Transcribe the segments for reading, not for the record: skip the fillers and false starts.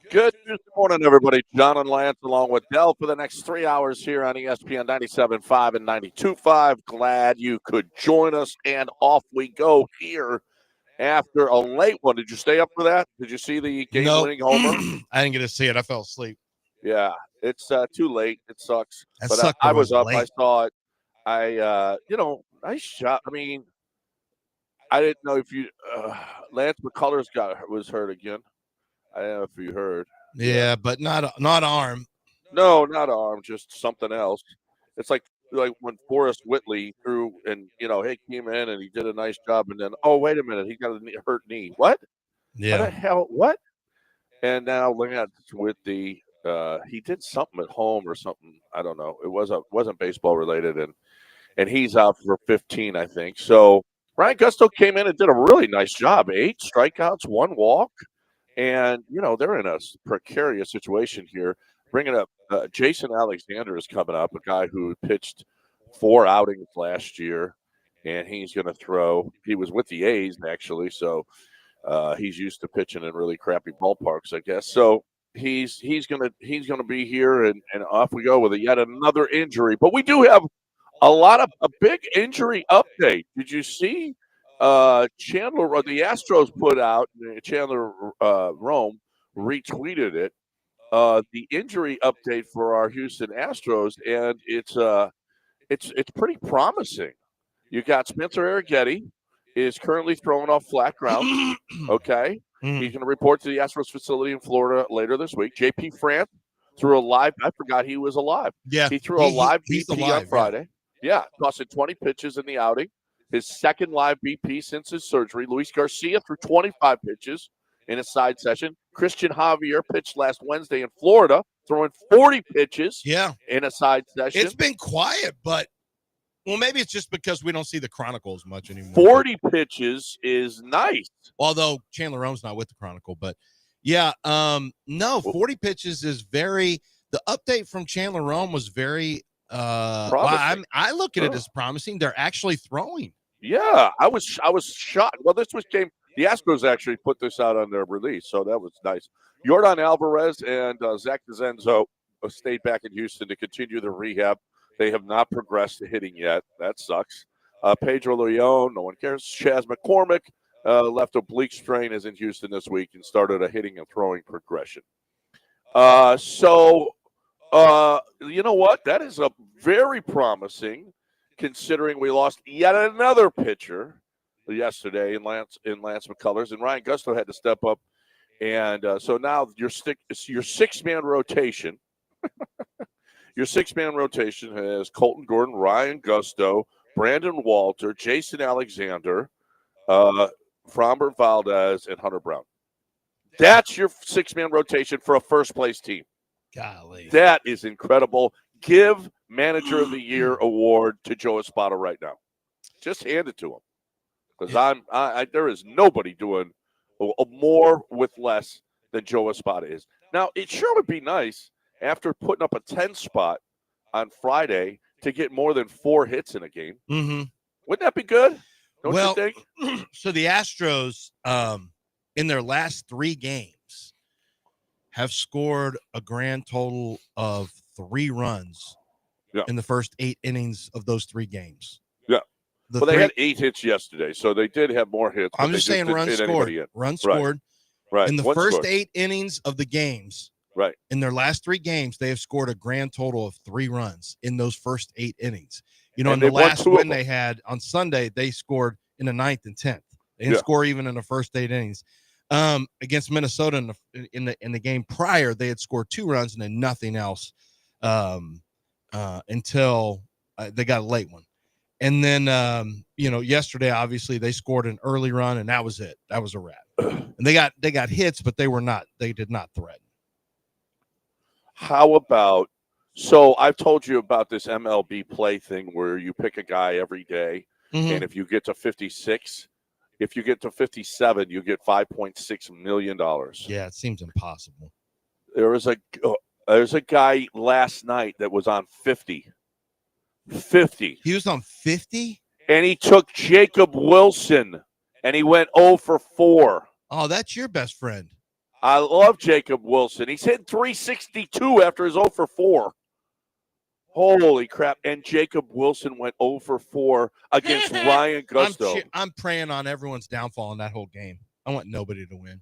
Good Tuesday morning, everybody. John and Lance along with Dell for the next 3 hours here on ESPN 97.5 and 92.5. Glad you could join us, and off we go here after a late one. Did you stay up for that? Did you see the game-winning homer? I didn't get to see it. I fell asleep. Yeah, it's too late. It sucks. That But sucker I was up. I late. saw it. Nice shot. I mean, I didn't know if you Lance McCullers was hurt again. I don't know if you heard. Yeah, but not arm. No, not arm, just something else. It's like when Forrest Whitley threw and he came in and he did a nice job, and then wait a minute, he got a hurt knee. What? How the Yeah. hell? What? And now Lance with the he did something at home or something. I don't know. It wasn't baseball related, and he's out for 15, I think. So Ryan Gusto came in and did a really nice job. 8 strikeouts, 1 walk. And, they're in a precarious situation here. Bringing up Jason Alexander is coming up, a guy who pitched 4 outings last year, and he's going to throw. He was with the A's, actually, so he's used to pitching in really crappy ballparks, I guess. So he's gonna be here, and off we go with yet another injury. But we do have a big injury update. Did you see Chandler, the Astros put out, Chandler Rome retweeted it, the injury update for our Houston Astros, and it's pretty promising. You got Spencer Arrighetti is currently throwing off flat ground. Okay, he's going to report to the Astros facility in Florida later this week. J.P. France threw a live. I forgot he was alive. Yeah, he threw a live BP alive, on Friday. Yeah, tossing 20 pitches in the outing. His second live BP since his surgery. Luis Garcia threw 25 pitches in a side session. Christian Javier pitched last Wednesday in Florida, throwing 40 pitches in a side session. It's been quiet, but maybe it's just because we don't see the Chronicles much anymore. 40 pitches is nice. Although Chandler Rome's not with the Chronicle, but yeah, 40 pitches is very. The update from Chandler Rome was very. I look at it as promising. They're actually throwing. Yeah, I was shocked. Well, this was game. The Astros actually put this out on their release, so that was nice. Yordan Alvarez and Zach DeZenzo stayed back in Houston to continue their rehab. They have not progressed to hitting yet. That sucks. Pedro Leon, no one cares. Chaz McCormick, left oblique strain, is in Houston this week and started a hitting and throwing progression. You know what? That is a very promising, considering we lost yet another pitcher yesterday in Lance McCullers, and Ryan Gusto had to step up. And so now your 6-man rotation. Your 6-man rotation has Colton Gordon, Ryan Gusto, Brandon Walter, Jason Alexander, Framber Valdez, and Hunter Brown. That's your 6-man rotation for a first-place team. Golly. That is incredible. Give Manager of the Year award to Joe Espada right now. Just hand it to him. Because there is nobody doing more with less than Joe Espada is. Now, it sure would be nice after putting up a 10 spot on Friday to get more than 4 hits in a game. Mm-hmm. Wouldn't that be good? Don't you think? So the Astros, in their last 3 games, have scored a grand total of 3 runs in the first 8 innings of those 3 games. Yeah. They had 8 hits yesterday, so they did have more hits. I'm just saying runs scored. Runs scored. Right. In the first 8 innings of the games, right. In their last 3 games, they have scored a grand total of 3 runs in those first 8 innings. In the last win they had on Sunday, they scored in the 9th and 10th. They didn't score even in the first 8 innings. Against Minnesota in the game prior, they had scored 2 runs and then nothing else until they got a late one. And then yesterday, obviously, they scored an early run, and that was it. That was a wrap. And they got hits, but they did not threaten. How about, so I've told you about this MLB play thing where you pick a guy every day, and if you get to 56, if you get to 57, you get $5.6 million. Yeah, it seems impossible. There's a guy last night that was on 50. 50. He was on 50? And he took Jacob Wilson, and he went 0 for 4. Oh, that's your best friend. I love Jacob Wilson. He's hitting 362 after his 0 for 4. Holy crap. And Jacob Wilson went 0 for 4 against Ryan Gusto. I'm praying on everyone's downfall in that whole game. I want nobody to win.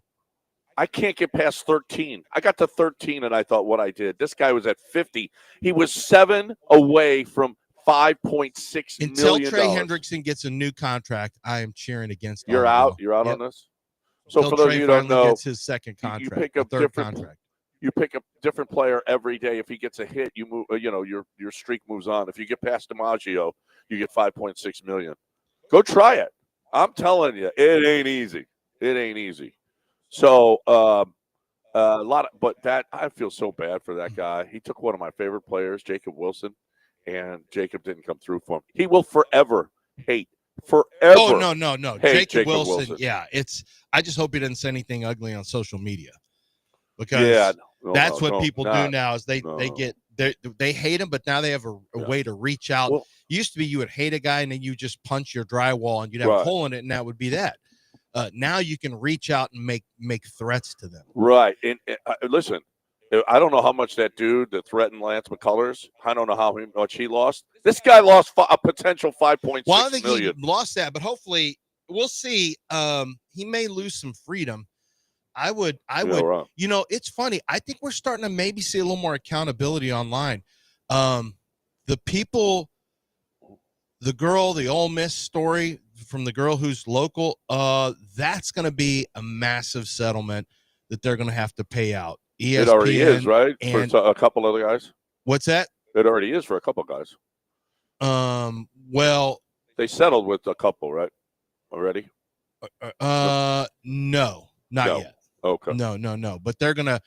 I can't get past 13. I got to 13, and I thought what I did. This guy was at 50. He was 7 away from $5.6 million. Until Trey Hendrickson gets a new contract, I am cheering against. You're out. You're out on this. So Until for those Trey of you who don't know, gets his second contract, you pick a third contract. You pick a different player every day. If he gets a hit, you move. Your streak moves on. If you get past DiMaggio, you get $5.6 million. Go try it. I'm telling you, it ain't easy. It ain't easy. So but I feel so bad for that guy. He took one of my favorite players, Jacob Wilson, and Jacob didn't come through for him. He will forever hate. Forever. Oh no. Jacob Wilson. Yeah, I just hope he didn't say anything ugly on social media, because that's what people do now. Is they hate him, but now they have a way to reach out. Well, used to be you would hate a guy and then you just punch your drywall and you'd have a hole in it, and that would be that. Now you can reach out and make threats to them. Right. And listen, I don't know how much that dude that threatened Lance McCullers, I don't know how much he lost. This guy lost a potential $5.6 million. Well, I think he lost that, but hopefully we'll see. He may lose some freedom. I would, right. It's funny. I think we're starting to maybe see a little more accountability online. The people, the girl, the Ole Miss story from the girl who's local, that's going to be a massive settlement that they're going to have to pay out. ESPN, it already is, right? For a couple other guys. What's that? It already is for a couple guys. Well, they settled with a couple, right? Already? No, not yet. Okay. No. But they're gonna.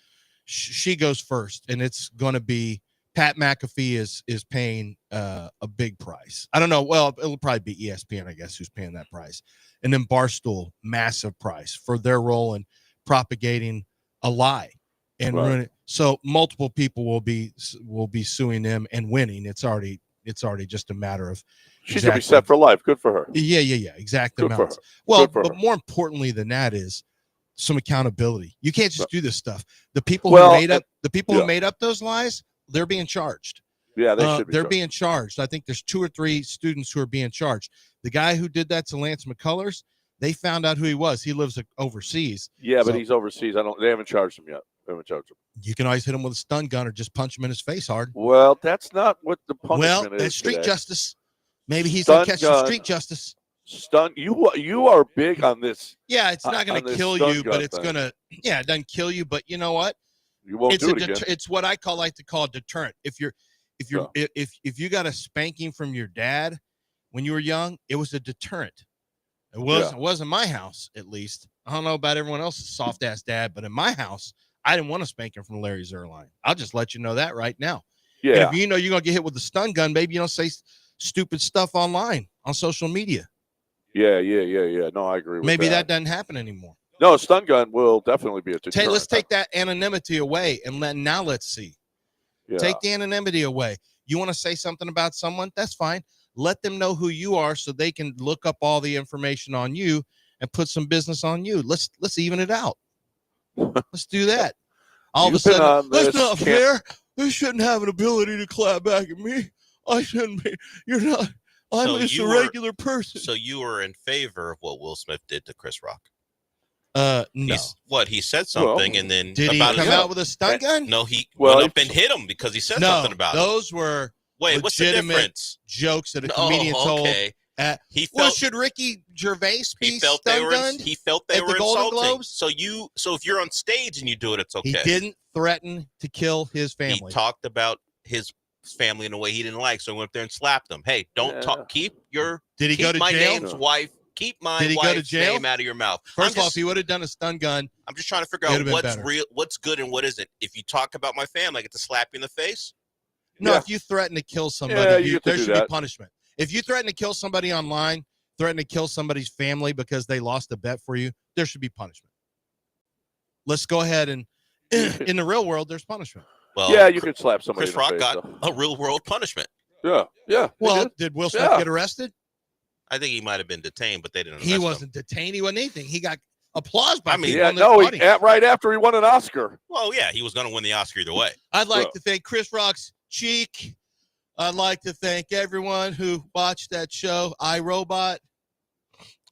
She goes first, and it's gonna be Pat McAfee is paying a big price. I don't know. Well, it'll probably be ESPN, I guess, who's paying that price, and then Barstool, massive price for their role in propagating a lie and ruining it. So multiple people will be suing them and winning. It's already just a matter of. She's gonna be set for life. Good for her. Yeah. Exact amounts. Well, but more importantly than that is some accountability. You can't just do this stuff. The people who made up those lies, they're being charged. Yeah, they should be. They're being charged. I think there's 2 or 3 students who are being charged. The guy who did that to Lance McCullers, they found out who he was. He lives overseas. Yeah, but he's overseas. They haven't charged him yet. They haven't charged him. You can always hit him with a stun gun or just punch him in his face hard. Well, that's not what the punishment is. Well, that's street justice. Maybe he's going to catch some street justice. Stun. You are big on this. Yeah, it's not going to kill you, but it's going to. Yeah, it doesn't kill you, but you know what? You won't do it again. It's what I like to call a deterrent. If you got a spanking from your dad when you were young, it was a deterrent. It wasn't my house, at least. I don't know about everyone else's soft ass dad, but in my house, I didn't want a spanking from Larry Zerline. I'll just let you know that right now. Yeah. And if you know you're gonna get hit with a stun gun, maybe you don't say stupid stuff online on social media. Yeah. No, I agree with that. Maybe that doesn't happen anymore. No, a stun gun will definitely be a deterrent. Let's take that anonymity away and let's see. Yeah. Take the anonymity away. You want to say something about someone? That's fine. Let them know who you are so they can look up all the information on you and put some business on you. Let's even it out. Let's do that. All of a sudden, that's not fair. They shouldn't have an ability to clap back at me. I shouldn't be. You're not. I'm just a regular person. So you were in favor of what Will Smith did to Chris Rock? No. He said something, and then did he come out with a stun gun? No, he went up and hit him because he said something about it. Those were what's the difference? Jokes that a comedian told. Should Ricky Gervais be stun-gunned? He felt they were insulting. So if you're on stage and you do it, it's okay. He didn't threaten to kill his family. He talked about his family in a way he didn't like, so he went up there and slapped them. Hey, don't talk. Keep your. Did he go to my jail? Name's wife. Keep my wife's name out of your mouth. First of all, if he would have done a stun gun, I'm just trying to figure out what's real, what's good, and what isn't. If you talk about my family, I get to slap you in the face. No, if you threaten to kill somebody, there should be punishment. If you threaten to kill somebody online, threaten to kill somebody's family because they lost a bet for you, there should be punishment. Let's go ahead and in the real world, there's punishment. Well, you could slap somebody. Chris Rock got a real world punishment. Yeah. Well, did Will Smith get arrested? I think he might have been detained, but they didn't. He wasn't detained. He wasn't anything. He got applause by people yeah, in the audience. right after he won an Oscar. Well, yeah, he was going to win the Oscar either way. I'd like to thank Chris Rock's cheek. I'd like to thank everyone who watched that show, iRobot,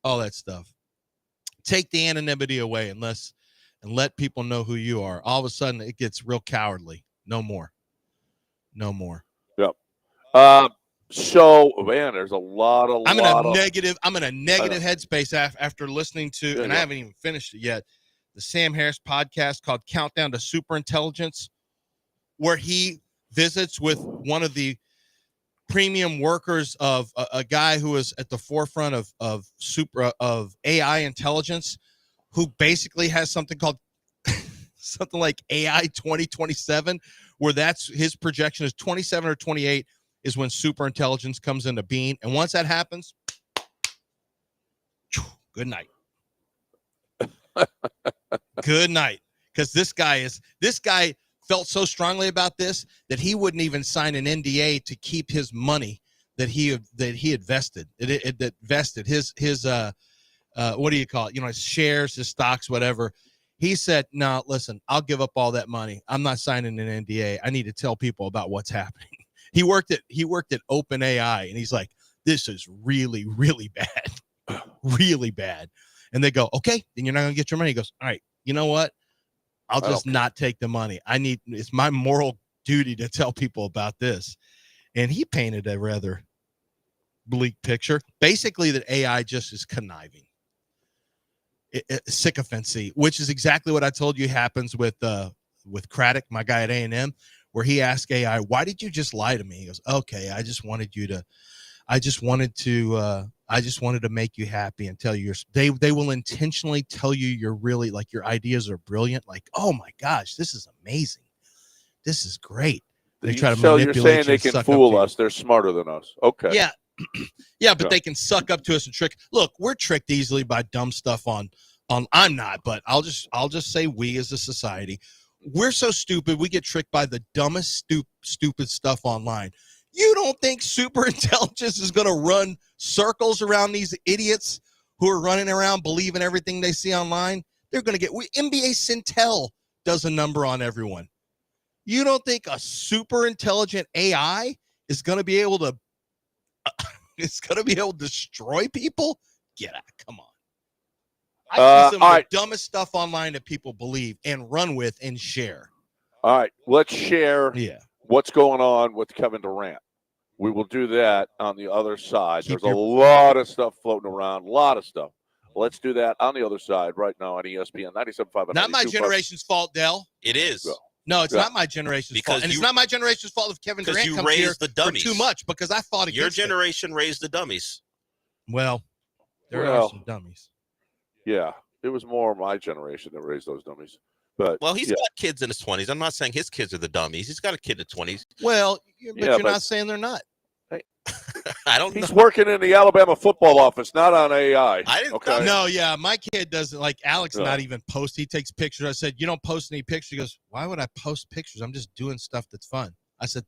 all that stuff. Take the anonymity away and let people know who you are. All of a sudden, it gets real cowardly. No more. Yep. So, man, there's a lot of. I'm in a negative headspace after listening to, I haven't even finished it yet, the Sam Harris podcast called Countdown to Superintelligence, where he visits with one of the premium workers of a guy who is at the forefront of AI intelligence, who basically has something called something like AI 2027, where that's his projection is 27 or 28 is when superintelligence comes into being. And once that happens, good night. Good night. Because this guy felt so strongly about this that he wouldn't even sign an NDA to keep his money that he had vested. That vested his what do you call it? His shares, his stocks, whatever. He said, "No, listen, I'll give up all that money. I'm not signing an NDA. I need to tell people about what's happening." He worked at OpenAI, and he's like, "This is really, really bad, really bad." And they go, "Okay, then you're not gonna get your money." He goes, "All right, you know what? I'll just not take the money. It's my moral duty to tell people about this." And he painted a rather bleak picture. Basically, that AI just is conniving. Sycophancy, which is exactly what I told you happens with Craddock, my guy at A&M, where he asked AI, "Why did you just lie to me?" He goes, "Okay, I just wanted to make you happy and tell you they will intentionally tell you you're really like your ideas are brilliant. Like, oh my gosh, this is amazing. This is great." They try to manipulate you're saying you they can fool us. They're smarter than us. Okay. Yeah. Yeah, but they can suck up to us and trick. Look, we're tricked easily by dumb stuff on I'm not, but I'll just say we as a society, we're so stupid we get tricked by the dumbest stupid stuff online. You don't think superintelligence is going to run circles around these idiots who are running around believing everything they see online? They're going to get NBA Centel does a number on everyone. You don't think a super intelligent AI is going to be able to destroy people? Get out. Come on. I see some of the dumbest stuff online that people believe and run with and share. All right. Let's share what's going on with Kevin Durant. We will do that on the other side. There's a lot of stuff floating around, a lot of stuff. Let's do that on the other side right now on ESPN 97.5. Not my generation's fault, Dell. It is. No, it's not my generation's fault. And it's not my generation's fault if Kevin Durant comes here the dummies. For too much because I fought against your generation raised the dummies. Well, there are some dummies. Yeah, it was more my generation that raised those dummies. But he's got kids in his 20s. I'm not saying his kids are the dummies. He's got a kid in the 20s. Well, but you're not saying they're not. I don't know. He's working in the Alabama football office, not on AI. I didn't No, yeah. My kid doesn't like Alex not even post. He takes pictures. I said, "You don't post any pictures." He goes, "Why would I post pictures? I'm just doing stuff that's fun." I said,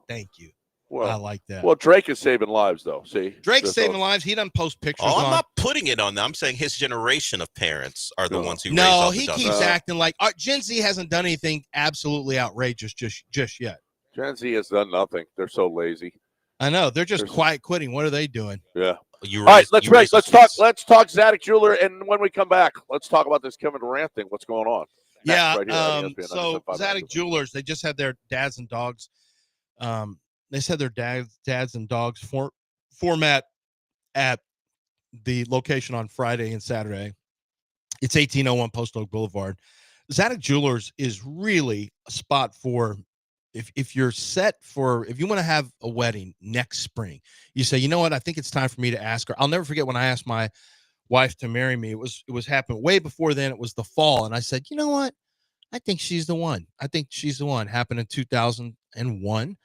thank you. Well, I like that. Well, Drake is saving lives, though. See, Drake's saving lives. He doesn't post pictures. I'm not putting it on them. I'm saying his generation of parents are the ones who. No, he keeps acting like Gen Z hasn't done anything absolutely outrageous just yet. Gen Z has done nothing. They're so lazy. I know. They're just quiet quitting. What are they doing? Yeah. All right, let's talk Zadig Jeweler, and when we come back, let's talk about this Kevin Durant thing. What's going on? So Zadig Jewelers, they just had their dads and dogs. They said their dads and dogs format at the location on Friday and Saturday. It's 1801 Post Oak Boulevard. Zadig Jewelers is really a spot for if you're set for, if you want to have a wedding next spring, you say, you know what, I think it's time for me to ask her. I'll never forget when I asked my wife to marry me. It was happening way before then. It was the fall. And I said, you know what? I think she's the one. Happened in 2001.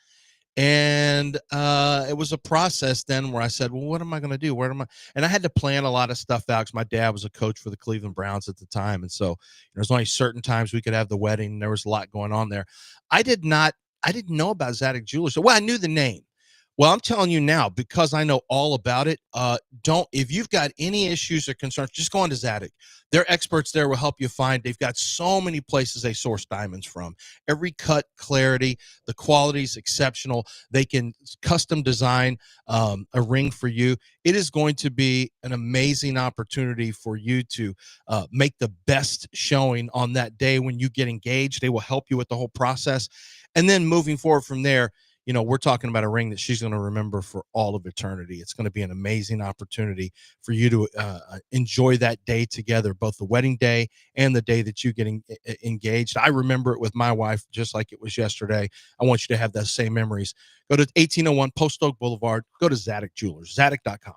And it was a process then where I said, well, what am I going to do? And I had to plan a lot of stuff out because my dad was a coach for the Cleveland Browns at the time. And so there's only certain times we could have the wedding. There was a lot going on there. I didn't know about Zadig Jewelers. Well, I knew the name. Well, I'm telling you now, because I know all about it. If you've got any issues or concerns, just go on to Zadig. Their experts there will help you find. They've got so many places they source diamonds from. Every cut, clarity, the quality is exceptional. They can custom design a ring for you. It is going to be an amazing opportunity for you to make the best showing on that day when you get engaged. They will help you with the whole process. And then moving forward from there, we're talking about a ring that she's going to remember for all of eternity. It's going to be an amazing opportunity for you to enjoy that day together, both the wedding day and the day that you get engaged. I remember it with my wife just like it was yesterday. I want you to have those same memories. Go to 1801 Post Oak Boulevard. Go to Zadig Jewelers, Zadig.com.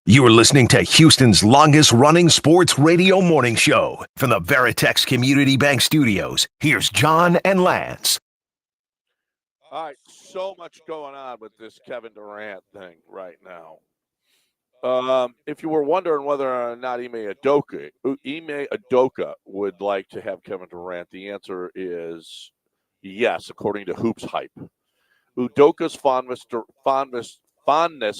You are listening to Houston's longest-running sports radio morning show. From the Veritex Community Bank Studios, here's John and Lance. All right, so much going on with this Kevin Durant thing right now. If you were wondering whether or not Ime Udoka would like to have Kevin Durant, the answer is yes, according to Hoops Hype. Udoka's fondness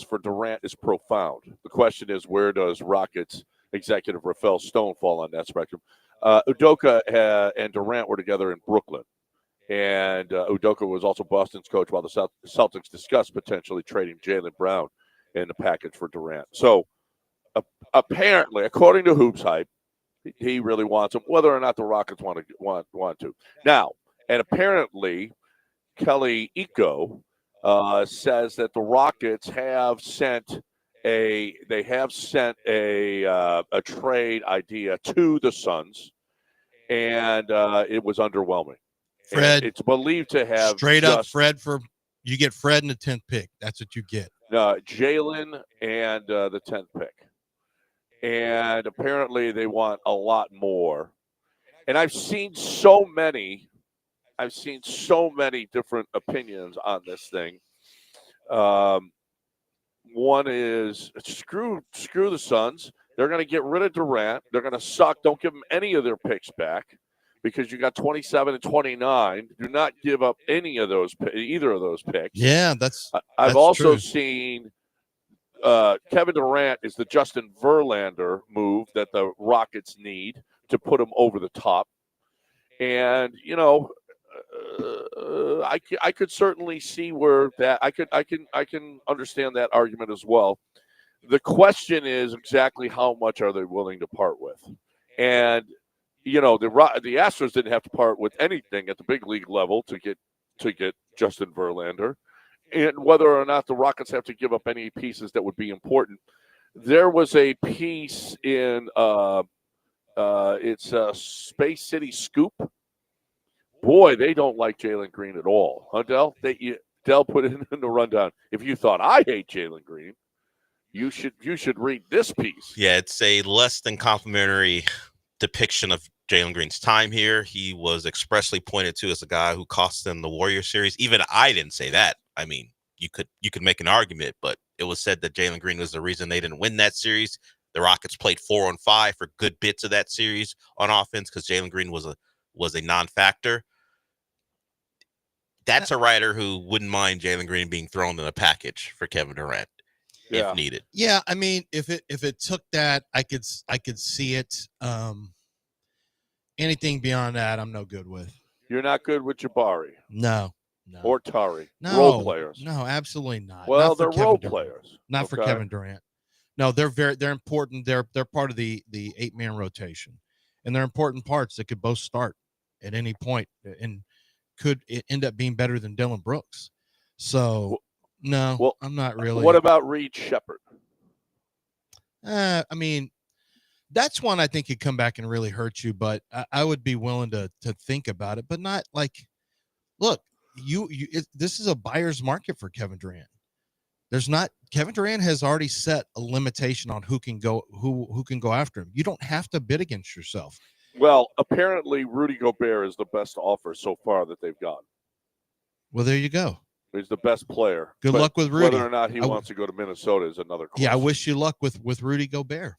for Durant is profound. The question is, where does Rockets executive Rafael Stone fall on that spectrum? Udoka and Durant were together in Brooklyn, and Udoka was also Boston's coach while the Celtics discussed potentially trading Jaylen Brown in the package for Durant. So apparently, according to Hoops Hype, he really wants him, whether or not the Rockets want to. Now, and apparently, Kelly Iko says that the Rockets have sent a trade idea to the Suns, and it was underwhelming. Fred, and it's believed to have straight up Fred you get Fred in the 10th pick. That's what you get. Jaylen and the 10th pick, and apparently they want a lot more. And I've seen so many different opinions on this thing. One is screw the Suns. They're going to get rid of Durant. They're going to suck. Don't give them any of their picks back because you got 27 and 29. Do not give up either of those picks. Yeah, I've also true. seen Kevin Durant is the Justin Verlander move that the Rockets need to put him over the top. And, I could certainly see where that I can understand that argument as well. The question is exactly how much are they willing to part with, and the Astros didn't have to part with anything at the big league level to get Justin Verlander, and whether or not the Rockets have to give up any pieces that would be important. There was a piece in it's Space City Scoop. Boy, they don't like Jalen Green at all. Huh, Del? Del put it in the rundown. If you thought I hate Jalen Green, you should read this piece. Yeah, it's a less than complimentary depiction of Jalen Green's time here. He was expressly pointed to as a guy who cost them the Warrior series. Even I didn't say that. I mean, you could make an argument, but it was said that Jalen Green was the reason they didn't win that series. The Rockets played 4-on-5 for good bits of that series on offense because Jalen Green was a non-factor. That's a writer who wouldn't mind Jalen Green being thrown in a package for Kevin Durant if needed. Yeah, I mean, if it took that, I could see it. Anything beyond that, I'm no good with. You're not good with Jabari. No. Or Tari. No. Role players. No, absolutely not. Well, not they're role players. Not for Kevin Durant. No, they're important. They're part of the 8-man rotation, and they're important parts that could both start at any point and could end up being better than Dylan Brooks. So, no, I'm not really. What about Reed Shepherd? I mean, that's one I think could come back and really hurt you, but I would be willing to think about it, but not like, look, this is a buyer's market for Kevin Durant. Kevin Durant has already set a limitation on who can go after him. You don't have to bid against yourself. Well, apparently Rudy Gobert is the best offer so far that they've gotten. Well, there you go. He's the best player. Good luck with Rudy. Whether or not he wants to go to Minnesota is another question. Yeah, I wish you luck with Rudy Gobert.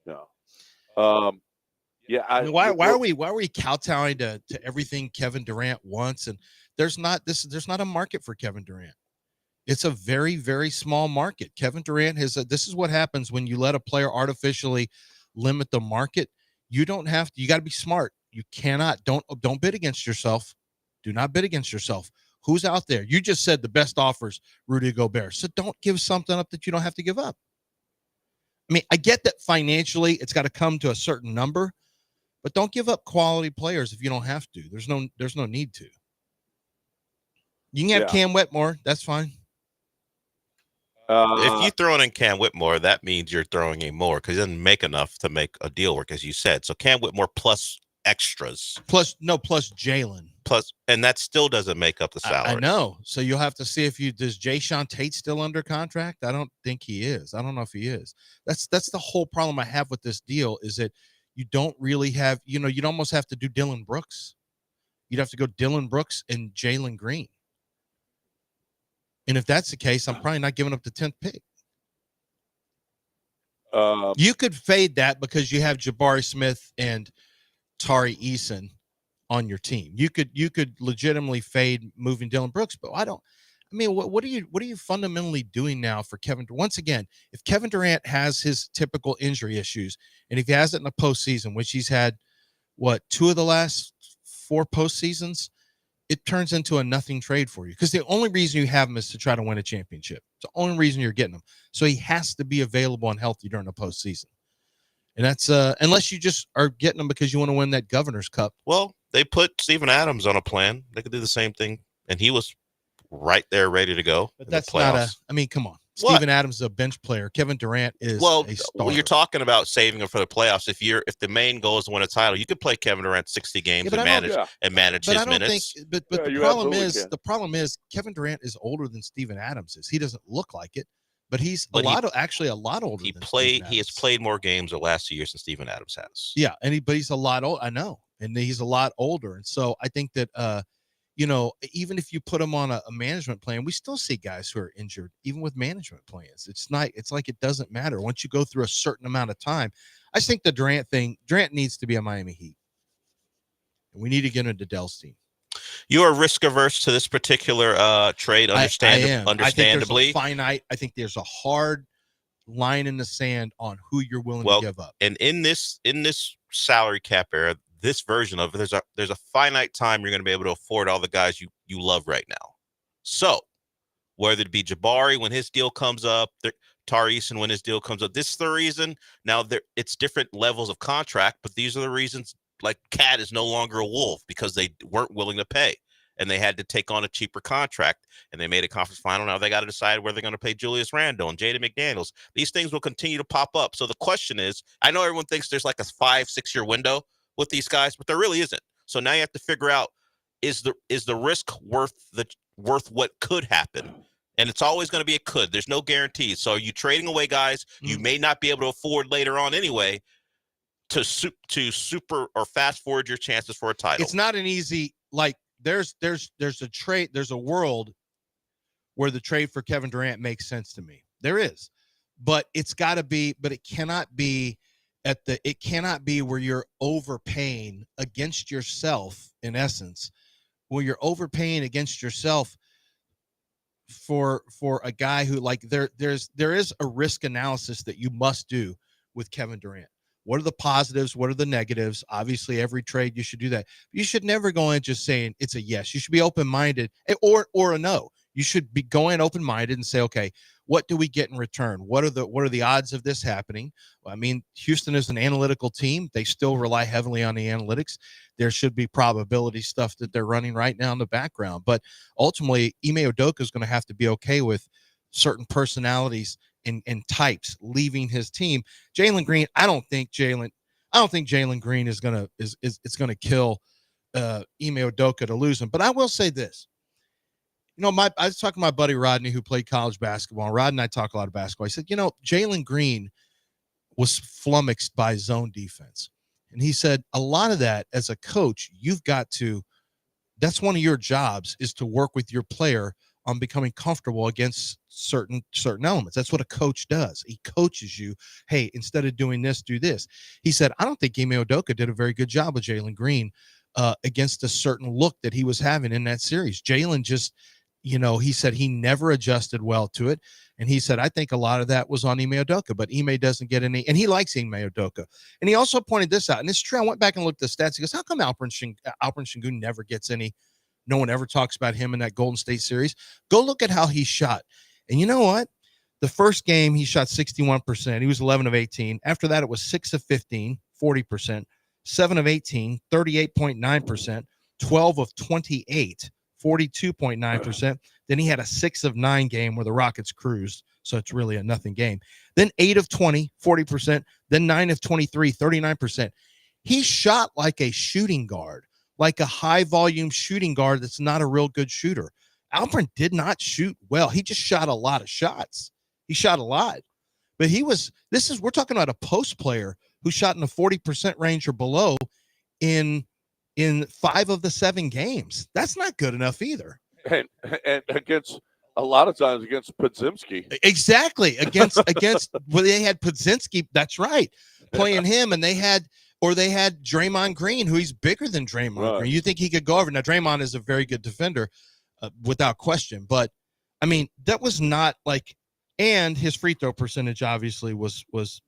No. Yeah. I mean, why are we kowtowing to everything Kevin Durant wants? And there's not a market for Kevin Durant. It's a very, very small market. Kevin Durant this is what happens when you let a player artificially limit the market. You got to be smart. You cannot, don't bid against yourself. Do not bid against yourself. Who's out there? You just said the best offers, Rudy Gobert. So don't give something up that you don't have to give up. I mean, I get that financially it's got to come to a certain number, but don't give up quality players if you don't have to. There's no need to. You can have Cam Whitmore. That's fine. If you throw in Cam Whitmore, that means you're throwing in more because he doesn't make enough to make a deal work, as you said. So Cam Whitmore plus extras. Plus Jalen. plus, and that still doesn't make up the salary. I know. So you'll have to see does Jayshawn Tate still under contract? I don't think he is. I don't know if he is. That's the whole problem I have with this deal is that you don't really have, you'd almost have to do Dylan Brooks. You'd have to go Dylan Brooks and Jalen Green. And if that's the case, I'm probably not giving up the 10th pick. You could fade that because you have Jabari Smith and Tari Eason on your team. You could legitimately fade moving Dylan Brooks, but what are you fundamentally doing now for Kevin? Once again, if Kevin Durant has his typical injury issues, and if he has it in the postseason, which he's had, 2 of the last 4 postseasons, it turns into a nothing trade for you because the only reason you have him is to try to win a championship. It's the only reason you're getting him. So he has to be available and healthy during the postseason. And that's unless you just are getting him because you want to win that Governor's Cup. Well, they put Steven Adams on a plan. They could do the same thing, and he was right there, ready to go. But that's not come on. Steven Adams is a bench player. Kevin Durant is a starter. Well, you're talking about saving him for the playoffs. If the main goal is to win a title, you could play Kevin Durant 60 games and manage his minutes. But the problem is Kevin Durant is older than Steven Adams is. He doesn't look like it, but he's a lot older. He has played more games the last 2 years than Steven Adams has. Yeah, but he's a lot old. I know, and he's a lot older, and so I think that even if you put him on a management plan, we still see guys who are injured, even with management plans. It's like it doesn't matter. Once you go through a certain amount of time, I just think the Durant needs to be a Miami Heat. And we need to get into Dell's team. You are risk averse to this particular trade, understandably. I think there's a hard line in the sand on who you're willing to give up. And in this salary cap era, this version of it, there's a finite time you're going to be able to afford all the guys you love right now. So whether it be Jabari when his deal comes up, Tari Eason when his deal comes up, this is the reason. Now it's different levels of contract, but these are the reasons. Like Cat is no longer a Wolf because they weren't willing to pay and they had to take on a cheaper contract and they made a conference final. Now they got to decide where they're going to pay Julius Randle and Jaden McDaniels. These things will continue to pop up. So the question is, I know everyone thinks there's like a 5-6 year window with these guys, but there really isn't. So now you have to figure out, is the risk worth what could happen? And it's always going to be a could. There's no guarantees. So are you trading away guys you may not be able to afford later on anyway to super or fast forward your chances for a title? It's not an easy, there's a world where the trade for Kevin Durant makes sense to me. There is, but it cannot be where you're overpaying against yourself, in essence, where you're overpaying against yourself for a guy who there is a risk analysis that you must do with Kevin Durant. What are the positives? What are the negatives? Obviously, every trade you should do that. You should never go in just saying it's a yes. You should be open-minded or a no. You should be going open-minded and say, okay, what do we get in return? What are the odds of this happening? Well, I mean, Houston is an analytical team. They still rely heavily on the analytics. There should be probability stuff that they're running right now in the background. But ultimately, Ime Udoka is going to have to be okay with certain personalities and types leaving his team. Jalen Green, I don't think Jalen Green is gonna kill Ime Udoka to lose him. But I will say this. I was talking to my buddy Rodney, who played college basketball. Rod and I talk a lot of basketball. He said, Jalen Green was flummoxed by zone defense. And he said, a lot of that as a coach, that's one of your jobs, is to work with your player on becoming comfortable against certain elements. That's what a coach does. He coaches you. Hey, instead of doing this, do this. He said, I don't think Ime Udoka did a very good job with Jalen Green against a certain look that he was having in that series. Jalen just, he said he never adjusted well to it. And he said, I think a lot of that was on Ime Udoka, but Ime doesn't get any, and he likes Ime Udoka. And he also pointed this out, and it's true. I went back and looked at the stats. He goes, how come Alperen Sengun never gets any? No one ever talks about him in that Golden State series. Go look at how he shot. And you know what? The first game, he shot 61%. He was 11 of 18. After that, it was 6 of 15, 40%, 7 of 18, 38.9%, 12 of 28, 42.9%. Then he had a 6 of 9 game where the Rockets cruised. So it's really a nothing game. Then 8 of 20, 40%. Then 9 of 23, 39%. He shot like a shooting guard. like a high volume shooting guard that's not a real good shooter. Alpern did not shoot well. He just shot a lot of shots. He shot a lot. But we're talking about a post player who shot in the 40% range or below in 5 of the 7 games. That's not good enough either. And against a lot of times against Podziemski. Exactly. Against well, they had Podziemski, that's right, playing him, and they had Draymond Green, who he's bigger than Draymond Green. You think he could go over. Now, Draymond is a very good defender, without question. But, I mean, that was not like – and his free throw percentage obviously was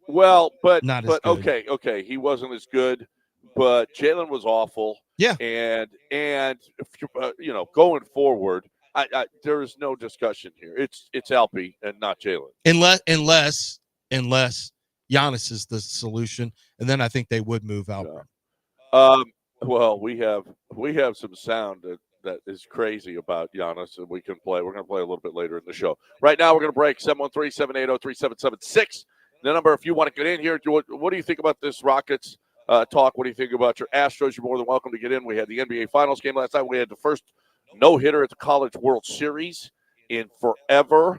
well, but not as good. Okay, he wasn't as good, but Jalen was awful. Yeah, and if going forward, there is no discussion here. It's Alpi and not Jalen. Unless Giannis is the solution, and then I think they would move Alpern. Yeah. Well, we have some sound that is crazy about Giannis, and we can play. We're going to play a little bit later in the show. Right now, we're going to break 713-780-3776. The number, if you want to get in here, what do you think about this Rockets talk? What do you think about your Astros? You're more than welcome to get in. We had the NBA Finals game last night. We had the first no-hitter at the College World Series in forever.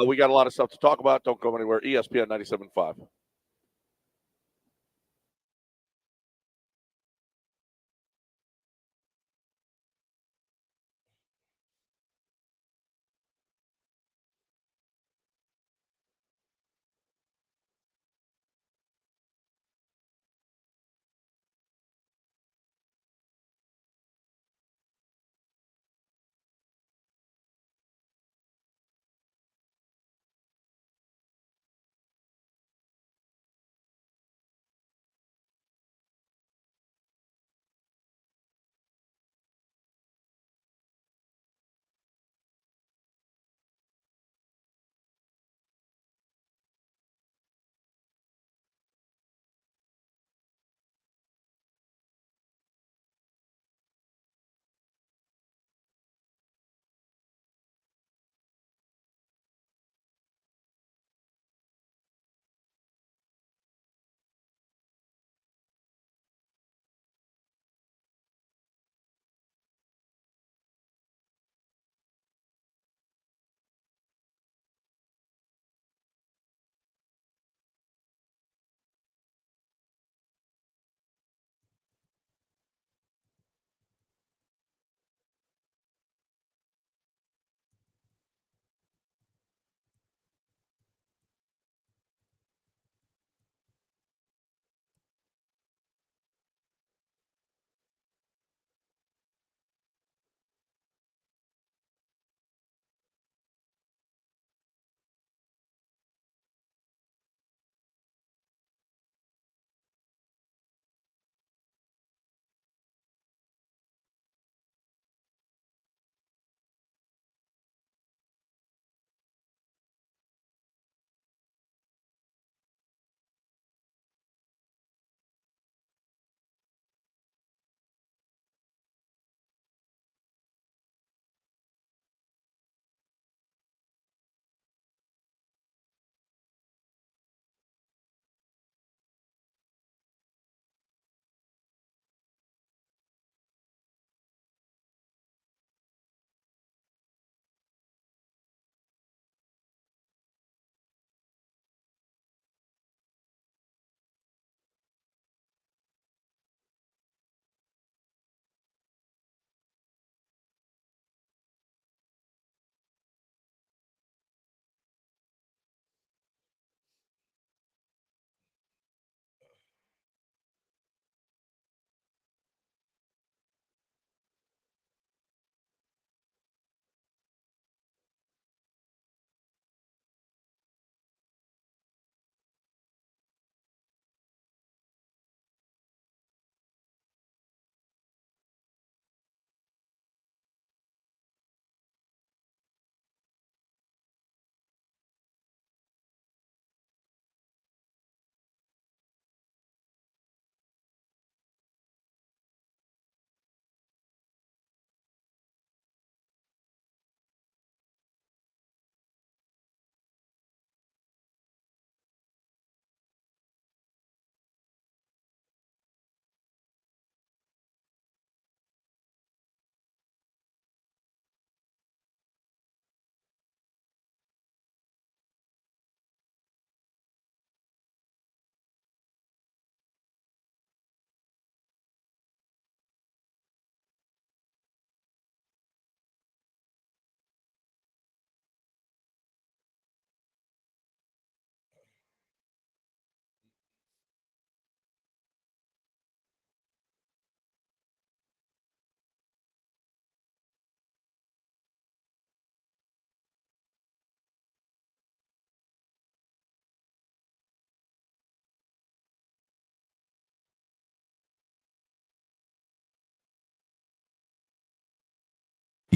We got a lot of stuff to talk about. Don't go anywhere. ESPN 97.5.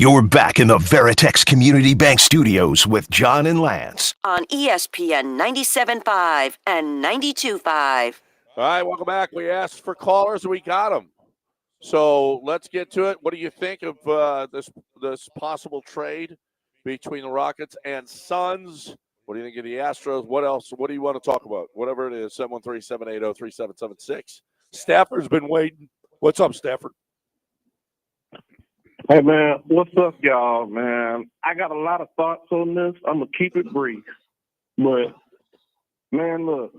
You're back in the Veritex Community Bank Studios with John and Lance. On ESPN 97.5 and 92.5. All right, welcome back. We asked for callers, and we got them. So let's get to it. What do you think of this possible trade between the Rockets and Suns? What do you think of the Astros? What else? What do you want to talk about? Whatever it is, 713-780-3776. Stafford's been waiting. What's up, Stafford? Hey, man, what's up, y'all, man? I got a lot of thoughts on this. I'm going to keep it brief. But, man, look,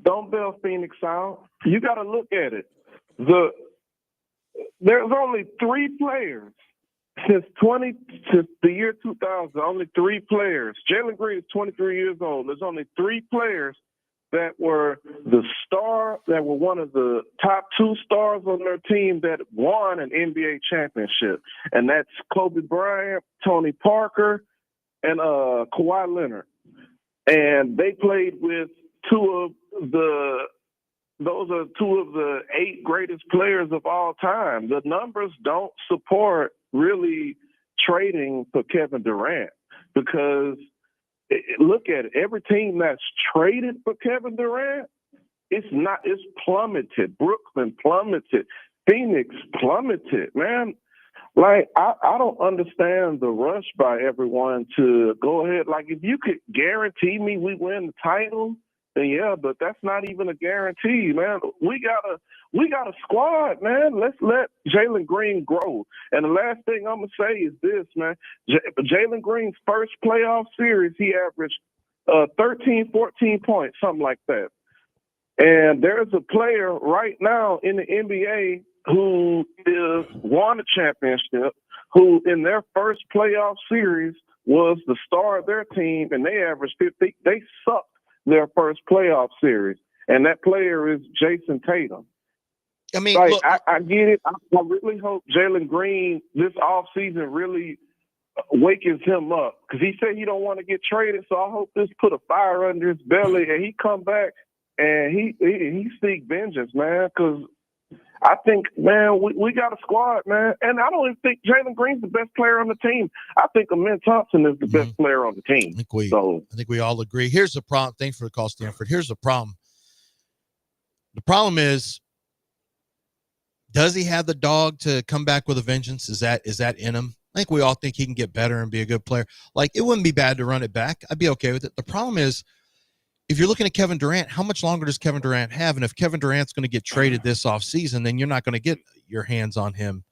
don't bail Phoenix out. You got to look at it. There's only 3 players since the year 2000, only 3 players. Jalen Green is 23 years old. There's only 3 players that were one of the top 2 stars on their team that won an NBA championship. And that's Kobe Bryant, Tony Parker, and Kawhi Leonard. And they played with those are 2 of the 8 greatest players of all time. The numbers don't support really trading for Kevin Durant because look at it. Every team that's traded for Kevin Durant, it's plummeted. Brooklyn plummeted. Phoenix plummeted, man. Like, I don't understand the rush by everyone to go ahead. Like, if you could guarantee me we win the title, then yeah, but that's not even a guarantee, man. We got a squad, man. Let's let Jalen Green grow. And the last thing I'm going to say is this, man. Jalen Green's first playoff series, he averaged 13, 14 points, something like that. And there's a player right now in the NBA who won a championship, who in their first playoff series was the star of their team, and they averaged 50. They sucked their first playoff series, and that player is Jason Tatum. I mean, like, look, I get it. I really hope Jalen Green this offseason really wakens him up because he said he don't want to get traded. So I hope this put a fire under his belly and he come back and he seek vengeance, man. Because I think, man, we got a squad, man. And I don't even think Jalen Green's the best player on the team. I think Amen Thompson is the best player on the team. I think we all agree. Here's the problem. Thanks for the call, Stanford. Here's the problem. The problem is, does he have the dog to come back with a vengeance? Is that in him? I think we all think he can get better and be a good player. Like, it wouldn't be bad to run it back. I'd be okay with it. The problem is, if you're looking at Kevin Durant, how much longer does Kevin Durant have? And if Kevin Durant's going to get traded this offseason, then you're not going to get your hands on him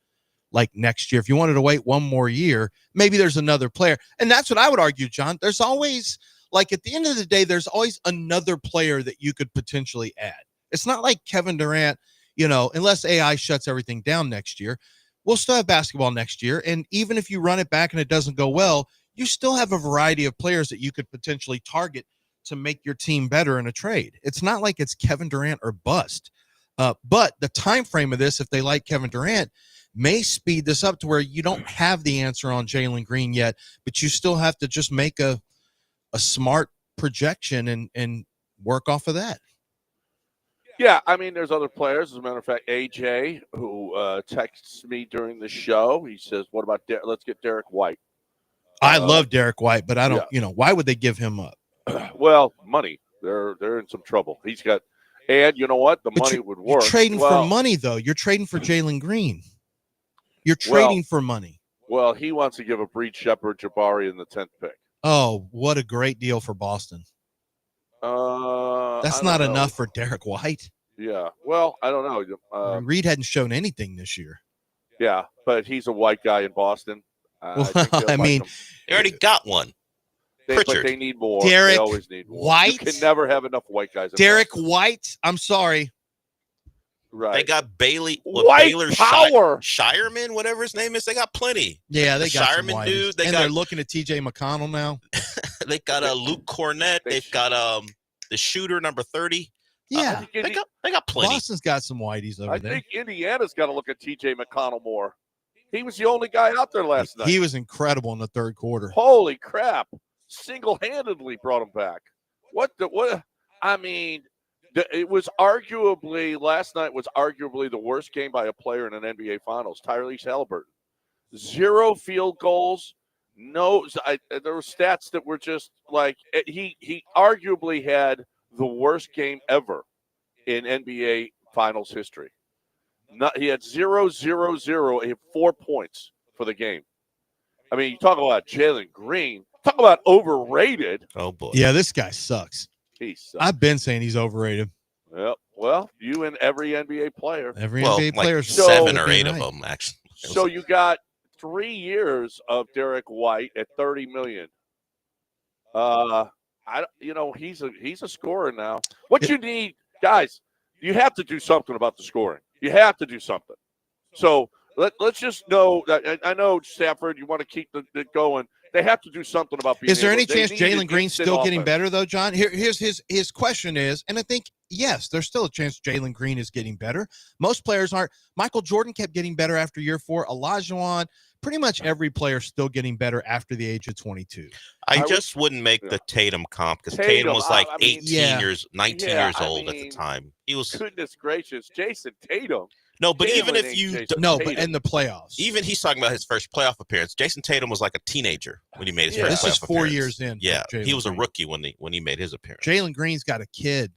like next year. If you wanted to wait one more year, maybe there's another player. And that's what I would argue, John. There's always, like, at the end of the day, there's always another player that you could potentially add. It's not like Kevin Durant, unless AI shuts everything down next year, we'll still have basketball next year. And even if you run it back and it doesn't go well, you still have a variety of players that you could potentially target to make your team better in a trade. It's not like it's Kevin Durant or bust. But the time frame of this, if they like Kevin Durant, may speed this up to where you don't have the answer on Jalen Green yet, but you still have to just make a smart projection and work off of that. Yeah, I mean, there's other players. As a matter of fact, AJ, who texts me during the show, he says, what about let's get Derek White. I love Derek White, but I don't, why would they give him up? Well, money. They're in some trouble. He's got, and you know what? The money would work. You're trading for money, though. You're trading for Jalen Green. You're trading for money. Well, he wants to give a Breed Shepard Jabari in the 10th pick. Oh, what a great deal for Boston. That's not enough for Derek White. Yeah. Well, I don't know. Reed hadn't shown anything this year. Yeah, but he's a white guy in Boston. I mean, they already got one. But they need more. Derek they always need more. White? You can never have enough white guys. Derek White? I'm sorry. Right. They got Bailey. White power. Shireman, whatever his name is. They got plenty. Yeah, they got Shireman some dude. They're looking at TJ McConnell now. They got Luke Cornett. They've got the shooter number 30. Yeah, they got plenty. Boston's got some whiteys over there. I think Indiana's got to look at TJ McConnell more. He was the only guy out there last night. He was incredible in the third quarter. Holy crap. Single-handedly brought him back. What? I mean, it was last night was arguably the worst game by a player in an NBA Finals, Tyrese Halliburton. 0 field goals. No, there were stats that were just like he arguably had the worst game ever in NBA Finals history. He had 0-0-0. He had 4 points for the game. I mean, you talk about Jalen Green. Talk about overrated. Oh boy. Yeah, this guy sucks. He sucks. I've been saying he's overrated. Yep. Well, you and every NBA player. Every Well, NBA like player. 7 or 8 of them actually. So you got 3 years of Derek White at $30 million. He's a scorer now. What you need, guys, you have to do something about the scoring. You have to do something. So let's just know that. I know Stafford, you want to keep it going. They have to do something about being. Is there any chance Jalen Green's still getting better though, John? Here's his question is, and I think yes, there's still a chance Jalen Green is getting better. Most players aren't. Michael Jordan kept getting better after year 4. Olajuwon, pretty much every player still getting better after the age of 22. I just wouldn't make the Tatum comp because Tatum was like 19 years old at the time. He was. Goodness gracious, Jason Tatum. No, but even if you but in the playoffs, even he's talking about his first playoff appearance. Jason Tatum was like a teenager when he made his first playoff appearance. This is 4 years in. Yeah, he was a rookie when he made his appearance. Jalen Green's got a kid.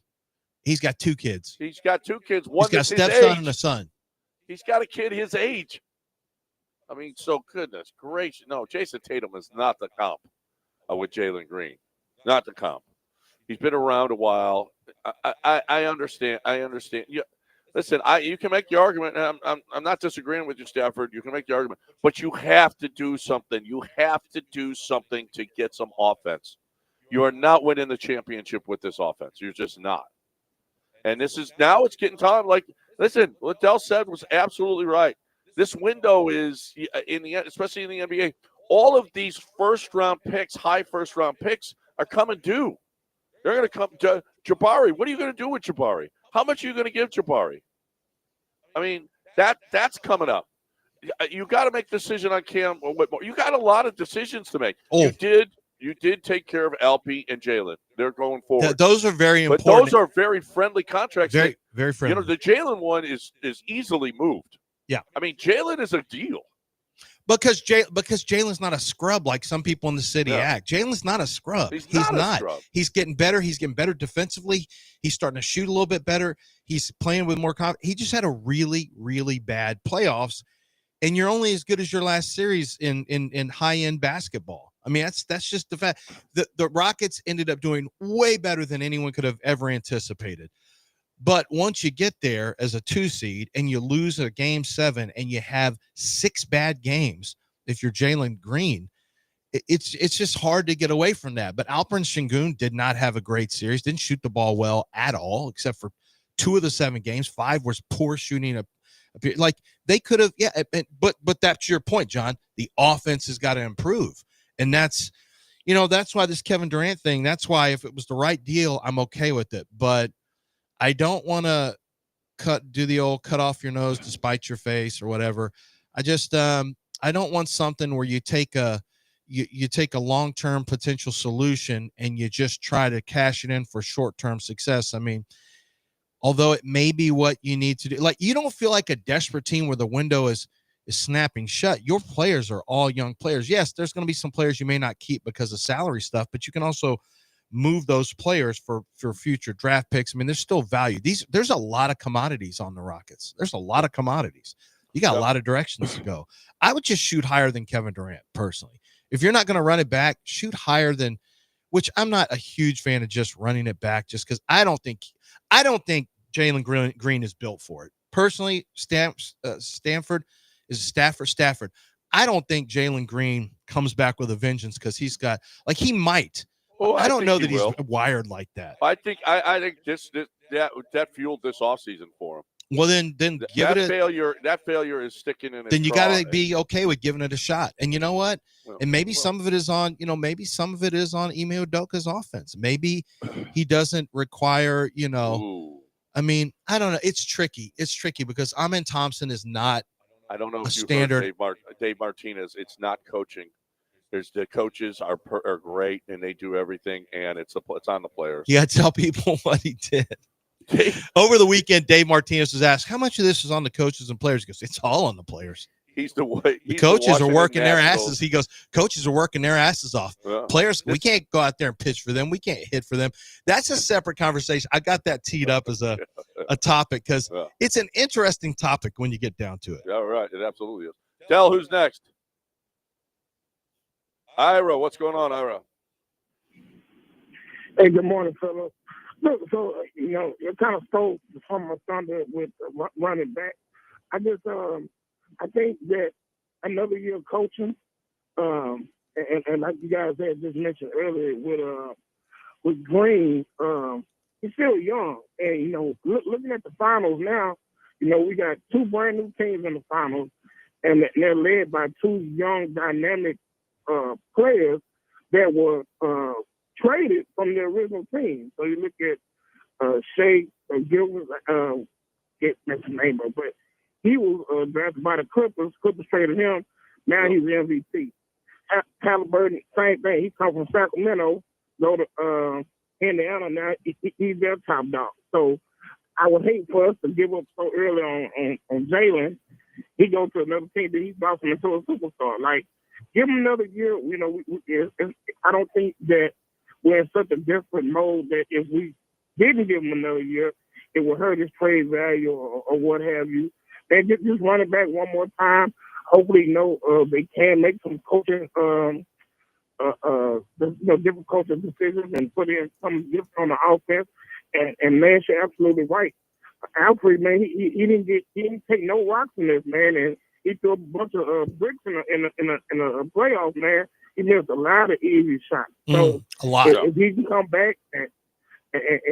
He's got 2 kids. He's got 2 kids. He's got a stepson and a son. He's got a kid his age. I mean, so goodness gracious. No, Jason Tatum is not the comp with Jalen Green. Not the comp. He's been around a while. I understand. Yeah. Listen, you can make the argument, and I'm not disagreeing with you, Stafford. You can make the argument, but you have to do something. You have to do something to get some offense. You are not winning the championship with this offense. You're just not. And now it's getting time. Like, listen, what Dell said was absolutely right. This window is especially in the NBA. All of these first-round picks, high first-round picks, are coming due. They're going to come to Jabari. What are you going to do with Jabari? How much are you going to give Jabari? I mean, that's coming up. You got to make a decision on Cam Whitmore. You got a lot of decisions to make. Oh. You did take care of Alpy and Jalen. They're going forward. Those are very important. But those are very friendly contracts. Very, very friendly. The Jalen one is easily moved. Yeah. I mean, Jalen is a deal. Because Jalen's not a scrub like some people in the city act. Jalen's not a scrub. He's not. He's getting better. He's getting better defensively. He's starting to shoot a little bit better. He's playing with more confidence. He just had a really, really bad playoffs, and you're only as good as your last series in high-end basketball. I mean, that's just the fact. The Rockets ended up doing way better than anyone could have ever anticipated. But once you get there as a 2 seed and you lose a game 7 and you have 6 bad games, if you're Jalen Green, it's just hard to get away from that. But Alperen Sengun did not have a great series, didn't shoot the ball well at all, except for 2 of the 7 games. 5 was poor shooting. Like they could have, but that's your point, John. The offense has got to improve. And that's why this Kevin Durant thing, that's why if it was the right deal, I'm okay with it. But I don't want to do the old cut off your nose to spite your face or whatever. I just I don't want something where you take a long-term potential solution and you just try to cash it in for short-term success. I mean, although it may be what you need to do, like you don't feel like a desperate team where the window is snapping shut. Your players are all young players. Yes, there's going to be some players you may not keep because of salary stuff, but you can also move those players for future draft picks. I mean, there's still value. There's a lot of commodities on the Rockets. There's a lot of commodities. You got a lot of directions to go. I would just shoot higher than Kevin Durant personally. If you're not going to run it back, shoot higher than, which I'm not a huge fan of just running it back just because I don't think Jalen Green is built for it. Personally, Stafford. I don't think Jalen Green comes back with a vengeance because he's got he might. Well, I don't know that he's wired like that. I think that fueled this offseason for him. Well, then give it that failure is sticking in. Then you got to be okay with giving it a shot. And you know what? And maybe some of it is on. Maybe some of it is on Ime Udoka's offense. Maybe he doesn't require. I mean, I don't know. It's tricky. It's tricky because Amen Thompson is not. I don't know if you heard Dave Martinez. It's not coaching. The coaches are great and they do everything, and it's on the players. Yeah, tell people what he did. Over the weekend, Dave Martinez was asked, how much of this is on the coaches and players? He goes, it's all on the players. He's the way. The coaches are working their Nationals. asses. He goes, coaches are working their asses off. Yeah. Players, we can't go out there and pitch for them. We can't hit for them. That's a separate conversation. I got that teed up as a topic because it's an interesting topic when you get down to it. Yeah, right. It absolutely is. Del, who's next? Ira, what's going on, Ira? Hey, good morning, fellas. Look, so, it kind of stole from my thunder with running back. I think that another year of coaching, and like you guys had just mentioned earlier with Green, he's still young. And, looking at the finals now, we got two brand new teams in the finals, and they're led by two young, dynamic players that were traded from the original team. So you look at Shea Gilbert, get his name up, but he was drafted by the Clippers. Clippers traded him. Now he's the MVP. Halliburton, same thing. He comes from Sacramento, go to Indiana. Now he's their top dog. So I would hate for us to give up so early on Jalen. He goes to another team, then he blossoms into a superstar. Like, give him another year. I don't think that we're in such a desperate mode that if we didn't give him another year, it would hurt his trade value or what have you. And just run it back one more time. Hopefully, they can make some coaching, different coaching decisions and put in some different on the offense. And Lance, you're absolutely right. Alfred, man, he didn't take no rocks in this, man, and he threw a bunch of bricks in a playoff, man. He missed a lot of easy shots. So a lot. If he can come back and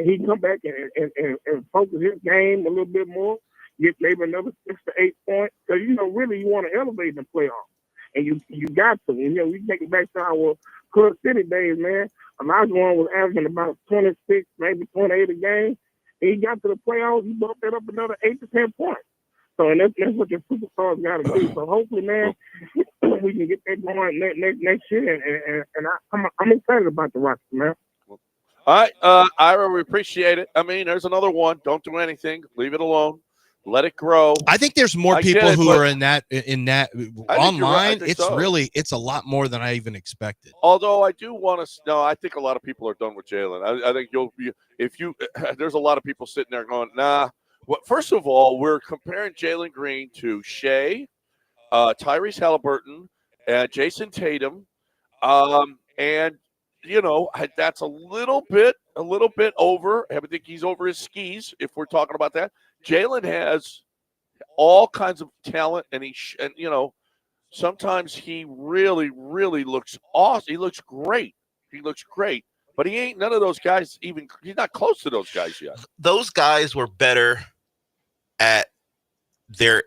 he can come back and focus his game a little bit more, get maybe another 6 to 8 points, because really you want to elevate in the playoffs, and you got to. We take it back to our Club City days, man. Elijah Warren was averaging about 26, maybe 28 a game. And he got to the playoffs, he bumped that up another 8 to 10 points. So, and that's what your superstars got to do. So, hopefully, man, we can get that going next year. And I'm excited about the Rockets, man. All right, Ira, we appreciate it. I mean, there's another one. Don't do anything. Leave it alone. Let it grow. I think there's more people who are in that online. It's a lot more than I even expected. Although I do want to I think a lot of people are done with Jalen. I think there's a lot of people sitting there going, nah. Well, first of all, we're comparing Jalen Green to Shea, Tyrese Halliburton, Jason Tatum, and that's a little bit over. I think he's over his skis if we're talking about that. Jalen has all kinds of talent, and sometimes he really, really looks awesome. He looks great. But he ain't none of those guys. He's not close to those guys yet. Those guys were better at their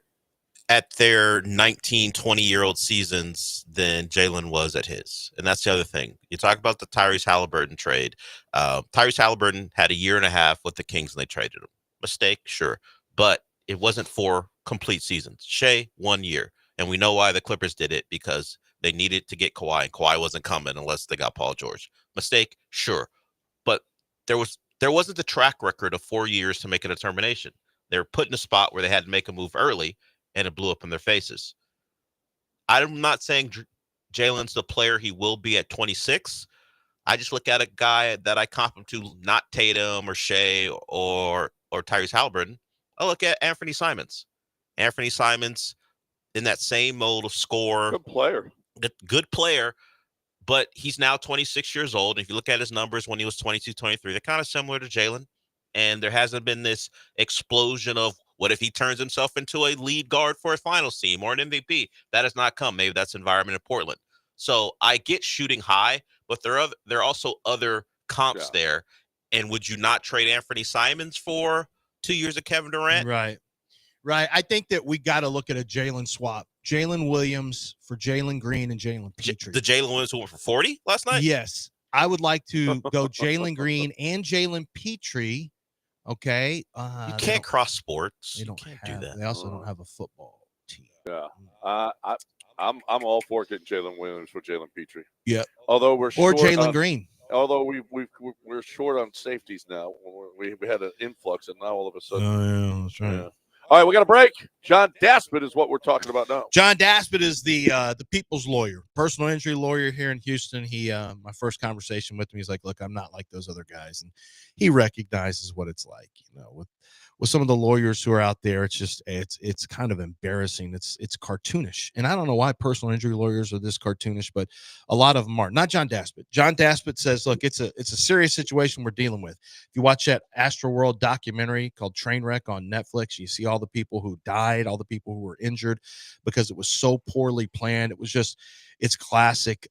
19, 20-year-old seasons than Jalen was at his. And that's the other thing. You talk about the Tyrese Halliburton trade. Tyrese Halliburton had a year and a half with the Kings, and they traded him. Mistake, sure. But it wasn't 4 complete seasons. Shea, 1 year. And we know why the Clippers did it, because they needed to get Kawhi, and Kawhi wasn't coming unless they got Paul George. Mistake, sure. But there wasn't the track record of 4 years to make a determination. They were put in a spot where they had to make a move early, and it blew up in their faces. I'm not saying Jalen's the player he will be at 26. I just look at a guy that I comp him to, not Tatum or Shea or Tyrese Halliburton. I look at Anthony Simons. Anthony Simons in that same mode of score. Good player, but he's now 26 years old. If you look at his numbers when he was 22, 23, they're kind of similar to Jalen. And there hasn't been this explosion of what if he turns himself into a lead guard for a finals team or an MVP. That has not come. Maybe that's environment in Portland. So I get shooting high, but there are also other comps there. And would you not trade Anthony Simons for 2 years of Kevin Durant? Right. I think that we got to look at a Jalen swap. Jalen Williams for Jalen Green and Jalen Petrie. The Jalen Williams who went for 40 last night? Yes. I would like to go Jalen Green and Jalen Petrie. Okay. You can't cross sports. They can't do that. They also don't have a football team. Yeah. I'm all for getting Jalen Williams for Jalen Petrie. Yeah. Although we're short Jalen Green. Although we're short on safeties now. We had an influx, and now all of a sudden. Oh yeah, that's right. All right, we got a break. John Daspit is what we're talking about now. John Daspit is the people's lawyer, personal injury lawyer here in Houston. He my first conversation with him, he's like, "Look, I'm not like those other guys," and he recognizes what it's like, with some of the lawyers who are out there. It's just it's kind of embarrassing. It's cartoonish, and I don't know why personal injury lawyers are this cartoonish, but a lot of them are. Not John Daspit. John Daspit says, "Look, it's a serious situation we're dealing with." If you watch that Astroworld documentary called Trainwreck on Netflix, you see all the people who died, all the people who were injured because it was so poorly planned. It was just, it's classic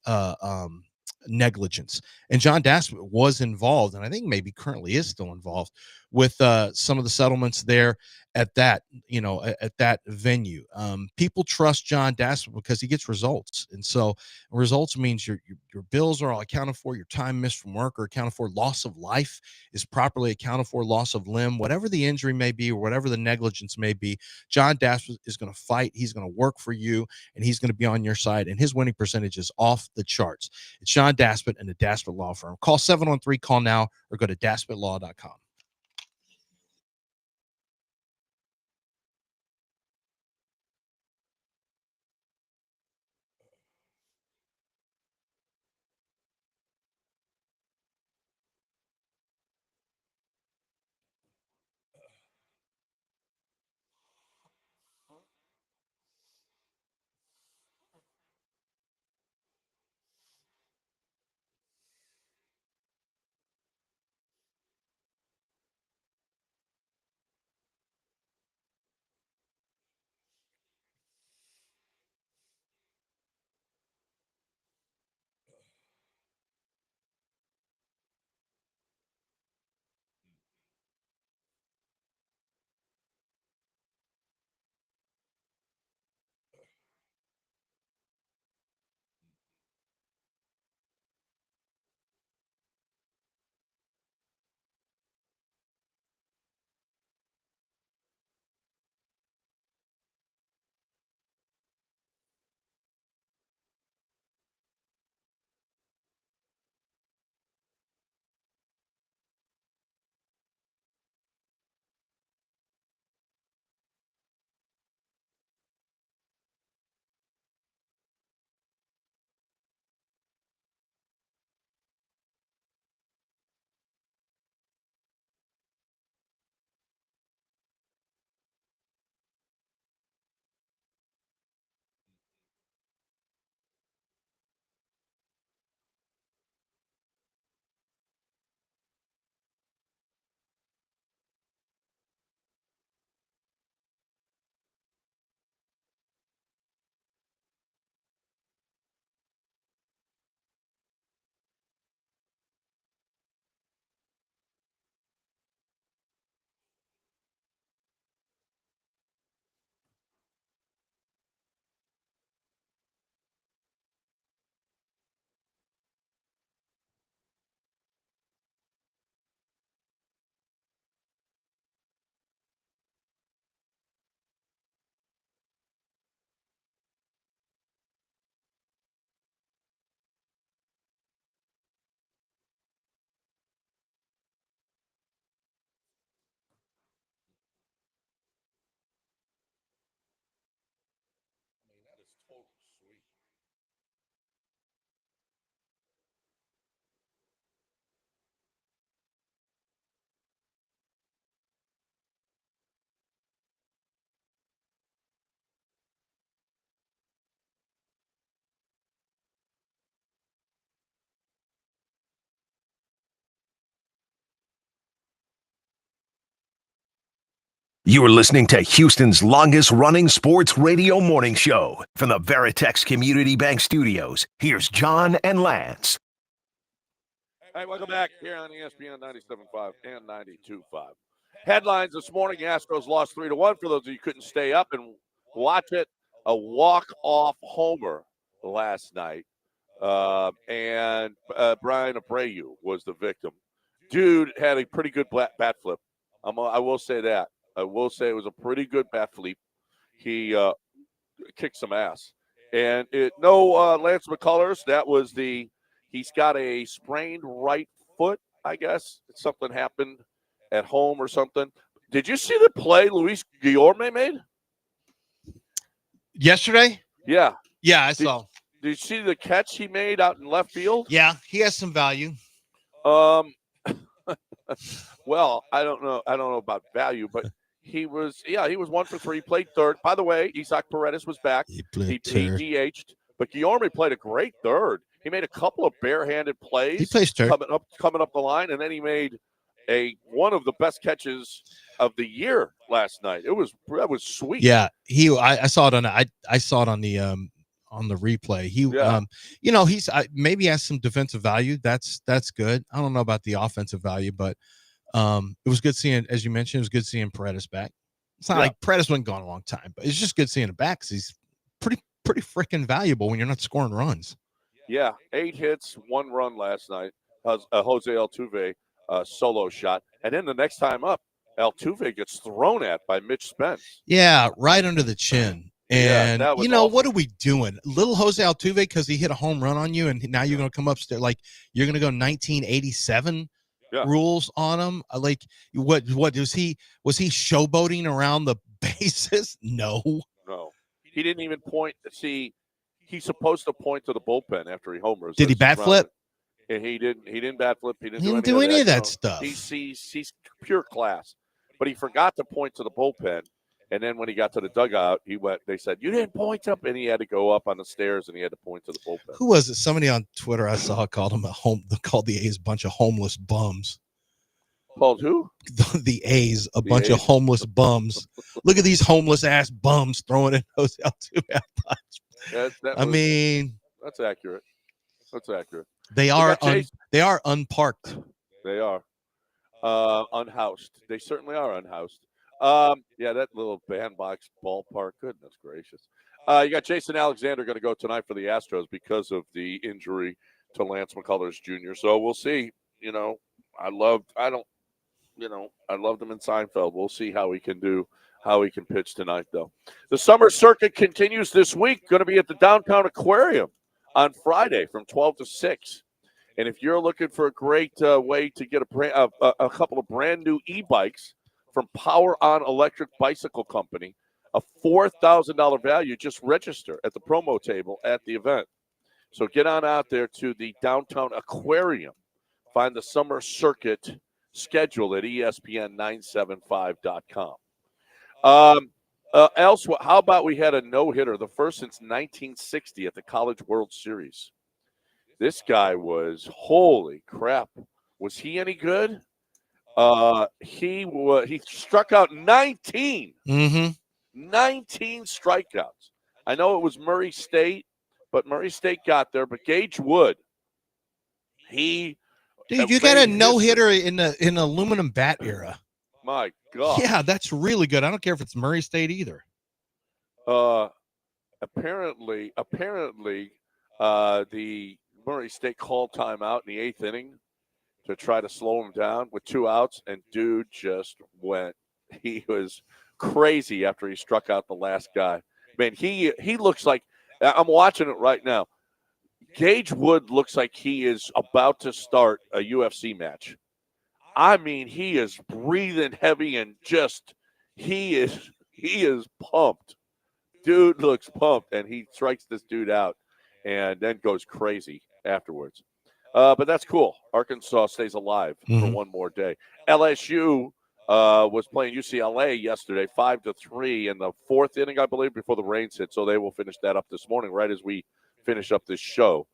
negligence. And John Daspit was involved, and I think maybe currently is still involved with some of the settlements there at that, at that venue. People trust John Daspit because he gets results. And so results means your bills are all accounted for, your time missed from work are accounted for, loss of life is properly accounted for, loss of limb, whatever the injury may be or whatever the negligence may be. John Daspit is going to fight. He's going to work for you, and he's going to be on your side, and his winning percentage is off the charts. It's John Daspit and the Daspit Law Firm. Call 713-CALL NOW or go to daspitlaw.com. You are listening to Houston's longest-running sports radio morning show. From the Veritex Community Bank Studios, here's John and Lance. Hey, welcome back here on ESPN 97.5 and 92.5. Headlines this morning: Astros lost 3-1. For those of you who couldn't stay up and watch it, a walk-off homer last night. And Brian Abreu was the victim. Dude had a pretty good bat flip. I will say that. I will say it was a pretty good bat flip. He kicked some ass. And Lance McCullers, he's got a sprained right foot, I guess. Something happened at home or something. Did you see the play Luis Guillorme made yesterday? Yeah. Yeah, I saw. Did you see the catch he made out in left field? Yeah, he has some value. Well, I don't know about value, but he was 1 for 3. Played third. By the way, Isaac Paredes was back. He played He DH'd, but Guillorme played a great third. He made a couple of barehanded plays. He plays third. coming up the line, and then he made one of the best catches of the year last night. That was sweet. Yeah, I saw it I saw it on the replay. He's maybe has some defensive value. That's good. I don't know about the offensive value, but it was good seeing, as you mentioned, it was good seeing Paredes back. It's not like Paredes wasn't gone a long time, but it's just good seeing him back because he's pretty freaking valuable when you're not scoring runs. Yeah, 8 hits, 1 run last night. Jose Altuve solo shot, and then the next time up, Altuve gets thrown at by Mitch Spence. Yeah, right under the chin. And awesome. What are we doing? Little Jose Altuve, because he hit a home run on you, and now you're going to come upstairs like you're going to go 1987 rules on him. Like what was he showboating around the bases? No, he didn't even point. See, he's supposed to point to the bullpen after he homers. Did he bat flip? And he didn't bat flip. He didn't do any of that stuff. He's pure class, but he forgot to point to the bullpen. And then when he got to the dugout, they said, "You didn't point up," and he had to go up on the stairs and he had to point to the bullpen. Who was it? Somebody on Twitter I saw called the A's a bunch of homeless bums. Called who? The A's a bunch of homeless bums. Look at these homeless ass bums throwing in Jose Altuve. That's accurate. That's accurate. They are unparked. They are unhoused. They certainly are unhoused. That little bandbox ballpark. Goodness gracious. You got Jason Alexander going to go tonight for the Astros because of the injury to Lance McCullers Jr. So we'll see. I loved him in Seinfeld. We'll see how he can pitch tonight, though. The summer circuit continues this week. Going to be at the Downtown Aquarium on Friday from 12 to 6. And if you're looking for a great way to get a couple of brand new e-bikes from Power On Electric Bicycle Company, a $4,000 value, just register at the promo table at the event. So get on out there to the Downtown Aquarium. Find the summer circuit schedule at ESPN975.com. Elsewhere, how about we had a no-hitter, the first since 1960 at the College World Series. This guy was, holy crap. Was he any good? He struck out 19. Mm-hmm. 19 strikeouts. I know it was Murray State, but Murray State got there. But Gage Wood, you got a no-hitter in the aluminum bat era. My God. Yeah, that's really good. I don't care if it's Murray State either. Apparently, the Murray State called timeout in the 8th inning to try to slow him down with 2 outs, and dude just went. He was crazy after he struck out the last guy. Man, he looks like – I'm watching it right now. Gage Wood looks like he is about to start a UFC match. I mean, he is breathing heavy and just he is pumped. Dude looks pumped, and he strikes this dude out and then goes crazy afterwards. But that's cool. Arkansas stays alive for one more day. LSU was playing UCLA yesterday, 5-3 in the 4th inning, I believe, before the rains hit. So they will finish that up this morning, right as we finish up this show.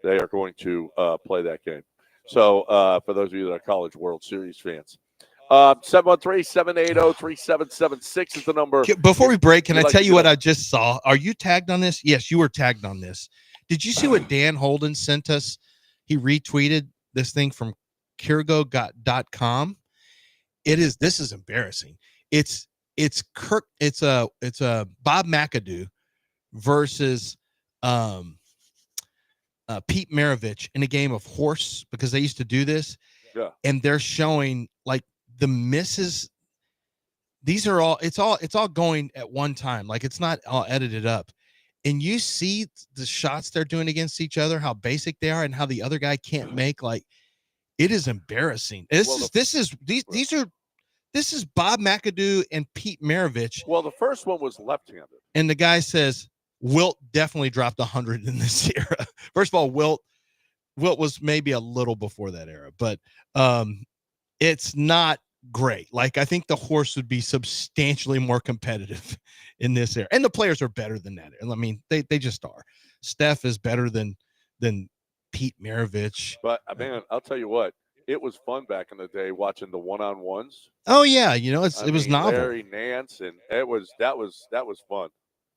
They are going to play that game. So for those of you that are College World Series fans, 713-780-3776 is the number. Before we break, can I tell you what I just saw? Are you tagged on this? Yes, you were tagged on this. Did you see what Dan Holden sent us? He retweeted this thing from Kirgo.com. This is embarrassing. It's Bob McAdoo versus Pete Maravich in a game of horse, because they used to do this. Yeah. And they're showing like the misses. It's all going at one time. Like it's not all edited up. And you see the shots they're doing against each other, how basic they are and how the other guy can't make. Like, it is embarrassing. This This is Bob McAdoo and Pete Maravich. Well, the first one was left-handed. And the guy says, Wilt definitely dropped 100 in this era. First of all, Wilt was maybe a little before that era, but it's not great. Like, I think the horse would be substantially more competitive in this era. And the players are better than that. I mean, they just are. Steph is better than Pete Maravich. But, man, I'll tell you what. It was fun back in the day watching the one-on-ones. Oh yeah, it was novel. Larry Nance, and that was fun.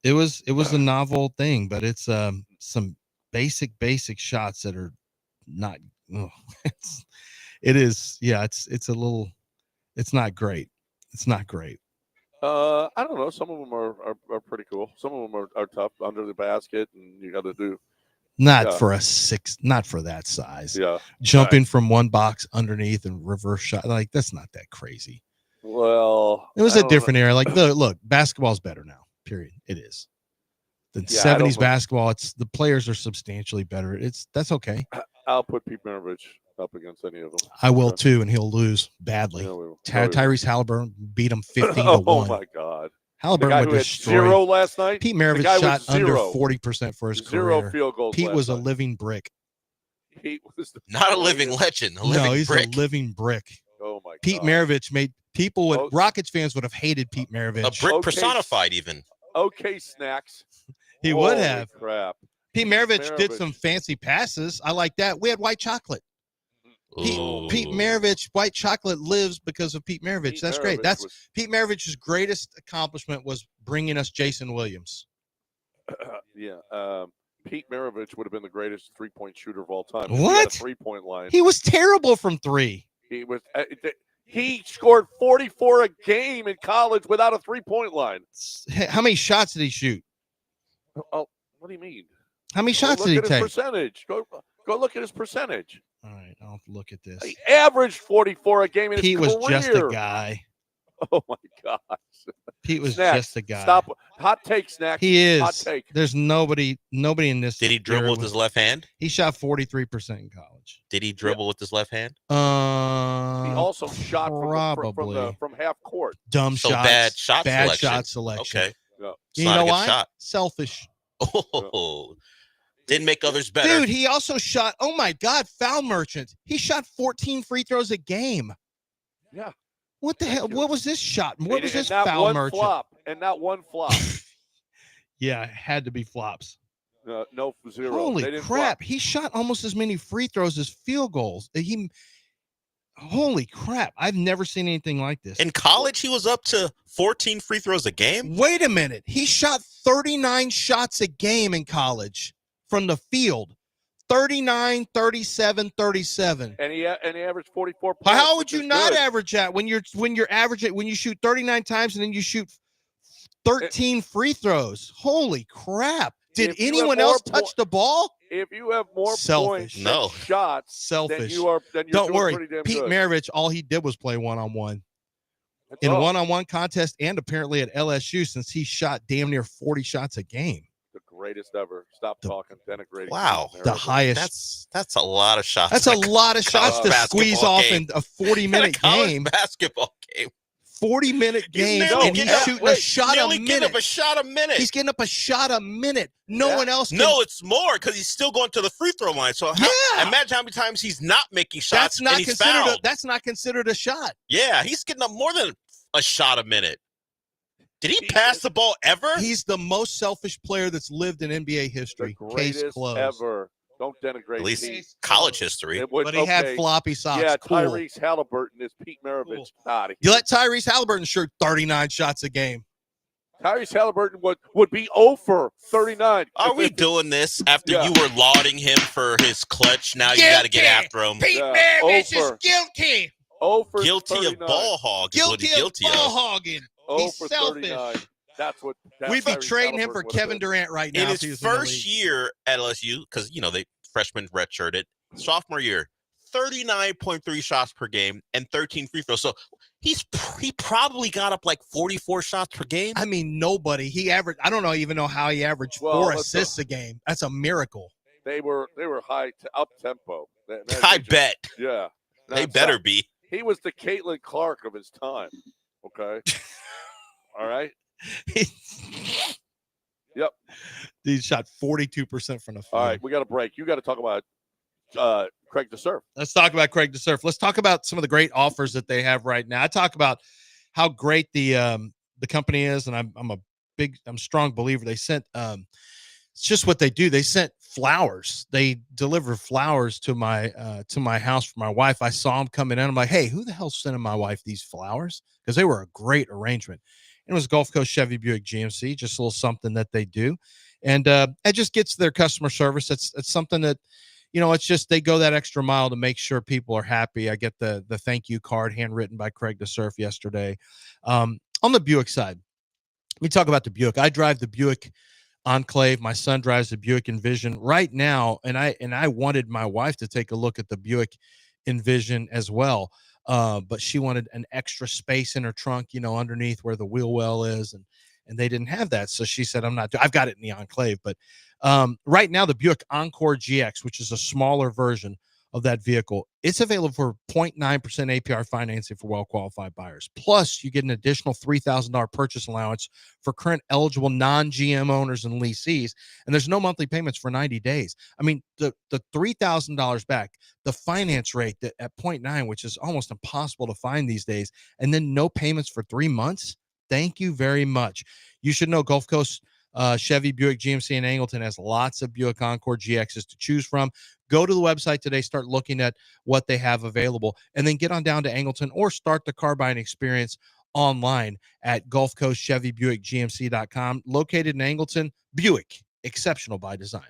It was a novel thing, but it's some basic shots that are not. It's not great. It's not great. I don't know. Some of them are pretty cool. Some of them are tough under the basket, and you got to do. Not for that size. Yeah. Jumping from one box underneath and reverse shot. Like, that's not that crazy. Well, it was a different era. Like, look, basketball's better now, period. It is. The 70s basketball, the players are substantially better. That's okay. I'll put Pete Maravich up against any of them. I will too, and he'll lose badly. Tyrese Halliburton beat him 15-1. Oh my God. Halliburton would destroy 0 last night. Pete Maravich shot under 40% for his career. 0 field goals. Pete was a living brick. Pete was not a living legend. He's a living brick. Oh my God. Pete Maravich made people Rockets fans would have hated Pete Maravich. A brick personified, even. Okay, snacks. He would have. Crap. Pete Maravich did some fancy passes. I like that. We had white chocolate. Pete Maravich, white chocolate lives because of Pete Maravich. That's great. Pete Maravich's greatest accomplishment was bringing us Jason Williams. Pete Maravich would have been the greatest three-point shooter of all time. What? Three-point line. He was terrible from three. He was. He scored 44 a game in college without a three-point line. How many shots did he shoot? Oh, what do you mean? How many shots did he take? Percentage. Go look at his percentage. All right, I'll look at this. He averaged 44 a game in his career. He was just a guy. Oh my gosh. Pete was just a guy. Stop. Hot take, Snack. He is. Hot take. There's nobody in this. Did he dribble with his left hand? He shot 43% in college. Did he dribble with his left hand? He also shot from half court. Dumb shots. Bad shot selection. Okay. Yeah. You know why? Selfish. Oh. Didn't make others better. Dude, he also shot, oh my God, foul merchant. He shot 14 free throws a game. Yeah. What the hell? What was this shot? What was this foul merchant? Not one flop. Yeah, it had to be flops. No, 0. Holy crap. Flop. He shot almost as many free throws as field goals. Holy crap. I've never seen anything like this. In college, he was up to 14 free throws a game? Wait a minute. He shot 39 shots a game in college. From the field, 39, 37, 37. And he averaged 44 points. How would you not average that when you shoot 39 times and then you shoot 13 free throws? Holy crap. Did anyone else touch the ball? If you have more points than shots, selfish. Then you're Don't worry. Pete good. Maravich, all he did was play one-on-one. In one-on-one contest and apparently at LSU since he shot damn near 40 shots a game. The greatest ever. Stop talking. Denigrating. Wow. The highest. That's a lot of shots. That's a lot of shots to squeeze off in a 40-minute game. Basketball game. 40-minute game, and he's shooting a shot a minute. Getting up a shot a minute. He's getting up a shot a minute. No one else can. No, it's more because he's still going to the free throw line. So imagine how many times he's not making shots. That's not considered a shot. Yeah, he's getting up more than a shot a minute. Did he pass the ball ever? He's the most selfish player that's lived in NBA history. The greatest Case closed. Ever. Don't denigrate. At least college history. But he had floppy socks. Yeah, cool. Tyrese Halliburton is Pete Maravich. Cool. You let Tyrese Halliburton shoot 39 shots a game. Tyrese Halliburton would be 0 for 39. Are we doing this after you were lauding him for his clutch? Now you got to get after him. Pete Maravich is guilty. 0 for guilty 39. Of ball hog. Guilty of ball hogging. He's for selfish. 39. We'd be trading him for Kevin Durant right now. In his first year at LSU, because they freshman redshirted, sophomore year, 39.3 shots per game and 13 free throws. So he probably got up like 44 shots per game. I mean, nobody. He averaged. I don't even know how he averaged 4 assists a game. That's a miracle. They were high up tempo. I bet. Yeah, they better be. He was the Caitlin Clark of his time. Okay. All right. Yep. He shot 42% from the field. All right, we got a break. You got to talk about Craig DeSurf. Let's talk about Craig DeSurf. Let's talk about some of the great offers that they have right now. I talk about how great the company is, and I'm a strong believer. They sent it's just what they do. They sent flowers. They deliver flowers to my house for my wife. I saw them coming in. I'm like, hey, who the hell's sending my wife these flowers? Because they were a great arrangement. And it was Gulf Coast Chevy Buick GMC, just a little something that they do. And it just gets their customer service. It's something that, it's just they go that extra mile to make sure people are happy. I get the thank you card handwritten by Craig DeSurf yesterday. On the Buick side, let me talk about the Buick. I drive the Buick Enclave. My son drives the Buick Envision right now, and I wanted my wife to take a look at the Buick Envision as well, but she wanted an extra space in her trunk, underneath where the wheel well is, and they didn't have that. So she said, I've got it in the Enclave. But right now, the Buick Encore GX, which is a smaller version of that vehicle, it's available for 0.9% APR financing for well-qualified buyers. Plus, you get an additional $3,000 purchase allowance for current eligible non-GM owners and lessees, and there's no monthly payments for 90 days. I mean, the $3,000 back, the finance rate at 0.9, which is almost impossible to find these days, and then no payments for 3 months. Thank you very much. You should know Gulf Coast Chevy Buick GMC in Angleton has lots of Buick Encore GXs to choose from. Go to the website today, start looking at what they have available, and then get on down to Angleton or start the car buying experience online at Gulf Coast Chevy Buick GMC.com. Located in Angleton, Buick, exceptional by design.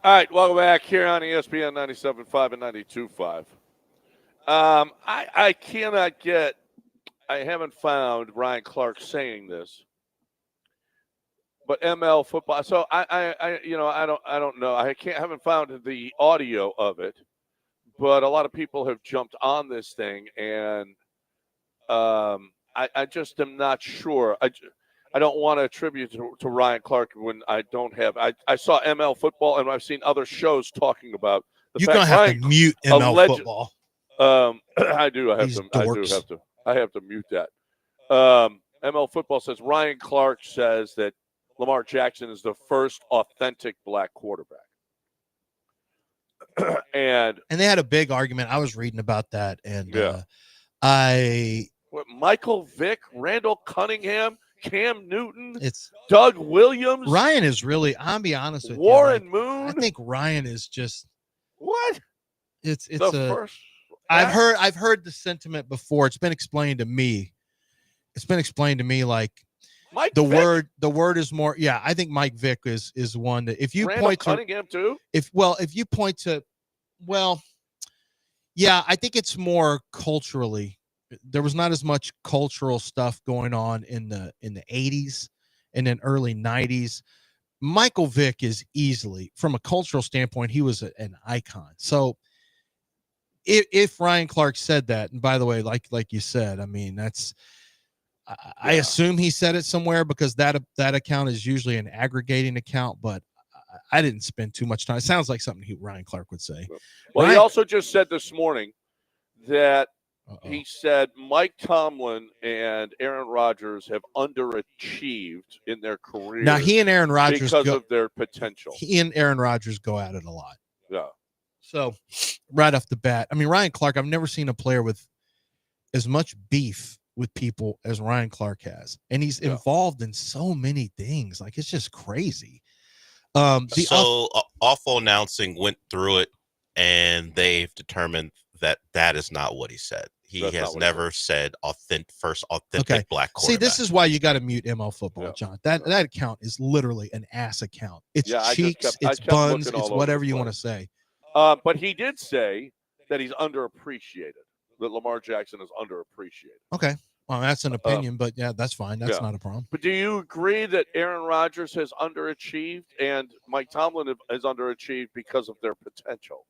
All right, welcome back here on ESPN 97.5 and 92.5. I cannot get. I haven't found Ryan Clark saying this, but ML football. So I don't know. Haven't found the audio of it, but a lot of people have jumped on this thing, and I just am not sure. I don't want to attribute to Ryan Clark when I don't have. I saw ML football, and I've seen other shows talking about the You're fact gonna have Ryan, to mute ML football. I do. I have to mute that. ML football says Ryan Clark says that Lamar Jackson is the first authentic black quarterback. and they had a big argument. I was reading about that, and Michael Vick, Randall Cunningham, Cam Newton, it's Doug Williams. Ryan is really. I'll be honest with Warren you. Moon. I think Ryan is just what? It's the first. I've heard the sentiment before. It's been explained to me. Like Mike the Vick? word is more. Yeah, I think Mike Vick is one that if you Randall point Cunningham to too. if you point to, yeah, I think it's more culturally. There was not as much cultural stuff going on in the 80s and then early 90s. Michael Vick is easily, from a cultural standpoint, he was an icon. So if Ryan Clark said that, and by the way, like you said, I mean, that's, I assume he said it somewhere because that account is usually an aggregating account, but I didn't spend too much time. It sounds like something Ryan Clark would say. Well, Ryan, he also just said this morning that he said Mike Tomlin and Aaron Rodgers have underachieved in their career. Now he and Aaron Rodgers because of their potential. He and Aaron Rodgers go at it a lot. Yeah. So right off the bat, I mean, Ryan Clark, I've never seen a player with as much beef with people as Ryan Clark has. And he's involved in so many things. Like, it's just crazy. Awful Announcing went through it, and they've determined that is not what he said. He has never said first authentic black quarterback. See, this is why you got to mute ML football, John. That account is literally an ass account. It's cheeks, it's buns, it's whatever you want to say. But he did say that he's underappreciated, that Lamar Jackson is underappreciated. Okay. Well, that's an opinion, but yeah, that's fine. That's not a problem. But do you agree that Aaron Rodgers has underachieved and Mike Tomlin has underachieved because of their potential?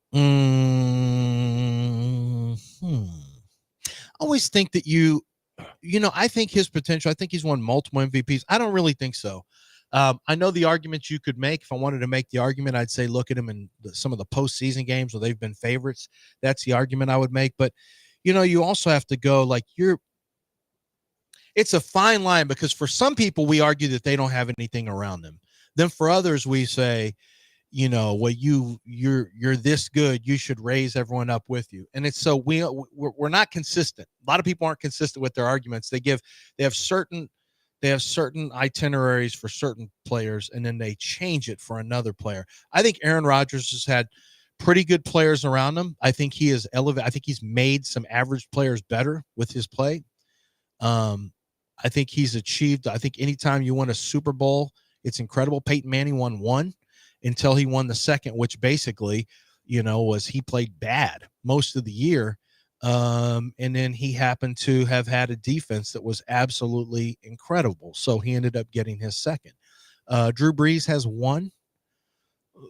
I always think that I think his potential, I think he's won multiple MVPs. I don't really think so. I know the arguments you could make. If I wanted to make the argument, I'd say look at him in some of the postseason games where they've been favorites. That's the argument I would make. But, you also have to go like it's a fine line, because for some people we argue that they don't have anything around them. Then for others we say, well, you're this good, you should raise everyone up with you. And it's so we're not consistent. A lot of people aren't consistent with their arguments. They have certain itineraries for certain players, and then they change it for another player. I think Aaron Rodgers has had pretty good players around him. I think he is elevated. I think he's made some average players better with his play. I think he's achieved. I think anytime you win a Super Bowl, it's incredible. Peyton Manning won one until he won the second, which basically, was he played bad most of the year. And then he happened to have had a defense that was absolutely incredible. So he ended up getting his second. Drew Brees has one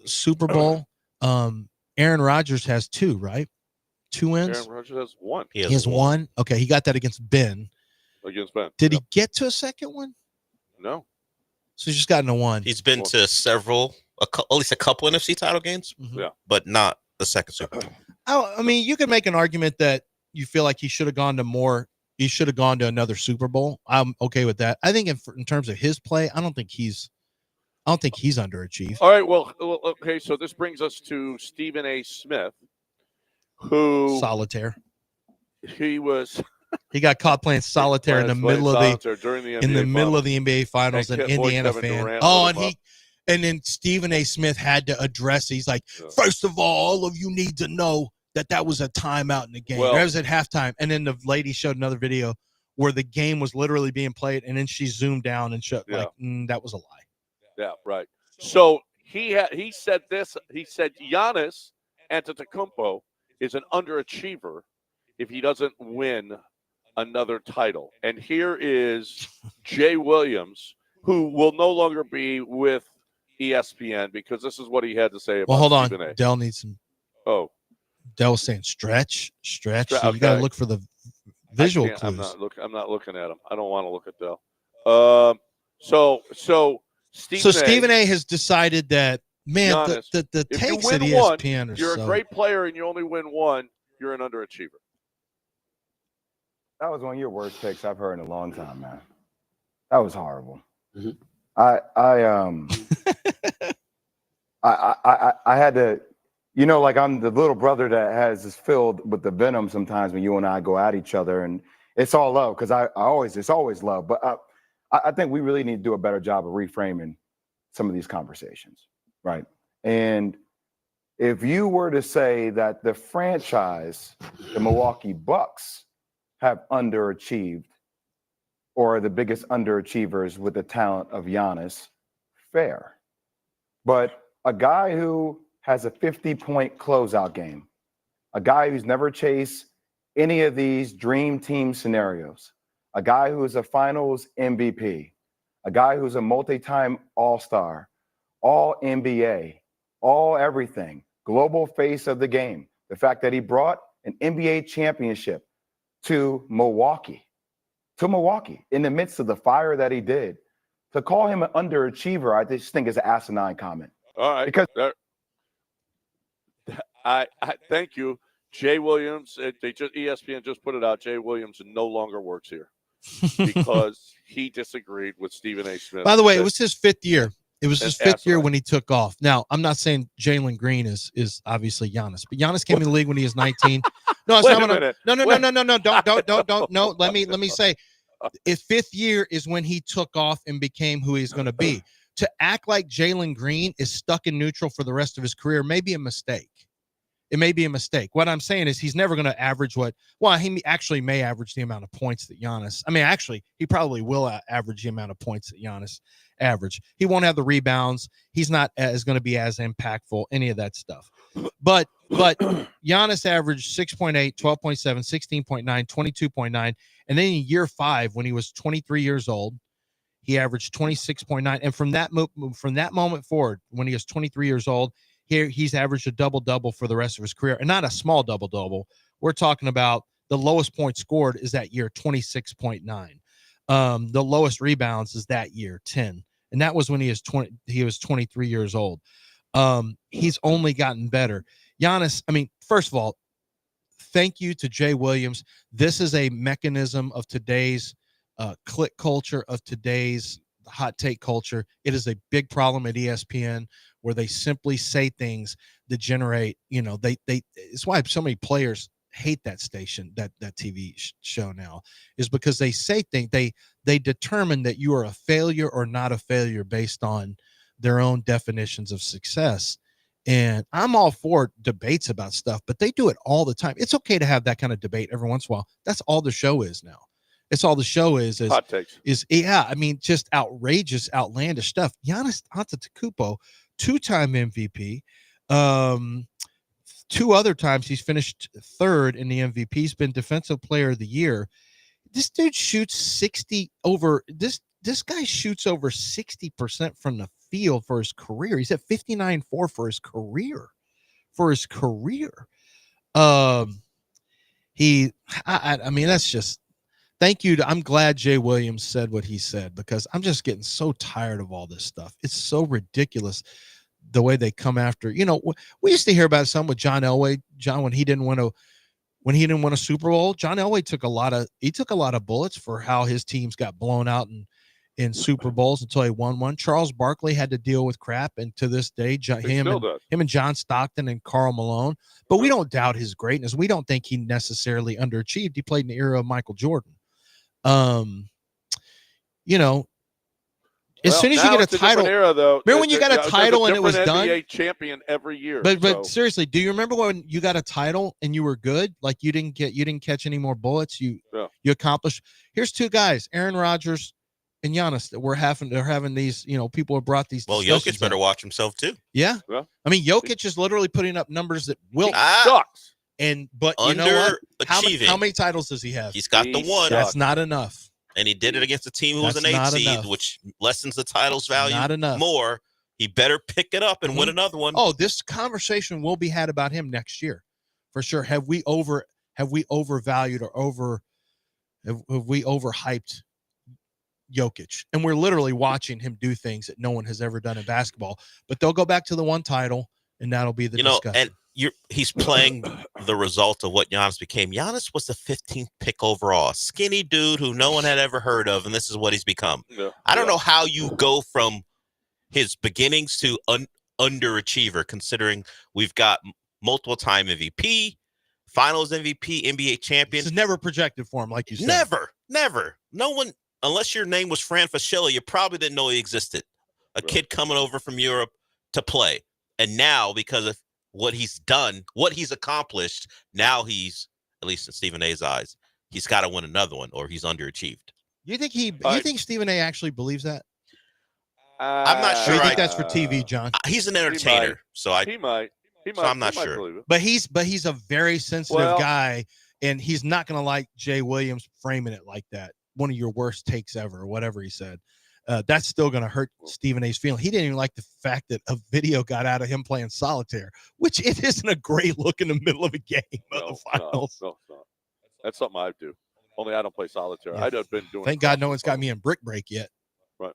Super Bowl. Aaron Rodgers has two, right? 2 wins. Aaron Rodgers has one. He has one. Okay. He got that against Ben. Did he get to a second one? No. So he's just gotten a one. He's been to at least a couple NFC title games. Yeah. But not the second Super Bowl. I mean, you could make an argument that you feel like he should have gone to more. He should have gone to another Super Bowl. I'm okay with that. I think in terms of his play, I don't think he's underachieved. All right. Well, okay. So this brings us to Stephen A. Smith, who solitaire. He got caught playing solitaire in the middle of the NBA Finals in Indiana fan. And then Stephen A. Smith had to address it. He's like, first of all of you need to know that was a timeout in the game. That was at halftime. And then the lady showed another video where the game was literally being played, and then she zoomed down and showed that was a lie. Yeah, right. So he said this. He said Giannis Antetokounmpo is an underachiever if he doesn't win another title. And here is Jay Williams, who will no longer be with ESPN because this is what he had to say about hold Stephen on. A. Dell needs some. Oh, Dell was saying stretch. So okay. you got to look for the visual clues. I'm not looking at him. I don't want to look at Dell. So Stephen A has decided that, man, Giannis, the if takes you at win ESPN one, are you're so... a great player and you only win one, you're an underachiever. That was one of your worst picks I've heard in a long time, man. That was horrible. Mm-hmm. I had to, like I'm the little brother that has is filled with the venom sometimes when you and I go at each other, and it's all love because it's always love. But I think we really need to do a better job of reframing some of these conversations, right? And if you were to say that the franchise, the Milwaukee Bucks, have underachieved or are the biggest underachievers with the talent of Giannis, fair. But a guy who has a 50-point closeout game, a guy who's never chased any of these dream team scenarios, a guy who is a finals MVP, a guy who's a multi-time all-star, all NBA, all everything, global face of the game, the fact that he brought an NBA championship to Milwaukee in the midst of the fire that he did, to call him an underachiever, I just think is an asinine comment. All right. Because I thank you. Jay Williams, ESPN just put it out. Jay Williams no longer works here because he disagreed with Stephen A. Smith. By the way, it was his fifth year. It was his fifth year asinine. when he took off. Now, I'm not saying Jalen Green is obviously Giannis, but Giannis came in the league when he was 19. No, it's Wait not a minute. No. Don't. No, let me say, his fifth year is when he took off and became who he's going to be. To act like Jalen Green is stuck in neutral for the rest of his career may be a mistake. It may be a mistake. What I'm saying is he's never going to average he actually may average the amount of points that Giannis. I mean, actually, he probably will average the amount of points that Giannis average. He won't have the rebounds. He's not going to be as impactful, any of that stuff. But Giannis averaged 6.8, 12.7, 16.9, 22.9. And then in year 5, when he was 23 years old, he averaged 26.9. And from that moment forward, when he was 23 years old, he's averaged a double-double for the rest of his career, and not a small double-double. We're talking about the lowest point scored is that year, 26.9. The lowest rebounds is that year, 10. And that was when he was 23 years old. He's only gotten better. Giannis, I mean, first of all, thank you to Jay Williams. This is a mechanism of today's click culture, of today's hot take culture. It is a big problem at ESPN where they simply say things that generate, it's why so many players hate that station, that TV show now, is because they say things, they determine that you are a failure or not a failure based on their own definitions of success. And I'm all for debates about stuff, but they do it all the time. It's okay to have that kind of debate every once in a while. That's all the show is now. It's all the show is hot takes. I mean, just outrageous, outlandish stuff. Giannis Antetokounmpo, 2-time MVP. 2 other times he's finished 3rd in the MVP. He's been Defensive Player of the Year. This dude shoots this guy shoots over 60% from the field for his career. He's at 59.4 for his career. I mean, that's just. Thank you. I'm glad Jay Williams said what he said, because I'm just getting so tired of all this stuff. It's so ridiculous the way they come after. We used to hear about some with John Elway. John, when he didn't win a Super Bowl, John Elway took a lot of bullets for how his teams got blown out in Super Bowls until he won one. Charles Barkley had to deal with crap, and to this day, him and John Stockton and Karl Malone. But we don't doubt his greatness. We don't think he necessarily underachieved. He played in the era of Michael Jordan. As soon as you get a title, era, though, remember when you got a title and it was done? NBA champion every year. But seriously, do you remember when you got a title and you were good? Like you didn't catch any more bullets. You accomplished. Here's 2 guys, Aaron Rodgers and Giannis, they're having these, people have brought these. Well, Jokic better watch himself too. Yeah. I mean, Jokic is literally putting up numbers that will sucks. But you know what? How many titles does he have? He's got the one. That's not enough. And he did it against a team who was an 8 seed, which lessens the title's value not enough. more. He better pick it up and win another one. Oh, this conversation will be had about him next year, for sure. Have we overvalued or have we overhyped Jokic? And we're literally watching him do things that no one has ever done in basketball. But they'll go back to the one title, and that'll be the discussion. And he's playing the result of what Giannis became. Giannis was the 15th pick overall, skinny dude who no one had ever heard of, and this is what he's become. Yeah. I don't know how you go from his beginnings to underachiever, considering we've got multiple-time MVP, Finals MVP, NBA champion. This is never projected for him, like you said. Never. No one, unless your name was Fran Fraschilla, you probably didn't know he existed. A kid coming over from Europe to play. And now, because of what he's done, what he's accomplished, now he's, at least in Stephen A's eyes, he's got to win another one or he's underachieved. You think Stephen A actually believes that? I'm not sure. Or you think that's for TV, John? He's an entertainer, he might. So I'm not sure. But he's a very sensitive guy, and he's not going to like Jay Williams framing it like that. One of your worst takes ever, or whatever he said. That's still going to hurt Stephen A's feeling. He didn't even like the fact that a video got out of him playing solitaire, which it isn't a great look in the middle of a game of the finals. No, it's not. That's something I do. Only I don't play solitaire. Yeah. I've been doing. Thank God no one's got me in brick break yet. Right.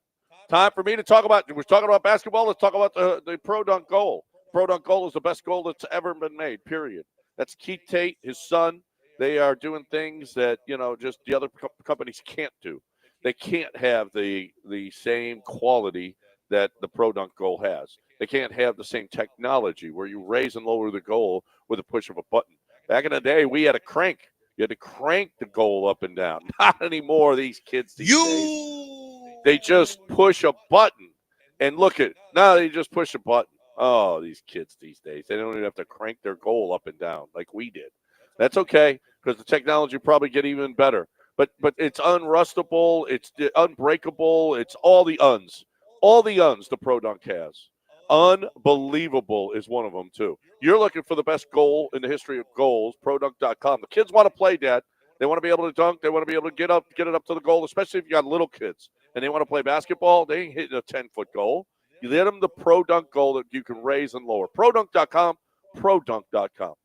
Time for me to talk about. We're talking about basketball. Let's talk about the pro dunk goal. Pro dunk goal is the best goal that's ever been made. Period. That's Keith Tate, his son. They are doing things that just the other companies can't do. They can't have the same quality that the pro dunk goal has. They can't have the same technology where you raise and lower the goal with a push of a button. Back in the day, we had a crank. You had to crank the goal up and down. Not anymore. These kids these days. They just push a button and look at it. Now they just push a button. Oh, these kids these days. They don't even have to crank their goal up and down like we did. That's okay because the technology probably get even better. But it's unrustable, it's unbreakable, it's all the uns. All the uns the Pro Dunk has. Unbelievable is one of them, too. You're looking for the best goal in the history of goals, produnk.com. The kids want to play, Dad. They want to be able to dunk. They want to be able to get it up to the goal, especially if you got little kids. And they want to play basketball. They ain't hitting a 10-foot goal. You let them the Pro Dunk goal that you can raise and lower. Produnk.com, produnk.com.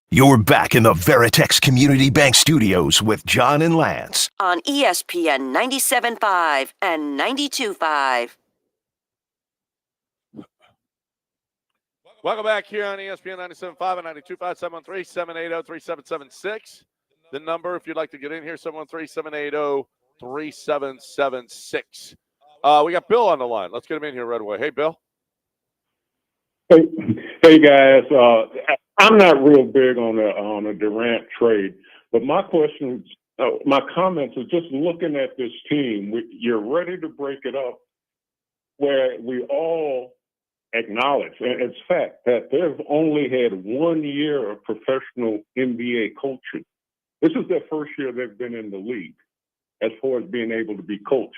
You're back in the Veritex Community Bank Studios with John and Lance. On ESPN 97.5 and 92.5. Welcome back here on ESPN 97.5 and 92.5, 713-780-3776. The number, if you'd like to get in here, 713-780-3776. We got Bill on the line. Let's get him in here right away. Hey, Bill. Hey guys. I'm not real big on a Durant trade, but my questions, my comments are just looking at this team. You're ready to break it up, where we all acknowledge, and it's fact, that they've only had 1 year of professional NBA coaching. This is their first year they've been in the league as far as being able to be coached.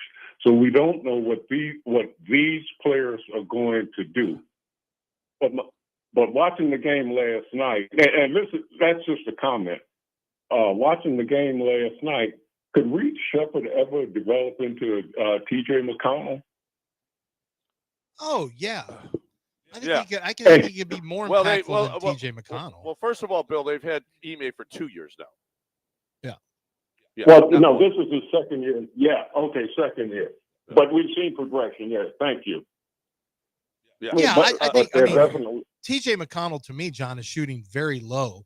So we don't know what these players are going to do. But watching the game last night, and that's just a comment. Watching the game last night, could Reed Shepherd ever develop into T.J. McConnell? Oh yeah, I think he could be more impactful than T.J. McConnell. Well, first of all, Bill, they've had Ime for 2 years now. Yeah. Well, no, this is his second year. Yeah, okay, second year. But we've seen progression. Yeah, thank you. Yeah, I think definitely. T.J. McConnell, to me, John, is shooting very low.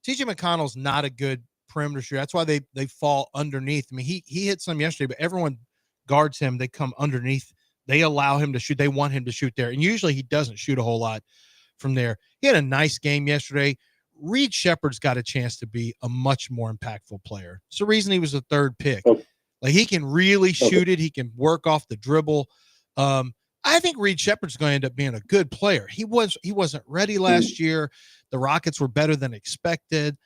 T.J. McConnell's not a good perimeter shooter. That's why they fall underneath. I mean, he hit some yesterday, but everyone guards him. They come underneath. They allow him to shoot. They want him to shoot there. And usually he doesn't shoot a whole lot from there. He had a nice game yesterday. Reed Shepherd's got a chance to be a much more impactful player. It's the reason he was the third pick. Okay. Like, he can really shoot it. He can work off the dribble. I think Reed Shepherd's going to end up being a good player. He wasn't ready last year. The Rockets were better than expected.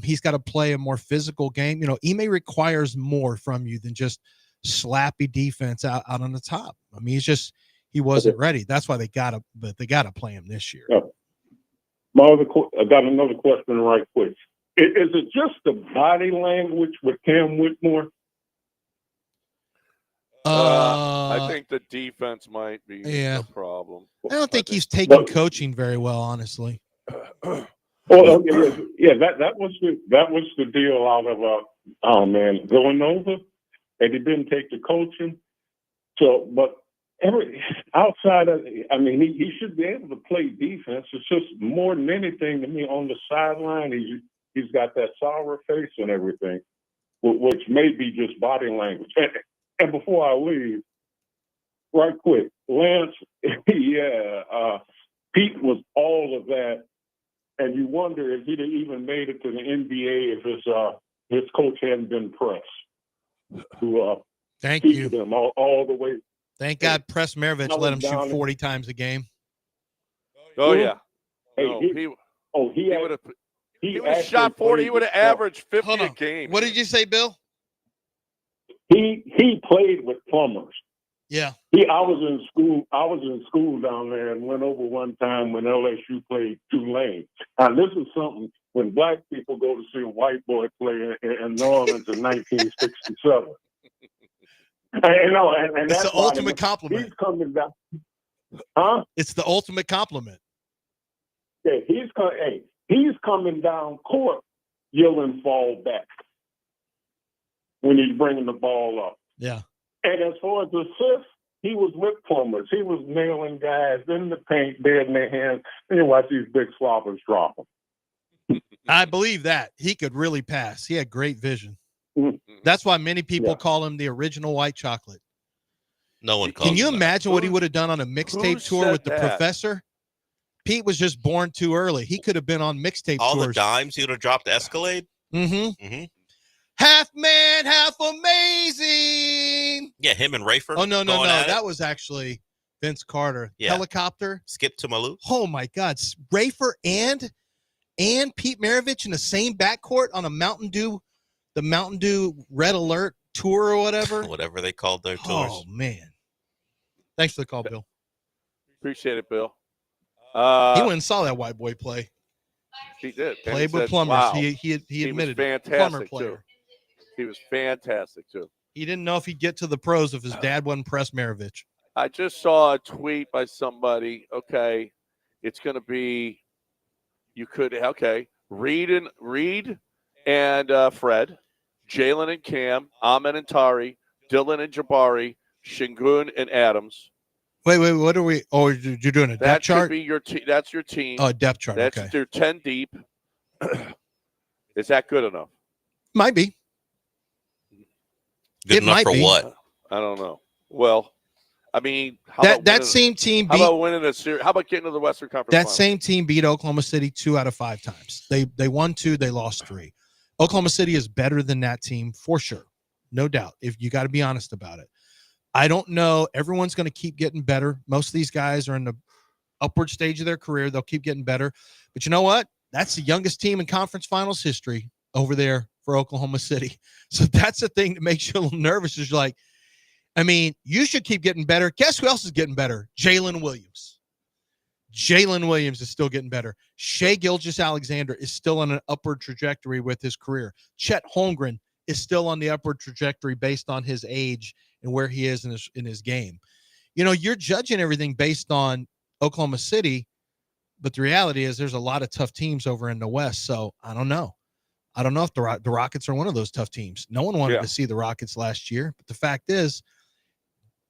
He's got to play a more physical game. You know, Ime requires more from you than just slappy defense out on the top. I mean, he wasn't ready. That's why they got to play him this year. I got another question right quick. Is it just the body language with Cam Whitmore? I think the defense might be the problem. I don't think he's taking coaching very well, honestly. That was the deal out of Villanova, and he didn't take the coaching. So, but outside of, I mean, he should be able to play defense. It's just more than anything to me on the sideline. He's got that sour face and everything, which may be just body language. And before I leave, right quick, Lance, Pete was all of that, and you wonder if he'd have even made it to the NBA if his coach hadn't been pressed to Thank keep you them all the way. Thank God Press Maravich let him shoot 40 times a game. Oh yeah. Hey, no, he would have shot 40. He would have averaged 50 a game. What did you say, Bill? He played with plumbers. Yeah. I was in school down there and went over one time when LSU played Tulane. And this is something when black people go to see a white boy play in New Orleans in 1967. And it's the ultimate compliment. He's coming down. Huh? It's the ultimate compliment. Yeah, he's coming down court yelling fall back when he's bringing the ball up. Yeah. And as far as assists, he was with plumbers. He was nailing guys in the paint, dead in their hands. And you watch these big slobbers drop them. I believe that. He could really pass. He had great vision. Mm-hmm. That's why many people call him the original white chocolate. No one calls Can you him imagine what he would have done on a mixtape tour with the professor? Pete was just born too early. He could have been on mixtape tours. All the dimes he would have dropped the Escalade. Mm-hmm. Mm-hmm. Half man, half amazing. Yeah, him and Rayford. Oh, no. That was actually Vince Carter. Yeah. Helicopter. Skip to Malou. Oh, my God. Rayford and Pete Maravich in the same backcourt on a Mountain Dew Red Alert tour or whatever. Whatever they called their tours. Oh, man. Thanks for the call, Bill. Appreciate it, Bill. He went and saw that white boy play. He did. Played with plumbers. Wow. He admitted fantastic plumber player. Too. He was fantastic, too. He didn't know if he'd get to the pros if his dad wasn't Press Maravich. I just saw a tweet by somebody. Okay, it's going to be, Reed and Fred, Jalen and Cam, Ahmed and Tari, Dylan and Jabari, Shingun and Adams. Wait. What are we? Oh, you're doing a depth chart? That should be your team. That's your team. Oh, depth chart. That's okay. They're 10 deep. Is that good enough? Might be. Good enough for what? I don't know. Well, I mean, that same team. How about winning a series? How about getting to the Western Conference? That Finals? same team beat Oklahoma City 2 out of 5 times. They won 2, they lost 3. Oklahoma City is better than that team for sure, no doubt. If you got to be honest about it, I don't know. Everyone's going to keep getting better. Most of these guys are in the upward stage of their career. They'll keep getting better. But you know what? That's the youngest team in conference finals history over there for Oklahoma City. So that's the thing that makes you a little nervous. Is like, I mean, you should keep getting better. Guess who else is getting better? Jalen Williams. Jalen Williams is still getting better. Shai Gilgeous-Alexander is still on an upward trajectory with his career. Chet Holmgren is still on the upward trajectory based on his age and where he is in his game. You know, you're judging everything based on Oklahoma City, but the reality is there's a lot of tough teams over in the West. So I don't know. I don't know if the Rockets are one of those tough teams. No one wanted to see the Rockets last year, but the fact is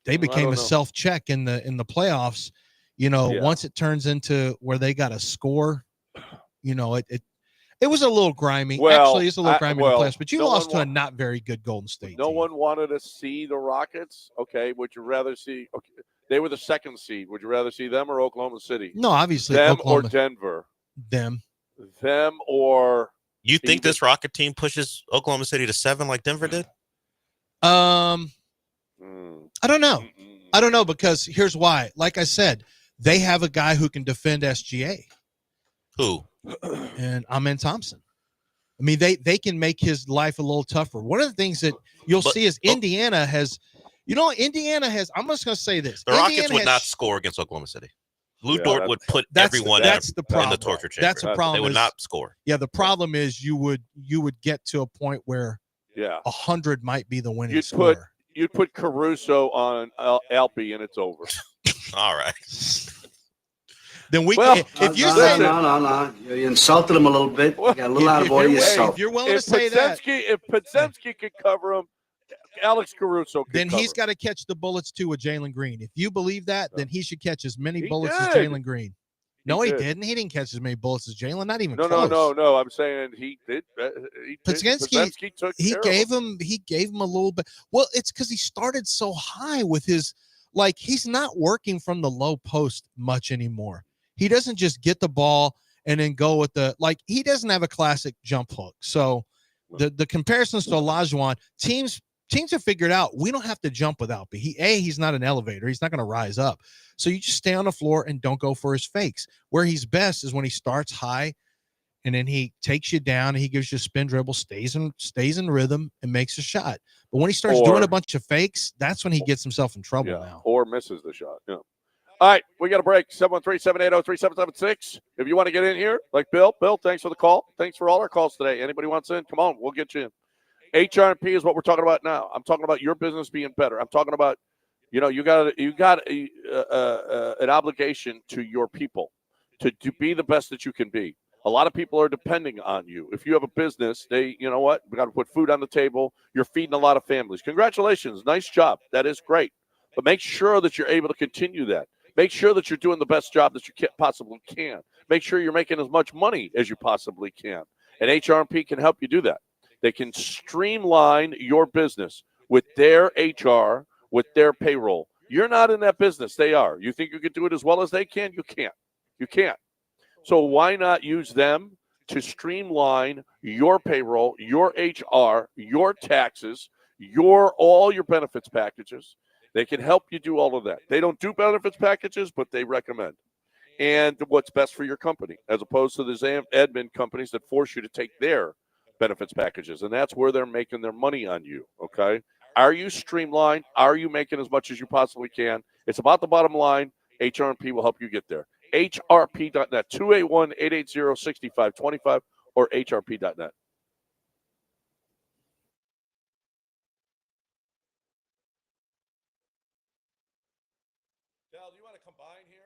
they became a self-check in the playoffs. You know, once it turns into where they got to score, you know, it was a little grimy. Well, actually, it's a little grimy in the playoffs, but you lost to a not very good Golden State No team. one wanted to see the Rockets. Okay, would you rather see? Okay, they were the 2nd seed. Would you rather see them or Oklahoma City? No, obviously them Oklahoma. or Denver. Them or. You think this Rocket team pushes Oklahoma City to 7 like Denver did? I don't know. I don't know, because here's why. Like I said, they have a guy who can defend SGA. Who? And Amen Thompson. I mean, they can make his life a little tougher. One of the things that you'll see is Indiana has, I'm just going to say this. The Rockets would not score against Oklahoma City. Lou Dort would put everyone in the torture chamber. That's the problem. They would not score. Yeah, the problem is you would get to a point where 100 might be the winning score. You'd put Caruso on Alpi and it's over. All right. Then we can. If you say no, you insulted him a little bit. You got a little out of order yourself. If you're willing to say that, if Podziemski could cover him, Alex Caruso could then cover. He's got to catch the bullets too with Jalen Green. If you believe that, then he should catch as many bullets as Jalen Green. No, he didn't. He didn't catch as many bullets as Jalen. Not even close. No. I'm saying he did. Podziemski took. He gave him a little bit. Well, it's because he started so high with his. Like, he's not working from the low post much anymore. He doesn't just get the ball and then go with he doesn't have a classic jump hook. So the comparisons to Olajuwon, teams have figured out we don't have to jump with Alpi. He's not an elevator. He's not going to rise up. So you just stay on the floor and don't go for his fakes. Where he's best is when he starts high and then he takes you down and he gives you a spin dribble, stays in rhythm and makes a shot. But when he starts doing a bunch of fakes, that's when he gets himself in trouble now. Or misses the shot. Yeah. All right, we got a break. 713-780-3776. If you want to get in here, like Bill, thanks for the call. Thanks for all our calls today. Anybody wants in, come on, we'll get you in. HR&P is what we're talking about now. I'm talking about your business being better. I'm talking about, you got an obligation to your people to be the best that you can be. A lot of people are depending on you. If you have a business, we got to put food on the table. You're feeding a lot of families. Congratulations. Nice job. That is great. But make sure that you're able to continue that. Make sure that you're doing the best job that you possibly can. Make sure you're making as much money as you possibly can. And HR&P can help you do that. They can streamline your business with their HR, with their payroll. You're not in that business. They are. You think you can do it as well as they can? You can't. You can't. So why not use them to streamline your payroll, your HR, your taxes, all your benefits packages? They can help you do all of that. They don't do benefits packages, but they recommend. And what's best for your company, as opposed to the admin companies that force you to take their benefits packages. And that's where they're making their money on you, okay? Are you streamlined? Are you making as much as you possibly can? It's about the bottom line. HR&P will help you get there. HRP.net, 281-880-6525 or HRP.net. Del, do you want to combine here?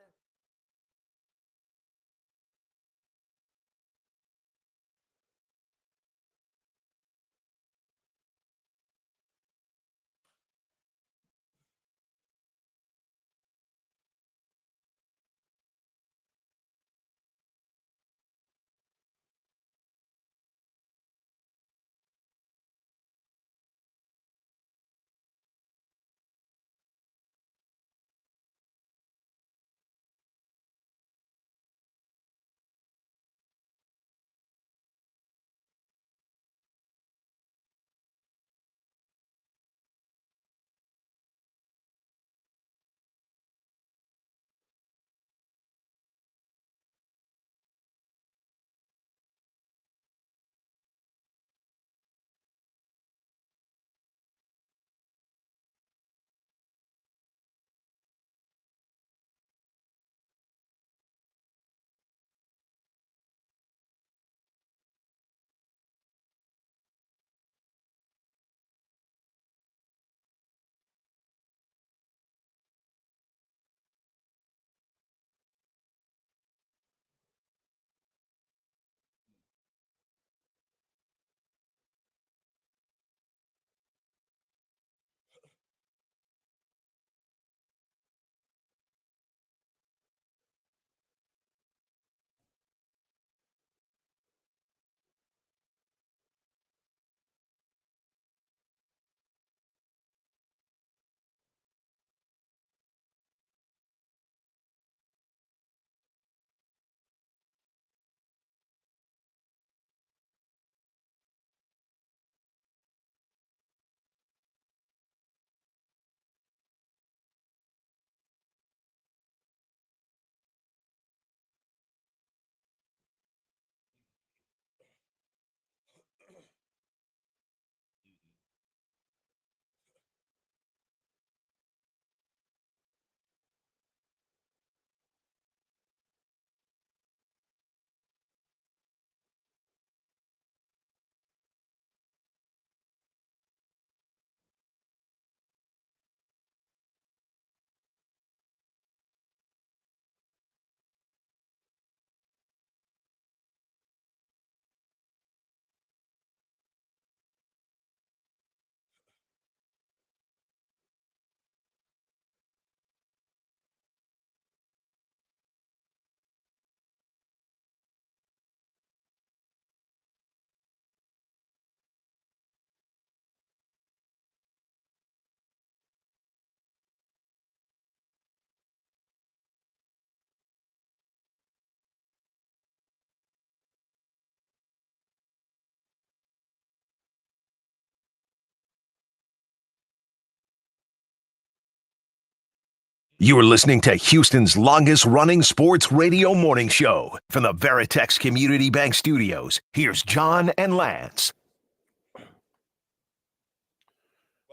You're listening to Houston's longest-running sports radio morning show. From the Veritex Community Bank Studios, here's John and Lance.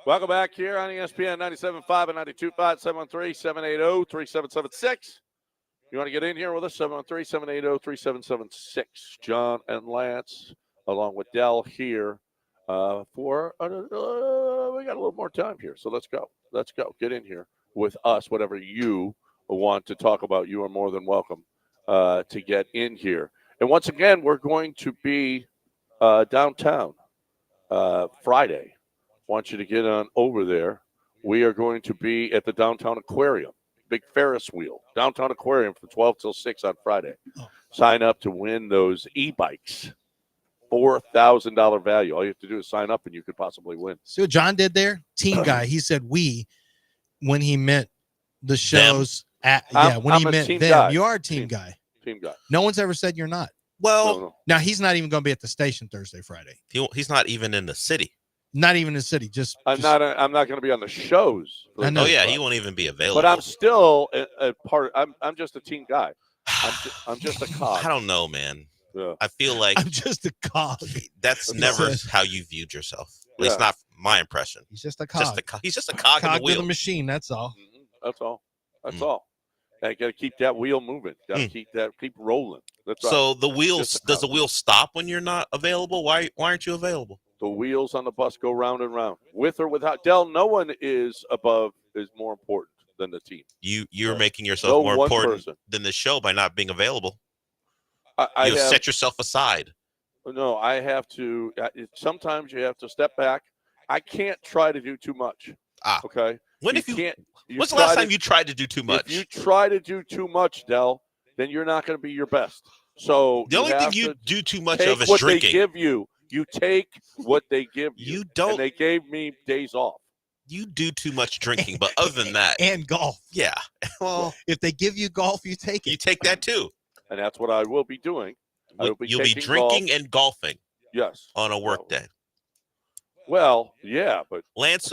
Welcome back here on ESPN 97.5 and 92.5, 713-780-3776. You want to get in here with us, 713-780-3776. John and Lance, along with Dell here we got a little more time here, so let's go. Let's go. Get in here with us. Whatever you want to talk about, you are more than welcome to get in here. And once again, we're going to be downtown Friday. Want you to get on over there. We are going to be at the Downtown Aquarium, big Ferris wheel, Downtown Aquarium from 12 till 6 on Friday. Sign up to win those e-bikes, $4,000 value. All you have to do is sign up and you could possibly win. See what John did there? Team guy. He said we when he meant the shows. When he meant them. Guy. You are a team guy. Team guy. No one's ever said you're not. Well, No. Now he's not even going to be at the station Thursday, Friday. He's not even in the city. Not even in the city. I'm not going to be on the shows. I know. Oh yeah, he won't even be available. But I'm still a part. I'm just a team guy. I'm just a cog. I don't know, man. Yeah. I feel like I'm just a cog. That's never how you viewed yourself. At least not my impression. He's just a cog. He's just a cog in the wheel. To the machine. That's all. Mm-hmm. That's all. That's all. I got to keep that wheel moving. Got to keep rolling. That's right. So the wheels, does the wheel stop when you're not available? Why aren't you available? The wheels on the bus go round and round, with or without. Dell, no one is more important than the team. You're making yourself more important than the show by not being available. You set yourself aside. No, I have to. Sometimes you have to step back. I can't try to do too much. Okay. When's the last time you tried to do too much? If you try to do too much, Dell, then you're not going to be your best. So the only thing you do too much of is what drinking. They give you. You take what they give you. You don't. And they gave me days off. You do too much drinking, but other than that, and golf. Yeah. Well, if they give you golf, you take it. You take that too. And that's what I will be doing. You'll be drinking and golfing. Yes. On a work day. Well, yeah, but Lance,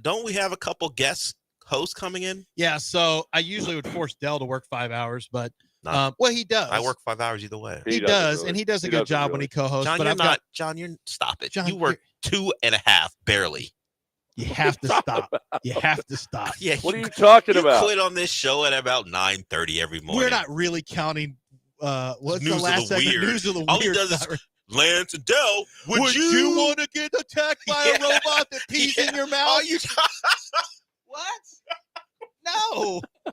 don't we have a couple guest hosts coming in? Yeah, so I usually would force Dell to work 5 hours, but he does. I work 5 hours either way. He does, and he does a good job when he co-hosts. John, John, stop it. John, you work 2.5 barely. You have to stop. You have to stop. Yeah. What are you talking about? You quit on this show at about 9:30 every morning. We're not really counting. What's News the last of the segment? weird. News of the All weird. he does is Lance and Dell. Would you want to get attacked by a robot that pees in your mouth? What? No. No,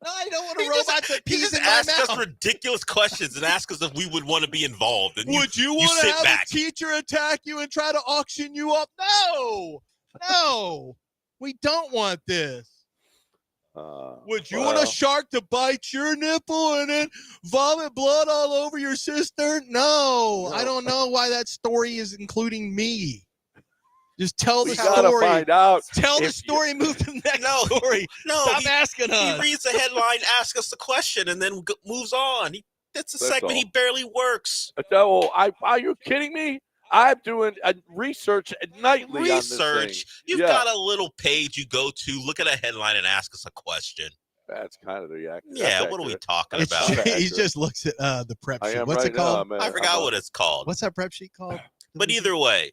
I don't want a robot that pees in my mouth. Ask us ridiculous questions and ask us if we would want to be involved. And would you want to have a teacher attack you and try to auction you up? No, we don't want this. Would you want a shark to bite your nipple and then vomit blood all over your cistern? No, I don't know why that story is including me. Just tell the story. Gotta find out. Tell the story. Move to the next story. No, stop asking us. He reads the headline, asks us the question, and then moves on. That's a segment he barely works. No, are you kidding me? I'm doing research nightly. Research. You've got a little page you go to, look at a headline, and ask us a question. That's kind of the act. Yeah, what are we talking about? He just looks at the prep sheet. What's it called? I forgot what it's called. What's that prep sheet called? But either way,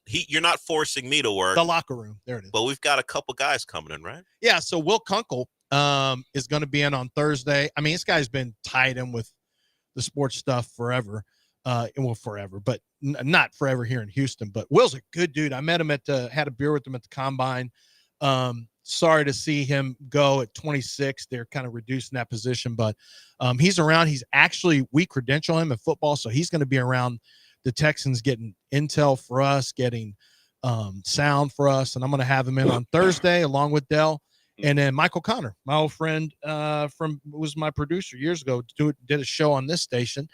you're not forcing me to work. The locker room. There it is. But we've got a couple guys coming in, right? Yeah. So Will Kunkel is going to be in on Thursday. I mean, this guy's been tied in with the sports stuff forever. Forever, but not forever here in Houston. But Will's a good dude. I met him had a beer with him at the combine. Sorry to see him go at 26. They're kind of reducing that position, but he's around. We credential him in football, so he's going to be around the Texans getting intel for us, getting sound for us, and I'm going to have him in on Thursday along with Dell. And then Michael Connor, my old friend was my producer years ago, did a show on this station.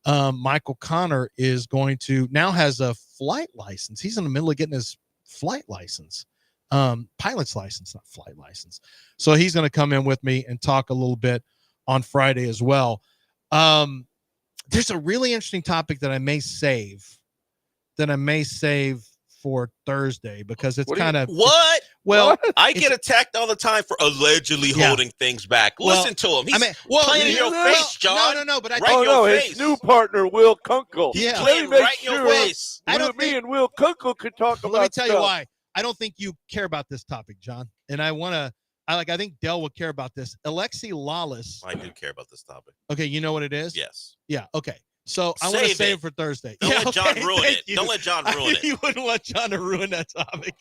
Michael Connor is now has a flight license. He's in the middle of getting his flight license, pilot's license, not flight license. So he's going to come in with me and talk a little bit on Friday as well. There's a really interesting topic that I may save for Thursday because it's kind of what? Well, I get attacked all the time for allegedly holding things back. Listen to him. He's playing in your face, John. No, but his new partner, Will Kunkel. He's Let me playing make right in sure your face. me and Will Kunkel could talk about. Let me tell you stuff. why. I don't think you care about this topic, John, and I think Dell would care about this. Alexi Lawless. I do care about this topic. Okay, you know what it is? Yes. Yeah. Okay. So I want to save it for Thursday. Don't let John ruin it. Don't let John ruin it. You wouldn't want John to ruin that topic.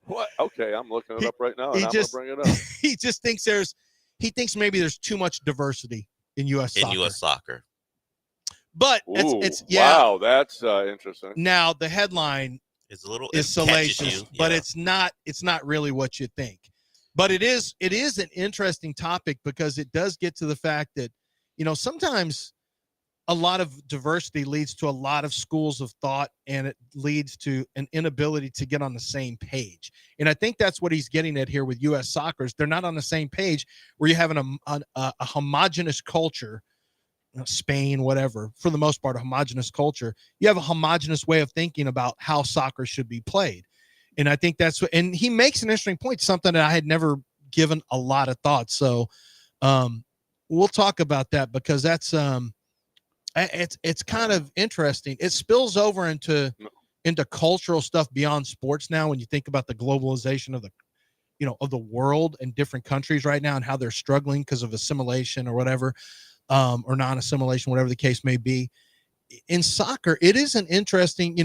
What? Okay, I'm looking it up right now, and I'm going to bring it up. He just thinks maybe there's too much diversity in U.S. soccer. In U.S. soccer. But Ooh, it's wow, that's interesting. Now the headline is a little salacious, but it's not really what you think. But it is an interesting topic because it does get to the fact that, sometimes a lot of diversity leads to a lot of schools of thought, and it leads to an inability to get on the same page. And I think that's what he's getting at here with U.S. soccer is they're not on the same page where you're having a homogenous culture, Spain, whatever, for the most part, a homogenous culture. You have a homogenous way of thinking about how soccer should be played. And I think that's what, and he makes an interesting point, something that I had never given a lot of thought. So we'll talk about that because that's it's kind of interesting. It spills over into cultural stuff beyond sports now. When you think about the globalization of the world and different countries right now and how they're struggling because of assimilation or whatever, or non-assimilation, whatever the case may be. In soccer, it is an interesting,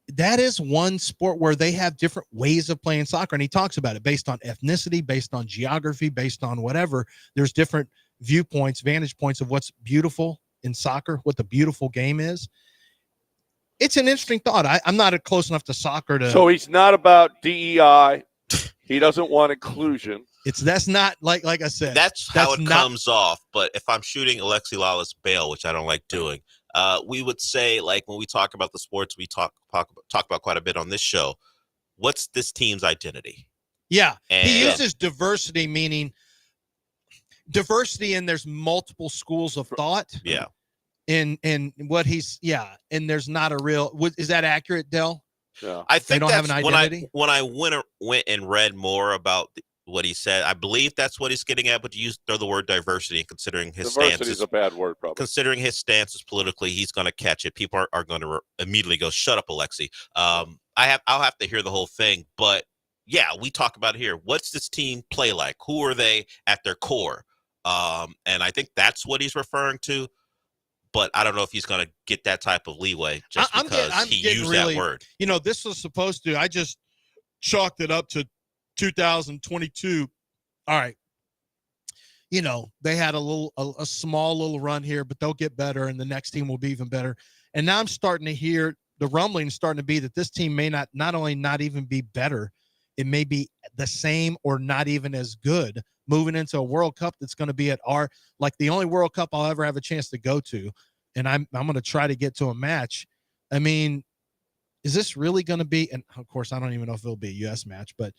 that is one sport where they have different ways of playing soccer. And he talks about it based on ethnicity, based on geography, based on whatever. There's different viewpoints, vantage points of what's beautiful in soccer, what the beautiful game is. It's an interesting thought. I'm not close enough to soccer to. So he's not about DEI. He doesn't want inclusion. That's not like I said. That's how it comes off. But if I'm shooting Alexi Lawless bail, which I don't like doing, we would say, like, when we talk about the sports we talk about quite a bit on this show, what's this team's identity? Yeah, he uses diversity, meaning diversity, and there's multiple schools of thought. Yeah. And what and there's not a real. Is that accurate, Del? Yeah. I think they don't have an identity. When I went and read more about what he said, I believe that's what he's getting at. But you throw the word diversity, and considering his diversity is a bad word, probably. Considering his stances politically, he's going to catch it. People are going to immediately go, "Shut up, Alexi." I'll have to hear the whole thing, but yeah, we talk about it here. What's this team play like? Who are they at their core? And I think that's what he's referring to. But I don't know if he's going to get that type of leeway just because he used that word. This was supposed to. I just chalked it up to 2022. All right. They had a small little run here, but they'll get better, and the next team will be even better. And now I'm starting to hear the rumbling starting to be that this team may not only not even be better, it may be the same or not even as good moving into a World Cup that's going to be at the only World Cup I'll ever have a chance to go to. And I'm going to try to get to a match. I mean, is this really going to be, and of course, I don't even know if it'll be a U.S. match, but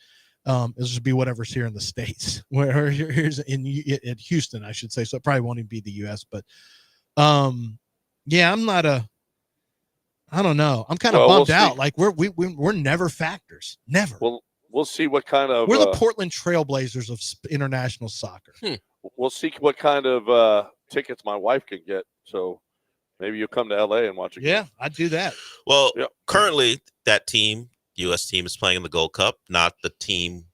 it'll just be whatever's here in the States, where here's at Houston, I should say. So it probably won't even be the U.S., but yeah, I don't know. I'm kind of bummed out. Like we're never factors. Never. We'll see what kind of. We're the Portland Trailblazers of international soccer. We'll see what kind of tickets my wife can get. So maybe you'll come to L.A. and watch a game. Yeah, I'd do that. Well, currently that team, U.S. team, is playing in the Gold Cup, not the team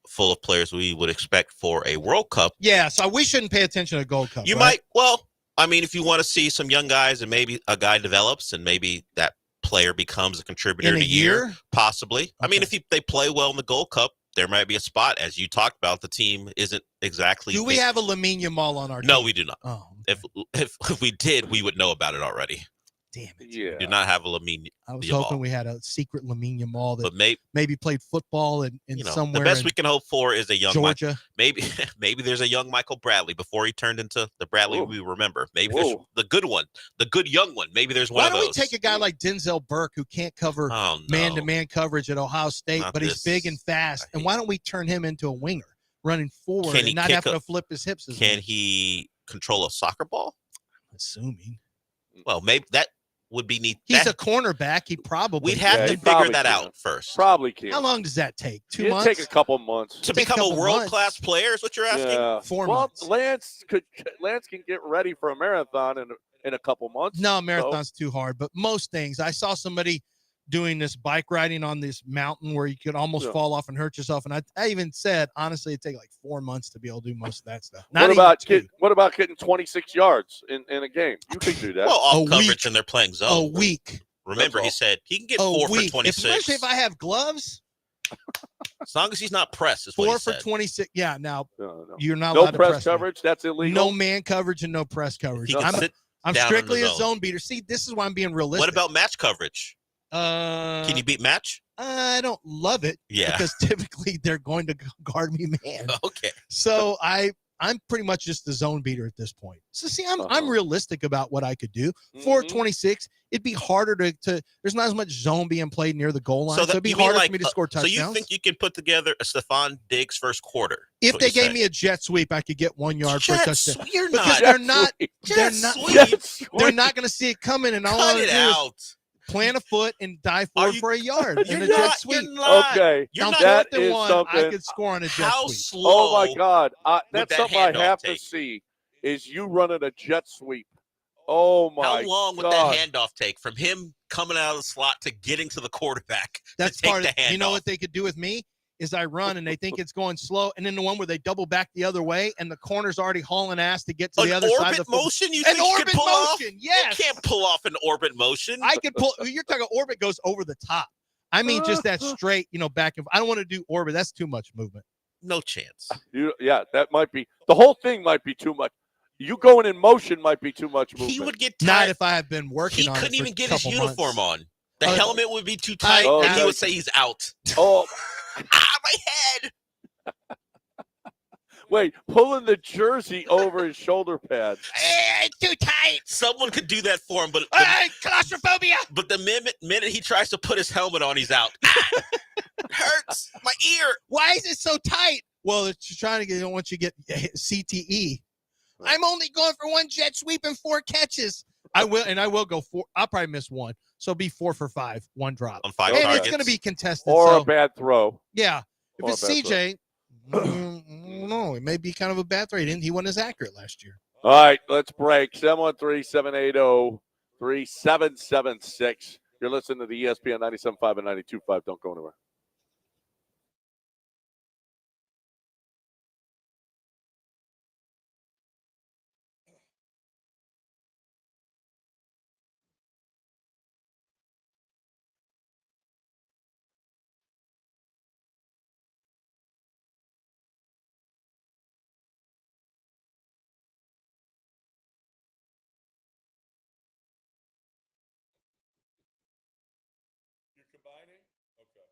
full of players we would expect for a World Cup. Yeah, so we shouldn't pay attention to Gold Cup. You might. Well, I mean, if you want to see some young guys and maybe a guy develops and maybe that player becomes a contributor in a year, possibly. Okay. I mean, if they play well in the Gold Cup, there might be a spot. As you talked about, the team isn't exactly. Do we have a Lamine Yamal on our team? No, we do not. Oh, okay. If we did, we would know about it already. Damn it. Yeah. We do not have a Lamine. I was hoping we had a secret Lamine Yamal that maybe played football in somewhere. The best we can hope for is a young Georgia. Maybe there's a young Michael Bradley before he turned into the Bradley we remember. Maybe there's the good one, the good young one. Maybe there's one of those. Why don't we take a guy like Denzel Burke who can't cover man-to-man coverage at Ohio State, but he's big and fast? And why don't we turn him into a winger, running forward and not having to flip his hips? Can he control a soccer ball? Assuming. Well, maybe that. would be need. He's a cornerback. He probably. We'd have to figure that out first. Probably can. How long does that take? 2 It'd months? take a couple months to become a world-class player. Is what you're asking? Yeah. 4 months. Lance can get ready for a marathon in a couple months. No, marathon's too hard. But most things, I saw somebody doing this bike riding on this mountain where you could almost fall off and hurt yourself. And I even said, honestly, it'd take like 4 months to be able to do most of that stuff. What about getting 26 yards in a game? You could do that. Well, off coverage and they're playing zone. A week. Remember, he said he can get 4 for 26. Especially if I have gloves. As long as he's not pressed, is what 4 he for said. 26. Yeah, now you're not no allowed to press coverage. Me. That's illegal. No man coverage and no press coverage. I'm strictly a zone beater. See, this is why I'm being realistic. What about match coverage? Can you beat match? I don't love it. Yeah. Because typically they're going to guard me man. Okay. So I'm pretty much just the zone beater at this point. So see, I'm realistic about what I could do. 426, it'd be harder to there's not as much zone being played near the goal line. So it'd be harder for me to score touchdowns. So you think you could put together a Stephon Diggs first quarter? If they gave me a jet sweep, I could get 1 yard for a touchdown. You're because not. they're not going to see it coming, and all I do is plant a foot and dive forward for a yard in a jet sweep. Okay. That is something I could score on a jet sweep. Slow oh my God. That's something I have take? to see is you running a jet sweep. Oh my God. How long would that handoff take from him coming out of the slot to getting to the quarterback? That's to take part the of handoff? You know what they could do with me? Is I run and they think it's going slow, and then the one where they double back the other way and the corner's already hauling ass to get to the other side of the field. Motion? You an think orbit you can pull motion, off? yes. You can't pull off an orbit motion. I could pull. You're talking orbit goes over the top. I mean, just that straight, back and I don't want to do orbit. That's too much movement. No chance. That might be the whole thing. Might be too much. You going in motion might be too much movement. He would get tired. Not if I have been working on it. He couldn't even get his months. uniform on. The helmet would be too tight, and he would say he's out. Oh, my head. Wait, pulling the jersey over his shoulder pads. It's too tight. Someone could do that for him, but claustrophobia. But the minute he tries to put his helmet on, he's out. It hurts my ear. Why is it so tight? Well, it's trying to get once you get CTE. I'm only going for 1 jet sweep and 4 catches. I will go 4. I'll probably miss 1. So be 4 for 5, 1 drop. On 5 and targets. It's going to be contested. Or a bad throw. Yeah. If it's CJ, no, it may be kind of a bad throw. He wasn't as accurate last year. All right, let's break. 713-780-3776. You're listening to the ESPN 97.5 and 92.5. Don't go anywhere. You're combining? Okay.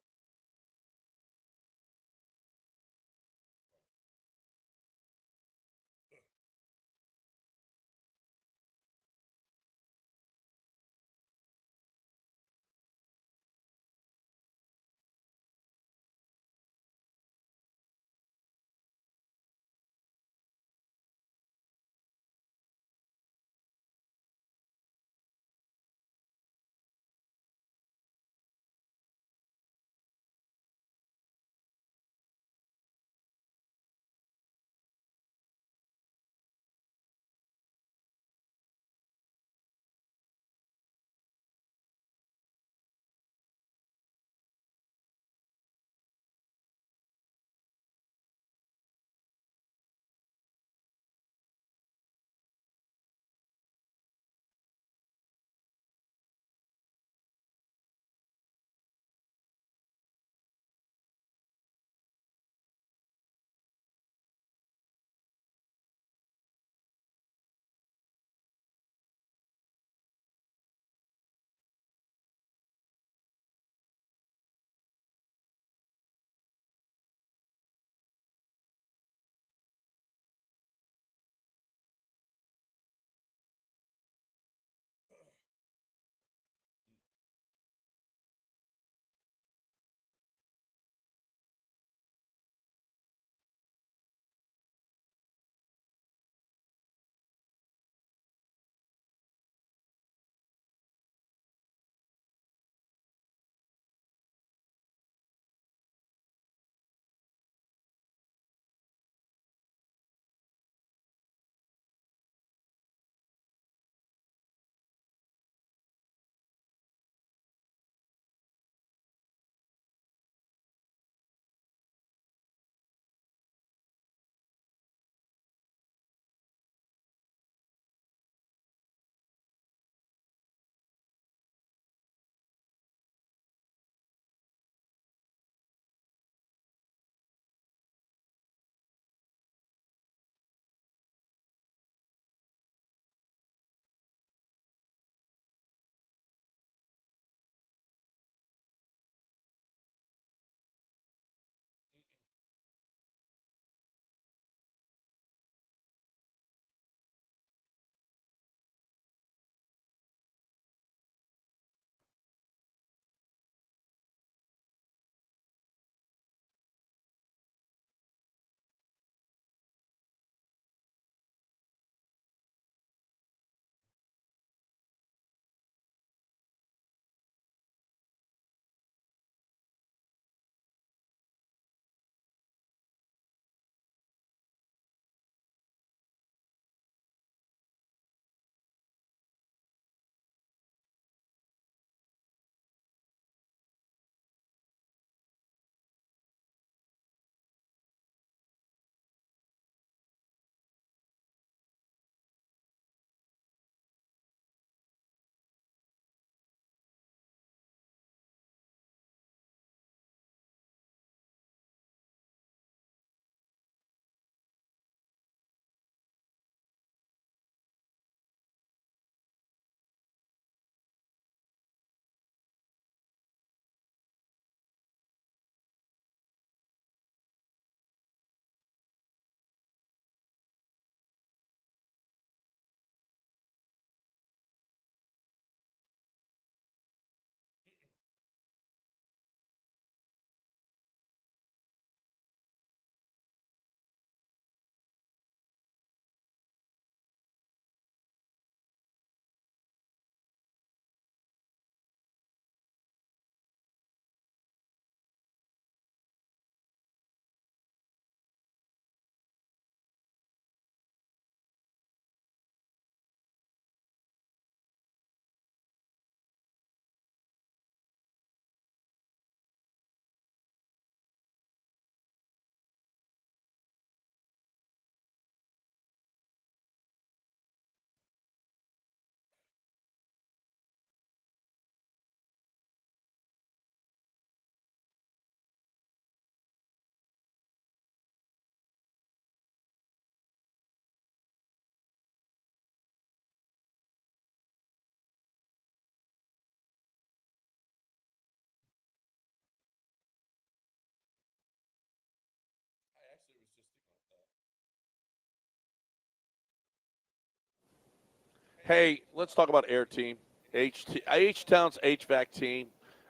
Hey, let's talk about Air Team. H-Town's HVAC team.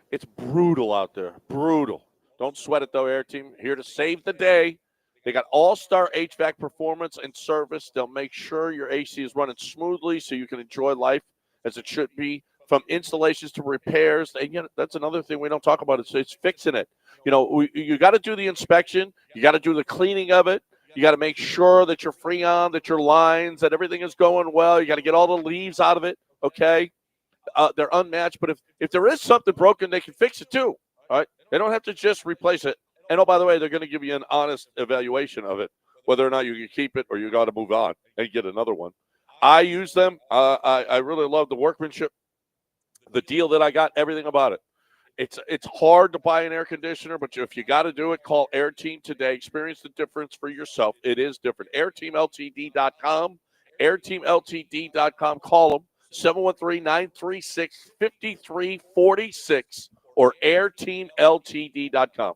It's brutal out there. Brutal. Don't sweat it, though, Air Team. Here to save the day. They got all-star HVAC performance and service. They'll make sure your AC is running smoothly so you can enjoy life as it should be, from installations to repairs. And that's another thing we don't talk about. It's fixing it. You got to do the inspection. You got to do the cleaning of it. You got to make sure that your Freon, that your lines, that everything is going well. You got to get all the leaves out of it, okay? They're unmatched, but if there is something broken, they can fix it too, all right? They don't have to just replace it. And, oh, by the way, they're going to give you an honest evaluation of it, whether or not you can keep it or you got to move on and get another one. I use them. I really love the workmanship, the deal that I got, everything about it. It's hard to buy an air conditioner, but if you got to do it, call Air Team today. Experience the difference for yourself. It is different. AirTeamLTD.com. AirTeamLTD.com. Call them, 713-936-5346 or AirTeamLTD.com.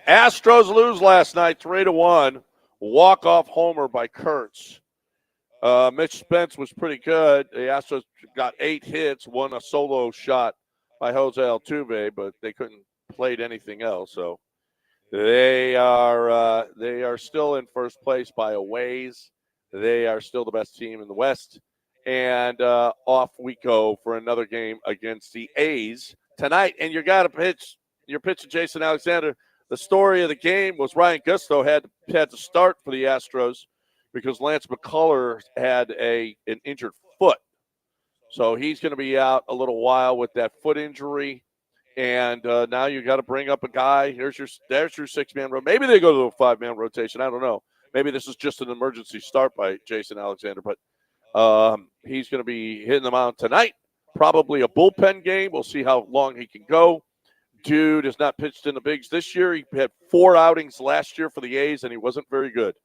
Astros lose last night, 3-1. Walk-off homer by Kurtz. Mitch Spence was pretty good. The Astros got 8 hits, won a solo shot by Jose Altuve, but they couldn't play anything else. So they are still in first place by a ways. They are still the best team in the West. And off we go for another game against the A's tonight. And you got to pitch. You're pitching Jason Alexander. The story of the game was Ryan Gusto had to start for the Astros because Lance McCullers had an injured foot. So he's going to be out a little while with that foot injury. And now you got to bring up a guy. There's your 6-man rotation. Maybe they go to a 5-man rotation. I don't know. Maybe this is just an emergency start by Jason Alexander. But he's going to be hitting them out tonight. Probably a bullpen game. We'll see how long he can go. Dude has not pitched in the bigs this year. He had 4 outings last year for the A's, and he wasn't very good.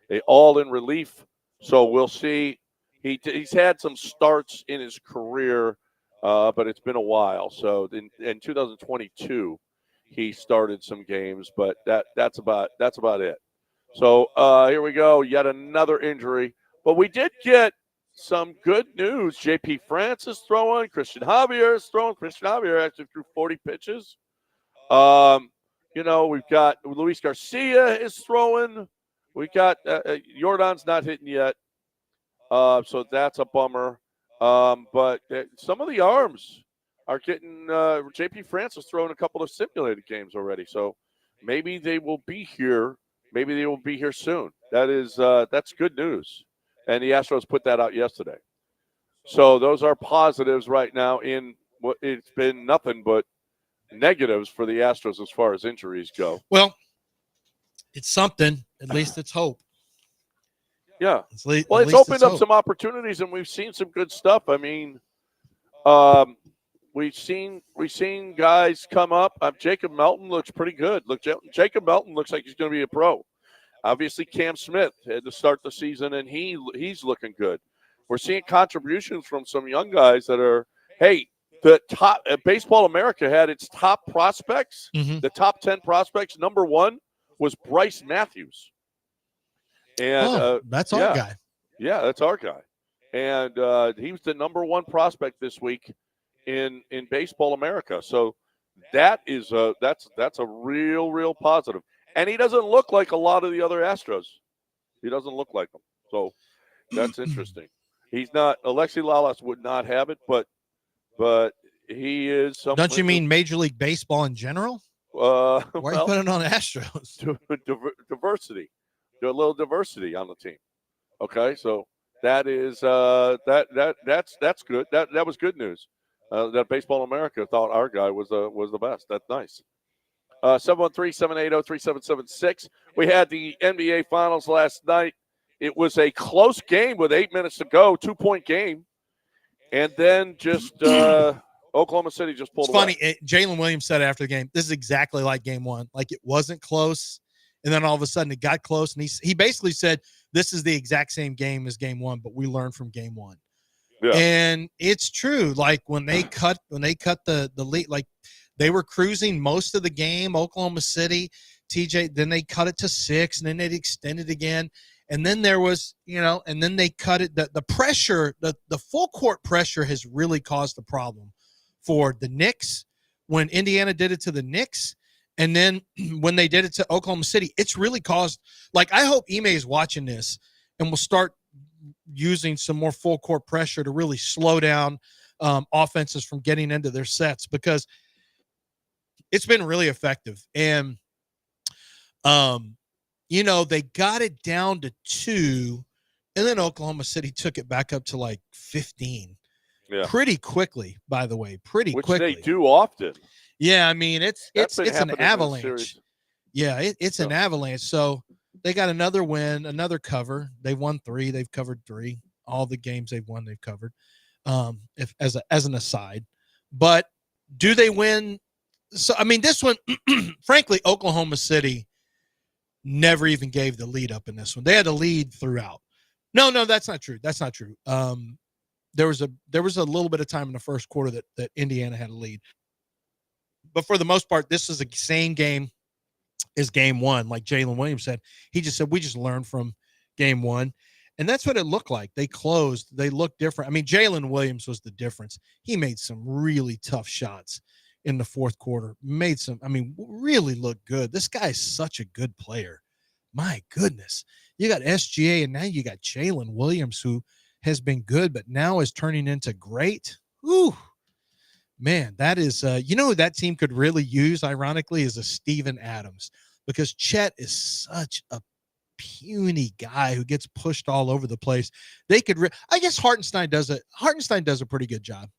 They all in relief, so we'll see. He's had some starts in his career, but it's been a while. So in 2022, he started some games, but that's about it. So here we go, yet another injury. But we did get some good news. J.P. France is throwing. Christian Javier is throwing. Christian Javier actually threw 40 pitches. We've got Luis Garcia is throwing. We got Jordan's not hitting yet. So that's a bummer. But some of the arms are getting J.P. France is throwing a couple of simulated games already. So maybe they will be here. Maybe they will be here soon. That's good news. And the Astros put that out yesterday. So those are positives right now in what it's been nothing but negatives for the Astros as far as injuries go. Well, it's something. At least it's hope. Yeah. It's opened up some opportunities, and we've seen some good stuff. I mean, we've seen guys come up. Jacob Melton looks pretty good. Jacob Melton looks like he's going to be a pro. Obviously, Cam Smith had to start the season, and he's looking good. We're seeing contributions from some young guys that are, hey, the top Baseball America had its top prospects. Mm-hmm. The top 10 prospects. Number 1 was Bryce Matthews. And that's our guy. Yeah, that's our guy. And he was the number 1 prospect this week in Baseball America. So that's a real positive. And he doesn't look like a lot of the other Astros. He doesn't look like them. So that's interesting. He's not – Alexi Lalas would not have it, but he is – Don't you mean Major League Baseball in general? Why are you putting it on Astros? Diversity. There's a little diversity on the team. Okay, so that is that's good. That was good news. That Baseball America thought our guy was the best. That's nice. 713-780-3776. We had the NBA Finals last night. It was a close game with 8 minutes to go, 2-point game. And then just Oklahoma City just pulled away. It's funny. Jalen Williams said after the game, this is exactly like game one. Like, it wasn't close. And then all of a sudden it got close. And he basically said, this is the exact same game as game one, but we learned from game one. Yeah. And it's true. Like, when they cut the lead, like, they were cruising most of the game, Oklahoma City, TJ, then they cut it to 6, and then they extended again. And then there was, and then they cut it. The pressure, the full court pressure has really caused the problem for the Knicks when Indiana did it to the Knicks. And then when they did it to Oklahoma City, it's really caused, like, I hope Ime is watching this and will start using some more full court pressure to really slow down offenses from getting into their sets, because it's been really effective. And, they got it down to 2, and then Oklahoma City took it back up to like 15 pretty quickly, by the way, quickly. Which they do often. Yeah, I mean, it's an avalanche. Yeah, it's an avalanche. So they got another win, another cover. They won 3. They've covered 3. All the games they've won, they've covered. As an aside, but do they win? So I mean, this one, frankly, Oklahoma City never even gave the lead up in this one. They had a lead throughout. No, that's not true. That's not true. There was a little bit of time in the first quarter that Indiana had a lead. But for the most part, this is the same game as game one. Like Jalen Williams said, he just said, we just learned from game one. And that's what it looked like. They closed. They looked different. I mean, Jalen Williams was the difference. He made some really tough shots in the fourth quarter. Really looked good. This guy's such a good player. My goodness. You got SGA, and now you got Jalen Williams, who has been good, but now is turning into great. Ooh. Man, that is, who that team could really use, ironically, is a Steven Adams, because Chet is such a puny guy who gets pushed all over the place. They could, I guess Hartenstein does a pretty good job.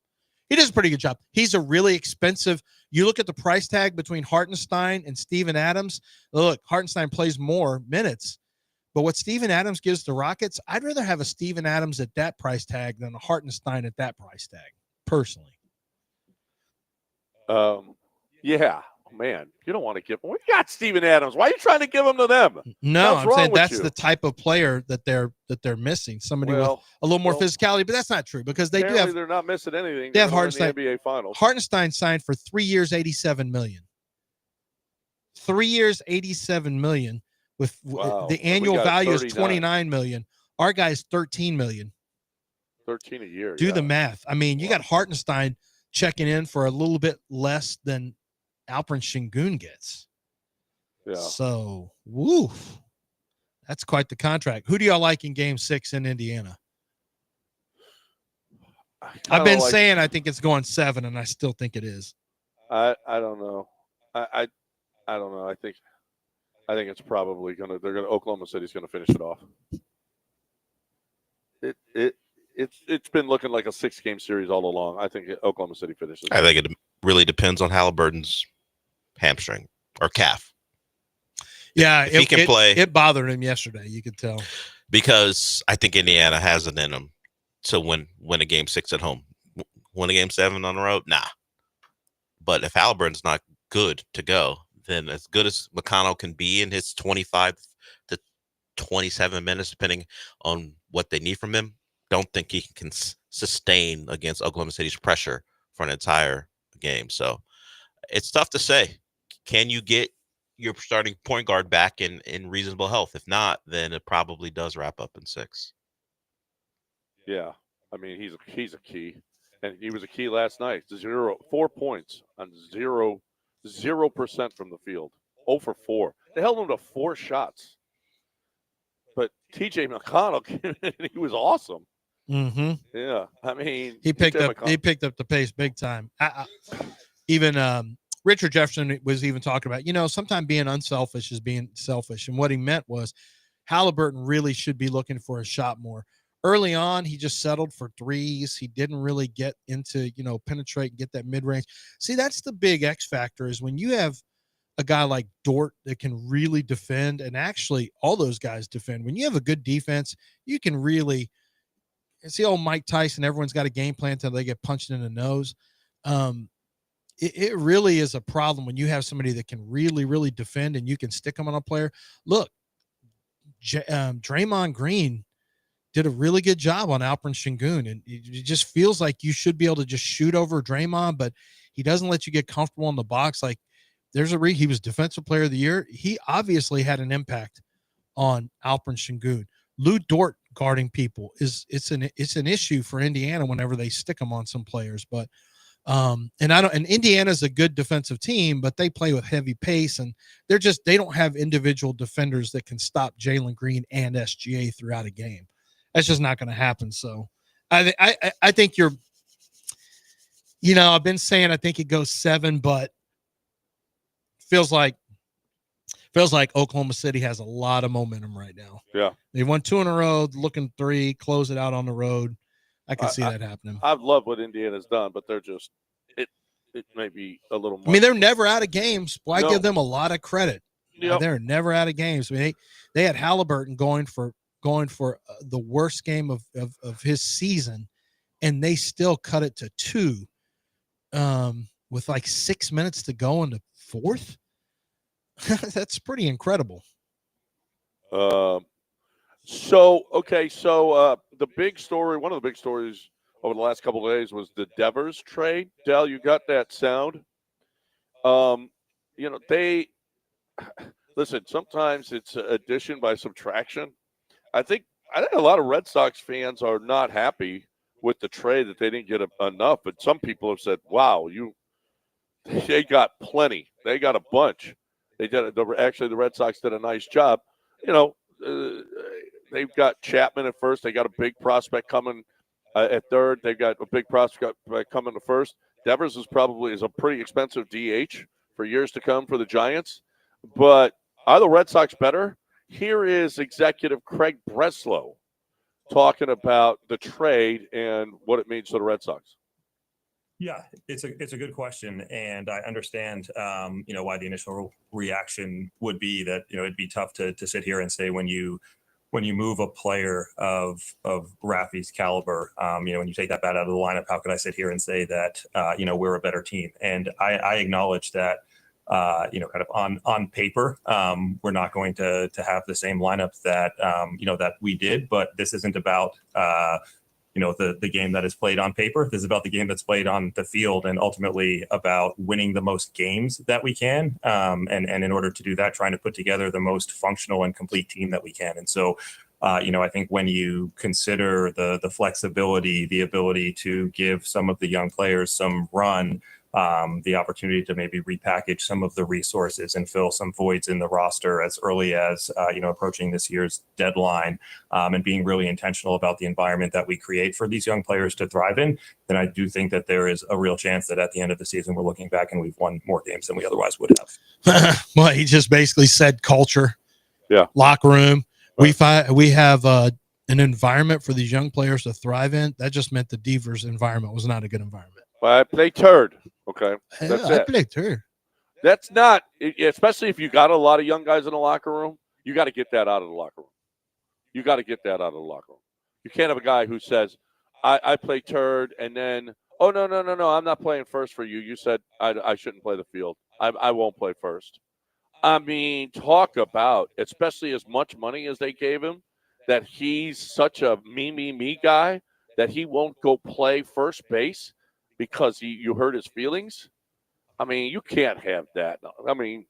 He does a pretty good job. He's a really expensive. You look at the price tag between Hartenstein and Steven Adams. Look, Hartenstein plays more minutes, but what Steven Adams gives the Rockets, I'd rather have a Steven Adams at that price tag than a Hartenstein at that price tag, personally. Yeah, man, you don't want to give them. We got Steven Adams. Why are you trying to give them to them? No, I'm saying that's the type of player that they're missing. Somebody with a little more physicality, but that's not true, because they're not missing anything. They have Hartenstein in the NBA Finals. Hartenstein signed for 3 years, $87 million. 3 years, $87 million. With the annual value is $29 million. Our guy's $13 million. 13 a year. Do the math. I mean, you got Hartenstein checking in for a little bit less than Alperen Şengün gets. Yeah. So, woof. That's quite the contract. Who do y'all like in Game 6 in Indiana? I've been saying I think it's going 7, and I still think it is. I don't know. I don't know. I think it's probably Oklahoma City's gonna finish it off. It's been looking like a 6-game series all along. I think Oklahoma City finishes. I think it really depends on Halliburton's hamstring or calf. Yeah, if he can play. It bothered him yesterday. You could tell, because I think Indiana has it in them to win a Game 6 at home. Win a Game 7 on the road, nah. But if Halliburton's not good to go, then as good as McConnell can be in his 25 to 27 minutes, depending on what they need from him, don't think he can sustain against Oklahoma City's pressure for an entire game. So it's tough to say. Can you get your starting point guard back in reasonable health? If not, then it probably does wrap up in 6. Yeah. I mean, he's a key. And he was a key last night. 4 points on 0% from the field. 0 for 4. They held him to 4 shots. But TJ McConnell came in and he was awesome. Mm-hmm. Yeah, I mean, he picked up the pace big time. Even Richard Jefferson was even talking about, sometimes being unselfish is being selfish, and what he meant was Halliburton really should be looking for a shot more. Early on, he just settled for threes. He didn't really get into, penetrate and get that mid range. See, that's the big X factor, is when you have a guy like Dort that can really defend, and actually all those guys defend. When you have a good defense, you can really – it's the old Mike Tyson, everyone's got a game plan until they get punched in the nose. It really is a problem when you have somebody that can really, really defend and you can stick them on a player. Look, Draymond Green did a really good job on Alperen Şengün, and it just feels like you should be able to just shoot over Draymond, but he doesn't let you get comfortable in the box. Like he was Defensive Player of the Year. He obviously had an impact on Alperen Şengün. Lou Dort guarding people it's an issue for Indiana whenever they stick them on some players, but and Indiana's a good defensive team, but they play with heavy pace, and they don't have individual defenders that can stop Jalen Green and SGA throughout a game. That's just not going to happen. So I think I've been saying I think it goes 7, but feels like Oklahoma City has a lot of momentum right now. Yeah. They won 2 in a row, looking 3, close it out on the road. I can see that happening. I've loved what Indiana's done, but they're just it may be a little much. I mean, they're never out of games. Well, I give them a lot of credit. Yep. They're never out of games. I mean, they had Halliburton going for the worst game of his season, and they still cut it to 2 with like 6 minutes to go in the fourth. That's pretty incredible. So the big story, one of the big stories over the last couple of days was the Devers trade. Del, you got that sound? They listen. Sometimes it's addition by subtraction. I think a lot of Red Sox fans are not happy with the trade that they didn't get enough. But some people have said, "Wow, they got plenty. They got a bunch." They did. Actually, the Red Sox did a nice job. They've got Chapman at first. They got a big prospect coming at third. They've got a big prospect coming to first. Devers is a pretty expensive DH for years to come for the Giants. But are the Red Sox better? Here is executive Craig Breslow talking about the trade and what it means to the Red Sox. Yeah, it's a good question, and I understand, why the initial reaction would be that it'd be tough to sit here and say when you move a player of Rafi's caliber, when you take that bat out of the lineup, how could I sit here and say that we're a better team? And I acknowledge that kind of on paper, we're not going to have the same lineup that that we did, but this isn't about the game that is played on paper. This is about the game that's played on the field, and ultimately about winning the most games that we can. And in order to do that, trying to put together the most functional and complete team that we can. And so, I think when you consider the flexibility, the ability to give some of the young players some run, the opportunity to maybe repackage some of the resources and fill some voids in the roster as early as, approaching this year's deadline, and being really intentional about the environment that we create for these young players to thrive in, then I do think that there is a real chance that at the end of the season, we're looking back and we've won more games than we otherwise would have. Well, he just basically said culture, locker room. Right. We have an environment for these young players to thrive in. That just meant the Devers environment was not a good environment. Well, I play turd. Okay. That's it. I play turd. That's not, especially if you got a lot of young guys in the locker room, you got to get that out of the locker room. You got to get that out of the locker room. You can't have a guy who says, I play turd, and then, oh, no, I'm not playing first for you. You said I shouldn't play the field. I won't play first. I mean, talk about, especially as much money as they gave him, that he's such a me guy that he won't go play first base because you hurt his feelings. I mean, you can't have that. I mean,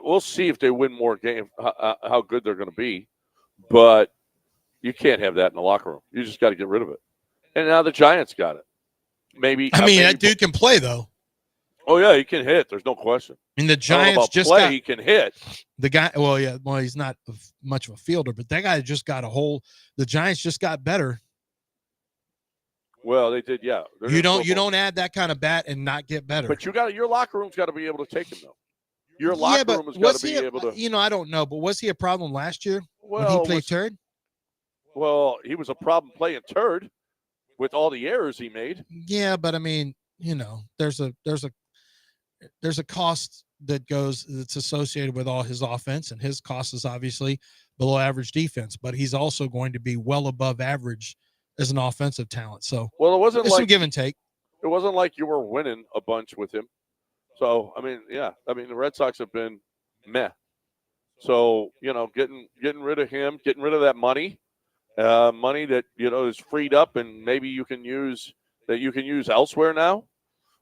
we'll see if they win more games, how good they're going to be. But you can't have that in the locker room. You just got to get rid of it. And now the Giants got it. Maybe. That dude can play, though. Oh, yeah, he can hit. There's no question. I mean, the Giants just got – he can hit. The guy – well, he's not much of a fielder, but that guy just got a whole – the Giants just got better. Well, they did, yeah. You don't add that kind of bat and not get better. But your locker room's got to be able to take him, though. Your locker room has got to be able to – I don't know, but was he a problem last year when he played turd? Well, he was a problem playing turd with all the errors he made. Yeah, but I mean, there's a cost that's associated with all his offense, and his cost is obviously below average defense, but he's also going to be well above average as an offensive talent. So, well, it wasn't like some give and take. It wasn't like you were winning a bunch with him. So, I mean, the Red Sox have been meh. So, getting rid of him, getting rid of that money that, is freed up and maybe you can use elsewhere now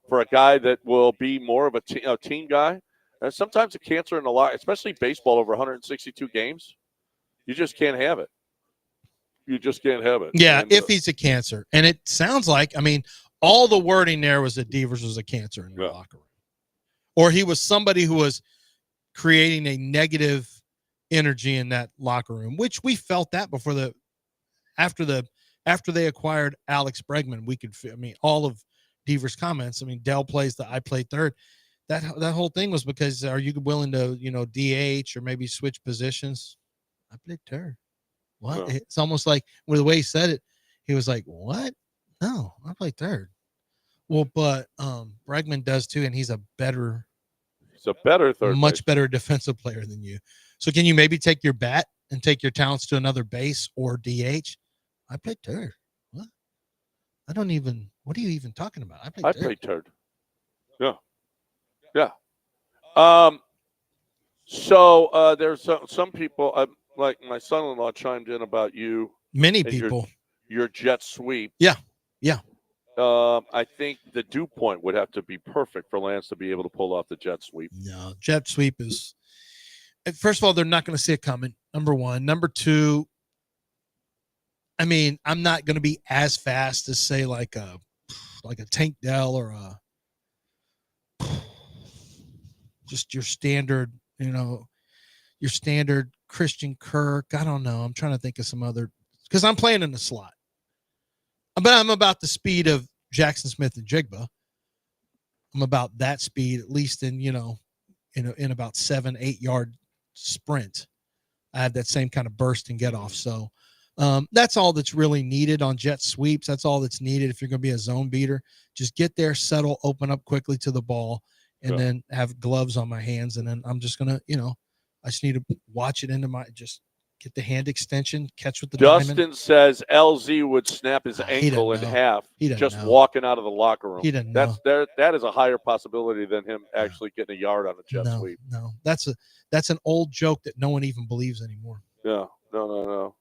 for a guy that will be more of a team guy. And sometimes a cancer in the lot, especially baseball over 162 games, you just can't have it. You just can't have it. Yeah, if he's a cancer. And it sounds like, all the wording there was that Devers was a cancer in the locker room. Or he was somebody who was creating a negative energy in that locker room, which we felt that before after they acquired Alex Bregman. We could, all of Devers' comments. Dell plays I played third. That whole thing was because, are you willing to, DH or maybe switch positions? I played third. What? Yeah. It's almost like with the way he said it, he was like, what? No, I play third. Well, but Bregman does too, and he's a better third, much better defensive player than you. So can you maybe take your bat and take your talents to another base or DH? I played third. What? What are you even talking about? I played third. Yeah. Yeah. So there's some people, like my son-in-law chimed in about you. Many people. Your jet sweep. Yeah. I think the dew point would have to be perfect for Lance to be able to pull off the jet sweep. No, jet sweep is, first of all, they're not going to see it coming. Number one. Number two, I'm not going to be as fast as, say, like a Tank Dell or just your standard, your standard Christian Kirk. I don't know. I'm trying to think of some other, because I'm playing in the slot. But I'm about the speed of Jackson Smith and Jigba. I'm about that speed, at least in about 7-8 yard sprint. I have that same kind of burst and get off. So that's all that's really needed on jet sweeps. That's all that's needed if you're going to be a zone beater. Just get there, settle, open up quickly to the ball, and then have gloves on my hands. And then I'm just going to, I just need to watch it into just get the hand extension, catch with the Dustin diamond. says LZ would snap his ankle in half just walking out of the locker room. He doesn't know. That is a higher possibility than him actually getting a yard on a jet sweep. No, that's an old joke that no one even believes anymore. Yeah, no.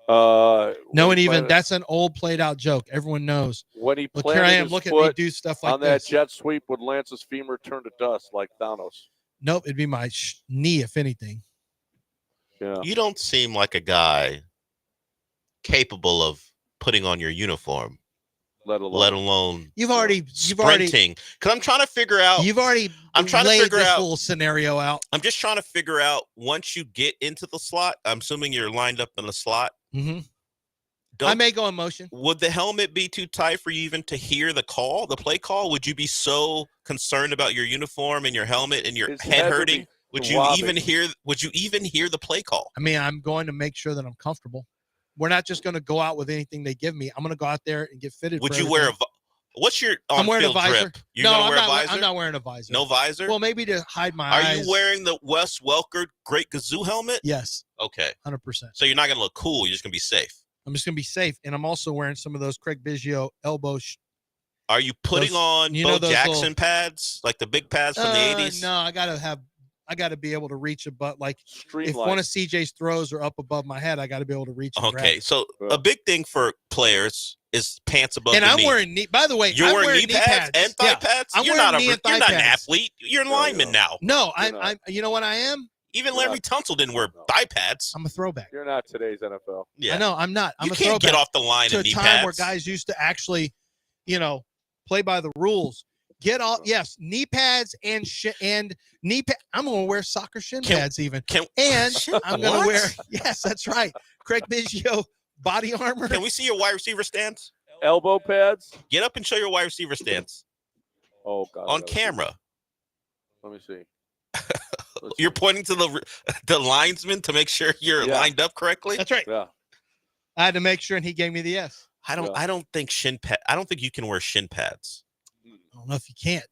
That's an old played out joke. Everyone knows. When he here I am, look at me do stuff like on that jet sweep, would Lance's femur turn to dust like Thanos? Nope, it'd be my knee if anything. Yeah. You don't seem like a guy capable of putting on your uniform, let alone sprinting. Because I'm trying to figure out. I'm trying to figure out whole scenario out. I'm just trying to figure out once you get into the slot. I'm assuming you're lined up in the slot. Mm-hmm. I may go in motion. Would the helmet be too tight for you even to hear the play call? Would you be so concerned about your uniform and your helmet and your head hurting? Would you even hear the play call? I'm going to make sure that I'm comfortable. We're not just going to go out with anything they give me. I'm going to go out there and get fitted. Would you wear what's your on-field drip? No, I'm not wearing a visor. No visor? Well, maybe to hide my eyes. Are you wearing the Wes Welker Great Gazoo helmet? Yes. Okay. 100%. So you're not going to look cool. You're just going to be safe. I'm just going to be safe. And I'm also wearing some of those Craig Biggio elbow. Are you putting on Bo Jackson pads? Like the big pads from the 80s? No, I got to be able to reach a butt. Like if one of CJ's throws are up above my head, I got to be able to reach. Okay, so a big thing for players is pants above. And the I'm knee. wearing knee. By the way, you're wearing knee pads and thigh pads. You're not an athlete. You're a lineman now. No, I'm. You know what I am? Even Larry Tunsil didn't wear thigh pads. I'm a throwback. You're not today's NFL. Yeah, I know. I'm not. I'm you a can't throwback get off the line to in knee a time pads. where guys used to actually, play by the rules. Get off. Yes, knee pads and knee pad. I'm going to wear soccer shin pads even. And I'm going to wear. Yes, that's right. Craig Biggio body armor. Can we see your wide receiver stance? Elbow pads. Get up and show your wide receiver stance. Oh God. On camera. Let me see. You're pointing to the linesman to make sure you're lined up correctly. That's right. Yeah. I had to make sure, and he gave me the yes. I don't think you can wear shin pads. I don't know if you can't.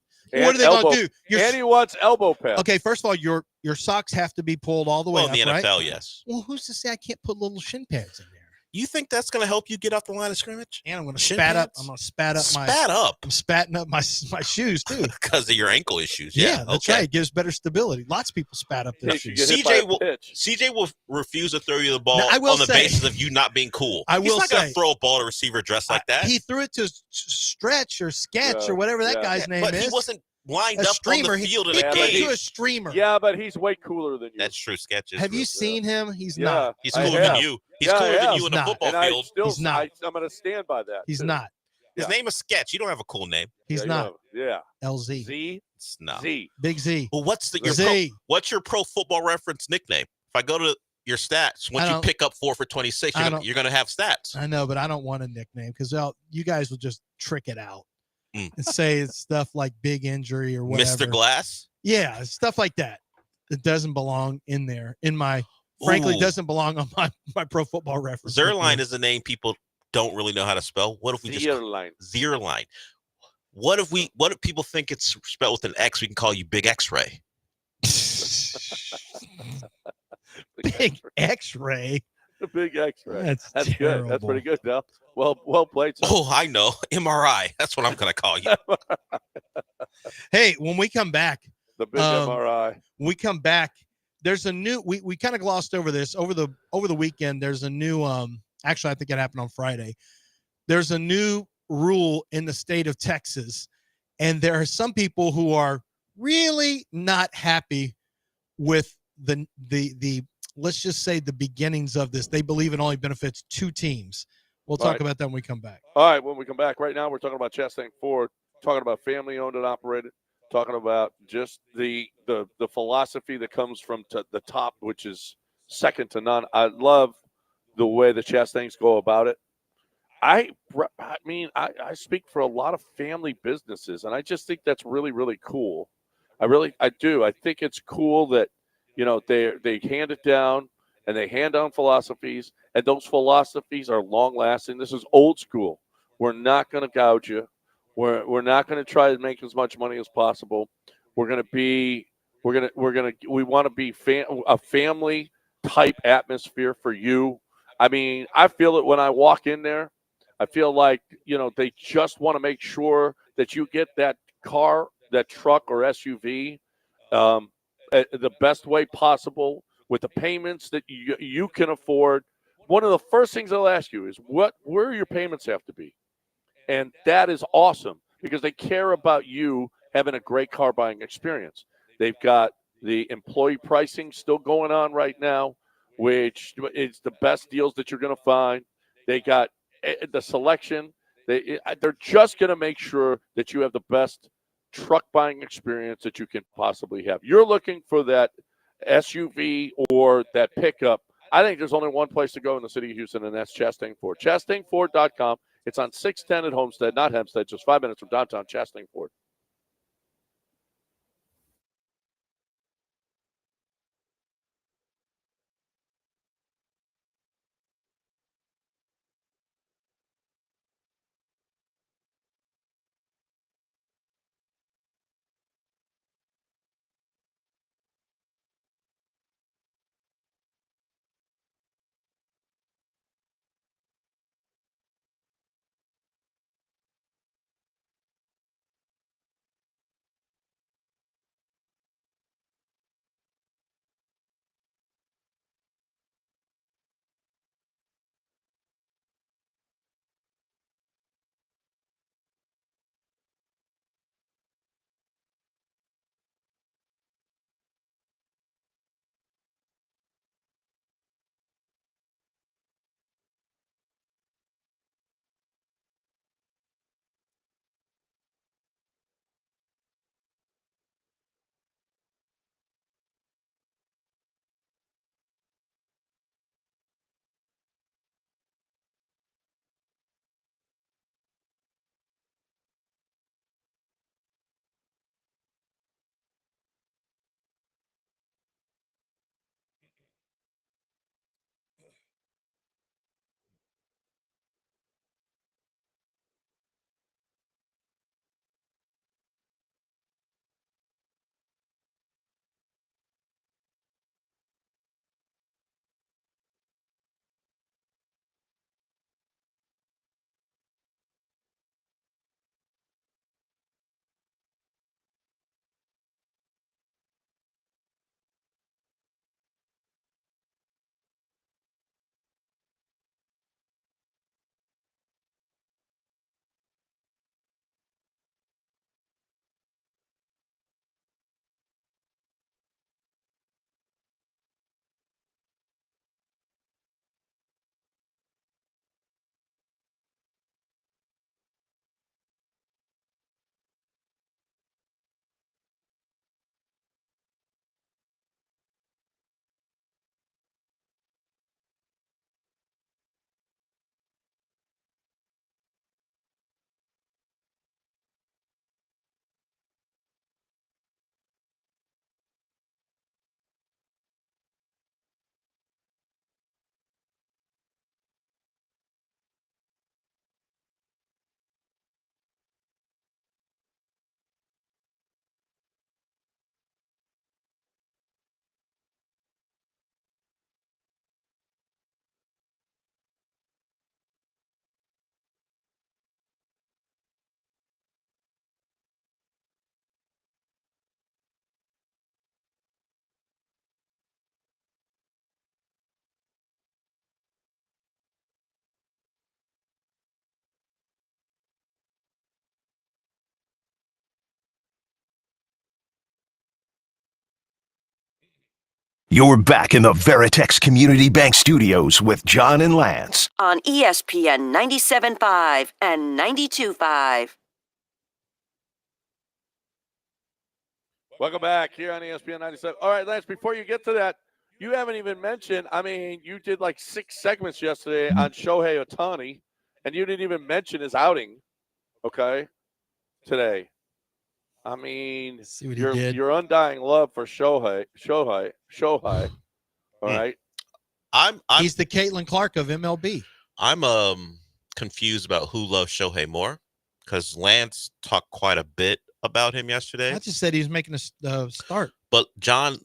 What are they going to do? And he wants elbow pads. Okay, first of all, your socks have to be pulled all the way Well, in the up, NFL, right? yes. Well, who's to say I can't put little shin pads in there? You think that's going to help you get off the line of scrimmage? And I'm going to Shin spat up. pads? I'm going to spat up my. Spat up I'm spatting up my shoes too. because of your ankle issues. Yeah, that's okay. right. It gives better stability. Lots of people spat up their Hey, shoes. CJ will refuse to throw you the ball Now, I will on the say- basis of you not being cool. I He's will not going say- to throw a ball to a receiver dressed like that. He threw it to Stretch or Sketch or whatever that guy's name but is. he wasn't lined A up streamer. on the field in He a threw it game. to a streamer. Yeah, but he's way cooler than you. That's true. Sketches. Have you seen him? He's not. He's cooler than you. He's cooler than you in the football and field. He's not. I'm going to stand by that. He's too. not. His name is Sketch. You don't have a cool name. He's not. Yeah. LZ. Z. No. Z. Big Z. Well, what's Z. what's your Pro Football Reference nickname? If I go to your stats, once you pick up 4 for 26, you're gonna have stats. I know, but I don't want a nickname because you guys will just trick it out and say it's stuff like big injury or whatever. Mr. Glass? Yeah, stuff like that. It doesn't belong in there. Frankly, doesn't belong on my Pro Football Reference. Zerline is a name people don't really know how to spell. What if we Zierlein. Zierlein. What if people think it's spelled with an X? We can call you Big X-Ray. Big X-Ray. The big X-ray. That's good. That's pretty good, Del. Well played. Son. Oh, I know. MRI. That's what I'm going to call you. Hey, when we come back, the big MRI. When we come back, there's a new. We kind of glossed over this over the weekend. There's a new. Actually, I think it happened on Friday. There's a new rule in the state of Texas, and there are some people who are really not happy with the let's just say the beginnings of this. They believe it only benefits 2 teams. We'll talk about that when we come back. All right, when we come back, right now we're talking about Chastang Ford, talking about family owned and operated, talking about just the philosophy that comes from the top, which is second to none. I love the way the Chastangs go about it. I mean, I speak for a lot of family businesses, and I just think that's really, really cool. I do. I think it's cool that, they hand it down and they hand down philosophies, and those philosophies are long lasting. This is old school. We're not going to gouge you. We're not going to try to make as much money as possible. We want to be a family type atmosphere for you. I mean, I feel it when I walk in there. I feel like, they just want to make sure that you get that car, that truck or SUV, the best way possible with the payments that you can afford. One of the first things they'll ask you is where your payments have to be. And that is awesome because they care about you having a great car buying experience. They've got the employee pricing still going on right now, which is the best deals that you're going to find. They got the selection. They're just going to make sure that you have the best truck buying experience that you can possibly have. You're looking for that SUV or that pickup. I think there's only one place to go in the city of Houston, and that's Chastang Ford. ChastangFord.com. It's on 610 at Homestead, not Hempstead, just 5 minutes from downtown Chastang Ford. You're back in the Veritex Community Bank Studios with John and Lance. On ESPN 97.5 and 92.5. Welcome back here on ESPN 97. All right, Lance, before you get to that, you haven't even mentioned, I mean, you did like 6 segments yesterday on Shohei Ohtani, and you didn't even mention his outing, okay, today. I mean, your undying love for Shohei. All right. He's the Caitlin Clark of MLB. I'm confused about who loves Shohei more, because Lance talked quite a bit about him yesterday. I just said he was making a start. But John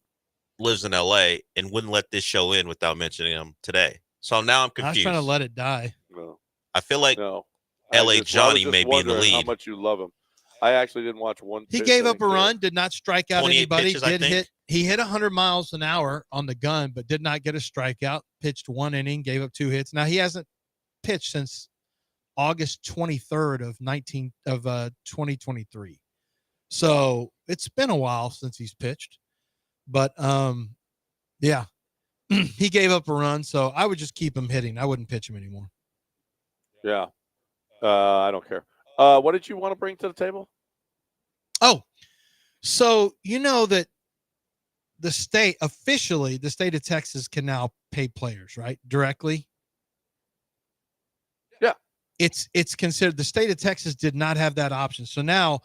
lives in LA and wouldn't let this show in without mentioning him today. So now I'm confused. I was trying to let it die. No. I feel like LA Johnny may be in the lead. How much you love him. I actually didn't watch one. He gave up a run, did not strike out anybody. Pitches, He hit 100 miles an hour on the gun, but did not get a strikeout. Pitched 1 inning, gave up 2 hits. Now he hasn't pitched since August 23rd of 2023. So it's been a while since he's pitched. But yeah, he gave up a run. So I would just keep him hitting. I wouldn't pitch him anymore. Yeah, I don't care. What did you want to bring to the table? Oh, so you know that the state of Texas can now pay players, right? Directly. Yeah. It's considered, the state of Texas did not have that option. So now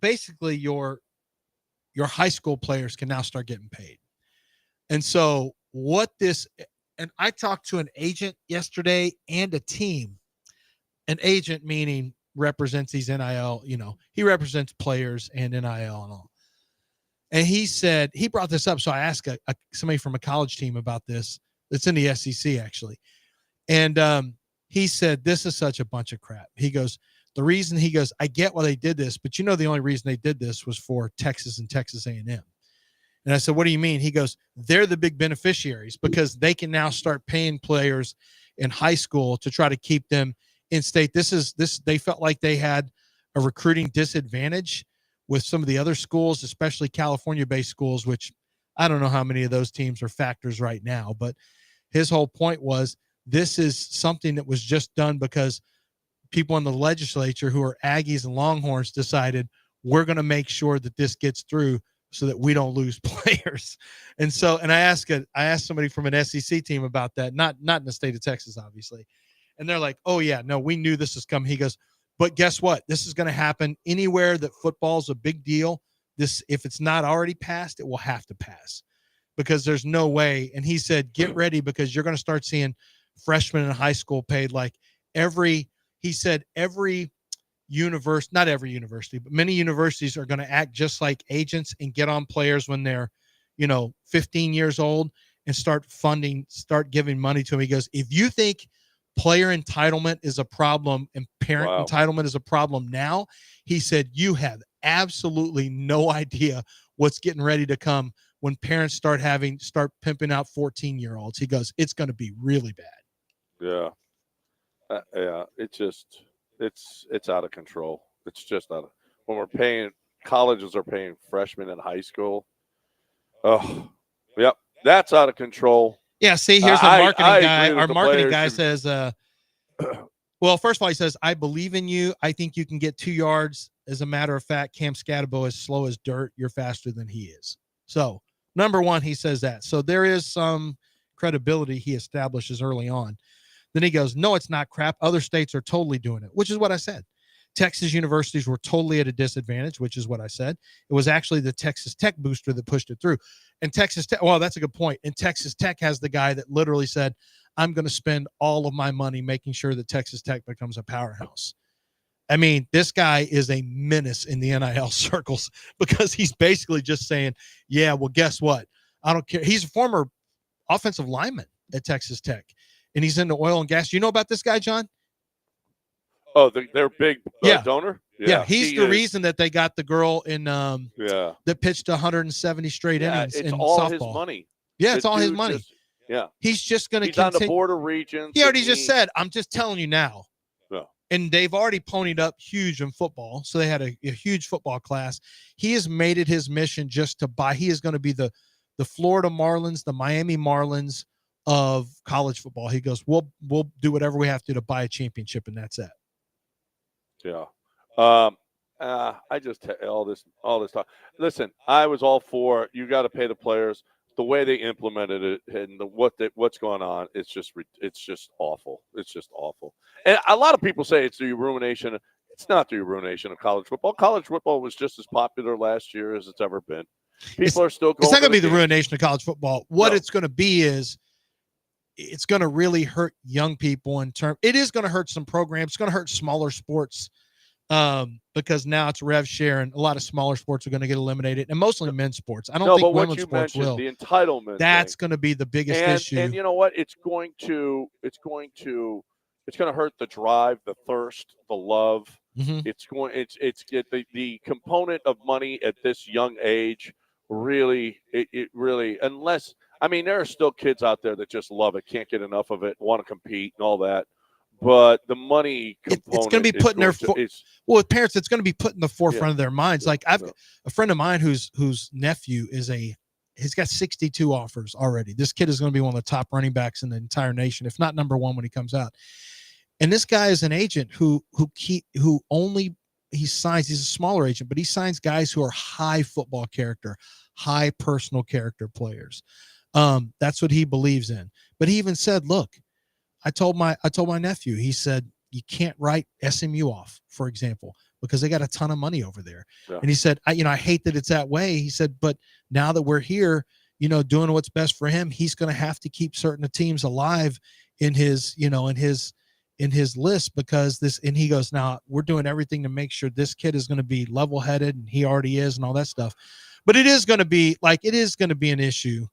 basically your high school players can now start getting paid. And so and I talked to an agent yesterday and a team. An agent meaning represents these NIL, he represents players and NIL and all. And he said, he brought this up. So I asked somebody from a college team about this. It's in the SEC actually. And he said, this is such a bunch of crap. He goes, I get why they did this, but the only reason they did this was for Texas and Texas A&M. And I said, what do you mean? He goes, they're the big beneficiaries because they can now start paying players in high school to try to keep them in state. They felt like they had a recruiting disadvantage with some of the other schools, especially California-based schools, which I don't know how many of those teams are factors right now. But his whole point was this is something that was just done because people in the legislature who are Aggies and Longhorns decided we're going to make sure that this gets through so that we don't lose players. And I asked somebody from an SEC team about that, not in the state of Texas, obviously. And they're like, oh yeah, no, we knew this was coming. He goes, but guess what? This is going to happen anywhere that football is a big deal. If it's not already passed, it will have to pass because there's no way. And he said, get ready because you're going to start seeing freshmen in high school paid like every university, not every university, but many universities are going to act just like agents and get on players when they're, 15 years old and start giving money to them. He goes, if you think player entitlement is a problem and parent entitlement is a problem now, he said, you have absolutely no idea what's getting ready to come when parents start pimping out 14-year-olds. He goes, it's going to be really bad. Yeah. Yeah. It's out of control. It's just not when colleges are paying freshmen in high school. Oh, yep. That's out of control. Yeah, see, here's the marketing guy. Our marketing guy says, well, first of all, he says, I believe in you. I think you can get 2 yards. As a matter of fact, Cam Scatabo is slow as dirt. You're faster than he is. So, number one, he says that. So there is some credibility he establishes early on. Then he goes, no, it's not crap. Other states are totally doing it, which is what I said. Texas universities were totally at a disadvantage, which is what I said. It was actually the Texas Tech booster that pushed it through. And Texas Tech, well, that's a good point. And Texas Tech has the guy that literally said, I'm going to spend all of my money making sure that Texas Tech becomes a powerhouse. I mean, this guy is a menace in the NIL circles because he's basically just saying, yeah, well, guess what? I don't care. He's a former offensive lineman at Texas Tech, and he's into oil and gas. You know about this guy, John? Oh, their big donor? Yeah, he's the reason that they got the girl in that pitched 170 straight innings in all softball. His money. Yeah, it's all his money. He's just going to continue. On the border regions. He already just said, I'm just telling you now. Yeah. And they've already ponied up huge in football. So they had a huge football class. He has made it his mission just to buy. He is going to be the the Florida Marlins, the Miami Marlins of college football. He goes, we'll do whatever we have to buy a championship, and that's it. Yeah. I just all this talk. Listen, I was all for you got to pay the players. The way they implemented it and what's going on, it's just awful. It's just awful. And a lot of people say it's the ruination. It's not the ruination of college football. College football was just as popular last year as it's ever been. People are still going. It's not going to be the games. ruination of college football. What it's going to be is it's going to really hurt young people in terms. It is going to hurt some programs. It's going to hurt smaller sports. Because now it's rev share and a lot of smaller sports are going to get eliminated, and mostly men's sports. I don't think women's sports will. The entitlement. That's going to be the biggest issue. And you know what? It's going to hurt the drive, the thirst, the love. Mm-hmm. The component of money at this young age really, unless, I mean, there are still kids out there that just love it, can't get enough of it, want to compete and all that. But the money component, it's going to be put in their with parents. It's going to be put in the forefront of their minds. Like I've a friend of mine whose nephew he's got 62 offers already. This kid is going to be one of the top running backs in the entire nation, if not number one when he comes out. And this guy is an agent who only he signs. He's a smaller agent, but he signs guys who are high football character, high personal character players. That's what he believes in. But he even said, "Look." I told my nephew, he said, you can't write SMU off, for example, because they got a ton of money over there. Yeah. And he said, I hate that it's that way. He said, but now that we're here, doing what's best for him, he's going to have to keep certain teams alive in his list because this, and he goes, now we're doing everything to make sure this kid is going to be level-headed, and he already is and all that stuff. But it is going to be an issue.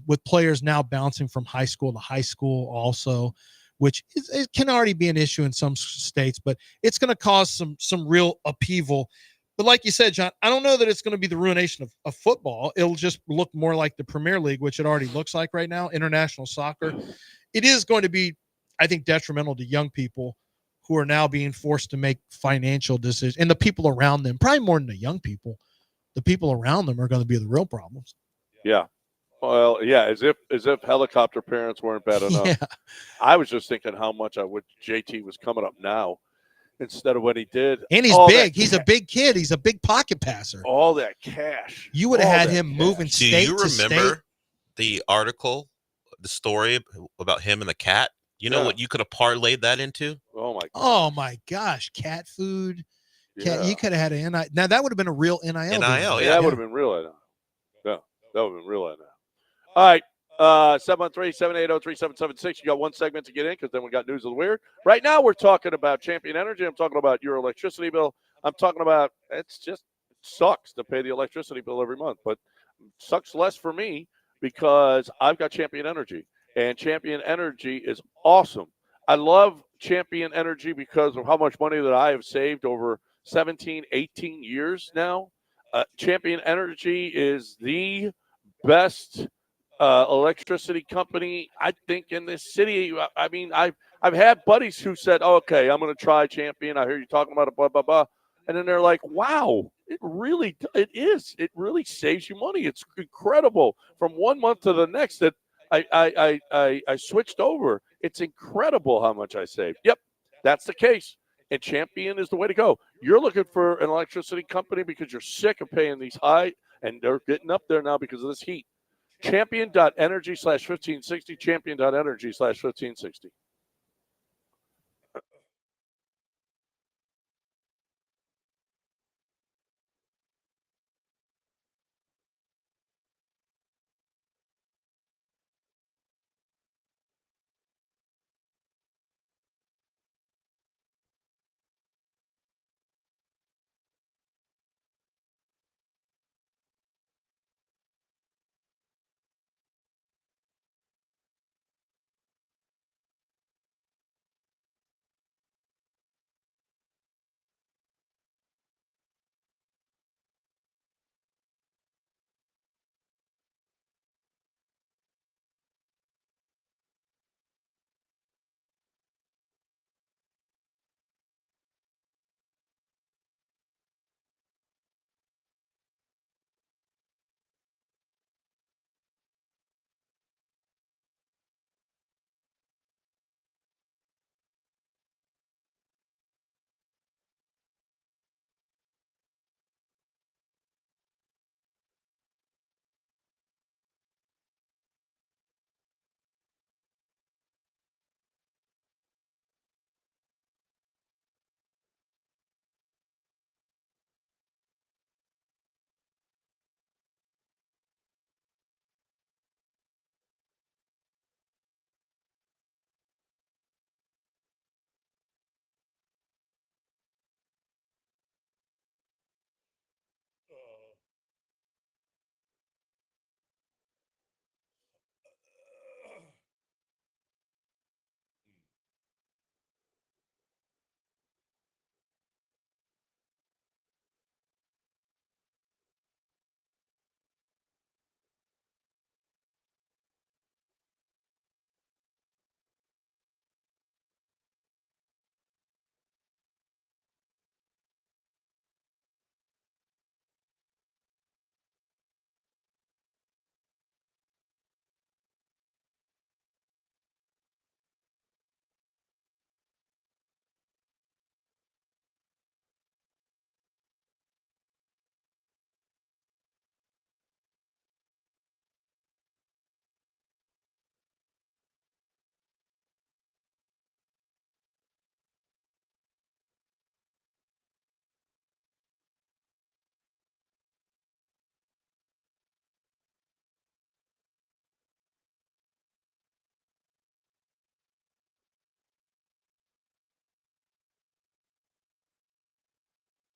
With players now bouncing from high school to high school also, which it can already be an issue in some states, but it's going to cause some real upheaval. But like you said, John, I don't know that it's going to be the ruination of football. It'll just look more like the Premier League, which it already looks like right now, international soccer. It is going to be, I think, detrimental to young people who are now being forced to make financial decisions, and the people around them, probably more than the young people, the people around them are going to be the real problems. Yeah. Well, yeah, as if helicopter parents weren't bad enough. Yeah. I was just thinking how much I wish JT was coming up now instead of what he did. And he's big. He's a big kid. He's a big pocket passer. All that cash. You would have had him moving state to state. Do you remember the article, the story about him and the cat? You know what you could have parlayed that into? Oh, my God. Oh, my gosh. Cat food. Cat, you could have had an NIL. Now, that would have been a real NIL. NIL, yeah. That would have been real NIL. Yeah, that would have been real NIL. All right, 713-780-3776. You got one segment to get in because then we got News of the Weird. Right now we're talking about Champion Energy. I'm talking about your electricity bill. I'm talking about it sucks to pay the electricity bill every month, but it sucks less for me because I've got Champion Energy, and Champion Energy is awesome. I love Champion Energy because of how much money that I have saved over 17, 18 years now. Champion Energy is the best electricity company, I think, in this city. I mean, I've had buddies who said, oh, okay, I'm going to try Champion. I hear you talking about it, blah, blah, blah. And then they're like, wow, it really saves you money. It's incredible. From 1 month to the next that I switched over. It's incredible how much I saved. Yep, that's the case. And Champion is the way to go. You're looking for an electricity company because you're sick of paying these high, and they're getting up there now because of this heat. Champion.energy/1560, champion.energy/1560.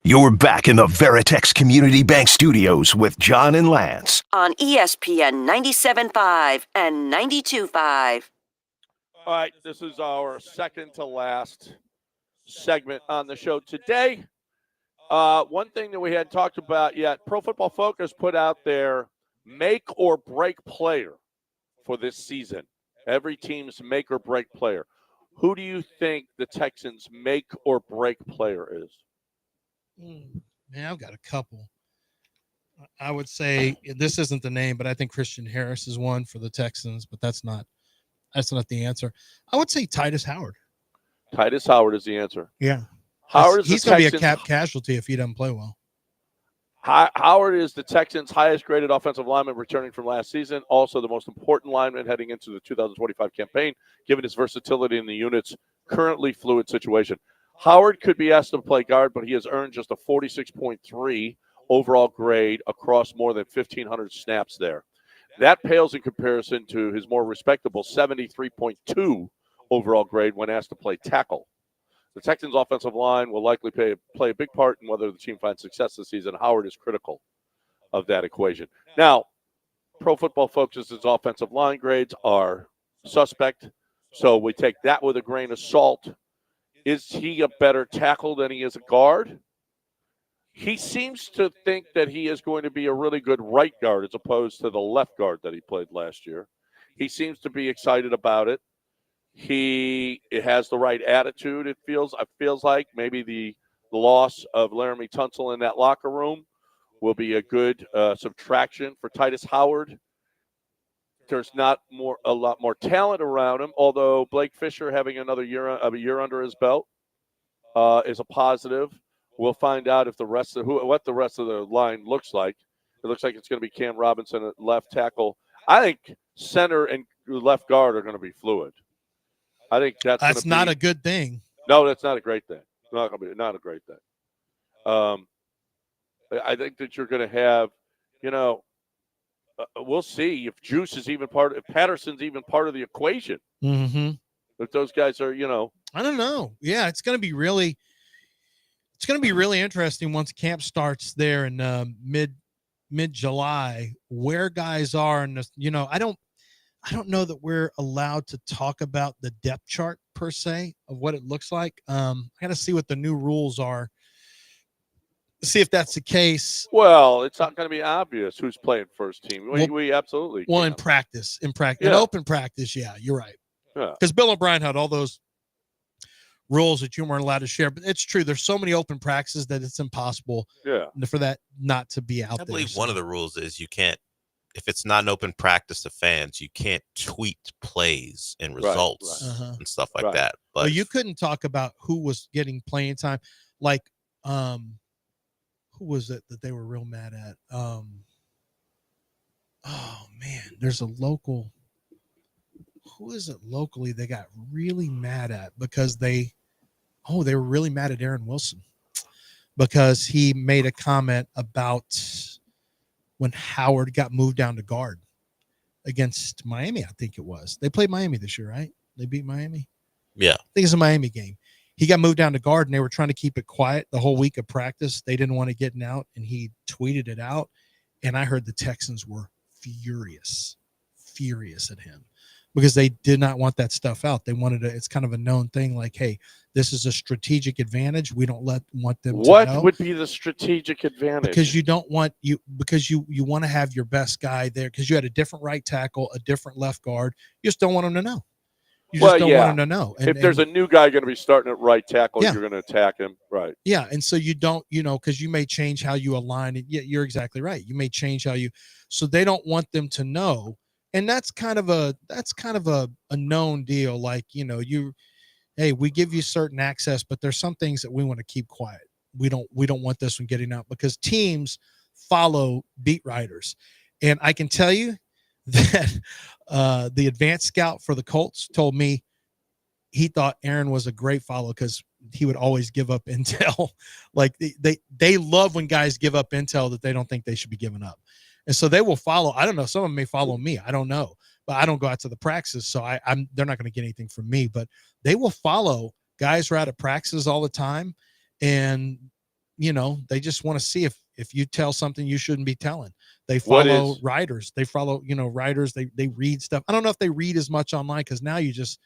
You're back in the Veritex Community Bank Studios with John and Lance. On ESPN 97.5 and 92.5. All right, this is our second to last segment on the show today. One thing that we hadn't talked about yet, Pro Football Focus put out their make or break player for this season. Every team's make or break player. Who do you think the Texans' make or break player is? Man, I've got a couple. I would say this isn't the name, but I think Christian Harris is one for the Texans, but that's not the answer. I would say Titus Howard. Titus Howard is the answer. Yeah. He's going to be a cap casualty if he doesn't play well. Howard is the Texans' highest graded offensive lineman returning from last season. Also the most important lineman heading into the 2025 campaign, given his versatility in the unit's currently fluid situation. Howard could be asked to play guard, but he has earned just a 46.3 overall grade across more than 1,500 snaps there. That pales in comparison to his more respectable 73.2 overall grade when asked to play tackle. The Texans' offensive line will likely play a big part in whether the team finds success this season. Howard is critical of that equation. Now, Pro Football Focus's offensive line grades are suspect, so we take that with a grain of salt. Is he a better tackle than he is a guard? He seems to think that he is going to be a really good right guard as opposed to the left guard that he played last year. He seems to be excited about it. He has the right attitude, it feels like. Maybe the loss of Laramie Tunsil in that locker room will be a good subtraction for Titus Howard. There's not a lot more talent around him, although Blake Fisher having another year under his belt is a positive. We'll find out if what the rest of the line looks like. It looks like it's going to be Cam Robinson at left tackle. I think center and left guard are going to be fluid. I think that's not a good thing. No, that's not a great thing. Not a great thing. I think that you're going to have, we'll see if Juice is even if Patterson's even part of the equation. Mm-hmm. If those guys are, I don't know. Yeah, it's going to be really interesting once camp starts there in mid-July, where guys are. And, I don't know that we're allowed to talk about the depth chart per se of what it looks like. I got to see what the new rules are. See if that's the case. Well, it's not going to be obvious who's playing first team. We absolutely well can. in practice, in open practice. Yeah, you're right. Yeah, because Bill O'Brien had all those rules that you weren't allowed to share. But it's true. There's so many open practices that it's impossible. For that not to be out there. I believe one of the rules is you can't. If it's not an open practice to fans, you can't tweet plays and results and stuff like that. But well, you couldn't talk about who was getting playing time. Like, who was it that they were real mad at? Oh man, there's a local. Who is it locally they got really mad at because they were really mad at Aaron Wilson because he made a comment about when Howard got moved down to guard against Miami, I think it was. They played Miami this year, right? They beat Miami? Yeah. I think it's a Miami game. He got moved down to guard, and they were trying to keep it quiet the whole week of practice. They didn't want to get out, and he tweeted it out. And I heard the Texans were furious at him because they did not want that stuff out. They wanted it's kind of a known thing like, hey, this is a strategic advantage. We don't want them to know. What would be the strategic advantage? Because you don't want you want to have your best guy there because you had a different right tackle, a different left guard. You just don't want them to know. You just don't want them to know. And, if there's a new guy going to be starting at right tackle, Yeah. you're going to attack him. Right. Yeah. And so you don't, because you may change how you align it. Yeah, you're exactly right. You may change so they don't want them to know. And that's kind of a known deal. Like, hey, we give you certain access, but there's some things that we want to keep quiet. We don't want this one getting out because teams follow beat writers. And I can tell you that the advanced scout for the Colts told me he thought Aaron was a great follow because he would always give up intel. Like they love when guys give up intel that they don't think they should be giving up. And so they will follow. I don't know. Some of them may follow me. I don't know. But I don't go out to the practices, so they're not going to get anything from me. But they will follow guys who are out at practices all the time. And, they just want to see if you tell something you shouldn't be telling. They follow writers. They follow, writers. They read stuff. I don't know if they read as much online because now you just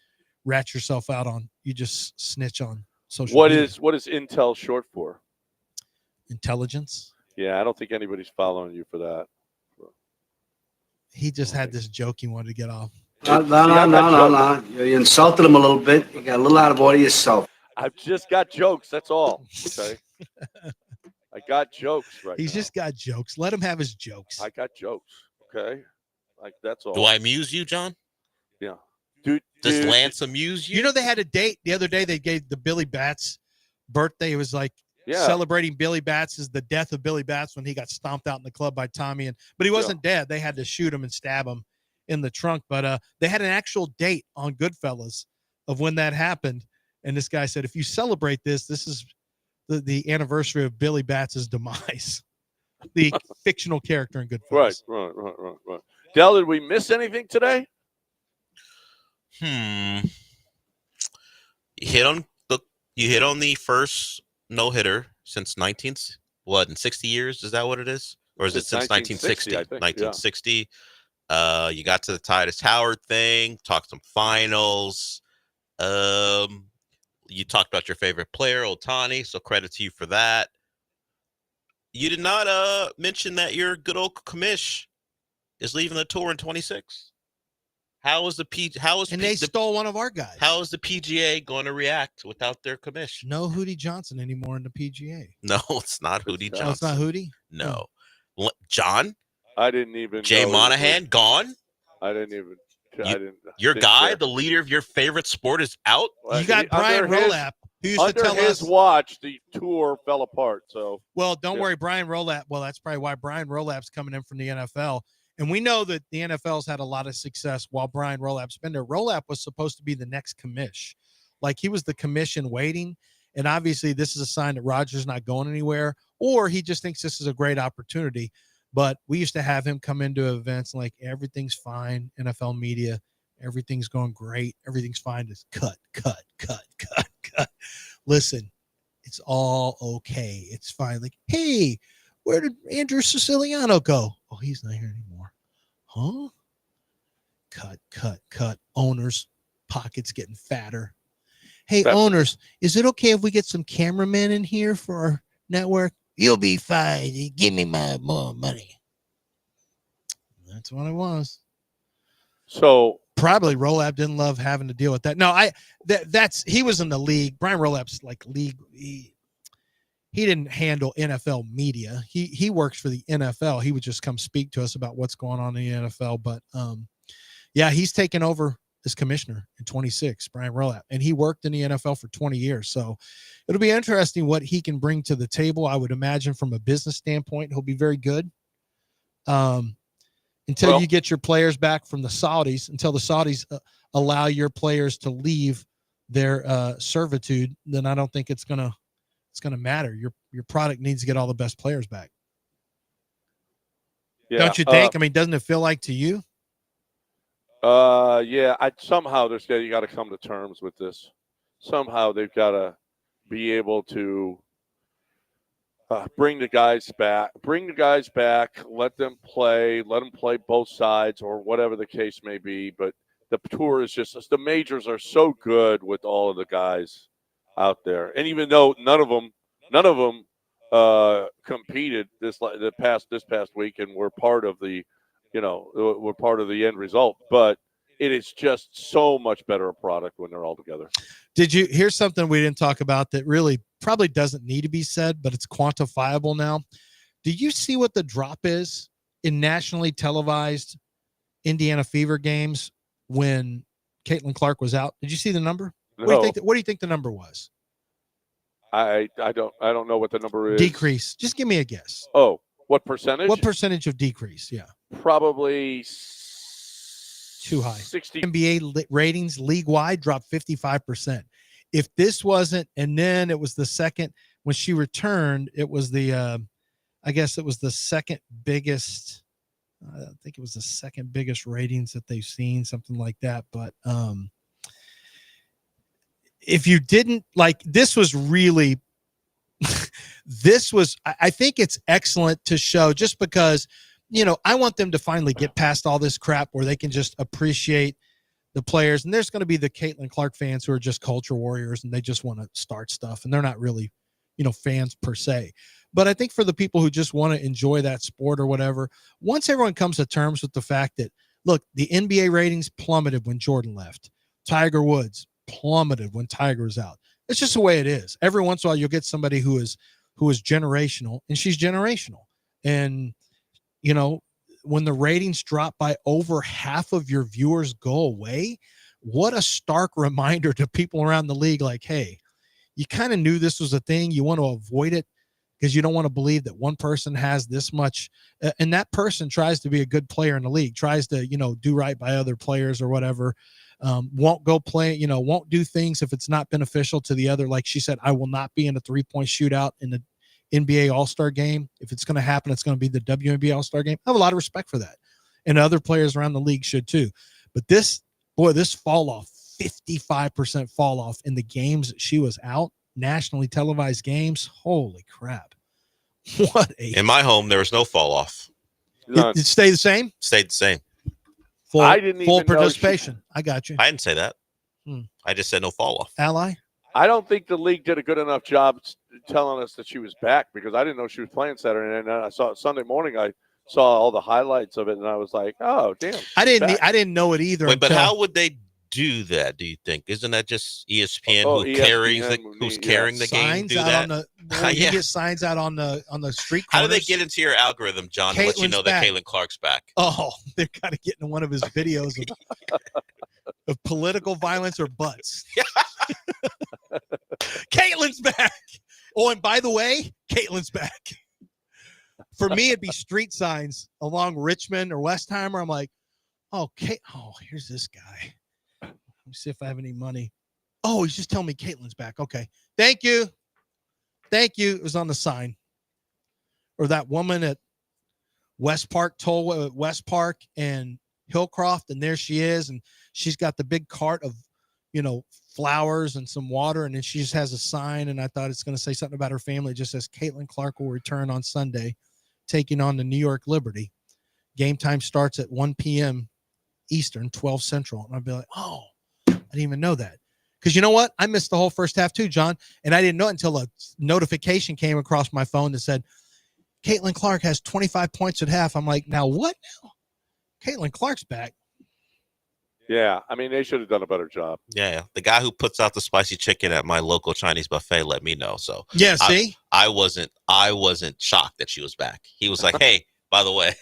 rat yourself out you just snitch on social media. What is Intel short for? Intelligence. Yeah, I don't think anybody's following you for that. He just had this joke he wanted to get off. No. You insulted him a little bit. You got a little out of order yourself. I've just got jokes. That's all. Okay. I got jokes right He's now. just got jokes. Let him have his jokes. I got jokes. Okay. Like, that's all. Do I amuse you, John? Yeah. Does Lance amuse you? They had a date the other day. They gave the Billy Bats birthday. It was like celebrating Billy Bats is the death of Billy Bats when he got stomped out in the club by Tommy. But he wasn't dead. They had to shoot him and stab him in the trunk. But they had an actual date on Goodfellas of when that happened. And this guy said, if you celebrate this is the anniversary of Billy Bats' demise, the fictional character in Goodfellas. Right. Del, did we miss anything today? You hit on the first no-hitter since in 60 years? Is that what it is? Or is it since 1960? 1960. Yeah. You got to the Titus Howard thing, talked some finals. You talked about your favorite player, Ohtani, so credit to you for that. You did not mention that your good old commish is leaving the tour in 26. They stole one of our guys. How is the PGA going to react without their commish? No Hootie Johnson anymore in the PGA. No, it's not Hootie Johnson. Oh, it's not Hootie? No. John? I didn't even Jay Monahan gone? I didn't even. Your guy, the leader of your favorite sport, is out? You got Brian Rolap, who used to tell us. Watch, the tour fell apart. So. Well, don't worry, Brian Rolap. Well, that's probably why Brian Rolap's coming in from the NFL. And we know that the NFL's had a lot of success while Brian Rolap's been there. Rolap was supposed to be the next commish. Like, he was the commission waiting. And obviously this is a sign that Roger's not going anywhere, or he just thinks this is a great opportunity. But we used to have him come into events like everything's fine, NFL media, everything's going great, everything's fine. Just cut. Listen, it's all okay. It's fine. Like, hey, where did Andrew Siciliano go? Oh, he's not here anymore. Huh? Cut. Owners' pockets getting fatter. Hey, owners, is it okay if we get some cameramen in here for our network? You'll be fine. Give me my more money. That's what it was. So probably Rolap didn't love having to deal with that. No, he was in the league. Brian Rolap's like league. He didn't handle NFL media. He works for the NFL. He would just come speak to us about what's going on in the NFL. But yeah, he's taken over as commissioner in 26, Brian Rolap, and he worked in the NFL for 20 years. So it'll be interesting what he can bring to the table. I would imagine from a business standpoint, he'll be very good. Until you get your players back from the Saudis, until the Saudis allow your players to leave their servitude, then I don't think it's gonna matter. Your product needs to get all the best players back. Yeah, don't you think? I mean, doesn't it feel like to you? Yeah. Somehow you got to come to terms with this. Somehow they've got to be able to bring the guys back. Let them play both sides, or whatever the case may be. But the tour is the majors are so good with all of the guys out there, and even though none of them competed this past week and were part of the end result, but it is just so much better a product when they're all together. Did you hear something we didn't talk about that really probably doesn't need to be said, but it's quantifiable now? Did you see what the drop is in nationally televised Indiana Fever games when Caitlin Clark was out? Did you see the number? No. What do you think the number was? I don't know what the number is. Decrease. Just give me a guess. Oh, what percentage? What percentage of decrease? Yeah. Probably too high. 60. NBA ratings league-wide dropped 55%. If this wasn't, and then it was the second, when she returned, it was the, I guess it was the second biggest, I think it was the second biggest ratings that they've seen, something like that. But if you didn't, like, this was really, I think it's excellent to show, just because, I want them to finally get past all this crap where they can just appreciate the players. And there's going to be the Caitlin Clark fans who are just culture warriors and they just want to start stuff. And they're not really, fans per se. But I think for the people who just want to enjoy that sport or whatever, once everyone comes to terms with the fact that, look, the NBA ratings plummeted when Jordan left. Tiger Woods plummeted when Tiger was out. It's just the way it is. Every once in a while, you'll get somebody who is generational, and she's generational. And, when the ratings drop by over half of your viewers go away, what a stark reminder to people around the league. Like, hey, you kind of knew this was a thing. You want to avoid it because you don't want to believe that one person has this much. And that person tries to be a good player in the league, tries to, do right by other players or whatever. Won't go play, won't do things if it's not beneficial to the other. Like she said, I will not be in a 3-point shootout in the NBA All-Star game. If it's going to happen, it's going to be the WNBA All-Star game. I have a lot of respect for that. And other players around the league should too. But this fall off, 55% fall off in the games that she was out, nationally televised games. Holy crap. In my home, there was no fall off. It stayed the same? Stayed the same. Full participation. I got you. I didn't say that. I just said no fall off. Ally? I don't think the league did a good enough job telling us that she was back, because I didn't know she was playing Saturday night. And I saw it Sunday morning. I saw all the highlights of it, and I was like, "Oh, damn!" I didn't know it either. Wait, but how would they do that? Do you think? Isn't that just ESPN who's carrying the game? Do that? You get signs out on the street corners. How do they get into your algorithm, John, to let you know that Caitlin Clark's back? Oh, they're kind of getting one of his videos of political violence or butts. Caitlin's back. Oh, and by the way, Caitlin's back. For me, it'd be street signs along Richmond or Westheimer. I'm like, here's this guy. Let me see if I have any money. Oh, he's just telling me Caitlin's back. Okay. Thank you. It was on the sign. Or that woman at West Park and Hillcroft, and there she is, and she's got the big cart of, flowers and some water, and then she just has a sign, and I thought it's going to say something about her family. It just says Caitlin Clark will return on Sunday, taking on the New York Liberty. Game time starts at 1 p.m. Eastern, 12 Central. And I'd be like, oh, I didn't even know that. Because you know what? I missed the whole first half too, John. And I didn't know it until a notification came across my phone that said, Caitlin Clark has 25 points at half. I'm like, now what now? Caitlin Clark's back. Yeah, I mean, they should have done a better job. Yeah, the guy who puts out the spicy chicken at my local Chinese buffet let me know. So yeah, see, I wasn't shocked that she was back. He was like, "Hey, by the way,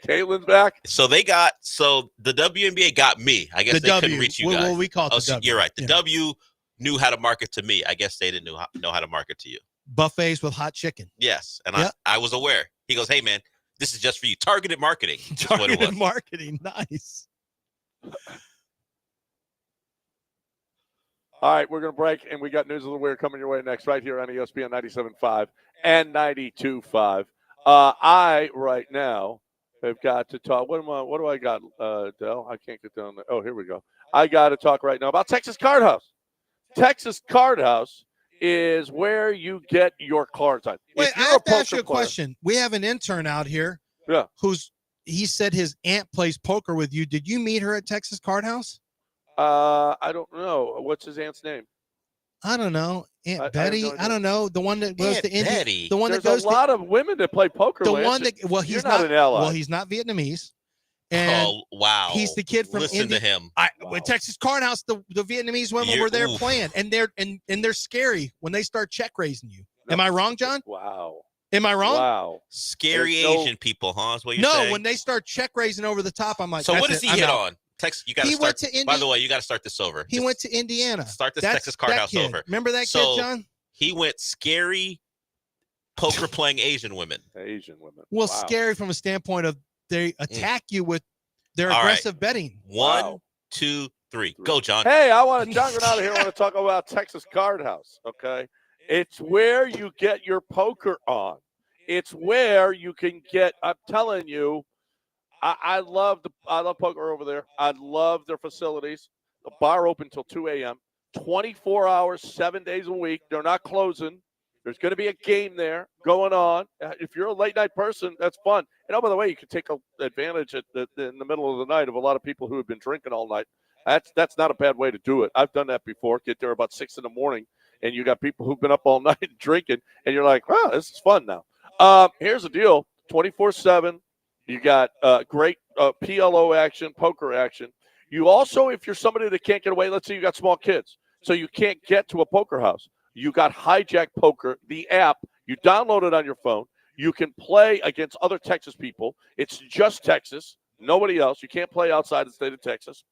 Caitlin's back." So the WNBA got me. I guess they couldn't reach you guys. Well, we call it the W. You're right. The W knew how to market to me. I guess they didn't know how to market to you. Buffets with hot chicken. Yes, and I was aware. He goes, "Hey, man, this is just for you. Targeted marketing." Targeted marketing, nice. All right, we're going to break, and we got News of the Weird coming your way next, right here on ESPN 97.5 and 92.5. I, right now, have got to talk. What do I got, Del? I can't get down there. Oh, here we go. I got to talk right now about Texas Card House. Texas Card House is where you get your cards on. Wait, I have to ask you a question. We have an intern out here he said his aunt plays poker with you. Did you meet her at Texas Card House? I don't know. What's his aunt's name? I don't know. Aunt Betty? I don't know. The one that goes to India. The one There's that goes a lot of women that play poker. The one that he's not an ally. Well, he's not Vietnamese. And wow. He's the kid from Listen India. to him. With Texas Card House, the Vietnamese women were there playing, and they're scary when they start check raising you. Am I wrong, John? Wow. Am I wrong? Wow. Scary Asian people, huh? Is what you're saying? No, when they start check raising over the top, I'm like, so what does he hit on? Texas, you got to start. Went to India. By the way, you got to start this over. He went to Indiana. Start this Texas Card House kid. over. Remember that kid, John? He went scary poker playing Asian women. Asian women. Well, scary from a standpoint of they attack you with their aggressive betting. 1, 2, 3. Go, John. Hey, John Granado here. I want to talk about Texas Card House, okay? It's where you get your poker on. It's where you can get, I'm telling you, I love poker over there. I love their facilities. The bar open till 2 a.m., 24 hours, 7 days a week. They're not closing. There's going to be a game there going on. If you're a late night person, that's fun. And oh, by the way, you can take advantage in the middle of the night of a lot of people who have been drinking all night. That's not a bad way to do it. I've done that before. Get there about 6 a.m, and you got people who've been up all night drinking, and you're like, "Wow, this is fun now." Here's the deal: 24/7. You got great PLO action, poker action. You also, if you're somebody that can't get away, let's say you got small kids, so you can't get to a poker house. You got Hijack Poker, the app. You download it on your phone. You can play against other Texas people. It's just Texas, nobody else. You can't play outside the state of Texas.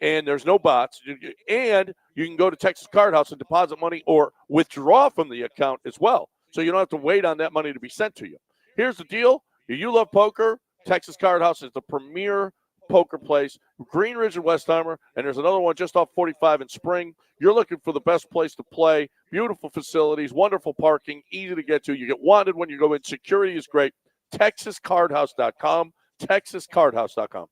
And there's no bots. And you can go to Texas Card House and deposit money or withdraw from the account as well. So you don't have to wait on that money to be sent to you. Here's the deal. If you love poker, Texas Card House is the premier poker place, Green Ridge and Westheimer, and there's another one just off 45 in Spring. You're looking for the best place to play. Beautiful facilities, wonderful parking, easy to get to. You get wanted when you go in. Security is great. TexasCardHouse.com. TexasCardHouse.com.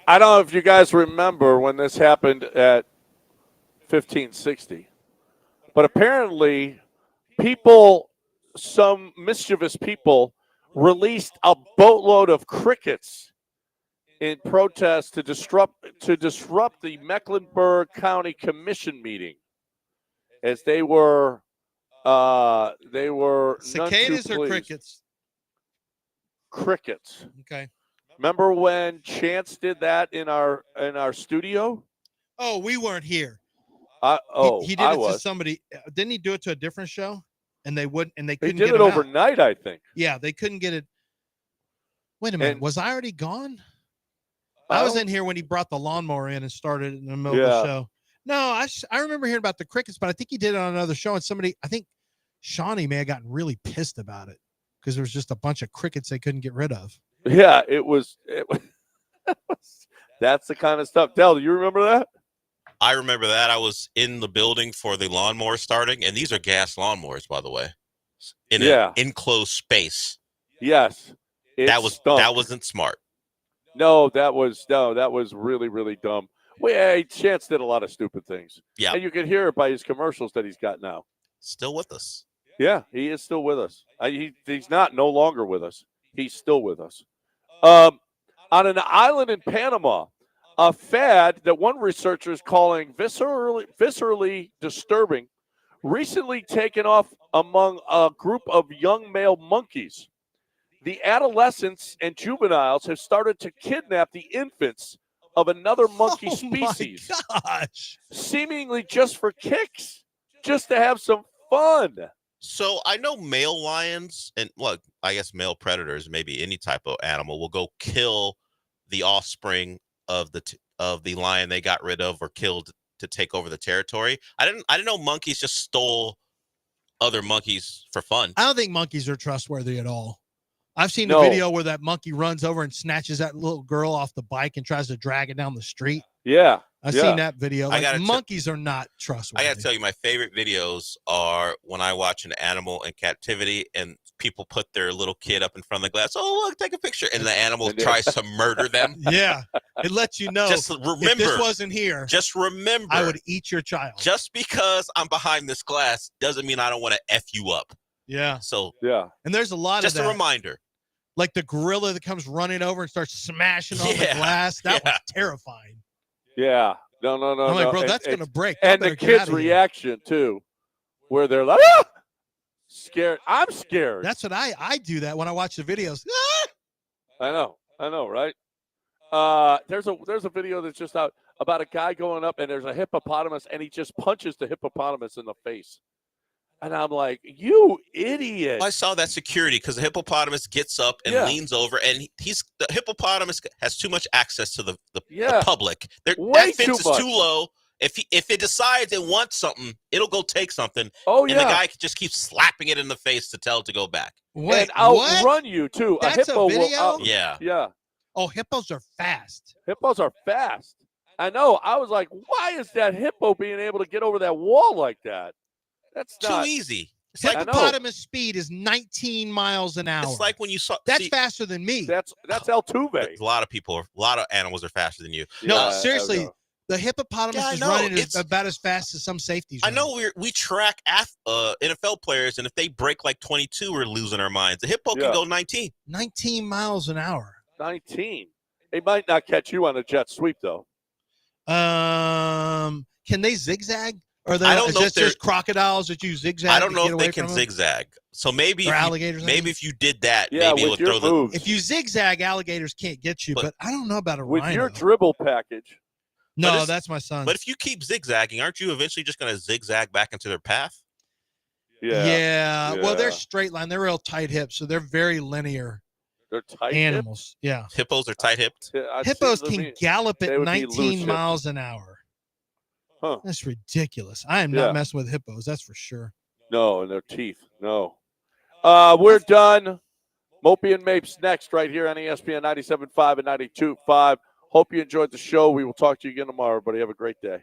I don't know if you guys remember when this happened at 1560, but apparently some mischievous people, released a boatload of crickets in protest to disrupt the Mecklenburg County Commission meeting, as they were cicadas or crickets? Crickets. Okay. Remember when Chance did that in our studio? Oh, we weren't here. He did I it was. to somebody. Didn't he do it to a different show? And they wouldn't, and they He couldn't did get it him out. overnight, I think. Yeah, they couldn't get it. Wait a minute, And- was I already gone? I was in here when he brought the lawnmower in and started it in the middle of the show. No, I remember hearing about the crickets, but I think he did it on another show. And I think Shawnee may have gotten really pissed about it because there was just a bunch of crickets they couldn't get rid of. Yeah, it was that's the kind of stuff. Del, do you remember that? I remember that. I was in the building for the lawnmower starting, and these are gas lawnmowers, by the way, in an enclosed space. Yes, that wasn't smart. No, that was really, really dumb. Chance did a lot of stupid things. Yeah, and you can hear it by his commercials that he's got now. Still with us. Yeah, he is still with us. He's no longer with us. He's still with us. On an island in Panama, a fad that one researcher is calling viscerally disturbing, recently taken off among a group of young male monkeys. The adolescents and juveniles have started to kidnap the infants of another monkey species. My gosh. Seemingly just for kicks, just to have some fun. So I know male lions and I guess male predators, maybe any type of animal, will go kill the offspring of the lion they got rid of or killed to take over the territory. I didn't know monkeys just stole other monkeys for fun. I don't think monkeys are trustworthy at all. I've seen the video where that monkey runs over and snatches that little girl off the bike and tries to drag it down the street. Yeah. I've seen that video. Monkeys are not trustworthy. I got to tell you, my favorite videos are when I watch an animal in captivity and people put their little kid up in front of the glass. Oh, look, take a picture. And the animal tries to murder them. Yeah. It lets you know. Just remember, if this wasn't here, just remember, I would eat your child. Just because I'm behind this glass doesn't mean I don't want to F you up. Yeah. So, yeah. And there's a lot of that. Just a reminder. Like the gorilla that comes running over and starts smashing on the glass. That was terrifying. Yeah. No. I'm like, bro, that's going to break. And the kid's reaction, too, where they're like, scared. I'm scared. That's what I do that when I watch the videos. I know, right? There's a video that's just out about a guy going up, and there's a hippopotamus, and he just punches the hippopotamus in the face. And I'm like, you idiot. I saw that security because the hippopotamus gets up and leans over, and the hippopotamus has too much access to the public. That fence is too low. If it decides it wants something, it'll go take something. Oh, and the guy just keeps slapping it in the face to tell it to go back. Wait, and outrun you, too. That's a hippo video? Yeah. Oh, hippos are fast. Hippos are fast. I know. I was like, why is that hippo being able to get over that wall like that? That's too easy. Hippopotamus speed is 19 miles an hour. It's like when you saw that's faster than me. That's Altuve. A lot of animals are faster than you. No, seriously, the hippopotamus is running about as fast as some safeties. I know we track NFL players, and if they break like 22, we're losing our minds. The hippo can go 19. 19 miles an hour. 19. They might not catch you on a jet sweep though. Can they zigzag? Or I don't know if there's crocodiles that use zigzag. I don't know if they can zigzag. So maybe alligators. Maybe if you did that, yeah, maybe it would throw moves. If you zigzag, alligators can't get you. But I don't know about a with rhino. your dribble package. No, that's my son. But if you keep zigzagging, aren't you eventually just going to zigzag back into their path? Yeah. Well, they're straight line. They're real tight hips, so they're very linear. They're tight animals. Yeah. Hippos are tight hipped. Hippos can gallop at 19 miles an hour. Huh. That's ridiculous. I am not messing with hippos. That's for sure. No, and their teeth. No. We're done. Mopey and Mapes next right here on ESPN 97.5 and 92.5. Hope you enjoyed the show. We will talk to you again tomorrow, everybody. Have a great day.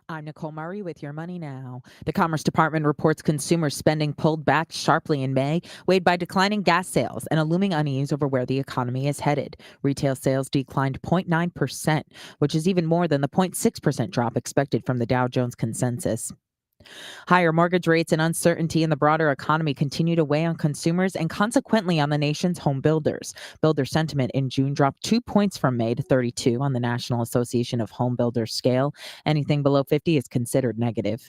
I'm Nicole Murray with Your Money Now. The Commerce Department reports consumer spending pulled back sharply in May, weighed by declining gas sales and a looming unease over where the economy is headed. Retail sales declined 0.9%, which is even more than the 0.6% drop expected from the Dow Jones consensus. Higher mortgage rates and uncertainty in the broader economy continue to weigh on consumers and consequently on the nation's home builders. Builder sentiment in June dropped 2 points from May to 32 on the National Association of Home Builders scale. Anything below 50 is considered negative.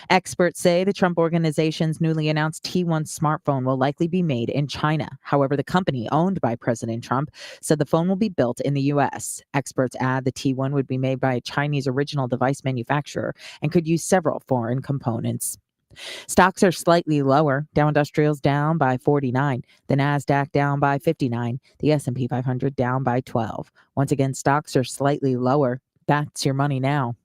Experts say the Trump Organization's newly announced T1 smartphone will likely be made in China. However, the company owned by President Trump said the phone will be built in the U.S. Experts add the T1 would be made by a Chinese original device manufacturer and could use several foreign components. Stocks are slightly lower. Dow Industrials down by 49, the Nasdaq down by 59, the S&P 500 down by 12. Once again, stocks are slightly lower. That's Your Money Now.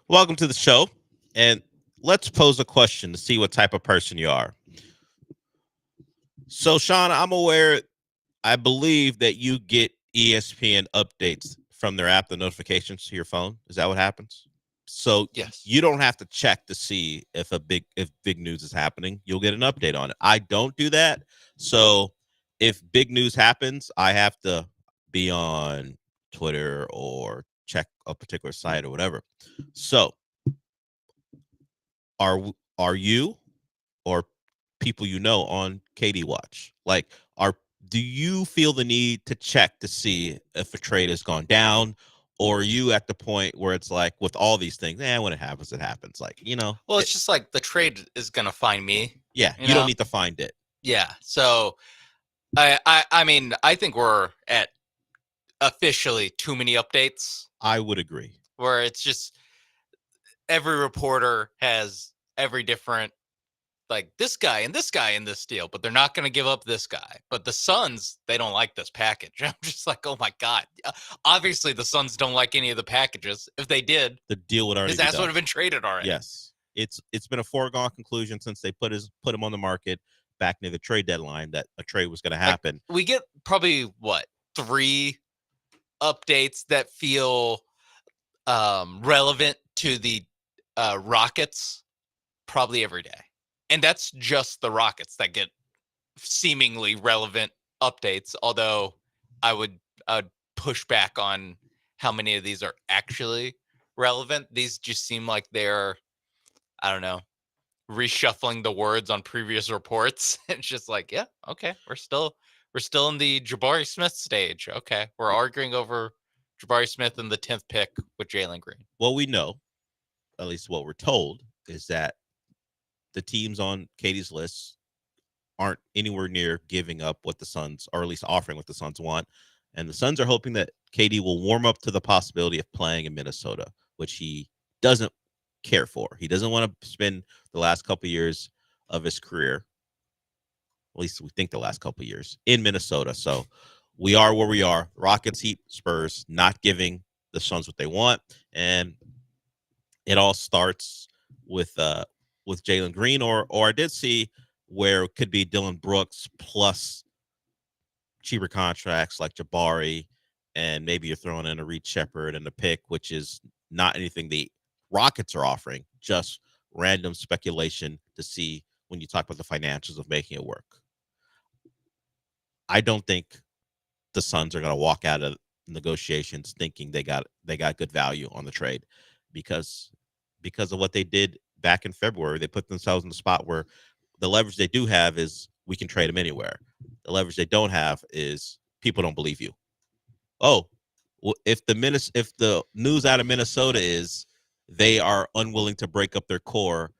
Welcome to the show, and let's pose a question to see what type of person you are. So, Sean, I believe that you get ESPN updates from their app, the notifications to your phone. Is that what happens? So yes, you don't have to check to see if big news is happening. You'll get an update on it. I don't do that. So if big news happens, I have to be on Twitter or check a particular site or whatever. So are you or people you know on KD Watch? Like, do you feel the need to check to see if a trade has gone down, or are you at the point where it's like with all these things, when it happens, it happens. Like, well, it's just like the trade is gonna find me. Yeah, you don't need to find it. Yeah, so I mean, I think we're at officially too many updates. I would agree. Where it's just every reporter has every different, like, this guy and this guy in this deal, but they're not going to give up this guy. But the Suns, they don't like this package. I'm just like, oh my God. Obviously, the Suns don't like any of the packages. If they did, the deal would already his ass would have been traded already. Yes. It's been a foregone conclusion since they put him on the market back near the trade deadline that a trade was going to happen. Like, we get probably 3 updates that feel relevant to the Rockets probably every day. And that's just the Rockets that get seemingly relevant updates. Although I'd push back on how many of these are actually relevant. These just seem like they're, I don't know, reshuffling the words on previous reports. It's just like, yeah, okay, we're still in the Jabari Smith stage. Okay, we're arguing over Jabari Smith and the 10th pick with Jalen Green. Well, we know, at least what we're told, is that the teams on Katie's list aren't anywhere near giving up what the Suns, or at least offering what the Suns want. And the Suns are hoping that KD will warm up to the possibility of playing in Minnesota, which he doesn't care for. He doesn't want to spend the last couple of years of his career, at least we think the last couple of years, in Minnesota. So we are where we are. Rockets, Heat, Spurs, not giving the Suns what they want. And it all starts with Jalen Green, or I did see where it could be Dylan Brooks plus cheaper contracts like Jabari, and maybe you're throwing in a Reed Shepherd and a pick, which is not anything the Rockets are offering, just random speculation to see when you talk about the financials of making it work. I don't think the Suns are going to walk out of negotiations thinking they got good value on the trade, because of what they did back in February. They put themselves in the spot where the leverage they do have is we can trade them anywhere. The leverage they don't have is people don't believe you. Oh, well, if the news out of Minnesota is they are unwilling to break up their core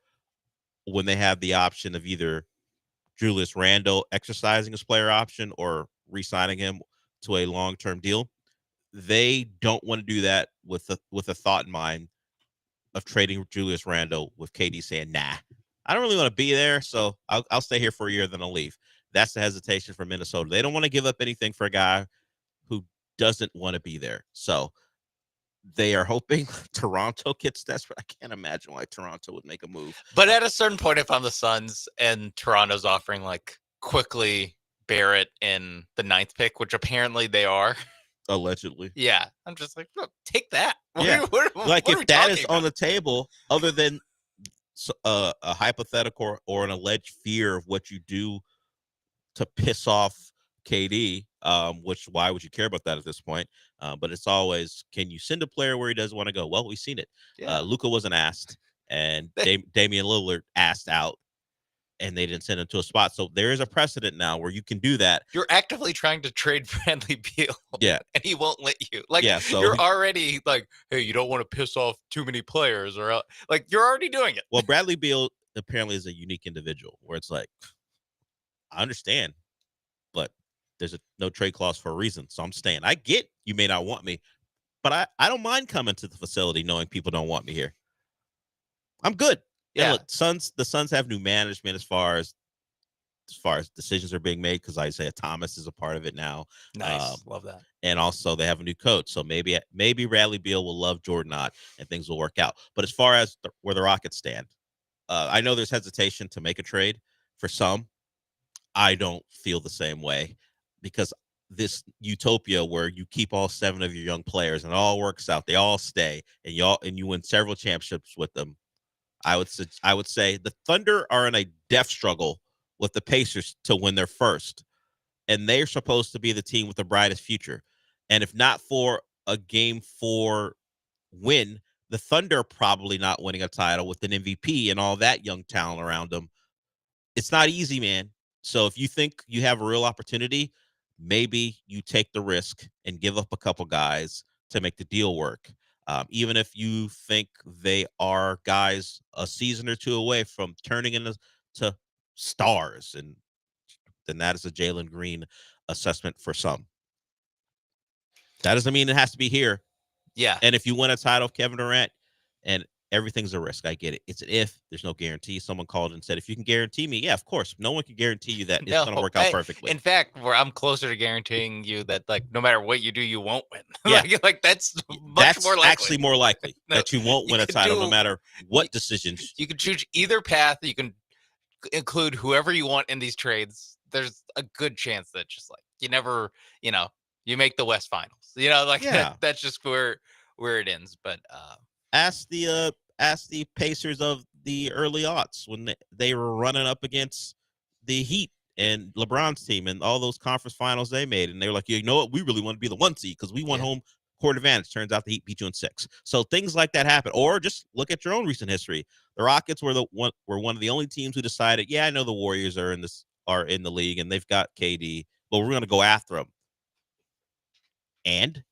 when they have the option of either Julius Randle exercising his player option or re-signing him to a long-term deal, they don't want to do that with a thought in mind of trading Julius Randle with KD saying, nah, I don't really want to be there, so I'll stay here for a year, then I'll leave. That's the hesitation for Minnesota. They don't want to give up anything for a guy who doesn't want to be there. So they are hoping Toronto gets desperate. I can't imagine why Toronto would make a move. But at a certain point, if I'm the Suns and Toronto's offering like quickly Barrett in the 9th pick, which apparently they are. Allegedly. Yeah. I'm just like, look, take that. Yeah. If that is on the table, other than a hypothetical or an alleged fear of what you do to piss off KD, which why would you care about that at this point? But it's always, can you send a player where he doesn't want to go? Well, we've seen it. Yeah. Luka wasn't asked, and Damian Lillard asked out, and they didn't send him to a spot. So there is a precedent now where you can do that. You're actively trying to trade Bradley Beal. Yeah. And he won't let you. Like, yeah, so you're already like, hey, you don't want to piss off too many players, or like you're already doing it. Well, Bradley Beal apparently is a unique individual where it's like, I understand, but there's a no trade clause for a reason. So I'm staying. I get you may not want me, but I don't mind coming to the facility knowing people don't want me here. I'm good. Yeah, look, the Suns have new management as far as decisions are being made, because Isaiah Thomas is a part of it now. Nice, love that. And also they have a new coach, so maybe Bradley Beal will love Jordan Ott and things will work out. But as far as where the Rockets stand, I know there's hesitation to make a trade for some. I don't feel the same way, because this utopia where you keep all 7 of your young players and it all works out, they all stay, and you win several championships with them. I would say the Thunder are in a death struggle with the Pacers to win their first, and they're supposed to be the team with the brightest future. And if not for a Game 4 win, the Thunder are probably not winning a title with an MVP and all that young talent around them. It's not easy, man. So if you think you have a real opportunity, maybe you take the risk and give up a couple guys to make the deal work. Even if you think they are guys a season or 2 away from turning into stars, and then that is a Jalen Green assessment for some. That doesn't mean it has to be here. Yeah. And if you win a title, Kevin Durant, and everything's a risk. I get it. It's an if. There's no guarantee. Someone called and said, if you can guarantee me, yeah, of course. No one can guarantee you that it's going to work out perfectly. In fact, where I'm closer to guaranteeing you that, like, no matter what you do, you won't win. Yeah. like that's much more likely. Actually more likely that you won't win a title no matter what decisions. You can choose either path. You can include whoever you want in these trades. There's a good chance that just like you never, you make the West Finals. That's just where it ends. But ask the Pacers of the early aughts when they were running up against the Heat and LeBron's team and all those conference finals they made, and they were like, you know what, we really want to be the 1 seed because we won home court advantage. Turns out the Heat beat you in 6. So things like that happen. Or just look at your own recent history. The Rockets were one of the only teams who decided, I know the Warriors are in the league and they've got KD, but we're going to go after them. And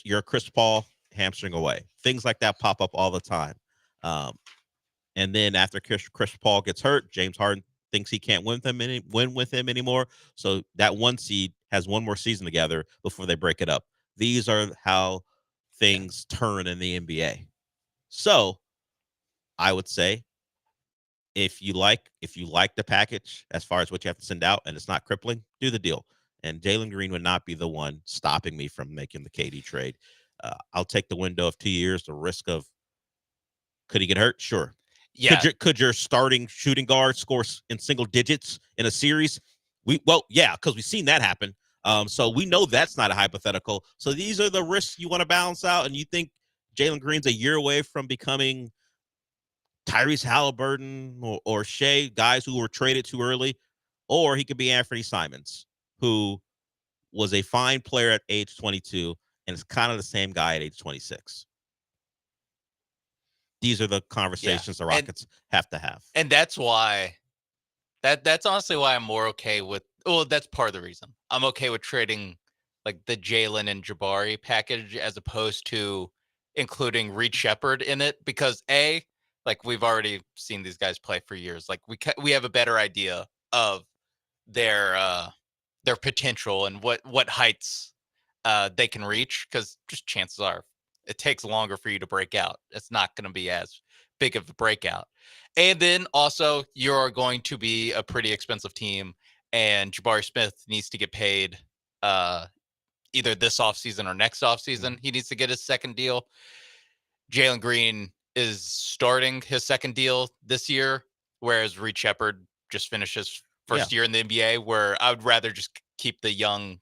you're Chris Paul hamstring away. Things like that pop up all the time. And then after Chris Paul gets hurt, James Harden thinks he can't win with him anymore. So that 1 seed has one more season together before they break it up. These are how things turn in the NBA. So I would say if you like the package as far as what you have to send out and it's not crippling, do the deal. And Jalen Green would not be the one stopping me from making the KD trade. I'll take the window of 2 years, the risk of could he get hurt? Sure. Yeah. Could your starting shooting guard score in single digits in a series? Because we've seen that happen. So we know that's not a hypothetical. So these are the risks you want to balance out, and you think Jalen Green's a year away from becoming Tyrese Halliburton or Shea, guys who were traded too early, or he could be Anthony Simons, who was a fine player at age 22 and is kind of the same guy at age 26. These are the conversations the Rockets have to have. And that's why that's honestly why I'm more okay with, that's part of the reason I'm okay with trading like the Jalen and Jabari package as opposed to including Reed Shepherd in it, because like we've already seen these guys play for years. Like we have a better idea of their potential and what heights they can reach, because just chances are it takes longer for you to break out. It's not going to be as big of a breakout. And then also you're going to be a pretty expensive team, and Jabari Smith needs to get paid either this offseason or next offseason. He needs to get his second deal. Jalen Green is starting his second deal this year, whereas Reed Shepherd just finished his first year in the NBA, where I would rather just keep the young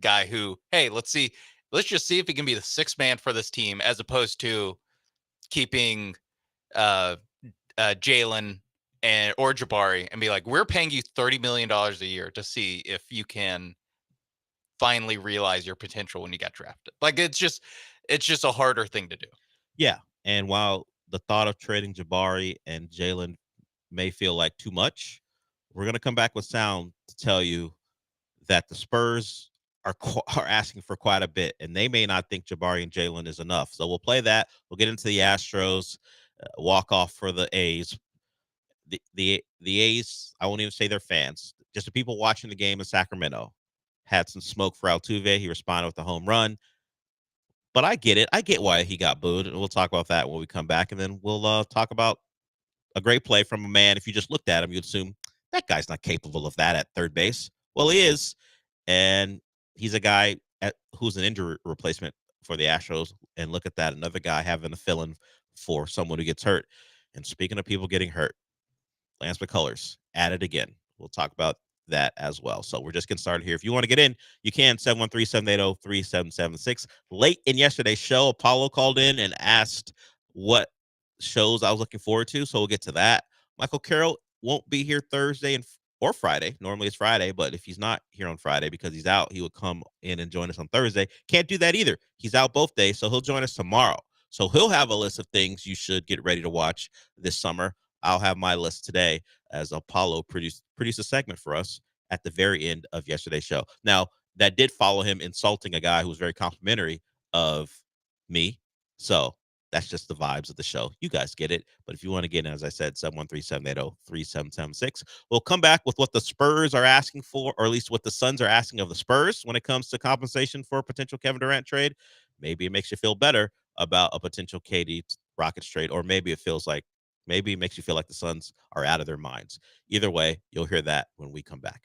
guy who, hey, let's just see if he can be the sixth man for this team, as opposed to keeping Jalen or Jabari and be like, we're paying you $30 million a year to see if you can finally realize your potential when you got drafted. Like it's just a harder thing to do. Yeah. And while the thought of trading Jabari and Jalen may feel like too much, we're going to come back with sound to tell you that the Spurs are asking for quite a bit, and they may not think Jabari and Jalen is enough. So we'll play that. We'll get into the Astros, walk off for the A's. The A's, I won't even say they're fans. Just the people watching the game in Sacramento had some smoke for Altuve. He responded with a home run. But I get it. I get why he got booed, and we'll talk about that when we come back. And then we'll talk about a great play from a man. If you just looked at him, you'd assume that guy's not capable of that at third base. Well, he is. And he's a guy who's an injury replacement for the Astros. And look at that. Another guy having a fill-in for someone who gets hurt. And speaking of people getting hurt, Lance McCullers at it again. We'll talk about that as well. So we're just getting started here. If you want to get in, you can. 713-780-3776. Late in yesterday's show, Apollo called in and asked what shows I was looking forward to. So we'll get to that. Michael Carroll won't be here Thursday or Friday. Normally it's Friday, but if he's not here on Friday because he's out, he would come in and join us on Thursday. Can't do that either. He's out both days, so he'll join us tomorrow. So he'll have a list of things you should get ready to watch this summer. I'll have my list today as Apollo produced a segment for us at the very end of yesterday's show. Now, that did follow him insulting a guy who was very complimentary of me. So that's just the vibes of the show. You guys get it. But if you want to get in, as I said, 713-780-3776. We'll come back with what the Spurs are asking for, or at least what the Suns are asking of the Spurs when it comes to compensation for a potential Kevin Durant trade. maybe it makes you feel better about a potential KD Rockets trade, or maybe it makes you feel like the Suns are out of their minds. Either way, you'll hear that when we come back.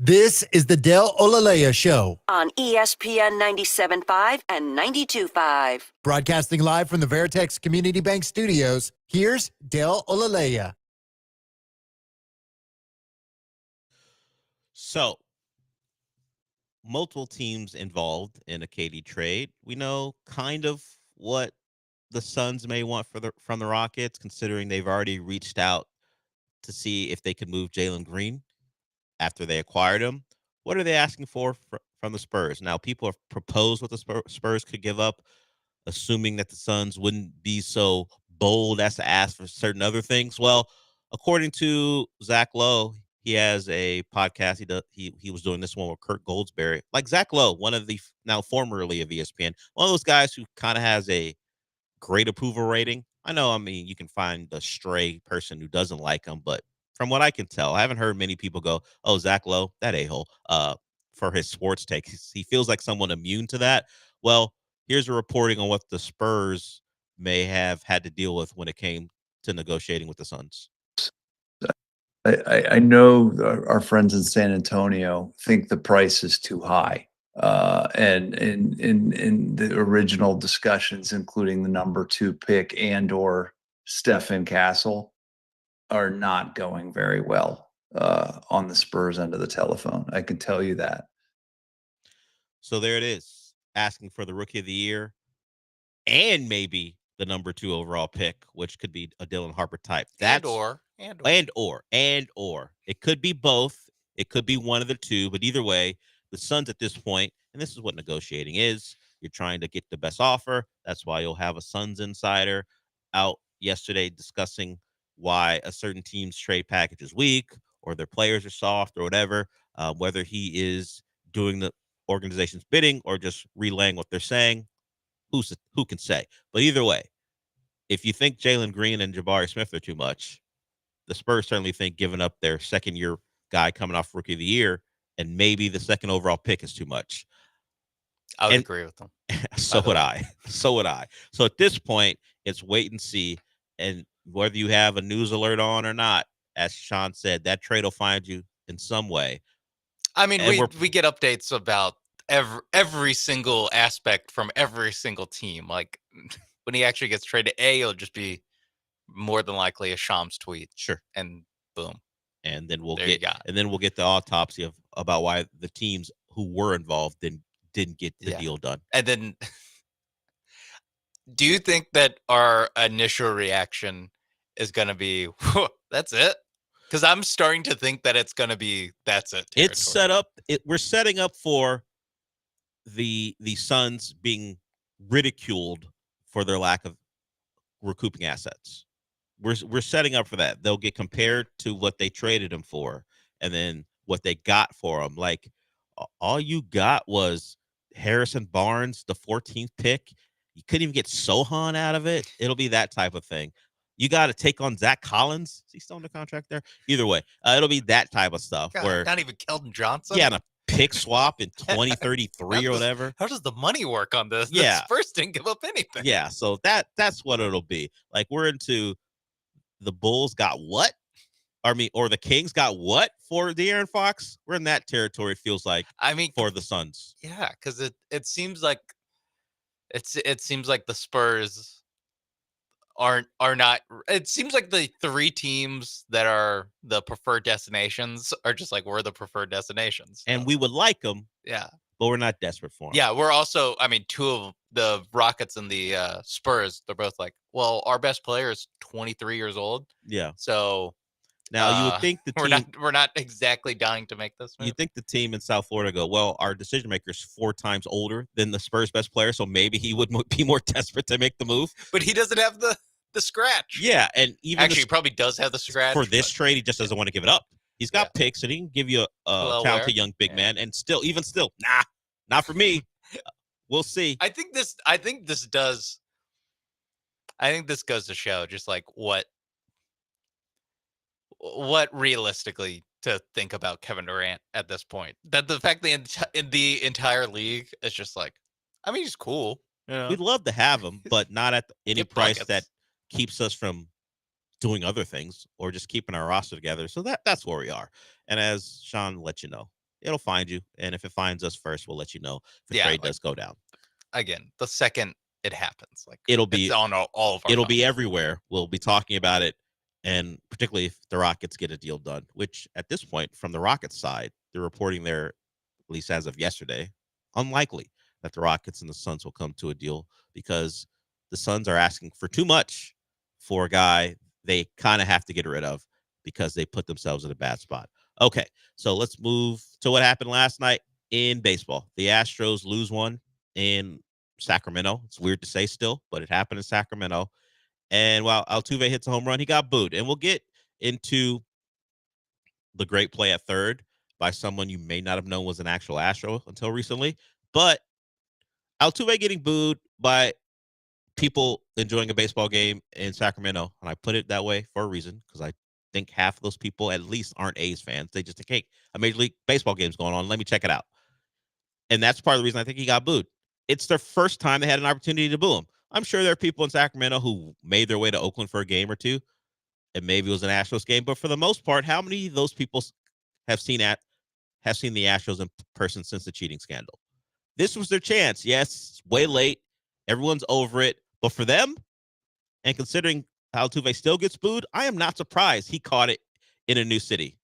This is the Del Olaleye Show on ESPN 97.5 and 92.5. Broadcasting live from the Veritex Community Bank Studios, here's Del Olaleye. So, multiple teams involved in a KD trade. We know kind of what the Suns may want from the Rockets, considering they've already reached out to see if they could move Jalen Green after they acquired him. What are they asking for from the Spurs? Now, people have proposed what the Spurs could give up, assuming that the Suns wouldn't be so bold as to ask for certain other things. Well, according to Zach Lowe, he has a podcast. He was doing this one with Kurt Goldsberry. Like Zach Lowe, one of the now formerly of ESPN, one of those guys who kind of has a great approval rating. I mean, you can find the stray person who doesn't like him, but from what I can tell, I haven't heard many people go, "Oh, Zach Lowe, that a-hole," for his sports take. He feels like someone immune to that. Well, here's a reporting on what the Spurs may have had to deal with when it came to negotiating with the Suns. I know our friends in San Antonio think the price is too high. And in the original discussions, including the number 2 pick and or Stephen Castle, are not going very well on the Spurs end of the telephone. I can tell you that. So there it is, asking for the Rookie of the Year and maybe the number 2 overall pick, which could be a Dylan Harper type. That's or. It could be both. It could be one of the two, but either way, the Suns at this point, and this is what negotiating is, you're trying to get the best offer. That's why you'll have a Suns insider out yesterday discussing why a certain team's trade package is weak or their players are soft or whatever, whether he is doing the organization's bidding or just relaying what they're saying. Who can say? But either way, if you think Jalen Green and Jabari Smith are too much, the Spurs certainly think giving up their second-year guy coming off Rookie of the Year and maybe the second overall pick is too much. I would agree with them. So would I. So at this point, it's wait and see. And whether you have a news alert on or not, as Sean said, that trade will find you in some way. I mean, we get updates about every single aspect from every single team. Like when he actually gets traded, it'll just be more than likely a Shams tweet. Sure. And boom. And then we'll get the autopsy about why the teams who were involved didn't get the deal done. And then do you think that our initial reaction is going to be, that's it? Because I'm starting to think that it's going to be, that's it. Territory. It's set up. We're setting up for the Suns being ridiculed for their lack of recouping assets. We're setting up for that. They'll get compared to what they traded him for and then what they got for him. Like all you got was Harrison Barnes, the 14th pick. You couldn't even get Sohan out of it. It'll be that type of thing. You got to take on Zach Collins. Is he still under contract there? Either way, it'll be that type of stuff. God, where not even Keldon Johnson. Yeah, and a pick swap in 2033 or whatever. How does the money work on this? Yeah, the Spurs didn't give up anything. Yeah, so that's what it'll be. Like we're into the Bulls got what? Or the Kings got what for De'Aaron Fox? We're in that territory. It feels like. I mean, for the Suns. Yeah, because it seems like it seems like the Spurs are not. It seems like the three teams that are the preferred destinations are just like we're the preferred destinations, and we would like them. Yeah, but we're not desperate for them. Yeah, we're also. I mean, two of the Rockets and the Spurs, they're both like, well, our best player is 23 years old. Yeah, so. Now you would think the team we're not exactly dying to make this move. You think the team in South Florida go, well, our decision maker is 4 times older than the Spurs' best player, so maybe he would be more desperate to make the move. But he doesn't have the scratch. Yeah, and even actually, he probably does have the scratch for this trade. He just doesn't want to give it up. He's got picks, and he can give you a talented young big man. And still, nah, not for me. We'll see. I think this goes to show just like what realistically to think about Kevin Durant at this point. That the fact that in the entire league is just like, I mean, he's cool. You know? We'd love to have him, but not at any price that keeps us from doing other things or just keeping our roster together. So that's where we are. And as Sean let you know, it'll find you. And if it finds us first, we'll let you know if the trade does go down. Again, the second it happens, like it'll be on all of our it'll be everywhere. We'll be talking about it. And particularly if the Rockets get a deal done, which at this point, from the Rockets side, they're reporting there, at least as of yesterday, unlikely that the Rockets and the Suns will come to a deal because the Suns are asking for too much for a guy they kind of have to get rid of because they put themselves in a bad spot. Okay, so let's move to what happened last night in baseball. The Astros lose one in Sacramento. It's weird to say still, but it happened in Sacramento. And while Altuve hits a home run, he got booed. And we'll get into the great play at third by someone you may not have known was an actual Astro until recently. But Altuve getting booed by people enjoying a baseball game in Sacramento, and I put it that way for a reason, because I think half of those people at least aren't A's fans. They just think, hey, a Major League Baseball game's going on. Let me check it out. And that's part of the reason I think he got booed. It's their first time they had an opportunity to boo him. I'm sure there are people in Sacramento who made their way to Oakland for a game or two, and maybe it was an Astros game. But for the most part, how many of those people have seen the Astros in person since the cheating scandal? This was their chance. Yes, way late. Everyone's over it. But for them, and considering Altuve still gets booed, I am not surprised he caught it in a new city.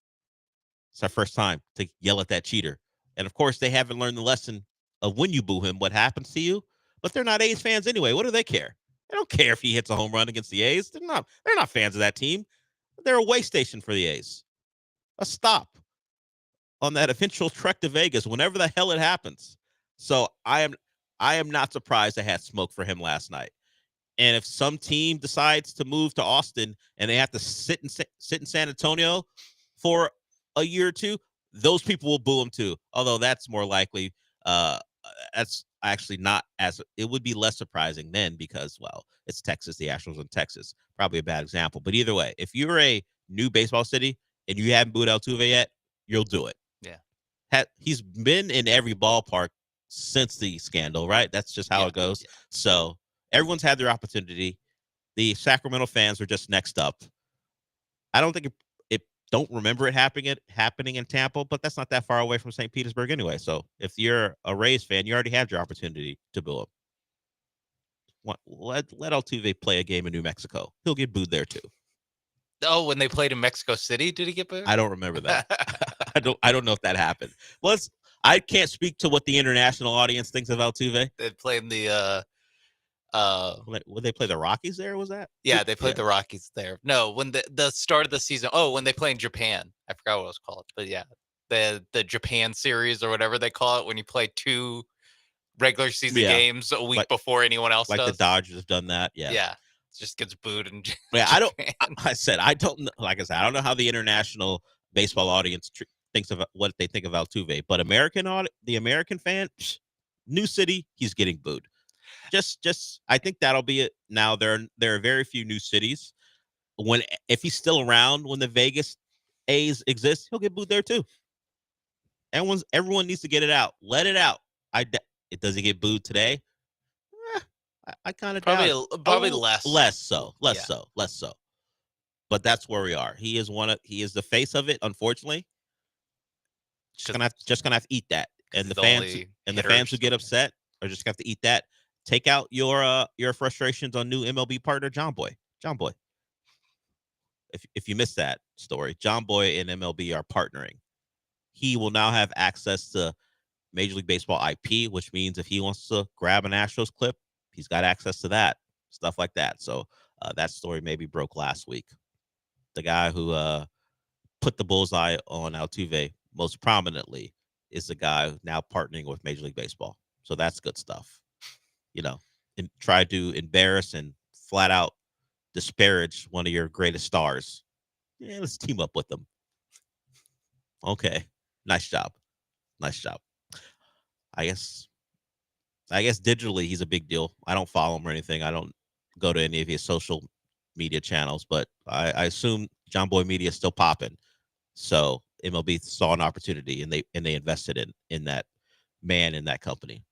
It's our first time to yell at that cheater. And, of course, they haven't learned the lesson of when you boo him, what happens to you. But they're not A's fans anyway. What do they care? They don't care if he hits a home run against the A's. They're not fans of that team. They're a way station for the A's. A stop on that eventual trek to Vegas whenever the hell it happens. So I am not surprised they had smoke for him last night. And if some team decides to move to Austin and they have to sit in San Antonio for a year or two, those people will boo him too. Although that's more likely. That's actually not as it would be less surprising then because, well, it's Texas, the Astros in Texas. Probably a bad example. But either way, if you're a new baseball city and you haven't booed Altuve yet, you'll do it. Yeah. He's been in every ballpark since the scandal, right? That's just how it goes. Yeah. So everyone's had their opportunity. The Sacramento fans are just next up. I don't think don't remember it happening in Tampa, but that's not that far away from St. Petersburg anyway. So if you're a Rays fan, you already had your opportunity to boo him. Let Altuve play a game in New Mexico. He'll get booed there too. Oh, when they played in Mexico City, did he get booed? I don't remember that. I don't know if that happened. I can't speak to what the international audience thinks of Altuve. They played in the would they play the Rockies there? Was that? Yeah, they played the Rockies there. No, when the start of the season. Oh, when they play in Japan. I forgot what it was called. But yeah, the Japan series or whatever they call it when you play 2 regular season games a week before anyone else does. Like the Dodgers have done that. Yeah. Yeah. It just gets booed in Japan. I don't know. Like I said, I don't know how the international baseball audience thinks of what they think of Altuve, but the American fan, new city, he's getting booed. Just I think that'll be it. Now there are very few new cities. If he's still around when the Vegas A's exist, he'll get booed there too. Everyone needs to get it out. Let it out. It doesn't get booed today. I kind of probably less so. But that's where we are. He is the face of it, unfortunately. Just gonna have to eat that. And the fans who get upset are just gonna have to eat that. Take out your frustrations on new MLB partner John Boy. If you missed that story, John Boy and MLB are partnering. He will now have access to Major League Baseball IP, which means if he wants to grab an Astros clip, he's got access to that, stuff like that. So that story maybe broke last week. The guy who put the bullseye on Altuve most prominently is the guy now partnering with Major League Baseball. So that's good stuff. And try to embarrass and flat out disparage one of your greatest stars. Yeah, let's team up with them. Okay. Nice job. I guess digitally he's a big deal. I don't follow him or anything. I don't go to any of his social media channels, but I assume John Boy Media is still popping. So MLB saw an opportunity and they invested in that man in that company.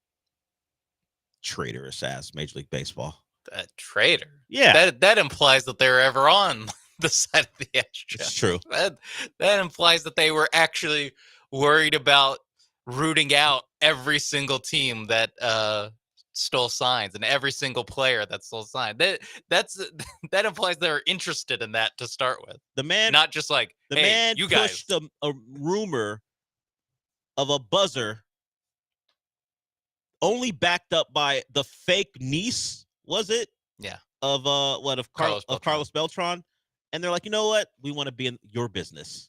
Traitorous ass Major League Baseball. A traitor? Yeah. That implies that they're ever on the side of the Astros. It's true. That implies that they were actually worried about rooting out every single team that stole signs and every single player that stole signs. That implies they're interested in that to start with. The man, not just like the hey, man you pushed guys. a rumor of a buzzer only backed up by the fake niece, was it? Yeah. Of Carlos Beltran. And they're like, you know what? We want to be in your business.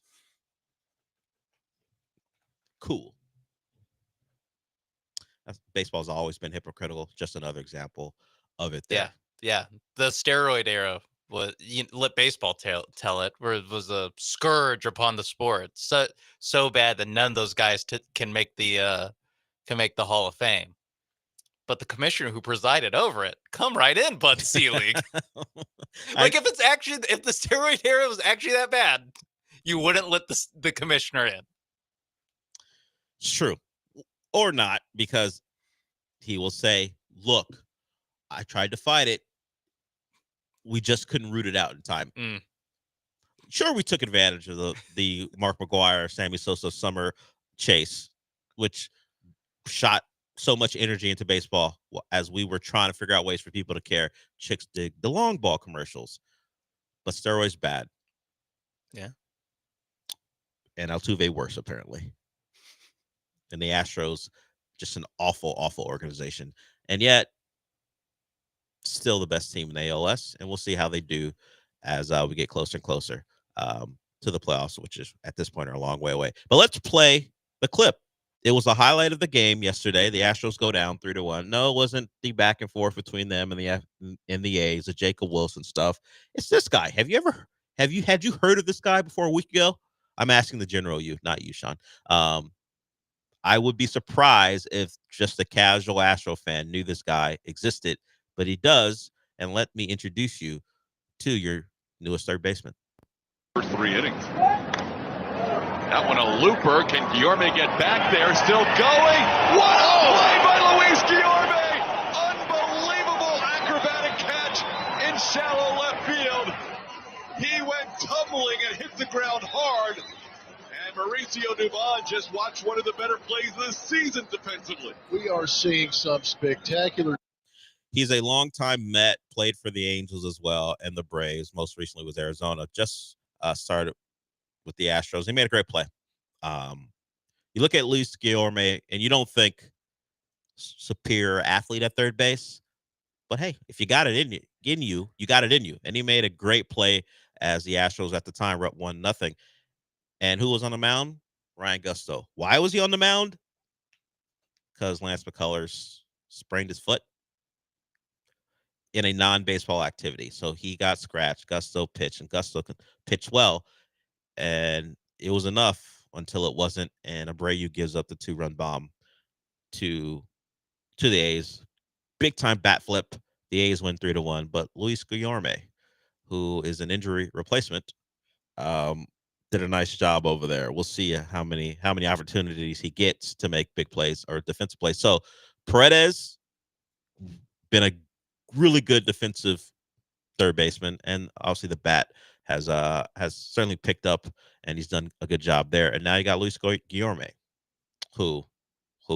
Cool. Baseball's always been hypocritical. Just another example of it there. Yeah. The steroid era let baseball tell it, where it was a scourge upon the sport. So bad that none of those guys can make the Hall of Fame. But the commissioner who presided over it, come right in, Bud Selig. If the steroid era was actually that bad, you wouldn't let the commissioner in. It's true. Or not, because he will say, look, I tried to fight it. We just couldn't root it out in time. Sure, we took advantage of the Mark McGwire, Sammy Sosa summer chase, which shot so much energy into baseball as we were trying to figure out ways for people to care. Chicks dig the long ball commercials. but steroids bad. Yeah. And Altuve worse, apparently. And the Astros, just an awful, awful organization. And yet, still the best team in the ALS. And we'll see how they do as we get closer and closer to the playoffs, which is at this point are a long way away. But let's play the clip. It was the highlight of the game yesterday. The Astros go down 3-1. No, it wasn't the back and forth between them and the A's, the Jacob Wilson stuff. It's this guy. Had you heard of this guy before a week ago? I'm asking the general you, not you, Sean. I would be surprised if just a casual Astro fan knew this guy existed, but he does. And let me introduce you to your newest third baseman. For 3 innings. That one a looper. Can Guillorme get back there? Still going. What a play by Luis Guillorme! Unbelievable acrobatic catch in shallow left field. He went tumbling and hit the ground hard. And Mauricio Dubon just watched one of the better plays of the season defensively. We are seeing some spectacular. He's a longtime Met, played for the Angels as well, and the Braves. Most recently was Arizona. Just started with the Astros. He made a great play. You look at Luis Guillorme, and you don't think superior athlete at third base. But hey, if you got it in you, you got it in you. And he made a great play as the Astros at the time were up 1-0. And who was on the mound? Ryan Gusto. Why was he on the mound? Because Lance McCullers sprained his foot in a non-baseball activity. So he got scratched. Gusto pitched, and Gusto could pitch well. And it was enough until it wasn't. And Abreu gives up the 2-run bomb to the A's. Big-time bat flip. The A's win 3-1. But Luis Guillorme, who is an injury replacement, did a nice job over there. We'll see how many opportunities he gets to make big plays or defensive plays. So Paredes, been a really good defensive third baseman, and obviously the bat has certainly picked up, and he's done a good job there. And now you got Luis Guillorme, who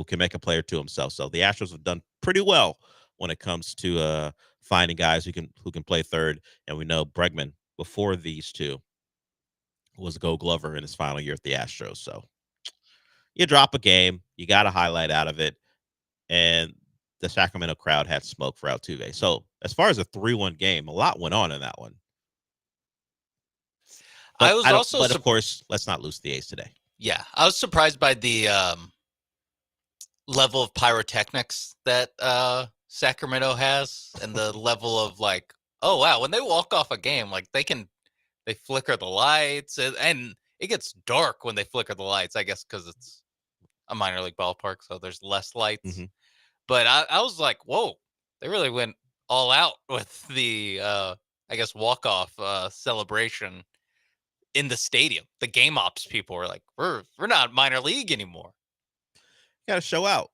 can make a play or two himself. So the Astros have done pretty well when it comes to finding guys who can play third. And we know Bregman, before these two, was a Gold Glover in his final year at the Astros. So you drop a game, you got a highlight out of it, and the Sacramento crowd had smoke for Altuve. So as far as a 3-1 game, a lot went on in that one. But of course, let's not lose the A's today. Yeah, I was surprised by the level of pyrotechnics that Sacramento has, and the level of like, oh wow, when they walk off a game, like they flicker the lights, and it gets dark when they flicker the lights. I guess because it's a minor league ballpark, so there's less lights. Mm-hmm. But I was like, whoa, they really went all out with the I guess walk-off celebration in the stadium. The game ops people were like, we're not minor league anymore. Got to show out.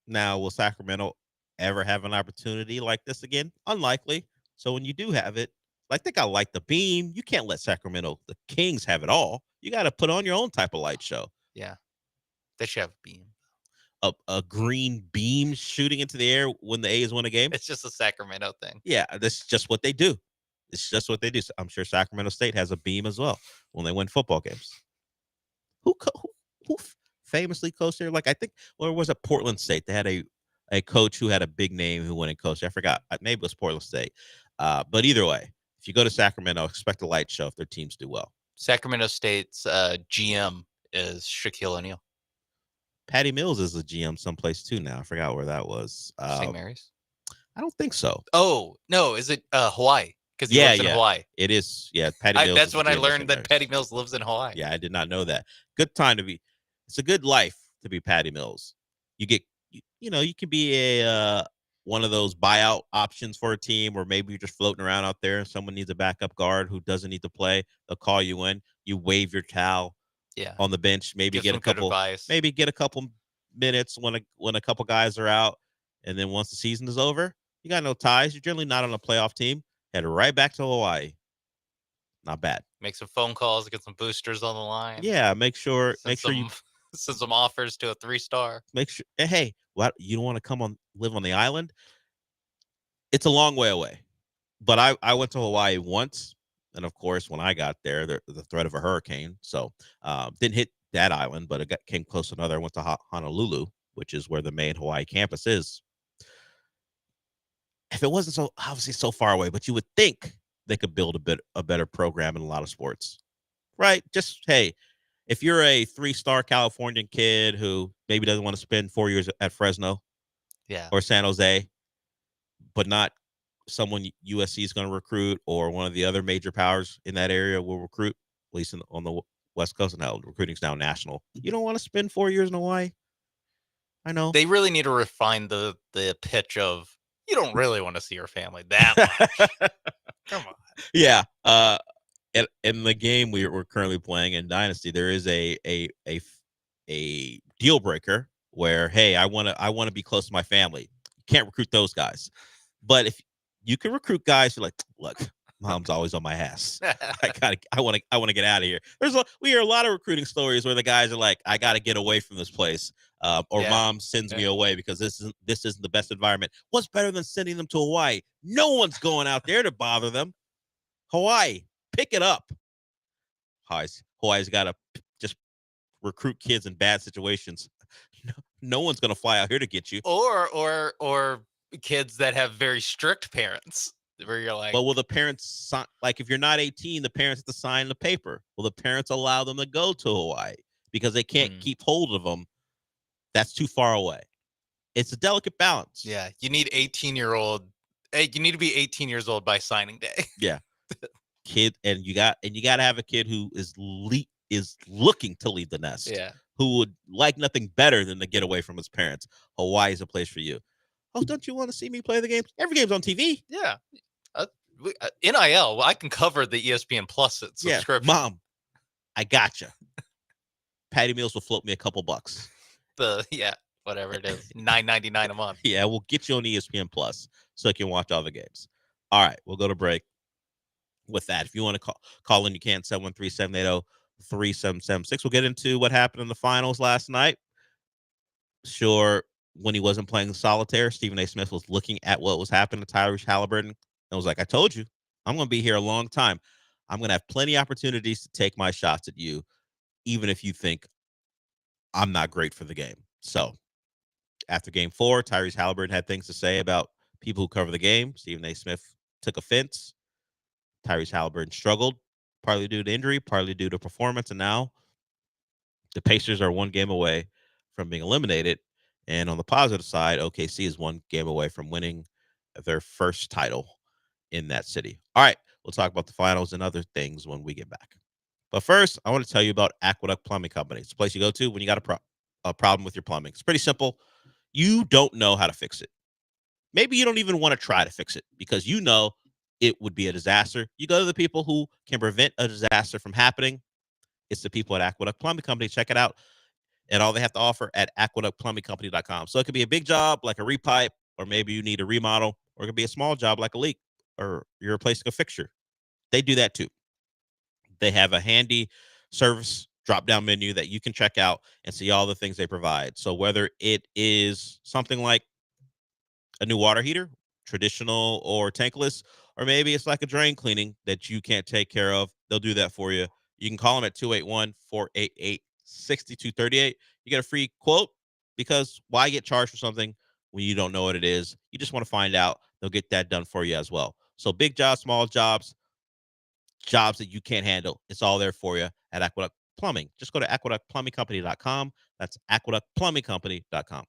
Now, will Sacramento ever have an opportunity like this again? Unlikely. So when you do have it, like they got like the beam. You can't let Sacramento, the Kings, have it all. You got to put on your own type of light show. Yeah, they should have a beam. A green beam shooting into the air when the A's win a game. It's just a Sacramento thing. Yeah, that's just what they do. It's just what they do. I'm sure Sacramento State has a beam as well when they win football games. Who famously coached there? Like I think, or was it Portland State? They had a coach who had a big name who went and coached. I forgot. Maybe it was Portland State. But either way, if you go to Sacramento, expect a light show if their teams do well. Sacramento State's GM is Shaquille O'Neal. Patty Mills is the GM someplace too now. I forgot where that was. St. Mary's? I don't think so. Oh, no. Is it Hawaii? Because he lives in Hawaii. It is. Yeah, Patty Mills. That's when I learned that Patty Mills lives in Hawaii. Yeah, I did not know that. Good time to be. It's a good life to be Patty Mills. You get, you can be a one of those buyout options for a team, or maybe you're just floating around out there and someone needs a backup guard who doesn't need to play. They'll call you in. You wave your towel. Yeah. On the bench, maybe get a couple minutes when a couple guys are out, and then once the season is over, you got no ties. You're generally not on a playoff team. Head right back to Hawaii. Not bad. Make some phone calls, get some boosters on the line. Yeah, make sure you send some offers to a 3-star. Make sure. Hey, what, you don't want to live on the island? It's a long way away, but I went to Hawaii once. And of course, when I got there, the threat of a hurricane. So didn't hit that island, but it came close to another. I went to Honolulu, which is where the main Hawaii campus is. If it wasn't so obviously so far away, but you would think they could build a better program in a lot of sports, right? Just, hey, if you're a 3-star Californian kid who maybe doesn't want to spend 4 years at Fresno or San Jose, but not someone USC is going to recruit or one of the other major powers in that area will recruit, at least on the West Coast, and how recruiting's now national. You don't want to spend 4 years in Hawaii. I know. They really need to refine the pitch of, you don't really want to see your family that much. Come on. Yeah. In the game we're currently playing in Dynasty, there is a deal breaker where, hey, I want to be close to my family. You can't recruit those guys, but if you can recruit guys who are like, look, mom's always on my ass. I want to get out of here. We hear a lot of recruiting stories where the guys are like, I got to get away from this place, or mom sends me away because this isn't the best environment. What's better than sending them to Hawaii? No one's going out there to bother them. Hawaii, pick it up. Hawaii's got to just recruit kids in bad situations. No one's going to fly out here to get you. Or kids that have very strict parents where you're like, well, will the parents sign, like if you're not 18, the parents have to sign the paper? Will the parents allow them to go to Hawaii because they can't keep hold of them? That's too far away. It's a delicate balance. Yeah, you need 18-year-old. Hey, you need to be 18 years old by signing day. Yeah, kid, and you got to have a kid who is looking to leave the nest. Yeah, who would like nothing better than to get away from his parents. Hawaii is a place for you. Oh, don't you want to see me play the games? Every game's on TV. Yeah. NIL, I can cover the ESPN Plus subscription. Yeah, Mom, I gotcha. Patty Mills will float me a couple bucks. Whatever it is, $9.99 a month. Yeah, we'll get you on ESPN Plus so you can watch all the games. All right, we'll go to break with that. If you want to call in, you can 713-780-3776. We'll get into what happened in the finals last night. Sure, when he wasn't playing solitaire, Stephen A. Smith was looking at what was happening to Tyrese Halliburton and was like, I told you, I'm going to be here a long time. I'm going to have plenty of opportunities to take my shots at you, even if you think I'm not great for the game. So after game 4, Tyrese Halliburton had things to say about people who cover the game. Stephen A. Smith took offense. Tyrese Halliburton struggled, partly due to injury, partly due to performance. And now the Pacers are 1 game away from being eliminated. And on the positive side, OKC is 1 game away from winning their first title in that city. All right, we'll talk about the finals and other things when we get back. But first, I want to tell you about Aqueduct Plumbing Company. It's a place you go to when you got a problem with your plumbing. It's pretty simple. You don't know how to fix it. Maybe you don't even want to try to fix it because you know it would be a disaster. You go to the people who can prevent a disaster from happening. It's the people at Aqueduct Plumbing Company. Check it out. And all they have to offer at aqueductplumbingcompany.com. So it could be a big job like a repipe, or maybe you need a remodel, or it could be a small job like a leak, or you're replacing a fixture. They do that too. They have a handy service drop-down menu that you can check out and see all the things they provide. So whether it is something like a new water heater, traditional or tankless, or maybe it's like a drain cleaning that you can't take care of, they'll do that for you. You can call them at 281-488-6238. You get a free quote because why get charged for something when you don't know what it is? You just want to find out. They'll get that done for you as well. So big jobs, small jobs, jobs that you can't handle, it's all there for you at Aqueduct Plumbing. Just go to aqueductplumbingcompany.com. That's aqueductplumbingcompany.com.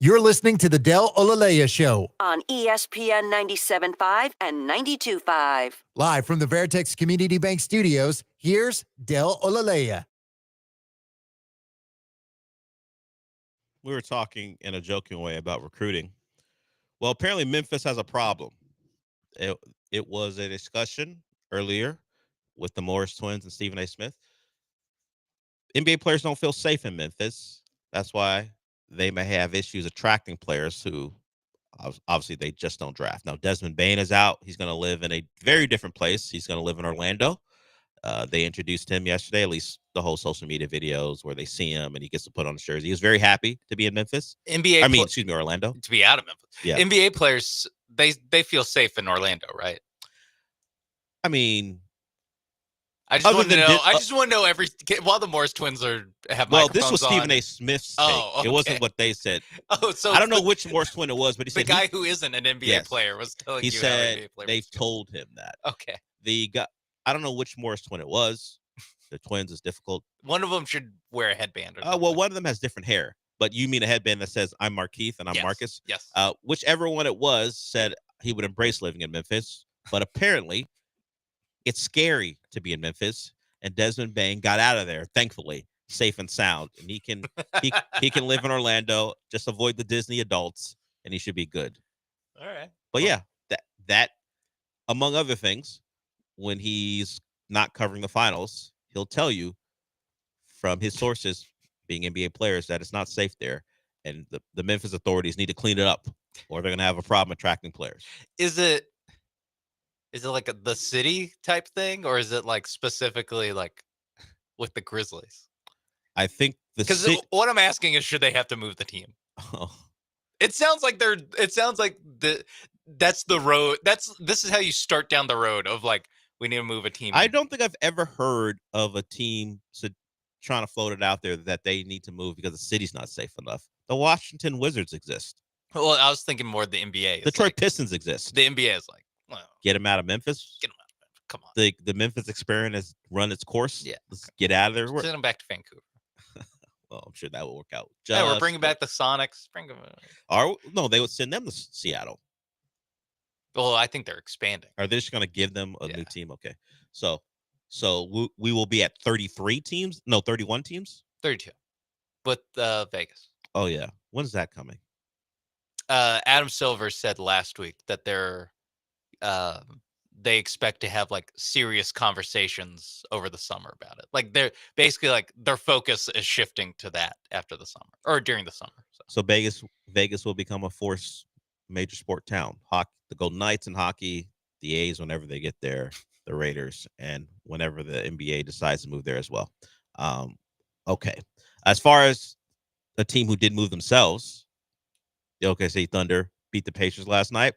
You're listening to the Del Olaleye Show on ESPN 97.5 and 92.5. Live from the Veritex Community Bank Studios, here's Del Olaleye. We were talking in a joking way about recruiting. Well, apparently Memphis has a problem. It was a discussion earlier with the Morris twins and Stephen A. Smith. NBA players don't feel safe in Memphis. That's why they may have issues attracting players who obviously they just don't draft. Now, Desmond Bane is out. He's going to live in a very different place. He's going to live in Orlando. They introduced him yesterday, at least the whole social media videos where they see him and he gets to put on his jersey. He was very happy to be in Memphis. Orlando. To be out of Memphis. Yeah. NBA players, they feel safe in Orlando, right? I mean, I just want to know. I just want to know while the Morris twins have. Well, this was Stephen A. Smith's take. Okay. It wasn't what they said. So I don't know which Morris twin it was, but he said the guy who isn't an NBA player was telling you. He said they've told him that. Okay. The guy, I don't know which Morris twin it was. The twins is difficult. One of them should wear a headband. Well, one of them has different hair, but you mean a headband that says I'm Markeith and I'm Marcus? Yes. Whichever one it was said he would embrace living in Memphis, but apparently it's scary to be in Memphis. And Desmond Bane got out of there, thankfully, safe and sound. And he can live in Orlando, just avoid the Disney adults, and he should be good. All right. But yeah, that among other things, when he's not covering the finals, he'll tell you from his sources, being NBA players, that it's not safe there. And the Memphis authorities need to clean it up, or they're going to have a problem attracting players. Is it like the city type thing, or is it like specifically like with the Grizzlies? I think because what I'm asking is, should they have to move the team? Oh. It sounds like that's the road. This is how you start down the road of like, we need to move a team. I don't think I've ever heard of a team trying to float it out there that they need to move because the city's not safe enough. The Washington Wizards exist. Well, I was thinking more the NBA. Detroit Pistons exist. The NBA is like, well, get them out of Memphis. Get them out of Memphis. Come on. The Memphis experiment has run its course. Yeah. Let's get out of there. Send them back to Vancouver. Well, I'm sure that will work out. Yeah, we're bringing back the Sonics. Bring them. No, they would send them to Seattle. Well, I think they're expanding. Are they just going to give them a new team? Okay. So we will be at 33 teams? No, 31 teams? 32 with Vegas. Oh, yeah. When's that coming? Adam Silver said last week that they expect to have like serious conversations over the summer about it. Like they're basically like their focus is shifting to that after the summer or during the summer. So Vegas will become a major sport town. Hockey, the Golden Knights in hockey, the A's whenever they get there, the Raiders, and whenever the NBA decides to move there as well. Okay. As far as a team who did move themselves, the OKC Thunder beat the Pacers last night.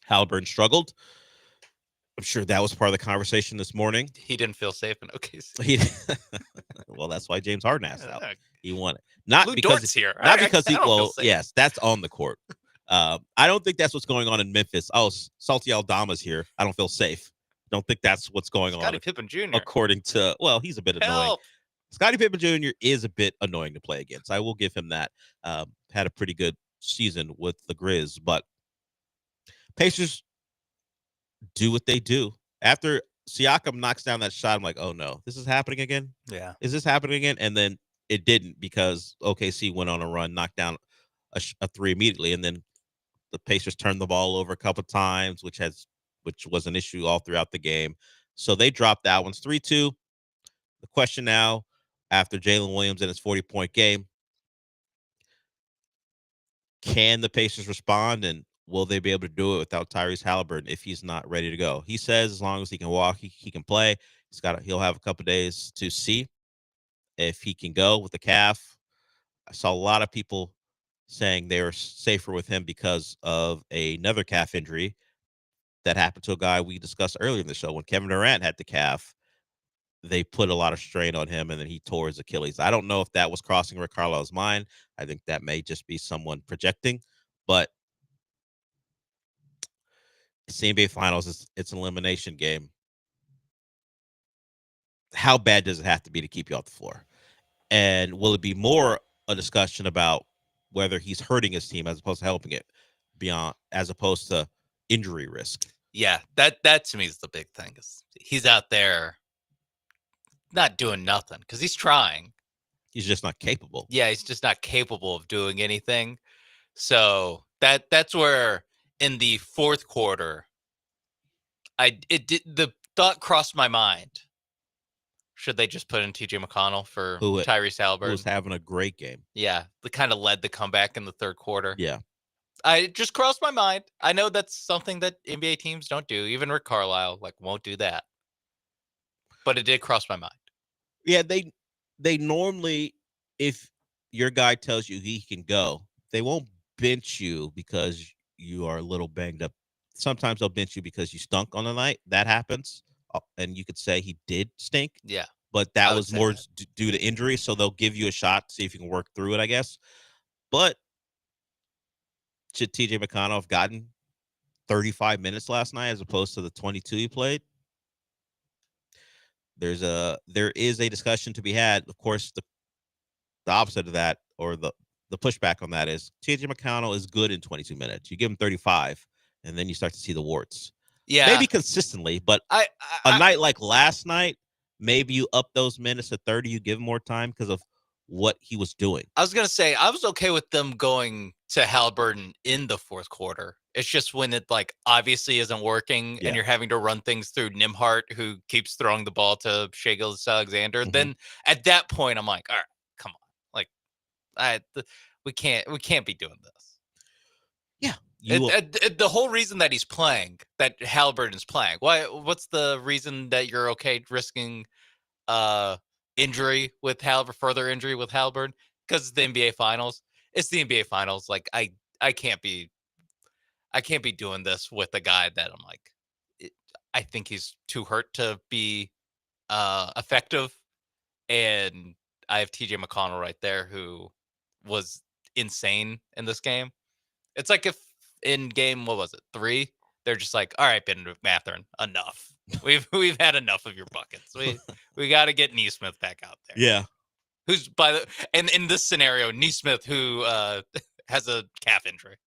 Halliburton struggled. I'm sure that was part of the conversation this morning. He didn't feel safe in OKC. Well, that's why James Harden asked out. He won it. Not Lou because Dort's here. Not because he. Well, yes, that's on the court. I don't think that's what's going on in Memphis. Oh, Salty Aldama's here. I don't feel safe. Don't think that's what's going on. Scottie Pippen Jr. According to, well, he's a bit annoying. Scottie Pippen Jr. is a bit annoying to play against. I will give him that. Had a pretty good season with the Grizz, but Pacers do what they do. After Siakam knocks down that shot, I'm like, oh no, this is happening again? Yeah. Is this happening again? And then it didn't, because OKC went on a run, knocked down a three immediately, and then the Pacers turned the ball over a couple times, which was an issue all throughout the game. So they dropped that one. 3-2. The question now, after Jalen Williams in his 40-point game, can the Pacers respond, and will they be able to do it without Tyrese Halliburton if he's not ready to go? He says as long as he can walk, he can play. He'll have a couple days to see if he can go with the calf. I saw a lot of people saying they were safer with him because of another calf injury that happened to a guy we discussed earlier in the show. When Kevin Durant had the calf, they put a lot of strain on him, and then he tore his Achilles. I don't know if that was crossing Rick Carlisle's mind. I think that may just be someone projecting, but it's the NBA Finals. It's an elimination game. How bad does it have to be to keep you off the floor? And will it be more a discussion about whether he's hurting his team as opposed to helping it beyond, as opposed to injury risk. Yeah, that to me is the big thing. Is he's out there not doing nothing because he's trying. He's just not capable. Yeah, he's just not capable of doing anything. So that's where in the fourth quarter, the thought crossed my mind. Should they just put in TJ McConnell for Tyrese Haliburton? Who was having a great game. Yeah, they kind of led the comeback in the third quarter. Yeah. It just crossed my mind. I know that's something that NBA teams don't do. Even Rick Carlisle won't do that. But it did cross my mind. Yeah, they normally, if your guy tells you he can go, they won't bench you because you are a little banged up. Sometimes they'll bench you because you stunk on the night. That happens. And you could say he did stink. Yeah. But that was more due to injury. So they'll give you a shot, see if you can work through it, I guess. But should TJ McConnell have gotten 35 minutes last night as opposed to the 22 he played? There is a discussion to be had. Of course, the opposite of that, or the pushback on that, is TJ McConnell is good in 22 minutes. You give him 35, and then you start to see the warts. Yeah, maybe consistently, but a night like last night, maybe you up those minutes to 30. You give him more time because of what he was doing. I was gonna say I was okay with them going to Haliburton in the fourth quarter. It's just when it obviously isn't working and you're having to run things through Nimhart, who keeps throwing the ball to Shai Gilgeous-Alexander. Then at that point, I'm like, all right, come on, we can't be doing this. Yeah, the whole reason that he's playing, that Haliburton's playing. What's the reason that you're okay risking injury with further injury with Haliburton? Because it's the NBA Finals. It's the NBA Finals. I can't be doing this with a guy that I'm like, I think he's too hurt to be effective. And I have TJ McConnell right there, who was insane in this game. It's like if in game, what was it, 3? They're just like, all right, Ben McMathern, enough. We've had enough of your buckets. We got to get Nesmith back out there. Yeah. Who's and in this scenario, Nesmith, who has a calf injury.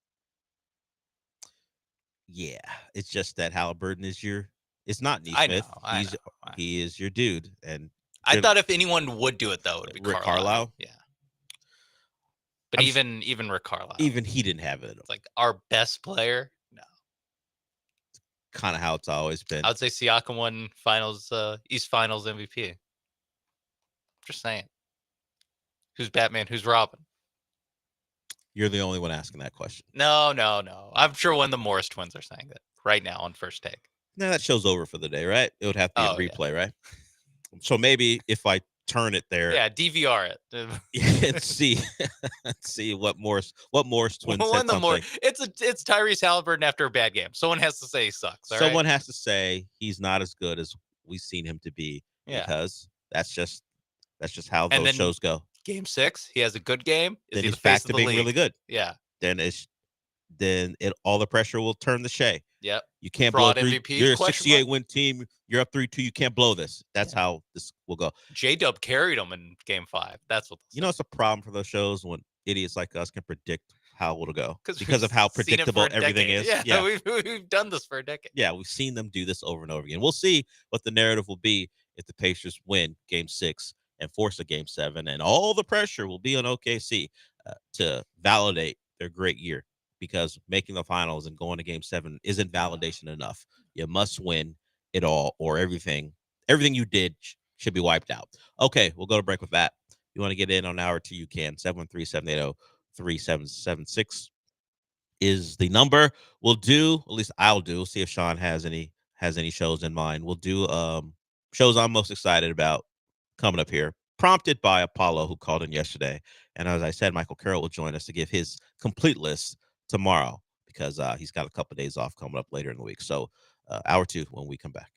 Yeah, it's just that Haliburton is it's not Nesmith. He is your dude. And I thought if anyone would do it, though, it would be Rick Carlisle. Yeah. But even Rick Carlisle, even he didn't have it. It's like our best player. No, kind of how it's always been. I would say Siakam won Finals, East Finals MVP. Just saying. Who's Batman? Who's Robin? You're the only one asking that question. No. I'm sure one of the Morris twins are saying that right now on First Take. No, that show's over for the day, right? It would have to be a replay, right? So maybe if I turn it there, DVR it and see what Morris twin said something. It's Tyrese Haliburton after a bad game. Someone has to say he sucks. Someone has to say he's not as good as we've seen him to be, because that's just how those shows go. Game 6, he has a good game. Then he's back to being really good. Yeah. Then all the pressure will turn to Shai. Yep. You can't Fraud blow 3. MVP, You're a 68 win team. You're up 3-2. You can't blow this. That's how this will go. J-Dub carried him in game 5. That's what. It's a problem for those shows when idiots like us can predict how it'll go because of how predictable everything is. Yeah. We've done this for a decade. Yeah, we've seen them do this over and over again. We'll see what the narrative will be if the Pacers win game 6 and force a game 7, and all the pressure will be on OKC to validate their great year, because making the finals and going to game 7 isn't validation enough. You must win it all, or everything you did should be wiped out. Okay, we'll go to break with that. You want to get in on hour 2, you can. 713-780-3776 is the number. We'll do, at least I'll do, see if Sean has any shows in mind. We'll do shows I'm most excited about coming up here, prompted by Apollo, who called in yesterday. And as I said, Michael Carroll will join us to give his complete list tomorrow, because he's got a couple of days off coming up later in the week. So hour 2 when we come back.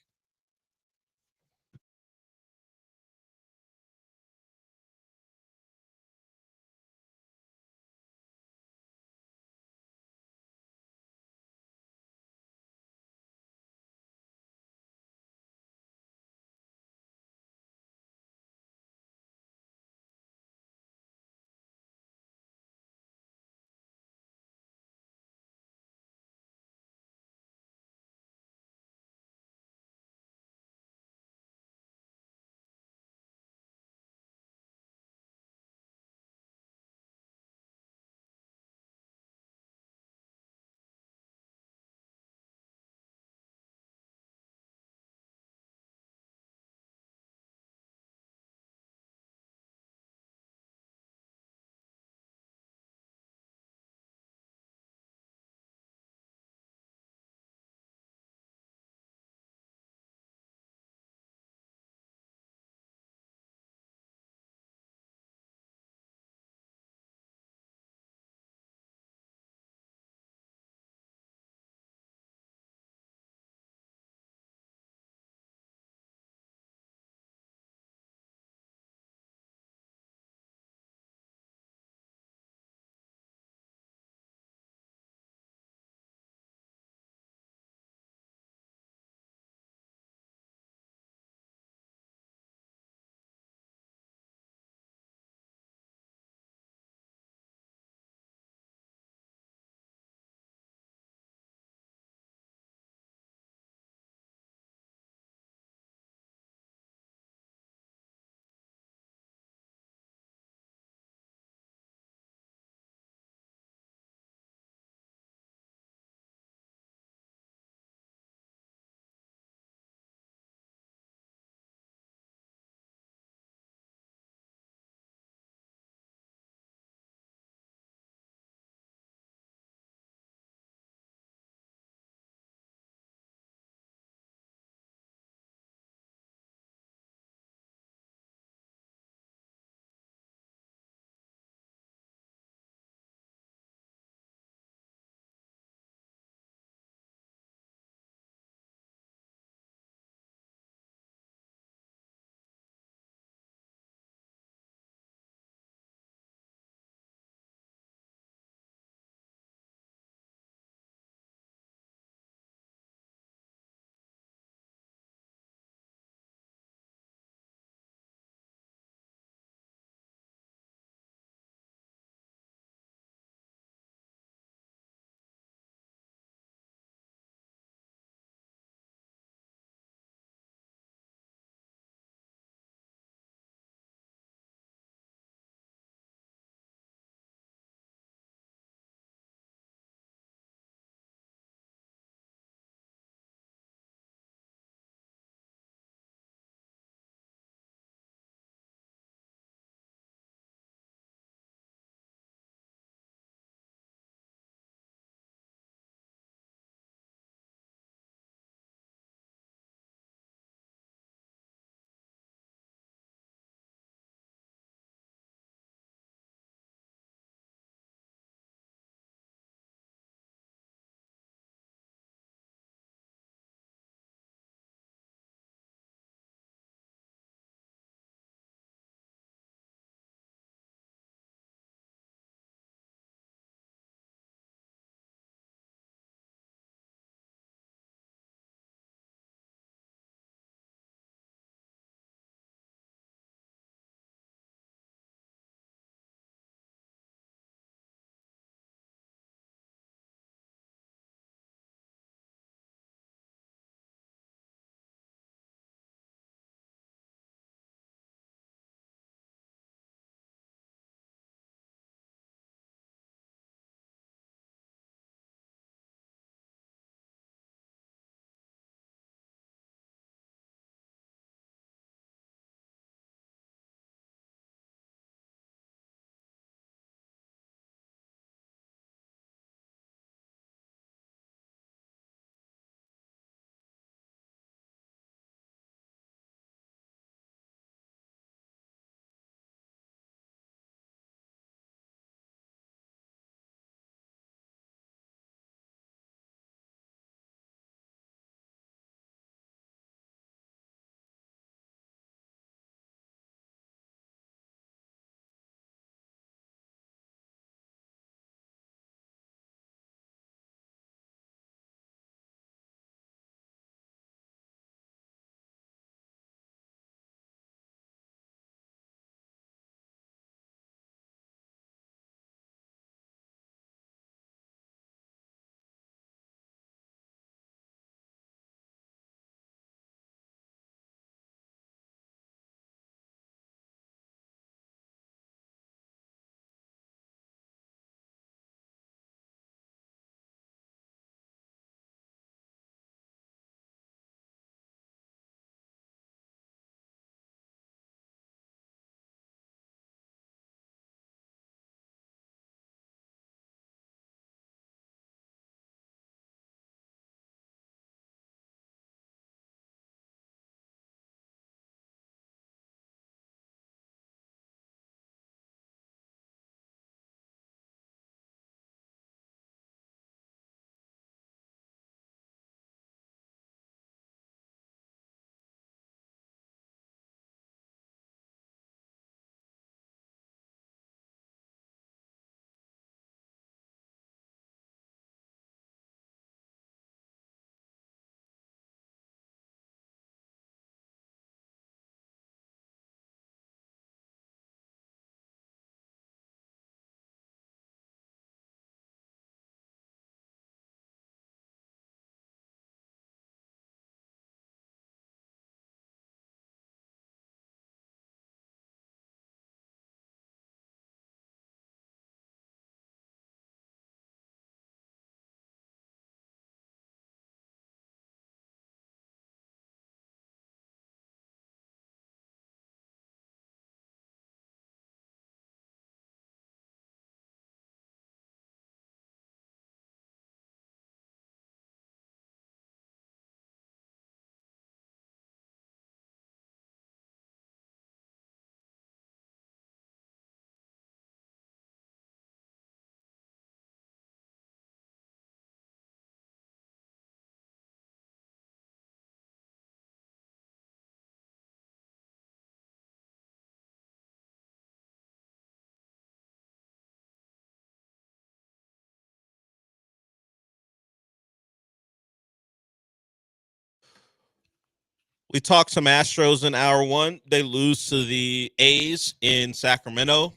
We talked some Astros in hour one. They lose to the A's in Sacramento.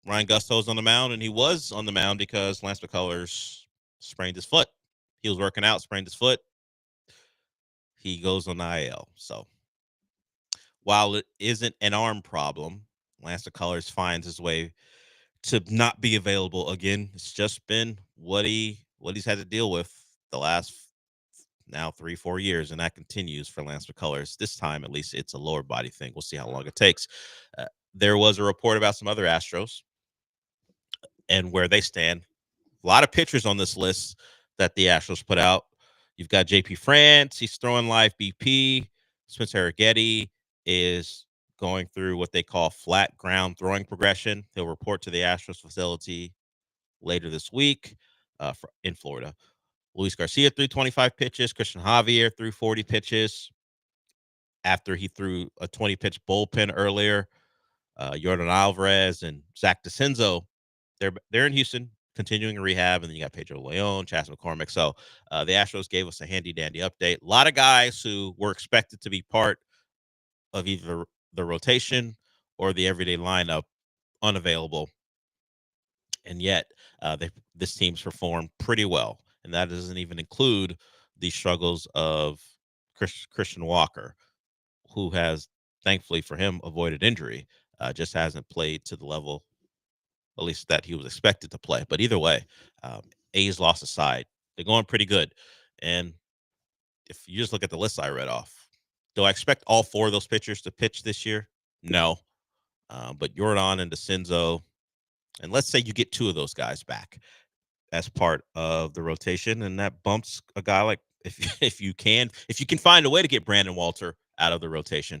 Ryan Gusto's on the mound, and he was on the mound because Lance McCullers sprained his foot. He was working out, sprained his foot. He goes on IL. So while it isn't an arm problem, Lance McCullers finds his way to not be available again. It's just been what he's had to deal with the last now 3-4 years, and that continues for Lance McCullers. This time, at least, it's a lower body thing. We'll see how long it takes. There was a report about some other Astros and where they stand. A lot of pitchers on this list that the Astros put out. You've got JP France. He's throwing live BP. Spencer Arrighetti is going through what they call flat ground throwing progression. He'll report to the Astros facility later this week in Florida. Luis Garcia threw 25 pitches. Christian Javier threw 40 pitches after he threw a 20-pitch bullpen earlier. Jordan Alvarez and Zach DeCenzo, they're in Houston continuing rehab, and then you got Pedro Leon, Chas McCormick. So the Astros gave us a handy-dandy update. A lot of guys who were expected to be part of either the rotation or the everyday lineup unavailable, and yet this team's performed pretty well. And that doesn't even include the struggles of Christian Walker, who has, thankfully for him, avoided injury. Just hasn't played to the level, at least that he was expected to play. But either way, A's lost aside. They're going pretty good. And if you just look at the list I read off, do I expect all 4 of those pitchers to pitch this year? No. But Jordan and DeCenzo, and let's say you get 2 of those guys back as part of the rotation, and that bumps a guy like if you can find a way to get Brandon Walter out of the rotation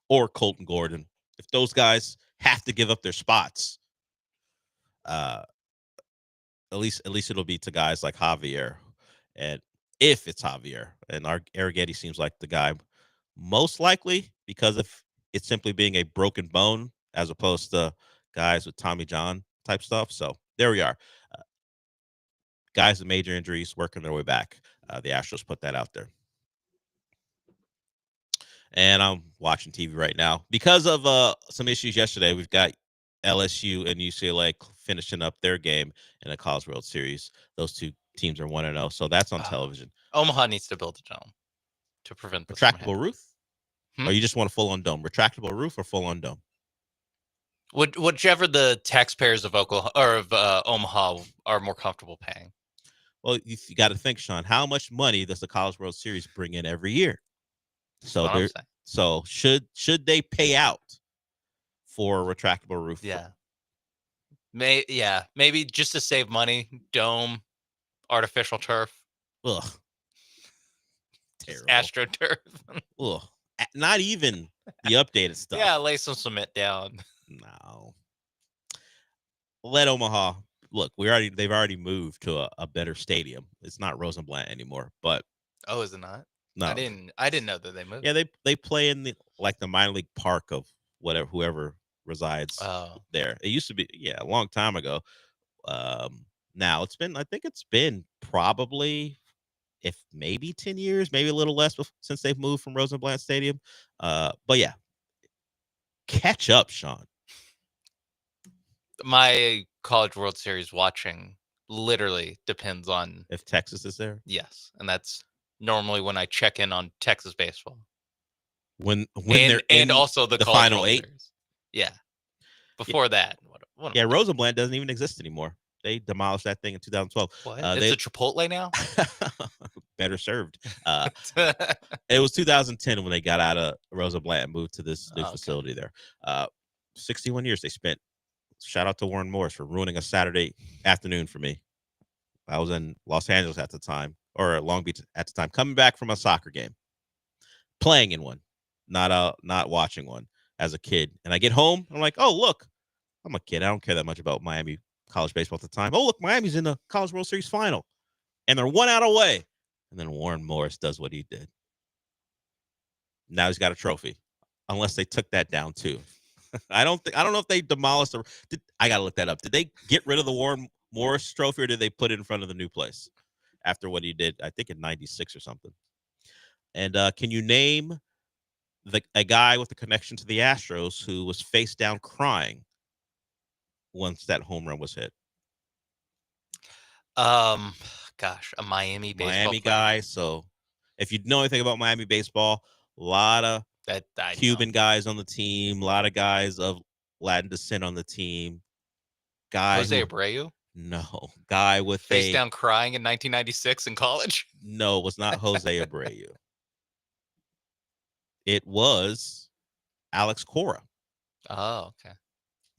or Colton Gordon, if those guys have to give up their spots, at least it'll be to guys like Javier, and if it's Javier, and Arrighetti seems like the guy most likely because of it simply being a broken bone as opposed to guys with Tommy John type stuff. So there we are. Guys with major injuries working their way back. The Astros put that out there. And I'm watching TV right now. Because of some issues yesterday, we've got LSU and UCLA finishing up their game in a College World Series. Those 2 teams are 1-0, so that's on television. Omaha needs to build a dome to prevent this. Retractable roof? Or you just want a full-on dome? Retractable roof or full-on dome? Whichever the taxpayers of Oklahoma or of Omaha are more comfortable paying. Well, you got to think, Sean, how much money does the College World Series bring in every year? So should they pay out for a retractable roof? Yeah. Maybe just to save money, dome, artificial turf. Ugh. Terrible. AstroTurf. Ugh. Not even the updated stuff. Yeah, lay some cement down. No. Let Omaha look. They've already moved to a better stadium. It's not Rosenblatt anymore. But oh, is it not? No, I didn't know that they moved. Yeah, they play in the minor league park of whoever resides there. It used to be a long time ago. Now I think it's been probably maybe 10 years, maybe a little less since they've moved from Rosenblatt Stadium. But yeah, catch up, Sean. My College World Series watching literally depends on if Texas is there. Yes, and that's normally when I check in on Texas baseball. When they're in also the final World 8. Series. Yeah. Before that, what Rosenblatt doesn't even exist anymore. They demolished that thing in 2012. What? It's a Chipotle now? Better served. It was 2010 when they got out of Rosenblatt and moved to this new facility there. 61 years they spent. Shout out to Warren Morris for ruining a Saturday afternoon for me. I was in Los Angeles at the time, or Long Beach at the time, coming back from a soccer game, playing in one, not watching one as a kid. And I get home, I'm like, oh, look, I'm a kid. I don't care that much about Miami college baseball at the time. Oh, look, Miami's in the College World Series final, and they're 1 out away. And then Warren Morris does what he did. Now he's got a trophy, unless they took that down too. I don't know if they demolished I got to look that up. Did they get rid of the Warren Morris trophy, or did they put it in front of the new place after what he did? I think in '96 or something. And can you name a guy with a connection to the Astros who was face down crying once that home run was hit. Gosh, a Miami Miami player. guy. So if you know anything about Miami baseball, a lot of Cuban guys on the team, a lot of guys of Latin descent on the team. Jose Abreu? No, guy with face down crying in 1996 in college. No, it was not Jose Abreu. It was Alex Cora. Oh, okay.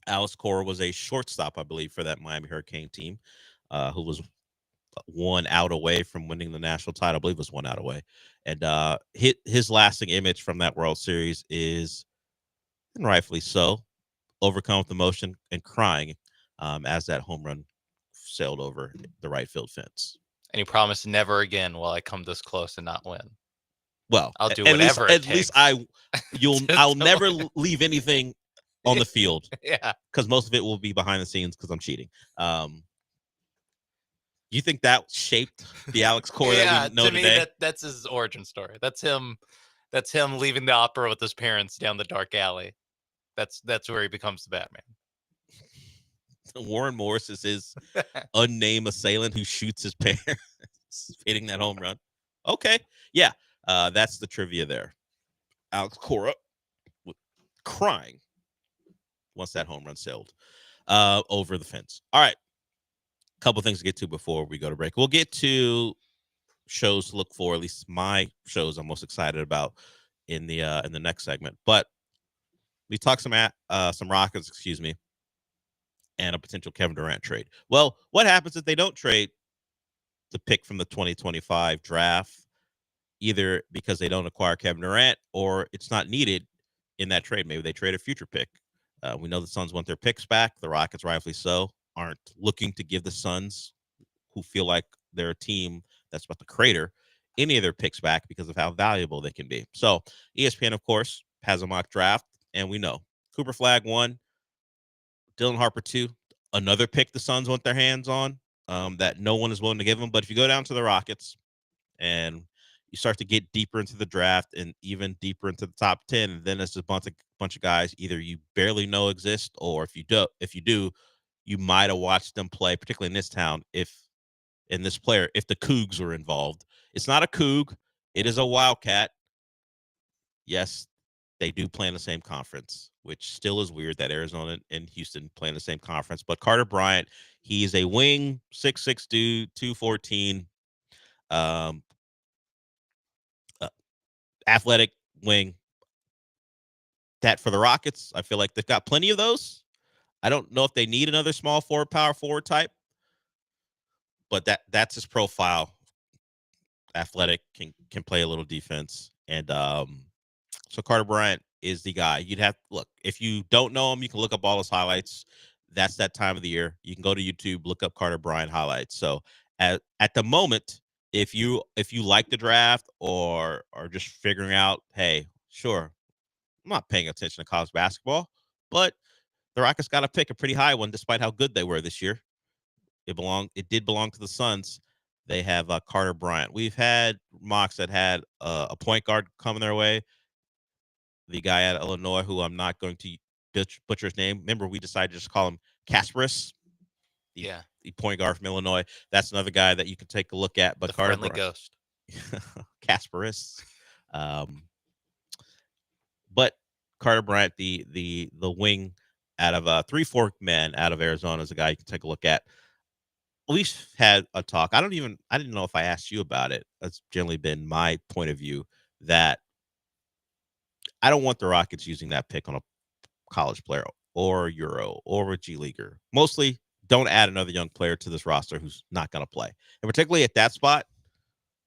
Alex Cora was a shortstop, I believe, for that Miami Hurricane team, who was 1 out away from winning the national title. I believe it was 1 out away. And his lasting image from that World Series is, and rightfully so, overcome with emotion and crying as that home run sailed over the right field fence. And he promised never again will I come this close and not win. Well, I'll do whatever at least I'll never leave anything on the field. Yeah. Because most of it will be behind the scenes because I'm cheating. You think that shaped the Alex Cora that we know today? Me, that's his origin story. That's him leaving the opera with his parents down the dark alley. That's where he becomes the Batman. Warren Morris is his unnamed assailant who shoots his parents, hitting that home run. Okay. Yeah. That's the trivia there. Alex Cora crying once that home run sailed over the fence. All right. A couple things to get to before we go to break. We'll get to shows to look for, at least my shows I'm most excited about in the next segment. But we talked some Rockets, and a potential Kevin Durant trade. Well, what happens if they don't trade the pick from the 2025 draft, either because they don't acquire Kevin Durant or it's not needed in that trade? Maybe they trade a future pick. We know the Suns want their picks back. The Rockets, rightfully so, aren't looking to give the Suns, who feel like they're a team that's about to crater, any of their picks back because of how valuable they can be. So ESPN, of course, has a mock draft, and we know Cooper Flagg 1, Dylan Harper 2, another pick the Suns want their hands on that no one is willing to give them. But if you go down to the Rockets and you start to get deeper into the draft and even deeper into the top 10, then it's a bunch of guys either you barely know exist, or if you do, you might have watched them play, particularly in this town. If the Cougs were involved, it's not a Coug, it is a Wildcat. Yes, they do play in the same conference, which still is weird that Arizona and Houston play in the same conference. But Carter Bryant, he's a wing, 6'6" dude, 214, athletic wing. That for the Rockets, I feel like they've got plenty of those. I don't know if they need another small forward, power forward type, but that's his profile. Athletic, can play a little defense, and so Carter Bryant is the guy. You'd have look, if you don't know him, you can look up all his highlights. That's that time of the year. You can go to YouTube, look up Carter Bryant highlights. So at the moment, if you like the draft or are just figuring out, hey, sure, I'm not paying attention to college basketball, but the Rockets got to pick a pretty high one, despite how good they were this year. It did belong to the Suns. They have Carter Bryant. We've had mocks that had a point guard coming their way. The guy at Illinois, who I'm not going to butcher his name. Remember, we decided to just call him Kasparis. The point guard from Illinois. That's another guy that you can take a look at. But the Carter friendly Bryant, ghost. Kasparis. But Carter Bryant, the wing out of 3-4 man out of Arizona, is a guy you can take a look at. We've had a talk. I didn't know if I asked you about it. That's generally been my point of view, that I don't want the Rockets using that pick on a college player or Euro or a G Leaguer. Mostly don't add another young player to this roster who's not going to play. And particularly at that spot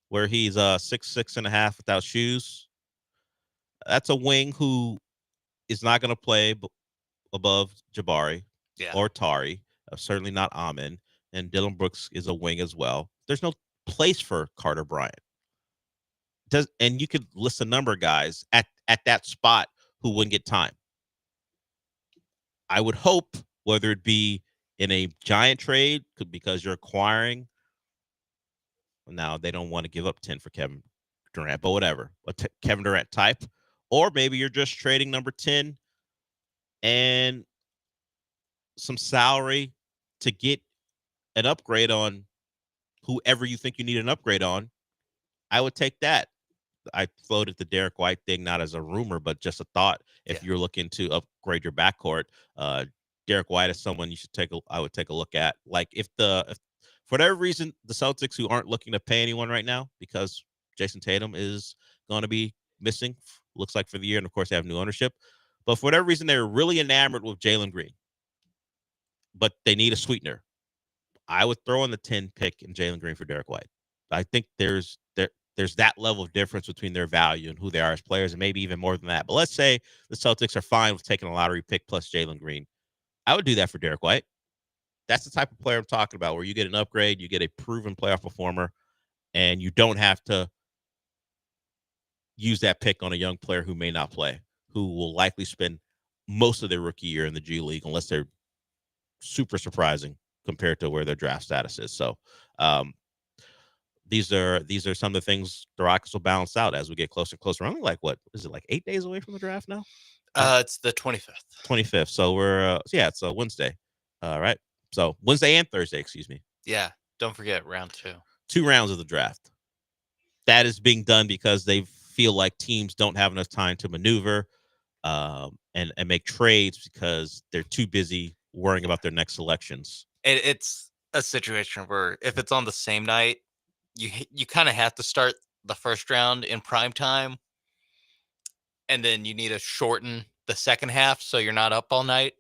where he's 6'6.5" without shoes. That's a wing who is not going to play above Jabari or Tari. Certainly not Amin. And Dylan Brooks is a wing as well. There's no place for Carter Bryant. And you could list a number of guys at that spot who wouldn't get time. I would hope, whether it be in a giant trade, because you're acquiring. Now, they don't want to give up 10 for Kevin Durant, but whatever. A Kevin Durant type, Or maybe you're just trading number 10 and some salary to get an upgrade on whoever you think you need an upgrade on. I would take that. I floated the Derek White thing not as a rumor, but just a thought. If you're looking to upgrade your backcourt, Derek White is someone you should I would take a look at. Like if for whatever reason, the Celtics, who aren't looking to pay anyone right now because Jason Tatum is going to be missing, looks like, for the year, and of course they have new ownership. But for whatever reason, they're really enamored with Jalen Green, but they need a sweetener. I would throw in the 10 pick in Jalen Green for Derek White. I think there's that level of difference between their value and who they are as players, and maybe even more than that. But let's say the Celtics are fine with taking a lottery pick plus Jalen Green. I would do that for Derek White. That's the type of player I'm talking about, where you get an upgrade, you get a proven playoff performer, and you don't have to use that pick on a young player who may not play, who will likely spend most of their rookie year in the G League unless they're super surprising compared to where their draft status is. So these are some of the things the Rockets will balance out as we get closer and closer. Only like, what is it, like 8 days away from the draft now? It's the 25th. 25th. So we're it's a Wednesday. Right. So Wednesday and Thursday, excuse me. Yeah. Don't forget round 2. 2 rounds of the draft. That is being done because they feel like teams don't have enough time to maneuver and make trades because they're too busy worrying about their next selections. It's a situation where if it's on the same night, you kind of have to start the first round in prime time, and then you need to shorten the second half so you're not up all night.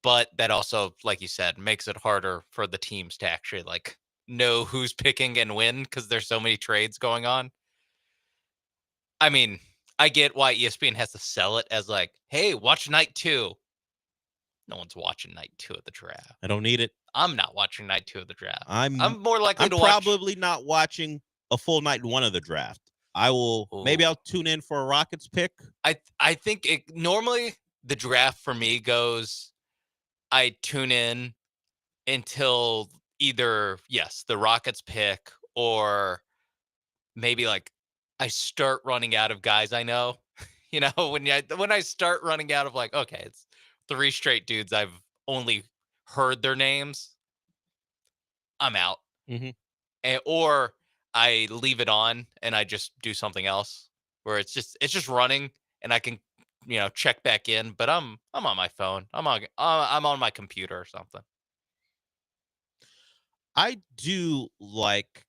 But that also, like you said, makes it harder for the teams to actually like know who's picking and when, because there's so many trades going on. I mean, I get why ESPN has to sell it as like, hey, watch night 2. No one's watching night 2 of the draft. I don't need it. I'm not watching night 2 of the draft. I'm more likely to watch. Probably not watching a full night 1 of the draft. I will. Maybe I'll tune in for a Rockets pick. I think normally the draft for me goes, I tune in until either the Rockets pick, or maybe like I start running out of guys I know. You know, when I start running out of like, okay, it's 3 straight dudes I've only heard their names, I'm out. Mm-hmm. Or I leave it on and I just do something else where it's just running and I can, check back in, but I'm on my phone. I'm on my computer or something. I do like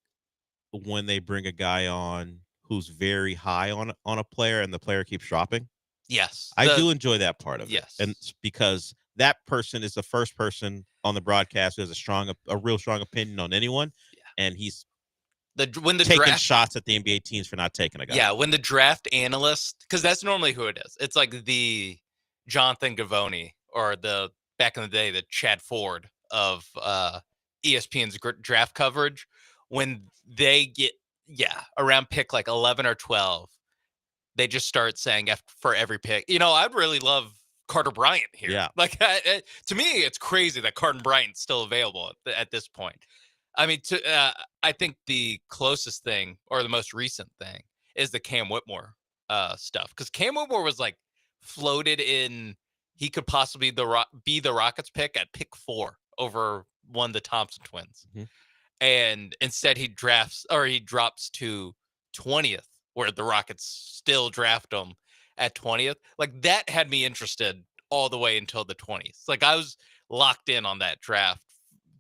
when they bring a guy on who's very high on a player and the player keeps dropping. Yes. I do enjoy that part of it. Yes. And it's because that person is the first person on the broadcast who has a real strong opinion on anyone. Yeah. And he's taking shots at the NBA teams for not taking a guy. Yeah, when the draft analyst, because that's normally who it is. It's like the Jonathan Gavoni, or the back in the day, the Chad Ford of ESPN's draft coverage. When they get around pick like 11 or 12, they just start saying for every pick, I'd really love Carter Bryant here. Yeah. Like to me, it's crazy that Carter Bryant's still available at this point. I mean, I think the closest thing, or the most recent thing, is the Cam Whitmore stuff, because Cam Whitmore was like floated in. He could possibly be the Rockets pick at pick 4 over one of the Thompson twins, and instead he drops to 20th, where the Rockets still draft him at 20th. Like, that had me interested all the way until the 20th. Like, I was locked in on that draft,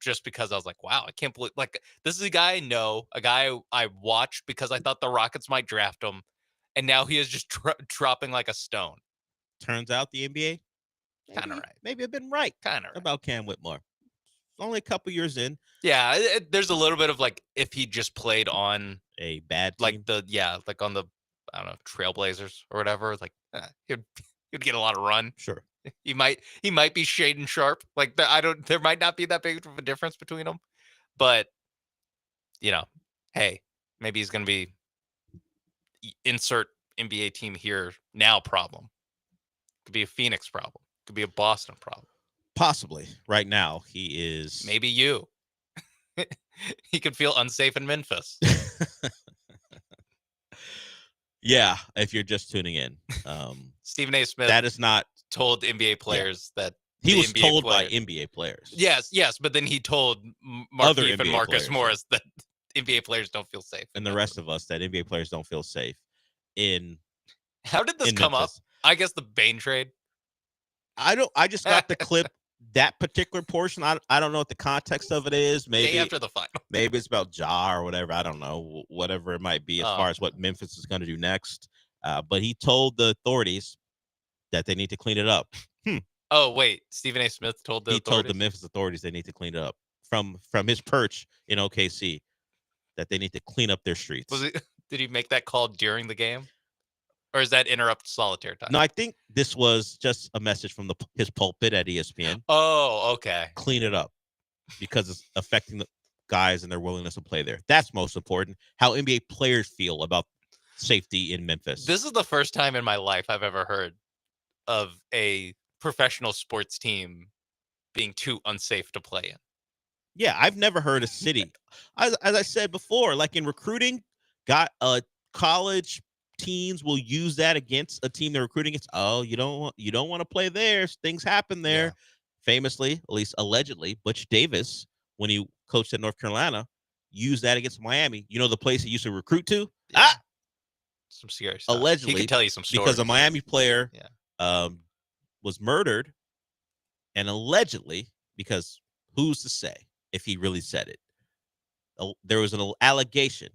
just because I was like, wow, I can't believe, like, this is a guy I know, a guy I watched because I thought the Rockets might draft him, and now he is just dropping like a stone. Turns out the NBA kind of right. Maybe I've been right about Cam Whitmore. Only a couple years in. Yeah, there's a little bit of like, if he just played on a bad like team. like on the, I don't know, Trailblazers or whatever, like he'd get a lot of run. Sure. He might be Shaden Sharp. Like, there might not be that big of a difference between them, but hey, maybe he's going to be insert NBA team here now problem. Could be a Phoenix problem. Could be a Boston problem. Possibly. Right now, he is. Maybe you. He could feel unsafe in Memphis. Yeah, if you're just tuning in, Stephen A. Smith that is not told NBA players that he the was NBA told player, by NBA players. Yes, but then he told Other Markieff and NBA Marcus players, Morris that NBA players don't feel safe, and the rest of us that NBA players don't feel safe in. How did this come Memphis. up? I guess the Bane trade. I just got the clip. That particular portion, I don't know what the context of it is. Maybe day after the final. Maybe it's about Ja or whatever. I don't know. Whatever it might be as far as what Memphis is going to do next. But he told the authorities that they need to clean it up. Oh wait, Stephen A. Smith told the authorities? Told the Memphis authorities they need to clean it up from his perch in OKC that they need to clean up their streets. Did he make that call during the game? Or is that interrupt solitaire time? No, I think this was just a message from his pulpit at ESPN. Oh, okay. Clean it up because it's affecting the guys and their willingness to play there. That's most important. How NBA players feel about safety in Memphis. This is the first time in my life I've ever heard of a professional sports team being too unsafe to play in. Yeah, I've never heard a city. As I said before, like in recruiting, college teams will use that against a team they're recruiting. It's you don't want to play there. Things happen there. Yeah. Famously, at least allegedly, Butch Davis, when he coached at North Carolina, used that against Miami. You know the place he used to recruit to? Yeah. Some scary stuff. Allegedly, he could tell you some stories. Because a Miami player was murdered, and allegedly, because who's to say if he really said it? There was an allegation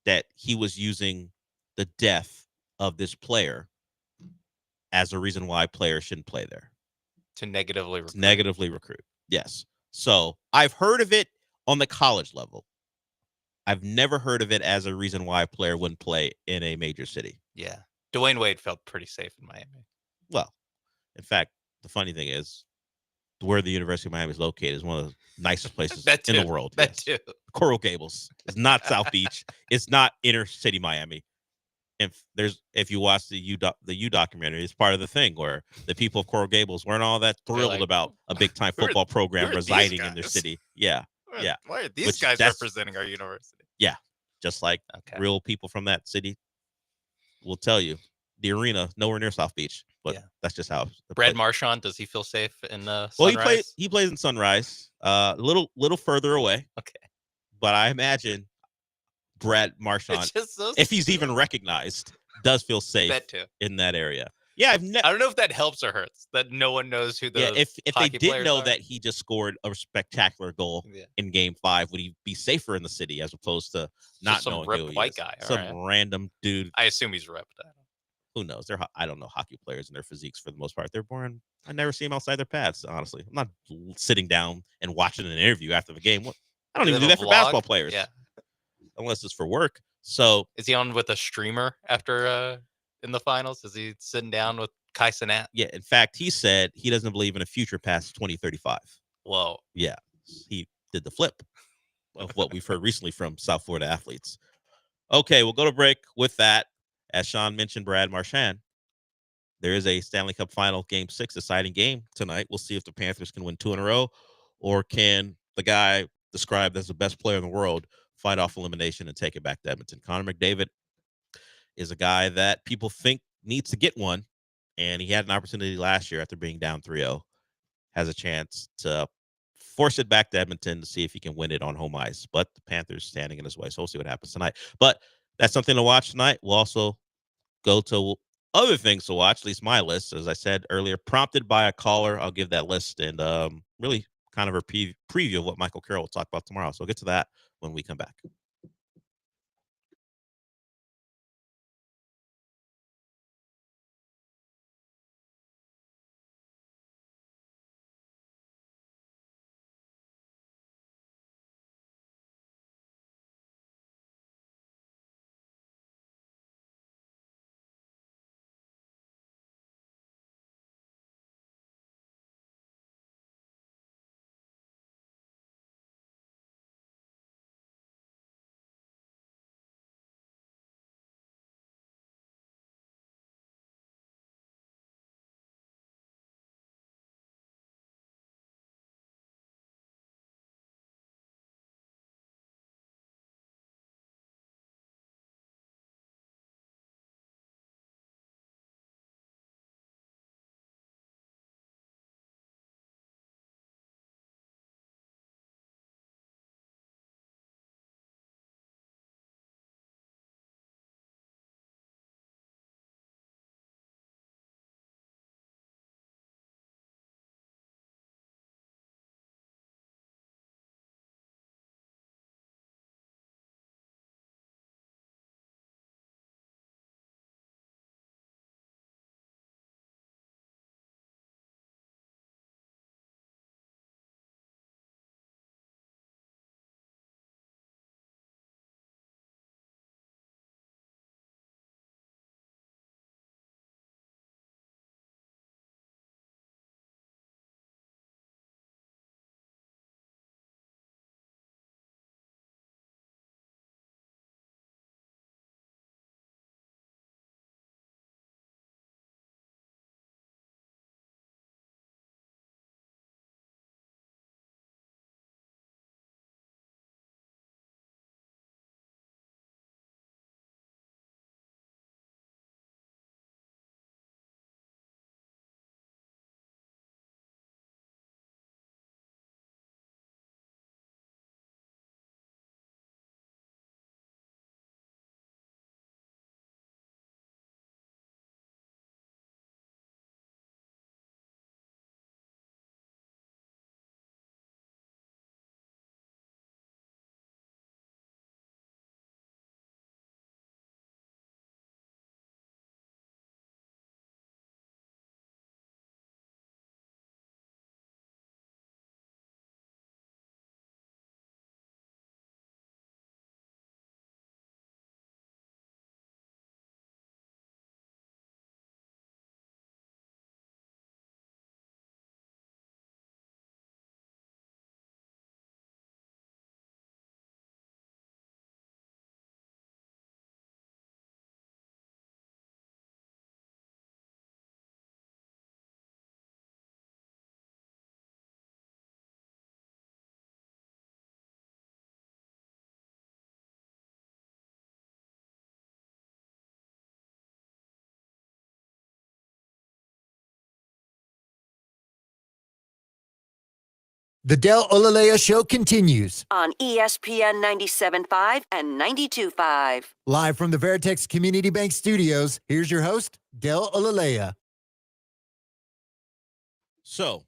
that he was using the death of this player as a reason why players shouldn't play there. To negatively recruit. Negatively recruit. Yes. So I've heard of it on the college level. I've never heard of it as a reason why a player wouldn't play in a major city. Yeah. Dwayne Wade felt pretty safe in Miami. Well, in fact, the funny thing is where the University of Miami is located is one of the nicest places in the world. That too. Coral Gables. It's not South Beach. It's not inner city Miami. If you watch the U documentary, it's part of the thing where the people of Coral Gables weren't all that thrilled about a big time football program residing in their city. Yeah. Yeah. Why are these guys representing our university? Yeah. Just like real people from that city will tell you. The arena nowhere near South Beach, but that's just how. Brad Marchand, does he feel safe in Sunrise? He plays in Sunrise, a little further away. Okay. But I imagine Brad Marchand, if he's even recognized, does feel safe in that area. Yeah, I don't know if that helps or hurts that no one knows who the if they did know that he just scored a spectacular goal in Game 5, would he be safer in the city as opposed to not knowing who he white is? Guy, some random dude. I assume he's ripped. Who knows? I don't know hockey players and their physiques for the most part. They're born. I never see them outside their pads. Honestly, I'm not sitting down and watching an interview after the game. I don't even do that for basketball players. Yeah. Unless it's for work. So is he on with a streamer after in the finals? Is he sitting down with Kai Cenat? Yeah. In fact, he said he doesn't believe in a future past 2035. Whoa. Yeah. He did the flip of what we've heard recently from South Florida athletes. Okay, we'll go to break with that. As Sean mentioned, Brad Marchand. There is a Stanley Cup Final Game 6 deciding game tonight. We'll see if the Panthers can win 2 in a row, or can the guy described as the best player in the world fight off elimination and take it back to Edmonton. Connor McDavid is a guy that people think needs to get one, and he had an opportunity last year after being down 3-0. Has a chance to force it back to Edmonton to see if he can win it on home ice, but the Panthers standing in his way, so we'll see what happens tonight. But that's something to watch tonight. We'll also go to other things to watch, at least my list, as I said earlier, prompted by a caller. I'll give that list and really kind of a preview of what Michael Carroll will talk about tomorrow. So we'll get to that when we come back. The Del Olaleye Show continues. On ESPN 97.5 and 92.5. Live from the Veritex Community Bank Studios, here's your host, Del Olaleye. So,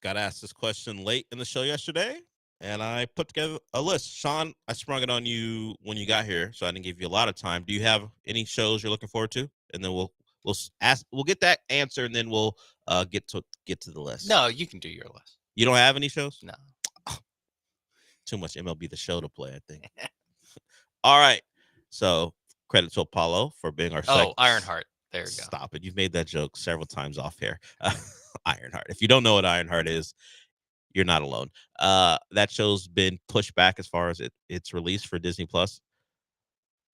got asked this question late in the show yesterday, and I put together a list. Sean, I sprung it on you when you got here, so I didn't give you a lot of time. Do you have any shows you're looking forward to? And then we'll get that answer, and then we'll get to the list. No, you can do your list. You don't have any shows? No. Too much MLB The Show to play, I think. All right. So credit to Apollo for being our Ironheart. There you go. Stop it. You've made that joke several times off here. Ironheart. If you don't know what Ironheart is, you're not alone. That show's been pushed back as far as its release for Disney Plus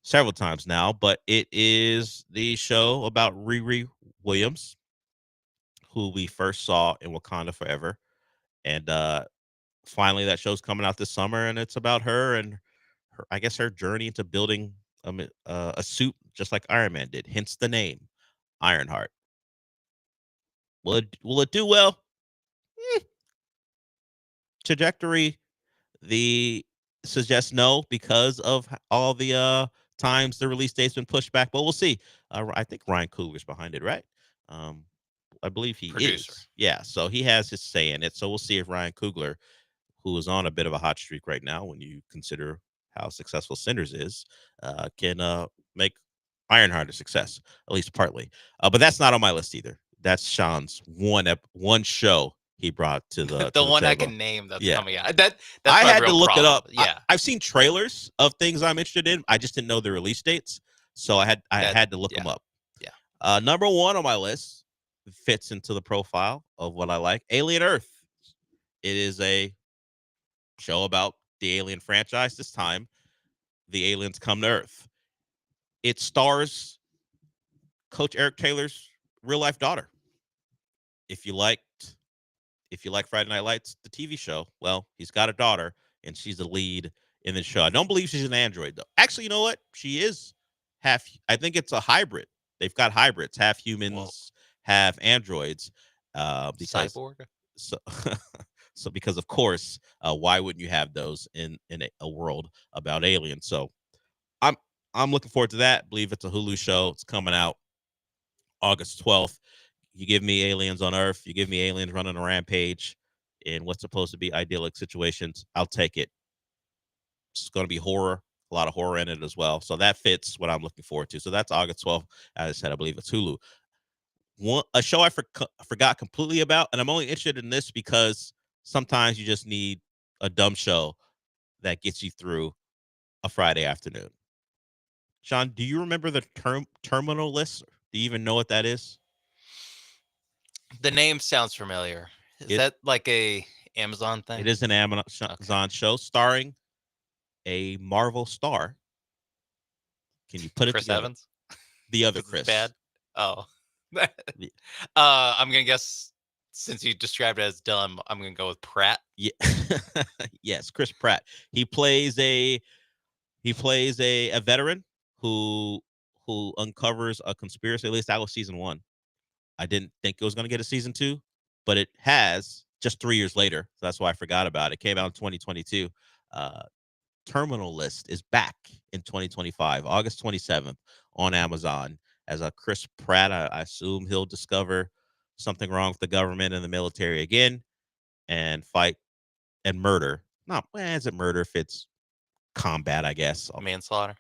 several times now, but it is the show about Riri Williams, who we first saw in Wakanda Forever. And finally, that show's coming out this summer, and it's about her and her journey into building a suit just like Iron Man did. Hence the name, Ironheart. Will it do well? Trajectory, suggests no because of all the times the release date's been pushed back, but we'll see. I think Ryan Coogler's behind it, right? I believe he is. Yeah, so he has his say in it. So we'll see if Ryan Coogler, who is on a bit of a hot streak right now when you consider how successful Cinders is, can make Ironheart a success, at least partly. But that's not on my list either. That's Sean's one show he brought to the the one table. I can name that's coming out. That's I my had real to look problem. it up. Yeah, I've seen trailers of things I'm interested in. I just didn't know the release dates, so I had to look them up. Yeah. Number one on my list fits into the profile of what I like. Alien Earth. It is a show about the Alien franchise. This time, the aliens come to Earth. It stars Coach Eric Taylor's real life daughter. If you like Friday Night Lights, the TV show, well, he's got a daughter, and she's the lead in the show. I don't believe she's an android, though. Actually, you know what? She is half. I think it's a hybrid. They've got hybrids, half humans, half androids. Because Cyborg. So because of course, why wouldn't you have those in a world about aliens? So I'm looking forward to that. I believe it's a Hulu show. It's coming out August 12th. You give me aliens on Earth, you give me aliens running a rampage in what's supposed to be idyllic situations, I'll take it. It's going to be horror, a lot of horror in it as well. So that fits what I'm looking forward to. So that's August 12th. As I said, I believe it's Hulu. A show I forgot completely about, and I'm only interested in this because sometimes you just need a dumb show that gets you through a Friday afternoon. Sean, do you remember the terminal list? Do you even know what that is? The name sounds familiar. Is that like a Amazon thing? It is an Amazon show starring a Marvel star. Can you put Chris it together? Evans? The other Chris. Bad? Oh. I'm going to guess, since you described it as dumb, I'm going to go with Pratt. Yeah. Yes, Chris Pratt. He plays a veteran who uncovers a conspiracy. At least that was season 1. I didn't think it was going to get a season 2, but it has just 3 years later. So that's why I forgot about it. It came out in 2022. Terminal List is back in 2025, August 27th on Amazon. As a Chris Pratt, I assume he'll discover something wrong with the government and the military again and fight and murder. Is it murder if it's combat, I guess. Manslaughter.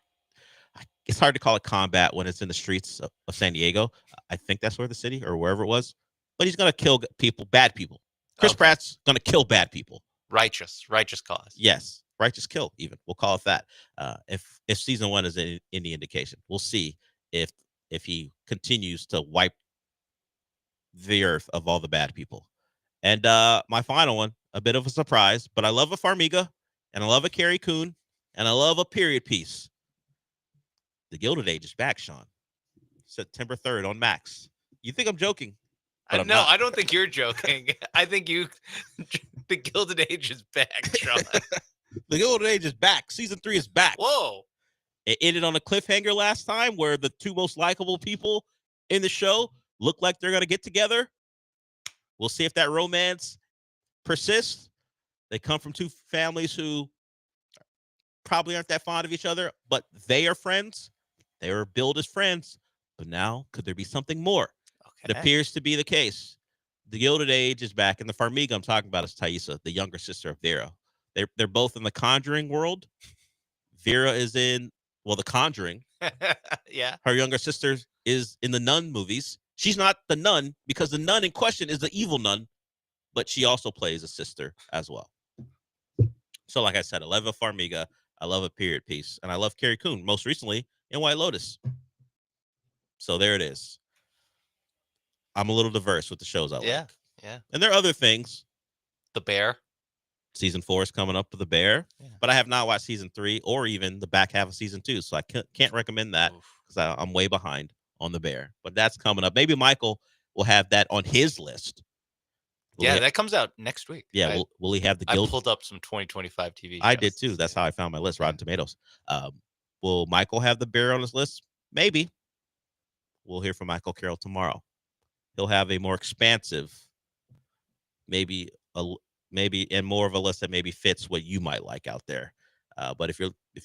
It's hard to call it combat when it's in the streets of San Diego. I think that's where the city or wherever it was. But he's going to kill people, bad people. Chris Pratt's going to kill bad people. Righteous cause. Yes, righteous kill even. We'll call it that. If season 1 is any indication, we'll see if he continues to wipe the earth of all the bad people. And my final one, a bit of a surprise, but I love a Farmiga, and I love a Carrie Coon, and I love a period piece. The Gilded Age is back, Sean. September 3rd on Max. You think I'm joking? But No, I don't think you're joking. I think the Gilded Age is back, Sean. The Gilded Age is back. Season 3 is back. Whoa. It ended on a cliffhanger last time where the two most likable people in the show look like they're going to get together. We'll see if that romance persists. They come from two families who probably aren't that fond of each other, but they are friends. They were billed as friends. But now, could there be something more? It appears to be the case. The Gilded Age is back, and the Farmiga I'm talking about is Thaisa, the younger sister of Vera. They're both in the Conjuring world. Vera is in, well, the Conjuring. Yeah. Her younger sister is in the Nun movies. She's not the nun because the nun in question is the evil nun, but she also plays a sister as well. So, like I said, I love a Farmiga. I love a period piece, and I love Carrie Coon, most recently in White Lotus. So there it is. I'm a little diverse with the shows I like. Yeah. And there are other things. The Bear. Season 4 is coming up with The Bear, but I have not watched season 3 or even the back half of season 2, so I can't recommend that because I'm way behind on The Bear. But that's coming up. Maybe Michael will have that on his list. That comes out next week. Yeah, will he have the Guild? I pulled up some 2025 TV shows. I did too. That's how I found my list, Rotten Tomatoes. Will Michael have The Bear on his list? Maybe. We'll hear from Michael Carroll tomorrow. He'll have a more expansive, maybe and more of a list that maybe fits what you might like out there. But if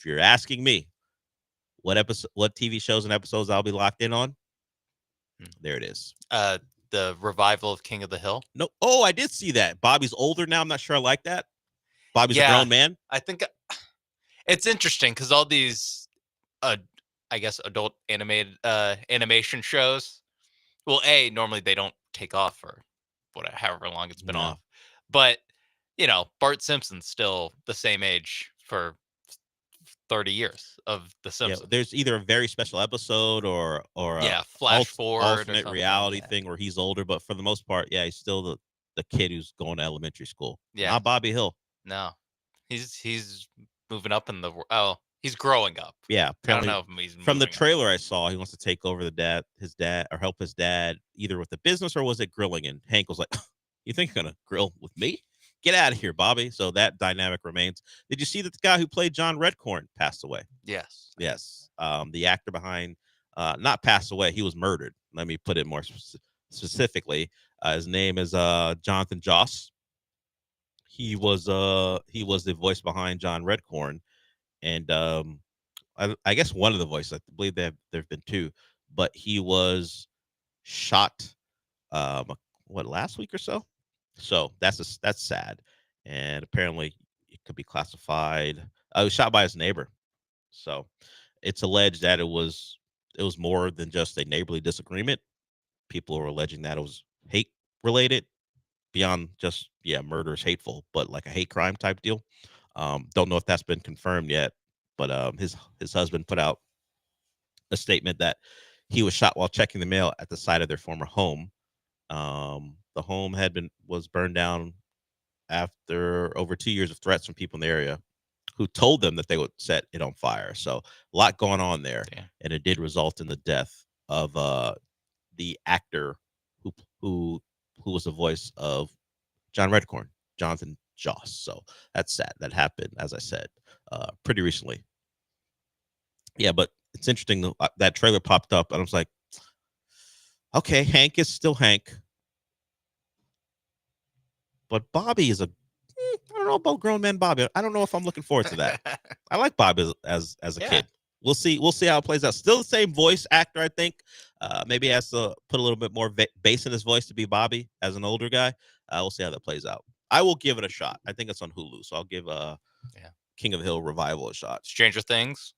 you're asking me what TV shows and episodes I'll be locked in on, there it is. The revival of King of the Hill. No, I did see that. Bobby's older now. I'm not sure I like that. Bobby's a grown man. I think it's interesting because all these, I guess, adult animation shows. Well, normally they don't take off for however long it's been off, but Bart Simpson's still the same age for 30 years of The Simpsons. Yeah, there's either a very special episode or a flash forward alternate reality thing where he's older, but for the most part, he's still the kid who's going to elementary school. Yeah, not Bobby Hill. No, he's moving up in the he's growing up. Yeah, I don't know if he's from the trailer I saw, he wants to take over his dad, or help his dad either with the business or was it grilling? And Hank was like, "You think you're gonna grill with me? Get out of here, Bobby." So that dynamic remains. Did you see that the guy who played John Redcorn passed away? Yes. The actor behind, not passed away. He was murdered. Let me put it more specifically. His name is Jonathan Joss. He was the voice behind John Redcorn, and I guess one of the voices. I believe there've been two, but he was shot last week or so. So that's sad, and apparently it could be classified. It was shot by his neighbor, so it's alleged that it was more than just a neighborly disagreement. People are alleging that it was hate related, beyond just murder is hateful, but like a hate crime type deal. Don't know if that's been confirmed yet, but his husband put out a statement that he was shot while checking the mail at the site of their former home. The home was burned down after over 2 years of threats from people in the area who told them that they would set it on fire. So a lot going on there, and it did result in the death of the actor who was the voice of John Redcorn, Jonathan Joss. So that's sad. That happened, as I said, pretty recently. Yeah, but it's interesting that trailer popped up, and I was like, okay, Hank is still Hank. But Bobby is I don't know about grown man Bobby. I don't know if I'm looking forward to that. I like Bobby as a kid. We'll see how it plays out. Still the same voice actor, I think. Maybe he has to put a little bit more bass in his voice to be Bobby as an older guy. We'll see how that plays out. I will give it a shot. I think it's on Hulu, so I'll give King of the Hill Revival a shot. Stranger Things.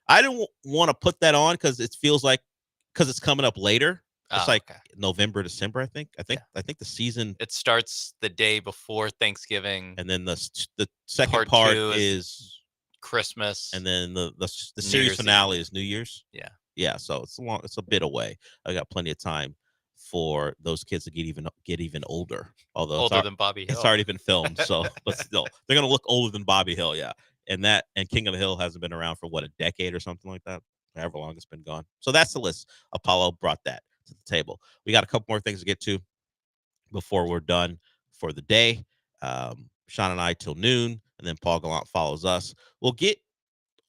I didn't want to put that on because it feels like it's coming up later. It's November, December, I think. I think the season it starts the day before Thanksgiving, and then the second part is Christmas, and then the series finale is New Year's. Yeah. So it's a bit away. I got plenty of time for those kids to get even older. Although older than Bobby Hill. It's already been filmed, so but still they're gonna look older than Bobby Hill. Yeah, and King of the Hill hasn't been around for a decade or something like that. However long it's been gone. So that's the list. Apollo brought that to the table. We got a couple more things to get to before we're done for the day. Sean and I till noon, and then Paul Gallant follows us. We'll get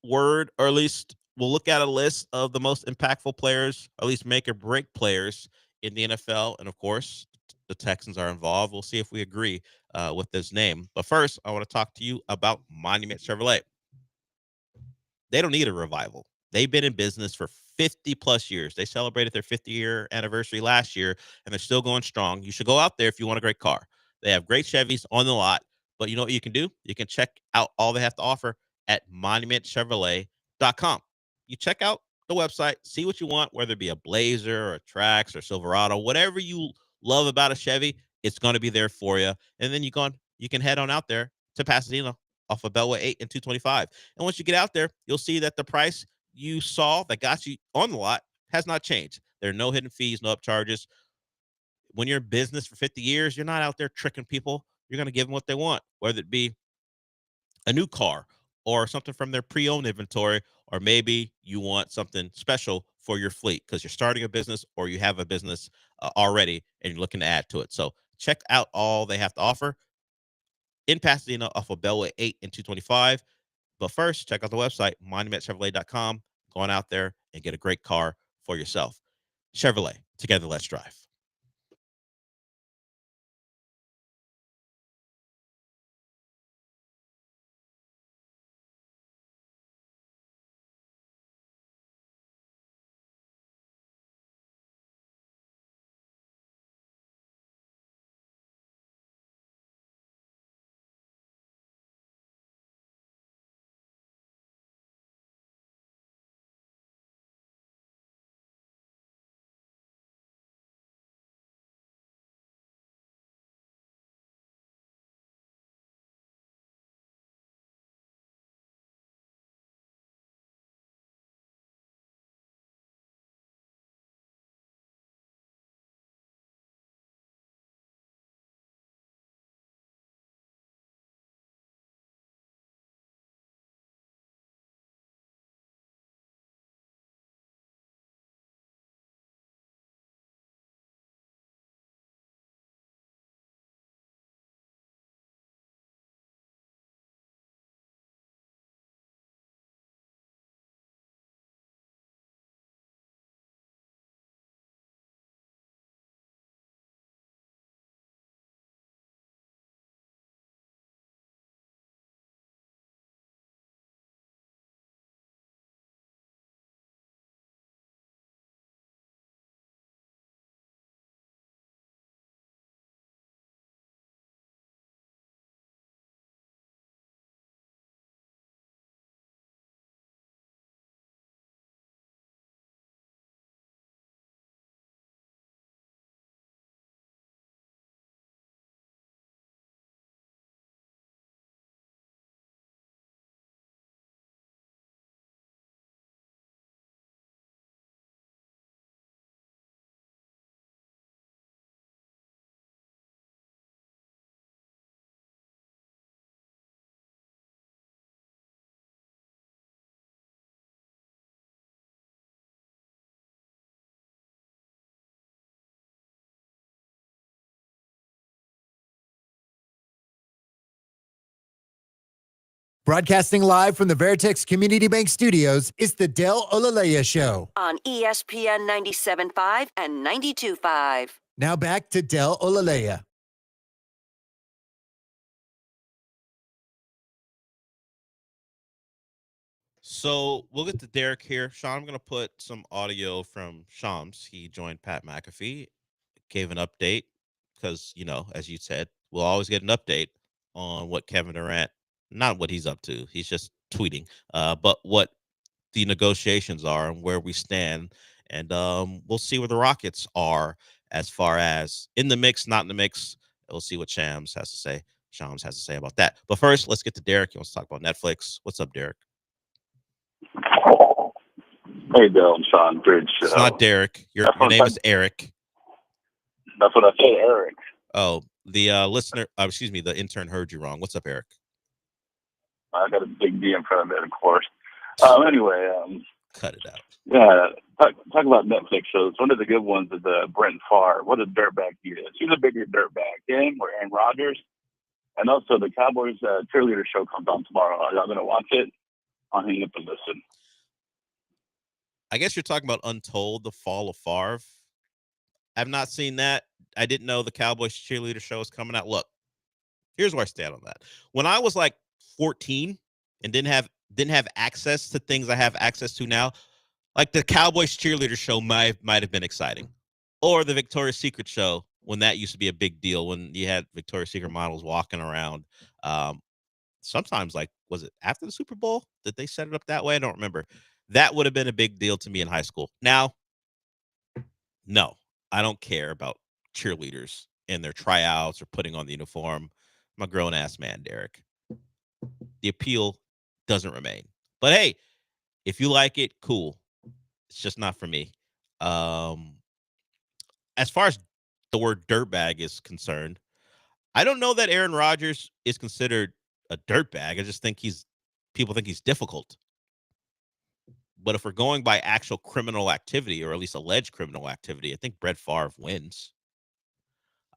word, or at least we'll look at a list of the most impactful players, or at least make or break players in the NFL. And of course, the Texans are involved. We'll see if we agree with this name. But first, I want to talk to you about Monument Chevrolet. They don't need a revival. They've been in business for 50 plus years. They celebrated their 50-year anniversary last year, and they're still going strong. You should go out there if you want a great car. They have great Chevys on the lot, but you know what you can do? You can check out all they have to offer at monumentchevrolet.com. You check out the website, see what you want, whether it be a Blazer or a Trax or Silverado, whatever you love about a Chevy, it's going to be there for you. And then you can head on out there to Pasadena off of Beltway 8 and 225. And once you get out there, you'll see that the price you saw that got you on the lot has not changed. There are no hidden fees, no upcharges. When you're in business for 50 years, you're not out there tricking people. You're going to give them what they want, whether it be a new car or something from their pre-owned inventory, or maybe you want something special for your fleet because you're starting a business or you have a business already and you're looking to add to it. So check out all they have to offer in Pasadena off of Beltway 8 and 225. But first, check out the website, monumentchevrolet.com. Go on out there and get a great car for yourself. Chevrolet, together, let's drive. Broadcasting live from the Veritex Community Bank Studios, it's the Del Olaleye Show. On ESPN 97.5 and 92.5. Now back to Del Olaleye. So we'll get to Derek here. Sean, I'm going to put some audio from Shams. He joined Pat McAfee, gave an update because, you know, as you said, we'll always get an update on what Kevin Durant, not what he's up to. He's just tweeting, but what the negotiations are and where we stand. And we'll see where the Rockets are as far as in the mix, not in the mix. We'll see what Shams has to say about that. But first, let's get to Derek. He wants to talk about Netflix. What's up, Derek? Hey, Bill and Sean. Great show. It's not Derek. Your name is Eric. That's what I said, Eric. Oh, the listener, the intern heard you wrong. What's up, Eric? I got a big D in front of it, of course. Anyway, cut it out. Yeah, talk about Netflix shows. One of the good ones is Brent Favre. What a dirtbag he is. He's a bigger dirtbag. Him or Aaron Rodgers. And also the Cowboys cheerleader show comes on tomorrow. Are y'all going to watch it? I'll hang up and listen. I guess you're talking about Untold, the fall of Favre. I've not seen that. I didn't know the Cowboys cheerleader show is coming out. Look, Here's where I stand on that. When I was like 14 and didn't have access to things I have access to now, like the Cowboys cheerleader show might have been exciting, or the Victoria's Secret show when that used to be a big deal when you had Victoria's Secret models walking around. Sometimes, like, was it after the Super Bowl that they set it up that way? I don't remember. That would have been a big deal to me in high school. Now, no, I don't care about cheerleaders and their tryouts or putting on the uniform. I'm a grown-ass man, Derek. The appeal doesn't remain. But hey, if you like it, cool. It's just not for me. As far as the word dirtbag is concerned, I don't know that Aaron Rodgers is considered a dirtbag. I just think people think he's difficult. But if we're going by actual criminal activity, or at least alleged criminal activity, I think Brett Favre wins.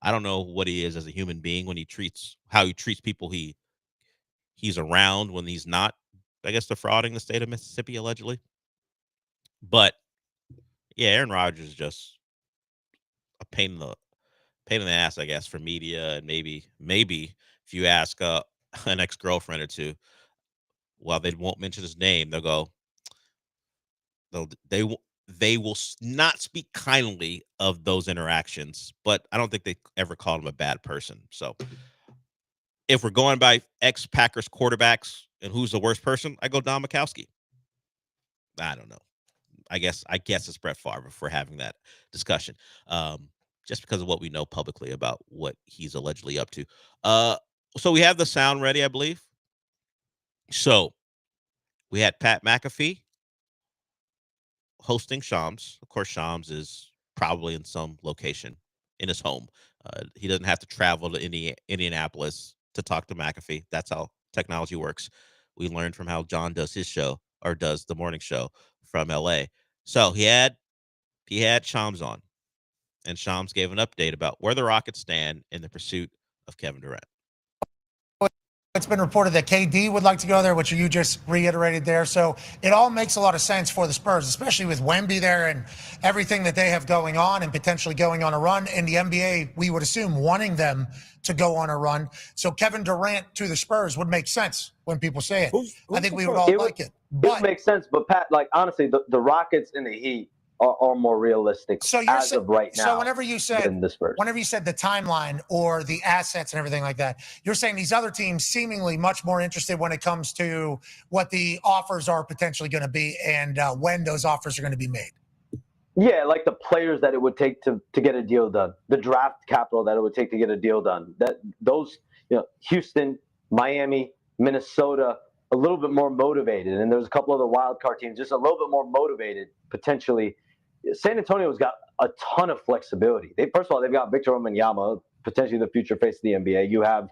I don't know what he is as a human being how he treats people he's around when he's not, I guess, defrauding the state of Mississippi, allegedly. But yeah, Aaron Rodgers is just a pain in the ass, I guess, for media. And maybe if you ask an ex-girlfriend or two, while they won't mention his name, they'll go, they will not speak kindly of those interactions, but I don't think they ever called him a bad person. So if we're going by ex-Packers quarterbacks and who's the worst person, I go Don Majkowski. I don't know. I guess it's Brett Favre if we're having that discussion, just because of what we know publicly about what he's allegedly up to. So we have the sound ready, I believe. So we had Pat McAfee hosting Shams. Of course, Shams is probably in some location in his home. He doesn't have to travel to Indianapolis to talk to McAfee. That's how technology works. We learned from how John does his show, or does the morning show from LA. So he had Shams on, and Shams gave an update about where the Rockets stand in the pursuit of Kevin Durant. It's been reported that KD would like to go there, which you just reiterated there. So it all makes a lot of sense for the Spurs, especially with Wemby there and everything that they have going on and potentially going on a run. In the NBA, we would assume wanting them to go on a run. So Kevin Durant to the Spurs would make sense when people say it. I think we would all like it. It would make sense, but Pat, like, honestly, the Rockets and the Heat are more realistic as of right now. So whenever you said the timeline or the assets and everything like that, you're saying these other teams seemingly much more interested when it comes to what the offers are potentially going to be and when those offers are going to be made. Yeah, like the players that it would take to get a deal done, the draft capital that it would take to get a deal done. Houston, Miami, Minnesota, a little bit more motivated, and there's a couple other wild card teams just a little bit more motivated potentially. San Antonio's got a ton of flexibility. First of all, they've got Victor Wembanyama, potentially the future face of the NBA. You have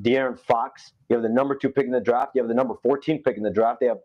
De'Aaron Fox. You have the number 2 pick in the draft. You have the number 14 pick in the draft. They have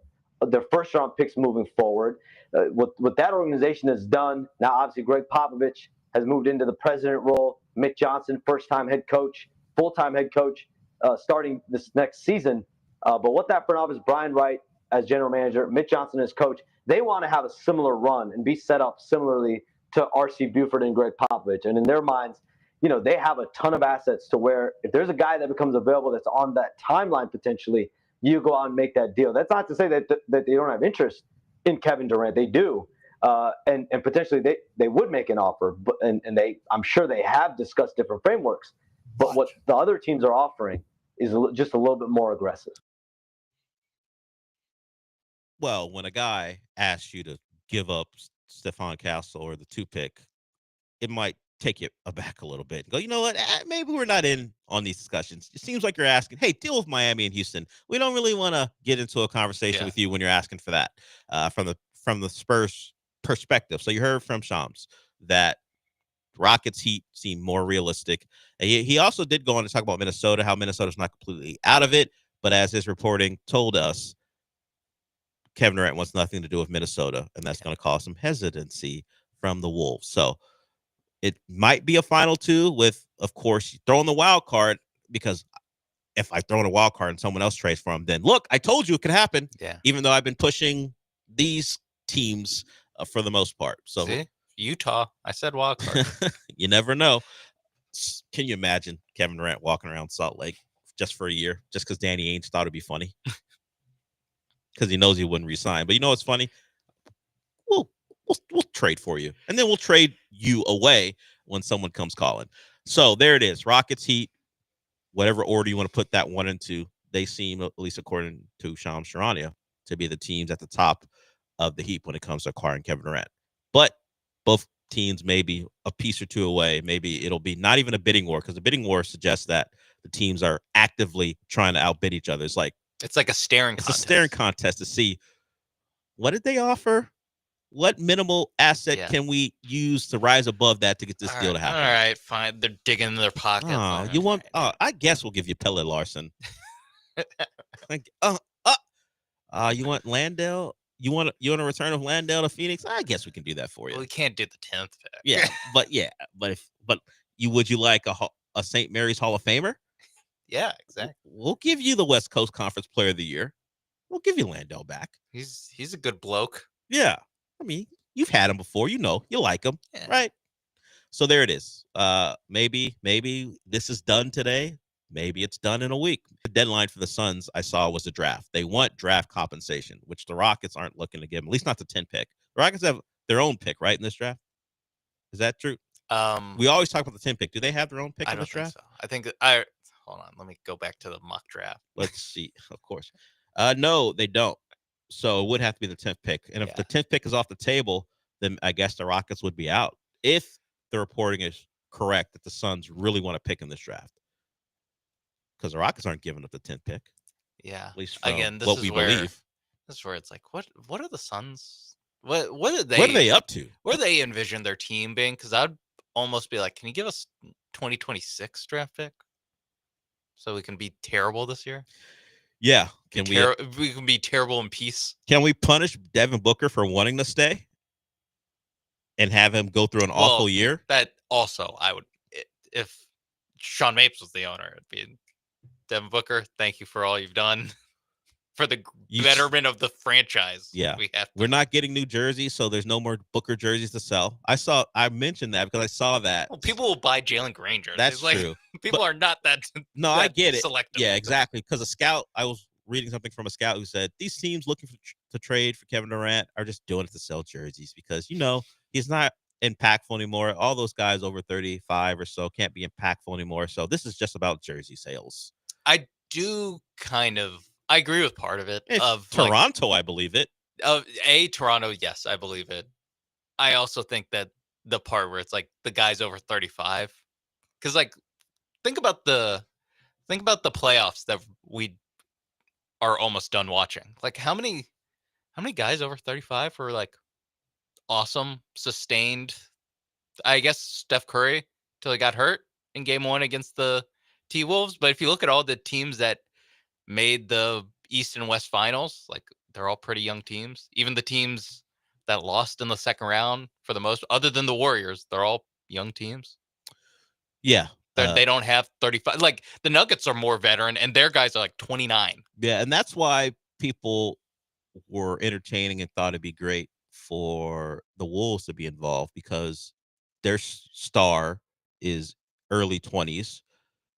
their first-round picks moving forward. What that organization has done, now obviously Greg Popovich has moved into the president role. Mick Johnson, first-time head coach, full-time head coach, starting this next season. But what that front office, Brian Wright as general manager, Mick Johnson as coach, they want to have a similar run and be set up similarly to R.C. Buford and Greg Popovich. And in their minds, they have a ton of assets to where if there's a guy that becomes available that's on that timeline potentially, you go out and make that deal. That's not to say that they don't have interest in Kevin Durant. They do. And potentially they would make an offer. But I'm sure they have discussed different frameworks. But what the other teams are offering is just a little bit more aggressive. Well, when a guy asks you to give up Stephon Castle or the 2 pick, it might take you aback a little bit and go, you know what? Maybe we're not in on these discussions. It seems like you're asking, hey, deal with Miami and Houston. We don't really want to get into a conversation with you when you're asking for that from the Spurs perspective. So you heard from Shams that Rockets Heat seem more realistic. And he also did go on to talk about Minnesota, how Minnesota's not completely out of it, but as his reporting told us, Kevin Durant wants nothing to do with Minnesota, and that's going to cause some hesitancy from the Wolves. So it might be a final 2 with, of course, throwing the wild card, because if I throw in a wild card and someone else trades for him, then look, I told you it could happen. Yeah. Even though I've been pushing these teams for the most part. So see? Utah, I said wild card. You never know. Can you imagine Kevin Durant walking around Salt Lake just for a year, just because Danny Ainge thought it'd be funny? Because he knows he wouldn't resign. But you know what's funny? We'll trade for you, and then we'll trade you away when someone comes calling. So there it is. Rockets, Heat, whatever order you want to put that one into, they seem, at least according to Shams Charania, to be the teams at the top of the heap when it comes to acquiring Kevin Durant. But both teams may be a piece or two away. Maybe it'll be not even a bidding war, because the bidding war suggests that the teams are actively trying to outbid each other. It's like a staring contest. It's a staring contest to see what did they offer? What minimal asset can we use to rise above that to get this deal to happen? All right, fine. They're digging in their pocket. Oh, you want? I guess we'll give you Pelle Larson. You want Landale? You want a return of Landale to Phoenix? I guess we can do that for you. Well, we can't do the 10th pick. Yeah, but would you like a St. Mary's Hall of Famer? Yeah, exactly. We'll give you the West Coast Conference Player of the Year. We'll give you Landale back. He's a good bloke. Yeah. I mean, you've had him before, you like him, right? So there it is. Maybe this is done today. Maybe it's done in a week. The deadline for the Suns I saw was the draft. They want draft compensation, which the Rockets aren't looking to give them, at least not the 10 pick. The Rockets have their own pick, right, in this draft? Is that true? We always talk about the 10 pick. Do they have their own pick in this draft? So. I think hold on. Let me go back to the mock draft. Let's see. Of course. No, they don't. So it would have to be the 10th pick. And if the 10th pick is off the table, then I guess the Rockets would be out. If the reporting is correct that the Suns really want to pick in this draft. Because the Rockets aren't giving up the 10th pick. Yeah. At least from again, this what is we where, believe. This is where it's like, what are the Suns? What are they up to? Where do they envision their team being? Because I'd almost be like, can you give us 2026 draft pick? So we can be terrible this year? Yeah. We can be terrible in peace. Can we punish Devin Booker for wanting to stay and have him go through an awful year? That also, I would, if Sean Mapes was the owner, it'd be Devin Booker. Thank you for all you've done for the betterment of the franchise. Yeah. We're not getting new jerseys, so there's no more Booker jerseys to sell. I mentioned that because I saw that. Well, people will buy Jalen Granger. That's true. People are not that. No, I get it. Selective. Yeah, exactly. Because a scout, I was reading something from a scout who said these teams looking to trade for Kevin Durant are just doing it to sell jerseys because he's not impactful anymore. All those guys over 35 or so can't be impactful anymore. So this is just about jersey sales. I agree with part of it. Of Toronto, I believe it. Toronto, yes, I believe it. I also think that the part where it's like the guys over 35, because think about the playoffs that we are almost done watching. Like how many guys over 35 were like awesome, sustained? I guess Steph Curry till he got hurt in game 1 against the T-Wolves. But if you look at all the teams that made the East and West finals, like they're all pretty young teams. Even the teams that lost in the second round, for the most, other than the Warriors, they're all young teams. Yeah. They don't have 35. Like the Nuggets are more veteran and their guys are like 29. Yeah. And that's why people were entertaining and thought it'd be great for the Wolves to be involved because their star is early 20s.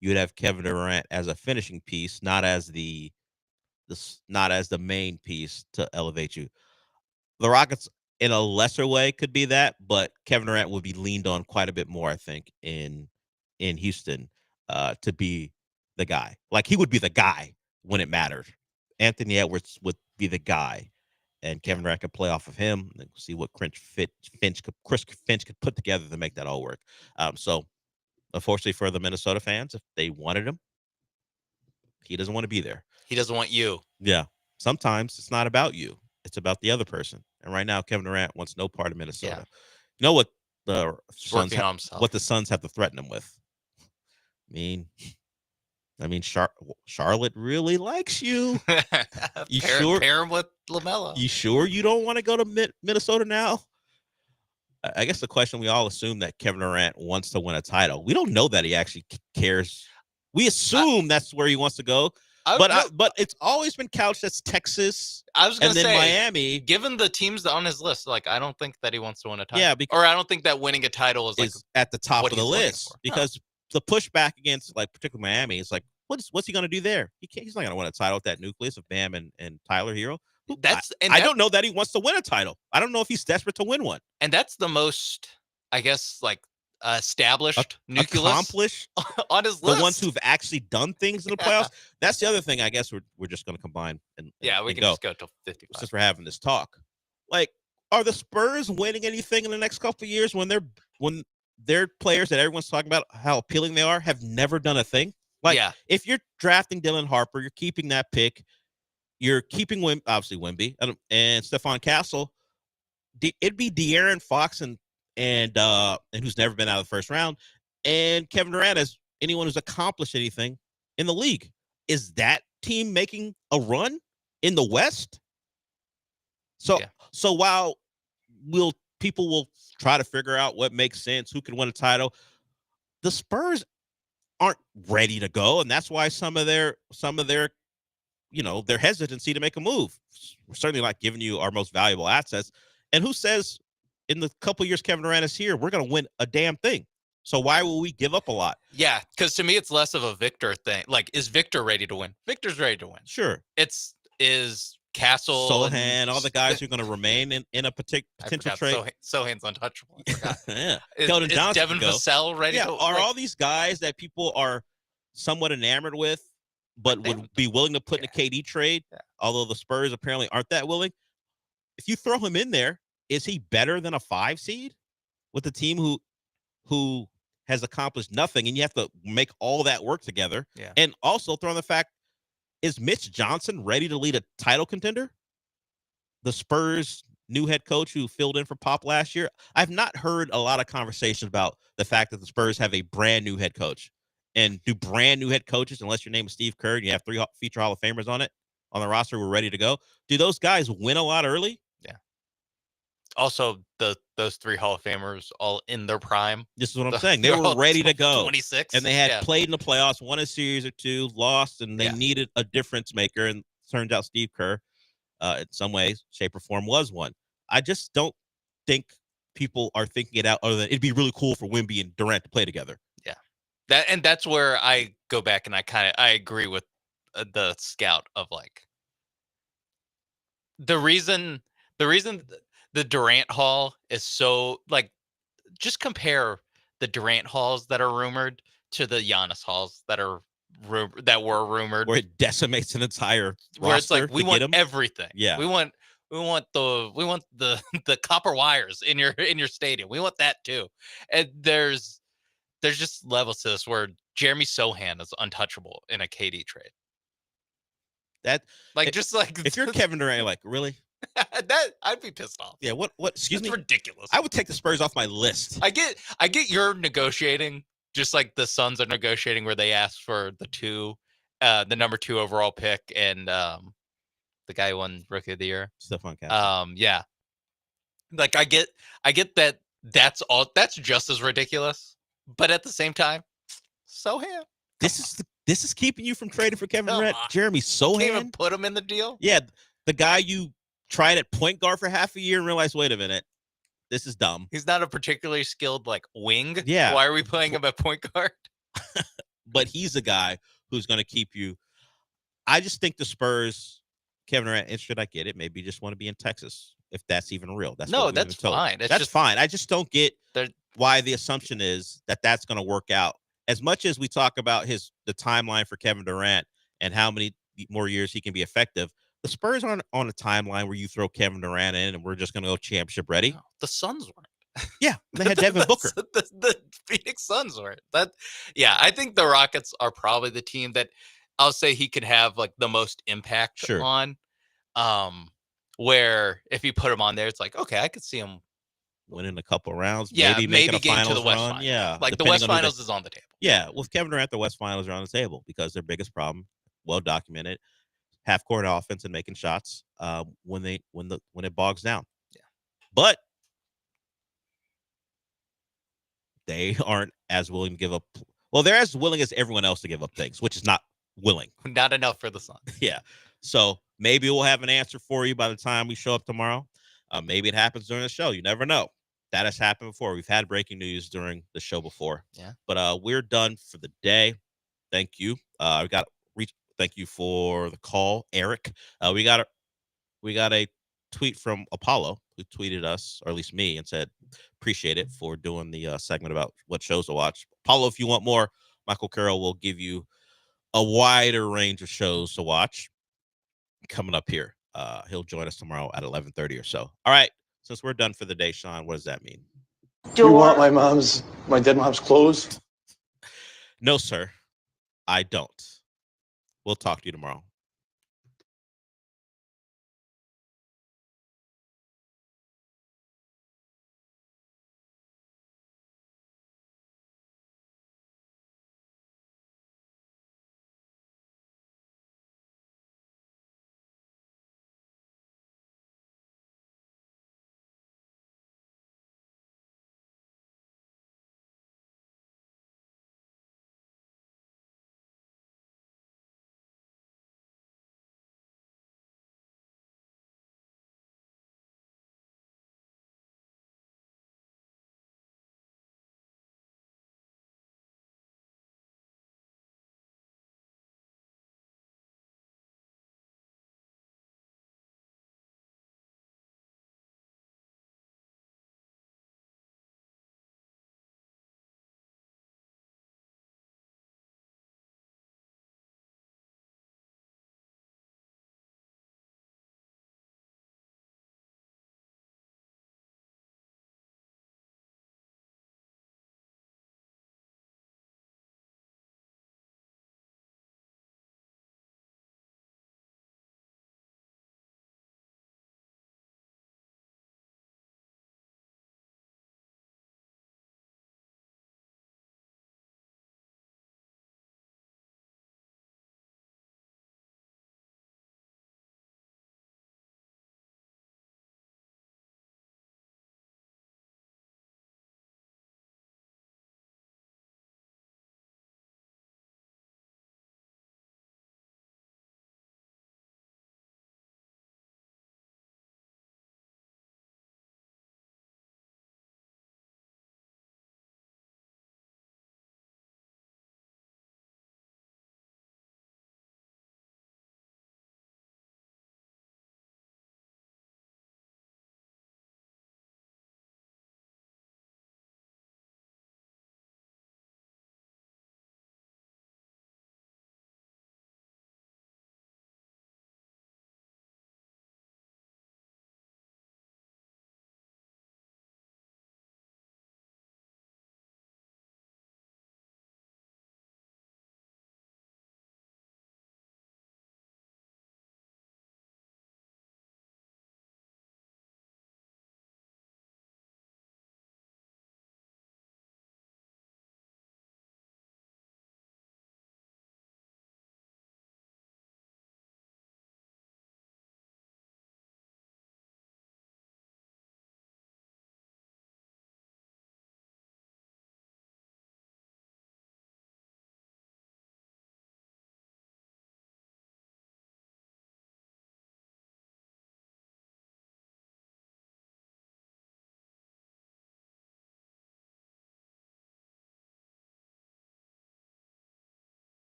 You'd have Kevin Durant as a finishing piece, not as the main piece to elevate you. The Rockets, in a lesser way, could be that, but Kevin Durant would be leaned on quite a bit more, I think, in Houston to be the guy. Like he would be the guy when it mattered. Anthony Edwards would be the guy, and Kevin Durant could play off of him and see what Chris Finch could put together to make that all work. So, unfortunately for the Minnesota fans, if they wanted him, he doesn't want to be there. He doesn't want you. Yeah. Sometimes it's not about you. It's about the other person. And right now, Kevin Durant wants no part of Minnesota. Yeah. You know what the Suns have to threaten him with? I mean, Charlotte really likes you. Pair him with LaMelo. You sure you don't want to go to Minnesota now? I guess the question, we all assume that Kevin Durant wants to win a title. We don't know that he actually cares. We assume that's where he wants to go. But it's always been couched as Texas. I was going to say Miami. Given the teams on his list, like I don't think that he wants to win a title. Yeah, or I don't think that winning a title is at the top of the list because pushback against like particularly Miami is like, what's he going to do there? He's not going to win a title with that nucleus of Bam and Tyler Hero. I don't know that he wants to win a title. I don't know if he's desperate to win one. And that's the most, I guess, like established nucleus accomplished on his list. The ones who've actually done things in the playoffs. That's the other thing. I guess we're just going to combine and we can go. just go to 55 since we're having this talk. Like, are the Spurs winning anything in the next couple of years when their players that everyone's talking about how appealing they are have never done a thing? Like, if you're drafting Dylan Harper, you're keeping that pick, you're keeping obviously Wemby and Stephon Castle. It'd be De'Aaron Fox and who's never been out of the first round, and Kevin Durant as anyone who's accomplished anything in the league. Is that team making a run in the West? So while people will try to figure out what makes sense, who can win a title, the Spurs aren't ready to go, and that's why some of their their hesitancy to make a move. We're certainly not giving you our most valuable assets. And who says in the couple years Kevin Durant is here, we're going to win a damn thing? So why will we give up a lot? Yeah, because to me, it's less of a Victor thing. Like, is Victor ready to win? Victor's ready to win. Sure. Is Castle, Sohan, all the guys who are going to remain in a potential trade. Sohan's untouchable. I forgot. Yeah. Is Devin Vassell ready to are all these guys that people are somewhat enamored with, but would be willing to put in a KD trade, although the Spurs apparently aren't that willing? If you throw him in there, is he better than a 5 seed with a team who has accomplished nothing, and you have to make all that work together? Yeah. And also throw in the fact, is Mitch Johnson ready to lead a title contender? The Spurs' new head coach who filled in for Pop last year. I've not heard a lot of conversations about the fact that the Spurs have a brand new head coach. And do brand new head coaches, unless your name is Steve Kerr and you have 3 future Hall of Famers on the roster, we're ready to go, do those guys win a lot early? Yeah. Also, those 3 Hall of Famers all in their prime. This is what I'm saying. They were ready to go. 26. And they had played in the playoffs, won a series or 2, lost, and they needed a difference maker. And turns out Steve Kerr, in some ways, shape or form, was one. I just don't think people are thinking it out other than it'd be really cool for Wemby and Durant to play together. Yeah. That's where I go back and I agree with the scout of like the reason the Durant Hall is so like, just compare the Durant Halls that are rumored to the Giannis Halls that were rumored, where it decimates an entire where it's like we want them everything. Yeah, we want the copper wires in your stadium. We want that too. And there's just levels to this where Jeremy Sohan is untouchable in a KD trade. That if you're Kevin Durant, you're like, really? That I'd be pissed off. Yeah, what excuse me? Ridiculous. I would take the Spurs off my list. I get you're negotiating just like the Suns are negotiating where they asked for the number 2 overall pick and the guy who won Rookie of the Year. Stephon Castle. Yeah. Like I get that that's just as ridiculous, but at the same time, Sohan. This is keeping you from trading for Kevin Durant. Jeremy Sohan. Can't even put him in the deal. Yeah, the guy you tried at point guard for half a year and realized, wait a minute, this is dumb. He's not a particularly skilled like wing. Yeah. Why are we playing him at point guard? But he's a guy who's going to keep you. I just think the Spurs, Kevin Durant, interested. I get it. Maybe you just want to be in Texas, if that's even real. That's fine. That's fine. I just don't get why the assumption is that that's going to work out. As much as we talk about the timeline for Kevin Durant and how many more years he can be effective, the Spurs aren't on a timeline where you throw Kevin Durant in and we're just going to go championship ready. No, the Suns weren't. Yeah, they had Devin Booker. The Phoenix Suns weren't. I think the Rockets are probably the team that I'll say he can have like the most impact on. Where if you put him on there, it's like, okay, I could see him winning a couple rounds. Yeah, maybe getting to the West run. Finals. Yeah, like the West Finals is on the table. Yeah, with Kevin Durant, the West Finals are on the table because their biggest problem, well documented, half court offense and making shots when it bogs down. Yeah, but they aren't as willing to give up. Well, they're as willing as everyone else to give up things, which is not willing. Not enough for the Suns. Yeah. So maybe we'll have an answer for you by the time we show up tomorrow. Maybe it happens during the show. You never know. That has happened before. We've had breaking news during the show before. Yeah. But we're done for the day. Thank you. Thank you for the call, Eric. We got a tweet from Apollo, who tweeted us, or at least me, and said, appreciate it for doing the segment about what shows to watch. Apollo, if you want more, Michael Carroll will give you a wider range of shows to watch coming up here. He'll join us tomorrow at 11:30 or so. All right. Since we're done for the day, Sean, what does that mean? Do you want my dead mom's clothes? No, sir. I don't. We'll talk to you tomorrow.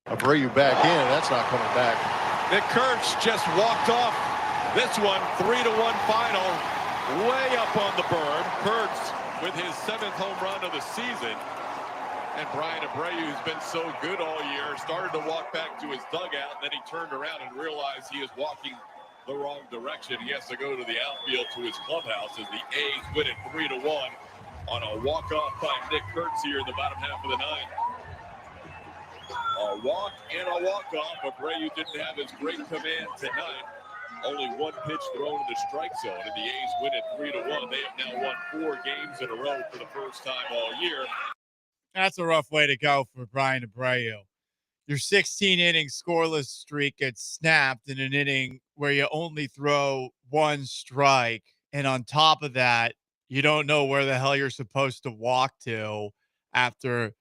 Abreu back in. That's not coming back. Nick Kurtz just walked off this one, 3-1 final, way up on the bird. Kurtz with his 7th home run of the season. And Brian Abreu, who's been so good all year, started to walk back to his dugout, and then he turned around and realized he is walking the wrong direction. He has to go to the outfield to his clubhouse as the A's win it 3-1 on a walk-off by Nick Kurtz here in the bottom half of the ninth. A walk and a walk-off. Abreu didn't have his great command tonight. Only one pitch thrown in the strike zone, and the A's win it 3-1. They have now won 4 games in a row for the first time all year. That's a rough way to go for Brian Abreu. Your 16-inning scoreless streak gets snapped in an inning where you only throw 1 strike. And on top of that, you don't know where the hell you're supposed to walk to after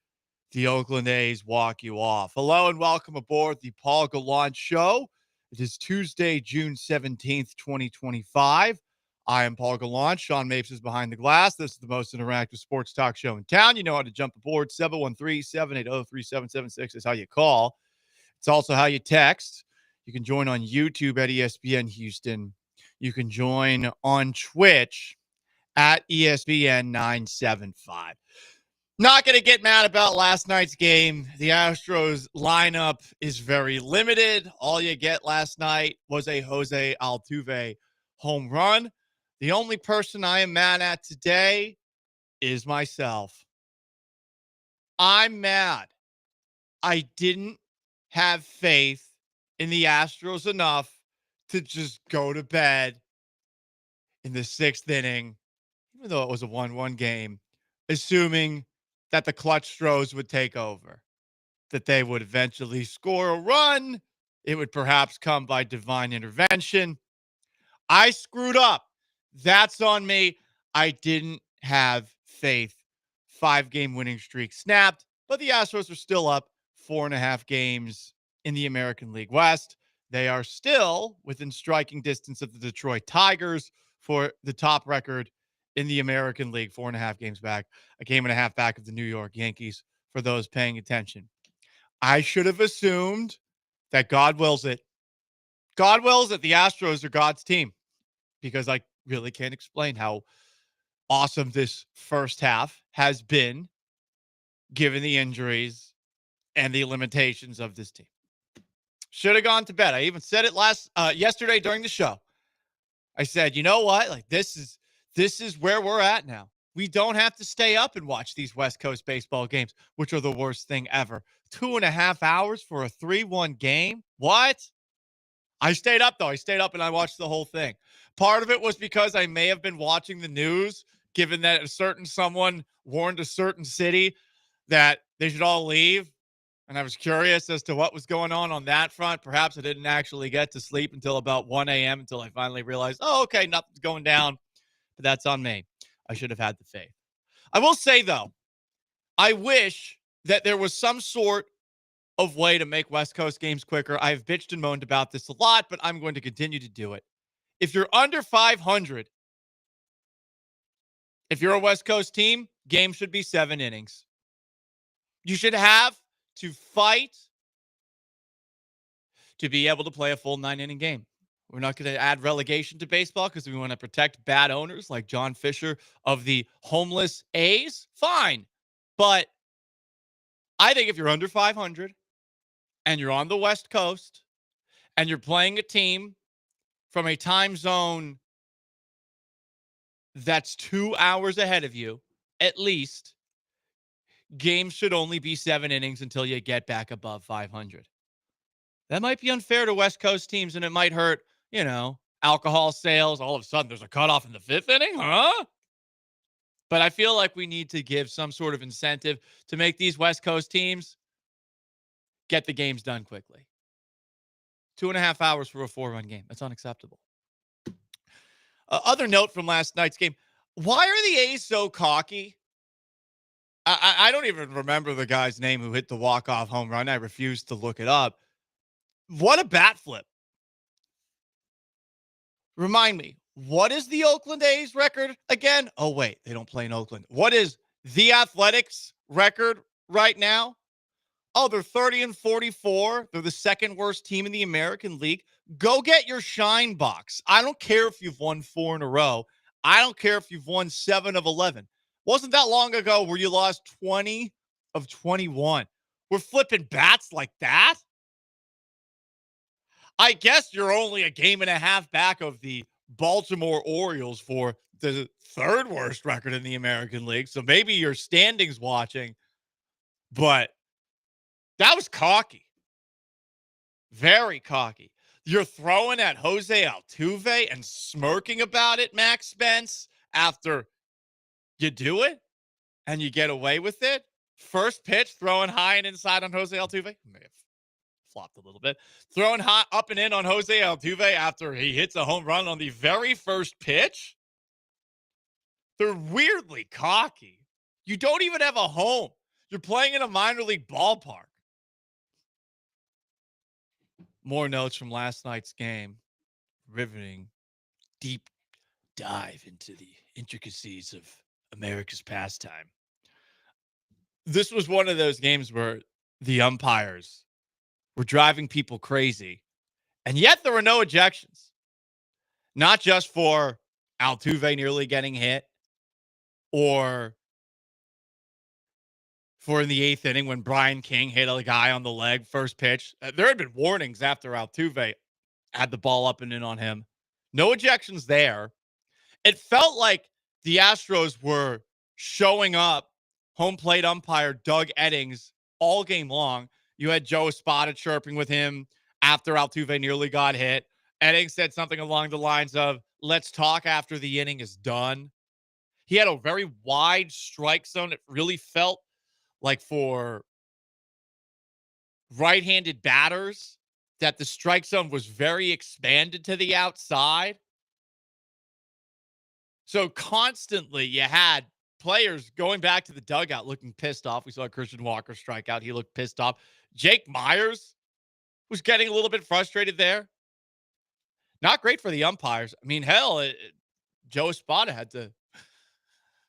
the Oakland A's walk you off. Hello and welcome aboard the Paul Gallant Show. It is Tuesday, June 17th, 2025. I am Paul Gallant. Sean Mapes is behind the glass. This is the most interactive sports talk show in town. You know how to jump aboard. 713-780-3776 is how you call. It's also how you text. You can join on YouTube at ESPN Houston. You can join on Twitch at ESPN 975. Not going to get mad about last night's game. The Astros lineup is very limited. All you get last night was a Jose Altuve home run. The only person I am mad at today is myself. I'm mad. I didn't have faith in the Astros enough to just go to bed in the 6th inning, even though it was a 1-1 game, assuming that the clutch throws would take over, that they would eventually score a run. It would perhaps come by divine intervention. I screwed up. That's on me. I didn't have faith. 5-game winning streak snapped, but the Astros are still up 4.5 games in the American League West. They are still within striking distance of the Detroit Tigers for the top record in the American League, 4.5 games back, a game and a half back of the New York Yankees for those paying attention. I should have assumed that God wills it. God wills that the Astros are God's team, because I really can't explain how awesome this first half has been given the injuries and the limitations of this team. Should have gone to bed. I even said it yesterday during the show. I said, you know what? Like this is where we're at now. We don't have to stay up and watch these West Coast baseball games, which are the worst thing ever. 2.5 hours for a 3-1 game? What? I stayed up, though. I stayed up and I watched the whole thing. Part of it was because I may have been watching the news, given that a certain someone warned a certain city that they should all leave. And I was curious as to what was going on that front. Perhaps I didn't actually get to sleep until about 1 a.m. until I finally realized, oh, okay, nothing's going down. But that's on me. I should have had the faith. I will say, though, I wish that there was some sort of way to make West Coast games quicker. I've bitched and moaned about this a lot, but I'm going to continue to do it. If you're under 500, if you're a West Coast team, game should be 7 innings. You should have to fight to be able to play a full 9-inning game. We're not going to add relegation to baseball because we want to protect bad owners like John Fisher of the homeless A's. Fine. But I think if you're under 500 and you're on the West Coast and you're playing a team from a time zone that's 2 hours ahead of you, at least, games should only be 7 innings until you get back above 500. That might be unfair to West Coast teams, and it might hurt, alcohol sales. All of a sudden, there's a cutoff in the 5th inning, huh? But I feel like we need to give some sort of incentive to make these West Coast teams get the games done quickly. 2.5 hours for a 4-run game. That's unacceptable. Other note from last night's game. Why are the A's so cocky? I don't even remember the guy's name who hit the walk-off home run. I refuse to look it up. What a bat flip. Remind me, what is the Oakland A's record again? Oh, wait, they don't play in Oakland. What is the Athletics record right now? Oh, they're 30-44. They're the second worst team in the American League. Go get your shine box. I don't care if you've won 4 in a row. I don't care if you've won 7 of 11. Wasn't that long ago where you lost 20 of 21. We're flipping bats like that? I guess you're only a game and a half back of the Baltimore Orioles for the third worst record in the American League. So maybe your standings watching, but that was cocky. Very cocky. You're throwing at Jose Altuve and smirking about it, Max Spence, after you do it and you get away with it. First pitch, throwing high and inside on Jose Altuve. May have flopped a little bit. Throwing high up and in on Jose Altuve after he hits a home run on the very first pitch. They're weirdly cocky. You don't even have a home. You're playing in a minor league ballpark. More notes from last night's game. Riveting, deep dive into the intricacies of America's pastime. This was one of those games where the umpires were driving people crazy, and yet there were no ejections. Not just for Altuve nearly getting hit, or for in the 8th inning when Brian King hit a guy on the leg, first pitch. There had been warnings after Altuve had the ball up and in on him. No ejections there. It felt like the Astros were showing up home plate umpire Doug Eddings all game long. You had Joe Espada chirping with him after Altuve nearly got hit. Eddings said something along the lines of, "Let's talk after the inning is done." He had a very wide strike zone. It really felt like for right-handed batters that the strike zone was very expanded to the outside. So constantly you had players going back to the dugout looking pissed off. We saw Christian Walker strike out. He looked pissed off. Jake Myers was getting a little bit frustrated there. Not great for the umpires. I mean, hell, Joe Espada had to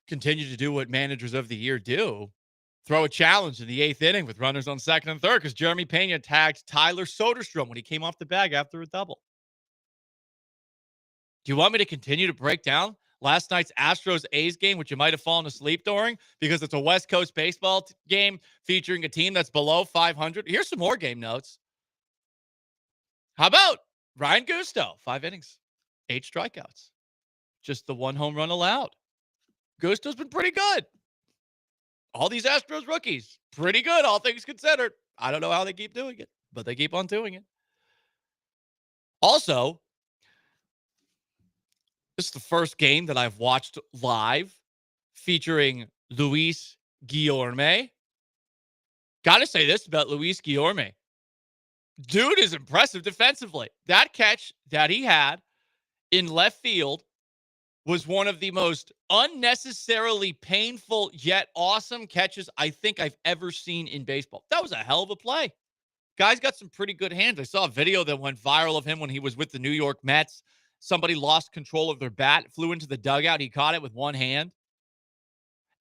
continue to do what managers of the year do. Throw a challenge in the 8th inning with runners on second and third because Jeremy Pena tagged Tyler Soderstrom when he came off the bag after a double. Do you want me to continue to break down last night's Astros-A's game, which you might have fallen asleep during because it's a West Coast baseball game featuring a team that's below 500? Here's some more game notes. How about Ryan Gusto? 5 innings, 8 strikeouts. Just the 1 home run allowed. Gusto's been pretty good. All these Astros rookies, pretty good, all things considered. I don't know how they keep doing it, but they keep on doing it. Also, this is the first game that I've watched live featuring Luis Guillorme. Got to say this about Luis Guillorme. Dude is impressive defensively. That catch that he had in left field was one of the most unnecessarily painful yet awesome catches I think I've ever seen in baseball. That was a hell of a play. Guy's got some pretty good hands. I saw a video that went viral of him when he was with the New York Mets. Somebody lost control of their bat, flew into the dugout. He caught it with one hand.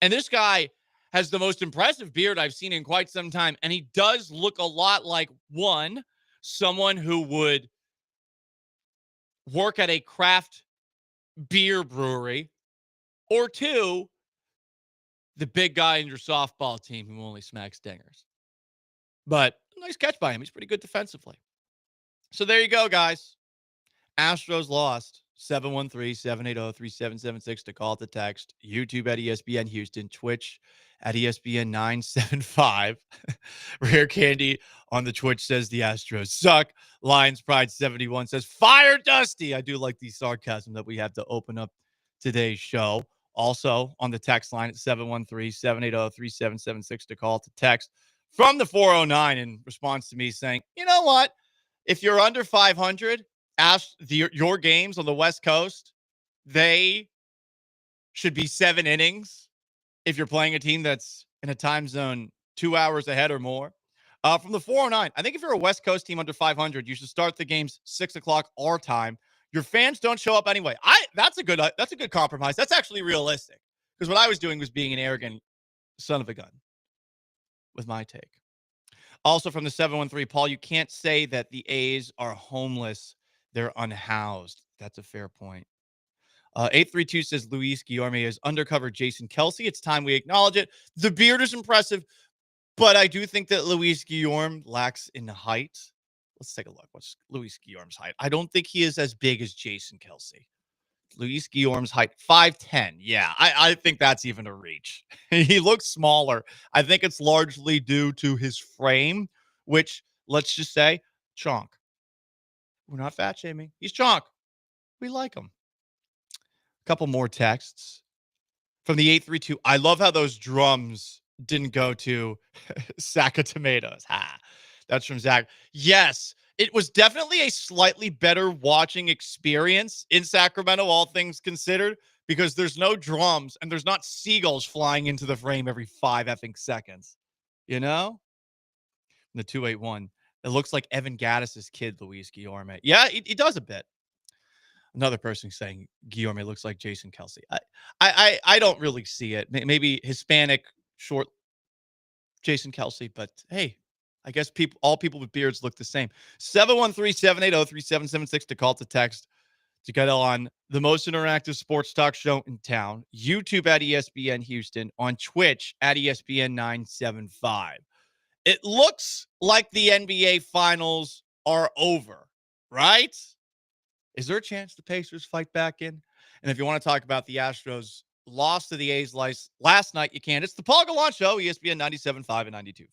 And this guy has the most impressive beard I've seen in quite some time. And he does look a lot like, one, someone who would work at a craft beer brewery, or 2, the big guy in your softball team who only smacks dingers. But nice catch by him. He's pretty good defensively. So there you go, guys. Astros lost. 713-780-3776 to call, to text. YouTube at ESPN Houston. Twitch at ESPN 975. Rare Candy on the Twitch says the Astros suck. Lions Pride 71 says fire Dusty. I do like the sarcasm that we have to open up today's show. Also on the text line at 713-780-3776 to call, to text from the 409 in response to me saying, you know what? If you're under 500, your games on the West Coast, they should be 7 innings if you're playing a team that's in a time zone 2 hours ahead or more. From the 409, I think if you're a West Coast team under 500, you should start the games 6 o'clock our time. Your fans don't show up anyway. That's a good compromise. That's actually realistic, because what I was doing was being an arrogant son of a gun with my take. Also from the 713, Paul, you can't say that the A's are homeless. They're unhoused. That's a fair point. 832 says Luis Guillorme is undercover Jason Kelsey. It's time we acknowledge it. The beard is impressive, but I do think that Luis Guillorme lacks in height. Let's take a look. What's Luis Guillorme's height? I don't think he is as big as Jason Kelsey. Luis Guillorme's height, 5'10". Yeah, I think that's even a reach. He looks smaller. I think it's largely due to his frame, which, let's just say, chonk. We're not fat shaming. He's chonk. We like him. A couple more texts from the 832. I love how those drums didn't go to sack of tomatoes. Ha. That's from Zach. Yes, it was definitely a slightly better watching experience in Sacramento, all things considered, because there's no drums and there's not seagulls flying into the frame every 5 effing seconds. You know? The 281. It looks like Evan Gaddis's kid, Luis Guillorme. Yeah, he does a bit. Another person saying Guillorme looks like Jason Kelsey. I don't really see it. Maybe Hispanic, short Jason Kelsey, but hey, I guess all people with beards look the same. 713-780-3776 to call to text to get on the most interactive sports talk show in town. YouTube at ESPN Houston, on Twitch at ESPN 975. It looks like the NBA Finals are over, right? Is there a chance the Pacers fight back in? And if you want to talk about the Astros' loss to the A's last night, you can. It's the Paul Gallant Show, ESPN 97.5 and 92.5.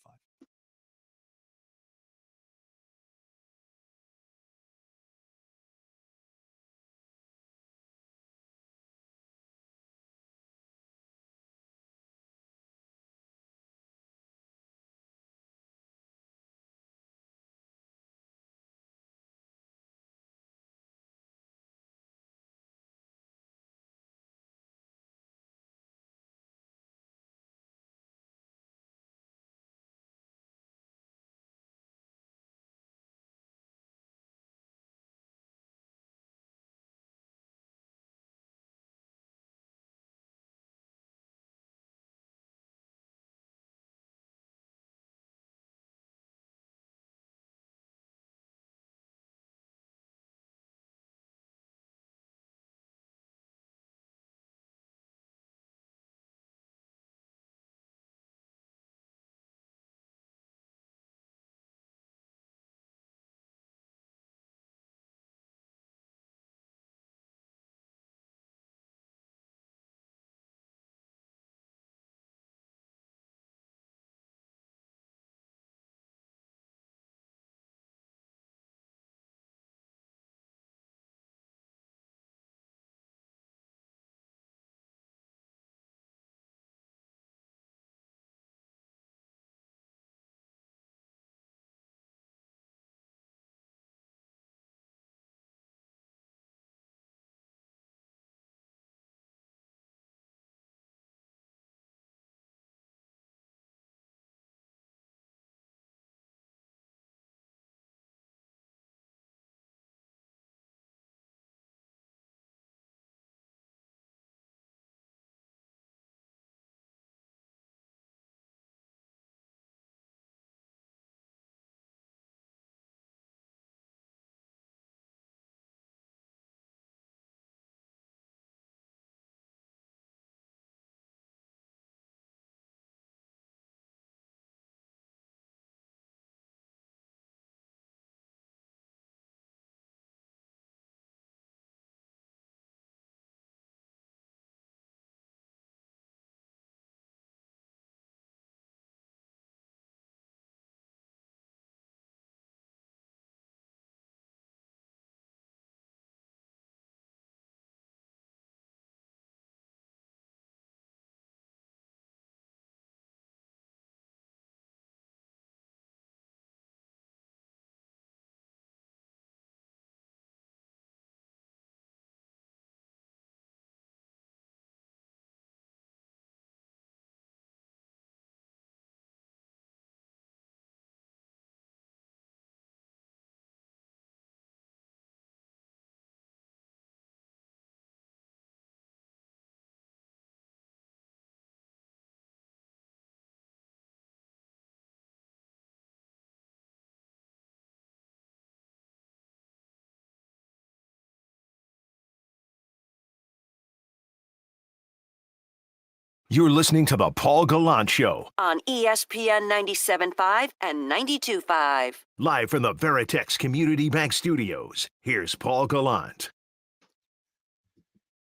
You're listening to the Paul Gallant Show, on ESPN 97.5 and 92.5. live from the Veritex Community Bank Studios. Here's Paul Gallant.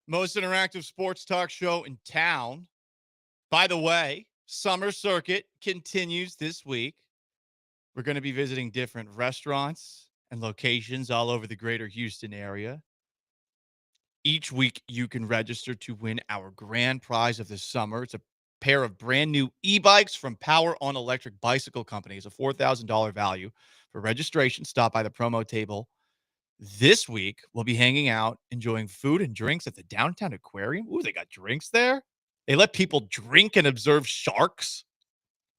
Most interactive sports talk show in town. By the way, Summer Circuit continues this week. We're going to be visiting different restaurants and locations all over the greater Houston area. Each week, you can register to win our grand prize of the summer. It's a pair of brand new e-bikes from Power on Electric Bicycle Company. It's a $4,000 value. For registration, stop by the promo table. This week, we'll be hanging out, enjoying food and drinks at the downtown aquarium. Ooh, they got drinks there. They let people drink and observe sharks.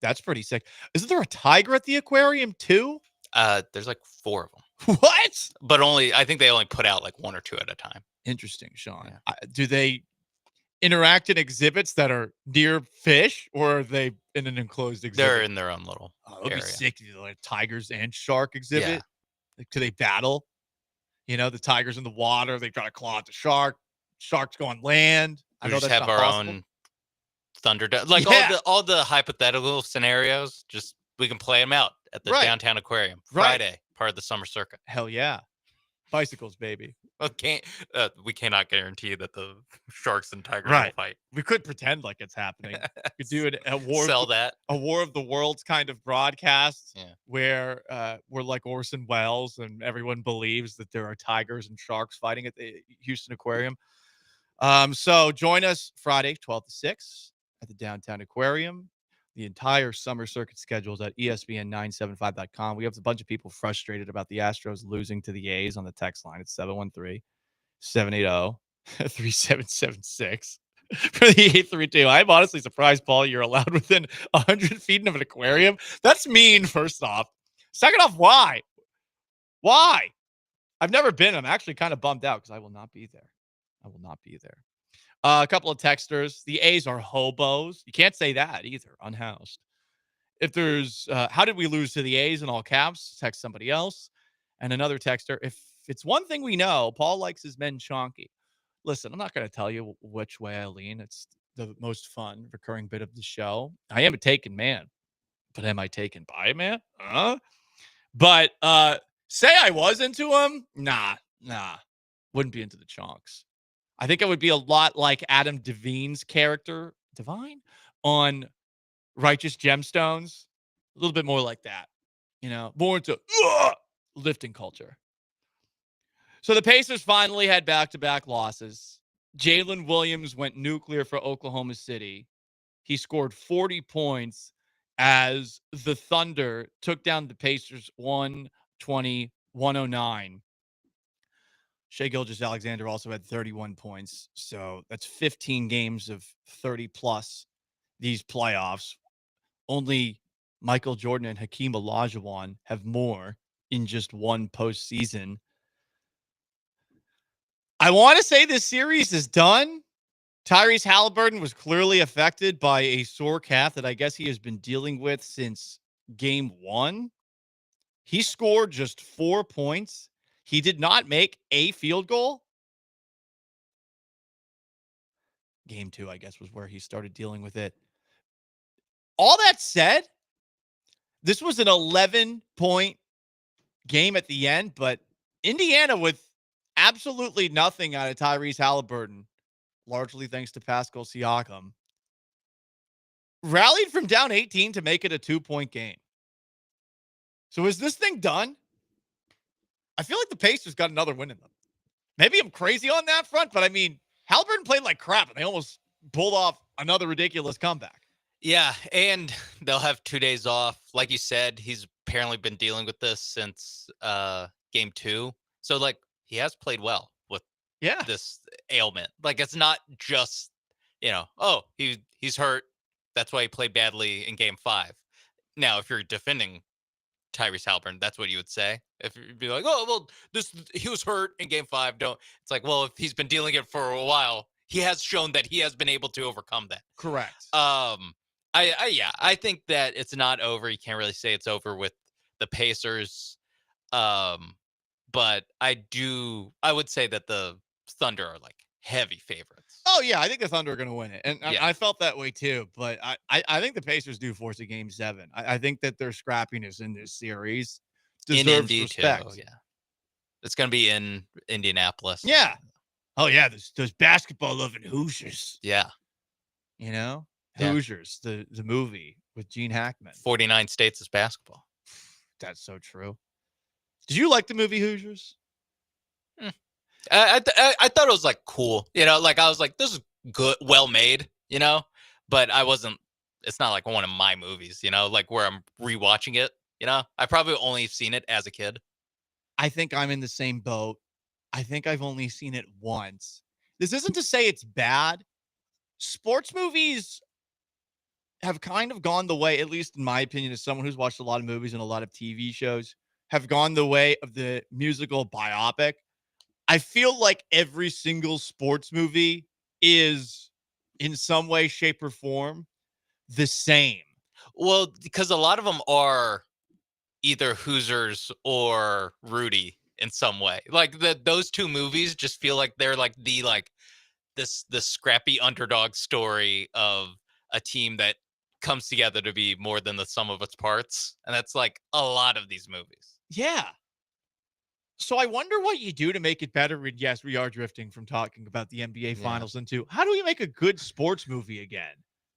That's pretty sick. Isn't there a tiger at the aquarium too? There's like 4 of them. What? But I think they only put out like 1 or 2 at a time. Interesting, Sean. Yeah. Do they interact in exhibits that are near fish, or are they in an enclosed exhibit? They're in their own little It'd area. be sick to do like tigers and shark exhibit. Yeah. Like, do they battle? You know, the tiger's in the water. They try to claw at the shark. Sharks go on land. We just have our own thunder. Like all the hypothetical scenarios, just we can play them out at the downtown aquarium. Friday, part of the summer circuit. Hell yeah. Bicycles, baby. We cannot guarantee that the sharks and tigers will fight. We could pretend like it's happening. We could do it a war. A War of the Worlds kind of broadcast, where we're like Orson Welles, and everyone believes that there are tigers and sharks fighting at the Houston Aquarium. So join us Friday, 12 to 6 at the downtown aquarium. The entire summer circuit schedule is at ESPN975.com. We have a bunch of people frustrated about the Astros losing to the A's on the text line. It's 713-780-3776 for the 832. I'm honestly surprised, Paul, you're allowed within 100 feet of an aquarium. That's mean, first off. Second off, why? Why? I've never been. I'm actually kind of bummed out because I will not be there. A couple of texters. The A's are hobos. You can't say that either. Unhoused. If there's, how did we lose to the A's in all caps? Text somebody else. And another texter. If it's one thing we know, Paul likes his men chonky. Listen, I'm not going to tell you which way I lean. It's the most fun recurring bit of the show. I am a taken man, but am I taken by a man? But say I was into him? Nah. Wouldn't be into the chonks. I think it would be a lot like Adam Devine's character, Divine, on Righteous Gemstones. A little bit more like that. You know, more into lifting culture. So the Pacers finally had back-to-back losses. Jalen Williams went nuclear for Oklahoma City. He scored 40 points as the Thunder took down the Pacers 120-109. Shai Gilgeous-Alexander also had 31 points. So that's 15 games of 30-plus these playoffs. Only Michael Jordan and Hakeem Olajuwon have more in just one postseason. I want to say this series is done. Tyrese Halliburton was clearly affected by a sore calf that I guess he has been dealing with since game 1. He scored just 4 points. He did not make a field goal. Game 2, I guess, was where he started dealing with it. All that said, this was an 11-point game at the end, but Indiana with absolutely nothing out of Tyrese Halliburton, largely thanks to Pascal Siakam, rallied from down 18 to make it a 2-point game. So is this thing done? I feel like the Pacers got another win in them. Maybe I'm crazy on that front, but I mean, Halliburton played like crap, and they almost pulled off another ridiculous comeback. Yeah, and they'll have 2 days off. Like you said, he's apparently been dealing with this since game 2. So, like, he has played well with this ailment. Like, it's not just, he's hurt. That's why he played badly in game 5. Now, if you're defending Tyrese Halliburton, that's what you would say. If you'd be like, he was hurt in game 5. It's like, well, if he's been dealing it for a while, he has shown that he has been able to overcome that. Correct. I think that it's not over. You can't really say it's over with the Pacers. But I would say that the Thunder are like heavy favorites. Oh yeah, I think the Thunder are going to win it, and Yeah. I felt that way too. But I think the Pacers do force a Game 7. I think that their scrappiness in this series In deserves Indy respect. too. Yeah, it's going to be in Indianapolis. Yeah. Oh yeah, those basketball loving Hoosiers. Yeah. You know, Yeah. Hoosiers, the movie with Gene Hackman. 49 states is basketball. That's so true. Did you like the movie Hoosiers? I thought it was like cool, like I was like, this is good, well made, but I wasn't. It's not like one of my movies, like where I'm rewatching it. I probably only seen it as a kid. I think I'm in the same boat. I think I've only seen it once. This isn't to say it's bad. Sports movies have kind of gone the way, at least in my opinion, as someone who's watched a lot of movies and a lot of TV shows, have gone the way of the musical biopic. I feel like every single sports movie is in some way, shape, or form the same. Well, because a lot of them are either Hoosiers or Rudy in some way. Like those two movies just feel like they're like this scrappy underdog story of a team that comes together to be more than the sum of its parts. And that's like a lot of these movies. Yeah. So I wonder what you do to make it better. And yes, we are drifting from talking about the NBA finals into how do we make a good sports movie again?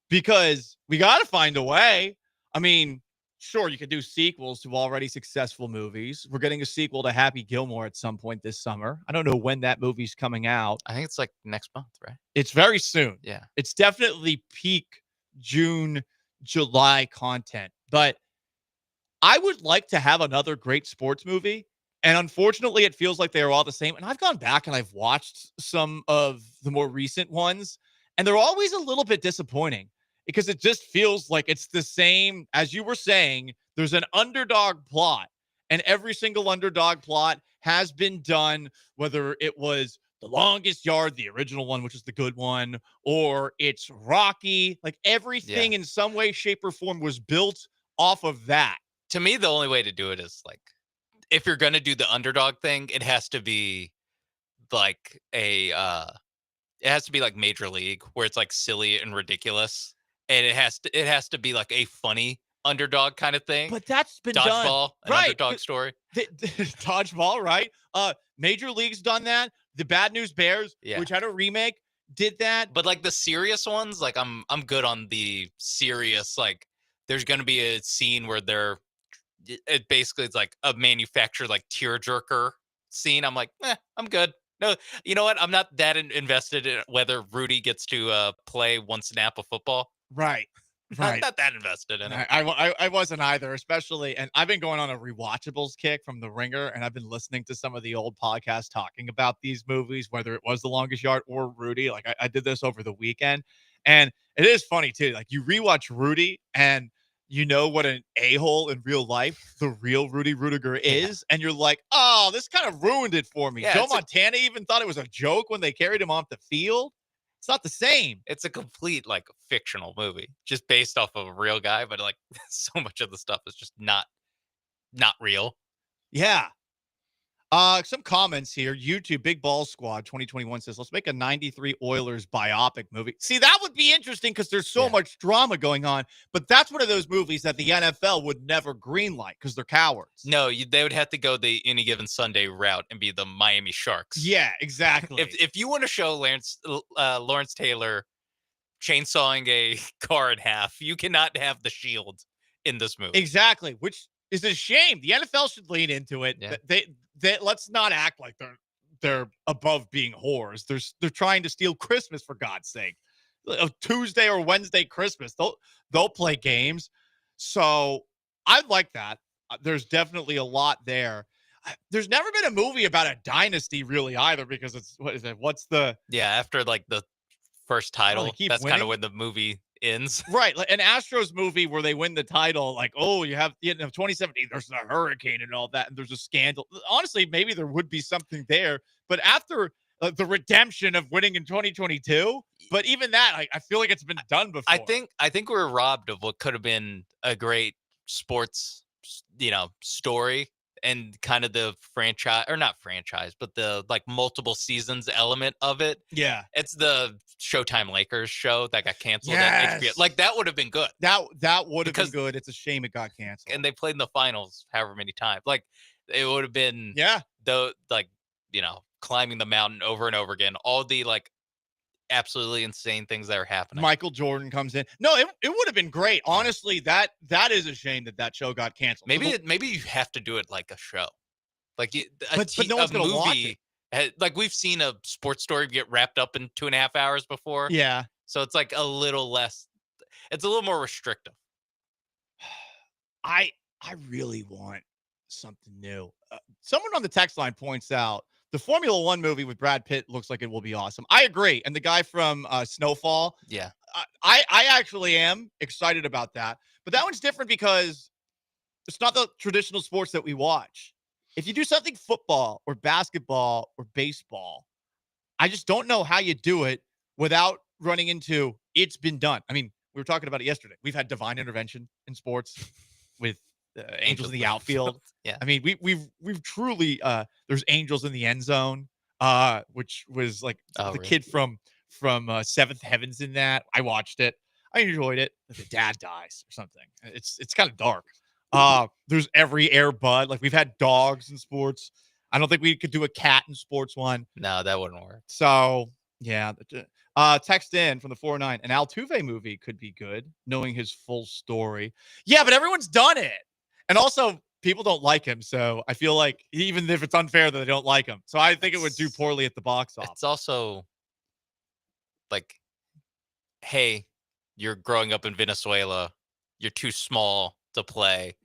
Because we got to find a way. I mean, sure, you could do sequels to already successful movies. We're getting a sequel to Happy Gilmore at some point this summer. I don't know when that movie's coming out. I think it's like next month, right? It's very soon. Yeah. It's definitely peak June, July content. But I would like to have another great sports movie. And unfortunately, it feels like they are all the same. And I've gone back and I've watched some of the more recent ones, and they're always a little bit disappointing because it just feels like it's the same. As you were saying, there's an underdog plot, and every single underdog plot has been done, whether it was The Longest Yard, the original one, which is the good one, or it's Rocky. Like everything in some way, shape, or form was built off of that. To me, the only way to do it is like, if you're going to do the underdog thing, it has to be like it has to be like Major League, where it's like silly and ridiculous. And it has to be like a funny underdog kind of thing. But that's been Dodgeball, done. an underdog story. Dodgeball, right? Major League's done that. The Bad News Bears, which had a remake, did that. But like the serious ones, like I'm good on the serious, like there's going to be a scene where it basically it's like a manufactured like tearjerker scene. I'm like, I'm good. No, you know what? I'm not that invested in whether Rudy gets to play one snap of football. Right. I'm not that invested in it. I wasn't either, especially, and I've been going on a rewatchables kick from The Ringer, and I've been listening to some of the old podcasts talking about these movies, whether it was The Longest Yard or Rudy. Like I did this over the weekend, and it is funny too. Like you rewatch Rudy, and you know what an a-hole in real life the real Rudy Rudiger is, and you're like, oh, this kind of ruined it for me. Joe Montana even thought it was a joke when they carried him off the field. It's not the same. It's a complete like fictional movie, just based off of a real guy, but like so much of the stuff is just not real. Yeah. Some comments here. YouTube Big Ball Squad 2021 says, let's make a 93 Oilers biopic movie. See, that would be interesting because there's so much drama going on, but that's one of those movies that the NFL would never greenlight because they're cowards. No, they would have to go the Any Given Sunday route and be the Miami Sharks. Yeah, exactly. If you want to show Lawrence Taylor chainsawing a car in half, you cannot have the Shield in this movie. Exactly, which is a shame. The NFL should lean into it. Yeah. They let's not act like they're above being whores. They're trying to steal Christmas, for God's sake. A Tuesday or Wednesday Christmas, they'll play games. So I like that. There's definitely a lot there. There's never been a movie about a dynasty really either, because it's what's the after like the first title, that's kind of winning? when the movie ends. Right, like an Astros movie where they win the title, like, oh, you have 2017, there's a hurricane and all that, and there's a scandal. Honestly, maybe there would be something there, but after the redemption of winning in 2022, but even that, I feel like it's been done before. I think we're robbed of what could have been a great sports, story, and kind of the franchise, or not franchise, but the like multiple seasons element of it. Yeah. It's the Showtime Lakers show that got canceled Yes. at HBO. Like that would have been good. That would have been good. It's a shame it got canceled. And they played in the finals however many times. Like it would have been climbing the mountain over and over again. All the like absolutely insane things that are happening. Michael Jordan comes in. No, it would have been great. Honestly, that is a shame that show got canceled. Maybe you have to do it like a show. Like but no one's going to watch it. Like we've seen a sports story get wrapped up in 2.5 hours before. Yeah. So it's like a little less, it's a little more restrictive. I really want something new. Someone on the text line points out the Formula One movie with Brad Pitt looks like it will be awesome. I agree. And the guy from Snowfall. Yeah. I actually am excited about that. But that one's different because it's not the traditional sports that we watch. If you do something football or basketball or baseball, I just don't know how you do it without running into it's been done. I mean, we were talking about it yesterday. We've had divine intervention in sports with angels in the outfield. Yeah. I mean, we've truly there's angels in the end zone, which was like the kid from Seventh Heavens in that. I watched it. I enjoyed it. The dad dies or something. It's kind of dark. There's every Air Bud. Like we've had dogs in sports. I don't think we could do a cat in sports one. No, that wouldn't work. So yeah. Text in from the 409. An Altuve movie could be good, knowing his full story. Yeah, but everyone's done it. And also, people don't like him. So I feel like even if it's unfair that they don't like him. So I think it would do poorly at the box office. It's also like, hey, you're growing up in Venezuela. You're too small to play.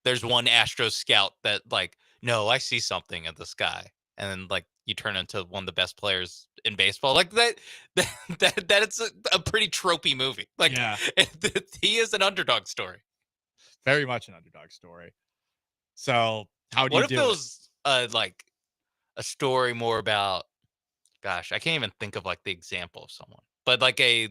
There's one Astros scout that like, no, I see something in the sky. And then like you turn into one of the best players in baseball. Like that it's a pretty tropey movie. Like yeah. He is an underdog story. Very much an underdog story. So how do what you if do there it? was like a story more about, gosh, I can't even think of like the example of someone, but like a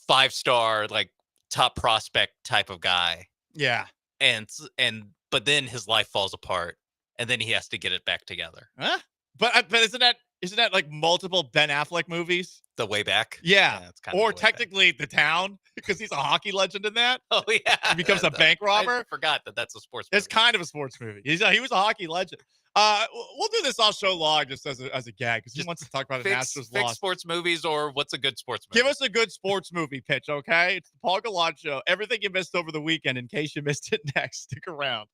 5-star, like top prospect type of guy. Yeah. But then his life falls apart and then he has to get it back together. Huh? But isn't that like multiple Ben Affleck movies? The Way Back? Yeah. It's kind of or The Way technically The Town, because he's a hockey legend in that. Oh, yeah. He becomes a bank robber. I forgot that's a sports movie. It's kind of a sports movie. He was a hockey legend. We'll do this all show long just as a gag because he wants to talk about an Astros fix loss. sports movies, or what's a good sports movie? Give us a good sports movie pitch, okay? It's the Paul Gallant Show. Everything you missed over the weekend in case you missed it next. Stick around.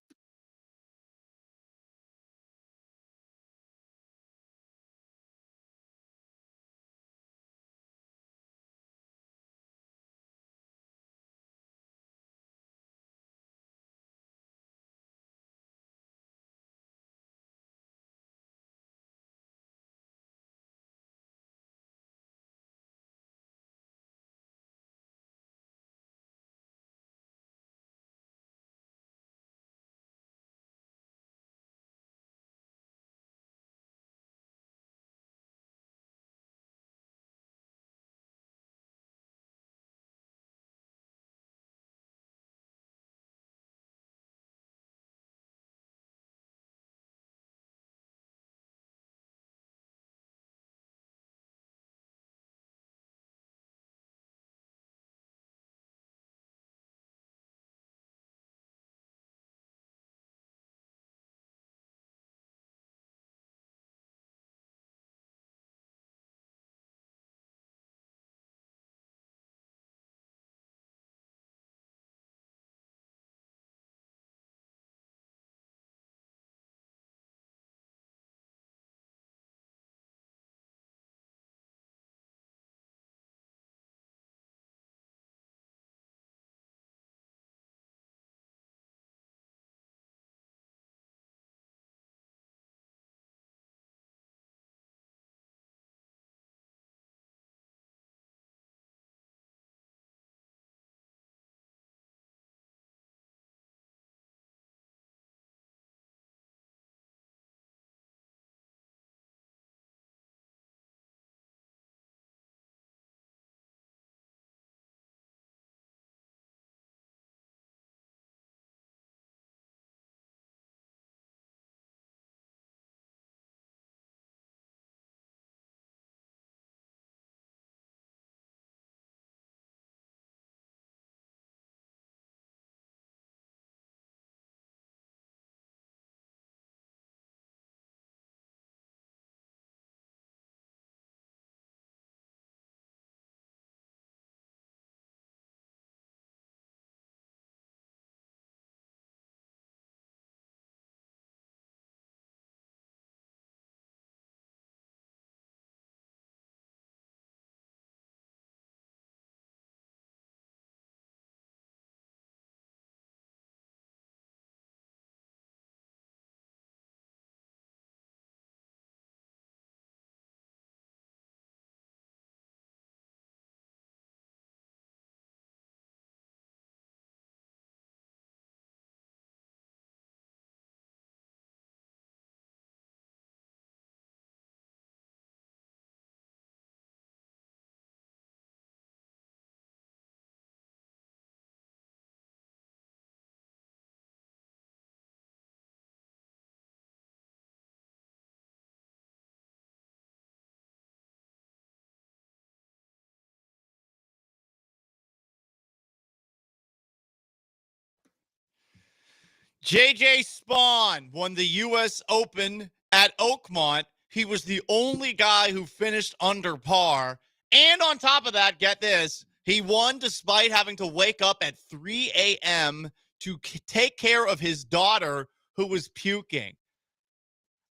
JJ Spawn won the U.S. Open at Oakmont. He was the only guy who finished under par. And on top of that, get this, he won despite having to wake up at 3 a.m. to take care of his daughter who was puking.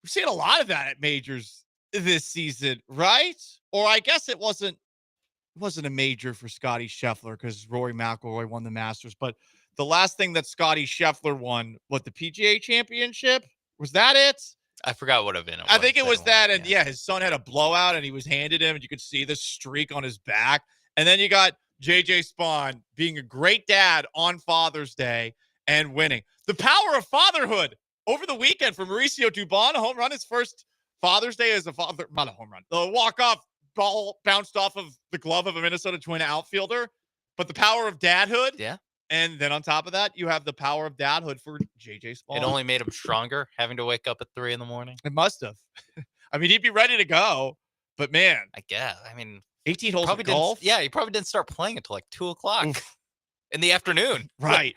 We've seen a lot of that at majors this season, right? Or I guess it wasn't a major for Scotty Scheffler because Rory McIlroy won the Masters. But the last thing that Scotty Scheffler won, the PGA Championship? Was that it? I forgot what event it was. I think it was that. And yeah, his son had a blowout and he was handed him and you could see the streak on his back. And then you got JJ Spawn being a great dad on Father's Day and winning. The power of fatherhood over the weekend for Mauricio Dubon, a home run. His first Father's Day as a father, not a home run. The walk-off ball bounced off of the glove of a Minnesota Twin outfielder. But the power of dadhood. Yeah. And then on top of that, you have the power of dadhood for JJ Spawn. It only made him stronger having to wake up at 3 a.m. It must have. I mean, he'd be ready to go, but man, I guess. I mean, 18 holes of golf. Yeah, he probably didn't start playing until like 2 o'clock in the afternoon. Right.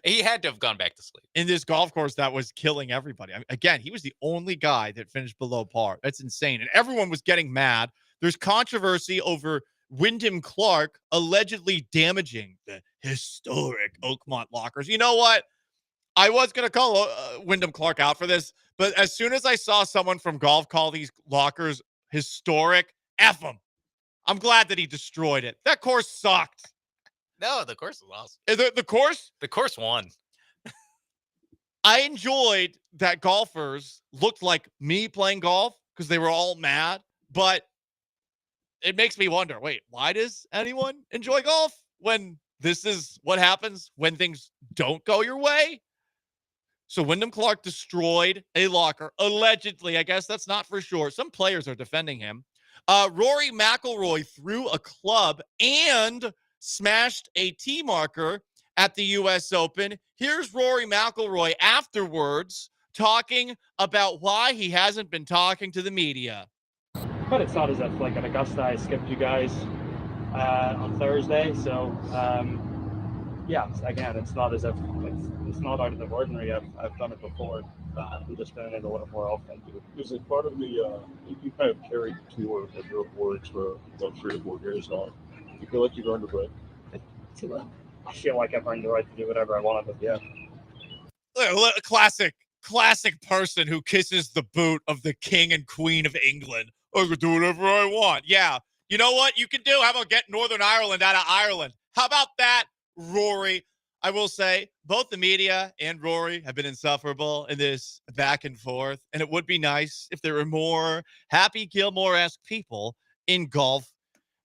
He had to have gone back to sleep. In this golf course that was killing everybody. I mean, again, he was the only guy that finished below par. That's insane. And everyone was getting mad. There's controversy over Wyndham Clark allegedly damaging the historic Oakmont lockers. You know what? I was going to call Wyndham Clark out for this, but as soon as I saw someone from golf call these lockers historic, F him. I'm glad that he destroyed it. That course sucked. No, the course was awesome. The course? The course won. I enjoyed that golfers looked like me playing golf because they were all mad, but it makes me wonder, wait, why does anyone enjoy golf when this is what happens when things don't go your way? So Wyndham Clark destroyed a locker, allegedly. I guess that's not for sure. Some players are defending him. Rory McIlroy threw a club and smashed a tee marker at the U.S. Open. Here's Rory McIlroy afterwards talking about why he hasn't been talking to the media. But it's not as if, like, at Augusta, I skipped you guys on Thursday. So, yeah, again, it's not as if it's not out of the ordinary. I've done it before. I'm just doing it a little more often. Is it part of the, you kind of carried the tour of your awards for about 3 to 4 years now? You feel like you've earned the right? I feel like I've earned the right to do whatever I want with it. Yeah. Classic person who kisses the boot of the king and queen of England. I can do whatever I want. Yeah. You know what you can do? How about get Northern Ireland out of Ireland? How about that, Rory? I will say both the media and Rory have been insufferable in this back and forth. And it would be nice if there were more Happy Gilmore-esque people in golf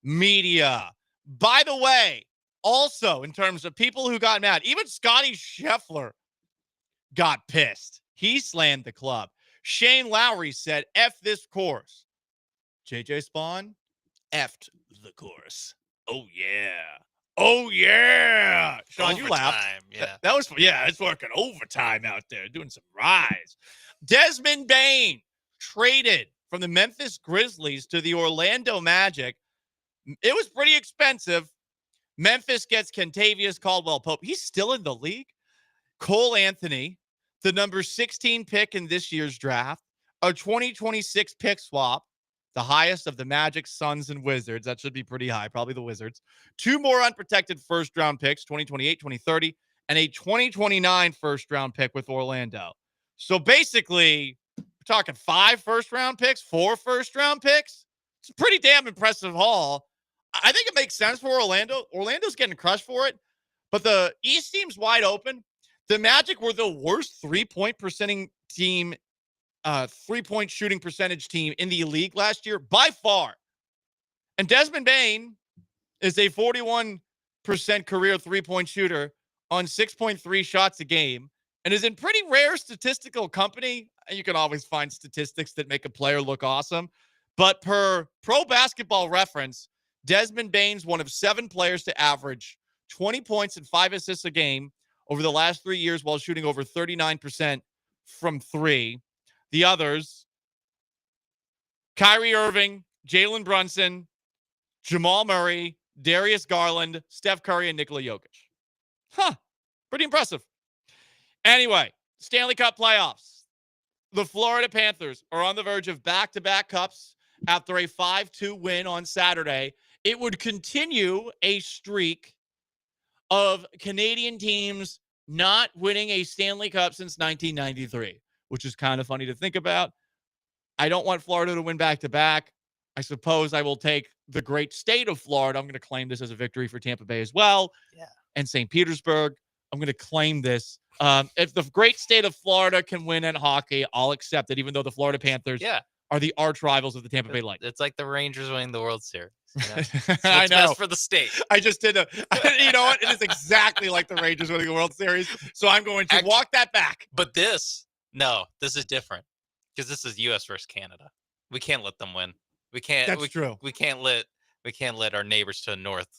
media. By the way, also in terms of people who got mad, even Scotty Scheffler got pissed. He slammed the club. Shane Lowry said, F this course. JJ Spawn effed the course. Oh, yeah. Oh, yeah. Sean, you laughed. Yeah. That was, it's working overtime out there, doing some rise. Desmond Bain traded from the Memphis Grizzlies to the Orlando Magic. It was pretty expensive. Memphis gets Kentavious Caldwell-Pope. He's still in the league. Cole Anthony, the number 16 pick in this year's draft, a 2026 pick swap, the highest of the Magic, Suns, and Wizards. That should be pretty high, probably the Wizards. 2 more unprotected first-round picks, 2028, 2030, and a 2029 first-round pick with Orlando. So basically, we're talking 5 first-round picks, 4 first-round picks. It's a pretty damn impressive haul. I think it makes sense for Orlando. Orlando's getting crushed for it, but the East seems wide open. The Magic were the worst three-point shooting percentage team in the league last year by far. And Desmond Bain is a 41% career three-point shooter on 6.3 shots a game and is in pretty rare statistical company. You can always find statistics that make a player look awesome. But per Pro Basketball Reference, Desmond Bain's one of 7 players to average 20 points and 5 assists a game over the last 3 years while shooting over 39% from 3. The others, Kyrie Irving, Jalen Brunson, Jamal Murray, Darius Garland, Steph Curry, and Nikola Jokic. Pretty impressive. Anyway, Stanley Cup playoffs. The Florida Panthers are on the verge of back-to-back cups after a 5-2 win on Saturday. It would continue a streak of Canadian teams not winning a Stanley Cup since 1993, which is kind of funny to think about. I don't want Florida to win back-to-back. I suppose I will take the great state of Florida. I'm going to claim this as a victory for Tampa Bay as well. Yeah. And St. Petersburg. I'm going to claim this. If the great state of Florida can win at hockey, I'll accept it, even though the Florida Panthers are the arch rivals of the Tampa Bay Lightning. It's like the Rangers winning the World Series. You know? I know. Best for the state. I just did you know what? It is exactly like the Rangers winning the World Series. So I'm going to walk that back. But this is different because this is U.S. versus Canada. We can't let them win. We can't. That's true. We can't let our neighbors to the north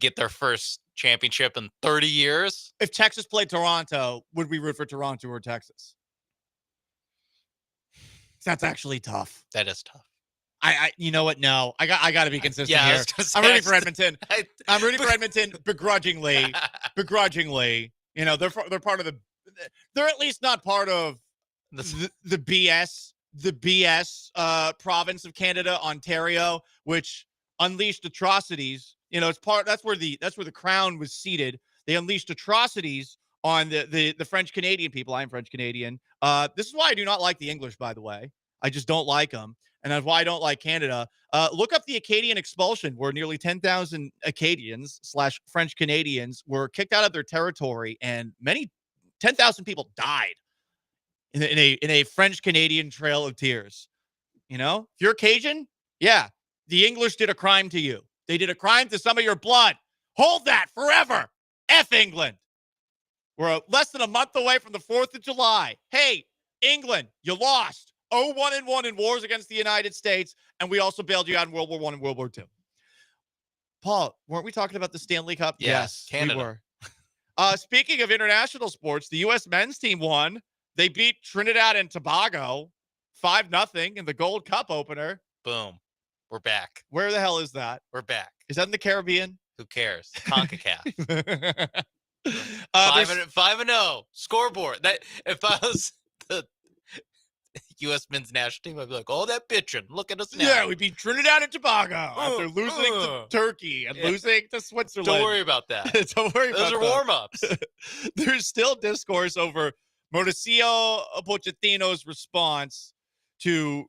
get their first championship in 30 years. If Texas played Toronto, would we root for Toronto or Texas? That's actually tough. That is tough. You know what? No, I got to be consistent Yeah, here. I'm rooting for Edmonton. I'm rooting for Edmonton begrudgingly. Begrudgingly. You know, they're part of they're at least not part of the BS province of Canada, Ontario, which unleashed atrocities. You know, that's where the crown was seated. They unleashed atrocities on the French Canadian people. I'm French Canadian. This is why I do not like the English, by the way. I just don't like them. And that's why I don't like Canada. Look up the Acadian expulsion, where nearly 10,000 Acadians / French Canadians were kicked out of their territory, and 10,000 people died in a French Canadian trail of tears. You know, if you're Cajun, yeah, the English did a crime to you. They did a crime to some of your blood. Hold that forever. F England. We're less than a month away from the 4th of July. Hey, England, you lost. 0-1-1 in wars against the United States, and we also bailed you out in World War I and World War II. Paul, weren't we talking about the Stanley Cup? Yes, Canada. We were. Speaking of international sports, the U.S. men's team won. They beat Trinidad and Tobago 5-0 in the Gold Cup opener. Boom. We're back. Where the hell is that? We're back. Is that in the Caribbean? Who cares? CONCACAF. 5-0 scoreboard. That if I was the U.S. men's national team, I'd be like, "Oh, that bitching! Look at us now." Yeah, we beat Trinidad and Tobago after losing to Turkey and losing to Switzerland. Don't worry about that. Don't worry about Those are that. warm-ups. There's still discourse over Mauricio Pochettino's response to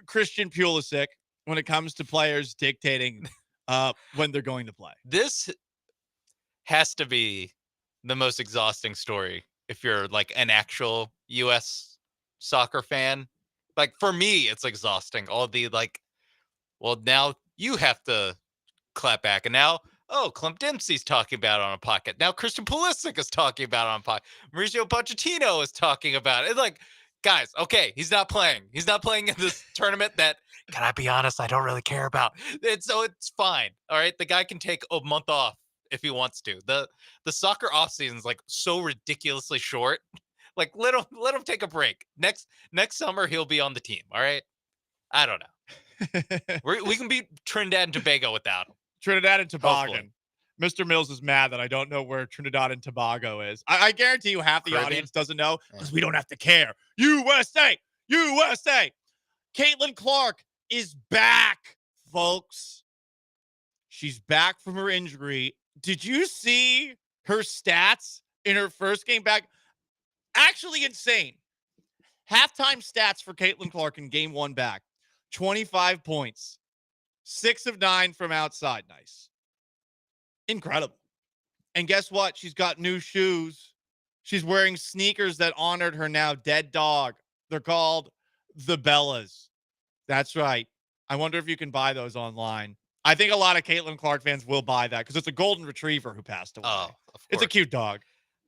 Christian Pulisic when it comes to players dictating when they're going to play. This has to be the most exhausting story if you're like an actual U.S. soccer fan. Like for me, it's exhausting. All the like, well, now you have to clap back, and now Clint Dempsey's talking about it on a podcast. Now Christian Pulisic is talking about it on a podcast. Mauricio Pochettino is talking about it. It's like, guys, okay, he's not playing. He's not playing in this tournament that, can I be honest, I don't really care about. So it's fine. All right. The guy can take a month off if he wants to. The soccer off season is like so ridiculously short. Like let him take a break. Next summer he'll be on the team. All right. I don't know. We can beat Trinidad and Tobago without him. Trinidad and Tobago. Hopefully. Mr. Mills is mad that I don't know where Trinidad and Tobago is. I guarantee you half the Caribbean? audience doesn't know because we don't have to care. USA! USA! Caitlin Clark is back, folks. She's back from her injury. Did you see her stats in her first game back? Actually insane. Halftime stats for Caitlin Clark in game 1 back. 25 points. 6 of 9 from outside. Nice. Incredible. And guess what? She's got new shoes. She's wearing sneakers that honored her now dead dog. They're called the Bellas. That's right. I wonder if you can buy those online. I think a lot of Caitlin Clark fans will buy that because it's a golden retriever who passed away. Oh, of It's a cute dog.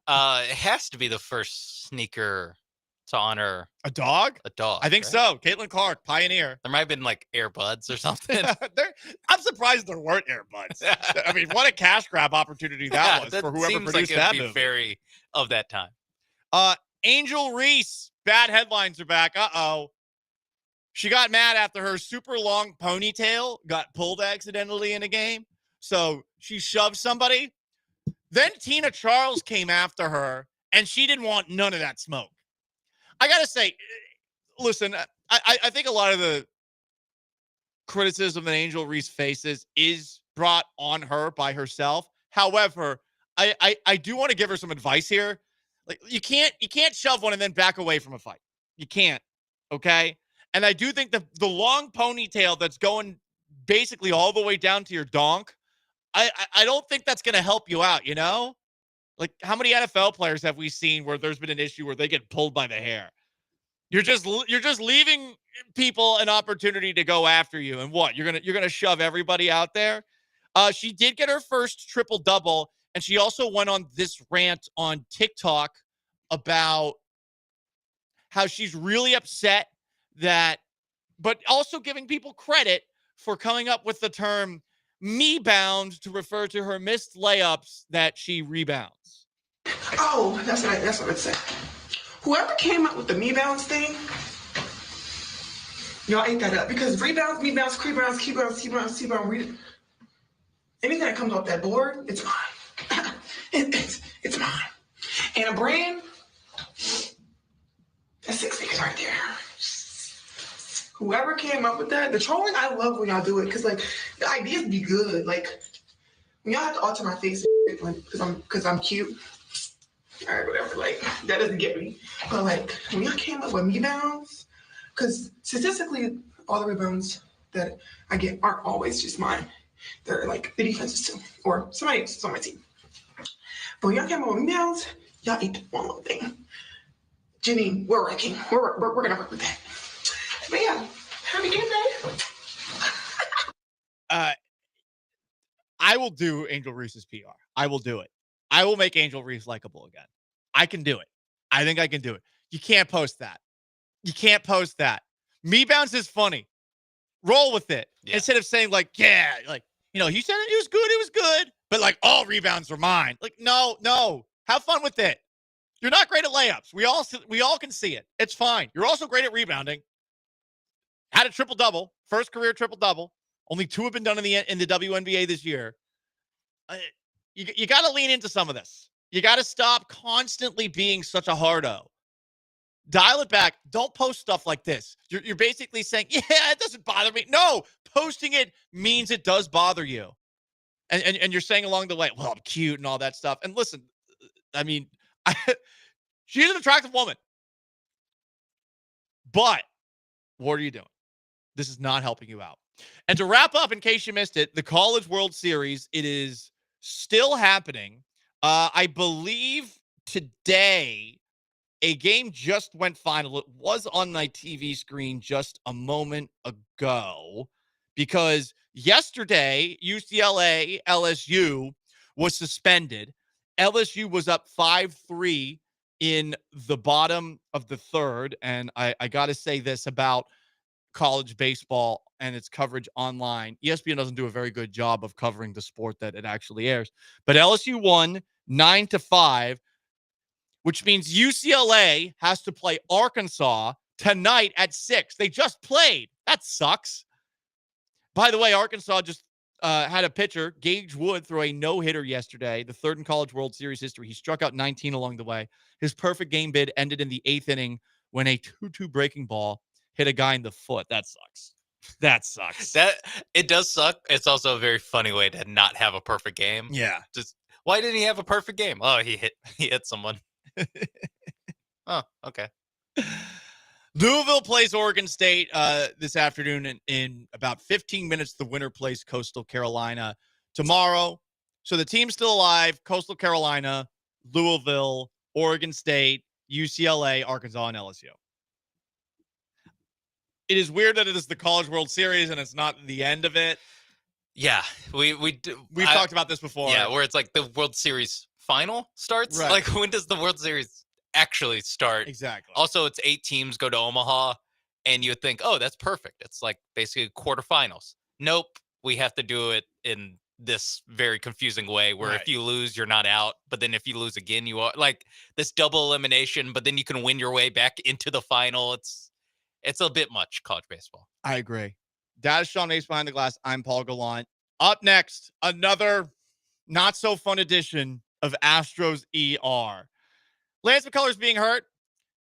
It has to be the first sneaker to honor a dog. I think right? so. Caitlin Clark, pioneer. There might have been like earbuds or something. I'm surprised there weren't earbuds. I mean, what a cash grab opportunity that was for whoever seems produced like that it'd be movie. very of that time. Angel Reese, bad headlines are back. She got mad after her super long ponytail got pulled accidentally in a game. So she shoved somebody. Then Tina Charles came after her And she didn't want none of that smoke. I got to say, listen, I think a lot of the criticism that Angel Reese faces is brought on her by herself. However, I do want to give her some advice here. Like you can't shove one and then back away from a fight. You can't. Okay. And I do think the long ponytail that's going basically all the way down to your donk, I don't think that's going to help you out, you know? Like how many NFL players have we seen where there's been an issue where they get pulled by the hair? You're just leaving people an opportunity to go after you. And what? You're going to shove everybody out there? She did get her first triple-double, and she also went on this rant on TikTok about how she's really upset that, but also giving people credit for coming up with the term me bound to refer to her missed layups that she rebounds. Oh, that's what it said. Whoever came up with the me bounds thing, y'all ate that up because rebounds, me bounds, key bounds, anything that comes off that board, it's mine. It's mine. And a brand, that's 6 figures right there. Whoever came up with that, the trolling, I love when y'all do it because like the ideas be good. Like when y'all have to alter my face because I'm cute. All right, whatever. Like that doesn't get me. But like when y'all came up with me bounds, because statistically, all the rebounds that I get aren't always just mine. They're like the defenses too, or somebody else on my team. But when y'all came up with me bounds, y'all ate one little thing. Jenny, we're working. We're gonna work with that. But yeah, happy game day. I will do Angel Reese's PR. I will do it. I will make Angel Reese likable again. I can do it. I think I can do it. You can't post that. You can't post that. Me bounce is funny. Roll with it. Yeah. Instead of saying like, yeah, like, you know, he said it was good. But like all rebounds are mine. Like, no. Have fun with it. You're not great at layups. We all can see it. It's fine. You're also great at rebounding. Had a triple-double. First career triple-double. Only 2 have been done in the WNBA this year. You got to lean into some of this. You got to stop constantly being such a hardo. Dial it back. Don't post stuff like this. You're basically saying, yeah, it doesn't bother me. No, posting it means it does bother you. And you're saying along the way, well, I'm cute and all that stuff. And listen, I mean, she's an attractive woman. But what are you doing? This is not helping you out. And to wrap up, in case you missed it, the College World Series, it is still happening. I believe today a game just went final. It was on my TV screen just a moment ago because yesterday UCLA LSU was suspended. LSU was up 5-3 in the bottom of the third. And I got to say this about college baseball and its coverage online. ESPN doesn't do a very good job of covering the sport that it actually airs. But LSU won 9-5, which means UCLA has to play Arkansas tonight at 6. They just played. That sucks. By the way, Arkansas just had a pitcher, Gage Wood, throw a no-hitter yesterday, the third in College World Series history. He struck out 19 along the way. His perfect game bid ended in the 8th inning when a 2-2 breaking ball hit a guy in the foot. That sucks. That sucks. It does suck. It's also a very funny way to not have a perfect game. Yeah. Just why didn't he have a perfect game? Oh, he hit someone. Oh, okay. Louisville plays Oregon State this afternoon in about 15 minutes. The winner plays Coastal Carolina tomorrow. So the team's still alive. Coastal Carolina, Louisville, Oregon State, UCLA, Arkansas, and LSU. It is weird that it is the College World Series and it's not the end of it. Yeah, we've talked about this before. Yeah, where it's like the World Series final starts. Right. Like when does the World Series actually start? Exactly. Also, it's 8 teams go to Omaha, and you would think, oh, that's perfect. It's like basically quarterfinals. Nope, we have to do it in this very confusing way where if you lose, you're not out. But then if you lose again, you are like this double elimination. But then you can win your way back into the final. It's a bit much, college baseball. I agree. That is Sean Ace Behind the Glass. I'm Paul Gallant. Up next, another not so fun edition of Astros ER. Lance McCullers being hurt,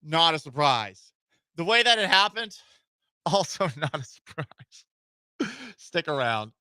not a surprise. The way that it happened, also not a surprise. Stick around.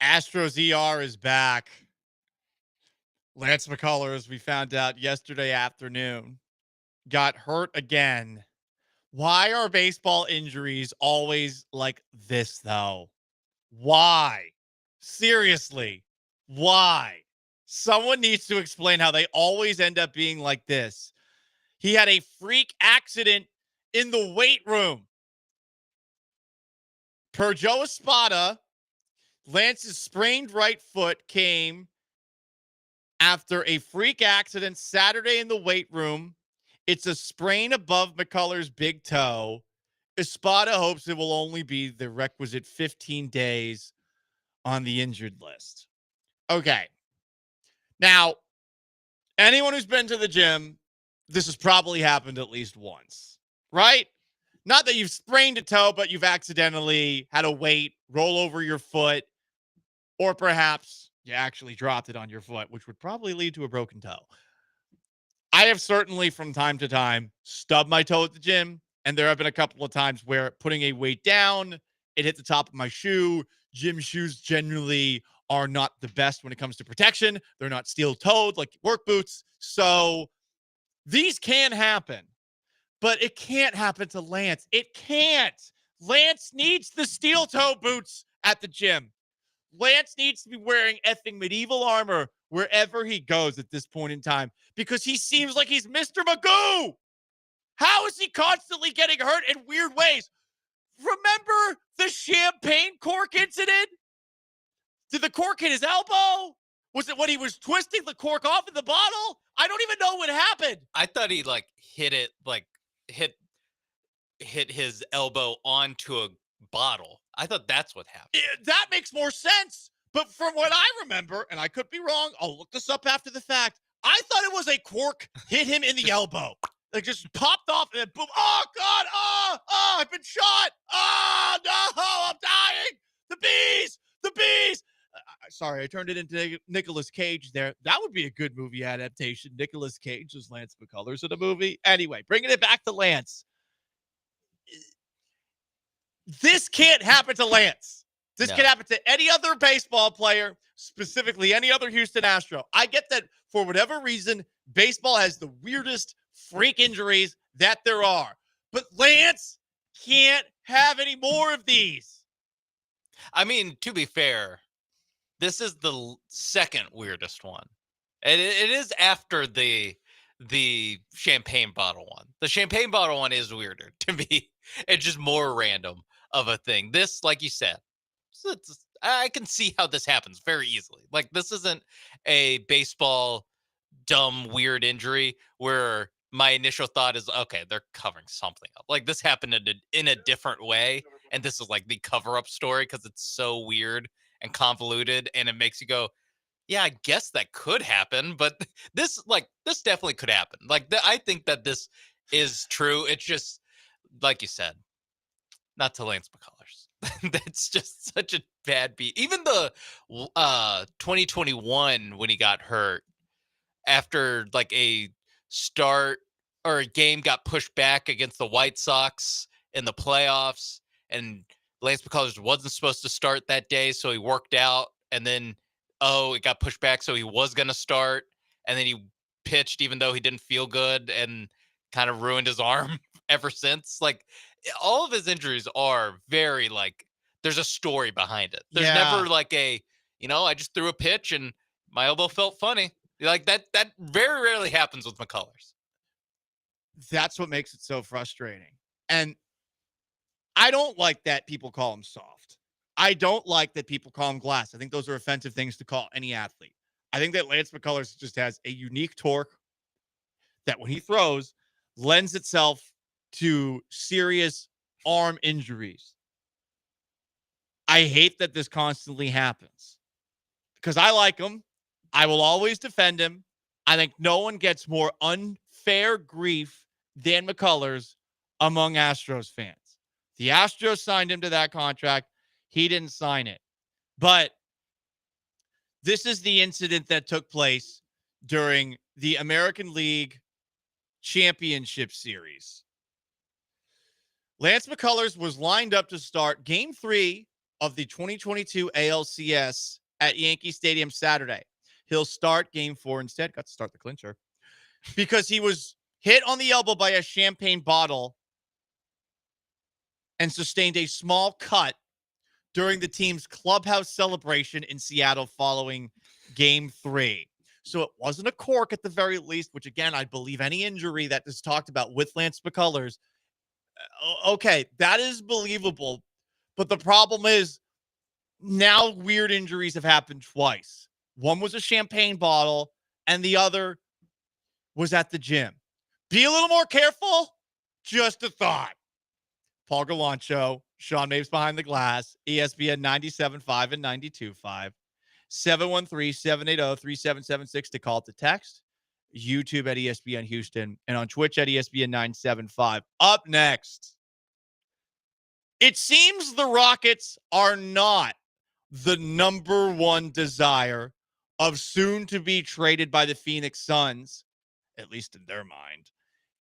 Astros ER is back. Lance McCullers, we found out yesterday afternoon, got hurt again. Why are baseball injuries always like this, though? Why? Seriously, why? Someone needs to explain how they always end up being like this. He had a freak accident in the weight room. Per Joe Espada, Lance's sprained right foot came after a freak accident Saturday in the weight room. It's a sprain above McCullers' big toe. Espada hopes it will only be the requisite 15 days on the injured list. Okay. Now, anyone who's been to the gym, this has probably happened at least once, right? Not that you've sprained a toe, but you've accidentally had a weight roll over your foot, or perhaps you actually dropped it on your foot, which would probably lead to a broken toe. I have certainly from time to time stubbed my toe at the gym, and there have been a couple of times where putting a weight down, it hit the top of my shoe. Gym shoes generally are not the best when it comes to protection. They're not steel-toed like work boots. So these can happen. but it can't happen to Lance. It can't. Lance needs the steel toe boots at the gym. Lance needs to be wearing effing medieval armor wherever he goes at this point in time because he seems like he's Mr. Magoo. How is he constantly getting hurt in weird ways? Remember the champagne cork incident? Did the cork hit his elbow? Was it when he was twisting the cork off in the bottle? I don't even know what happened. I thought he hit his elbow onto a bottle. I thought that's what happened. That makes more sense. But from what I remember, and I could be wrong, I'll look this up after the fact. I thought it was a cork hit him in the elbow. Like just popped off and then boom. Oh, God. Oh, I've been shot. Oh, no, I'm dying. The bees. Sorry, I turned it into Nicolas Cage there. That would be a good movie adaptation. Nicolas Cage as Lance McCullers in a movie. Anyway, bringing it back to Lance. This can't happen to Lance. This can happen to any other baseball player, specifically any other Houston Astro. I get that for whatever reason, baseball has the weirdest freak injuries that there are. But Lance can't have any more of these. I mean, to be fair, this is the second weirdest one. And it is after the champagne bottle one. The champagne bottle one is weirder to me. It's just more random of a thing. This, like you said, I can see how this happens very easily. Like, this isn't a baseball dumb, weird injury where my initial thought is, okay, they're covering something up. Like, this happened in a different way. And this is like the cover-up story because it's so weird and convoluted. And it makes you go, yeah, I guess that could happen. But this definitely could happen. Like, I think that this is true. It's just, like you said, not to Lance McCullers. That's just such a bad beat. Even the 2021 when he got hurt after like a start or a game got pushed back against the White Sox in the playoffs, and Lance McCullers wasn't supposed to start that day, so he worked out, and then it got pushed back, so he was going to start, and then he pitched even though he didn't feel good and kind of ruined his arm ever since. Like, all of his injuries are very like, there's a story behind it. There's never like I just threw a pitch and my elbow felt funny. Like that very rarely happens with McCullers. That's what makes it so frustrating. And I don't like that people call him soft. I don't like that people call him glass. I think those are offensive things to call any athlete. I think that Lance McCullers just has a unique torque that when he throws lends itself to serious arm injuries. I hate that this constantly happens because I like him. I will always defend him. I think no one gets more unfair grief than McCullers among Astros fans. The Astros signed him to that contract. He didn't sign it. But this is the incident that took place during the American League Championship Series. Lance McCullers was lined up to start Game 3 of the 2022 ALCS at Yankee Stadium Saturday. He'll start Game 4 instead. Got to start the clincher. Because he was hit on the elbow by a champagne bottle and sustained a small cut during the team's clubhouse celebration in Seattle following Game 3. So it wasn't a cork at the very least, which, again, I believe any injury that is talked about with Lance McCullers, okay, that is believable. But the problem is now weird injuries have happened twice. One was a champagne bottle, and the other was at the gym. Be a little more careful. Just a thought. Paul Gallant Show, Sean Mapes behind the glass, ESPN 97.5 and 92.5. 713-780-3776 to call to text. YouTube at ESPN Houston, and on Twitch at ESPN 975. Up next, it seems the Rockets are not the number one desire of soon to be traded by the Phoenix Suns, at least in their mind,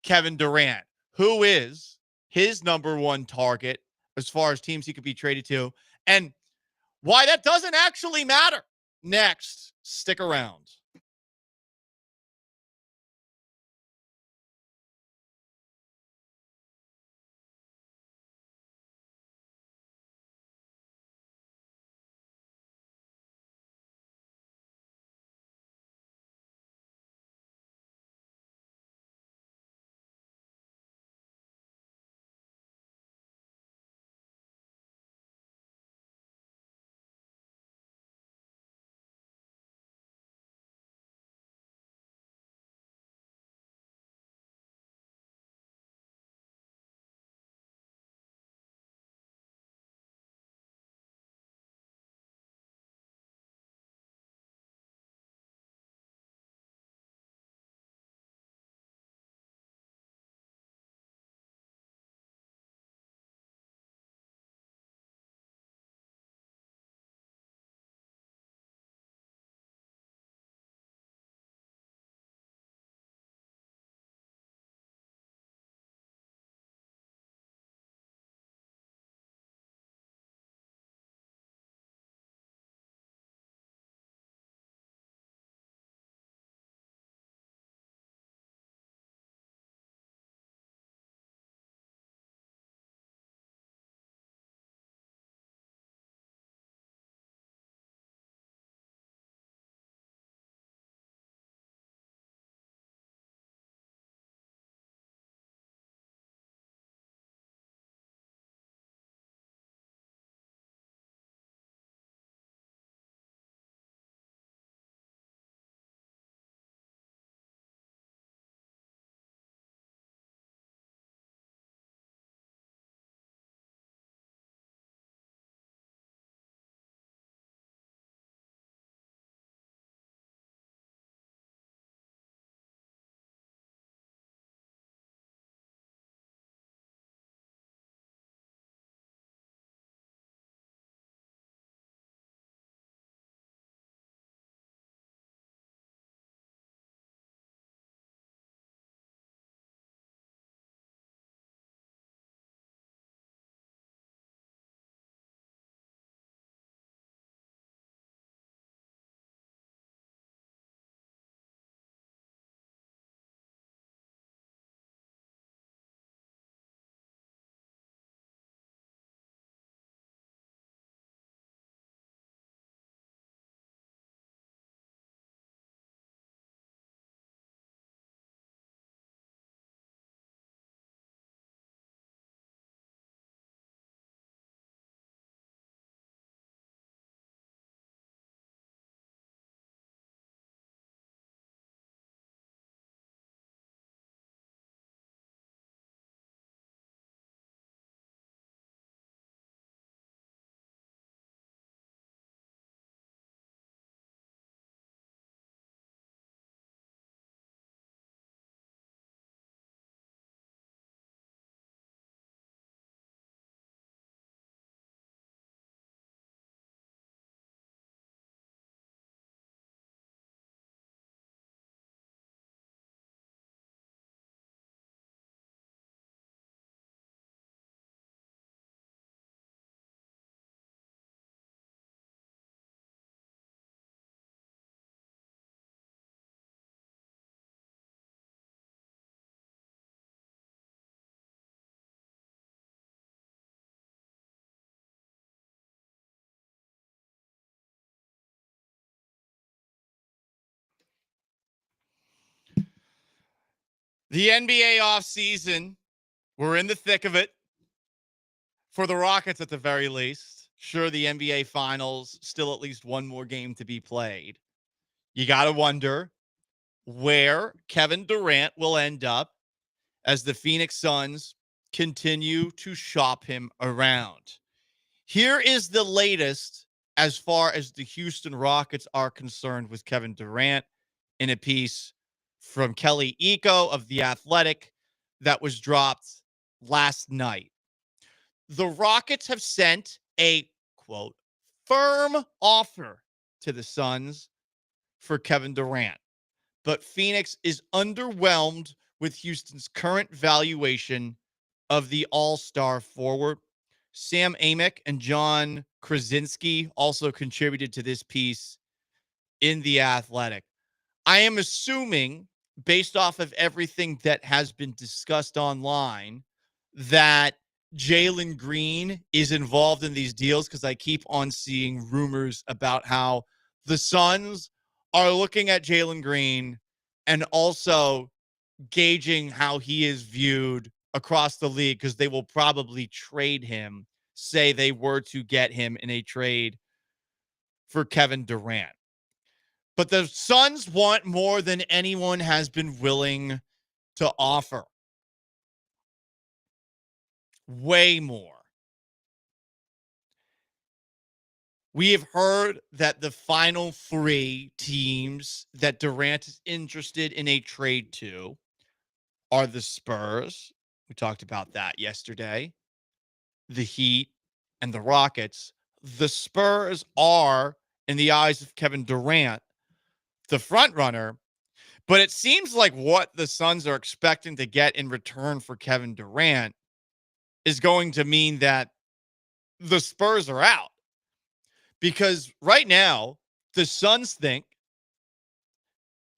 Kevin Durant, who is his number one target as far as teams he could be traded to, and why that doesn't actually matter. Next, stick around. The NBA offseason, we're in the thick of it. For the Rockets, at the very least. Sure, the NBA Finals, still at least one more game to be played. You got to wonder where Kevin Durant will end up as the Phoenix Suns continue to shop him around. Here is the latest as far as the Houston Rockets are concerned with Kevin Durant in a piece from Kelly Iko of The Athletic that was dropped last night. The Rockets have sent a, quote, firm offer to the Suns for Kevin Durant, but Phoenix is underwhelmed with Houston's current valuation of the all-star forward. Sam Amick and John Krasinski also contributed to this piece in The Athletic. I am assuming, based off of everything that has been discussed online, that Jalen Green is involved in these deals, because I keep on seeing rumors about how the Suns are looking at Jalen Green and also gauging how he is viewed across the league, because they will probably trade him, say they were to get him in a trade for Kevin Durant. But the Suns want more than anyone has been willing to offer. Way more. We have heard that the final three teams that Durant is interested in a trade to are the Spurs. We talked about that yesterday. The Heat and the Rockets. The Spurs are, in the eyes of Kevin Durant, the front runner, but it seems like what the Suns are expecting to get in return for Kevin Durant is going to mean that the Spurs are out. Because right now, the Suns think,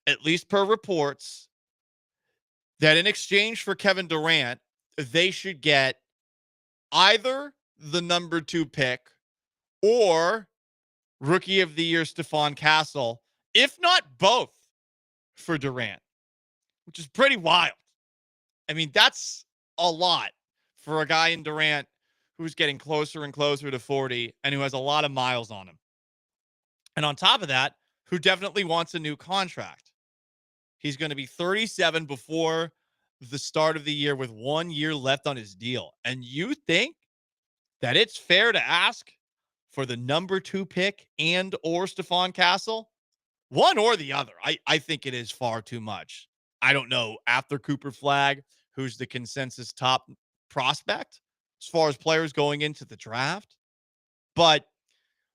at least per reports, that in exchange for Kevin Durant, they should get either the number 2 pick or Rookie of the Year Stephon Castle, if not both, for Durant, which is pretty wild. I mean, that's a lot for a guy in Durant who's getting closer and closer to 40 and who has a lot of miles on him. And on top of that, who definitely wants a new contract. He's going to be 37 before the start of the year with 1 year left on his deal. And you think that it's fair to ask for the number 2 pick and or Stephon Castle? One or the other. I think it is far too much. I don't know, after Cooper Flagg, who's the consensus top prospect as far as players going into the draft. But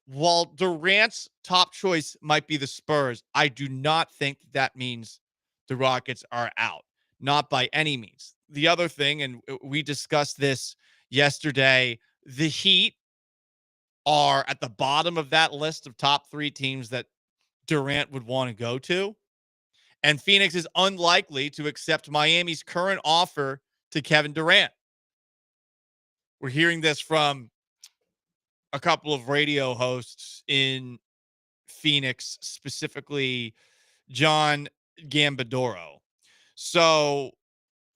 while Durant's top choice might be the Spurs, I do not think that means the Rockets are out. Not by any means. The other thing, and we discussed this yesterday, the Heat are at the bottom of that list of top 3 teams that Durant would want to go to. And Phoenix is unlikely to accept Miami's current offer to Kevin Durant. We're hearing this from a couple of radio hosts in Phoenix, specifically John Gambadoro. So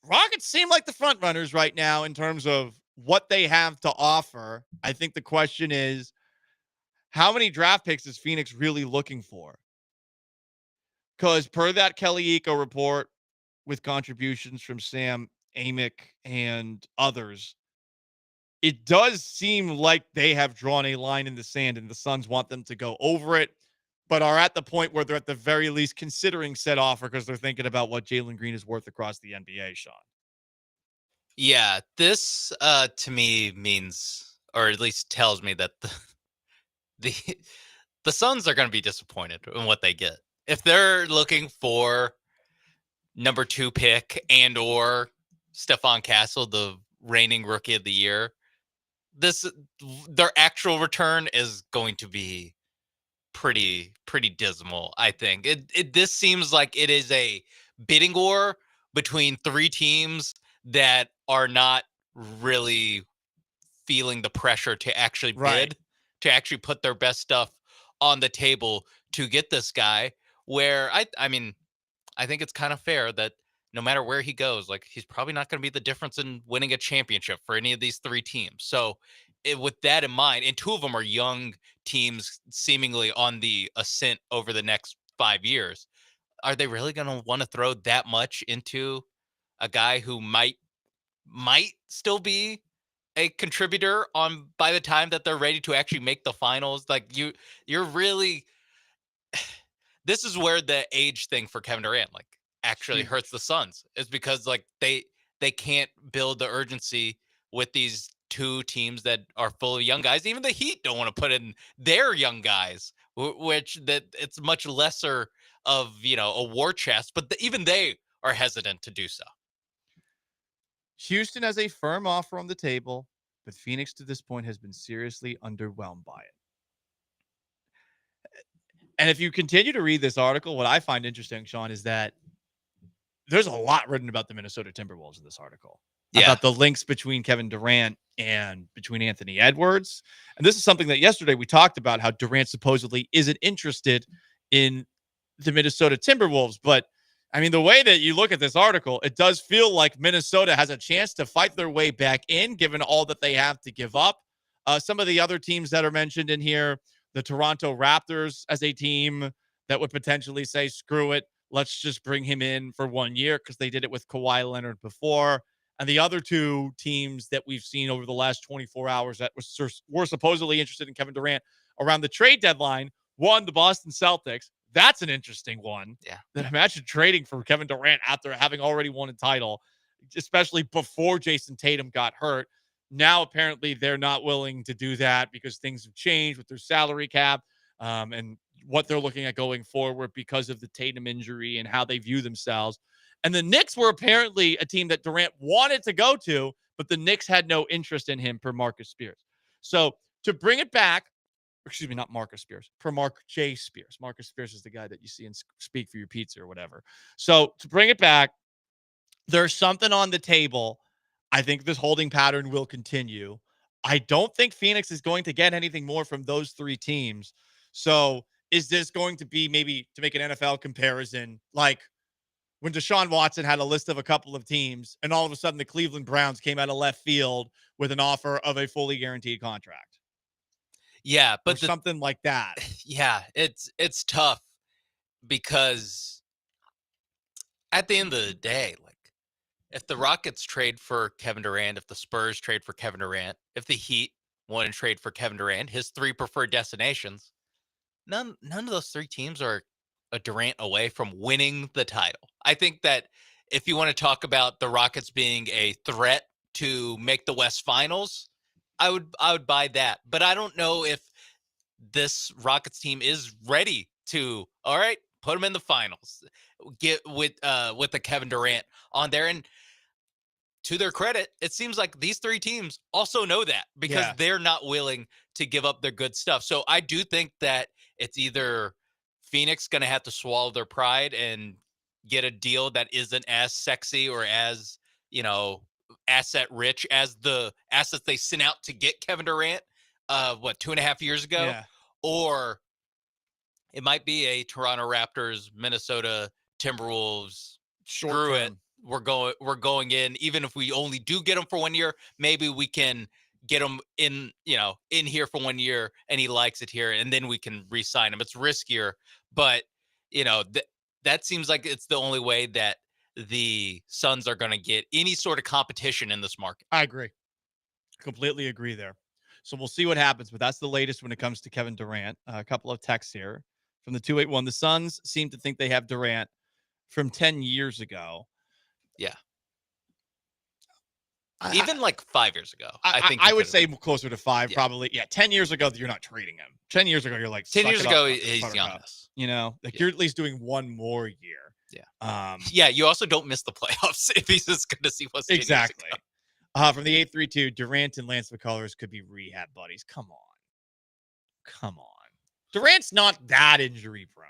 Rockets seem like the front runners right now in terms of what they have to offer. I think the question is, how many draft picks is Phoenix really looking for? Because per that Kelly Iko report, with contributions from Sam Amick and others, it does seem like they have drawn a line in the sand and the Suns want them to go over it, but are at the point where they're at the very least considering said offer because they're thinking about what Jalen Green is worth across the NBA, Sean. Yeah, this to me means, or at least tells me, that the Suns are going to be disappointed in what they get. If they're looking for number 2 pick and or Stephon Castle, the reigning Rookie of the Year, their actual return is going to be pretty dismal. I think this seems like it is a bidding war between 3 teams that are not really feeling the pressure to actually bid, to actually put their best stuff on the table to get this guy. Where I mean, I think it's kind of fair that no matter where he goes, like he's probably not going to be the difference in winning a championship for any of these three teams. So with that in mind, and two of them are young teams seemingly on the ascent over the next 5 years, are they really going to want to throw that much into a guy who might still be a contributor on by the time that they're ready to actually make the finals? Like you're really this is where the age thing for Kevin Durant like actually hurts the Suns, is because like they can't build the urgency with these two teams that are full of young guys. Even the Heat don't want to put in their young guys, which that it's much lesser of, a war chest, but even they are hesitant to do so. Houston has a firm offer on the table, but Phoenix to this point has been seriously underwhelmed by it. And if you continue to read this article, what I find interesting, Sean, is that there's a lot written about the Minnesota Timberwolves in this article. Yeah. About the links between Kevin Durant and between Anthony Edwards. And this is something that yesterday we talked about, how Durant supposedly isn't interested in the Minnesota Timberwolves. But I mean, the way that you look at this article, it does feel like Minnesota has a chance to fight their way back in, given all that they have to give up. Some of the other teams that are mentioned in here, the Toronto Raptors as a team that would potentially say, screw it, let's just bring him in for 1 year, because they did it with Kawhi Leonard before. And the other two teams that we've seen over the last 24 hours that were supposedly interested in Kevin Durant around the trade deadline, one, the Boston Celtics. That's an interesting one. Yeah. That imagine trading for Kevin Durant after having already won a title, especially before Jason Tatum got hurt. Now, apparently, they're not willing to do that because things have changed with their salary cap and what they're looking at going forward because of the Tatum injury and how they view themselves. And the Knicks were apparently a team that Durant wanted to go to, but the Knicks had no interest in him, per Marcus Spears. So to bring it back, excuse me, not Marcus Spears, per Mark J. Spears. Marcus Spears is the guy that you see in Speak for Your Pizza or whatever. So to bring it back, there's something on the table. I think this holding pattern will continue. I don't think Phoenix is going to get anything more from those three teams. So is this going to be, maybe to make an NFL comparison, like when Deshaun Watson had a list of a couple of teams and all of a sudden the Cleveland Browns came out of left field with an offer of a fully guaranteed contract? Yeah, but something like that. Yeah, it's tough because at the end of the day, like if the Rockets trade for Kevin Durant, if the Spurs trade for Kevin Durant, if the Heat want to trade for Kevin Durant, his three preferred destinations, none of those three teams are a Durant away from winning the title. I think that if you want to talk about the Rockets being a threat to make the West Finals, I would buy that. But I don't know if this Rockets team is ready to, all right, put them in the finals, get with the Kevin Durant on there. And to their credit, it seems like these three teams also know that, because they're not willing to give up their good stuff. So I do think that it's either Phoenix going to have to swallow their pride and get a deal that isn't as sexy or as, asset rich as the assets they sent out to get Kevin Durant, 2.5 years ago? Yeah. Or it might be a Toronto Raptors, Minnesota Timberwolves, screw it. We're going in, even if we only do get him for 1 year, maybe we can get him in here for 1 year and he likes it here, and then we can re-sign him. It's riskier, but that seems like it's the only way that the Suns are going to get any sort of competition in this market. I agree. Completely agree there. So we'll see what happens, but that's the latest when it comes to Kevin Durant. A couple of texts here from the 281. The Suns seem to think they have Durant from 10 years ago. Yeah. Even like 5 years ago. I would say closer to 5, probably. Yeah, 10 years ago, you're not trading him. 10 years ago, you're like, 10 years ago, he's young. You're at least doing one more year. Yeah. You also don't miss the playoffs if he's as good as he was 10 exactly. years ago. From the 832, Durant and Lance McCullers could be rehab buddies. Come on. Durant's not that injury prone.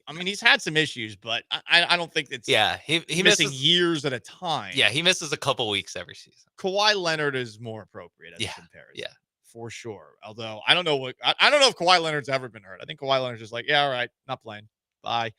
I mean, he's had some issues, but I don't think it's he missing misses years at a time. Yeah, he misses a couple weeks every season. Kawhi Leonard is more appropriate as a comparison. Yeah, for sure. Although I don't know if Kawhi Leonard's ever been hurt. I think Kawhi Leonard's just like, yeah, all right, not playing. Bye.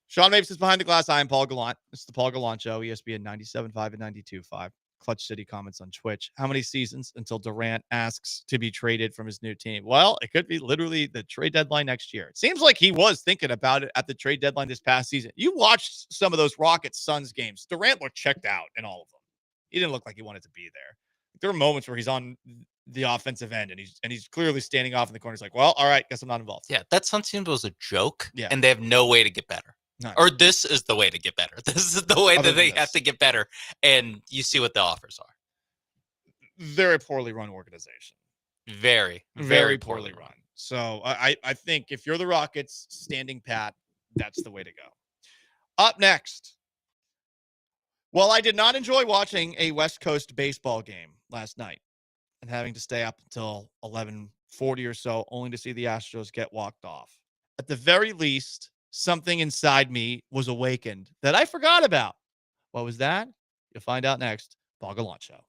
Sean Mapes is behind the glass. I am Paul Gallant. This is the Paul Gallant Show, ESPN 97.5 and 92.5. Clutch City comments on Twitch. How many seasons until Durant asks to be traded from his new team? Well, it could be literally the trade deadline next year. It seems like he was thinking about it at the trade deadline this past season. You watched some of those Rockets-Suns games. Durant looked checked out in all of them. He didn't look like he wanted to be there. There were moments where he's on the offensive end and he's clearly standing off in the corner. He's like, well, all right, guess I'm not involved. Yeah, that Suns team was a joke. Yeah. And they have no way to get better. No. Or this is the way to get better. This is the way that they have to get better. And you see what the offers are. Very poorly run organization. Very poorly run. So I think if you're the Rockets standing pat, that's the way to go. Up next. Well, I did not enjoy watching a West Coast baseball game last night and having to stay up until 11:40 or so, only to see the Astros get walked off. At the very least, something inside me was awakened that I forgot about. What was that? You'll find out next. Paul Gallant Show.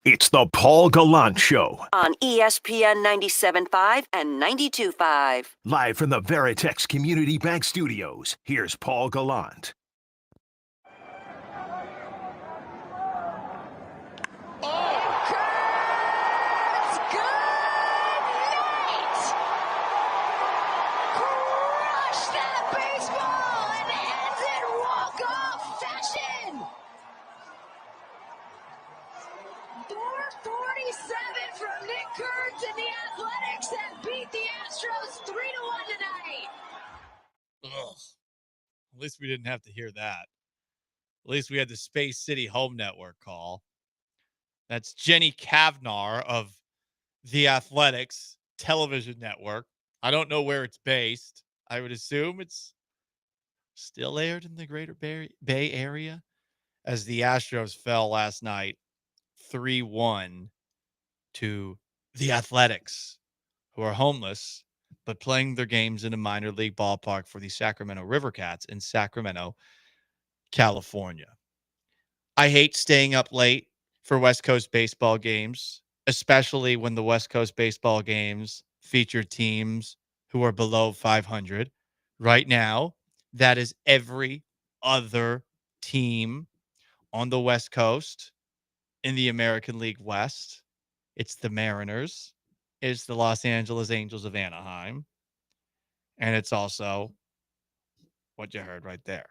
It's the Paul Gallant Show. On ESPN 97.5 and 92.5. Live from the Veritex Community Bank Studios, here's Paul Gallant. Crush that baseball and ends in walk-off fashion. 447 from Nick Kurtz and the Athletics that beat the Astros 3-1 tonight. Ugh. At least we didn't have to hear that. At least we had the Space City Home Network call. That's Jenny Kavnar of the Athletics television network. I don't know where it's based. I would assume it's still aired in the greater Bay Area as the Astros fell last night 3-1 to the Athletics, who are homeless but playing their games in a minor league ballpark for the Sacramento River Cats in Sacramento, California. I hate staying up late for West Coast baseball games, especially when the West Coast baseball games feature teams who are below 500. Right now, that is every other team on the West Coast in the American League West. It's the Mariners. It's the Los Angeles Angels of Anaheim. And it's also what you heard right there,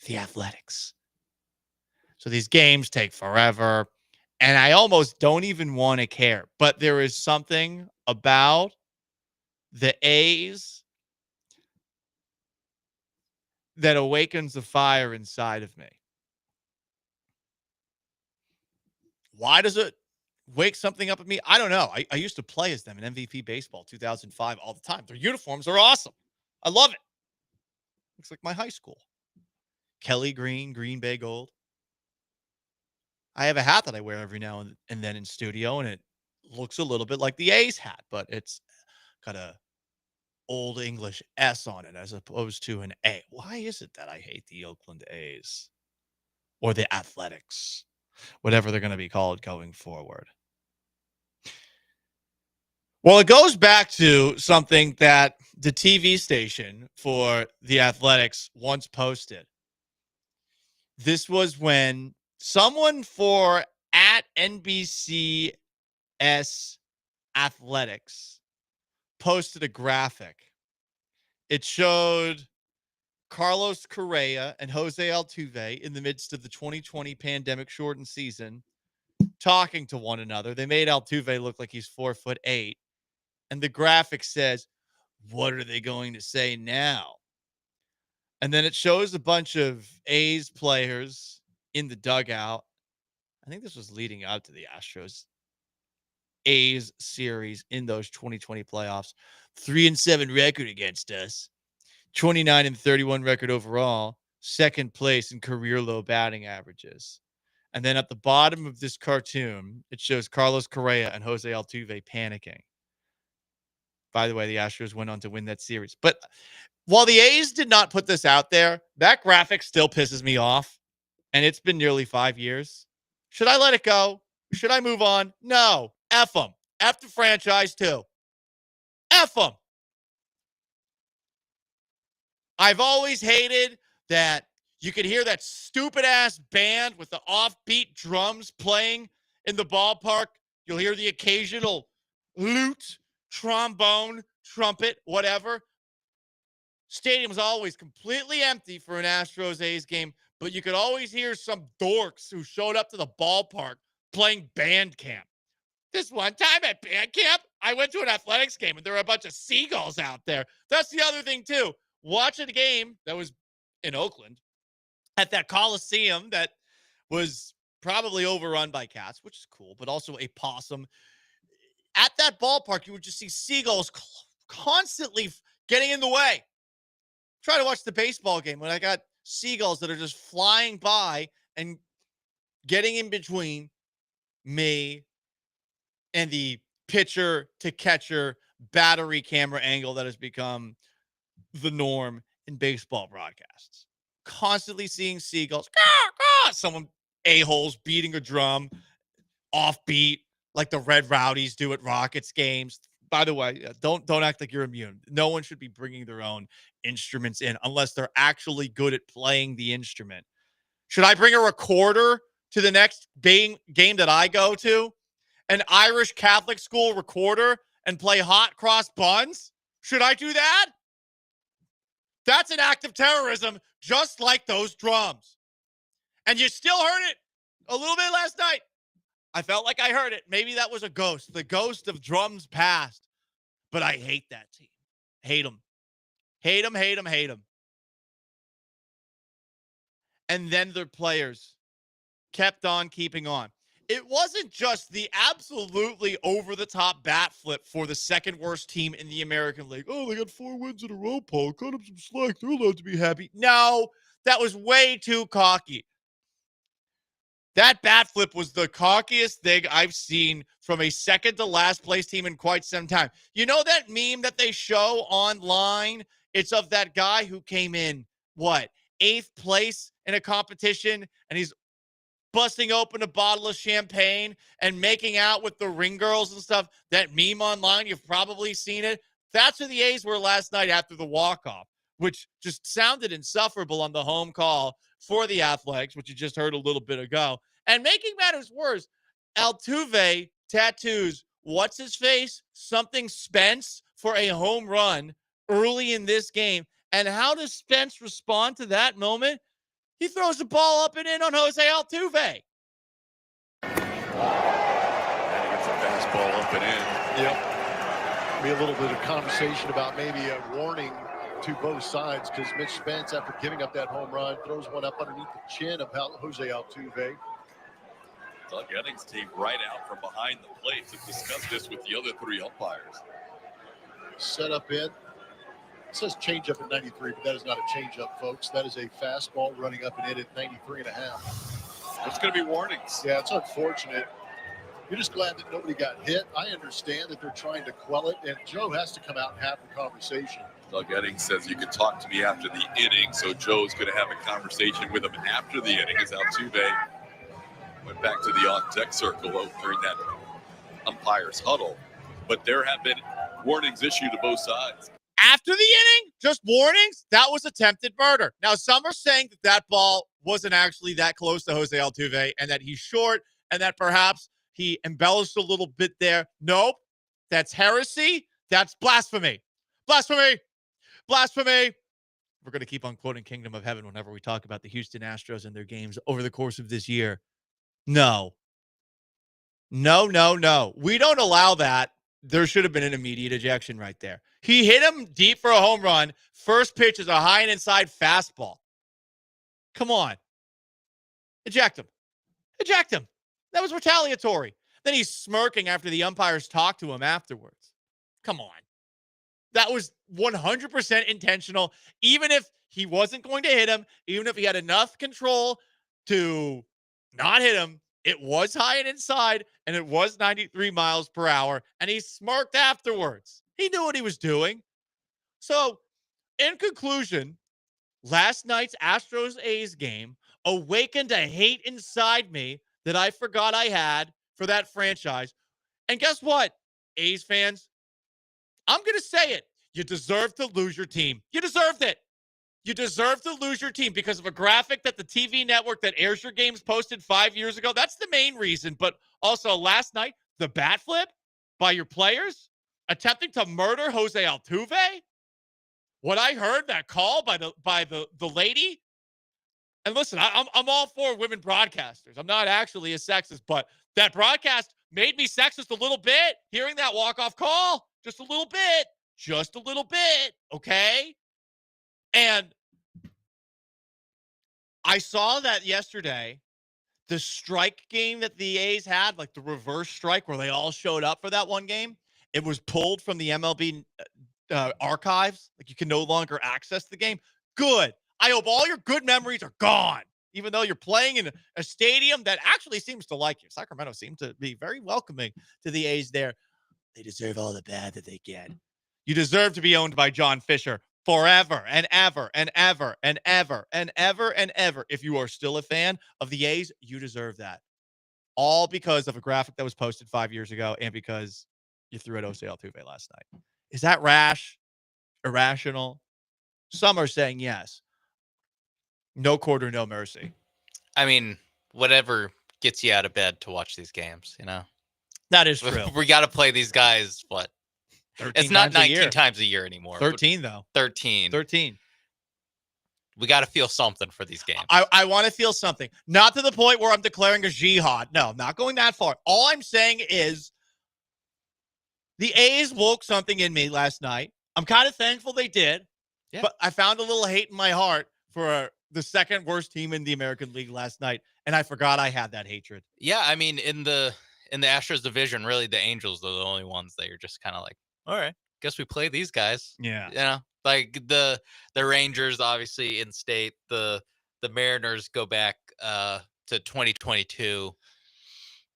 the Athletics. So these games take forever, and I almost don't even want to care. But there is something about the A's that awakens a fire inside of me. Why does it wake something up in me? I don't know. I used to play as them in MVP Baseball 2005 all the time. Their uniforms are awesome. I love it. Looks like my high school. Kelly Green, Green Bay Gold. I have a hat that I wear every now and then in studio, and it looks a little bit like the A's hat, but it's got a old English S on it as opposed to an A. Why is it that I hate the Oakland A's or the Athletics, whatever they're going to be called going forward? Well, it goes back to something that the TV station for the Athletics once posted. This was when someone for at NBCS Athletics posted a graphic. It showed Carlos Correa and Jose Altuve in the midst of the 2020 pandemic shortened season talking to one another. They made Altuve look like he's 4'8". And the graphic says, what are they going to say now? And then it shows a bunch of A's players in the dugout. I think this was leading up to the Astros A's series in those 2020 playoffs. 3-7 record against us. 29-31 record overall. Second place in career low batting averages. And then at the bottom of this cartoon, it shows Carlos Correa and Jose Altuve panicking. By the way, the Astros went on to win that series. But while the A's did not put this out there, that graphic still pisses me off. And it's been nearly 5 years. Should I let it go? Should I move on? No. F them. F the franchise too. F them. I've always hated that you could hear that stupid-ass band with the offbeat drums playing in the ballpark. You'll hear the occasional lute, trombone, trumpet, whatever. Stadium's always completely empty for an Astros-A's game, but you could always hear some dorks who showed up to the ballpark playing band camp. This one time at band camp, I went to an Athletics game, and there were a bunch of seagulls out there. That's the other thing, too. Watching a game that was in Oakland at that Coliseum that was probably overrun by cats, which is cool, but also a possum. At that ballpark, you would just see seagulls constantly getting in the way. Try to watch the baseball game when I got seagulls that are just flying by and getting in between me and the pitcher to catcher battery camera angle that has become the norm in baseball broadcasts. Constantly seeing seagulls, someone a-holes beating a drum offbeat like the Red Rowdies do at Rockets games. By the way, don't act like you're immune. No one should be bringing their own instruments in unless they're actually good at playing the instrument. Should I bring a recorder to the next game that I go to? An Irish Catholic school recorder and play hot cross buns? Should I do that? That's an act of terrorism, just like those drums. And you still heard it a little bit last night. I felt like I heard it. Maybe that was a ghost, the ghost of drums past. But I hate that team. Hate them. Hate them, hate them, hate them. And then their players kept on keeping on. It wasn't just the absolutely over-the-top bat flip for the second worst team in the American League. Oh, they got 4 wins in a row, Paul. Cut them some slack. They're allowed to be happy. No, that was way too cocky. That bat flip was the cockiest thing I've seen from a second to last place team in quite some time. You know that meme that they show online? It's of that guy who came in, 8th place in a competition, and he's busting open a bottle of champagne and making out with the ring girls and stuff. That meme online, you've probably seen it. That's who the A's were last night after the walk-off, which just sounded insufferable on the home call for the Athletics, which you just heard a little bit ago. And making matters worse, Altuve tattoos what's-his-face, something Spence, for a home run early in this game. And how does Spence respond to that moment? He throws the ball up and in on Jose Altuve. And he gets a fastball up and in. Yep. Be a little bit of conversation about maybe a warning to both sides, because Mitch Spence, after giving up that home run, throws one up underneath the chin of Jose Altuve. Doug Eddings came right out from behind the plate to discuss this with the other 3 umpires. Set up in. It says changeup at 93, but that is not a changeup, folks. That is a fastball running up and in at 93.5. There's going to be warnings. Yeah, it's unfortunate. You're just glad that nobody got hit. I understand that they're trying to quell it, and Joe has to come out and have the conversation. Doug Eddings says you can talk to me after the inning, so Joe's going to have a conversation with him after the inning as Altuve went back to the on-deck circle during that umpire's huddle. But there have been warnings issued to both sides. After the inning, just warnings, that was attempted murder. Now, some are saying that that ball wasn't actually that close to Jose Altuve and that he's short and that perhaps he embellished a little bit there. Nope, that's heresy. That's blasphemy. Blasphemy. Blasphemy. We're going to keep on quoting Kingdom of Heaven whenever we talk about the Houston Astros and their games over the course of this year. No. No, no, no. We don't allow that. There should have been an immediate ejection right there. He hit him deep for a home run. First pitch is a high and inside fastball. Come on. Eject him. Eject him. That was retaliatory. Then he's smirking after the umpires talk to him afterwards. Come on. That was 100% intentional. Even if he wasn't going to hit him, even if he had enough control to not hit him, it was high and inside, and it was 93 miles per hour, and he smirked afterwards. He knew what he was doing. So, in conclusion, last night's Astros-A's game awakened a hate inside me that I forgot I had for that franchise. And guess what, A's fans? I'm going to say it. You deserve to lose your team. You deserved it. You deserve to lose your team because of a graphic that the TV network that airs your games posted 5 years ago. That's the main reason. But also last night, the bat flip by your players attempting to murder Jose Altuve. What I heard, that call by the lady. And listen, I'm all for women broadcasters. I'm not actually a sexist, but that broadcast made me sexist a little bit. Hearing that walk-off call, just a little bit. Just a little bit, okay? And I saw that yesterday, the strike game that the A's had, like the reverse strike where they all showed up for that one game, it was pulled from the MLB archives. Like you can no longer access the game. Good. I hope all your good memories are gone, even though you're playing in a stadium that actually seems to like you. Sacramento seemed to be very welcoming to the A's there. They deserve all the bad that they get. You deserve to be owned by John Fisher forever and ever and ever and ever and ever and ever. If you are still a fan of the A's, you deserve that. all because of a graphic that was posted 5 years ago and because you threw at Jose Altuve last night. Is that rash? Irrational? Some are saying yes. No quarter, no mercy. I mean, whatever gets you out of bed to watch these games, That is true. We got to play these guys, what? 13 It's not times a 19 year. times a year anymore. 13, though. 13. 13. We got to feel something for these games. I want to feel something. Not to the point where I'm declaring a jihad. No, I'm not going that far. All I'm saying is the A's woke something in me last night. I'm kind of thankful they did, but I found a little hate in my heart for the second worst team in the American League last night, and I forgot I had that hatred. Yeah, I mean, in the Astros division, really, the Angels are the only ones that you're just kind of like, all right, guess we play these guys. Yeah. Like the Rangers, obviously in state. The Mariners go back to 2022.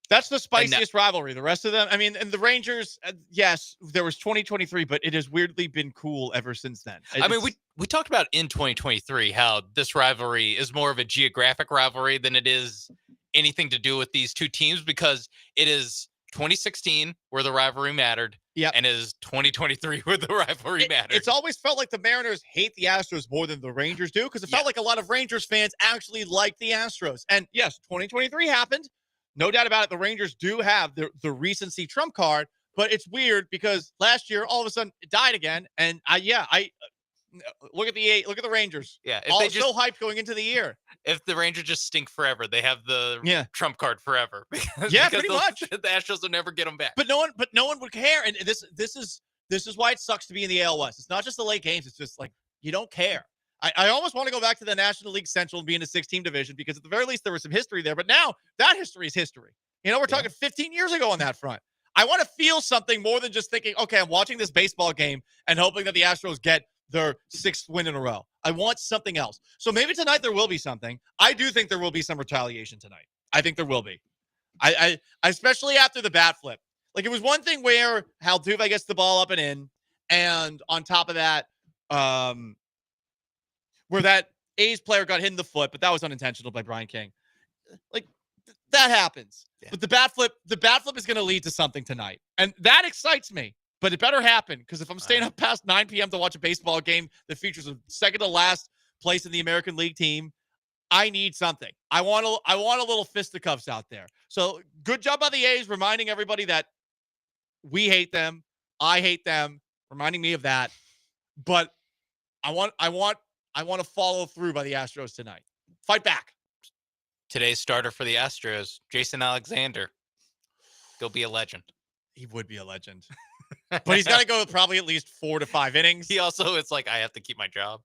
That's the spiciest rivalry. The rest of them, I mean, and the Rangers, yes, there was 2023, but it has weirdly been cool ever since then. I mean, we talked about in 2023 how this rivalry is more of a geographic rivalry than it is anything to do with these two teams, because it is 2016 where the rivalry mattered. Yeah, and it is 2023 where the rivalry mattered. It's always felt like the Mariners hate the Astros more than the Rangers do, because it felt like a lot of Rangers fans actually like the Astros. And yes, 2023 happened. No doubt about it. The Rangers do have the recency trump card, but it's weird because last year all of a sudden it died again. And I look at the Rangers. Yeah, if they just so hyped going into the year. If the Rangers just stink forever, they have the trump card forever. Because pretty much. The Astros will never get them back. But no one would care. And this is why it sucks to be in the AL West. It's not just the late games. It's just like you don't care. I almost want to go back to the National League Central and be in a 6-team division, because at the very least there was some history there. But now that history is history. We're talking 15 years ago on that front. I want to feel something more than just thinking, okay, I'm watching this baseball game and hoping that the Astros get their 6th win in a row. I want something else. So maybe tonight there will be something. I do think there will be some retaliation tonight. I think there will be. I especially after the bat flip. Like, it was one thing where Altuve gets the ball up and in, and on top of that, where that A's player got hit in the foot, but that was unintentional by Brian King. Like, that happens. Yeah. But the bat flip is going to lead to something tonight. And that excites me. But it better happen, because if I'm staying up past 9 p.m. to watch a baseball game that features a second to last place in the American League team, I need something. I want a little fisticuffs out there. So good job by the A's reminding everybody that we hate them. I hate them, reminding me of that. But I want to follow through by the Astros tonight. Fight back. Today's starter for the Astros, Jason Alexander. He'll be a legend. He would be a legend. But he's got to go probably at least 4 to 5 innings. He also, it's like, I have to keep my job.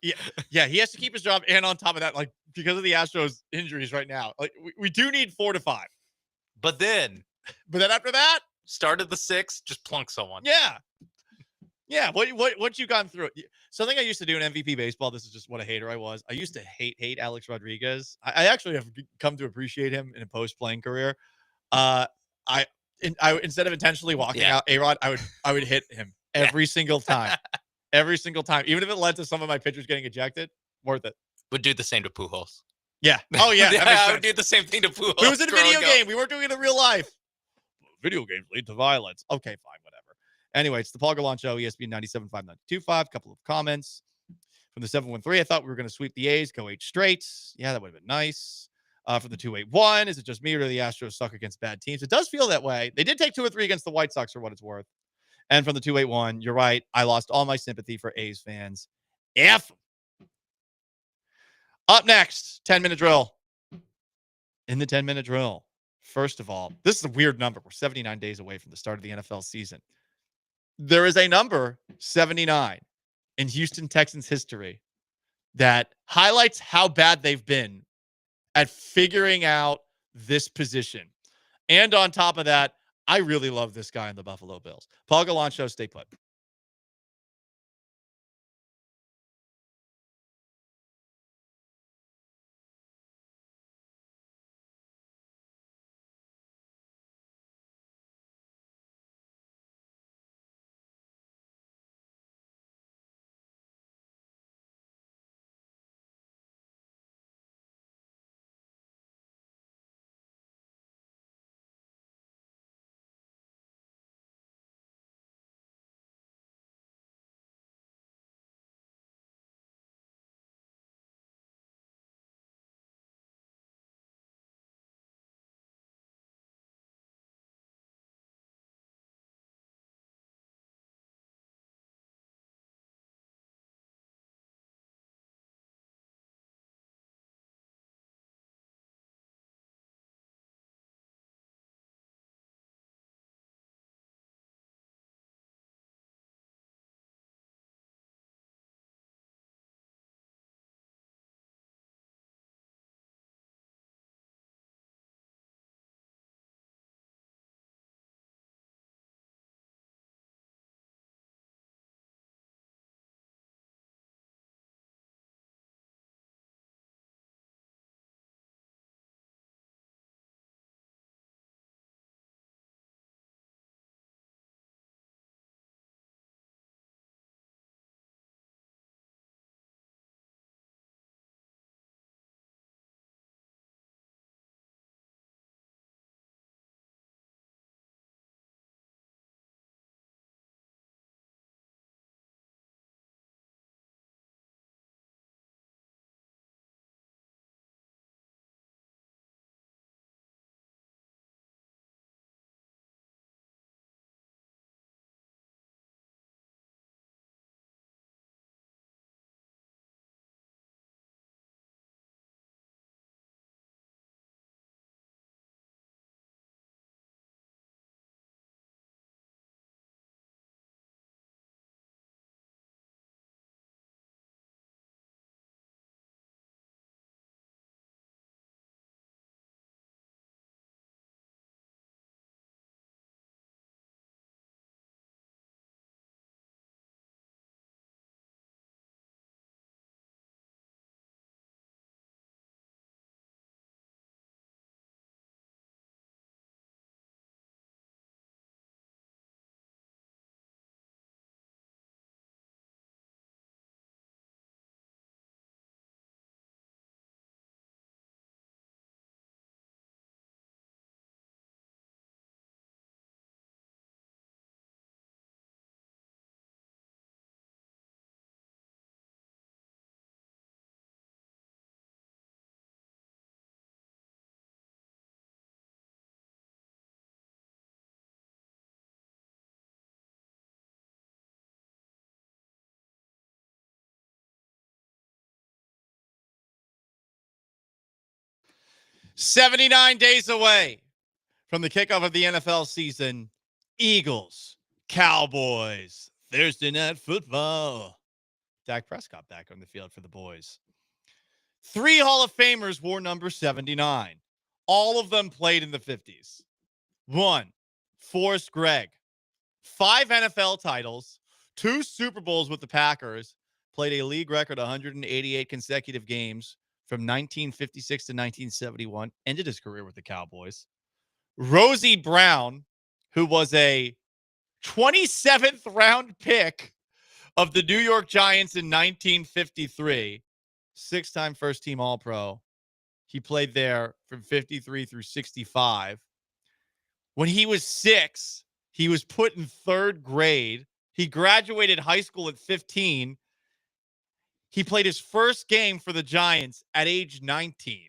Yeah, he has to keep his job. And on top of that, like, because of the Astros injuries right now, like, we do need 4 to 5. But then after that, started the 6th, just plunk someone. Yeah. What you gone through? Something I used to do in MVP baseball. This is just what a hater I was. I used to hate Alex Rodriguez. I actually have come to appreciate him in a post-playing career. I instead of intentionally walking out A-Rod, I would hit him every single time. Every single time. Even if it led to some of my pitchers getting ejected, worth it. Would do the same to Pujols. Yeah. Oh, yeah. I would do the same thing to Pujols. It was in a video game. We weren't doing it in real life. Video games lead to violence. Okay, fine, whatever. Anyway, it's the Paul Gallant Show, ESPN 97.5, 92.5. Couple of comments from the 713. I thought we were going to sweep the A's, go 8 straight. Yeah, that would have been nice. From the 281, is it just me or do the Astros suck against bad teams? It does feel that way. They did take 2 or 3 against the White Sox, for what it's worth. And from the 281, you're right. I lost all my sympathy for A's fans. F. Up next, 10-minute drill. In the 10-minute drill, first of all, this is a weird number. We're 79 days away from the start of the NFL season. There is a number, 79, in Houston Texans history that highlights how bad they've been at figuring out this position. And on top of that, I really love this guy in the Buffalo Bills. Paul Gallant Show, stay put. 79 days away from the kickoff of the NFL season. Eagles, Cowboys, Thursday Night Football. Dak Prescott back on the field for the boys. 3 Hall of Famers wore number 79. All of them played in the 50s. 1, Forrest Gregg. 5 NFL titles, 2 Super Bowls with the Packers, played a league record 188 consecutive games from 1956 to 1971, ended his career with the Cowboys. Rosie Brown, who was a 27th round pick of the New York Giants in 1953, 6-time first team All-Pro. He played there from 53 through 65. When he was 6, he was put in 3rd grade. He graduated high school at 15. He played his first game for the Giants at age 19.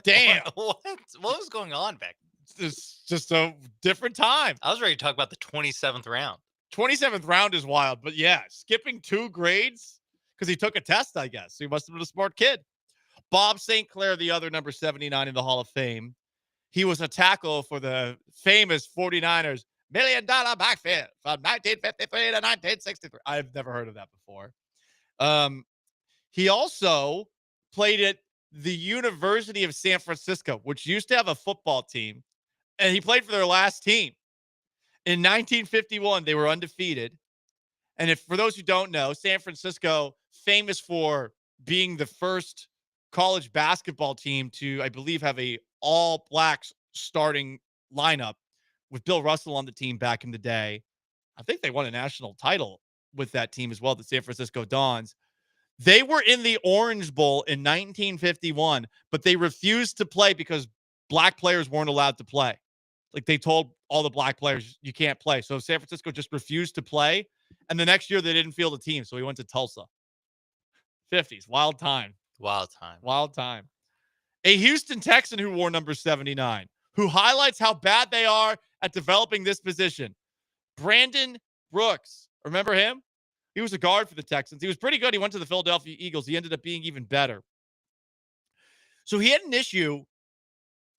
Damn. What was going on back then? It's just a different time. I was ready to talk about the 27th round. 27th round is wild, but yeah, skipping 2 grades because he took a test, I guess. So he must have been a smart kid. Bob St. Clair, the other number 79 in the Hall of Fame. He was a tackle for the famous 49ers $1 million backfield from 1953 to 1963. I've never heard of that before. He also played at the University of San Francisco, which used to have a football team, and he played for their last team. In 1951, they were undefeated. And if for those who don't know, San Francisco, famous for being the first college basketball team to, I believe, have a all-blacks starting lineup with Bill Russell on the team back in the day. I think they won a national title with that team as well, the San Francisco Dons. They were in the Orange Bowl in 1951, but they refused to play because black players weren't allowed to play. Like they told all the black players, you can't play. So San Francisco just refused to play. And the next year they didn't field a team. So he went to Tulsa. 50s. Wild time. Wild time. Wild time. A Houston Texan who wore number 79, who highlights how bad they are at developing this position. Brandon Brooks. Remember him? He was a guard for the Texans. He was pretty good. He went to the Philadelphia Eagles. He ended up being even better. So he had an issue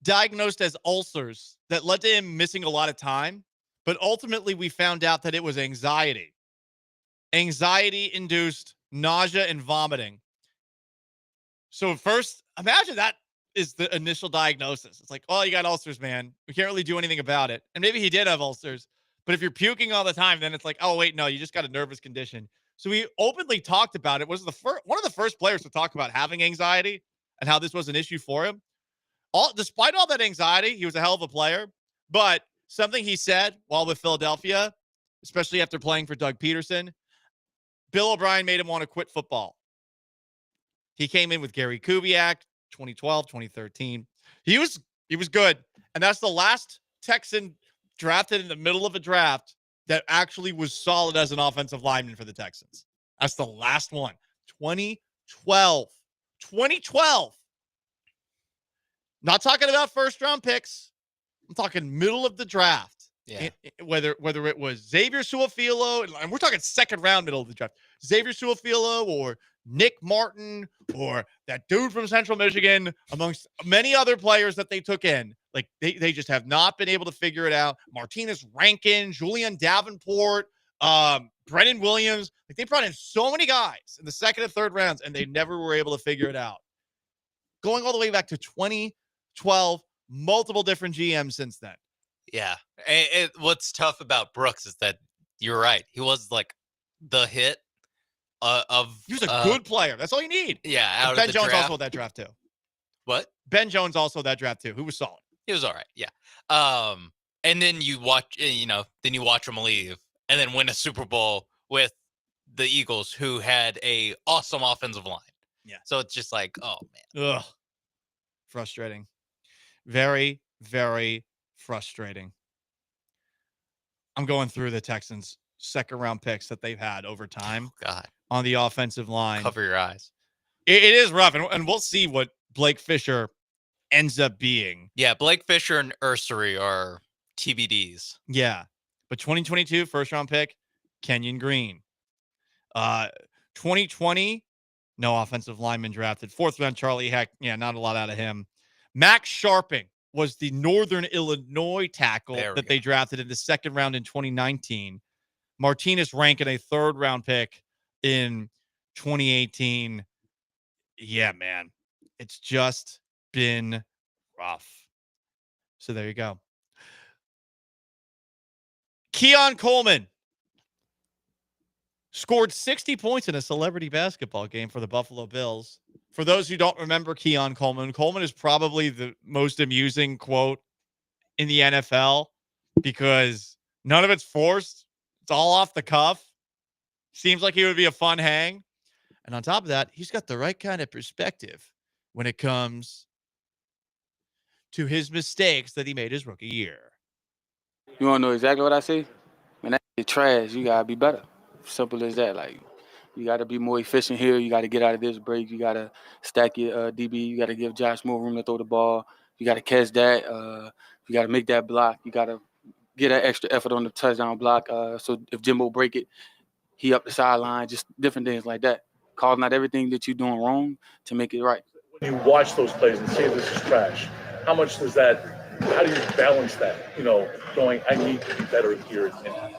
diagnosed as ulcers that led to him missing a lot of time. But ultimately, we found out that it was anxiety. Anxiety-induced nausea and vomiting. So first, imagine that is the initial diagnosis. It's like, oh, you got ulcers, man. We can't really do anything about it. And maybe he did have ulcers. But if you're puking all the time, then it's like, oh, wait, no, you just got a nervous condition. So he openly talked about it. Was one of the first players to talk about having anxiety and how this was an issue for him. Despite all that anxiety, he was a hell of a player. But something he said while with Philadelphia, especially after playing for Doug Peterson, Bill O'Brien made him want to quit football. He came in with Gary Kubiak, 2012, 2013. He was good. And that's the last Texan drafted in the middle of a draft that actually was solid as an offensive lineman for the Texans. That's the last one. 2012. 2012. Not talking about first-round picks. I'm talking middle of the draft. Yeah. Whether it was Xavier Su'a-Filo, and we're talking second-round middle of the draft. Xavier Su'a-Filo or Nick Martin or that dude from Central Michigan, amongst many other players that they took in. Like, they just have not been able to figure it out. Martinez Rankin, Julian Davenport, Brennan Williams. Like, they brought in so many guys in the second and third rounds, and they never were able to figure it out. Going all the way back to 2012, multiple different GMs since then. Yeah. What's tough about Brooks is that you're right. He was like the hit of. He was a good player. That's all you need. Yeah. Out Ben of the Jones draft. also that draft too. What? Ben Jones also that draft too. Who was solid. He was all right. Yeah. And then you watch, then you watch him leave and then win a Super Bowl with the Eagles, who had a awesome offensive line. Yeah. So it's just like, oh man. Ugh. Frustrating. Very, very frustrating. I'm going through the Texans' second round picks that they've had over time. Oh, God. On the offensive line. Cover your eyes. It is rough. And we'll see what Blake Fisher ends up being. Yeah. Blake Fisher and Ursery are TBDs. Yeah. But 2022 first round pick, Kenyon Green. 2020 No offensive lineman drafted. 4th round, Charlie Heck. Yeah, not a lot out of him. Max Sharping was the Northern Illinois tackle that they drafted in the 2nd round in 2019. Martinez Rankin, a 3rd round pick in 2018. Yeah, man. It's just been rough. So there you go. Keon Coleman scored 60 points in a celebrity basketball game for the Buffalo Bills. For those who don't remember Keon Coleman, Coleman is probably the most amusing quote in the NFL because none of it's forced. It's all off the cuff. Seems like he would be a fun hang. And on top of that, he's got the right kind of perspective when it comes to his mistakes that he made his rookie year. You want to know exactly what I say? Man, that trash. You got to be better. Simple as that. Like, you got to be more efficient here. You got to get out of this break. You got to stack your DB. You got to give Josh more room to throw the ball. You got to catch that. You got to make that block. You got to get that extra effort on the touchdown block. So if Jimbo break it, he up the sideline, just different things like that. Calling out everything that you're doing wrong to make it right. When you watch those plays and say this is trash, how do you balance that? You know, going, I need to be better here.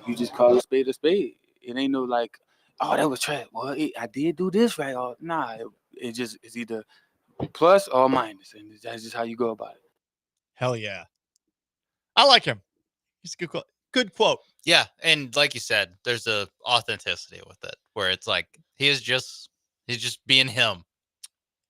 You just call a spade a spade. It ain't no like, oh, that was trash. Well, I did do this right. Or, nah, it's either plus or minus, and that's just how you go about it. Hell yeah. I like him. He's a good quote. Yeah, and like you said, there's a authenticity with it where it's like he's just being him.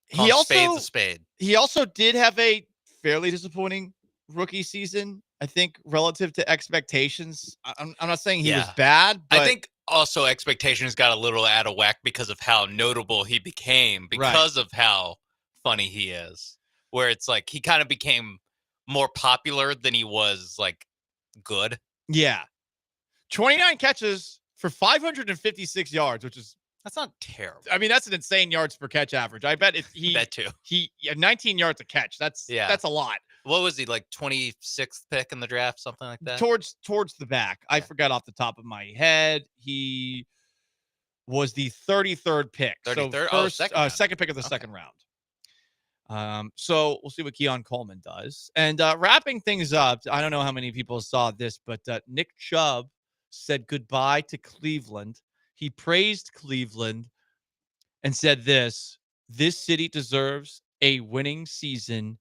He also spade's a spade. He also did have a fairly disappointing rookie season, I think, relative to expectations. I'm not saying he was bad, but I think also expectations got a little out of whack because of how notable he became, because of how funny he is. Where it's like he kind of became more popular than he was like good. Yeah. 29 catches for 556 yards, which is that's not terrible. I mean, that's an insane yards per catch average. I bet if he bet too. He 19 yards a catch. That's a lot. What was he, like 26th pick in the draft, something like that? Towards the back. I forgot off the top of my head. He was the 33rd pick. 33rd? So second pick of the second round. So we'll see what Keon Coleman does. And wrapping things up, I don't know how many people saw this, but Nick Chubb said goodbye to Cleveland. He praised Cleveland and said this city deserves a winning season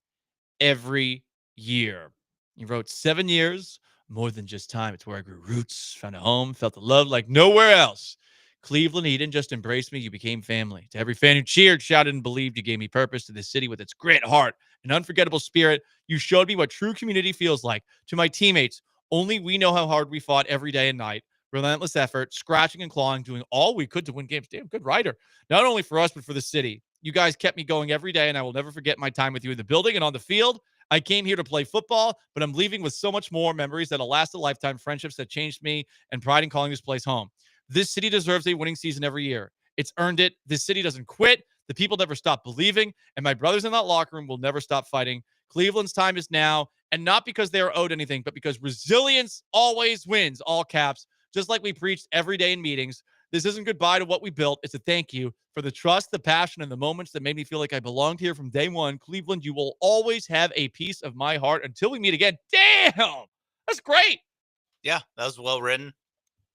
every year. He wrote 7 years, more than just time. It's where I grew roots, found a home, felt the love like nowhere else. Cleveland, you didn't just embrace me, you became family. To every fan who cheered, shouted, and believed, you gave me purpose. To this city with its great heart and unforgettable spirit, you showed me what true community feels like. To my teammates, only we know how hard we fought every day and night. Relentless effort, scratching and clawing, doing all we could to win games. Damn, good writer. Not only for us, but for the city. You guys kept me going every day, and I will never forget my time with you in the building and on the field. I came here to play football, but I'm leaving with so much more memories that'll last a lifetime, friendships that changed me, and pride in calling this place home. This city deserves a winning season every year. It's earned it. This city doesn't quit. The people never stop believing, and my brothers in that locker room will never stop fighting. Cleveland's time is now, and not because they are owed anything, but because resilience always wins, all caps. Just like we preached every day in meetings, this isn't goodbye to what we built. It's a thank you for the trust, the passion, and the moments that made me feel like I belonged here from day one. Cleveland, you will always have a piece of my heart until we meet again. Damn! That's great. Yeah, that was well written.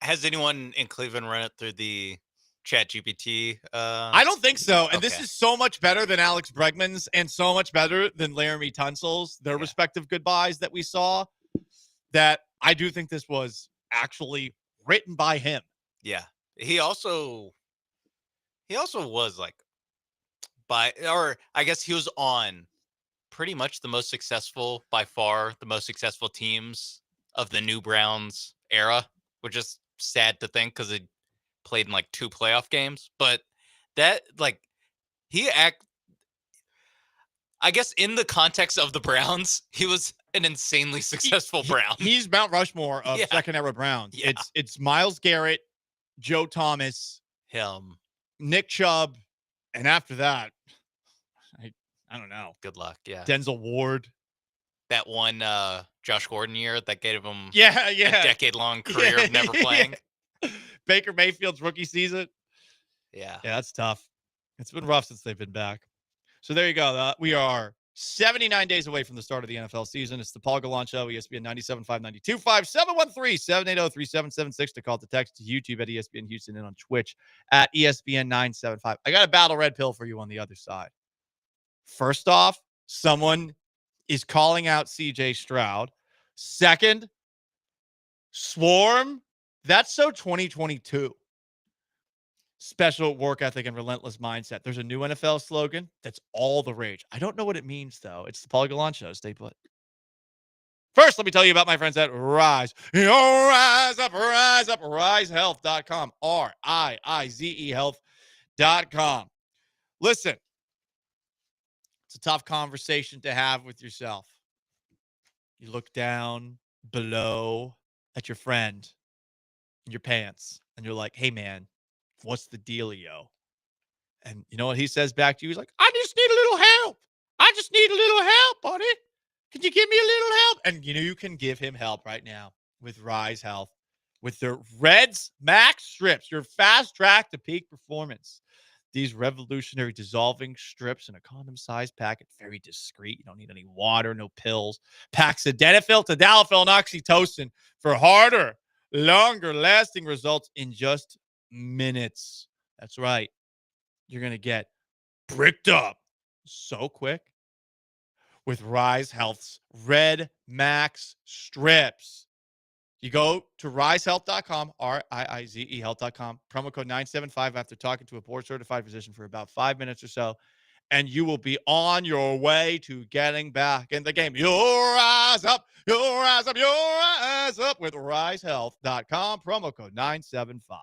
Has anyone in Cleveland run it through the ChatGPT? I don't think so. And this is so much better than Alex Bregman's and so much better than Laramie Tunsil's, their respective goodbyes that we saw, that I do think this was actually written by him. Yeah. He also was like I guess he was on pretty much by far the most successful teams of the New Browns era, which is sad to think because he played in like 2 playoff games. But that I guess in the context of the Browns, he was an insanely successful Brown. He's Mount Rushmore of second era Browns. Yeah. It's Myles Garrett, Joe Thomas, him, Nick Chubb, and after that, I don't know. Good luck. Yeah. Denzel Ward. That one Josh Gordon year that gave him a decade-long career of never playing. Baker Mayfield's rookie season. Yeah. Yeah, that's tough. It's been rough since they've been back. So there you go. We are 79 days away from the start of the NFL season. It's the Paul Gallant Show, ESPN 97.5, 92.5, 713-780-3776 to call to text to YouTube at ESPN Houston and on Twitch at ESPN 975. I got a battle red pill for you on the other side. First off, someone is calling out CJ Stroud. Second, Swarm. That's so 2022. Special work ethic and relentless mindset. There's a new NFL slogan that's all the rage. I don't know what it means, though. It's the Paul Gallant Show. Stay put. First, let me tell you about my friends at Rise. Rise up, risehealth.com. R-I-I-Z-E health.com. Listen, it's a tough conversation to have with yourself. You look down below at your friend in your pants, and you're like, hey, man, what's the dealio? And you know what he says back to you? He's like, I just need a little help. I just need a little help, buddy. Can you give me a little help? And you know, you can give him help right now with Rise Health, with their Reds Max strips, your fast track to peak performance. These revolutionary dissolving strips in a condom-sized packet, very discreet. You don't need any water, no pills. Packs sildenafil, tadalafil, and oxytocin for harder, longer-lasting results in just minutes. That's right. You're going to get bricked up so quick with Rise Health's Red Max strips. You go to risehealth.com, R-I-I-Z-E health.com, promo code 975 after talking to a board-certified physician for about 5 minutes or so, and you will be on your way to getting back in the game. You'll rise up, you'll rise up, you'll rise up with risehealth.com, promo code 975.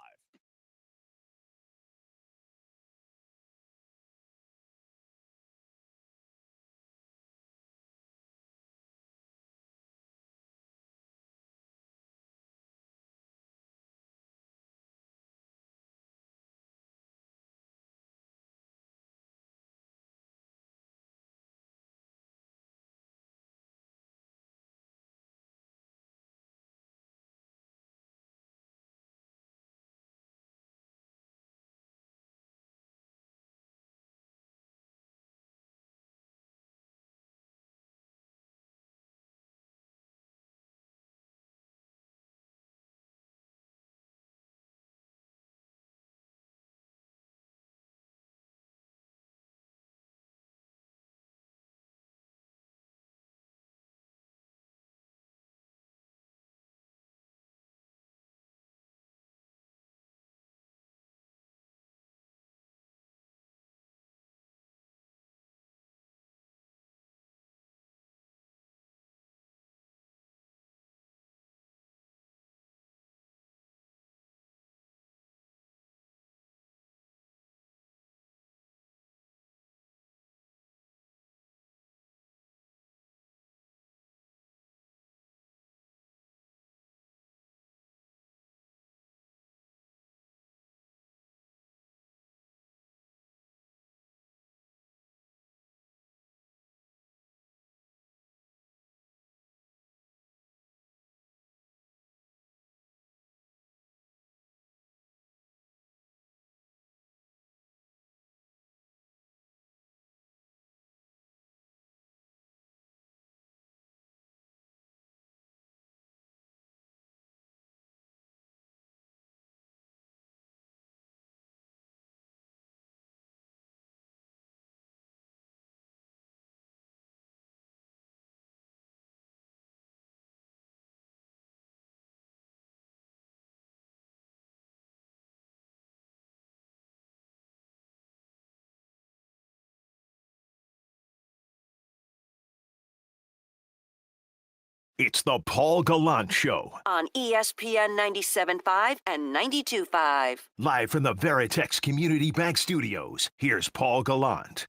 It's the Paul Gallant Show, On ESPN 97.5 and 92.5. live from the Veritex Community Bank Studios. Here's Paul Gallant.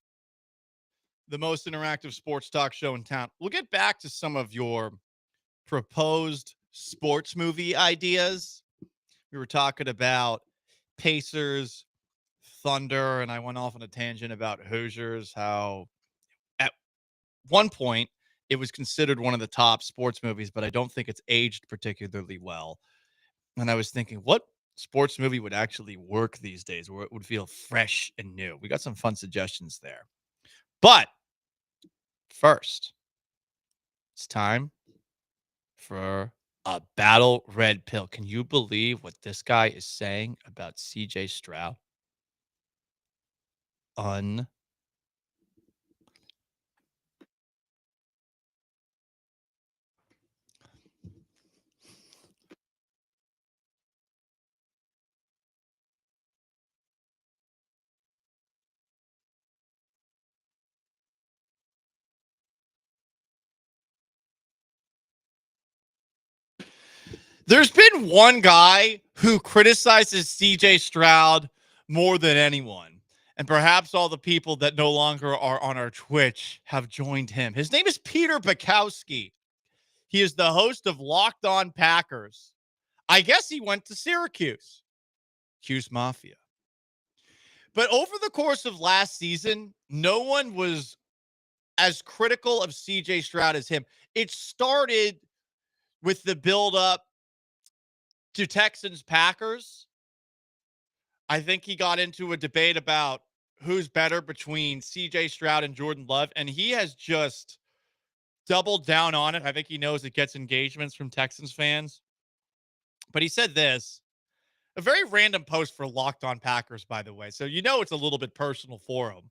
The most interactive sports talk show in town. We'll get back to some of your proposed sports movie ideas. We were talking about Pacers, Thunder, and I went off on a tangent about Hoosiers, how at one point it was considered one of the top sports movies, but I don't think it's aged particularly well. And I was thinking, what sports movie would actually work these days, where it would feel fresh and new. We got some fun suggestions there. But first, it's time for a battle red pill. Can you believe what this guy is saying about CJ Stroud? There's been one guy who criticizes CJ Stroud more than anyone. And perhaps all the people that no longer are on our Twitch have joined him. His name is Peter Bukowski. He is the host of Locked On Packers. I guess he went to Syracuse. Hughes Mafia. But over the course of last season, no one was as critical of CJ Stroud as him. It started with the build-up to Texans-Packers. I think he got into a debate about who's better between CJ Stroud and Jordan Love, and he has just doubled down on it. I think he knows it gets engagements from Texans fans. But he said this, a very random post for Locked On Packers, by the way. So you know it's a little bit personal for him.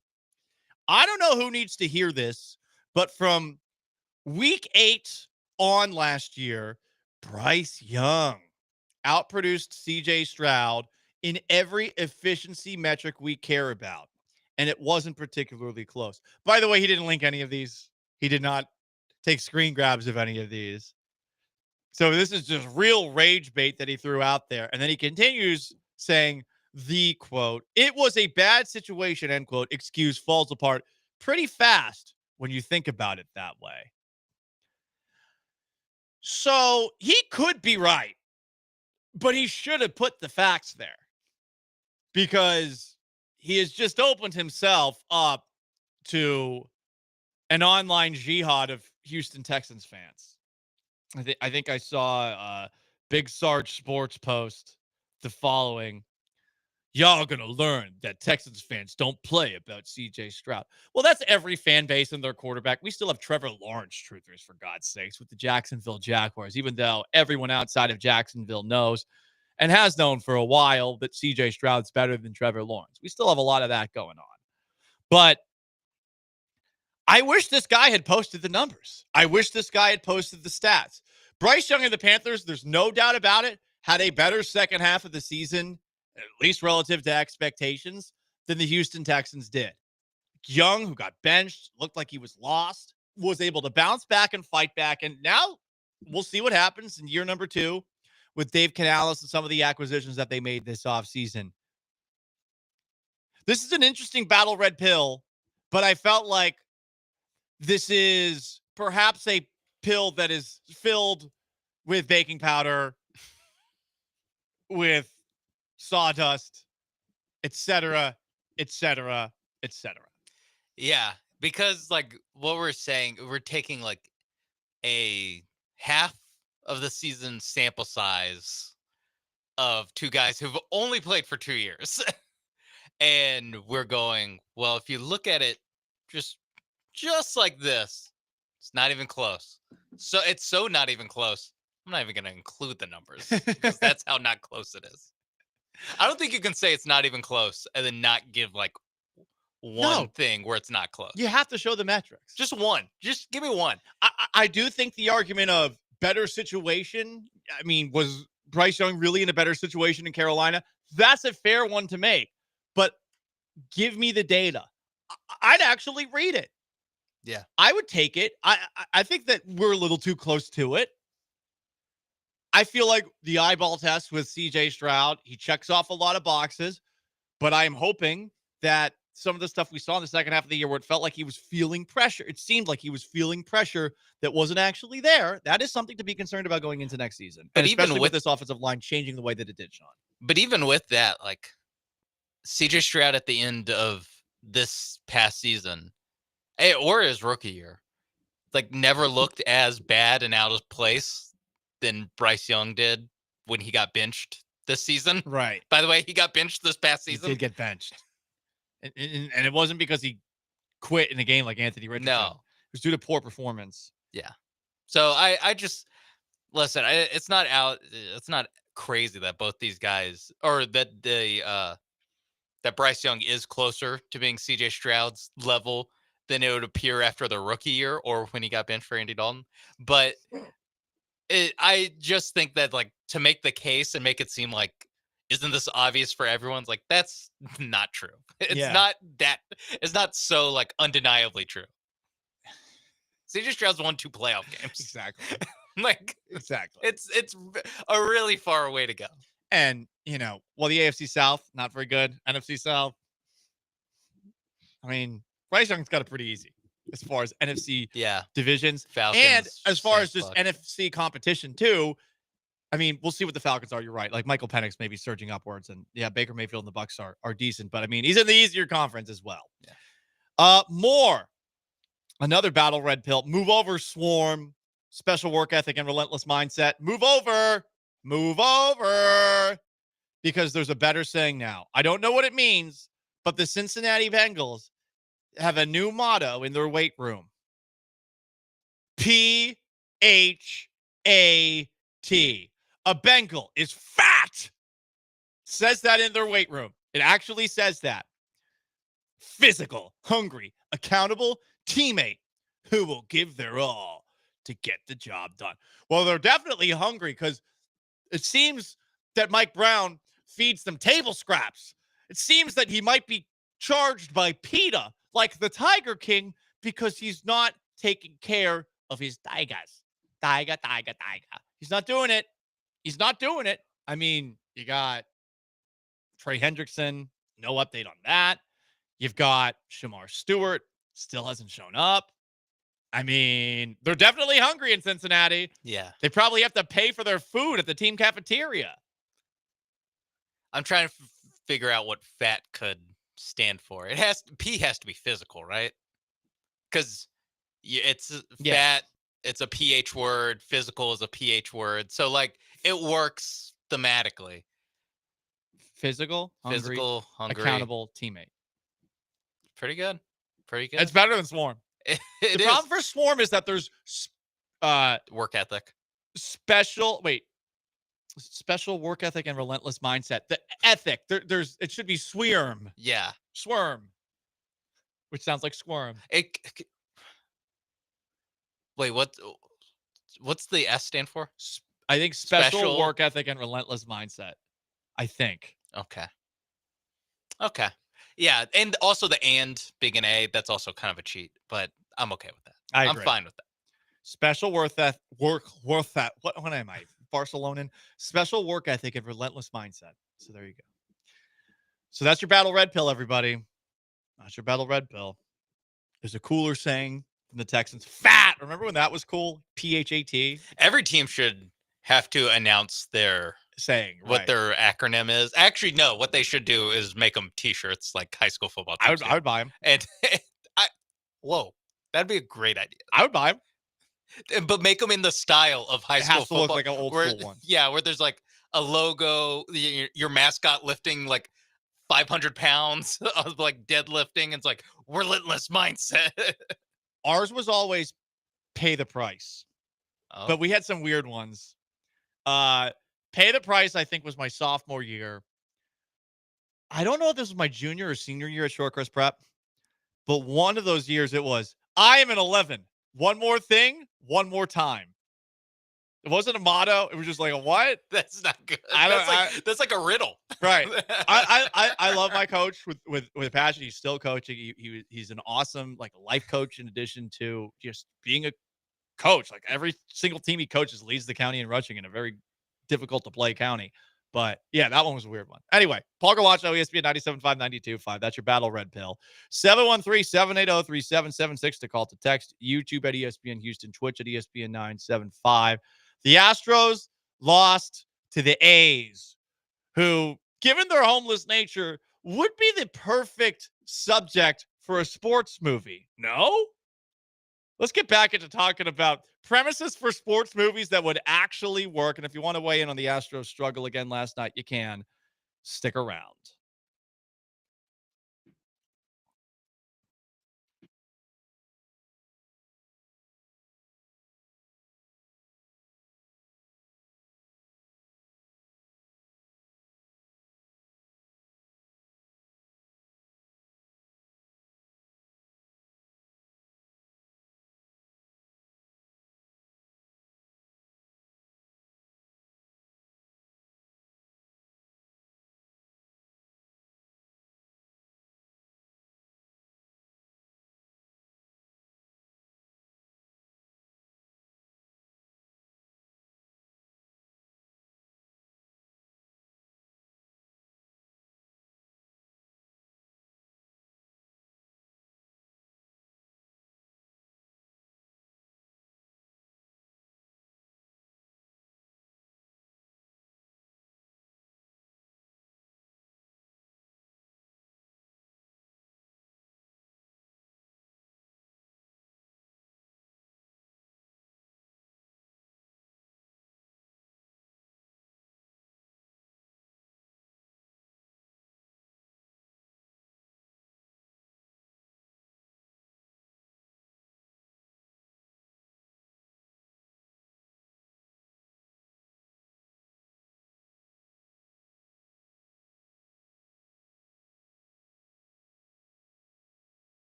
I don't know who needs to hear this, but from week 8 on last year, Bryce Young outproduced CJ Stroud in every efficiency metric we care about. And it wasn't particularly close. By the way, he didn't link any of these. He did not take screen grabs of any of these. So this is just real rage bait that he threw out there. And then he continues saying the quote, "It was a bad situation," end quote, excuse falls apart pretty fast when you think about it that way. So he could be right, but he should have put the facts there because he has just opened himself up to an online jihad of Houston Texans fans. I think I saw Big Sarge Sports post the following: "Y'all gonna learn that Texans fans don't play about CJ Stroud." Well, that's every fan base and their quarterback. We still have Trevor Lawrence truthers, for God's sakes, with the Jacksonville Jaguars, even though everyone outside of Jacksonville knows and has known for a while that CJ Stroud's better than Trevor Lawrence. We still have a lot of that going on. But I wish this guy had posted the numbers. I wish this guy had posted the stats. Bryce Young and the Panthers, there's no doubt about it, had a better second half of the season, at least relative to expectations, than the Houston Texans did. Young, who got benched, looked like he was lost, was able to bounce back and fight back. And now we'll see what happens in year number 2 with Dave Canales and some of the acquisitions that they made this offseason. This is an interesting battle red pill, but I felt like this is perhaps a pill that is filled with baking powder, with sawdust, etc., etc., etc. Yeah, because like what we're saying, we're taking like a half of the season sample size of two guys who've only played for 2 years. And we're going, well, if you look at it just like this, it's not even close. So it's so not even close. I'm not even going to include the numbers because that's how not close it is. I don't think you can say it's not even close and then not give like one thing where it's not close. You have to show the metrics. Just one. Just give me one. I do think the argument of better situation, I mean, was Bryce Young really in a better situation in Carolina? That's a fair one to make. But give me the data. I'd actually read it. Yeah. I would take it. I think that we're a little too close to it. I feel like the eyeball test with CJ Stroud, he checks off a lot of boxes, but I'm hoping that some of the stuff we saw in the second half of the year where it felt like he was feeling pressure, it seemed like he was feeling pressure that wasn't actually there. That is something to be concerned about going into next season. But And even especially with this offensive line changing the way that it did, Sean. But even with that, like CJ Stroud at the end of this past season, or his rookie year, like never looked as bad and out of place than Bryce Young did when he got benched this season. Right. By the way, he got benched this past season. He did get benched. And it wasn't because he quit in a game like Anthony Richardson. No. It was due to poor performance. Yeah. So I just listen. It's not crazy that both these guys, or that that Bryce Young is closer to being CJ Stroud's level than it would appear after the rookie year or when he got benched for Andy Dalton. But I just think that, like, to make the case and make it seem like, isn't this obvious for everyone's like, that's not true. It's not so, like, undeniably true. CJ Stroud's won 2 playoff games. Exactly. Exactly. It's a really far way to go. And, the AFC South, not very good. NFC South, I mean, Bryce Young's got it pretty easy as far as NFC divisions. Falcons, and as far as Saints, just NFC competition, too, I mean, we'll see what the Falcons are. You're right. Like, Michael Penix may be surging upwards. And, Baker Mayfield and the Bucs are decent. But, I mean, he's in the easier conference as well. Yeah. More. Another battle red pill. Move over, Swarm. Special work ethic and relentless mindset. Move over. Move over. Because there's a better saying now. I don't know what it means, but the Cincinnati Bengals have a new motto in their weight room. PHAT. A Bengal is fat. Says that in their weight room. It actually says that. Physical, hungry, accountable teammate who will give their all to get the job done. Well, they're definitely hungry because it seems that Mike Brown feeds them table scraps. It seems that he might be charged by PETA like the Tiger King because he's not taking care of his tigers. Tiger. He's not doing it. He's not doing it. I mean, you got Trey Hendrickson, no update on that. You've got Shamar Stewart, still hasn't shown up. I mean, they're definitely hungry in Cincinnati. Yeah. They probably have to pay for their food at the team cafeteria. I'm trying to figure out what fat could stand for. P has to be physical, right? Because it's fat. It's a PH word. Physical is a PH word. So, like, it works thematically. Physical, hungry, accountable teammate. Pretty good. It's better than Swarm. The problem for Swarm is that there's work ethic. Special work ethic and relentless mindset. The ethic, it should be SWIRM. Yeah. Swarm. Which sounds like squirm. Wait, what's the S stand for? I think special work ethic and relentless mindset. I think. Okay. Yeah, and also the big an A, that's also kind of a cheat, but I'm okay with that. I'm fine with that. Special what am I? Barcelonan. Special work ethic and relentless mindset. So there you go. So that's your battle red pill, everybody. That's your battle red pill. There's a cooler saying from the Texans. Fat. Remember when that was cool? PHAT. Every team should have to announce their saying what their acronym is. Actually, no. What they should do is make them T-shirts like high school football teams. I would buy them. And that'd be a great idea. I would buy them. But make them in the style of high school football. Look like an old school one. Yeah, where there's like a logo, your mascot lifting like 500 pounds of like deadlifting. It's like relentless mindset. Ours was always pay the price, but we had some weird ones. Pay the price, I think, was my sophomore year. I don't know if this was my junior or senior year at Shorecrest Prep, but one of those years it was, I am an 11. One more thing, one more time. It wasn't a motto. It was just like a what? That's not good. That's like a riddle. Right. I love my coach with passion. He's still coaching. He's an awesome life coach in addition to just being a coach. Like every single team he coaches leads the county in rushing in a very difficult to play county. But yeah, that one was a weird one. Anyway, Paul Gallant, ESPN 97.5, 92.5. That's your battle red pill. 713-780-3776 to call to text. YouTube at ESPN Houston, Twitch at ESPN 975. The Astros lost to the A's, who, given their homeless nature, would be the perfect subject for a sports movie. No? Let's get back into talking about premises for sports movies that would actually work. And if you want to weigh in on the Astros struggle again last night, you can. Stick around.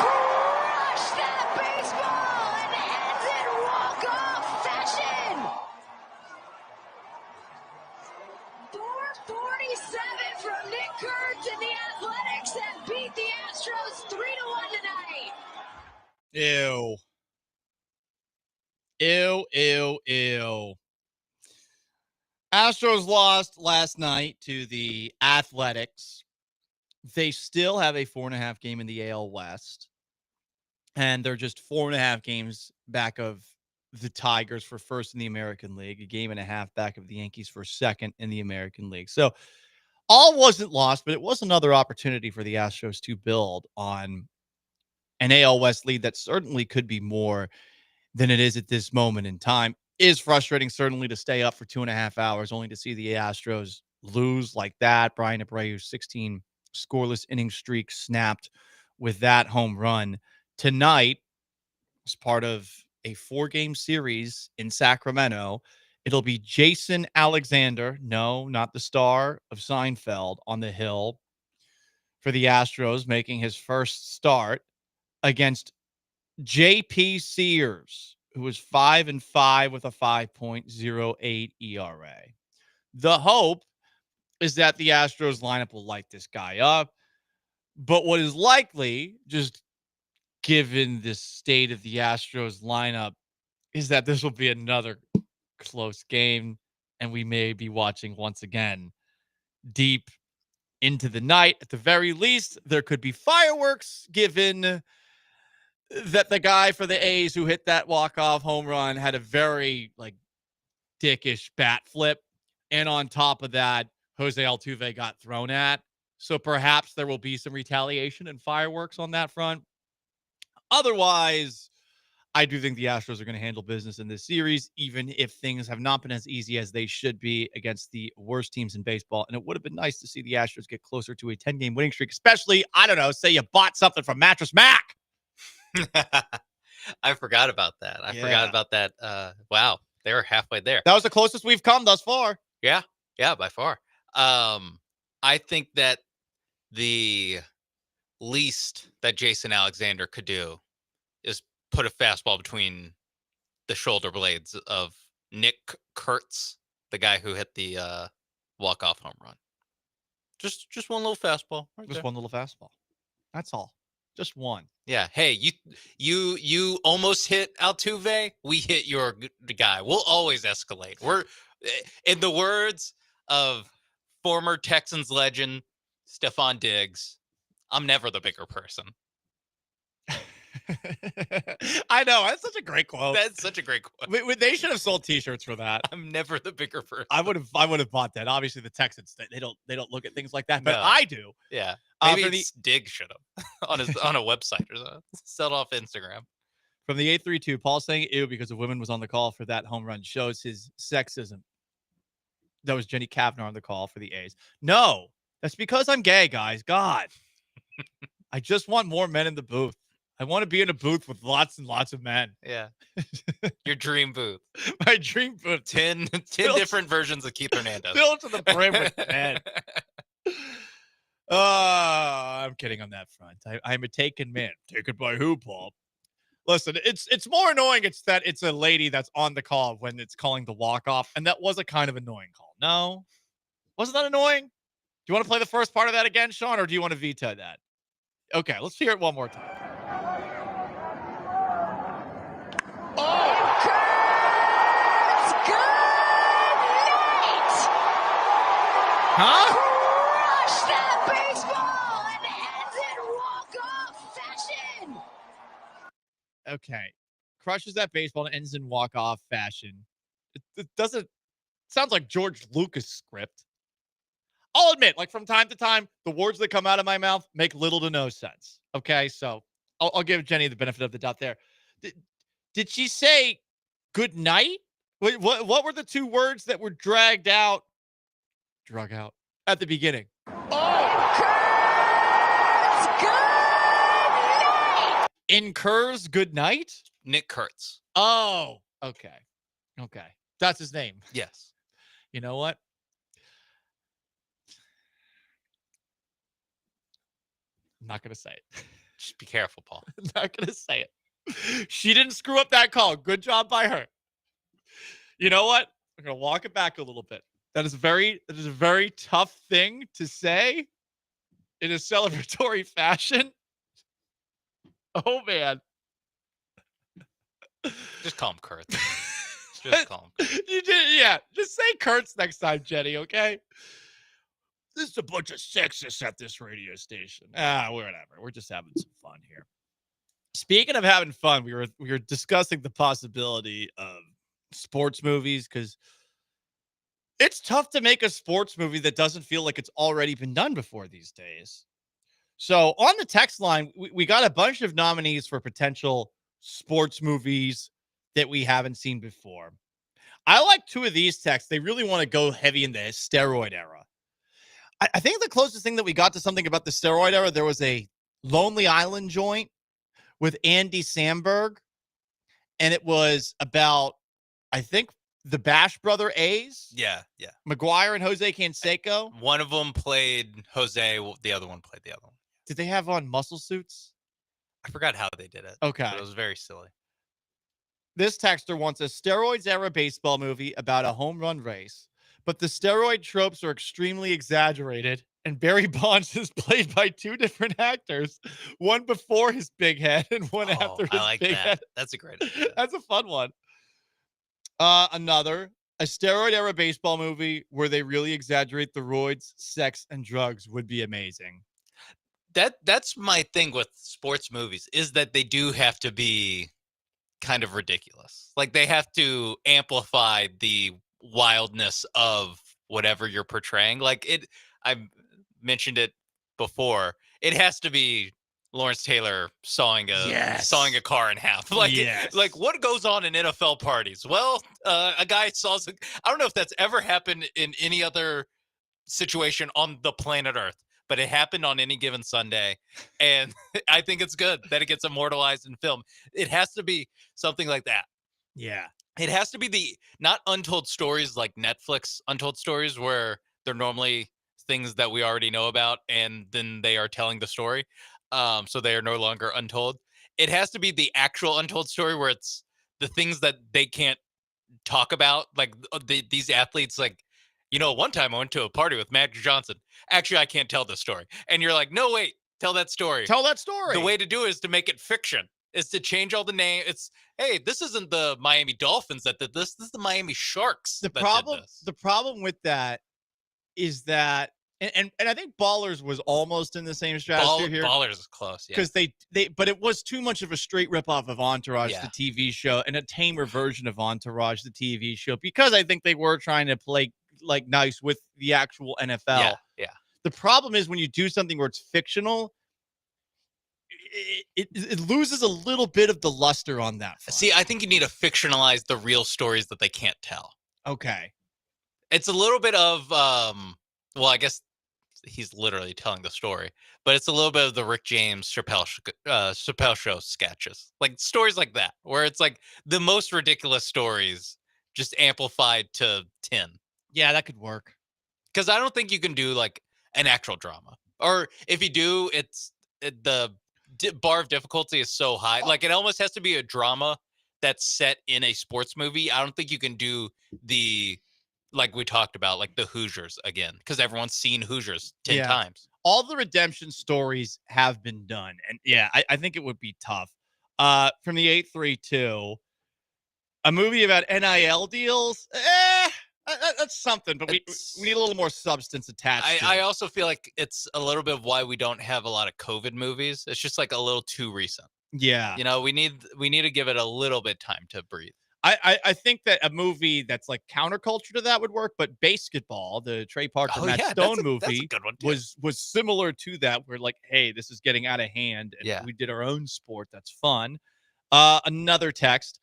Crush that baseball and ends in walk-off fashion. 447 from Nick Kurtz and the Athletics that beat the Astros 3-1 tonight. Ew. Ew, ew, ew. Astros lost last night to the Athletics. They still have a 4.5 game in the AL West. And they're just 4.5 games back of the Tigers for first in the American League, a game and a half back of the Yankees for second in the American League. So all wasn't lost, but it was another opportunity for the Astros to build on an AL West lead that certainly could be more than it is at this moment in time. Is frustrating, certainly, to stay up for 2.5 hours only to see the Astros lose like that. Brian Abreu's 16 scoreless inning streak snapped with that home run. Tonight, as part of a 4-game series in Sacramento, it'll be Jason Alexander, no, not the star of Seinfeld, on the hill for the Astros, making his first start against J.P. Sears, who was 5-5 with a 5.08 ERA. The hope is that the Astros lineup will light this guy up. But what is likely, just given the state of the Astros lineup, is that this will be another close game, and we may be watching once again deep into the night. At the very least, there could be fireworks, given that the guy for the A's who hit that walk-off home run had a very, dickish bat flip. And on top of that, Jose Altuve got thrown at. So perhaps there will be some retaliation and fireworks on that front. Otherwise, I do think the Astros are going to handle business in this series, even if things have not been as easy as they should be against the worst teams in baseball. And it would have been nice to see the Astros get closer to a 10-game winning streak, especially, I don't know, say you bought something from Mattress Mac. I forgot about that. I forgot about that. Wow, they were halfway there. That was the closest we've come thus far. Yeah, by far. I think that the least that Jason Alexander could do is put a fastball between the shoulder blades of Nick Kurtz, the guy who hit the walk-off home run. Just one little fastball. Just one little fastball. That's all. Just one. Yeah. Hey, you almost hit Altuve. We hit your guy. We'll always escalate. We're, in the words of former Texans legend Stephon Diggs, I'm never the bigger person. I know. That's such a great quote. That's such a great quote. They should have sold T-shirts for that. I'm never the bigger person. I would have bought that. Obviously, the Texans, they don't look at things like that, but No. I do. Yeah. Maybe Diggs should have on a website or something. Sell it off Instagram. From the 832, Paul saying ew because a woman was on the call for that home run shows his sexism. That was Jenny Kavner on the call for the A's. No, that's because I'm gay, guys. God. I just want more men in the booth. I want to be in a booth with lots and lots of men. Yeah. Your dream booth. My dream booth. 10 different versions of Keith Hernandez. Filled to the brim with men. I'm kidding on that front. I'm a taken man. Taken by who, Paul? Listen, it's more annoying. It's that it's a lady that's on the call when it's calling the walk-off, and that was a kind of annoying call. No? Wasn't that annoying? Do you want to play the first part of that again, Sean, or do you want to veto that? Okay, let's hear it one more time. Huh? Crush that baseball and ends in walk-off fashion. Okay. Crushes that baseball and ends in walk-off fashion. It doesn't sounds like George Lucas script. I'll admit, from time to time, the words that come out of my mouth make little to no sense. Okay, so I'll give Jenny the benefit of the doubt there. Did she say good night? Wait, what were the two words that were drug out at the beginning? Incurs good night? Nick Kurtz. Oh, okay. That's his name. Yes. You know what? I'm not going to say it. Just be careful, Paul. I'm not going to say it. She didn't screw up that call. Good job by her. You know what? I'm going to walk it back a little bit. That is a very tough thing to say in a celebratory fashion. Oh, man. Just call him Kurtz. Just call him. You did, yeah. Just say Kurtz next time, Jenny, okay? This is a bunch of sexists at this radio station. Whatever. We're just having some fun here. Speaking of having fun, we were discussing the possibility of sports movies because it's tough to make a sports movie that doesn't feel like it's already been done before these days. So on the text line, we got a bunch of nominees for potential sports movies that we haven't seen before. I like two of these texts. They really want to go heavy in the steroid era. I think the closest thing that we got to something about the steroid era, there was a Lonely Island joint with Andy Samberg, and it was about, I think, the Bash Brother A's. Yeah. McGuire and Jose Canseco. One of them played Jose. The other one played the other one. Did they have on muscle suits? I forgot how they did it. Okay. But it was very silly. This texter wants a steroids era baseball movie about a home run race, but the steroid tropes are extremely exaggerated, and Barry Bonds is played by two different actors, one before his big head and one after his I like big that. head. That's a great idea. That's a fun one. A steroid era baseball movie where they really exaggerate the roids, sex, and drugs would be amazing. That's my thing with sports movies, is that they do have to be kind of ridiculous. Like, they have to amplify the wildness of whatever you're portraying. Like, I mentioned it before. It has to be Lawrence Taylor sawing a car in half. Like, like what goes on in NFL parties? Well, a guy saws. I don't know if that's ever happened in any other situation on the planet Earth, but it happened on any given Sunday, and I think it's good that it gets immortalized in film. It has to be something like that. Yeah. It has to be not untold stories like Netflix untold stories, where they're normally things that we already know about, and then they are telling the story. So they are no longer untold. It has to be the actual untold story, where it's the things that they can't talk about. Like these athletes, like, one time I went to a party with Magic Johnson. Actually, I can't tell this story. And you're like, no, wait, tell that story. Tell that story. The way to do it is to make it fiction. Is to change all the name. It's, hey, this isn't the Miami Dolphins that did this. This is the Miami Sharks. The problem with that is that, and I think Ballers was almost in the same stratosphere here. Ballers is close, yeah. Because but it was too much of a straight ripoff of Entourage, the TV show, and a tamer version of Entourage, the TV show, because I think they were trying to play like nice with the actual NFL. Yeah. The problem is when you do something where it's fictional, it loses a little bit of the luster on that front. See, I think you need to fictionalize the real stories that they can't tell. Okay. It's a little bit of, well, I guess he's literally telling the story, but it's a little bit of the Rick James Chappelle Show sketches, like stories like that, where it's like the most ridiculous stories just amplified to 10. Yeah, that could work. Because I don't think you can do like an actual drama, or if you do, the bar of difficulty is so high. Like, it almost has to be a drama that's set in a sports movie. I don't think you can do like we talked about, like the Hoosiers again, because everyone's seen Hoosiers 10 times. All the redemption stories have been done. And I think it would be tough. From the 832, a movie about NIL deals. That's something, but we need a little more substance attached. I also feel like it's a little bit of why we don't have a lot of COVID movies. It's just like a little too recent. Yeah. We need to give it a little bit time to breathe. I think that a movie that's like counterculture to that would work, but Basketball, the Trey Parker, Matt Stone movie, that's a good one too. was similar to that. Where like, hey, this is getting out of hand, and we did our own sport. That's fun. Another text.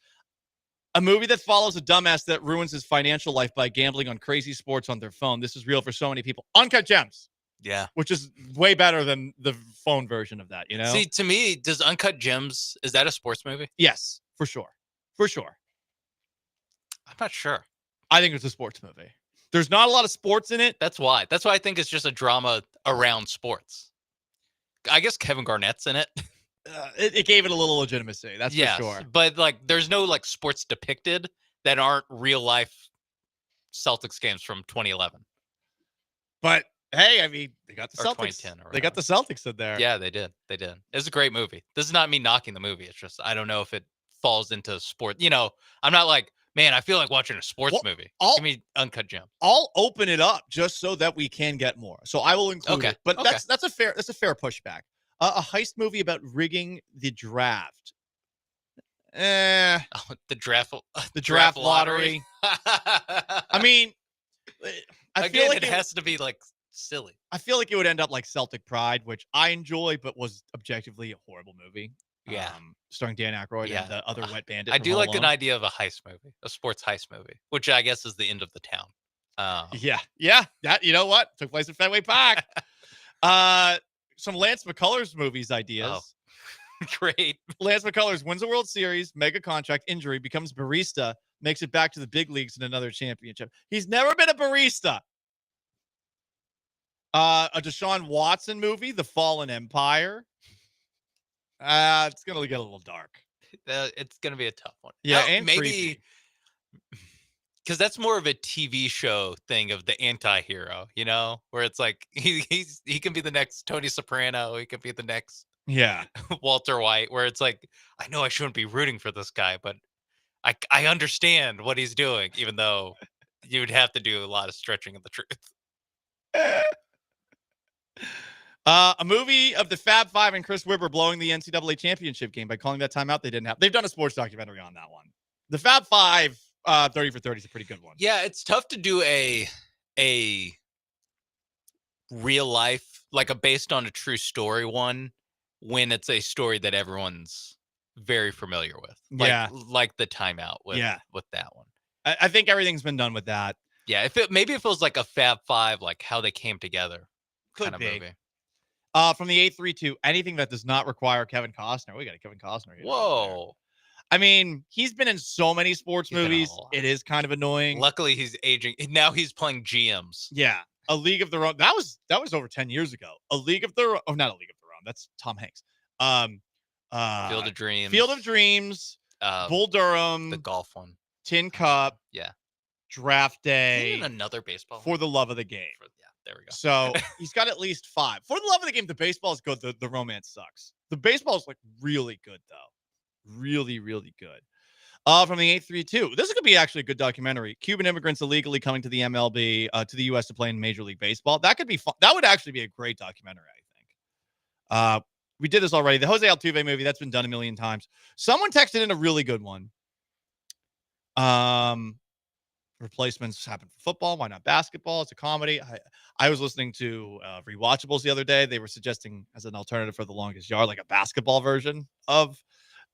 A movie that follows a dumbass that ruins his financial life by gambling on crazy sports on their phone. This is real for so many people. Uncut Gems. Yeah. Which is way better than the phone version of that, See, to me, does Uncut Gems, is that a sports movie? Yes, for sure. For sure. I'm not sure. I think it's a sports movie. There's not a lot of sports in it. That's why. That's why I think it's just a drama around sports. I guess Kevin Garnett's in it. It gave it a little legitimacy. That's for sure. But like, there's no like sports depicted that aren't real life Celtics games from 2011. But hey, I mean, they got the Or Celtics. 2010 or They got the Celtics in there. Yeah, they did. They did. It's a great movie. This is not me knocking the movie. It's just I don't know if it falls into sport. I'm not like, man, I feel like watching a sports movie. Give me Uncut Gems. I'll open it up just so that we can get more. So I will include it. But that's a fair pushback. A heist movie about rigging the draft. The draft lottery. I mean, I Again, feel like it has to be like silly. I feel like it would end up like Celtic Pride, which I enjoy, but was objectively a horrible movie. Yeah. Starring Dan Aykroyd Yeah. and the other wet bandit. I from do Home like an Alone. idea of a heist movie, a sports heist movie, which I guess is the end of the town. Yeah. That, you know what? Took place in Fenway Park. Some Lance McCullers movies ideas. Great. Lance McCullers wins a World Series, mega contract, injury, becomes barista, makes it back to the big leagues in another championship. He's never been a barista. A Deshaun Watson movie, The Fallen Empire. It's going to get a little dark. It's going to be a tough one. Yeah, Oh, and maybe creepy. because that's more of a TV show thing of the anti-hero, you know, where it's like he can be the next Tony Soprano, he could be the next Yeah. Walter White, where it's like, I know I shouldn't be rooting for this guy, but I understand what he's doing, even though you would have to do a lot of stretching of the truth. A movie of the Fab Five and Chris Webber blowing the NCAA championship game by calling that timeout. They didn't have. They've done a sports documentary on that one. The Fab Five, 30 for 30 is a pretty good one. Yeah, it's tough to do a real life, like a based on a true story one, when it's a story that everyone's very familiar with. Like the timeout with that one. I think everything's been done with that. Yeah, maybe it feels like a Fab Five, like how they came together. Could kind of be. movie. From the 832, anything that does not require Kevin Costner. We got a Kevin Costner here. Whoa. I mean, he's been in so many sports movies. It is kind of annoying. Luckily, he's aging. Now he's playing GMs. Yeah. A League of Their Own. That was over 10 years ago. A League of Their Own. Oh, not A League of Their Own. That's Tom Hanks. Field of Dreams. Field of Dreams. Bull Durham. The golf one. Tin Cup. Yeah. Draft Day. Even another baseball. For the Love of the Game. There we go. So he's got at least 5. For the Love of the Game, the baseball is good. The romance sucks. The baseball is like really good though. Really, really good. From the 832, this is gonna be actually a good documentary. Cuban immigrants illegally coming to the MLB, to the U.S. to play in Major League Baseball. That could be fun. That would actually be a great documentary, I think. We did this already. The Jose Altuve movie, that's been done a million times. Someone texted in a really good one. Replacements happen for football. Why not basketball? It's a comedy. I was listening to Rewatchables the other day. They were suggesting as an alternative for The Longest Yard, like a basketball version of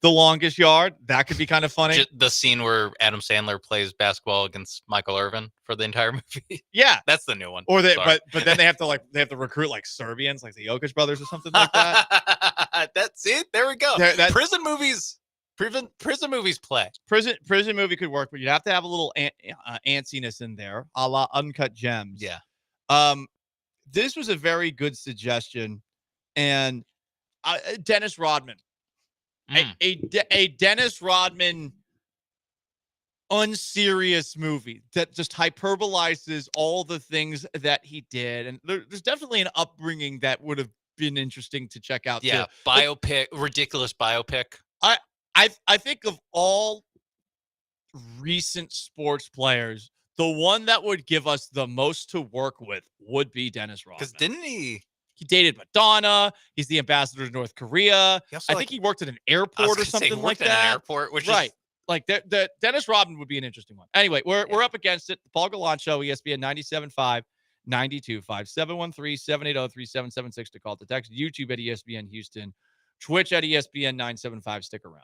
The Longest Yard. That could be kind of funny. The scene where Adam Sandler plays basketball against Michael Irvin for the entire movie. Yeah, that's the new one. Or Sorry. but then they have to recruit like Serbians, like the Jokic brothers or something like that. That's it. There we go. Prison movies play. Prison movie could work, but you'd have to have a little antsiness in there, a la Uncut Gems. Yeah. This was a very good suggestion, and Dennis Rodman, a Dennis Rodman unserious movie that just hyperbolizes all the things that he did, and there's definitely an upbringing that would have been interesting to check out. Yeah, too. biopic, ridiculous biopic. I think of all recent sports players, the one that would give us the most to work with would be Dennis Rodman. Because didn't he? He dated Madonna. He's the ambassador to North Korea. I think he worked at an airport or something like that. An airport, which right. is Like the Dennis Rodman would be an interesting one. Anyway, we're up against it. The Paul Gallant Show, ESPN 97.5, 92.5, 713-780-3776 to call to text. YouTube at ESPN Houston. Twitch at ESPN 975. Stick around.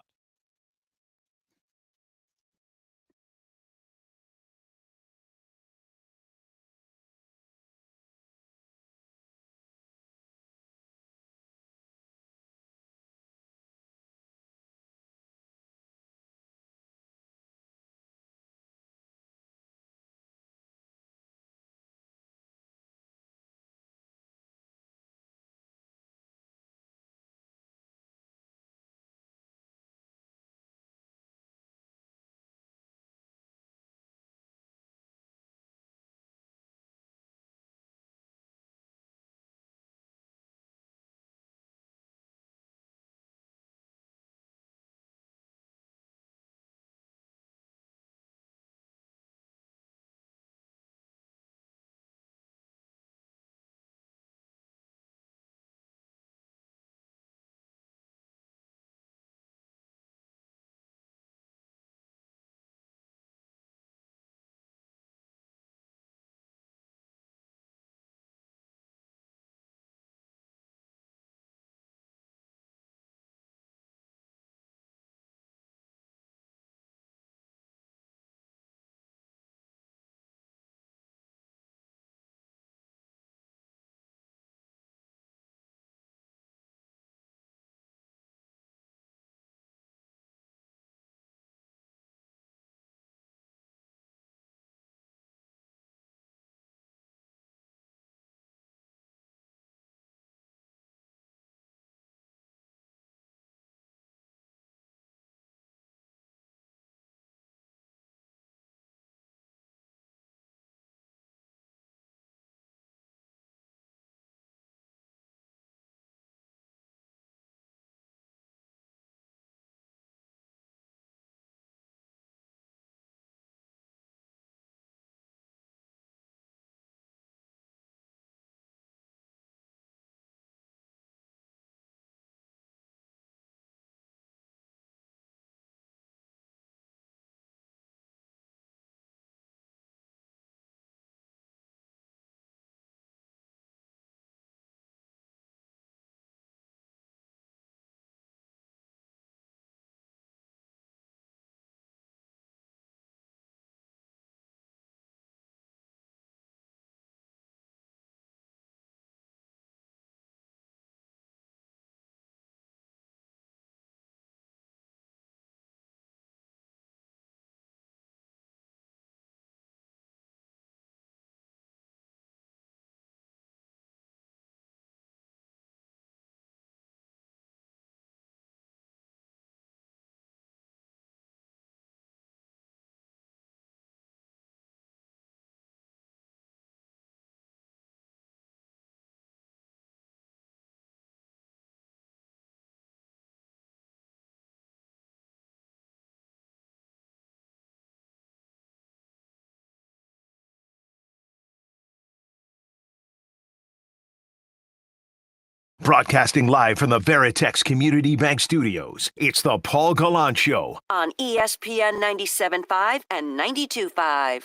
Broadcasting live from the Veritex Community Bank Studios, it's the Paul Gallant Show. On ESPN 97.5 and 92.5.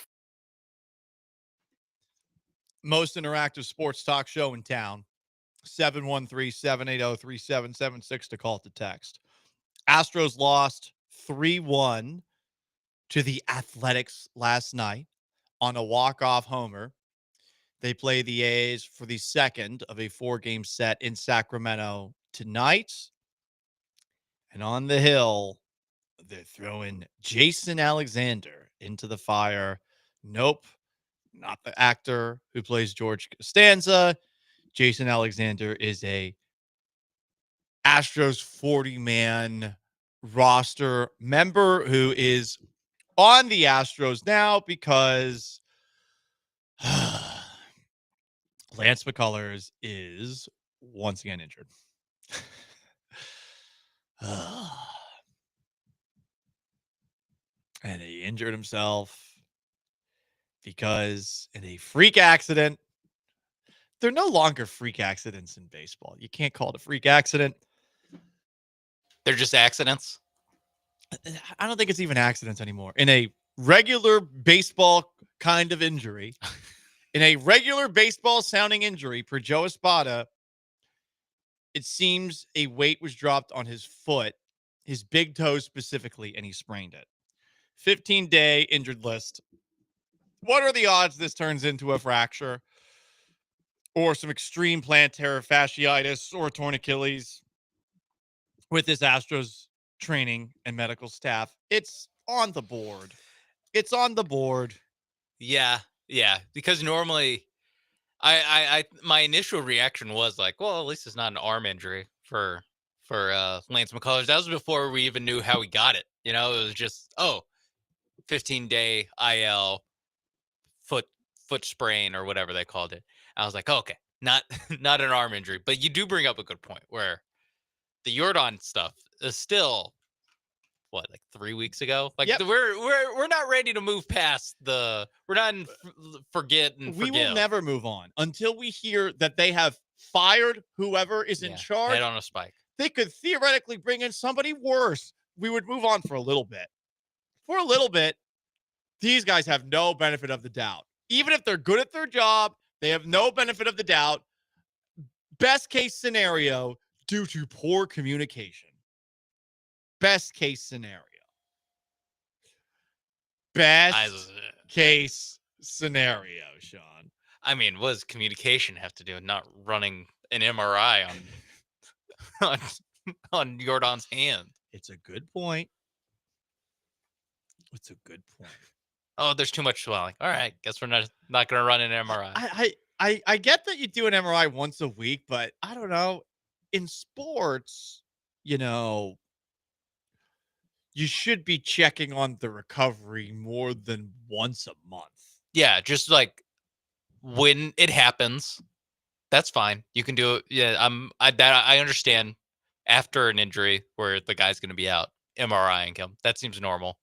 Most interactive sports talk show in town. 713-780-3776 to call it to text. Astros lost 3-1 to the Athletics last night on a walk-off homer. They play the A's for the second of a 4-game set in Sacramento tonight. And on the hill, they're throwing Jason Alexander into the fire. Nope, not the actor who plays George Costanza. Jason Alexander is a Astros 40-man roster member who is on the Astros now because Lance McCullers is once again injured. And he injured himself because in a freak accident. They're no longer freak accidents in baseball. You can't call it a freak accident. They're just accidents. I don't think it's even accidents anymore. In a regular baseball kind of injury, in a regular baseball sounding injury per Joe Espada, it seems a weight was dropped on his foot, his big toe specifically, and he sprained it. 15-day injured list. What are the odds this turns into a fracture or some extreme plantar fasciitis or torn Achilles with this Astros training and medical staff? It's on the board. It's on the board. Yeah. Because normally, I my initial reaction was like, well, at least it's not an arm injury for Lance McCullers. That was before we even knew how he got it. It was just 15-day IL foot sprain or whatever they called it. I was like, okay, not an arm injury. But you do bring up a good point where the Jordan stuff is still like 3 weeks ago. Like we're not ready to move past we're not in forget and we forgive. will never move on until we hear that they have fired whoever is in charge. Head on a spike. They could theoretically bring in somebody worse. We would move on for a little bit. For a little bit, these guys have no benefit of the doubt. Even if they're good at their job, they have no benefit of the doubt. Best case scenario, due to poor communication. Best case scenario. Best case scenario, Sean. I mean, what does communication have to do with not running an MRI on Jordan's hand? It's a good point. It's a good point. Oh, there's too much swelling. All right, guess we're not going to run an MRI. I get that you do an MRI once a week, but I don't know. In sports, you should be checking on the recovery more than once a month. Yeah, just like when it happens, that's fine. You can do it. Yeah, I understand after an injury where the guy's going to be out, MRIing him. That seems normal.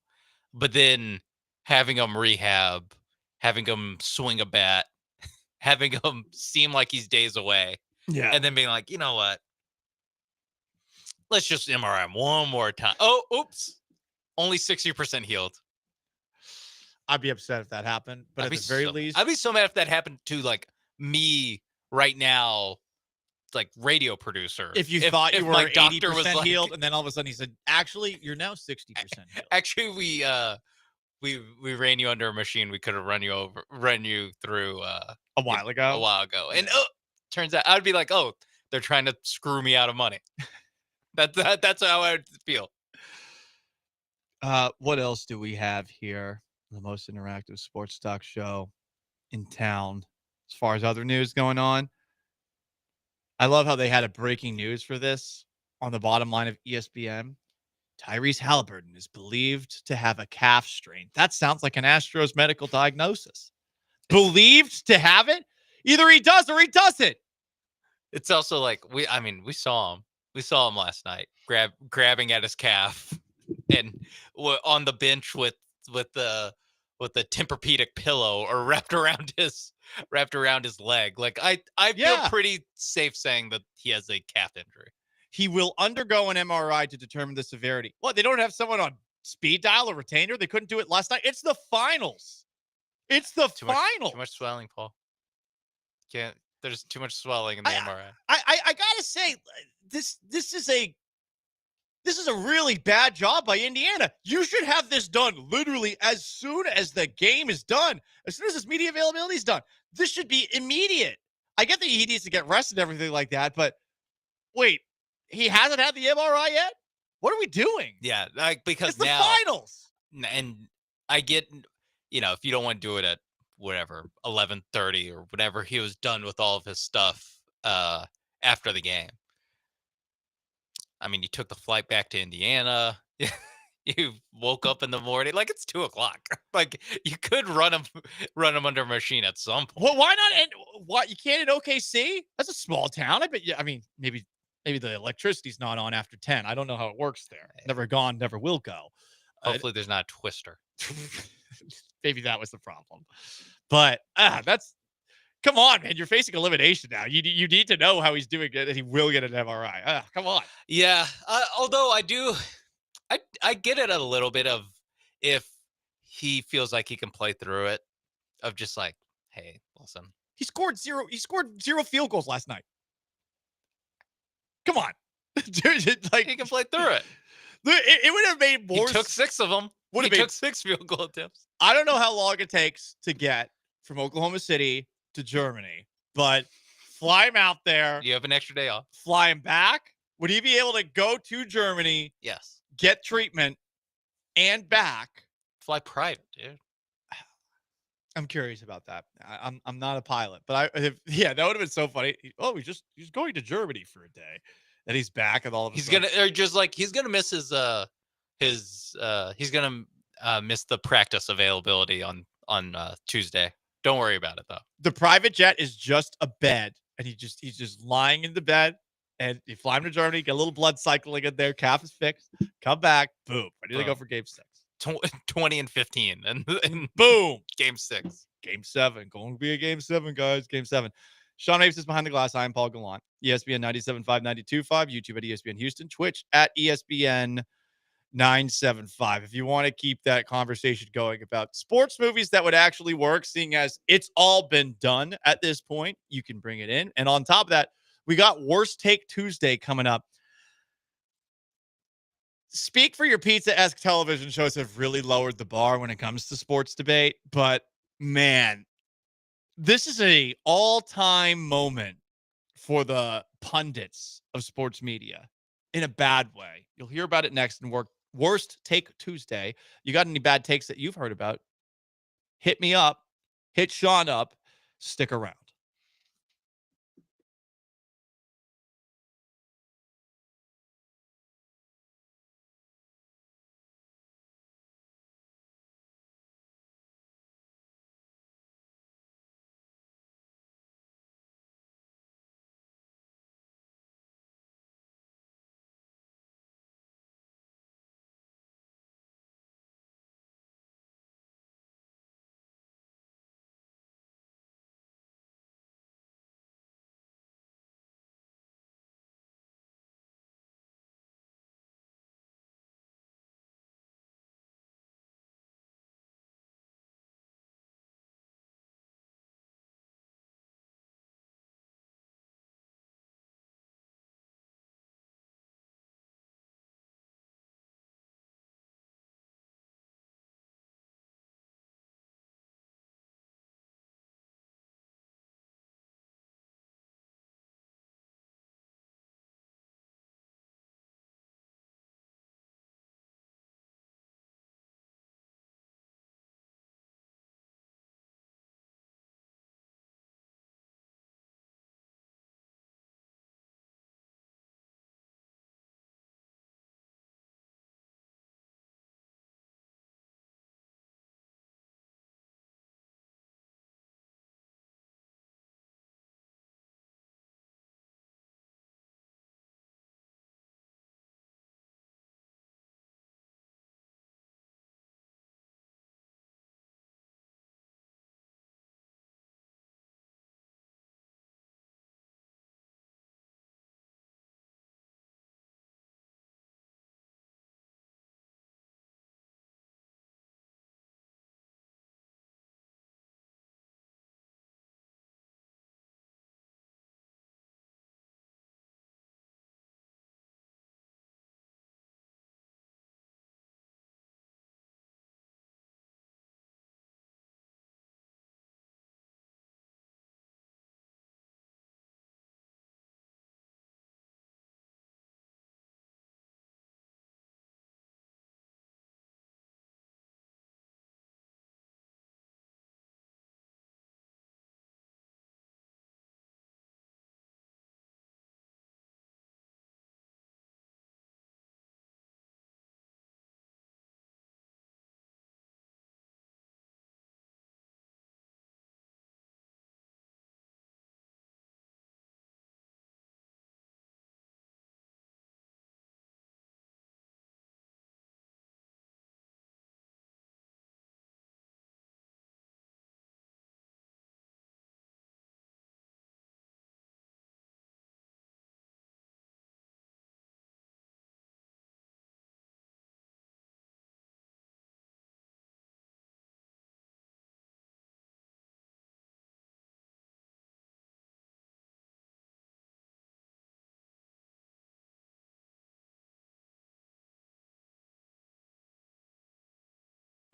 But then having him rehab, having him swing a bat, having him seem like he's days away. Yeah. And then being like, you know what? Let's just MRI him one more time. Oh, oops. Only 60% healed. I'd be upset if that happened. But at the very least, I'd be so mad if that happened to like me right now, like radio producer. If you thought you were 80% healed, like, and then all of a sudden he said, actually, you're now 60% healed. Actually, we ran you under a machine. We could have run you through a while ago. And turns out I'd be like, oh, they're trying to screw me out of money. That's how I would feel. What else do we have here? The most interactive sports talk show in town. As far as other news going on, I love how they had a breaking news for this on the bottom line of ESPN. Tyrese Halliburton is believed to have a calf strain. That sounds like an Astros medical diagnosis. Believed to have it? Either he does or he doesn't. It's also like we saw him. We saw him last night grabbing at his calf and on the bench with the with a Tempur-Pedic pillow or wrapped around his leg. Like I feel pretty safe saying that he has a calf injury. He will undergo an MRI to determine the severity. What, they don't have someone on speed dial or retainer? They couldn't do it last night? It's the finals. It's the finals. Too much swelling, Paul. There's too much swelling in the MRI. I gotta say, this is a really bad job by Indiana. You should have this done literally as soon as the game is done. As soon as this media availability is done. This should be immediate. I get that he needs to get rest and everything like that, but wait, he hasn't had the MRI yet? What are we doing? Yeah, because it's the now finals. And I get, if you don't want to do it at whatever 11:30 or whatever, he was done with all of his stuff after the game. I mean, you took the flight back to Indiana. You woke up in the morning like it's 2:00. Like you could run him under a machine at some point. Well, why not? And what, you can't in OKC? That's a small town. I bet. Yeah, I mean, maybe the electricity's not on after 10. I don't know how it works there. Never gone, never will go. Hopefully, there's not a twister. Maybe that was the problem. But come on, man. You're facing elimination now. You need to know how he's doing it, and he will get an MRI. Come on. Yeah. Although I get it a little bit of if he feels like he can play through it, of just like, hey, listen. He scored zero field goals last night. Come on. Dude, like, he can play through it. It would have made more. He took 6 of them. He took 6 field goal attempts. I don't know how long it takes to get from Oklahoma City to Germany, but fly him out there. You have an extra day off. Fly him back. Would he be able to go to Germany? Yes. Get treatment and back? Fly private, dude. I'm curious about that. I'm not a pilot, but that would have been so funny. He's going to Germany for a day, and he's back, and all of a sudden he's gonna miss he's gonna miss the practice availability on Tuesday. Don't worry about it though. The private jet is just a bed, and he's just lying in the bed, and you fly him to Germany, get a little blood cycling in there, calf is fixed, come back, boom, ready to go for game 6. 20-15 and boom, game 6, game 7, going to be a game 7, guys. Game 7. Sean Aves is behind the glass. I am Paul Gallant. ESPN 97.5, 92.5, YouTube at ESPN Houston, Twitch at ESPN 975. If you want to keep that conversation going about sports movies that would actually work, seeing as it's all been done at this point, you can bring it in. And on top of that, we got Worst Take Tuesday coming up. Speak for your pizza-esque television shows have really lowered the bar when it comes to sports debate, but man, this is a all-time moment for the pundits of sports media in a bad way. You'll hear about it next in Worst Take Tuesday. You got any bad takes that you've heard about? Hit me up. Hit Sean up. Stick around.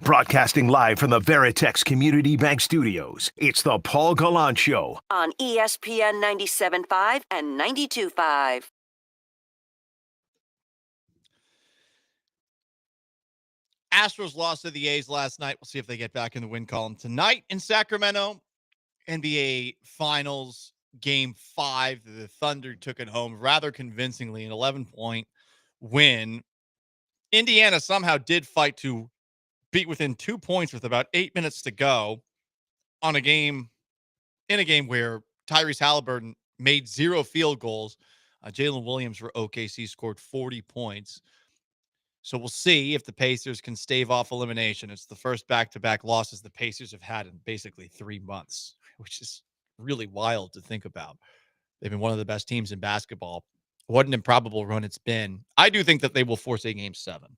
Broadcasting live from the Veritex Community Bank Studios, it's the Paul Gallant Show. On ESPN 97.5 and 92.5. Astros lost to the A's last night. We'll see if they get back in the win column tonight in Sacramento. NBA Finals Game 5. The Thunder took it home rather convincingly, an 11-point win. Indiana somehow did fight to beat within 2 points with about 8 minutes to go in a game where Tyrese Halliburton made 0 field goals. Jalen Williams for OKC scored 40 points. So we'll see if the Pacers can stave off elimination. It's the first back-to-back losses the Pacers have had in basically 3 months, which is really wild to think about. They've been one of the best teams in basketball. What an improbable run it's been. I do think that they will force a Game 7.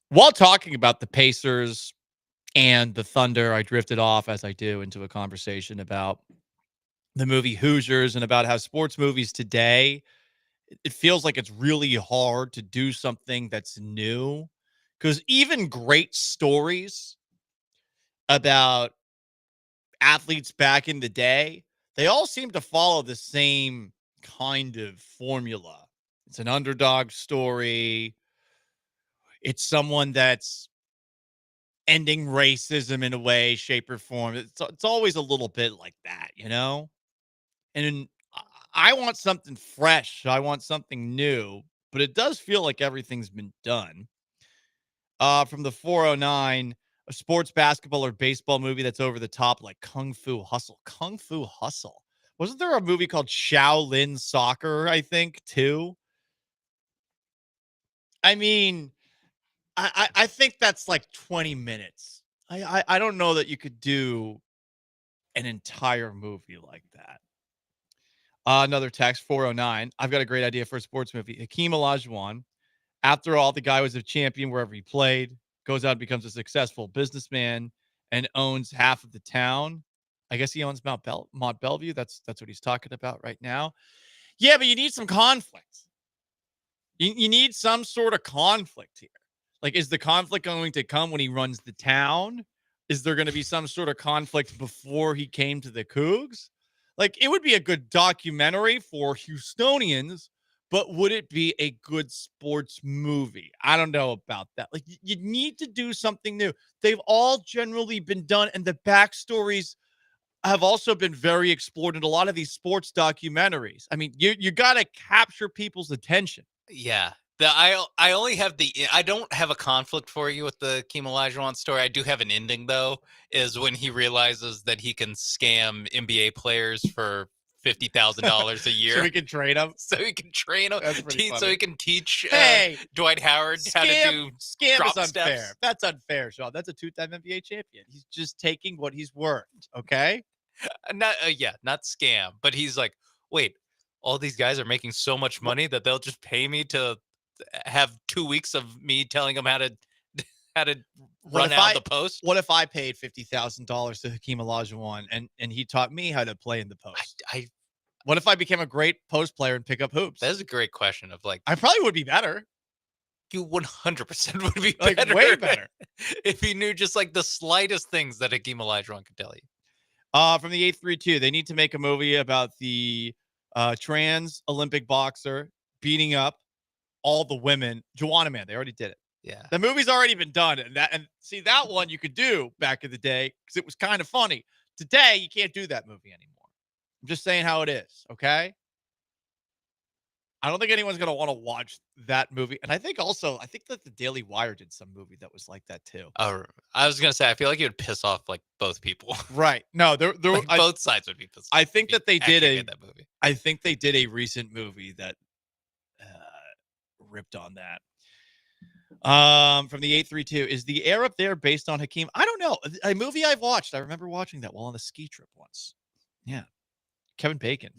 While talking about the Pacers and the Thunder, I drifted off, as I do, into a conversation about the movie Hoosiers and about how sports movies today, it feels like it's really hard to do something that's new, because even great stories about athletes back in the day, they all seem to follow the same kind of formula. It's an underdog story. It's someone that's ending racism in a way, shape, or form. It's always a little bit like that, you know? And I want something fresh. I want something new, but it does feel like everything's been done. From the 409, a sports basketball or baseball movie that's over the top, like Kung Fu Hustle. Kung Fu Hustle. Wasn't there a movie called Shaolin Soccer, I think, too? I mean, I think that's like 20 minutes. I don't know that you could do an entire movie like that. Another text, 409. I've got a great idea for a sports movie. Hakeem Olajuwon. After all, the guy was a champion wherever he played, goes out and becomes a successful businessman and owns half of the town. I guess he owns Mont Bellevue. That's what he's talking about right now. Yeah, but you need some conflict. You need some sort of conflict here. Like, is the conflict going to come when he runs the town? Is there going to be some sort of conflict before he came to the Cougs? Like, it would be a good documentary for Houstonians, but would it be a good sports movie? I don't know about that. Like, you need to do something new. They've all generally been done, and the backstories have also been very explored in a lot of these sports documentaries. I mean, you got to capture people's attention. Yeah. I only have I don't have a conflict for you with the Hakeem Olajuwon story. I do have an ending, though, is when he realizes that he can scam NBA players for $50,000 a year. So we can train them. So he can train them. So he can teach Dwight Howard how to do scam drop is unfair. steps. That's unfair, Sean. That's a 2-time NBA champion. He's just taking what he's worth. Okay. Not scam, but he's like, wait, all these guys are making so much money that they'll just pay me to have 2 weeks of me telling them how to run out the post. What if I paid $50,000 to Hakeem Olajuwon and he taught me how to play in the post? What if I became a great post player and pick up hoops? That's a great question. Of like, I probably would be better. You 100% would be like better, way better, if you knew just like the slightest things that Hakeem Olajuwon could tell you. From the 832, they need to make a movie about the trans Olympic boxer beating up all the women. Joanna Man, they already did it. Yeah, the movie's already been done, and see that one you could do back in the day because it was kind of funny. Today you can't do that movie anymore. I'm just saying how it is. Okay. I don't think anyone's going to want to watch that movie. And I think that the Daily Wire did some movie that was like that too. Oh, I was going to say, I feel like it would piss off like both people. Right. No, like both sides would be pissed off. I think that they did that movie. I think they did a recent movie that ripped on that. From the 832, is the air up there based on Hakeem? I don't know. A movie I've watched. I remember watching that while on a ski trip once. Yeah. Kevin Bacon.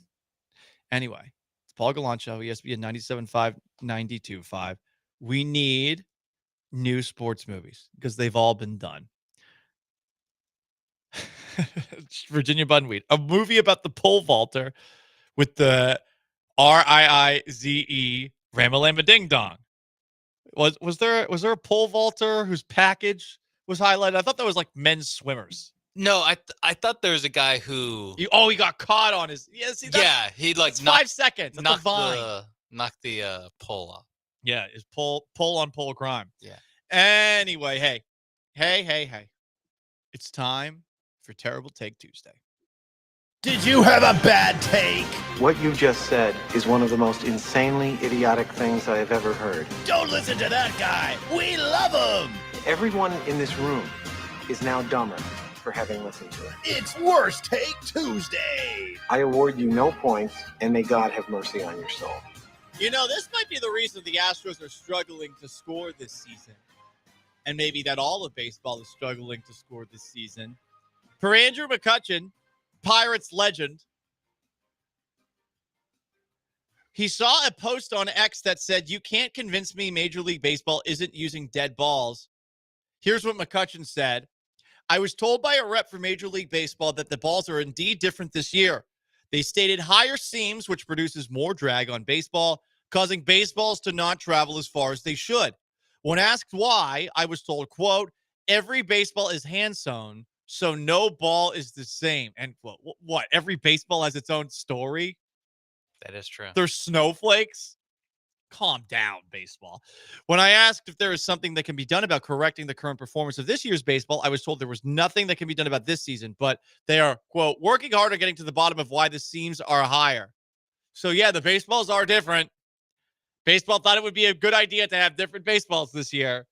Anyway. Paul Gallant Show, ESPN 97.5, 92.5. We need new sports movies because they've all been done. Virginia Bunweed, a movie about the pole vaulter with the RIIZE Ramalama Ding Dong. Was there a pole vaulter whose package was highlighted? I thought that was like men's swimmers. No, I thought there was a guy who. He got caught on his. Yeah, see, He like that's 5 seconds. That's knocked a vine. knocked the pole off. Yeah, it's pole on pole crime. Yeah. Anyway, hey. It's time for Terrible Take Tuesday. Did you have a bad take? What you just said is one of the most insanely idiotic things I have ever heard. Don't listen to that guy. We love him. Everyone in this room is now dumber for having listened to it. It's Worst Take Tuesday. I award you no points, and may God have mercy on your soul. You know, this might be the reason the Astros are struggling to score this season. And maybe that all of baseball is struggling to score this season. For Andrew McCutchen, Pirates legend, he saw a post on X that said, "You can't convince me Major League Baseball isn't using dead balls." Here's what McCutchen said. "I was told by a rep for Major League Baseball that the balls are indeed different this year. They stated higher seams, which produces more drag on baseball, causing baseballs to not travel as far as they should. When asked why, I was told, quote, every baseball is hand sewn, so no ball is the same," end quote. What? Every baseball has its own story? That is true. They're snowflakes? Calm down, baseball. When I asked if there is something that can be done about correcting the current performance of this year's baseball, I was told there was nothing that can be done about this season, but they are, quote, working hard on getting to the bottom of why the seams are higher. So, yeah, the baseballs are different. Baseball thought it would be a good idea to have different baseballs this year.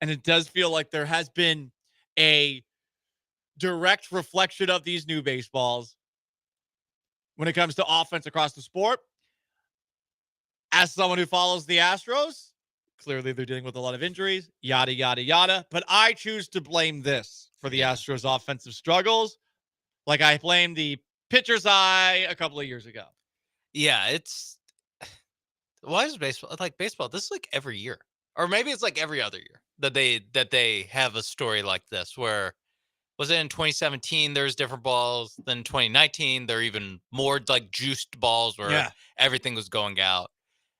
And it does feel like there has been a direct reflection of these new baseballs when it comes to offense across the sport. As someone who follows the Astros, clearly they're dealing with a lot of injuries, yada, yada, yada. But I choose to blame this for the Astros' offensive struggles, like I blamed the pitcher's eye a couple of years ago. Yeah, it's why is baseball baseball? This is like every year, or maybe it's like every other year that they have a story like this. Where was it in 2017? There's different balls. Then 2019, they're even more like juiced balls where everything was going out,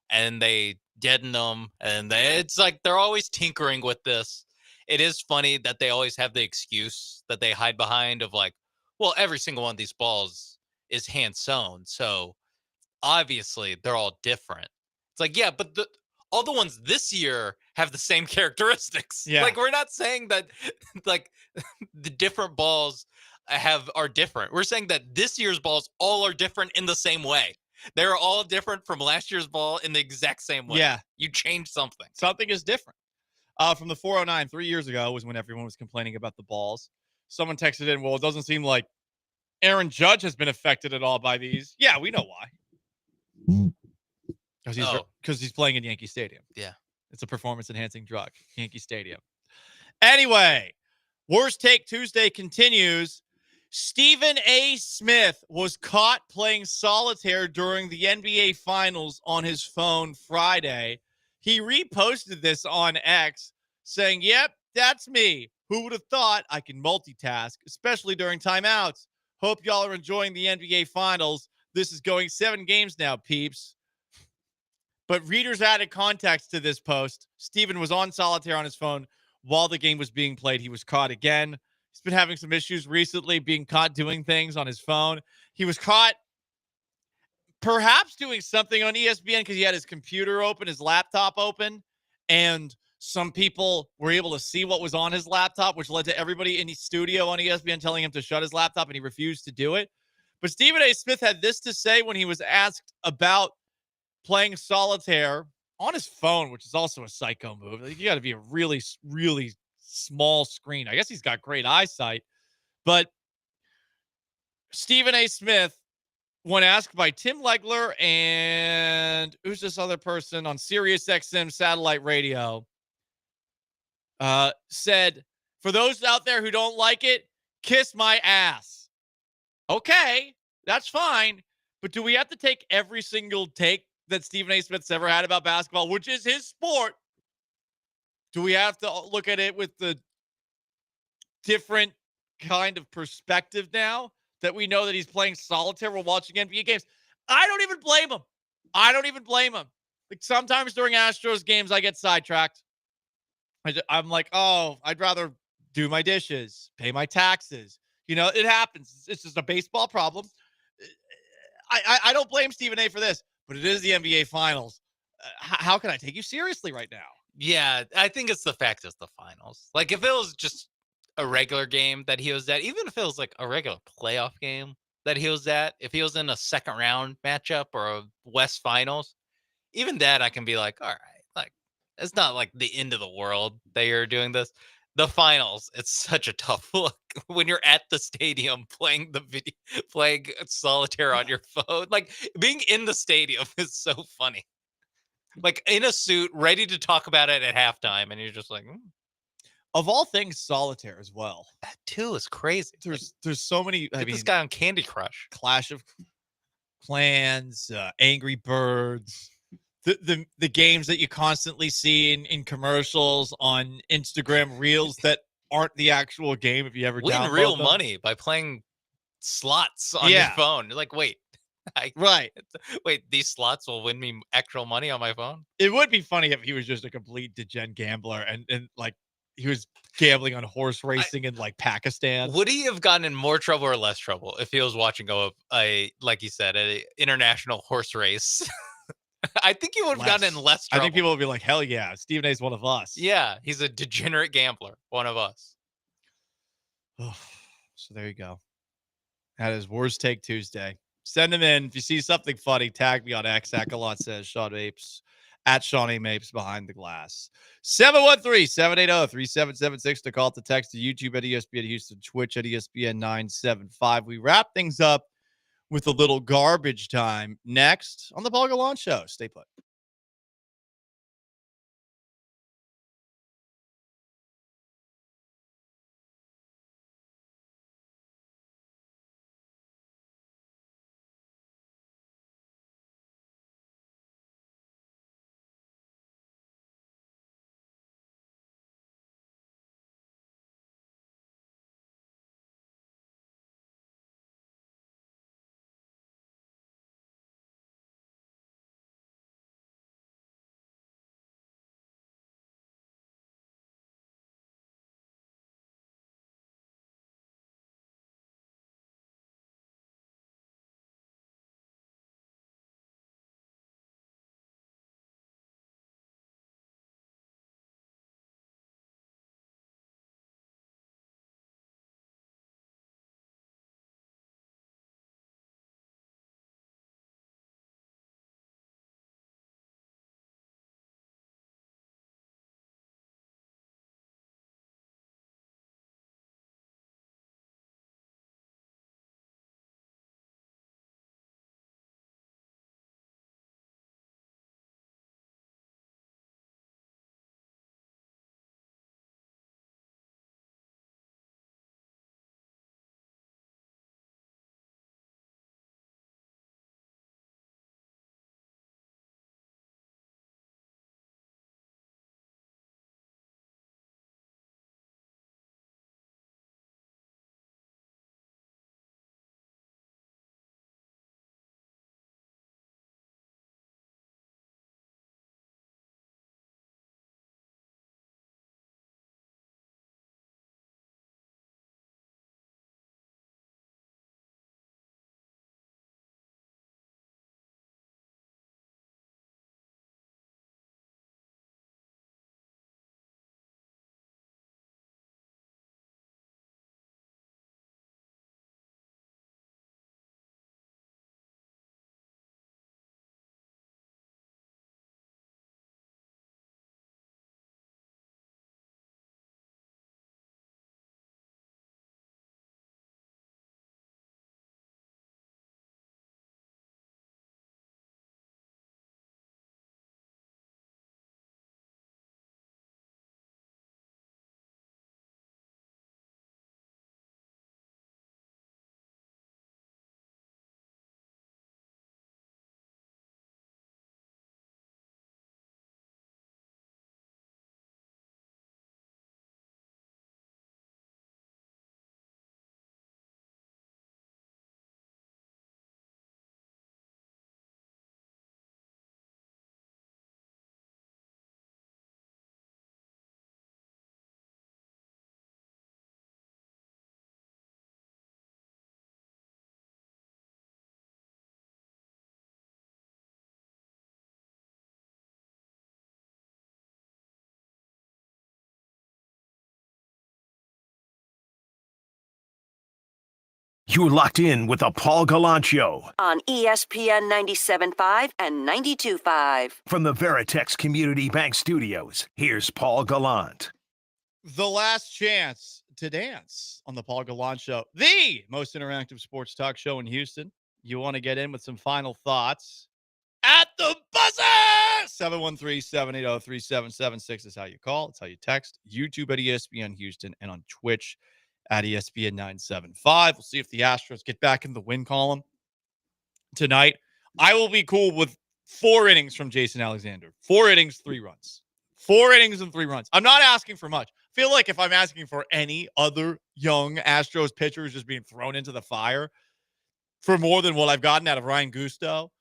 and they deaden them. And it's like they're always tinkering with this. It is funny that they always have the excuse that they hide behind of like, well, every single one of these balls is hand sewn, so obviously they're all different. It's like, yeah, but all the ones this year have the same characteristics. Yeah. Like, we're not saying that like the different balls are different. We're saying that this year's balls all are different in the same way. They're all different from last year's ball in the exact same way. Yeah. You changed something. Something is different. From the 409, 3 years ago was when everyone was complaining about the balls. Someone texted in, well, it doesn't seem like Aaron Judge has been affected at all by these. Yeah, we know why. Because he's playing in Yankee Stadium. Yeah. It's a performance-enhancing drug. Yankee Stadium. Anyway, Worst Take Tuesday continues. Stephen A. Smith was caught playing solitaire during the NBA Finals on his phone Friday. He reposted this on X, saying, yep, that's me. Who would have thought I can multitask, especially during timeouts? Hope y'all are enjoying the NBA Finals. This is going 7 games now, peeps. But readers added context to this post. Steven was on solitaire on his phone while the game was being played. He was caught again. He's been having some issues recently being caught doing things on his phone. He was caught perhaps doing something on ESPN because he had his computer open, his laptop open, and some people were able to see what was on his laptop, which led to everybody in the studio on ESPN telling him to shut his laptop, and he refused to do it. But Stephen A. Smith had this to say when he was asked about playing solitaire on his phone, which is also a psycho move. Like, you got to be a really, really small screen. I guess he's got great eyesight. But Stephen A. Smith, when asked by Tim Legler and who's this other person on Sirius XM satellite radio, said, for those out there who don't like it, kiss my ass. Okay, that's fine. But do we have to take every single take that Stephen A. Smith's ever had about basketball, which is his sport? Do we have to look at it with the different kind of perspective now that we know that he's playing solitaire while watching NBA games? I don't even blame him. Like, sometimes during Astros games, I get sidetracked. I'm like, oh, I'd rather do my dishes, pay my taxes. It happens. It's just a baseball problem. I don't blame Stephen A for this, but it is the NBA Finals. How can I take you seriously right now? Yeah, I think it's the fact it's the finals. Like, if it was just a regular game that he was at, even if it was like a regular playoff game that he was at, if he was in a second round matchup or a West Finals, even that I can be like, all right, like, it's not like the end of the world that you're doing this. The finals, it's such a tough look when you're at the stadium playing playing solitaire on your phone. Like, being in the stadium is so funny. Like, in a suit, ready to talk about it at halftime, and you're just like, Of all things, solitaire as well. that too is crazy. There's so many. Get this guy on Candy Crush. Clash of Clans, Angry Birds, the games that you constantly see in commercials on Instagram Reels that aren't the actual game. If you ever Win download real them. money by playing slots on your phone. You're like, wait, right? Wait, these slots will win me actual money on my phone. It would be funny if he was just a complete degen gambler and like he was gambling on horse racing in like Pakistan. Would he have gotten in more trouble or less trouble if he was watching a like you said, an international horse race? I think he would have gotten in less trouble. I think people would be like, hell yeah, Stephen A's one of us. Yeah, he's a degenerate gambler, one of us. So there you go. That is Worst Take Tuesday. Send them in. If you see something funny, tag me on X. Gallant says Sean Mapes at Shawnee Mapes behind the glass. 713-780-3776 to call to text to YouTube at ESPN Houston, Twitch at ESPN 975. We wrap things up with a little garbage time next on the Paul Gallant Show. Stay put. You're locked in with the Paul Gallant Show On ESPN 97.5 and 92.5. from the Veritex Community Bank Studios. Here's Paul Gallant. The last chance to dance on the Paul Gallant Show, the most interactive sports talk show in Houston. You want to get in with some final thoughts at the buzzer? 713-780-3776 is how you call. It's how you text. YouTube at ESPN Houston and on Twitch at ESPN 975. We'll see if the Astros get back in the win column tonight. I will be cool with 4 innings from Jason Alexander. 4 innings, 3 runs. 4 innings and 3 runs. I'm not asking for much. I feel like if I'm asking for any other young Astros pitcher who's just being thrown into the fire for more than what I've gotten out of Ryan Gusto,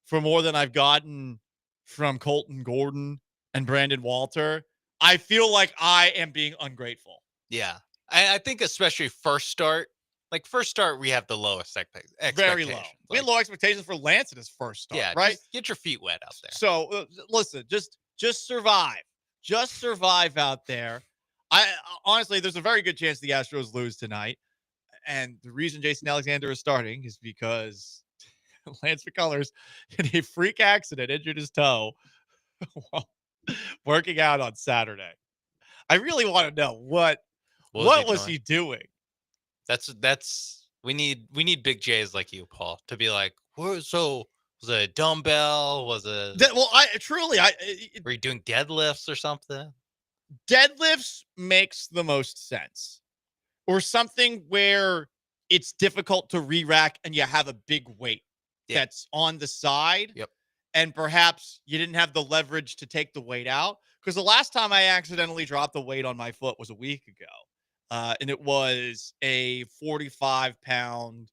for more than I've gotten from Colton Gordon and Brandon Walter, I feel like I am being ungrateful. Yeah. I think especially first start, we have the lowest expectations. Very low. We had low expectations for Lance in his first start, Yeah, right? just get your feet wet out there. So listen, just survive. Just survive out there. I honestly, there's a very good chance the Astros lose tonight. And the reason Jason Alexander is starting is because Lance McCullers, in a freak accident, injured his toe while working out on Saturday. I really want to know what was he doing? That's we need big J's like you, Paul, to be like, so was it a dumbbell? Was it were you doing deadlifts or something? Deadlifts makes the most sense. Or something where it's difficult to re-rack and you have a big weight that's on the side. Yep. And perhaps you didn't have the leverage to take the weight out. Because the last time I accidentally dropped the weight on my foot was a week ago. And it was a 45-pound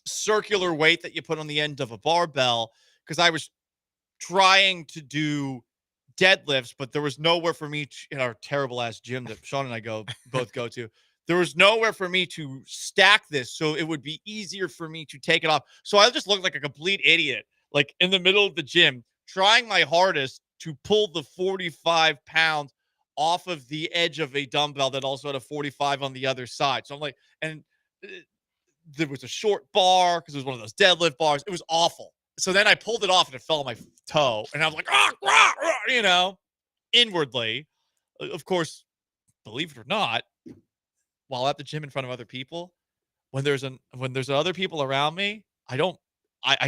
circular weight that you put on the end of a barbell. Because I was trying to do deadlifts, but there was nowhere for me in our terrible ass gym that Sean and I both go to. There was nowhere for me to stack this, so it would be easier for me to take it off. So I just looked like a complete idiot, like in the middle of the gym, trying my hardest to pull the 45 pounds off of the edge of a dumbbell that also had a 45 on the other side. So I'm like, and there was a short bar because it was one of those deadlift bars. It was awful. So then I pulled it off and it fell on my toe. And I was like, inwardly. Of course, believe it or not, while at the gym in front of other people, when there's other people around me, I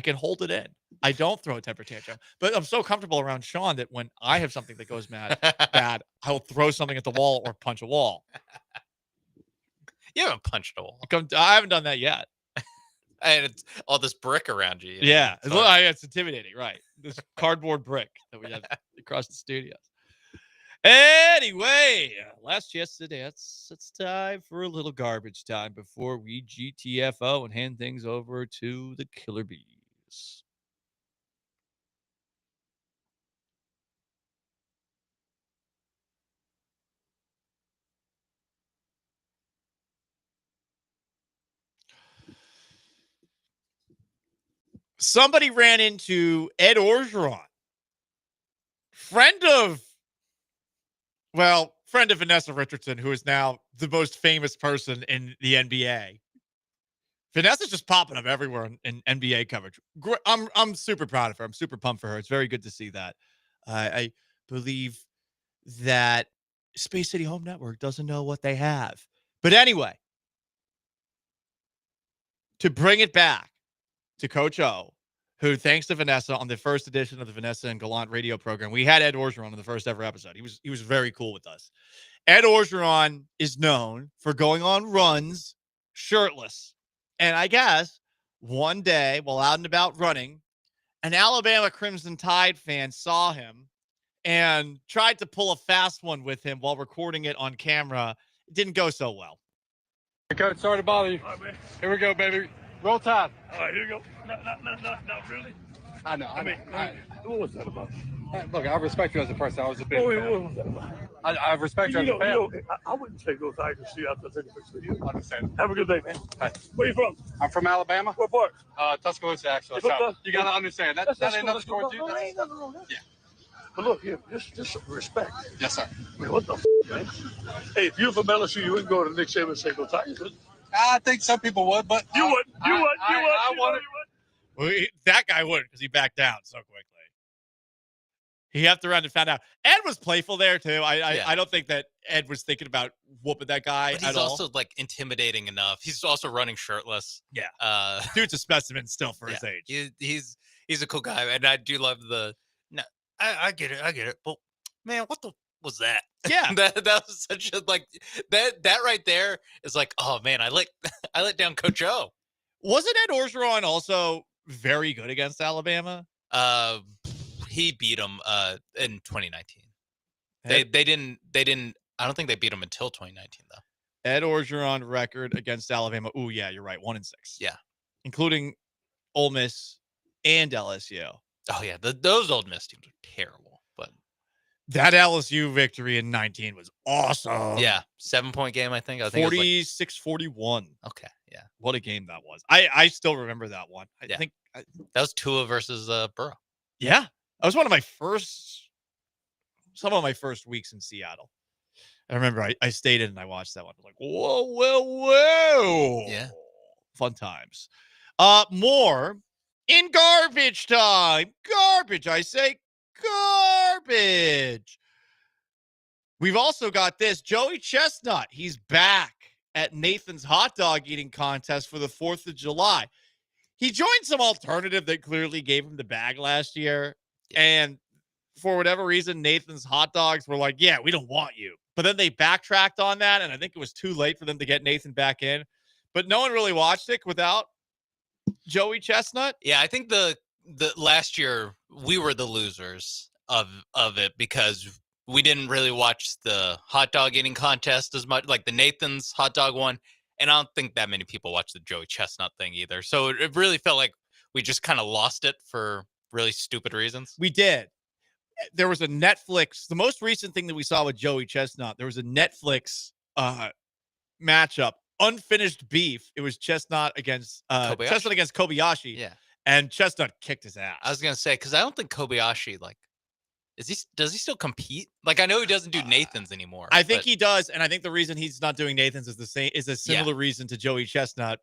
can hold it in. I don't throw a temper tantrum. But I'm so comfortable around Sean that when I have something that goes bad, I'll throw something at the wall or punch a wall. You haven't punched a wall. I haven't done that yet. And it's all this brick around you. Yeah. It's intimidating, right? This cardboard brick that we have across the studios. Anyway, last chance to dance. It's time for a little garbage time before we GTFO and hand things over to the Killer Bees. Somebody ran into Ed Orgeron, friend of Vanessa Richardson, who is now the most famous person in the NBA. Vanessa's just popping up everywhere in NBA coverage. I'm super proud of her. I'm super pumped for her. It's very good to see that. I believe that Space City Home Network doesn't know what they have. But anyway, to bring it back to Coach O, who, thanks to Vanessa on the first edition of the Vanessa and Gallant radio program, we had Ed Orgeron in the first ever episode. He was very cool with us. Ed Orgeron is known for going on runs shirtless. And I guess one day, while out and about running, an Alabama Crimson Tide fan saw him and tried to pull a fast one with him while recording it on camera. It didn't go so well. Hey, Coach, sorry to bother you. All right, man. Here we go, baby. Roll Tide. All right, here you go. Not really. I know. What was that about? Look, I respect you as a person. I was a bit. What was that about? I respect you as a fan. I wouldn't take those I can see after I take a picture of you. I understand. Have a good day, man. Hi. Where you from? I'm from Alabama. What part? Tuscaloosa, actually. So you got to understand. That ain't nothing towards you. Ain't nothing wrong with that. Yeah. But look, here, just some respect. Yes, sir. Man, what the man? Hey, if you're from LSU, you wouldn't go to Nick Saban and say, go Tigers. I think some people would, but You would. I want it. Well, that guy wouldn't because he backed down so quickly. He have to run and found out. Ed was playful there too. I don't think that Ed was thinking about whooping that guy But at he's all. also like intimidating enough. He's also running shirtless. Yeah. Dude's a specimen still for his age. He's a cool guy, and I do love the. No, I get it. But man, what the was that? Yeah, that was such a like that right there is like, oh man, I let down Coach O. Wasn't Ed Orgeron also very good against Alabama? He beat him in 2019. Ed- They didn't. I don't think they beat him until 2019 though. Ed Orgeron record against Alabama. Ooh, yeah, you're right. 1-6. Yeah, including Ole Miss and LSU. Oh yeah, those Ole Miss teams are terrible. But that LSU victory in 19 was awesome. Yeah, 7-point game. I think 46-41. Okay, yeah, what a game that was. I still remember that one. I think that was Tua versus Burrow. Yeah, that was some of my first weeks in Seattle. I remember I stayed in and I watched that one. I was like, whoa. Yeah. Fun times. More in garbage time. Garbage, I say garbage. We've also got this. Joey Chestnut. He's back at Nathan's hot dog eating contest for the 4th of July. He joined some alternative that clearly gave him the bag last year. And for whatever reason, Nathan's hot dogs were like, yeah, we don't want you. But then they backtracked on that, and I think it was too late for them to get Nathan back in. But no one really watched it without Joey Chestnut. Yeah, I think the last year we were the losers of it because we didn't really watch the hot dog eating contest as much, like the Nathan's hot dog one. And I don't think that many people watched the Joey Chestnut thing either. So it really felt like we just kind of lost it for really stupid reasons. We did. There was a Netflix, the most recent thing that we saw with Joey Chestnut, there was a Netflix matchup, unfinished beef. It was Chestnut against Kobayashi. Yeah. And Chestnut kicked his ass. I was going to say, because I don't think Kobayashi, does he still compete? Like, I know he doesn't do Nathan's anymore. I think he does, and I think the reason he's not doing Nathan's is a similar reason to Joey Chestnut.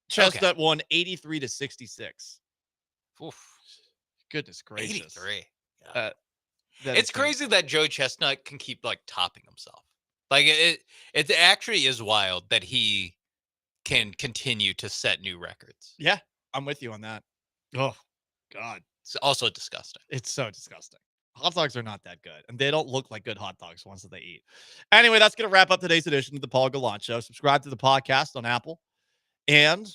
Chestnut won 83-66. Oof. Goodness gracious. 83. It's crazy that Joey Chestnut can keep topping himself. Like it actually is wild that he can continue to set new records. Yeah, I'm with you on that. Oh God. It's also disgusting. It's so disgusting. Hot dogs are not that good, and they don't look like good hot dogs once that they eat. Anyway, that's going to wrap up today's edition of the Paul Gallant Show. Subscribe to the podcast on Apple and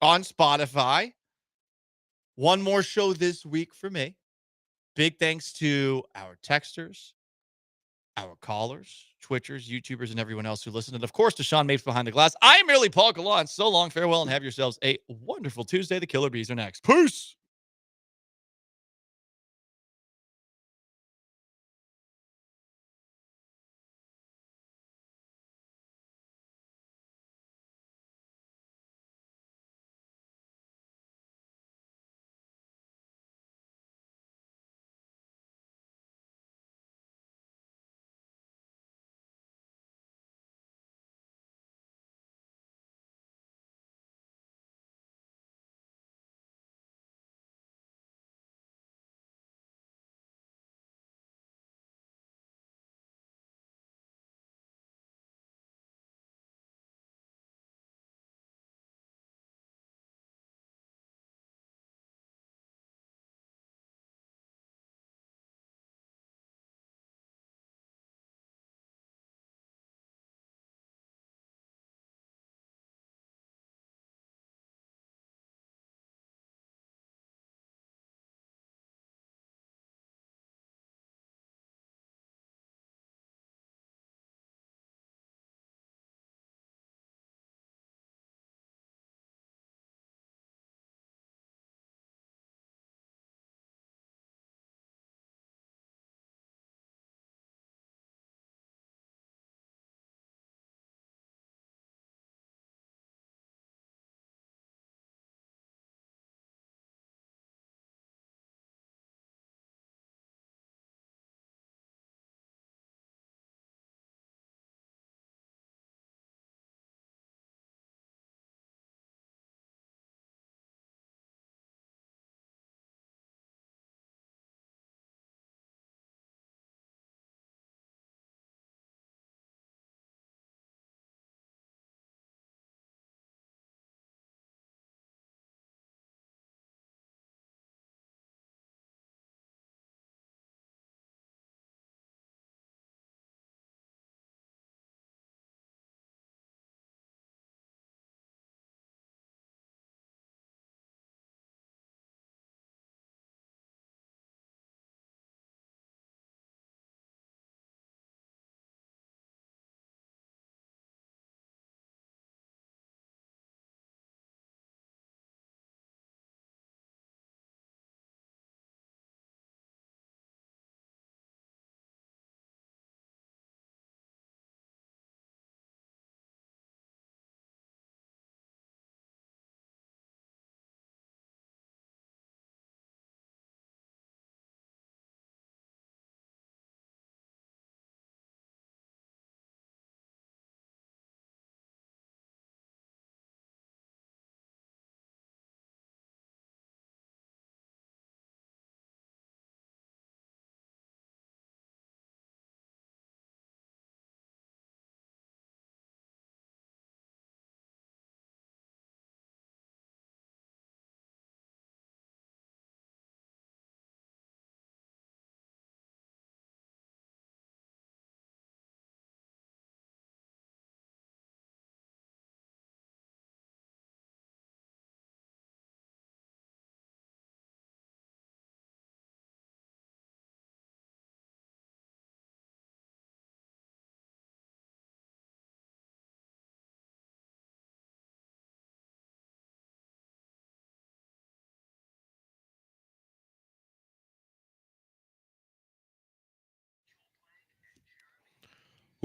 on Spotify. One more show this week for me. Big thanks to our texters, our callers, Twitchers, YouTubers, and everyone else who listened. And, of course, to Sean Mapes behind the glass. I am merely Paul Gallant. So long, farewell, and have yourselves a wonderful Tuesday. The Killer Bees are next. Peace!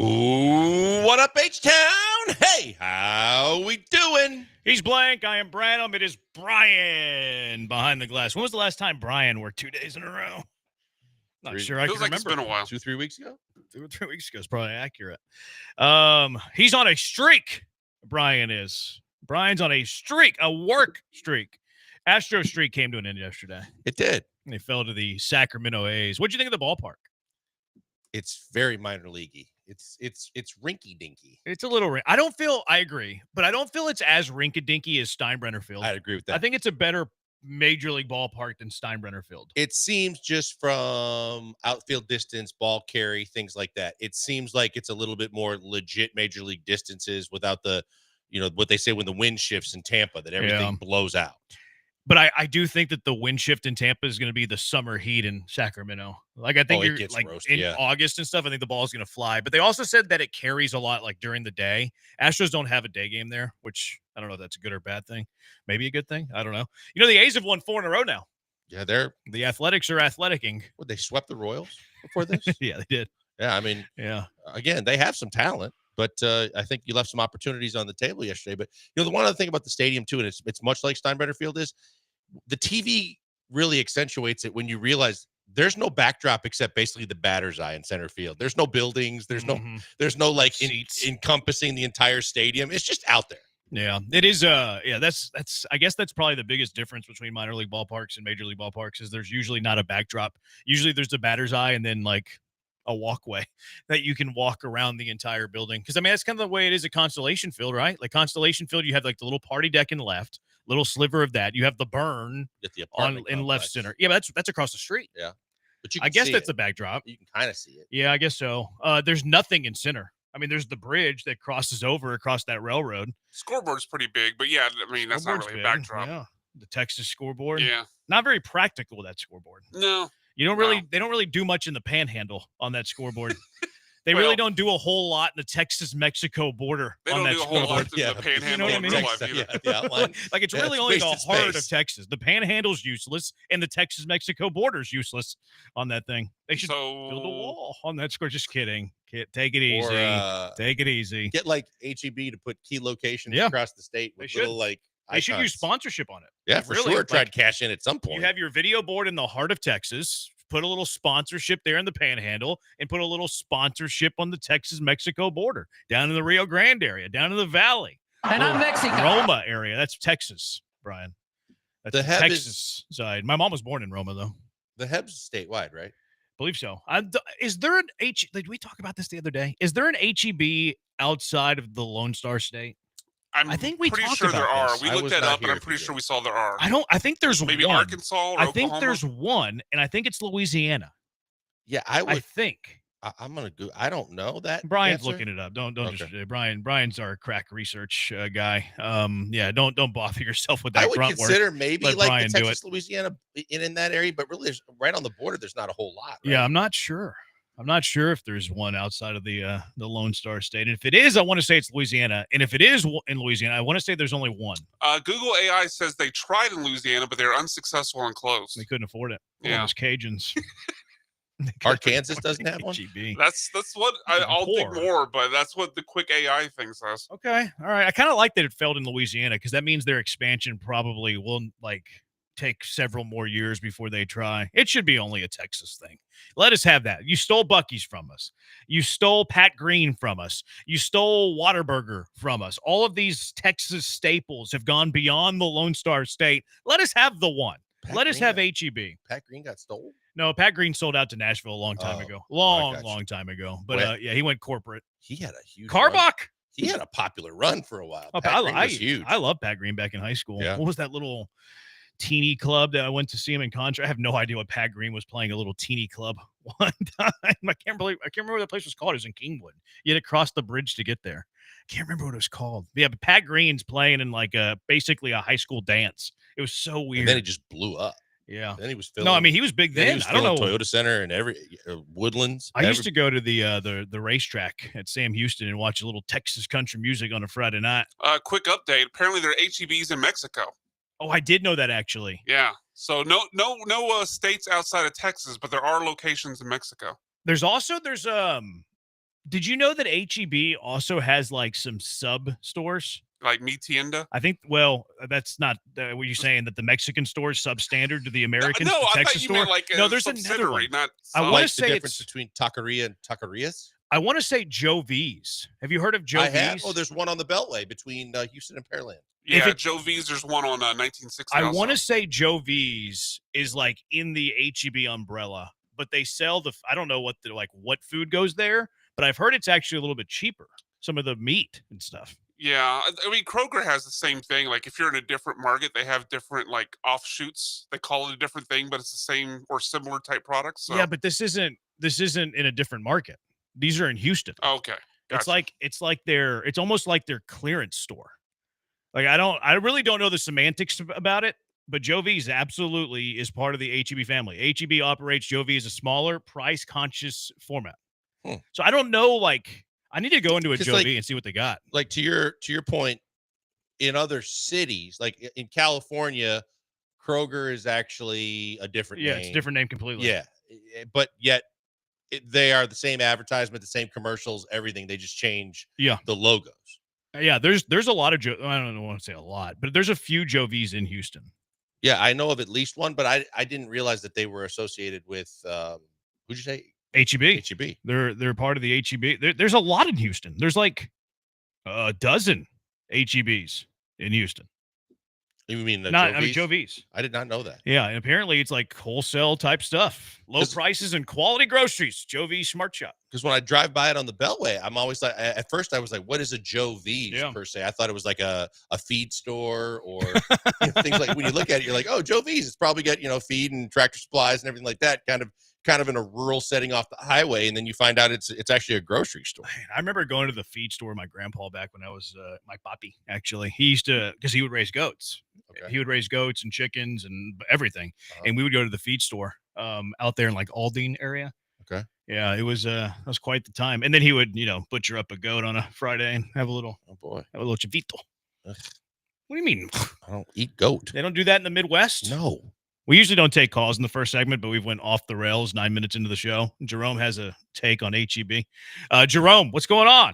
Ooh, what up, H-Town? Hey, how we doing? He's Blank. I am Branham. It is Brian behind the glass. When was the last time Brian worked 2 days in a row? Not sure I can remember. It's been a while. 2-3 weeks ago? 2 or 3 weeks ago is probably accurate. He's on a streak. Brian is. Brian's on a streak, a work streak. Astro streak came to an end yesterday. It did. They fell to the Sacramento A's. What'd you think of the ballpark? It's very minor leaguey. It's rinky dinky. It's a little. I agree, but I don't feel it's as rinky-dinky as Steinbrenner Field. I agree with that. I think it's a better major league ballpark than Steinbrenner Field. It seems just from outfield distance, ball carry, things like that. It seems like it's a little bit more legit major league distances without the, what they say when the wind shifts in Tampa, that everything blows out. But I do think that the wind shift in Tampa is going to be the summer heat in Sacramento. Like, I think it gets roasted, in August and stuff, I think the ball is going to fly. But they also said that it carries a lot, like, during the day. Astros don't have a day game there, which I don't know if that's a good or bad thing. Maybe a good thing. I don't know. The A's have won 4 in a row now. Yeah, the Athletics are athleticing. What, they swept the Royals before this? Yeah, they did. Yeah, I mean, again, they have some talent. But I think you left some opportunities on the table yesterday. But, the one other thing about the stadium, too, and it's much like Steinbrenner Field is, the TV really accentuates it when you realize there's no backdrop except basically the batter's eye in center field. There's no buildings. There's no like encompassing the entire stadium. It's just out there. Yeah, it is. That's I guess that's probably the biggest difference between minor league ballparks and major league ballparks is there's usually not a backdrop. Usually there's the batter's eye and then like a walkway that you can walk around the entire building. Because I mean that's kind of the way it is at Constellation Field, right? Like Constellation Field, you have like the little party deck in the left. Little sliver of that. You have the burn in left center. Yeah, but that's across the street. Yeah, but I guess that's the backdrop. You can kind of see it. Yeah, I guess so. There's nothing in center. I mean, there's the bridge that crosses over across that railroad. Scoreboard's pretty big, but yeah, I mean that's not really a backdrop. Yeah, the Texas scoreboard. Yeah, not very practical, that scoreboard. No, they don't really do much in the Panhandle on that scoreboard. They really don't do a whole lot in the Texas-Mexico border on that scoreboard. The Panhandle. You know what I mean? The outline. Like it's really only the heart of Texas. The Panhandle's useless, and the Texas-Mexico border's useless on that thing. They should build a wall on that score. Just kidding. Take it easy. Take it easy. Get like HEB to put key locations across the state. With little, like, they should use sponsorship on it. Yeah, for sure. Try to cash in at some point. You have your video board in the heart of Texas. Put a little sponsorship there in the Panhandle and put a little sponsorship on the Texas-Mexico border, down in the Rio Grande area, down in the Valley. And I'm Mexican. Roma area. That's Texas, Brian. That's the Texas side. My mom was born in Roma, though. The Heb's statewide, right? I believe so. Is there an did we talk about this the other day? Is there an HEB outside of the Lone Star State? I think we pretty sure there are. We looked that up, and I'm pretty sure we saw there are. I think there's maybe one. Arkansas or I Oklahoma? think there's one, and I think it's Louisiana. Yeah, I think. I'm gonna go. I don't know that. Brian's answer. looking it up. Don't just Brian's our crack research guy. Don't bother yourself with that. I would grunt consider work. maybe Let like Brian the do Texas, Louisiana in that area, but really, right on the border, there's not a whole lot. Right? Yeah, I'm not sure. I'm not sure if there's one outside of the Lone Star State. And if it is, I want to say it's Louisiana. And if it is in Louisiana, I want to say there's only one. Google AI says they tried in Louisiana, but they're unsuccessful and closed. They couldn't afford it. Yeah. Those Cajuns. Arkansas doesn't have one. That's what I'll dig more, but that's what the quick AI thing says. Okay, all right. I kind of like that it failed in Louisiana because that means their expansion probably will take several more years before they try. It should be only a Texas thing. Let us have that. You stole Buc-ee's from us. You stole Pat Green from us. You stole Whataburger from us. All of these Texas staples have gone beyond the Lone Star State. Let us have the one. Let us have HEB. Pat Green got stolen? No, Pat Green sold out to Nashville a long time ago. Long time ago. But he went corporate. He had a huge Carbach. run. He had a popular run for a while. Pat Green was huge. I love Pat Green back in high school. Yeah. What was that little teeny club that I went to see him in Contra? I have no idea what Pat Green was playing, a little teeny club one time. I can't remember what that place was called. It was in Kingwood. You had to cross the bridge to get there. I can't remember what it was called. But yeah, but Pat Green's playing in basically a high school dance. It was so weird. And then he just blew up. Yeah. Then he was filling. No, I mean he was big then. He was I don't know. Toyota Center and every Woodlands. I used to go to the racetrack at Sam Houston and watch a little Texas country music on a Friday night. Quick update. Apparently there are HEBs in Mexico. Oh, I did know that actually. Yeah. So no states outside of Texas, but there are locations in Mexico. There's Did you know that HEB also has like some sub stores? Like Mi Tienda? I think. Well, that's not what you're saying. That the Mexican store is substandard to the American No, I Texas thought you store. meant like a no, there's another subsidiary, one. not. I want Like to the say difference it's. between taqueria and taquerias. I want to say Joe V's. Have you heard of Joe I V's? have. Oh, there's one on the Beltway between Houston and Pearland. Yeah, Joe V's. There's one on 1960. I also. want to say Joe V's is like in the HEB umbrella, but they sell the. I don't know what what food goes there, but I've heard it's actually a little bit cheaper. Some of the meat and stuff. Yeah, I mean Kroger has the same thing. Like if you're in a different market, they have different like offshoots. They call it a different thing, but it's the same or similar type products. So. Yeah, but this isn't in a different market. These are in Houston. Okay. Gotcha. It's almost like their clearance store. Like I really don't know the semantics about it, but Joe V's absolutely is part of the HEB family. HEB operates Joe V as a smaller, price conscious format. So I don't know, I need to go into a Joe V and see what they got. Like to your point, in other cities, like in California, Kroger is actually a different name. It's a different name completely. Yeah, but yet they are the same advertisement, the same commercials, everything. They just change the logos. Yeah, there's a lot of I don't want to say a lot, but there's a few Joe V's in Houston. Yeah, I know of at least one, but I didn't realize that they were associated with who'd you say? HEB. HEB. They're part of the HEB. There's a lot in Houston. There's like a dozen HEBs in Houston. You mean Joe V's? I did not know that. Yeah, and apparently it's like wholesale type stuff, low prices and quality groceries. Joe V's Smart Shop. Because when I drive by it on the Beltway, I'm always like, at first I was like, what is a Joe V's per se? I thought it was like a feed store or things like when you look at it, you're like, oh, Joe V's. It's probably got feed and tractor supplies and everything like that. Kind of in a rural setting off the highway, and then you find out it's actually a grocery store. I remember going to the feed store with my grandpa back when I was my papi. Actually, he used to because he would raise goats. Okay. He would raise goats and chickens and everything, and we would go to the feed store out there in like Aldine area. Okay. Yeah, it was quite the time. And then he would butcher up a goat on a Friday and have a little have a little chavito. Ugh. What do you mean? I don't eat goat. They don't do that in the Midwest? No. We usually don't take calls in the first segment, but we've went off the rails 9 minutes into the show. Jerome has a take on HEB. Jerome, what's going on?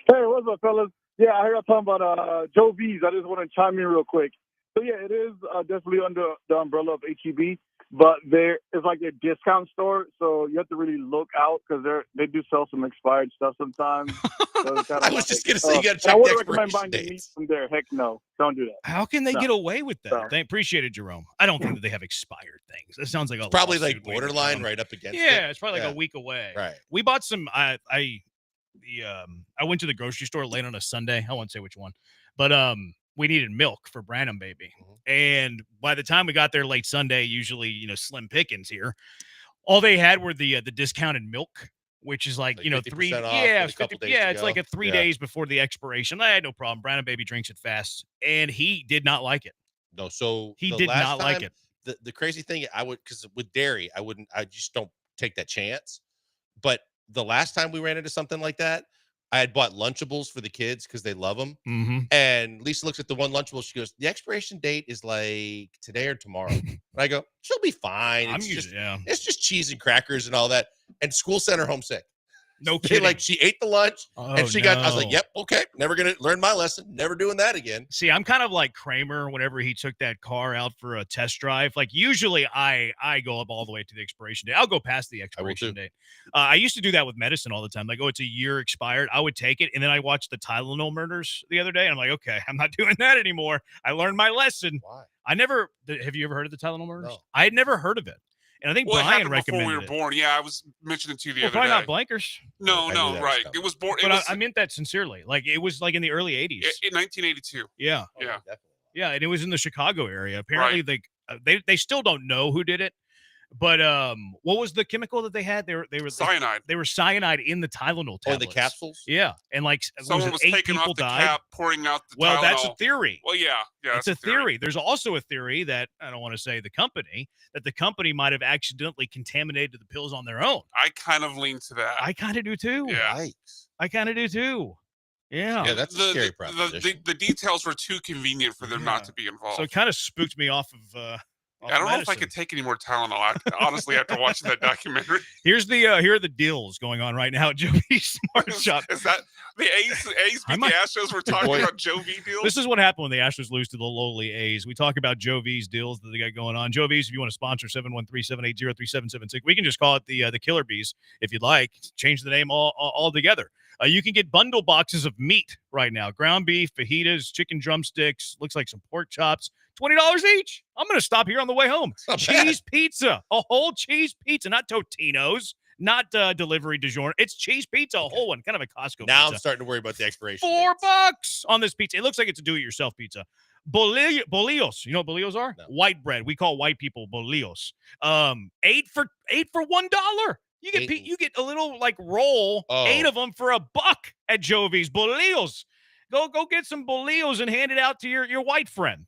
Hey, what's up, fellas? Yeah, I heard y'all talking about Joe V's. I just want to chime in real quick. So, yeah, it is definitely under the umbrella of HEB, but it's like a discount store, so you have to really look out because they do sell some expired stuff sometimes. So I was just going to say, you got to check I the wouldn't recommend expiration buying the meat dates. from there. Heck no. Don't do that. How can they No. get away with that? No. They appreciate it, Jerome. I don't think that they have expired things. That sounds like a Probably lawsuit like waiting borderline around. right up against it. Yeah, it's probably like a week away. Right. We bought some. I went to the grocery store late on a Sunday. I won't say which one, but we needed milk for Branham baby, and by the time we got there late Sunday, usually slim pickings here. All they had were the discounted milk, which is like 3 off yeah, with a couple days yeah, to it's go. like a 3 days before the expiration. I had no problem. Branham baby drinks it fast, and he did not like it. No, so He the did last not like time- it. The crazy thing, because with dairy, I just don't take that chance. But the last time we ran into something like that, I had bought Lunchables for the kids because they love them. Mm-hmm. And Lisa looks at the one Lunchable. She goes, the expiration date is like today or tomorrow. And I go, she'll be fine. It's just cheese and crackers and all that. And school sent her home sick. No kidding. She ate the lunch and she got, I was like, no. yep, okay. Never going to learn my lesson. Never doing that again. See, I'm kind of like Kramer whenever he took that car out for a test drive. Like usually I go up all the way to the expiration date. I'll go past the expiration date. I used to do that with medicine all the time. Like, oh, it's a year expired. I would take it. And then I watched the Tylenol murders the other day. And I'm like, okay, I'm not doing that anymore. I learned my lesson. Why? Have you ever heard of the Tylenol murders? No. I had never heard of it. And I think It Brian happened recommended before we were born. Yeah, I was mentioning it to you the other probably day. not blankers. No, right. It was born. But I meant that sincerely. Like it was like in the early 80s. In 1982. Yeah. Yeah. Yeah, and it was in the Chicago area. Apparently, they still don't know who did it. But what was the chemical that they had? They were cyanide. They were cyanide in the Tylenol tablets. Oh, the capsules? Yeah, and like Someone was 8 taking people off the died. cap, pouring out the Well, Tylenol. that's a theory. Well, yeah, It's a theory. There's also a theory that I don't want to say the company might have accidentally contaminated the pills on their own. I kind of lean to that. I kind of do too. Yeah. I kind of do too. Yeah. Yeah, that's a scary proposition. The details were too convenient for them not to be involved. So it kind of spooked me off of I don't know if I could take any more Tylenol, honestly, after watching that documentary. Here are the deals going on right now at Joe V Smart Shop. Is that the A's beat the Astros? We're talking about Joe V deals? This is what happened when the Astros lose to the lowly A's. We talk about Joe V's deals that they got going on. Joe V's, if you want to sponsor, 713-780-3776. We can just call it the Killer Bees if you'd like. Change the name all together. You can get bundle boxes of meat right now. Ground beef, fajitas, chicken drumsticks, looks like some pork chops. $20 each. I'm going to stop here on the way home. Cheese pizza, a whole cheese pizza, not Totino's, not delivery DiGiorno. It's cheese pizza, a whole one, kind of a Costco Now pizza. I'm starting to worry about the expiration. $4 on this pizza. It looks like it's a do-it-yourself pizza. Bolillos. You know what bolillos are? No. White bread. We call white people bolillos. 8 for $1. You get a little like roll, 8 of them for $1 at Joe V's. Bolillos. Go get some bolillos and hand it out to your white friend.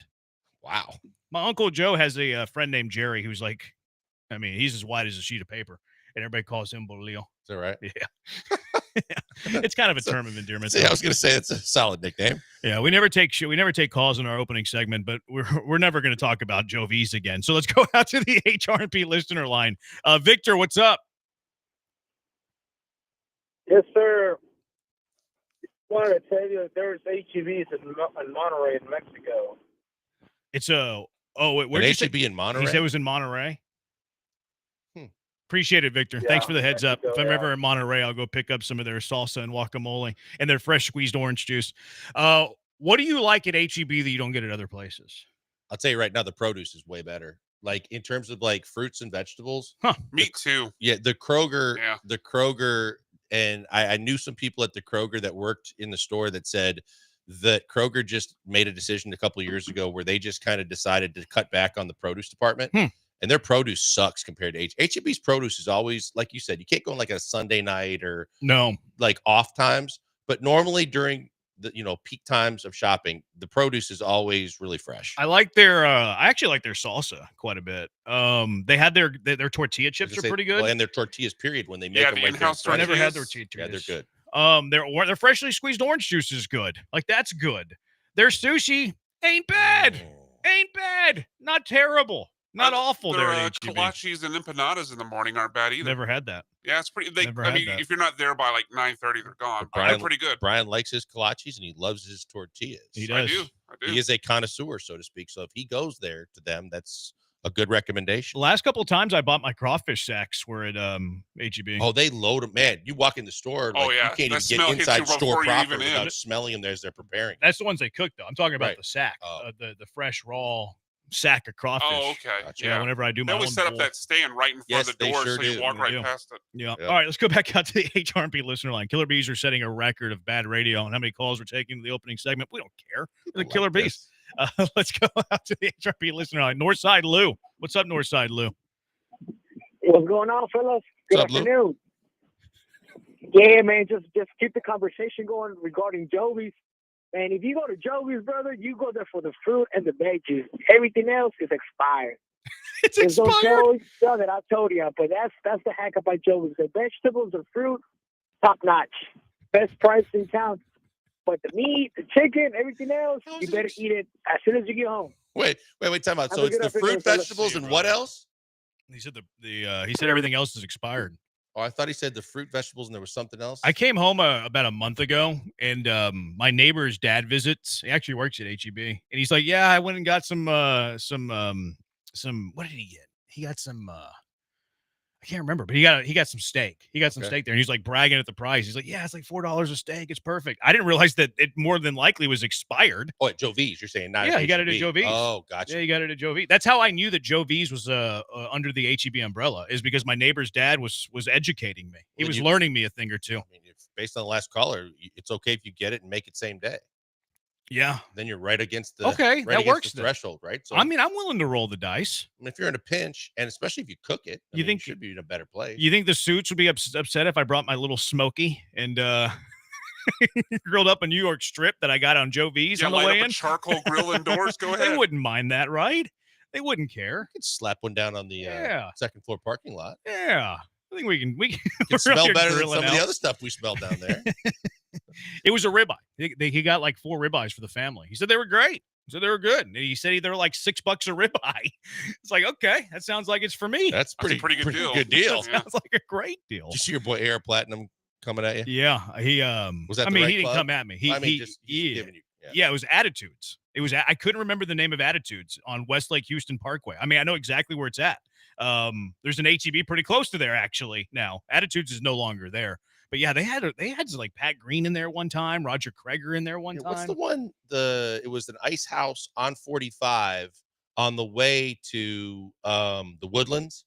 Wow. My Uncle Joe has a friend named Jerry who's like, I mean, he's as white as a sheet of paper, and everybody calls him Bolillo. Is that right? Yeah. It's kind of a term of endearment. See, I was going to say it's a solid nickname. Yeah, we never take calls in our opening segment, but we're never going to talk about Joe V's again. So let's go out to the HRP listener line. Victor, what's up? Yes, sir. Wanted to tell you there's HEBs in Monterrey, in Mexico. It's where'd you say? HEB in Monterrey? He said it was in Monterrey. Appreciate it, Victor. Thanks for the heads up. If I'm ever in Monterey, I'll go pick up some of their salsa and guacamole and their fresh squeezed orange juice. What do you like at HEB that you don't get at other places? I'll tell you right now, the produce is way better. Like in terms of like fruits and vegetables. Me too. Yeah, the Kroger, and I knew some people at the Kroger that worked in the store that said that Kroger just made a decision a couple of years ago where they just kind of decided to cut back on the produce department. And their produce sucks compared to HEB's produce is always, like you said, you can't go on like a Sunday night or like off times, but normally during the peak times of shopping, the produce is always really fresh. I like their I actually like their salsa quite a bit. They had their tortilla chips are pretty good. Well, and their tortillas, period, when they make them right there. I never had their tortillas. Yeah, they're good. Their freshly squeezed orange juice is good. Like that's good. Their sushi ain't bad. Ain't bad. Not terrible. Not awful. Their kolaches and empanadas in the morning aren't bad either. Never had that. Yeah, it's pretty. Never had that. If you're not there by like 9:30, they're gone. They're pretty good. Brian likes his kolaches and he loves his tortillas. He does. I do. He is a connoisseur, so to speak. So if he goes there to them, that's a good recommendation. The last couple of times I bought my crawfish sacks were at HEB. Oh, they load them. Man, you walk in the store, like, you can't even get inside store proper without smelling them as they're preparing. That's the ones they cook, though. I'm talking about the sack, the fresh, raw sack of crawfish. Oh, okay. Gotcha. Yeah. Whenever I do my own set up that stand right in front of the door so you walk right past it. Yeah. All right, let's go back out to the HRP listener line. Killer Bees are setting a record of bad radio and how many calls we're taking in the opening segment. We don't care. The Killer Bees. Let's go out to the HRP listener line. Northside Lou. What's up, Northside Lou? What's going on, fellas? Good afternoon. Yeah, man, just keep the conversation going regarding Joey's. And if you go to Joey's, brother, you go there for the fruit and the veggies. Everything else is expired. It's expired. Joey's stuff that I told you, but that's the hack about Joey's. The vegetables, the fruit, top notch, best price in town. But the meat, the chicken, everything else, you better eat it as soon as you get home. Wait, time out. So it's the fruit, vegetables, and what else? He said he said everything else is expired. Oh, I thought he said the fruit, vegetables, and there was something else. I came home about a month ago, and my neighbor's dad visits. He actually works at HEB, and he's like, "Yeah, I went and got some. What did he get? He got some. I can't remember, but he got some steak. He got some steak there, and he's like bragging at the price. He's like, "Yeah, it's like $4 a steak. It's perfect." I didn't realize that it more than likely was expired. Oh, at Joe V's, you're saying? Not yeah, he got it at Joe V's. Oh, gotcha. Yeah, he got it at Joe V's. That's how I knew that Joe V's was under the HEB umbrella, is because my neighbor's dad was educating me. He was learning me a thing or two. I mean, based on the last caller, it's okay if you get it and make it same day. Yeah. Then you're right against the that works the threshold, right? So I mean, I'm willing to roll the dice. I mean, if you're in a pinch, and especially if you cook it, you think you should be in a better place. You think the suits would be upset if I brought my little smoky and grilled up a New York strip that I got on Joe V's on the way in? Charcoal grill indoors. Go ahead. They wouldn't mind that, right? They wouldn't care. You could slap one down on the second floor parking lot. Yeah. I think we can smell better than some of the other stuff we smell down there. It was a ribeye. He got like 4 ribeyes for the family. He said they were great. So they were good. And he said they're like $6 a ribeye. It's like, okay, that sounds like it's for me. That's a pretty good deal. Good deal. That sounds like a great deal. Did you see your boy Air Platinum coming at you? Yeah, he Was that I the mean, right he didn't club? come at me. He just yeah. giving you. Yeah, it was Attitudes. It was I couldn't remember the name of Attitudes on Westlake Houston Parkway. I mean, I know exactly where it's at. There's an HEB pretty close to there actually now. Attitudes is no longer there. But yeah, they had like Pat Green in there one time, Roger Kreger in there one time. What's the one? It was an ice house on 45 on the way to the Woodlands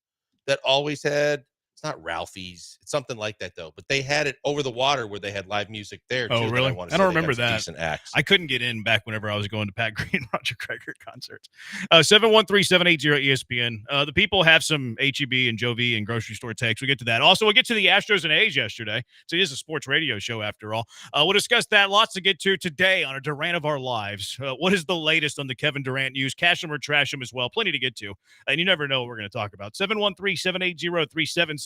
that always had. It's not Ralphie's. It's something like that though. But they had it over the water where they had live music there. Oh, too, really? I don't remember that. Decent acts. I couldn't get in back whenever I was going to Pat Green and Roger Kreger concerts. 713-780-ESPN. The people have some HEB and Joe V and grocery store takes. We'll get to that. Also, we'll get to the Astros and A's yesterday. So it is a sports radio show after all. We'll discuss that. Lots to get to today on a Durant of our lives. What is the latest on the Kevin Durant news? Cash him or trash him as well. Plenty to get to. And you never know what we're going to talk about. 713-780-3776,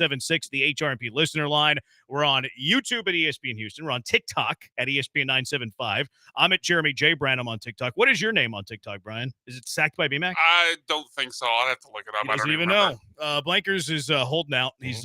the HRMP listener line. We're on YouTube at ESPN Houston. We're on TikTok at ESPN 975. I'm at Jeremy J. Branham on TikTok. What is your name on TikTok, Brian? Is it Sacked by BMAC? I don't think so. I'll have to look it up. He I doesn't don't even remember. know. Blankers is holding out. He's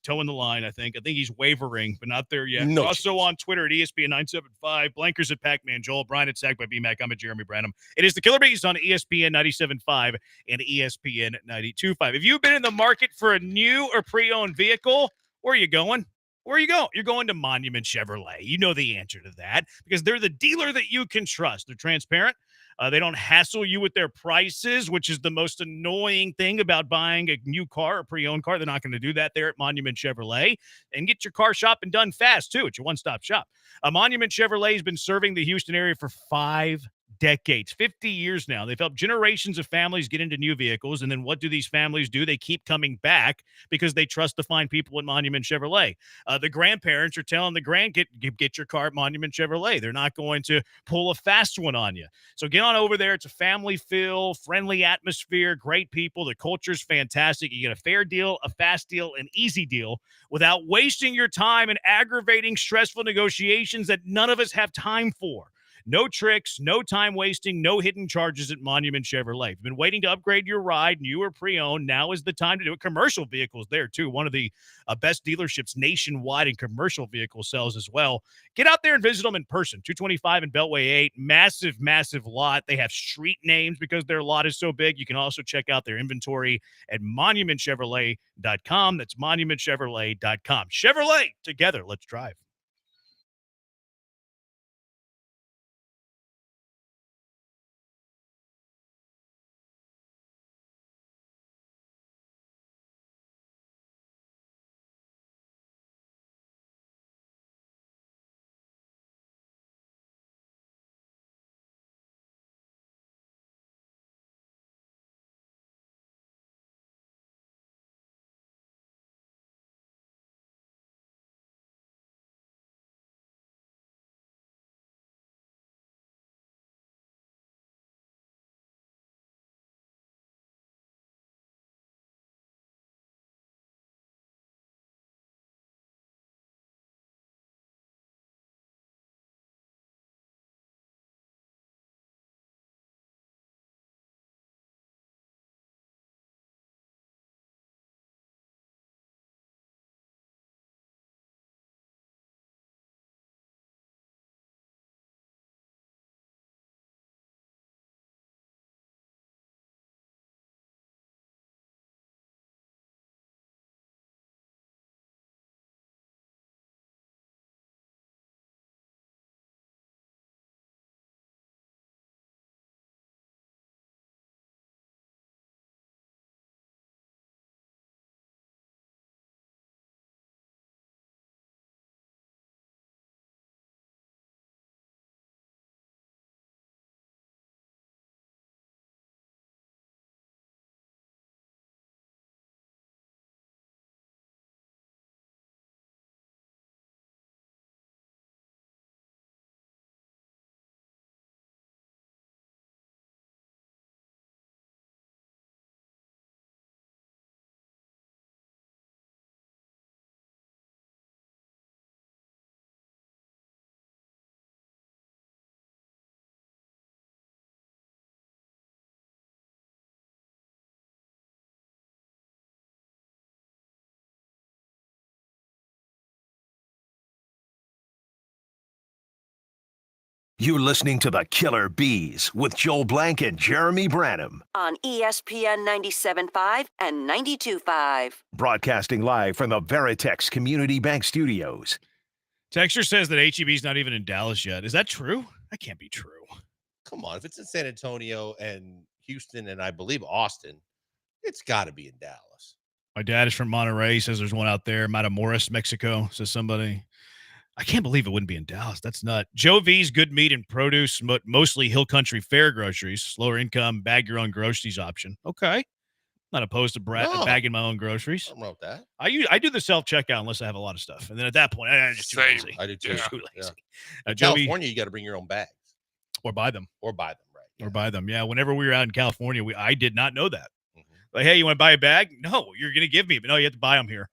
towing the line, I think. I think he's wavering, but not there yet. No We're also on Twitter at ESPN 975. Blankers at Pac-Man Joel. Brian at Sacked by BMAC. I'm at Jeremy Branham. It is the Killer Bees on ESPN 97.5 and ESPN 92.5. If you've been in the market for a new or pre-owned vehicle, where are you going? Where you go? You're going to Monument Chevrolet. You know the answer to that because they're the dealer that you can trust. They're transparent. They don't hassle you with their prices, which is the most annoying thing about buying a new car or pre-owned car. They're not going to do that there at Monument Chevrolet. And get your car shopping done fast, too. It's your one-stop shop. Monument Chevrolet has been serving the Houston area for 5 decades, 50 years now. They've helped generations of families get into new vehicles. And then what do these families do? They keep coming back because they trust the fine people at Monument Chevrolet. The grandparents are telling the grandkid, get your car at Monument Chevrolet. They're not going to pull a fast one on you. So get on over there. It's a family feel, friendly atmosphere, great people. The culture's fantastic. You get a fair deal, a fast deal, an easy deal without wasting your time and aggravating, stressful negotiations that none of us have time for. No tricks, no time wasting, no hidden charges at Monument Chevrolet. If you've been waiting to upgrade your ride, new or pre-owned, now is the time to do it. Commercial vehicles there, too. One of the best dealerships nationwide in commercial vehicle sales as well. Get out there and visit them in person. 225 and Beltway 8. Massive, massive lot. They have street names because their lot is so big. You can also check out their inventory at monumentchevrolet.com. That's monumentchevrolet.com. Chevrolet, together, let's drive. You're listening to the Killer Bees with Joel Blank and Jeremy Branham. On ESPN 97.5 and 92.5. Broadcasting live from the Veritex Community Bank Studios. Texture says that HEB's not even in Dallas yet. Is that true? That can't be true. Come on. If it's in San Antonio and Houston and I believe Austin, it's got to be in Dallas. My dad is from Monterrey. Says there's one out there. Matamoros, Mexico, says somebody. I can't believe it wouldn't be in Dallas. That's nut. Joe V's good meat and produce, mostly Hill Country Fair groceries, lower income, bag your own groceries option. Okay. Not opposed to bagging my own groceries. I wrote that. I do the self-checkout unless I have a lot of stuff. And then at that point, I'm just too lazy. I do too. Just too lazy. In Joe V- California, you got to bring your own bags. Or buy them. Right. Or buy them. Yeah. Whenever we were out in California, I did not know that. Like, hey, you want to buy a bag? No, you're going to give me. But no, you have to buy them here.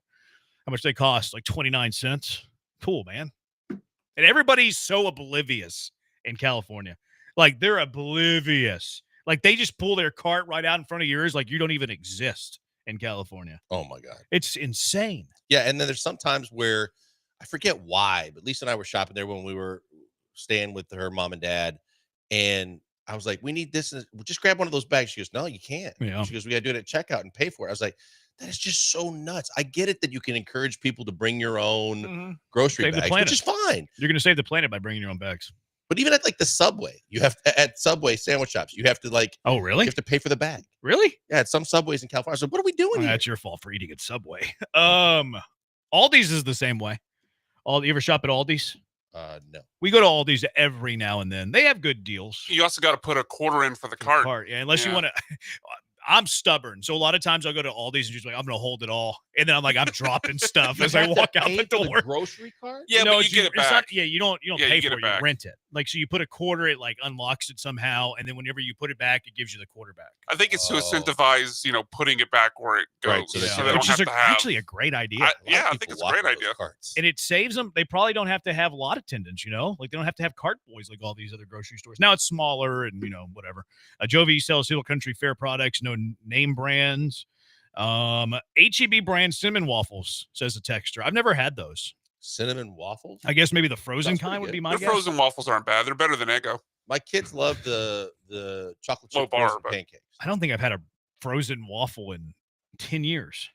How much they cost? Like 29 cents. Cool, man. And everybody's so oblivious in California. Like, they're oblivious. Like, they just pull their cart right out in front of yours like you don't even exist in California. Oh, my God. It's insane. Yeah, and then there's some times where I forget why, but Lisa and I were shopping there when we were staying with her mom and dad, and I was like, we need this. And just grab one of those bags. She goes, no, you can't. Yeah. She goes, we got to do it at checkout and pay for it. I was like, that is just so nuts. I get it that you can encourage people to bring your own grocery Save the bags, planet. which is fine. You're going to save the planet by bringing your own bags. But even at like the Subway, you have to, at Subway sandwich shops, you have to like, oh, really? You have to pay for the bag. Really? Yeah, at some Subways in California. So what are we doing here? That's your fault for eating at Subway. Aldi's is the same way. You ever shop at Aldi's? No. We go to Aldi's every now and then. They have good deals. You also got to put a quarter in for the cart. Yeah, unless you want to. I'm stubborn, so a lot of times I'll go to Aldi's and just like, I'm gonna hold it all, and then I'm like, I'm dropping stuff as I walk out the door. Grocery cart? Yeah, No, but you get it back. You don't Yeah, pay you get for it it. back. You rent it. Like, so you put a quarter, it like unlocks it somehow, and then whenever you put it back, it gives you the quarter back. I think it's to incentivize, putting it back where it goes, Right, so so they they don't Which have is to have. actually a great idea. I think it's a great idea. And it saves them. They probably don't have to have lot attendants, like they don't have to have cart boys like all these other grocery stores. Now it's smaller and, whatever. Jovi sells Hill Country Fair products, no name brands. HEB brand cinnamon waffles, says the texter. I've never had those. Cinnamon waffles? I guess maybe the frozen kind would be my The guess. frozen waffles aren't bad. They're better than Eggo. My kids love the chocolate Low chip bar, frozen but- pancakes. I don't think I've had a frozen waffle in 10 years.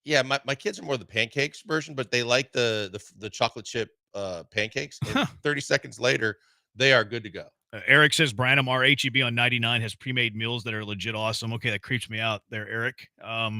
Yeah, my kids are more the pancakes version, but they like the chocolate chip pancakes. And 30 seconds later, they are good to go. Eric says Branham, our HEB on 99 has pre-made meals that are legit awesome. Okay, that creeps me out there, Eric. How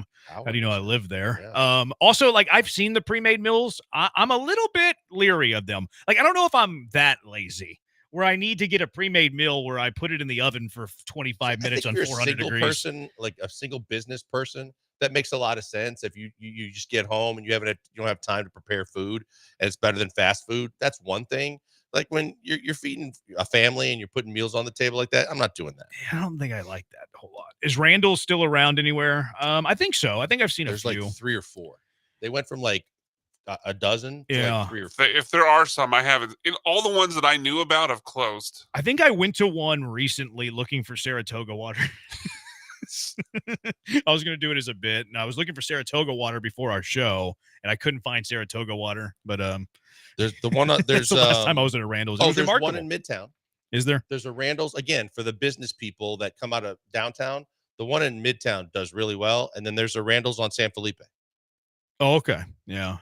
do you know I live there? Yeah. Also, like, I've seen the pre-made meals. I'm a little bit leery of them. Like, I don't know if I'm that lazy where I need to get a pre-made meal where I put it in the oven for 25 minutes on 400 degrees. Person, like a single business person, that makes a lot of sense. If you just get home and you don't have time to prepare food and it's better than fast food, that's one thing. Like when you're feeding a family and you're putting meals on the table like that, I'm not doing that. I don't think I like that a whole lot. Is Randall still around anywhere? I think so. I think I've seen There's a few. like 3 or 4. They went from like a dozen to Yeah. like 3 or 4. If there are some, I haven't. All the ones that I knew about have closed. I think I went to one recently looking for Saratoga water. I was going to do it as a bit, and I was looking for Saratoga water before our show, and I couldn't find Saratoga water. But there's the one. There's that's the last time I was at a Randall's. It was there's remarkable. one in Midtown. Is there? There's a Randall's again for the business people that come out of downtown. The one in Midtown does really well, and then there's a Randall's on San Felipe. Oh, okay. Yeah.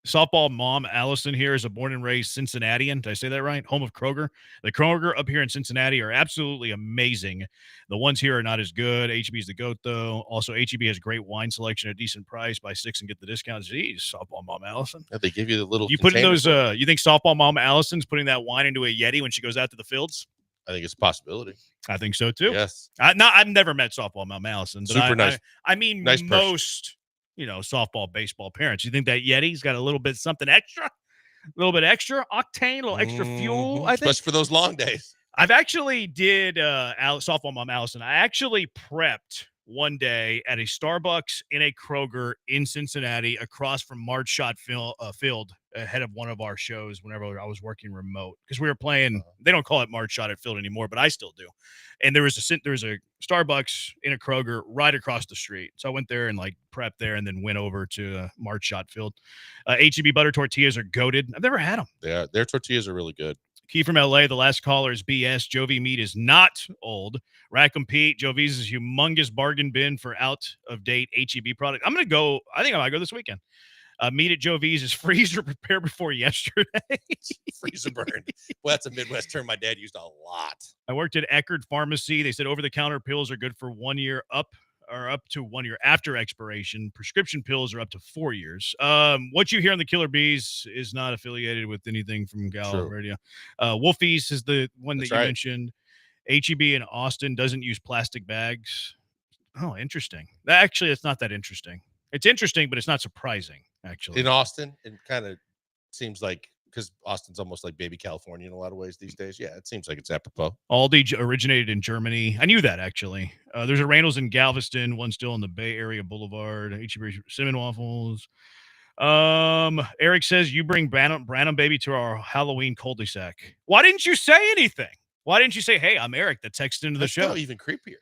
Softball mom Allison here is a born and raised Cincinnatian. Did I say that right? Home of Kroger. The Kroger up here in Cincinnati are absolutely amazing. The ones here are not as good. HEB's the GOAT, though. Also, HEB has great wine selection at a decent price. Buy 6 and get the discount. Jeez, softball mom Allison. Yeah, they give you the little. You put in containers. those. You think softball mom Allison's putting that wine into a Yeti when she goes out to the fields? I think it's a possibility. I think so too. Yes. I've never met softball mom Allison. But Super nice. I mean, Nice person. most. Softball, baseball parents. You think that Yeti's got a little bit something extra? A little bit extra octane, a little extra fuel, I think. Especially for those long days. I've actually did softball mom Allison. I actually prepped one day at a Starbucks in a Kroger in Cincinnati across from Marge Shot Field ahead of one of our shows whenever I was working remote because we were playing. They don't call it Marge Shot at Field anymore, but I still do. And there was a Starbucks in a Kroger right across the street. So I went there and like prepped there and then went over to Marge Shot Field. HEB butter tortillas are goated. I've never had them. Their tortillas are really good. Key from LA, the last caller is BS. Jovi meat is not old. Rackham Pete, Jovi's humongous bargain bin for out-of-date HEB product. I think I might go this weekend. Meat at Jovi's is freeze or prepare before yesterday. Freeze and burn. Well, that's a Midwest term my dad used a lot. I worked at Eckerd Pharmacy. They said over-the-counter pills are good for 1 year up to 1 year after expiration. Prescription pills are up to 4 years. What you hear on the Killer Bees is not affiliated with anything from Gallant Radio. Wolfies is the one that you mentioned. HEB in Austin doesn't use plastic bags. Oh, interesting. Actually, it's not that interesting. It's interesting, but it's not surprising, actually. In Austin, it kind of seems like, because Austin's almost like baby California in a lot of ways these days. Yeah, it seems like it's apropos. Aldi originated in Germany. I knew that, actually. There's a Randall's in Galveston, one still in the Bay Area Boulevard. HEB cinnamon waffles. Eric says, you bring Branham baby to our Halloween cul-de-sac. Why didn't you say anything? Why didn't you say, hey, I'm Eric that texted into the show? That's even creepier.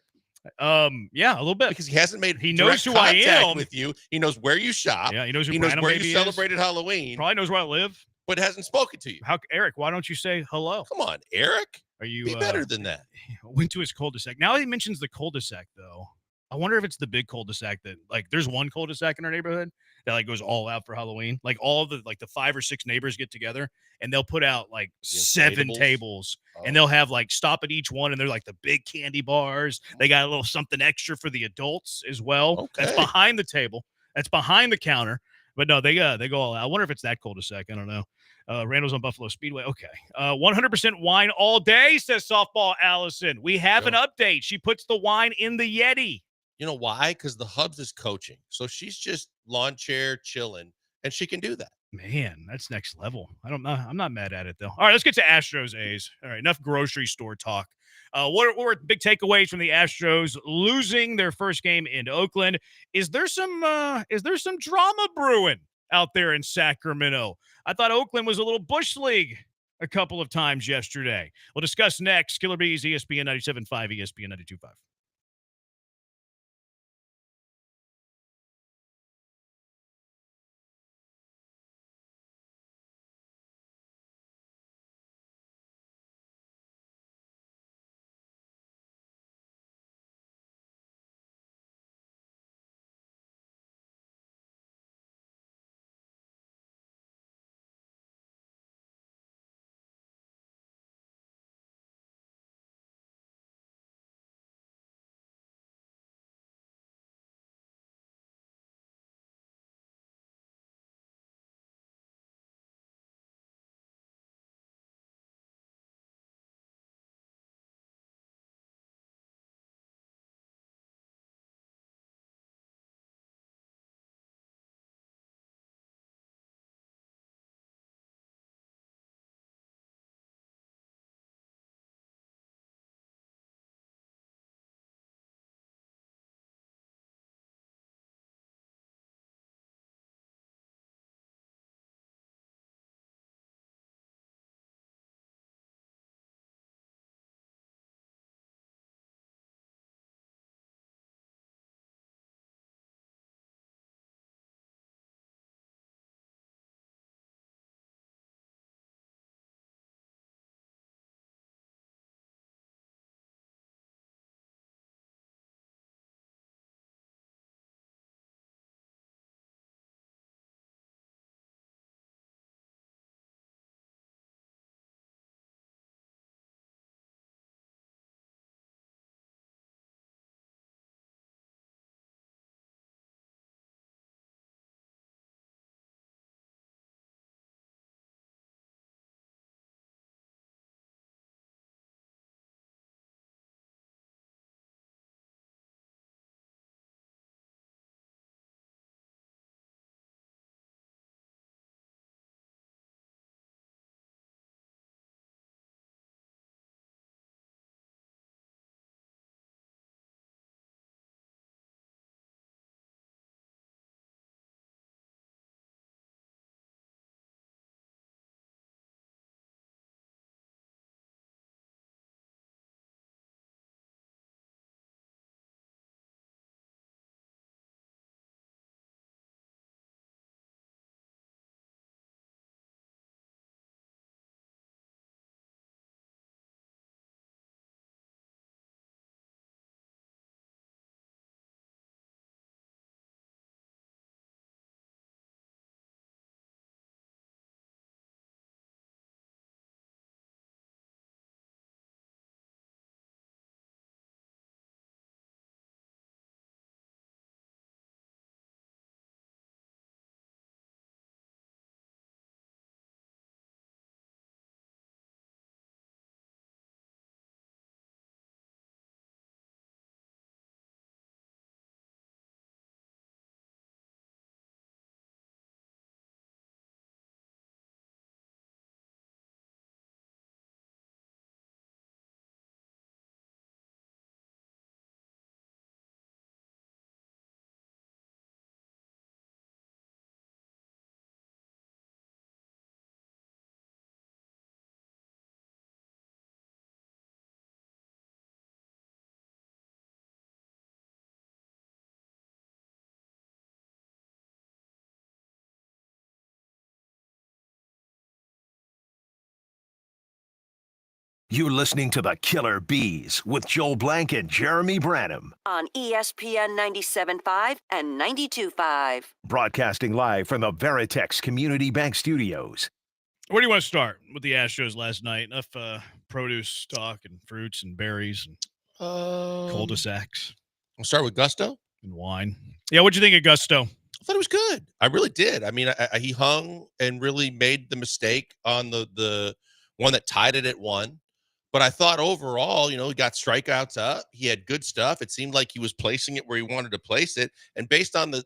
Yeah, a little bit. Because he hasn't made he knows who I contact am with you. He knows where you shop. Yeah, he knows who where baby you celebrated Halloween. Probably knows where I live. But hasn't spoken to you. Eric, why don't you say hello? Come on, Eric. Are you be better than that? Went to his cul-de-sac. Now he mentions the cul-de-sac, though. I wonder if it's the big cul-de-sac that, like, there's one cul-de-sac in our neighborhood that, like, goes all out for Halloween. Like, all of the 5 or 6 neighbors get together, and they'll put out, like, 7 tables, and they'll have, like, stop at each one, and they're, like, the big candy bars. They got a little something extra for the adults as well. Okay. That's behind the table. That's behind the counter. But, no, they go all out. I wonder if it's that cul-de-sac. I don't know. Randall's on Buffalo Speedway. Okay. 100% wine all day, says Softball Allison. We have an update. She puts the wine in the Yeti. You know why? Because the Hubs is coaching. So she's just lawn chair chilling, and she can do that. Man, that's next level. I'm not mad at it, though. All right, let's get to Astros A's. All right, enough grocery store talk. What were big takeaways from the Astros losing their first game in Oakland? Is there some drama brewing out there in Sacramento? I thought Oakland was a little Bush League a couple of times yesterday. We'll discuss next. Killer Bees, ESPN 97.5, ESPN 92.5. You're listening to the Killer Bees with Joel Blank and Jeremy Branham. On ESPN 97.5 and 92.5. Broadcasting live from the Veritex Community Bank Studios. Where do you want to start with the Astros last night? Enough produce talk and fruits and berries and cul-de-sacs. We'll start with Gusto. And wine. Yeah, what'd you think of Gusto? I thought it was good. I really did. I mean, he hung and really made the mistake on the one that tied it at 1. But I thought overall, he got strikeouts up. He had good stuff. It seemed like he was placing it where he wanted to place it. And based on the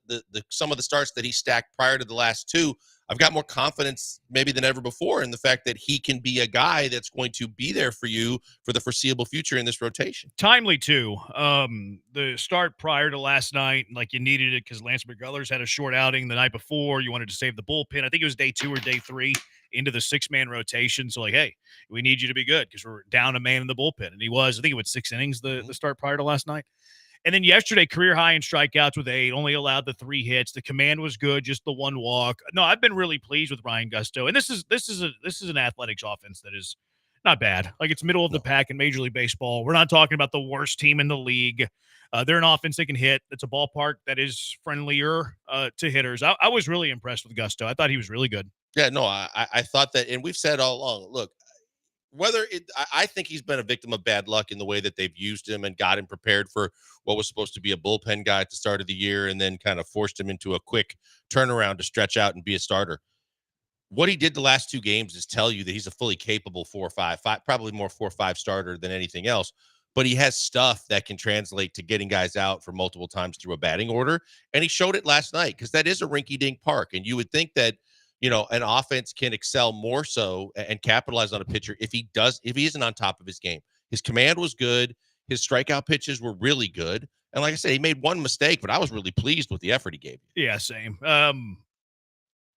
some of the starts that he stacked prior to the last 2, I've got more confidence maybe than ever before in the fact that he can be a guy that's going to be there for you for the foreseeable future in this rotation. Timely, too. The start prior to last night, like you needed it because Lance McGullers had a short outing the night before. You wanted to save the bullpen. I think it was day 2 or day 3 into the 6-man rotation. So, hey, we need you to be good because we're down a man in the bullpen. And he was, I think it was 6 innings the start prior to last night. And then yesterday, career high in strikeouts with 8, only allowed the 3 hits. The command was good, just the 1 walk. No, I've been really pleased with Ryan Gusto. And this is an athletics offense that is not bad. Like, it's middle of the pack in Major League Baseball. We're not talking about the worst team in the league. They're an offense they can hit. It's a ballpark that is friendlier to hitters. I was really impressed with Gusto. I thought he was really good. Yeah, no, I thought that, and we've said all along, look, I think he's been a victim of bad luck in the way that they've used him and got him prepared for what was supposed to be a bullpen guy at the start of the year and then kind of forced him into a quick turnaround to stretch out and be a starter. What he did the last 2 games is tell you that he's a fully capable 4-5, probably more 4-5 starter than anything else. But he has stuff that can translate to getting guys out for multiple times through a batting order. And he showed it last night because that is a rinky-dink park. And you would think that, an offense can excel more so and capitalize on a pitcher if he isn't on top of his game. His command was good. His strikeout pitches were really good. And like I said, he made 1 mistake, but I was really pleased with the effort he gave. Yeah, same.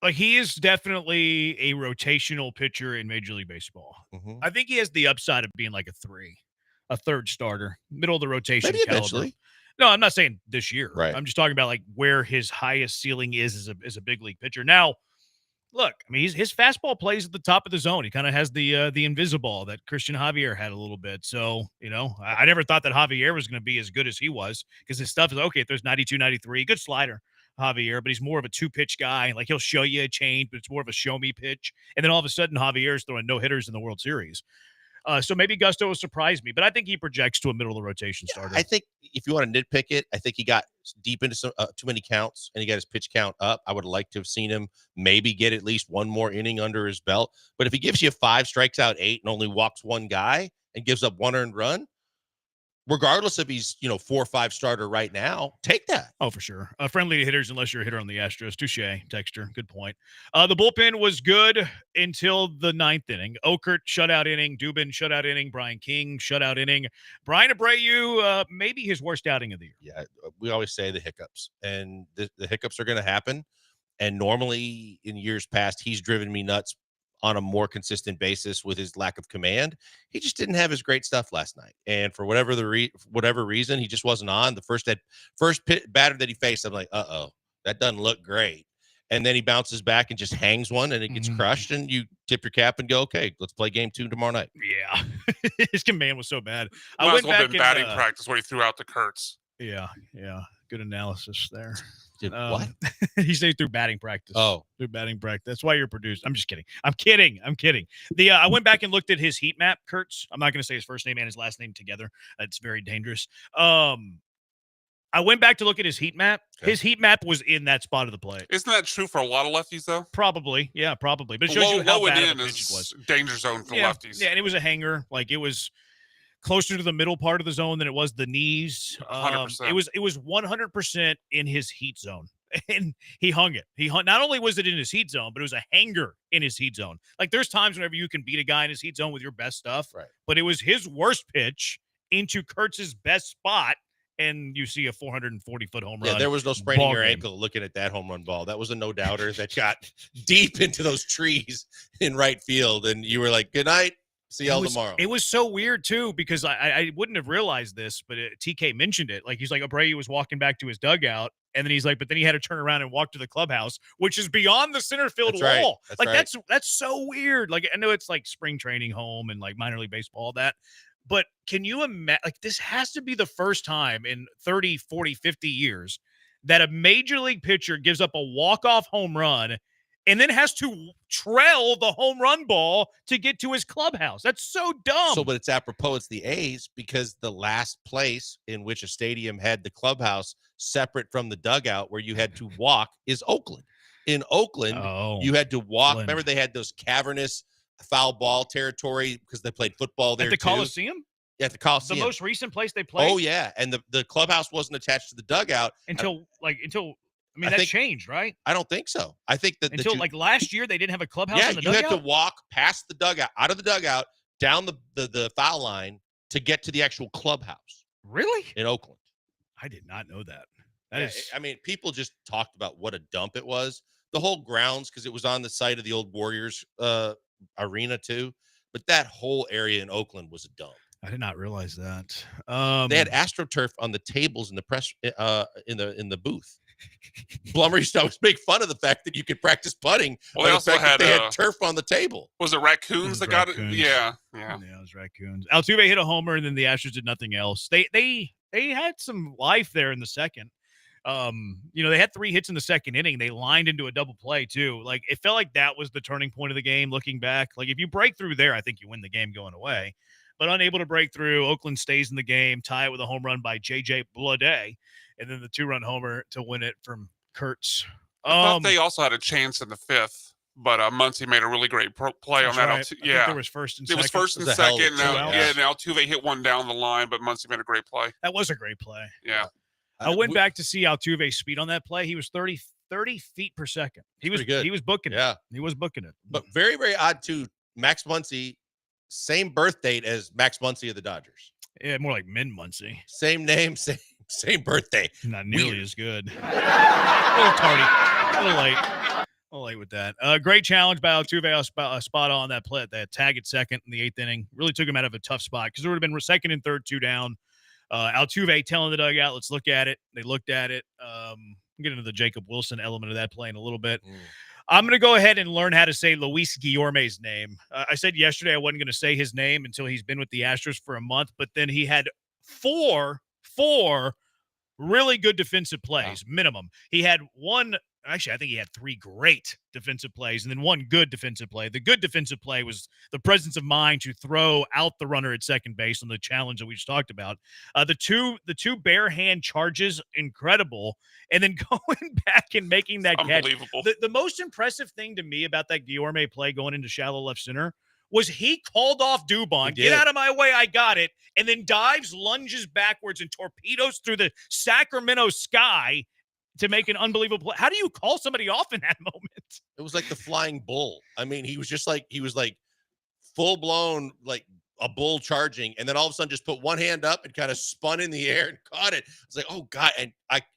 Like, he is definitely a rotational pitcher in Major League Baseball. Mm-hmm. I think he has the upside of being like a third starter, middle of the rotation. Maybe caliber. eventually. No, I'm not saying this year. Right. I'm just talking about like where his highest ceiling is as a big league pitcher. Now, look, I mean, his fastball plays at the top of the zone. He kind of has the invisible that Christian Javier had a little bit. So, I never thought that Javier was going to be as good as he was because his stuff is okay. If there's 92, 93, good slider, Javier, but he's more of a 2-pitch guy. Like, he'll show you a change, but it's more of a show me pitch. And then all of a sudden, Javier's throwing no hitters in the World Series. So maybe Gusto will surprise me, but I think he projects to a middle of the rotation starter. I think if you want to nitpick it, I think he got deep into some too many counts and he got his pitch count up. I would like to have seen him maybe get at least 1 more inning under his belt. But if he gives you 5, strikes out 8, and only walks 1 guy and gives up 1 earned run, regardless if he's 4 or 5 starter right now, take that. Oh, for sure. Friendly to hitters unless you're a hitter on the Astros. Touche, Texter. Good point. The bullpen was good until the 9th inning. Okert shutout inning. Dubin shutout inning. Brian King shutout inning. Brian Abreu, maybe his worst outing of the year. Yeah, we always say the hiccups, and the hiccups are going to happen. And normally in years past, he's driven me nuts on a more consistent basis with his lack of command. He just didn't have his great stuff last night. And for whatever reason, he just wasn't on. The first batter that he faced, I'm like, that doesn't look great. And then he bounces back and just hangs one and it gets crushed and you tip your cap and go, okay, let's play game 2 tomorrow night. Yeah. His command was so bad. I went back in batting practice where he threw out the Kurtz. Yeah. Good analysis there. Did what? He stayed through batting practice. Oh, through batting practice. That's why you're produced. I'm just kidding. I'm kidding. I went back and looked at his heat map, Kurtz. I'm not going to say his first name and his last name together. It's very dangerous. I went back to look at his heat map. Okay. His heat map was in that spot of the plate. Isn't that true for a lot of lefties, though? Probably. Yeah, probably. But it shows you how bad of a pitch it was. Danger zone for lefties. Yeah, and it was a hanger. Like, it was closer to the middle part of the zone than it was the knees. 100%. It was 100% in his heat zone. And he hung it. Not only was it in his heat zone, but it was a hanger in his heat zone. Like, there's times whenever you can beat a guy in his heat zone with your best stuff, right? But it was his worst pitch into Kurtz's best spot, and you see a 440-foot home run. Yeah, there was no spraining your ankle looking at that home run ball. That was a no-doubter that got deep into those trees in right field, and you were like, good night. See y'all tomorrow. It was so weird, too, because I wouldn't have realized this, but TK mentioned it. Like, he's like, Abreu was walking back to his dugout, And then he's like, but then he had to turn around and walk to the clubhouse, which is beyond the center field That's right. wall. That's Like right. that's so weird. Like I know it's like spring training home and like minor league baseball, all that. But can you imagine, like, this has to be the first time in 30, 40, 50 years that a major league pitcher gives up a walk-off home run and then has to trail the home run ball to get to his clubhouse. That's so dumb. So, but it's apropos, it's the A's, because the last place in which a stadium had the clubhouse separate from the dugout where you had to walk is Oakland. In Oakland, you had to walk. Oakland. Remember, they had those cavernous foul ball territory because they played football there At the too. Coliseum? Yeah, at the Coliseum. The most recent place they played? Oh, yeah. And the clubhouse wasn't attached to the dugout. Until that changed, right? I don't think so. I think that Until like last year, they didn't have a clubhouse in the you dugout? had to walk past the dugout, out of the dugout, down the foul line to get to the actual clubhouse. Really? In Oakland. I did not know that. I mean, people just talked about what a dump it was. The whole grounds, because it was on the site of the old Warriors arena too. But that whole area in Oakland was a dump. I did not realize that. They had AstroTurf on the tables in the press in the booth. Blummer used to always make fun of the fact that you could practice putting. Well, they also had, they had turf on the table. Was it Raccoons that got it? Yeah. Yeah, it was Raccoons. Altuve hit a homer, and then the Astros did nothing else. They had some life there in the second. They had 3 hits in the second inning. They lined into a double play too. Like, it felt like that was the turning point of the game. Looking back, like if you break through there, I think you win the game going away. But unable to break through, Oakland stays in the game, tie it with a home run by J.J. Bleday, and then the 2-run homer to win it from Kurtz. I thought they also had a chance in the 5th, but Muncy made a really great play on that. Right. I think there was first and second. It was first and second. Now Altuve hit one down the line, but Muncy made a great play. That was a great play. Yeah. I went back to see Altuve's speed on that play. He was 30 feet per second. He was good. He was booking it. Yeah. He was booking it. But very, very odd too. Max Muncy, same birth date as Max Muncy of the Dodgers. Yeah, more like Min Muncy. Same name, same birthday. Not nearly as good. A little tardy. A little late with that. Great challenge by Altuve. Spot on that play. That tag at second in the 8th inning. Really took him out of a tough spot because there would have been second and third, 2 down. Altuve telling the dugout, let's look at it. They looked at it. We'll get into the Jacob Wilson element of that play in a little bit. I'm going to go ahead and learn how to say Luis Guillorme's name. I said yesterday I wasn't going to say his name until he's been with the Astros for a month, but then he had four really good defensive plays, minimum. He had one. Actually, I think he had 3 great defensive plays and then 1 good defensive play. The good defensive play was the presence of mind to throw out the runner at second base on the challenge that we just talked about. The two bare hand charges, incredible. And then going back and making that catch. Unbelievable. The most impressive thing to me about that Guillorme play going into shallow left center was he called off Dubon, get out of my way, I got it, and then dives, lunges backwards, and torpedoes through the Sacramento sky to make an unbelievable play. How do you call somebody off in that moment? It was like the flying bull. I mean, he was like full blown, like a bull charging. And then all of a sudden just put one hand up and kind of spun in the air and caught it. It's like, oh God. And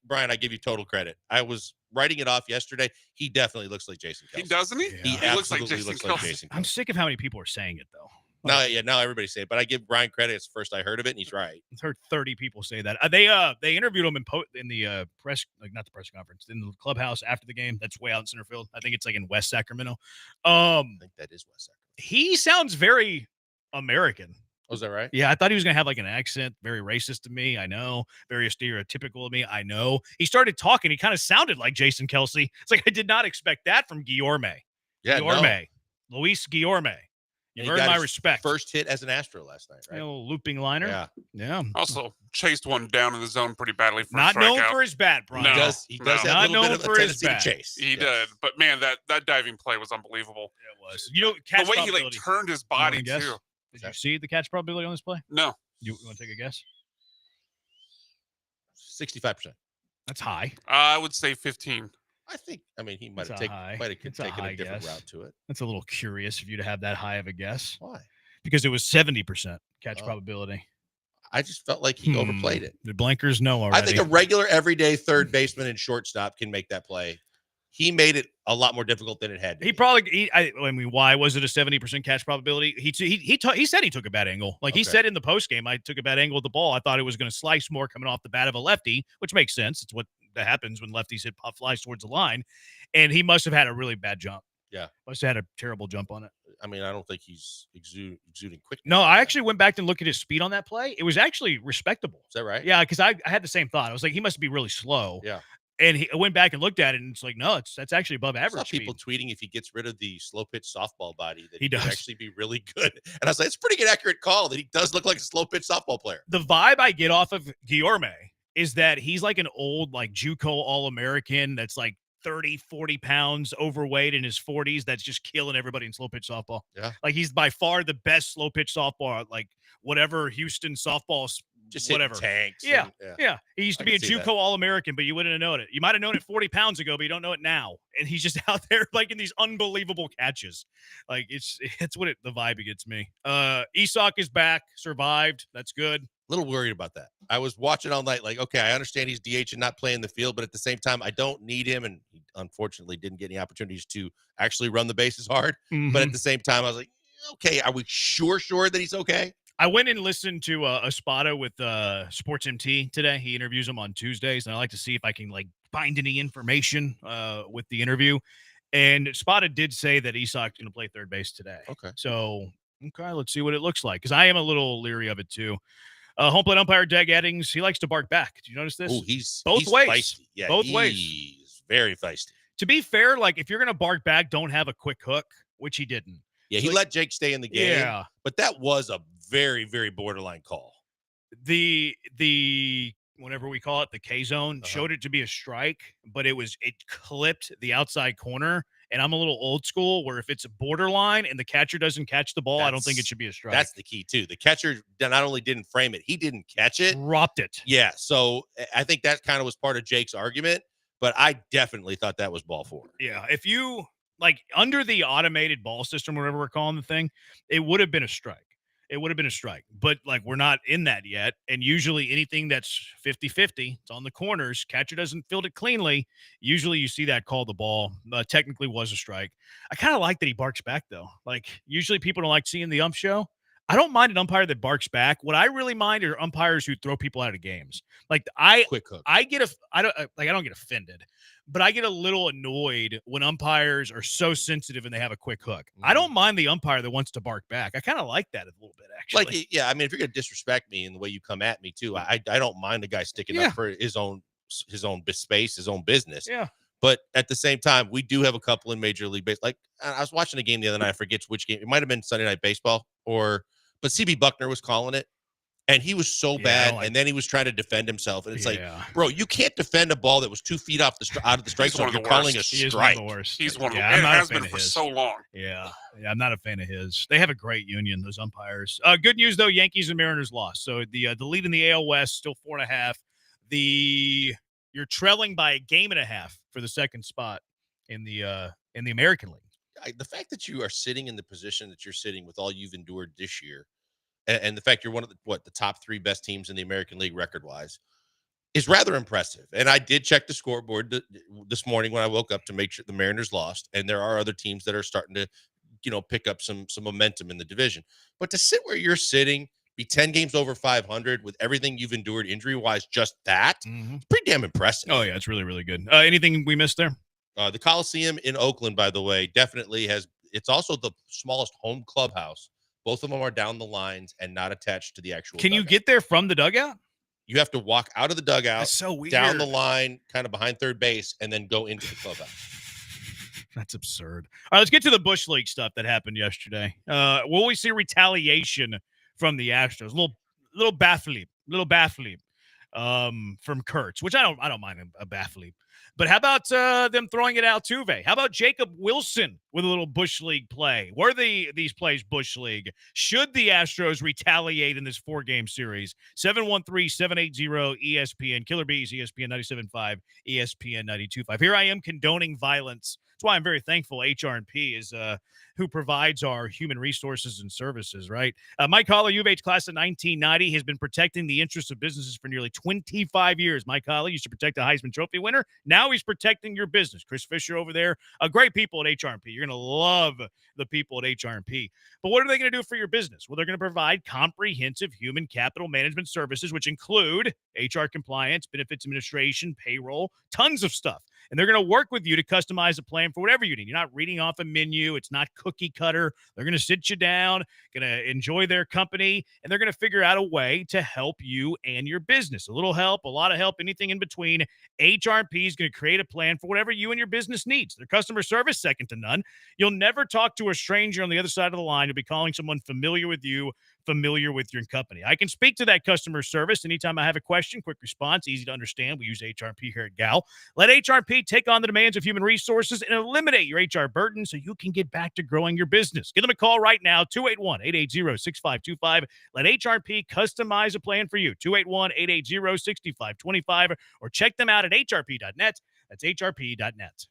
Brian, I give you total credit. I was writing it off yesterday. He definitely looks like Jason Kelce. He doesn't he? He looks like absolutely Jason looks like Kelce. Jason Kelce. I'm sick of how many people are saying it, though. Now everybody's saying it, but I give Brian credit. It's the first I heard of it, and he's right. I've heard 30 people say that. They interviewed him in the press, like not the press conference, in the clubhouse after the game. That's way out in center field. I think it's like in West Sacramento. I think that is West Sacramento. He sounds very American. Oh, is that right? Yeah, I thought he was going to have like an accent, very racist to me. I know. Very stereotypical of me. I know. He started talking. He kind of sounded like Jason Kelce. It's like I did not expect that from Guillorme. Yeah, Guillorme. Luis Guillorme. You've earned my respect. First hit as an Astro last night, right? A little looping liner. Yeah. Also chased one down in the zone pretty badly for Not a known strikeout. for his bat, Brian. No, He does have Not a little known bit of for a his tendency to bat. chase. He did, but man, that diving play was unbelievable. It was. You know, catch the way he like probability. turned his You wanna body guess? too. Did you see the catch probability on this play? No. You want to take a guess? 65%. That's high. I would say 15. I mean, he might It's have a high. taken It's a a high different guess. route to it. That's a little curious of you to have that high of a guess. Why? Because it was 70% catch probability. I just felt like he overplayed it. The blinkers know already. I think a regular everyday third baseman and shortstop can make that play. He made it a lot more difficult than it had to. I mean, why was it a 70% catch probability? He said he took a bad angle. Like he said in the post game, I took a bad angle at the ball. I thought it was going to slice more coming off the bat of a lefty, which makes sense. It's what that happens when lefties hit pop flies towards the line. And he must have had a really bad jump. Yeah. Must have had a terrible jump on it. I mean, I don't think he's exuding quick. No, I actually went back and looked at his speed on that play. It was actually respectable. Is that right? Yeah, because I had the same thought. I was like, he must be really slow. Yeah. And I went back and looked at it, and it's like, no, that's actually above I average saw people speed. tweeting if he gets rid of the slow pitch softball body that He he could does. actually be really good. And I was like, it's a pretty good accurate call that he does look like a slow pitch softball player. The vibe I get off of Guillorme is that he's like an old, like JUCO All-American that's like 30, 40 pounds overweight in his 40s that's just killing everybody in slow pitch softball. Yeah. Like he's by far the best slow pitch softball, like whatever Houston softball, Just hitting whatever. tanks. Yeah, and- yeah. He used to I be a can see JUCO that. All-American, but you wouldn't have known it. You might have known it 40 pounds ago, but you don't know it now. And he's just out there like in these unbelievable catches. Like it's what the vibe gets me. Isak is back, survived. That's good. Little worried about that. I was watching all night, like, okay, I understand he's DH and not playing the field, but at the same time, I don't need him. And he unfortunately didn't get any opportunities to actually run the bases hard. But at the same time, I was like, okay, are we sure that he's okay? I went and listened to Espada with Sports MT today. He interviews him on Tuesdays, and I like to see if I can like find any information with the interview. And Espada did say that Isak's going to play third base today. Okay. So, let's see what it looks like, because I am a little leery of it too. Home plate umpire Doug Eddings, he likes to bark back. Do you notice this? Oh, he's both ways. Feisty. Yeah, both ways. He's very feisty. To be fair, like if you're going to bark back, don't have a quick hook, which he didn't. Yeah, he let Jake stay in the game. Yeah. But that was a very, very borderline call. The whatever we call it, the K zone showed it to be a strike, but it clipped the outside corner. And I'm a little old school where if it's a borderline and the catcher doesn't catch the ball, I don't think it should be a strike. That's the key too. The catcher not only didn't frame it, he didn't catch it. Dropped it. Yeah. So I think that kind of was part of Jake's argument, but I definitely thought that was ball four. Yeah. If you like under the automated ball system, whatever we're calling the thing, it would have been a strike. It would have been a strike, but like we're not in that yet. And usually anything that's 50-50, it's on the corners. Catcher doesn't field it cleanly. Usually you see that call the ball. Technically was a strike. I kind of like that he barks back though. Like usually people don't like seeing the ump show. I don't mind an umpire that barks back. What I really mind are umpires who throw people out of games. Like quick hook. I don't get offended, but I get a little annoyed when umpires are so sensitive and they have a quick hook. I don't mind the umpire that wants to bark back. I kind of like that a little bit, actually. Like, yeah, I mean, if you're going to disrespect me in the way you come at me too, I don't mind the guy sticking up for his own space, his own business. Yeah. But at the same time, we do have a couple in Major League Baseball. Like I was watching a game the other night. I forget which game. It might have been Sunday Night Baseball but CB Buckner was calling it. And he was so bad, and then he was trying to defend himself. And it's like, bro, you can't defend a ball that was 2 feet out of the strike zone. You're calling a strike. He's one of them. I'm And not a has fan been of for his. so long. Yeah, I'm not a fan of his. They have a great union, those umpires. Good news though, Yankees and Mariners lost. So the lead in the AL West still 4.5. You're trailing by a game and a half for the second spot in the American League. The fact that you are sitting in the position that you're sitting with all you've endured this year, and the fact you're one of the top 3 best teams in the American League record-wise is rather impressive. And I did check the scoreboard this morning when I woke up to make sure the Mariners lost, and there are other teams that are starting to, pick up some momentum in the division. But to sit where you're sitting, be 10 games over 500 with everything you've endured injury-wise, just that, it's pretty damn impressive. Oh, yeah, it's really, really good. Anything we missed there? The Coliseum in Oakland, by the way, definitely it's also the smallest home clubhouse. Both of them are down the lines and not attached to the actual Can you dugout. get there from the dugout? You have to walk out of the dugout, That's so weird. down the line, kind of behind third base, and then go into the clubhouse. That's absurd. All right, let's get to the Bush League stuff that happened yesterday. Will we see retaliation from the Astros? Little baffling from Kurtz, which I don't mind a baffling. But how about them throwing it out Altuve? How about Jacob Wilson with a little Bush League play? Were these plays Bush League? Should the Astros retaliate in this 4-game series? 713-780-ESPN. Killer Bees, ESPN 97.5, ESPN 92.5. Here I am condoning violence That's why I'm very thankful HR&P is who provides our human resources and services, right? Mike Holler, U of H class of 1990, has been protecting the interests of businesses for nearly 25 years. Mike Holler used to protect a Heisman Trophy winner. Now he's protecting your business. Chris Fisher over there, great people at HR&P. You're going to love the people at HR&P. But what are they going to do for your business? Well, they're going to provide comprehensive human capital management services, which include HR compliance, benefits administration, payroll, tons of stuff. And they're going to work with you to customize a plan for whatever you need. You're not reading off a menu. It's not cookie cutter. They're going to sit you down, going to enjoy their company, and they're going to figure out a way to help you and your business. A little help, a lot of help, anything in between. HR&P is going to create a plan for whatever you and your business needs. Their customer service, second to none. You'll never talk to a stranger on the other side of the line. You'll be calling someone familiar with you, familiar with your company. I can speak to that customer service anytime I have a question. Quick response, easy to understand. We use HR&P here at Gal. Let HR&P take on the demands of human resources and eliminate your HR burden so you can get back to growing your business. Give them a call right now, 281-880-6525. Let HR&P customize a plan for you, 281-880-6525, or check them out at hrp.net. That's hrp.net.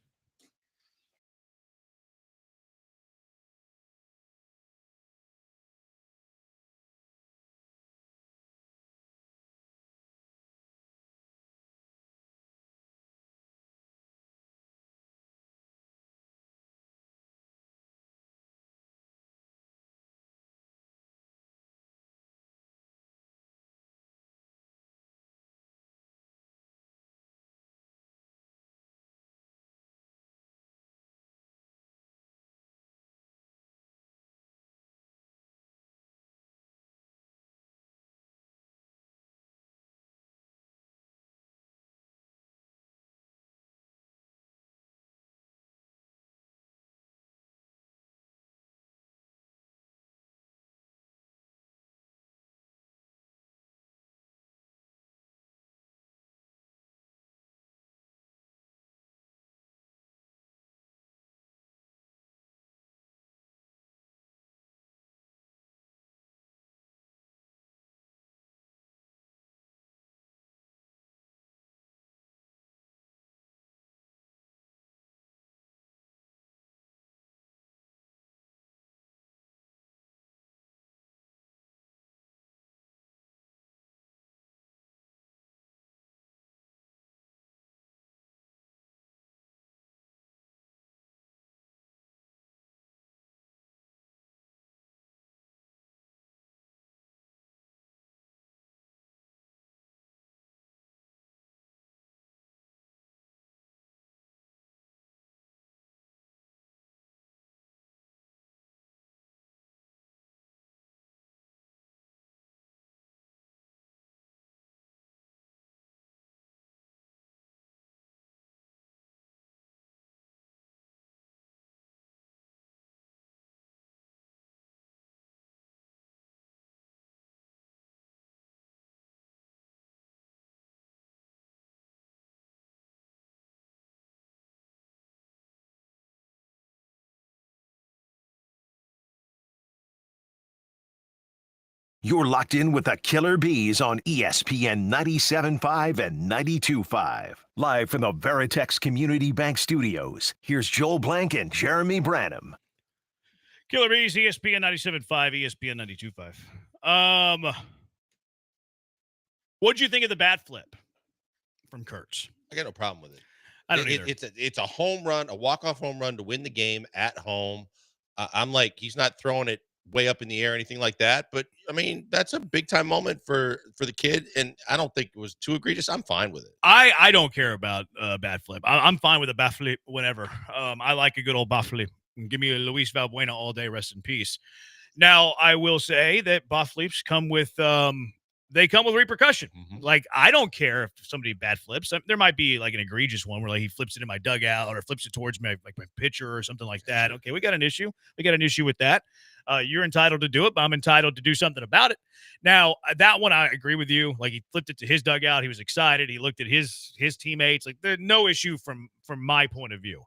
You're locked in with the Killer Bees on ESPN 97.5 and 92.5. Live from the Veritex Community Bank Studios, here's Joel Blank and Jeremy Branham. Killer Bees, ESPN 97.5, ESPN 92.5. What'd you think of the bat flip from Kurtz? I got no problem with it. I don't either. It's a home run, a walk-off home run to win the game at home. I'm like, he's not throwing it way up in the air or anything like that. But, I mean, that's a big-time moment for the kid, and I don't think it was too egregious. I'm fine with it. I don't care about bat flip. I'm fine with a bat flip whenever. I like a good old bat flip. Give me a Luis Valbuena all day, rest in peace. Now, I will say that bat flips come with they come with repercussion. Like, I don't care if somebody bat flips. There might be like an egregious one where like he flips it in my dugout or flips it towards me, like my pitcher or something like that. Okay, we got an issue. We got an issue with that. You're entitled to do it, but I'm entitled to do something about it. Now, that one, I agree with you. Like, he flipped it to his dugout. He was excited. He looked at his teammates. Like, there's no issue from my point of view.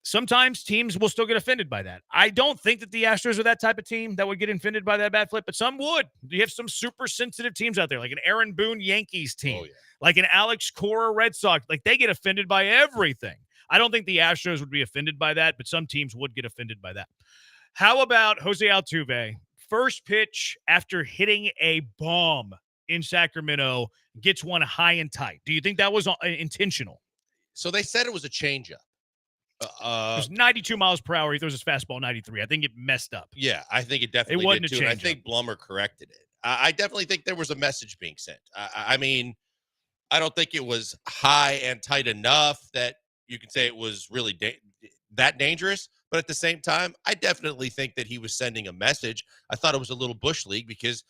Sometimes teams will still get offended by that. I don't think that the Astros are that type of team that would get offended by that bat flip, but some would. You have some super sensitive teams out there, like an Aaron Boone Yankees team, like an Alex Cora Red Sox. Like, they get offended by everything. I don't think the Astros would be offended by that, but some teams would get offended by that. How about Jose Altuve? First pitch after hitting a bomb in Sacramento, gets one high and tight. Do you think that was intentional? So they said it was a changeup. It was 92 miles per hour. He throws his fastball 93. I think it messed up. Yeah, I think it definitely wasn't did a too. And I changeup. think Blummer corrected it. I definitely think there was a message being sent. I mean, I don't think it was high and tight enough that you can say it was really that dangerous. But at the same time, I definitely think that he was sending a message. I thought it was a little bush league because,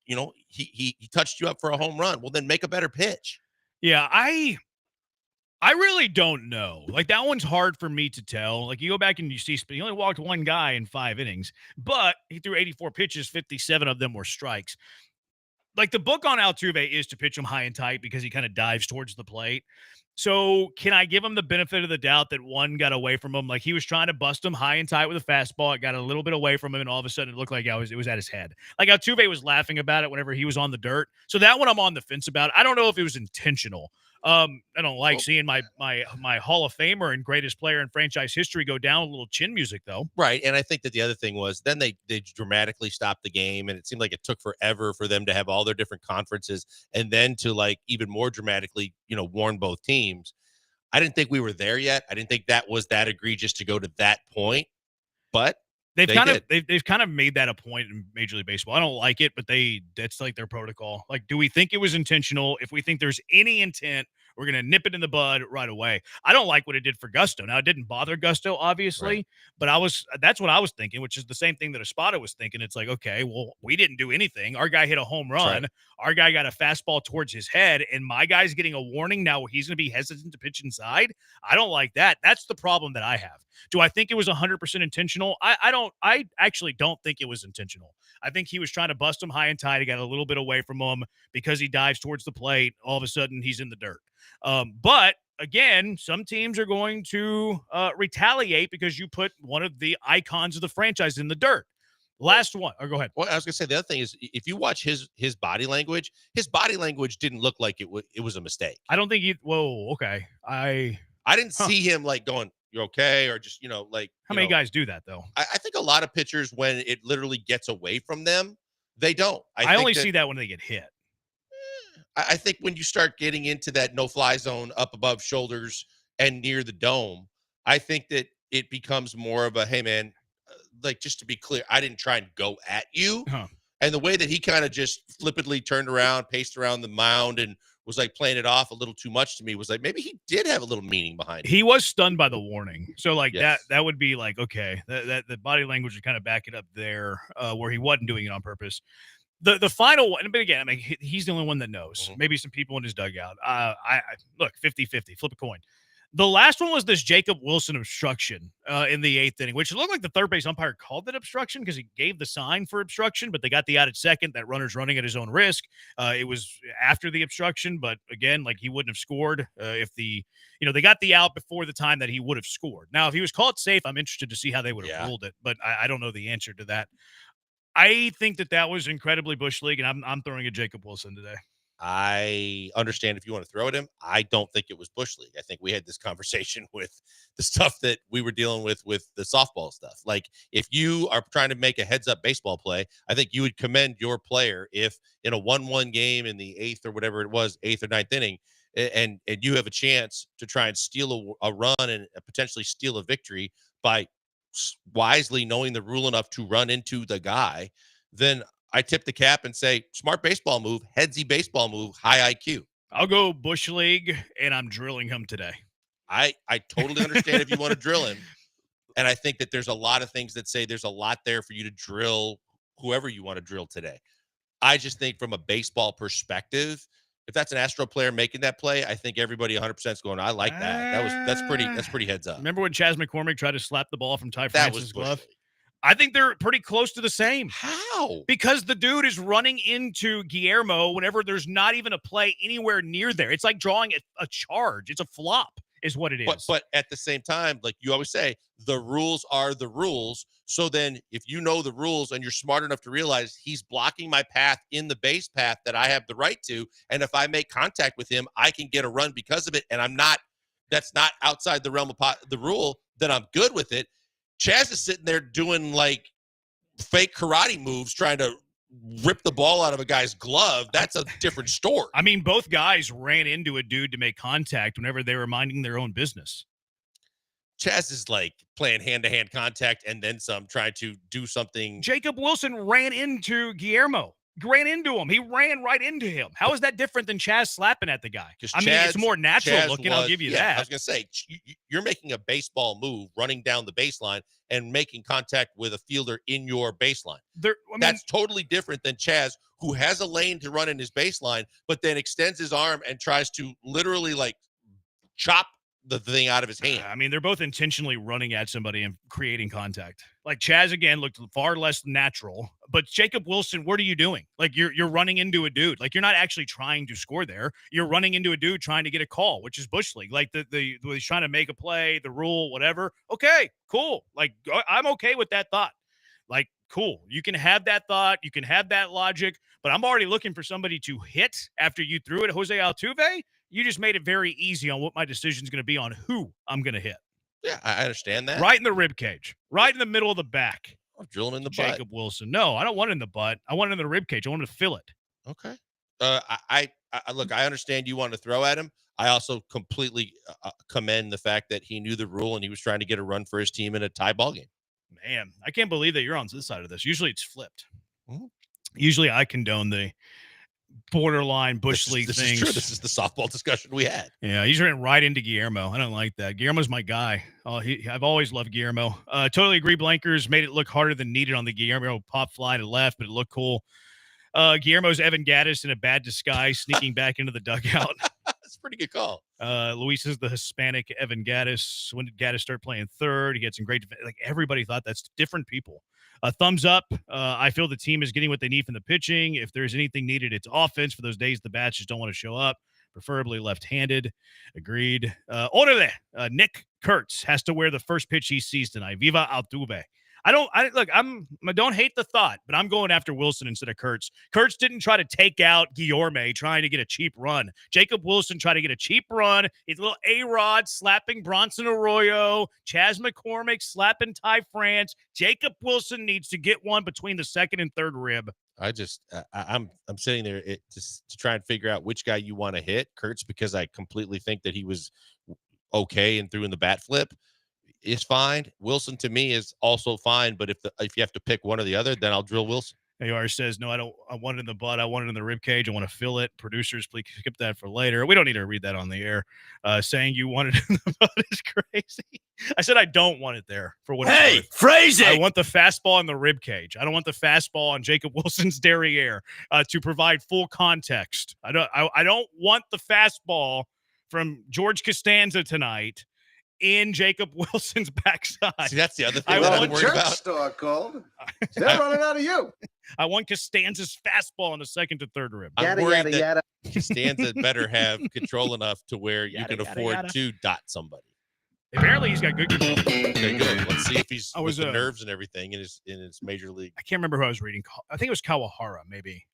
you know, he touched you up for a home run. Well, then make a better pitch. Yeah, I really don't know. Like, that one's hard for me to tell. Like, you go back and you see, he only walked one guy in 5 innings, but he threw 84 pitches, 57 of them were strikes. Like, the book on Altuve is to pitch him high and tight because he kind of dives towards the plate. So can I give him the benefit of the doubt that one got away from him? Like, he was trying to bust him high and tight with a fastball. It got a little bit away from him, and all of a sudden it looked like it was at his head. Like, Altuve was laughing about it whenever he was on the dirt. So that one I'm on the fence about. I don't know if it was intentional. I don't like seeing my Hall of Famer and greatest player in franchise history go down with a little chin music, though. Right. And I think that the other thing was then they dramatically stopped the game, and it seemed like it took forever for them to have all their different conferences and then to, like, even more dramatically, you know, warn both teams. I didn't think we were there yet. I didn't think that was that egregious to go to that point, but They've kind of made that a point in Major League Baseball. I don't like it, but that's like their protocol. Like, do we think it was intentional? If we think there's any intent, we're going to nip it in the bud right away. I don't like what it did for Gusto. Now, it didn't bother Gusto, obviously, but that's what I was thinking, which is the same thing that Espada was thinking. It's like, okay, well, we didn't do anything. Our guy hit a home run. Right. Our guy got a fastball towards his head, and my guy's getting a warning now. He's going to be hesitant to pitch inside. I don't like that. That's the problem that I have. Do I think it was 100% intentional? I actually don't think it was intentional. I think he was trying to bust him high and tight. He got a little bit away from him because he dives towards the plate. All of a sudden, he's in the dirt. But again, some teams are going to retaliate because you put one of the icons of the franchise in the dirt. Last one. Or go ahead. Well, I was going to say the other thing is if you watch his body language didn't look like it was a mistake. I don't think he. Whoa. Okay. I didn't see him like going, "You're okay," or just, you know, like. How many guys do that though? I think a lot of pitchers, when it literally gets away from them, they don't. I only see that when they get hit. I think when you start getting into that no-fly zone up above shoulders and near the dome, I think that it becomes more of a, hey, man, like, just to be clear, I didn't try and go at you. Huh. And the way that he kind of just flippantly turned around, paced around the mound, and was like playing it off a little too much to me was like, maybe he did have a little meaning behind it. He was stunned by the warning. So like Yes. that would be like, okay, that the body language would kind of back it up there where he wasn't doing it on purpose. The final one, but again, I mean, he's the only one that knows. Maybe some people in his dugout. I look, 50-50, flip a coin. The last one was this Jacob Wilson obstruction in the 8th inning, which looked like the third base umpire called that obstruction because he gave the sign for obstruction, but they got the out at second. That runner's running at his own risk. It was after the obstruction, but again, like, he wouldn't have scored if they got the out before the time that he would have scored. Now, if he was called safe, I'm interested to see how they would have ruled it, but I don't know the answer to that. I think that was incredibly Bush League, and I'm throwing a Jacob Wilson today. I understand if you want to throw at him. I don't think it was Bush League. I think we had this conversation with the stuff that we were dealing with the softball stuff. Like, if you are trying to make a heads-up baseball play, I think you would commend your player if in a 1-1 game in the 8th or whatever it was, 8th or 9th inning, and you have a chance to try and steal a run and potentially steal a victory by wisely knowing the rule enough to run into the guy, then I tip the cap and say, smart baseball move, headsy baseball move, high IQ. I'll go Bush League, and I'm drilling him today. I totally understand if you want to drill him. And I think that there's a lot of things that say there's a lot there for you to drill whoever you want to drill today. I just think from a baseball perspective, if that's an Astro player making that play, I think everybody 100% is going, I like that. That's pretty heads up. Remember when Chas McCormick tried to slap the ball from Ty That Francis' was glove? Bush League. I think they're pretty close to the same. How? Because the dude is running into Guillermo whenever there's not even a play anywhere near there. It's like drawing a charge. It's a flop is what it is. But at the same time, like you always say, the rules are the rules. So then if you know the rules and you're smart enough to realize he's blocking my path in the base path that I have the right to, and if I make contact with him, I can get a run because of it, and I'm not that's not outside the realm of the rule, then I'm good with it. Chaz is sitting there doing like fake karate moves, trying to rip the ball out of a guy's glove. That's a different story. I mean, both guys ran into a dude to make contact whenever they were minding their own business. Chaz is like playing hand-to-hand contact and then some, trying to do something. Jacob Wilson ran into Guillermo. Ran into him. He ran right into him. How is that different than Chaz slapping at the guy? I mean, it's more natural looking. I'll give you that. I was going to say, you're making a baseball move, running down the baseline and making contact with a fielder in your baseline. That's totally different than Chaz, who has a lane to run in his baseline, but then extends his arm and tries to literally like chop the thing out of his hand. I mean, they're both intentionally running at somebody and creating contact. Like Chaz again looked far less natural, but Jacob Wilson, what are you doing? Like you're running into a dude. Like you're not actually trying to score there. You're running into a dude trying to get a call, which is Bush League. Like he's trying to make a play, the rule, whatever. Okay, cool. Like I'm okay with that thought. Like, cool. You can have that thought. You can have that logic, but I'm already looking for somebody to hit after you threw it at Jose Altuve. You just made it very easy on what my decision is going to be on who I'm going to hit. Yeah, I understand that. Right in the rib cage. Right in the middle of the back. I'll drill him in the butt. Jacob Wilson. No, I don't want it in the butt. I want it in the rib cage. I want him to feel it. Okay. I look, I understand you want to throw at him. I also completely commend the fact that he knew the rule and he was trying to get a run for his team in a tie ball game. Man, I can't believe that you're on this side of this. Usually it's flipped. Mm-hmm. Usually I condone the borderline Bush League this things. Is true. This is the softball discussion we had. Yeah, he's ran right into Guillermo. I don't like that. Guillermo's my guy. Oh, I've always loved Guillermo. Totally agree. Blankers made it look harder than needed on the Guillermo pop fly to left, but it looked cool. Guillermo's Evan Gaddis in a bad disguise, sneaking back into the dugout. That's a pretty good call. Luis is the Hispanic Evan Gaddis. When did Gaddis start playing third? He had some great, like everybody thought that's different people. Thumbs up. I feel the team is getting what they need from the pitching. If there's anything needed, it's offense. For those days, the bats just don't want to show up, preferably left-handed. Agreed. Orale. Nick Kurtz has to wear the first pitch he sees tonight. Viva Altuve. I don't hate the thought, but I'm going after Wilson instead of Kurtz. Kurtz didn't try to take out Guillorme trying to get a cheap run. Jacob Wilson tried to get a cheap run. He's a little A-Rod slapping Bronson Arroyo. Chas McCormick slapping Ty France. Jacob Wilson needs to get one between the second and third rib. I'm sitting there just to try and figure out which guy you want to hit, Kurtz, because I completely think that he was okay and threw in the bat flip. Is fine. Wilson to me is also fine, but if you have to pick one or the other, then I'll drill Wilson. AR says, no, I don't. I want it in the butt. I want it in the rib cage. I want to fill it. Producers, please skip that for later. We don't need to read that on the air. Saying you want it in the butt is crazy. I said I don't want it there for what. Hey, phrase it. I want the fastball in the rib cage. I don't want the fastball on Jacob Wilson's derriere to provide full context. I don't want the fastball from George Costanza tonight in Jacob Wilson's backside. See, that's the other thing that I'm worried about. Store called. They're running out of you. I want Costanza's fastball in the second to third rib. I'm worried that Costanza better have control enough to where you can afford to dot somebody. Apparently, he's got good control. Okay, good. Let's see if he's with the nerves and everything in his major league. I can't remember who I was reading. I think it was Kawahara, maybe.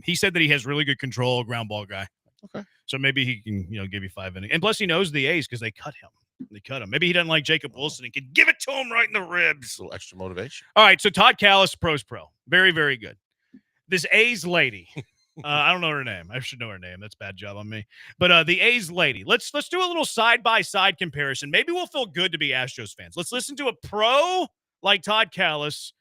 He said that he has really good control, ground ball guy. Okay. So maybe he can, give you 5 innings. And plus, he knows the A's because they cut him. Maybe he doesn't like Jacob Wilson and can give it to him right in the ribs. A little extra motivation. All right, so Todd Callis, pros pro. Very, very good. This A's lady, I don't know her name. I should know her name. That's a bad job on me. But the A's lady, let's do a little side-by-side comparison. Maybe we'll feel good to be Astros fans. Let's listen to a pro like Todd Callis,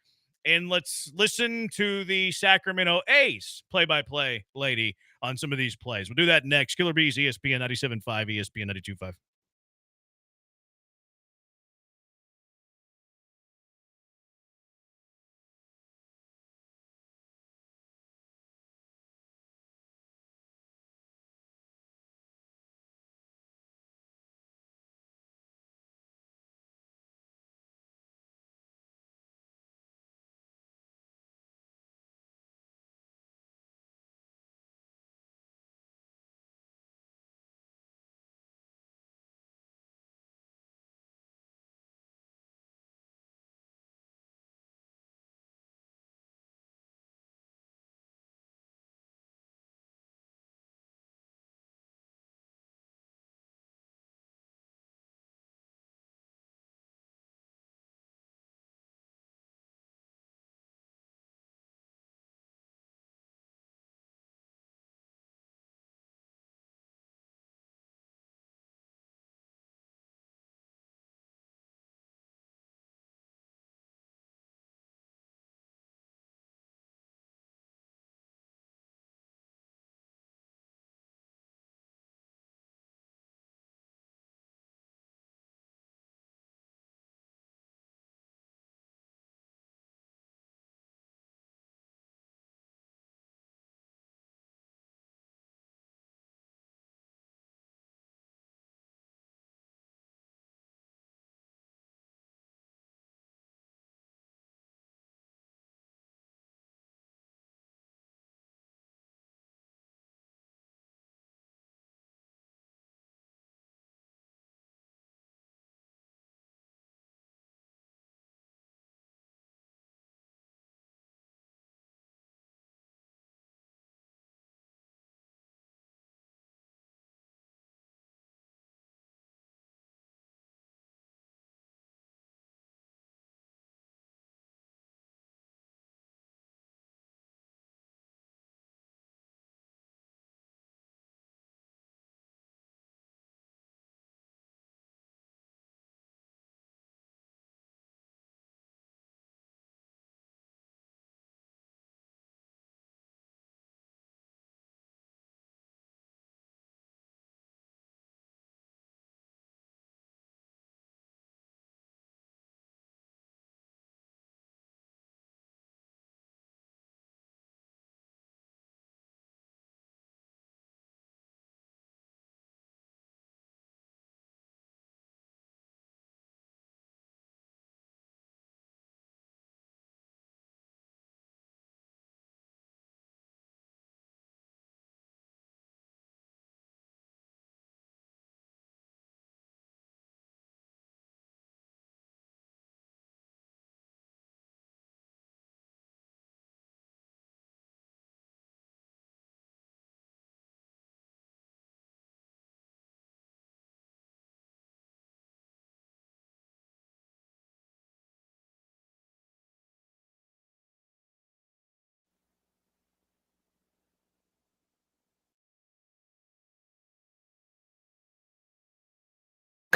and let's listen to the Sacramento A's play-by-play lady on some of these plays. We'll do that next. Killer Bees, ESPN 97.5, ESPN 92.5.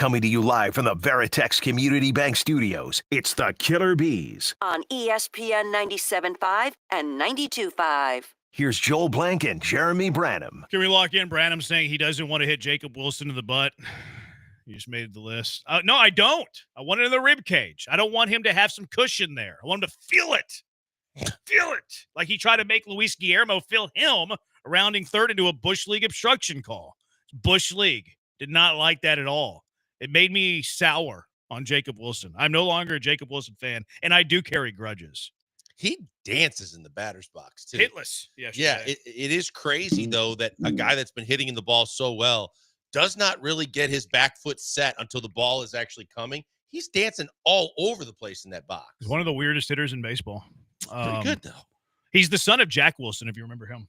Coming to you live from the Veritex Community Bank Studios, it's the Killer Bees. On ESPN 97.5 and 92.5. Here's Joel Blank and Jeremy Branham. Can we lock in Branham saying he doesn't want to hit Jacob Wilson in the butt? You just made the list. No, I don't. I want it in the rib cage. I don't want him to have some cushion there. I want him to feel it. Feel it. Like he tried to make Luis Guillermo feel him rounding third into a Bush League obstruction call. Bush League. Did not like that at all. It made me sour on Jacob Wilson. I'm no longer a Jacob Wilson fan, and I do carry grudges. He dances in the batter's box, too. Hitless. Yeah, it is crazy, though, that a guy that's been hitting the ball so well does not really get his back foot set until the ball is actually coming. He's dancing all over the place in that box. He's one of the weirdest hitters in baseball. Pretty good, though. He's the son of Jack Wilson, if you remember him.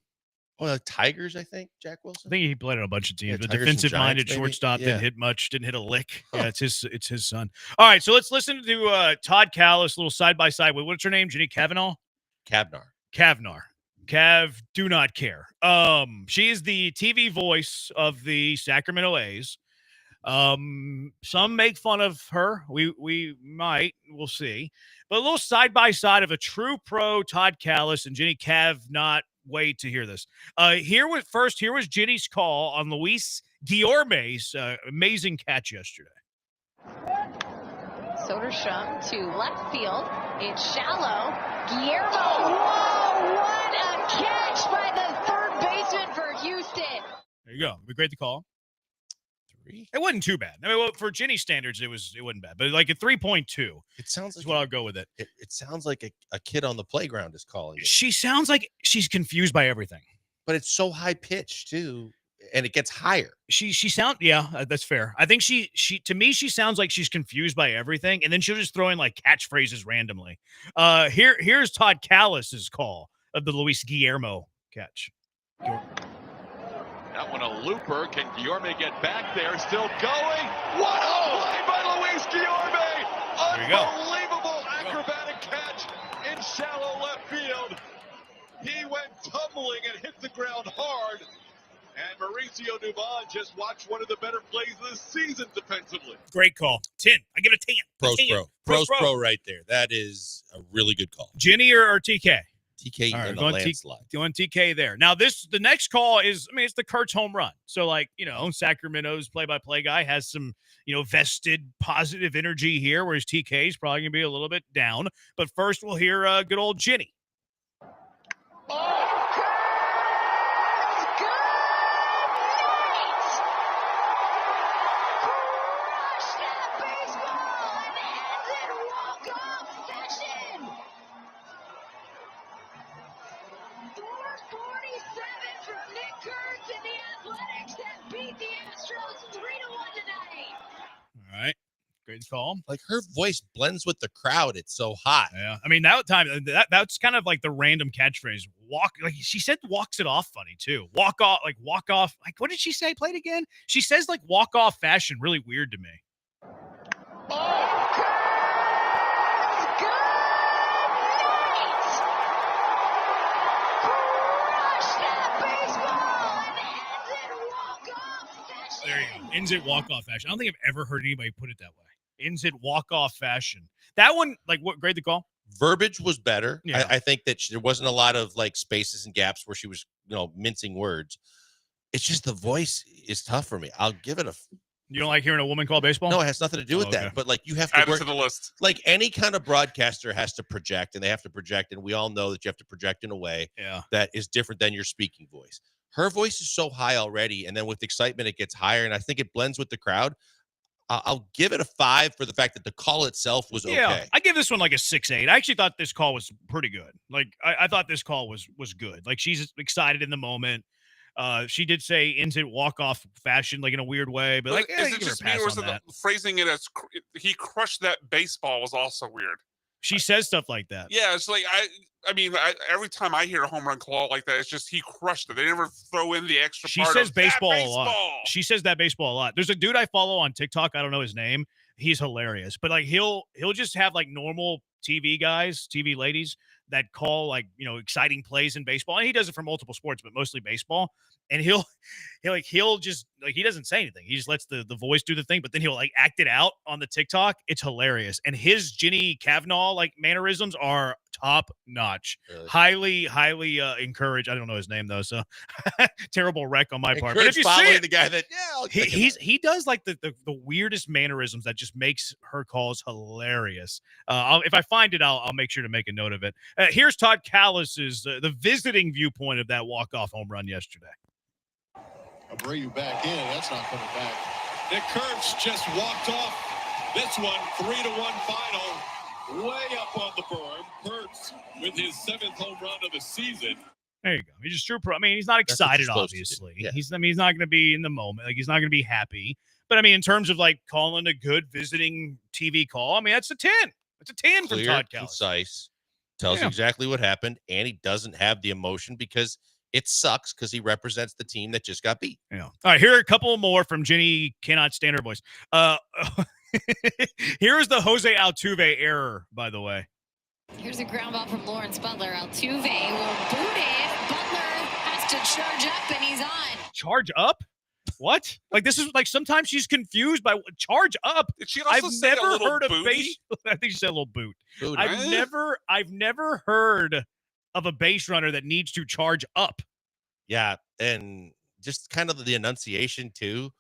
Oh, the Tigers, I think, Jack Wilson? I think he played on a bunch of teams. Yeah, The Tigers and defensive-minded Giants, maybe? shortstop Yeah. didn't hit much, didn't hit a lick. Yeah, it's his son. All right, so let's listen to Todd Callis, a little side-by-side with, what's her name, Jenny Kavanaugh? Kavnar. Cav, do not care. She is the TV voice of the Sacramento A's. Some make fun of her. We might. We'll see. But a little side-by-side of a true pro, Todd Callis, and Jenny Cav. Not wait to hear this. Here was Jenny's call on Luis Guillorme's amazing catch yesterday. Soderstrom to left field. It's shallow. Guillermo. Whoa, what a catch by the third baseman for Houston. There you go. We great the call. 3. It wasn't too bad. I mean, well, for Jenny standards, it wasn't bad. But like a 3.2. It sounds like what I'll go with it. It sounds like a kid on the playground is calling it. She sounds like she's confused by everything. But it's so high pitched too, and it gets higher. She that's fair. I think she to me she sounds like she's confused by everything, and then she'll just throw in like catchphrases randomly. Here's Todd Callis's call of the Luis Guillermo catch. That one a looper. Can Guillorme get back there? Still going. What a play by Luis Guillorme! There you go. Unbelievable acrobatic catch in shallow left field. He went tumbling and hit the ground hard. And Mauricio Dubon just watched one of the better plays of the season defensively. Great call. 10. I give it a 10. Pros pro right there. That is a really good call. Jenny or TK? TK All right, in the going landslide. Going TK there. Now the next call is, I mean, it's the Kurtz home run. So like, Sacramento's play-by-play guy has some, vested positive energy here, whereas TK is probably gonna be a little bit down. But first we'll hear good old Jenny. All right. Great call. Like her voice blends with the crowd. It's so hot. Yeah. I mean, that's kind of like the random catchphrase. Like she said, walks it off funny too. Walk off. Like, what did she say? Play it again. She says like walk off fashion. Really weird to me. There you go. Ends it walk-off fashion. I don't think I've ever heard anybody put it that way. Ends it walk-off fashion. That one, like, what grade the call? Verbiage was better. Yeah. I think that there wasn't a lot of like spaces and gaps where she was, mincing words. It's just the voice is tough for me. I'll give it a. You don't like hearing a woman call baseball? No, it has nothing to do with that. But like you have to Add it work to the list. Like any kind of broadcaster has to project, and they have to project, and we all know that you have to project in a way that is different than your speaking voice. Her voice is so high already, and then with excitement, it gets higher, and I think it blends with the crowd. I'll give it a 5 for the fact that the call itself was okay. Yeah, I give this one like a 6.8. I actually thought this call was pretty good. Like, I thought this call was good. Like, she's excited in the moment. She did say ends it walk-off fashion, like in a weird way, but like, is it just me, or was it phrasing it as he crushed that baseball was also weird? She says stuff like that. Yeah, it's like I mean, every time I hear a home run call like that, it's just he crushed it. They never throw in the extra She part says of baseball that a lot. She says that baseball a lot. There's a dude I follow on TikTok. I don't know his name. He's hilarious. But like he'll just have like normal TV guys, TV ladies that call like, exciting plays in baseball. And he does it for multiple sports, but mostly baseball. And he'll just like, he doesn't say anything. He just lets the voice do the thing, but then he'll like act it out on the TikTok. It's hilarious. And his Ginny Kavanaugh like mannerisms are top notch. Highly encouraged. I don't know his name though, so terrible wreck on my part. But if you see it, the guy that he does like the weirdest mannerisms that just makes her calls hilarious. If I find it, I'll make sure to make a note of it. Here's Todd Callis's the visiting viewpoint of that walk-off home run yesterday. Abreu back in. That's not coming back. Nick Kurtz just walked off this one. 3-1 final. Way up on the berm. Kurtz with his 7th home run of the season. There you go. He's just true. I mean, he's not excited, obviously. Yeah. He's not going to be in the moment. Like, he's not going to be happy. But I mean, in terms of like calling a good visiting TV call, I mean, that's a 10. It's a 10 from Clear, Todd Callis. concise, tells you exactly what happened, and he doesn't have the emotion because it sucks because he represents the team that just got beat. Yeah. All right, here are a couple more from Ginny Cannot Stand Her Voice. Here's the Jose Altuve error, by the way. Here's a ground ball from Lawrence Butler. Altuve will boot it. Butler has to charge up, and he's on. Charge up? What? Like, this is like sometimes she's confused by charge up. Did she also I've say a never little heard of booty? base. I think she said a little boot. Booty. I've never heard of a base runner that needs to charge up. Yeah, and just kind of the enunciation too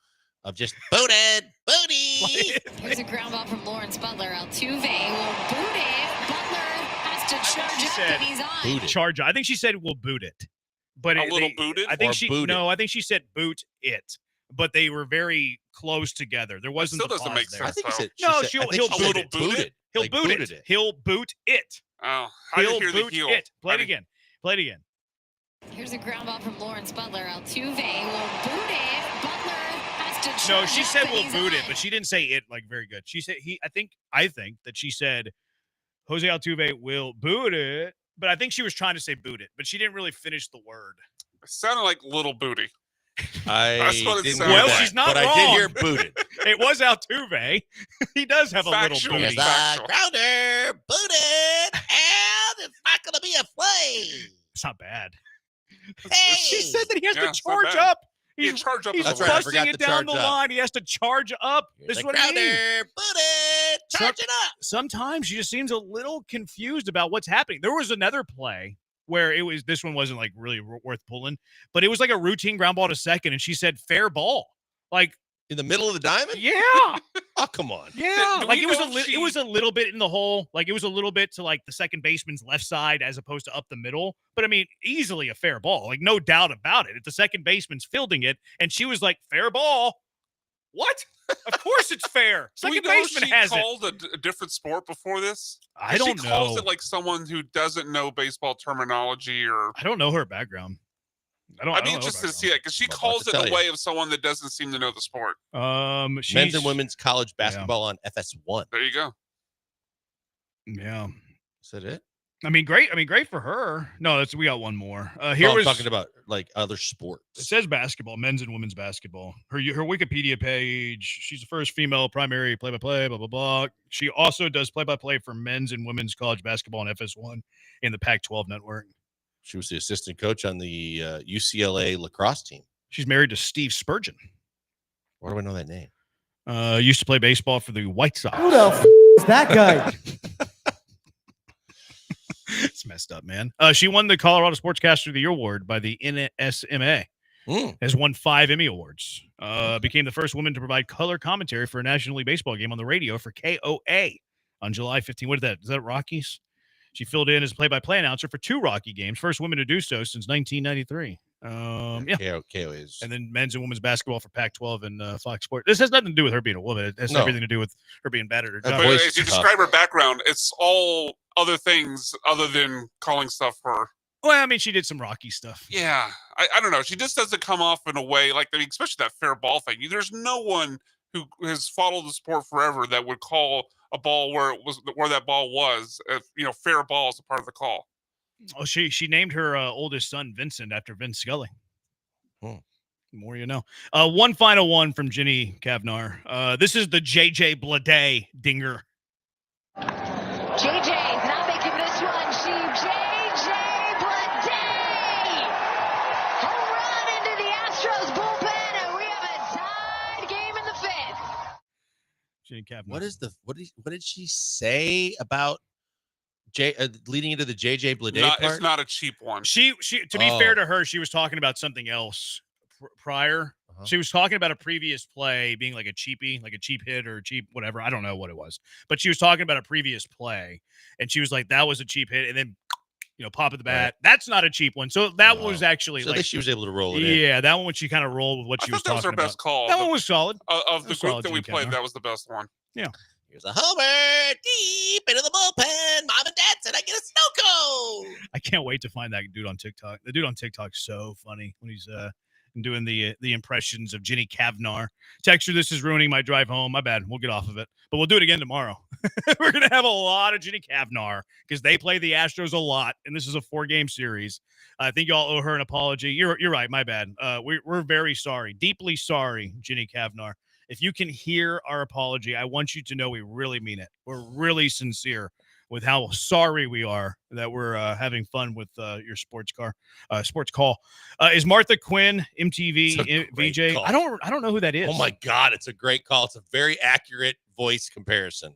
of just booted, booty. Here's a ground ball from Lawrence Butler. Altuve will boot it. Butler has to charge up, and he's on. Booted. Charge. I think she said we'll boot it, but booted. I think Or she boot it. no. I think she said boot it, but they were very close together. There wasn't. Still the doesn't pause make there. sense. I think he said No, she said- I think he'll she boot said it. booted. He'll Like, boot booted it. He'll boot it. Oh, I didn't hear the boot heel. it. Play I it didn't- again. Play it again. Here's a ground ball from Lawrence Butler. Altuve will boot it. Butler has to charge No, she up, said and we'll he's boot it, on. but she didn't say it like very good. She said I think that she said Jose Altuve will boot it, but I think she was trying to say boot it, but she didn't really finish the word. It sounded like little booty. I That's what it didn't sounded hear Well, that, she's not but wrong. I did hear booted. It was Altuve. He does have a Factual. little booty. Factual. Grounder, booted, and it's not going to be a play. It's not bad. Hey! She said that he has Yeah, to it's not charge bad. up. Yeah, He's charge up. He's That's right, I busting forgot it to down charge the up. line. He has to charge up. This is what I mean. Grounder, booted, charge it up. Sometimes she just seems a little confused about what's happening. There was another play where this one wasn't like really worth pulling, but it was like a routine ground ball to second, and she said fair ball. Like, In the middle of the diamond? yeah. Oh, come on. Yeah, Do like we it was know if it was a little bit in the hole. Like it was a little bit to like the second baseman's left side as opposed to up the middle. But I mean, easily a fair ball. Like no doubt about it. If the second baseman's fielding it and she was like, fair ball. What? Of course it's fair. Do we Second know baseman she has it. called a different sport before this? I don't She calls know. it like someone who doesn't know baseball terminology, or I don't know her background. I don't. I'd I be don't know her interested to see background. that because she I'm about calls to it tell in a you. way of someone that doesn't seem to know the sport. Men's She's- and women's college basketball on FS1. There you go. Yeah. Is that it? I mean, great. Great for her. No, we got one more. Here Here I'm was talking about like other sports. It says basketball, men's and women's basketball. Her Wikipedia page. She's the first female primary play-by-play. Blah blah blah. She also does play-by-play for men's and women's college basketball on FS1 in the Pac-12 network. She was the assistant coach on the UCLA lacrosse team. She's married to Steve Spurgeon. Why do I know that name? Used to play baseball for the White Sox. Who the f- is that guy? It's messed up, man. She won the Colorado Sportscaster of the Year award by the NSMA. Has won 5 Emmy Awards. Became the first woman to provide color commentary for a National League Baseball game on the radio for KOA on July 15. What is that? Is that Rockies? She filled in as a play-by-play announcer for 2 Rocky games. First woman to do so since 1993. Yeah. KO is. And then men's and women's basketball for Pac-12 and Fox Sports. This has nothing to do with her being a woman. It has No. everything to do with her being bad at her job. But as you describe her background, it's all other things other than calling stuff her. Well, I mean, she did some Rocky stuff. Yeah, I don't know. She just doesn't come off in a way like, I mean, especially that fair ball thing. There's no one who has followed the sport forever that would call a ball where that ball was, fair ball is a part of the call. Oh, she named her oldest son Vincent after Vince Scully. The more you know. One final one from Ginny Kavnar. This is the JJ Bleday dinger. JJ Kavanaugh. What did she say about leading into the JJ Blade part? It's not a cheap one. She to be fair to her, she was talking about something else prior. She was talking about a previous play being like a cheapie, like a cheap hit or cheap whatever. I don't know what it was, but she was talking about a previous play, and she was like, "That was a cheap hit," and then pop of the bat. Right. That's not a cheap one. So that one was actually so like she was able to roll it in. Yeah, that one she kind of rolled with what she was talking about. That was her best call. That one was solid. Of the group that we played, that was the best one. Yeah. Here's a homer deep into the bullpen. Mom and Dad said I get a snow cone. I can't wait to find that dude on TikTok. The dude on TikTok's so funny when he's doing the impressions of Jenny Kavnar. Texture, this is ruining my drive home. My bad. We'll get off of it. But we'll do it again tomorrow. We're going to have a lot of Jenny Kavnar because they play the Astros a lot, and this is a 4-game series. I think y'all owe her an apology. You're right. My bad. We're very sorry. Deeply sorry, Jenny Kavnar. If you can hear our apology, I want you to know we really mean it. We're really sincere with how sorry we are that we're having fun with your sports call. Is Martha Quinn MTV VJ? Call. I don't know who that is. Oh my God, it's a great call. It's a very accurate voice comparison.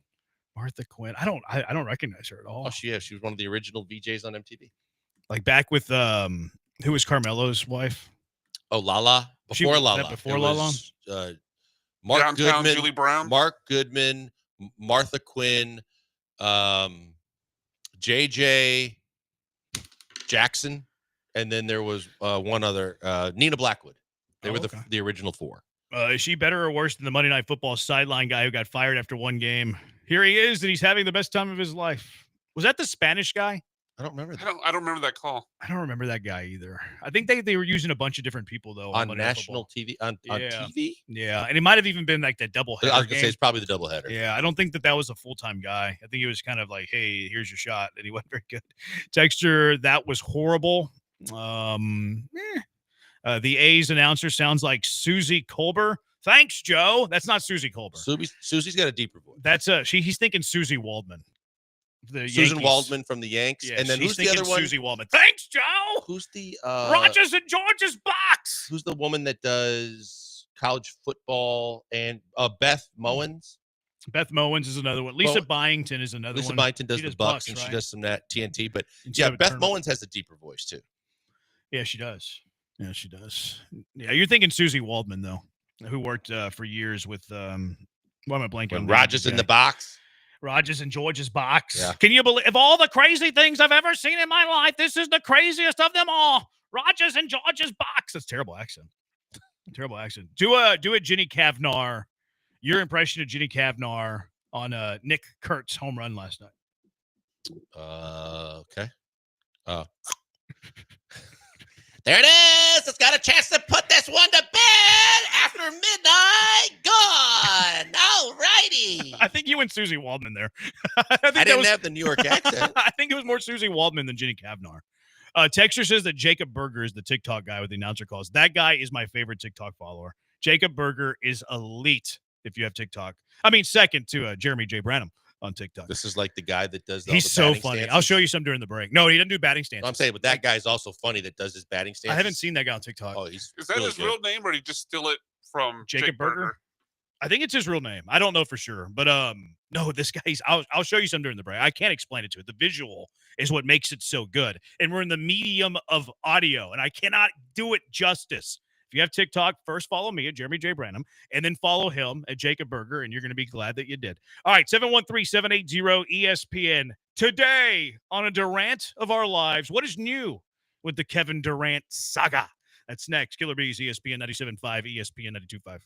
Martha Quinn. I don't recognize her at all. Oh, she was one of the original VJs on MTV. Like back with who was Carmelo's wife? Oh, Lala. Before Lala. Before Lala. Mark Downtown Goodman, Julie Brown. Mark Goodman, Martha Quinn, JJ Jackson, and then there was one other, Nina Blackwood. They were the original 4. Is she better or worse than the Monday Night Football sideline guy who got fired after one game? Here he is, and he's having the best time of his life. Was that the Spanish guy? I don't remember that. I don't remember that call. I don't remember that guy either. I think they were using a bunch of different people though on national TV. On TV. Yeah, and it might have even been like that doubleheader. I was gonna say it's probably the doubleheader. Yeah, I don't think that was a full-time guy. I think he was kind of like, "Hey, here's your shot," and he wasn't very good. Texture, that was horrible. The A's announcer sounds like Susie Colbert. Thanks, Joe. That's not Susie Colbert. Susie's got a deeper voice. That's he's thinking Susie Waldman. Susan Yankees. Waldman from the Yanks. Yes, and then who's the other one? Susie Waldman. Thanks, Joe. Who's the Rogers and George's box? Who's the woman that does college football and Beth Mowens? Beth Mowens is another one. Lisa Byington is another one. Lisa Byington does the Bucks, and she does some TNT. But yeah, Beth Mowens has a deeper voice too. Yeah, she does. Yeah, she does. Yeah, you're thinking Susie Waldman though, who worked for years with why am I blanking on Rogers in the box? Rogers and George's box. Yeah. Can you believe, of all the crazy things I've ever seen in my life, this is the craziest of them all. Rogers and George's box. That's a terrible accent. Terrible accent. Do it, Jenny Kavnar. Your impression of Jenny Kavnar on Nick Kurt's home run last night. Okay. There it is. It's got a chance to put this one to bed after midnight. Gone. All righty. I think you and Susie Waldman there. I didn't have the New York accent. I think it was more Susie Waldman than Jenny Kavnar. Texture says that Jacob Berger is the TikTok guy with the announcer calls. That guy is my favorite TikTok follower. Jacob Berger is elite if you have TikTok. I mean, second to Jeremy J. Branham on TikTok. This is like the guy that does He's so funny. stances. I'll show you some during the break. No, he doesn't do batting stances. No, I'm saying, but that guy's also funny that does his batting stances. I haven't seen that guy on TikTok. Oh, Is that his real name, or did he just steal it from Jacob Berger? I think it's his real name. I don't know for sure, but no, this guy's. I'll show you some during the break. I can't explain it to it. The visual is what makes it so good, and we're in the medium of audio, and I cannot do it justice. If you have TikTok, first follow me at Jeremy J. Branham, and then follow him at Jacob Berger, and you're going to be glad that you did. All right, 713-780-ESPN. Today on a Durant of our lives, what is new with the Kevin Durant saga? That's next. Killer Bees, ESPN 97.5, ESPN 92.5.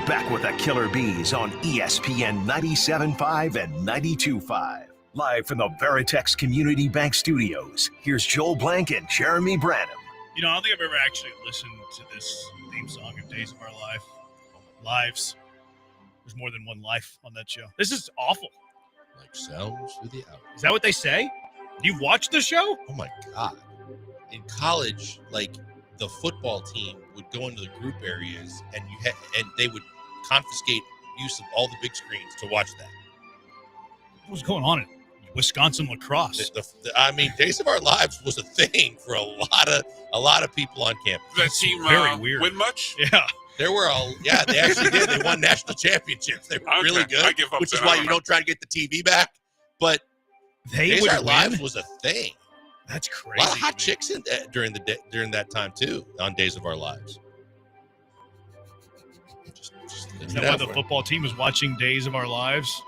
Back with the Killer Bees on ESPN 97.5 and 92.5. Live from the Veritex Community Bank Studios, here's Joel Blank and Jeremy Branham. You know, I don't think I've ever actually listened to this theme song of Days of Our Lives. There's more than one life on that show. This is awful. Like sounds through the hours. Is that what they say? You've watched the show? Oh my God. In college, like the football team would go into the group areas and and they would confiscate use of all the big screens to watch that. What was going on in Wisconsin lacrosse? I mean, Days of Our Lives was a thing for a lot of people on campus. That team very weird. win much? Yeah. There were they actually did. They won national championships. They were really good, I give up which is then. why you don't try to get the TV back. But Days of Our Lives was a thing. That's A crazy. lot of hot chicks during that time too on Days of Our Lives. Is that why the football team was watching Days of Our Lives?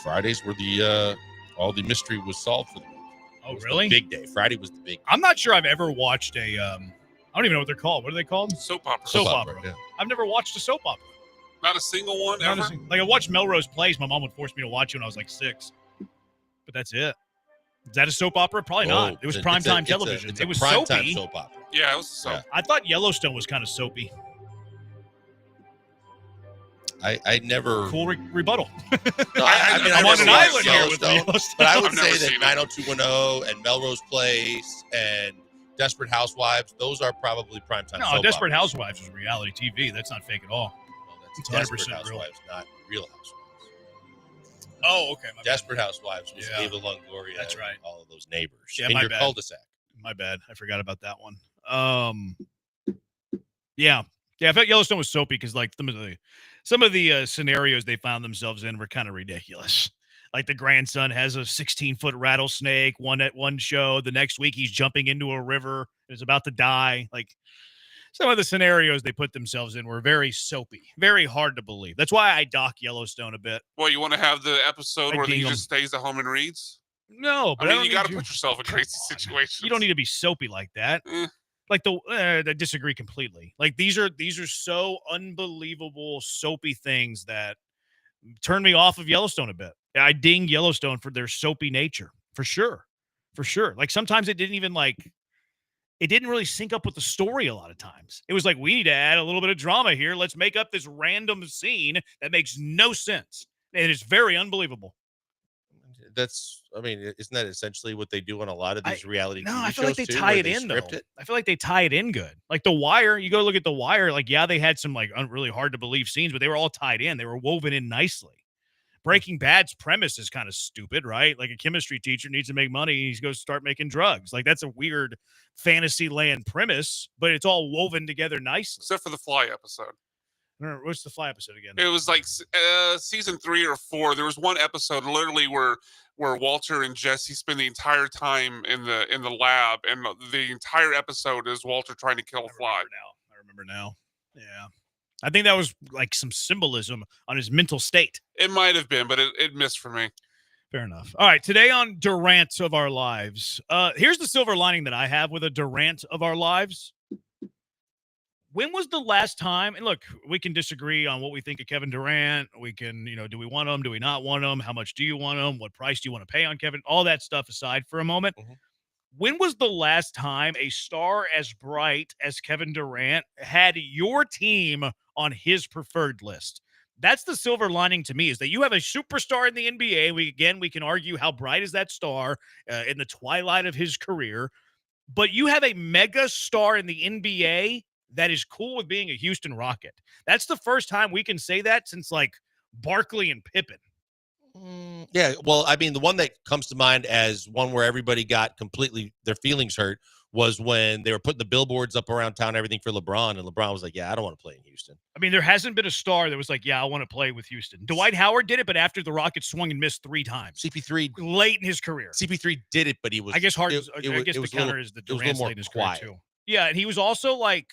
Fridays were the all the mystery was solved for them. Oh, really? Big day. Friday was the big. I'm not sure I've ever watched a. I don't even know what they're called. What are they called? Soap opera. Soap opera. Yeah. I've never watched a soap opera. Not a single one Not a ever? single- like I watched Melrose Place. My mom would force me to watch it when I was like 6. But that's it. Is that a soap opera? Probably not. It was primetime television. It's it a was primetime soapy. soap opera. Yeah, it was soap. Yeah. I thought Yellowstone was kind of soapy. I never. Cool rebuttal. No, I mean, I'm I on never an watched island here with Yellowstone, but I would I've never say that seen it. 90210 and Melrose Place and Desperate Housewives, those are probably primetime. No, soap Desperate operas. Housewives was reality TV. That's not fake at all. Well, It's that's 100% Desperate real. Housewives, not Real Housewives. Oh, okay. My Desperate Housewives was Yeah. Ava Longoria. That's and right. all of those neighbors Yeah, in my your bad. cul-de-sac. My bad. I forgot about that one. Yeah. I felt Yellowstone was soapy because like some of the scenarios they found themselves in were kind of ridiculous. Like the grandson has a 16-foot rattlesnake. At one show, the next week he's jumping into a river and is about to die. Like some of the scenarios they put themselves in were very soapy, very hard to believe. That's why I dock Yellowstone a bit. Well, you want to have the episode I where he ding 'em. just stays at home and reads? No, but I I mean, don't you need got to you- put yourself in crazy situations. You don't need to be soapy like that. Eh. Like I disagree completely. Like these are so unbelievable soapy things that turn me off of Yellowstone a bit. I ding Yellowstone for their soapy nature, for sure. Like sometimes it didn't really sync up with the story a lot of times. It was like, we need to add a little bit of drama here. Let's make up this random scene that makes no sense. And it's very unbelievable. I mean, isn't that essentially what they do on a lot of these reality No, TV I feel like shows they too, tie where it they in though. script it? I feel like they tie it in good. Like The Wire, you go look at The Wire, like, yeah, they had some like really hard to believe scenes, but they were all tied in. They were woven in nicely. Breaking Bad's premise is kind of stupid, right? Like a chemistry teacher needs to make money. He goes start making drugs. Like that's a weird fantasy land premise, but it's all woven together nicely. Except for the Fly episode. What's the Fly episode again? It was like season 3 or 4. There was one episode literally where Walter and Jesse spend the entire time in the lab, and the entire episode is Walter trying to kill a fly. I remember now. Yeah. I think that was like some symbolism on his mental state. It might have been, but it missed for me. Fair enough. All right. Today on Durant of Our Lives, here's the silver lining that I have with a Durant of Our Lives. When was the last time? And look, we can disagree on what we think of Kevin Durant. We can, do we want him? Do we not want him? How much do you want him? What price do you want to pay on Kevin? All that stuff aside for a moment. Mm-hmm. When was the last time a star as bright as Kevin Durant had your team on his preferred list? That's the silver lining to me, is that you have a superstar in the NBA. We can argue how bright is that star in the twilight of his career, but you have a mega star in the NBA that is cool with being a Houston Rocket. That's the first time we can say that since like Barkley and Pippen. Yeah, well, I mean, the one that comes to mind as one where everybody got completely their feelings hurt was when they were putting the billboards up around town, everything for LeBron, and LeBron was like, "Yeah, I don't want to play in Houston." I mean, there hasn't been a star that was like, "Yeah, I want to play with Houston." Dwight Howard did it, but after the Rockets swung and missed 3 times. CP3 late in his career. CP3 did it, but he was. I guess hard. It I guess the was counter is the it was a little Durant's more late in his career quiet. too. Yeah, and he was also like,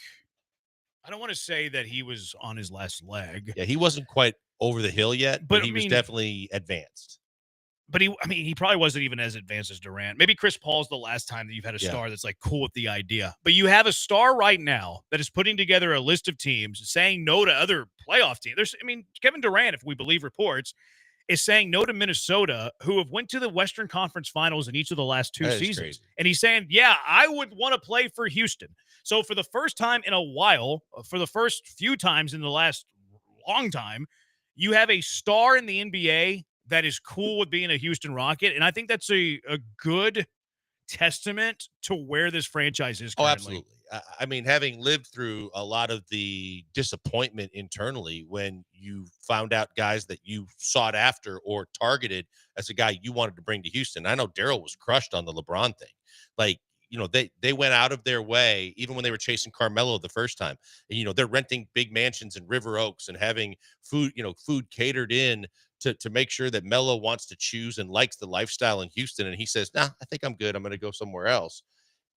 I don't want to say that he was on his last leg. Yeah, he wasn't quite over the hill yet, But but he I was mean, definitely advanced. But he probably wasn't even as advanced as Durant. Maybe Chris Paul's the last time that you've had a star that's like cool with the idea. But you have a star right now that is putting together a list of teams, saying no to other playoff teams. Kevin Durant, if we believe reports, is saying no to Minnesota, who have went to the Western Conference Finals in each of the last two seasons. Crazy. And he's saying, yeah, I would want to play for Houston. So for the first time in a while, for the first few times in the last long time, you have a star in the NBA that is cool with being a Houston Rocket. And I think that's a good testament to where this franchise is currently. Oh, absolutely. I mean, having lived through a lot of the disappointment internally when you found out guys that you sought after or targeted as a guy you wanted to bring to Houston. I know Daryl was crushed on the LeBron thing. Like, they went out of their way, even when they were chasing Carmelo the first time. And, they're renting big mansions in River Oaks and having food catered in to make sure that Melo wants to choose and likes the lifestyle in Houston. And he says, nah, I think I'm good. I'm going to go somewhere else.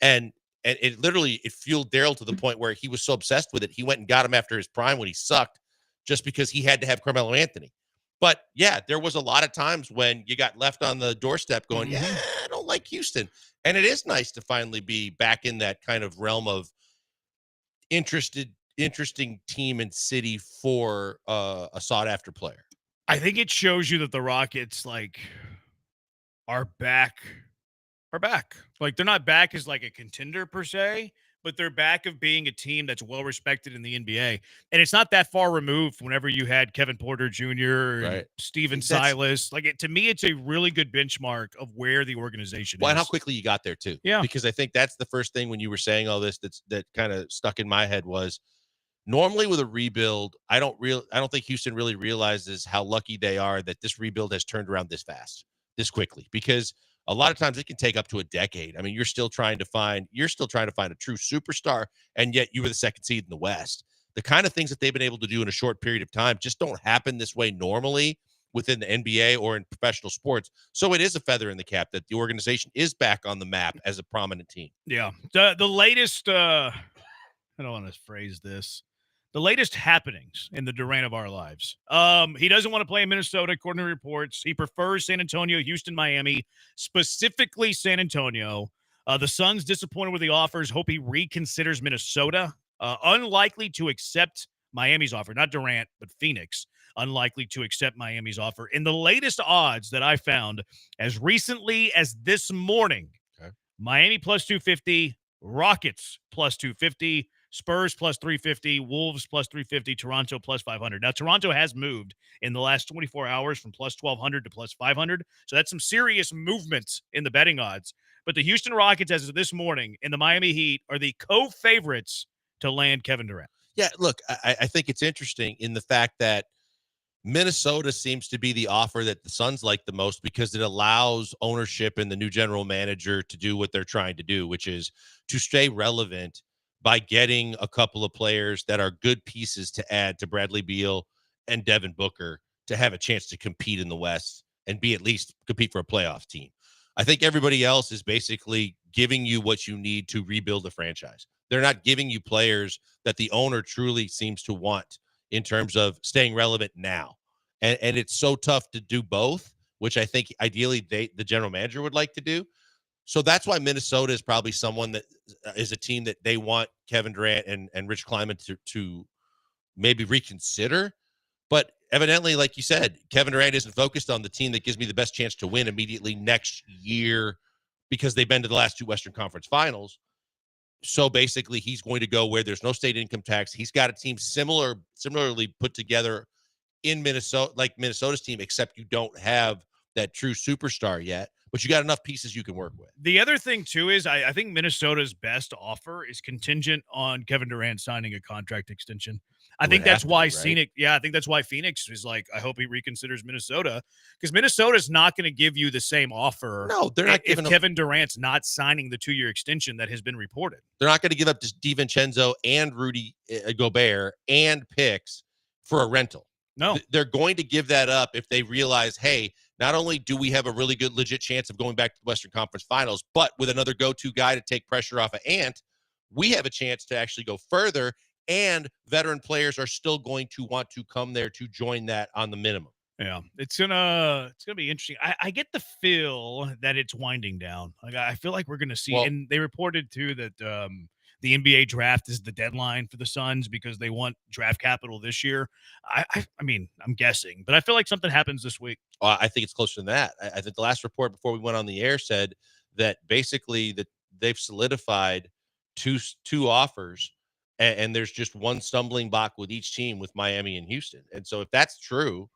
And it literally, it fueled Daryl to the point where he was so obsessed with it. He went and got him after his prime when he sucked just because he had to have Carmelo Anthony. But yeah, there was a lot of times when you got left on the doorstep going, yeah, I don't like Houston. And it is nice to finally be back in that kind of realm of interesting team and city for a sought after player. I think it shows you that the Rockets are back. Like, they're not back as like a contender per se, but they're back of being a team that's well respected in the NBA. And it's not that far removed whenever you had Kevin Porter Jr. and Steven Silas. To me, it's a really good benchmark of where the organization is. And how quickly you got there too. Yeah. Because I think that's the first thing when you were saying all this that kind of stuck in my head was normally with a rebuild, I don't think Houston really realizes how lucky they are that this rebuild has turned around this fast, this quickly, because a lot of times it can take up to a decade. I mean, you're still trying to find a true superstar, and yet you were the second seed in the West. The kind of things that they've been able to do in a short period of time just don't happen this way normally within the NBA or in professional sports. So it is a feather in the cap that the organization is back on the map as a prominent team. Yeah. The latest, I don't want to phrase this. The latest happenings in the Durant of our lives. He doesn't want to play in Minnesota, according to reports. He prefers San Antonio, Houston, Miami, specifically San Antonio. The Suns disappointed with the offers. Hope he reconsiders Minnesota. Unlikely to accept Miami's offer. Not Durant, but Phoenix. Unlikely to accept Miami's offer. In the latest odds that I found as recently as this morning, Miami plus 250, Rockets plus 250, Spurs plus 350, Wolves plus 350, Toronto plus 500. Now, Toronto has moved in the last 24 hours from plus 1,200 to plus 500. So that's some serious movement in the betting odds. But the Houston Rockets, as of this morning, and the Miami Heat are the co-favorites to land Kevin Durant. Yeah, look, I think it's interesting in the fact that Minnesota seems to be the offer that the Suns like the most because it allows ownership and the new general manager to do what they're trying to do, which is to stay relevant by getting a couple of players that are good pieces to add to Bradley Beal and Devin Booker to have a chance to compete in the West and be at least compete for a playoff team. I think everybody else is basically giving you what you need to rebuild the franchise. They're not giving you players that the owner truly seems to want in terms of staying relevant now. And it's so tough to do both, which I think ideally the general manager would like to do. So that's why Minnesota is probably someone that is a team that they want Kevin Durant and Rich Kleiman to maybe reconsider. But evidently, like you said, Kevin Durant isn't focused on the team that gives me the best chance to win immediately next year because they've been to the last two Western Conference Finals. So basically, he's going to go where there's no state income tax. He's got a team similarly put together in Minnesota, like Minnesota's team, except you don't have that true superstar yet. But you got enough pieces you can work with. The other thing, too, is I think Minnesota's best offer is contingent on Kevin Durant signing a contract extension. I think that's why Phoenix. Yeah, I think that's why Phoenix is like, I hope he reconsiders Minnesota, because Minnesota's not going to give you the same offer. No, they're not giving Kevin Durant's not signing the 2-year extension that has been reported. They're not going to give up DiVincenzo and Rudy Gobert and picks for a rental. No, they're going to give that up if they realize, hey, not only do we have a really good, legit chance of going back to the Western Conference Finals, but with another go-to guy to take pressure off of Ant, we have a chance to actually go further, and veteran players are still going to want to come there to join that on the minimum. Yeah, it's gonna be interesting. I get the feel that it's winding down. Like I feel like we're gonna see, Well, and they reported too that the NBA draft is the deadline for the Suns because they want draft capital this year. I mean, I'm guessing, but I feel like something happens this week. I think it's closer than that. I think the last report before we went on the air said that basically that they've solidified two offers, and there's just one stumbling block with each team with Miami and Houston. And so if that's true,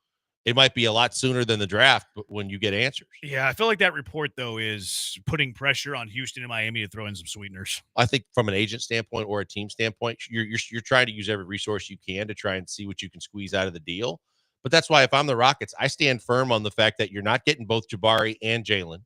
it might be a lot sooner than the draft when you get answers. Yeah, I feel like that report though is putting pressure on Houston and Miami to throw in some sweeteners. I think from an agent standpoint or a team standpoint, you're trying to use every resource you can to try and see what you can squeeze out of the deal. But that's why if I'm the Rockets, I stand firm on the fact that you're not getting both Jabari and Jalen.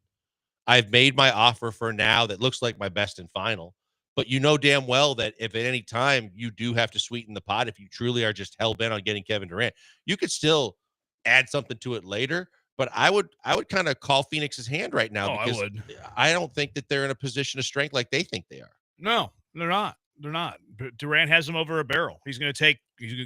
I've made my offer for now that looks like my best and final. But you know damn well that if at any time you do have to sweeten the pot, if you truly are just hell bent on getting Kevin Durant, you could still add something to it later. But I would kind of call Phoenix's hand right now because I don't think that they're in a position of strength like they think they are. No, they're not. They're not. But Durant has him over a barrel. He's going to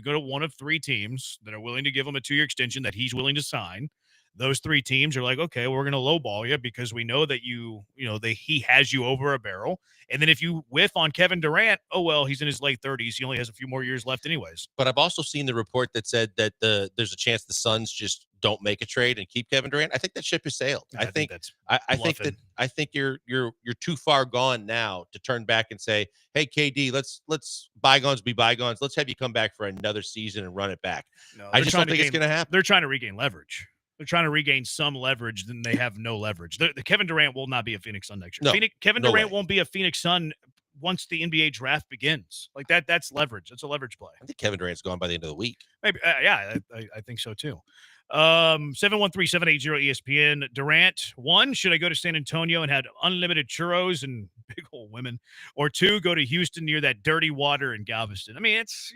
go to one of three teams that are willing to give him a 2-year extension that he's willing to sign. Those three teams are like, okay, we're going to lowball you because we know that he has you over a barrel. And then if you whiff on Kevin Durant, oh, well, he's in his late 30s. He only has a few more years left anyways. But I've also seen the report that said that there's a chance the Suns just don't make a trade and keep Kevin Durant. I think that ship has sailed. I think you're too far gone now to turn back and say, hey, KD, let's bygones be bygones. Let's have you come back for another season and run it back. No, I just don't think it's going to happen. They're trying to regain leverage. They're trying to regain some leverage, then they have no leverage. The Kevin Durant will not be a Phoenix Sun next year. Kevin Durant won't be a Phoenix Sun once the NBA draft begins. Like that's leverage. That's a leverage play. I think Kevin Durant's gone by the end of the week. Maybe, yeah, I think so too. 713-780 ESPN. Durant, 1, should I go to San Antonio and have unlimited churros and big old women? Or 2, go to Houston near that dirty water in Galveston? I mean, it's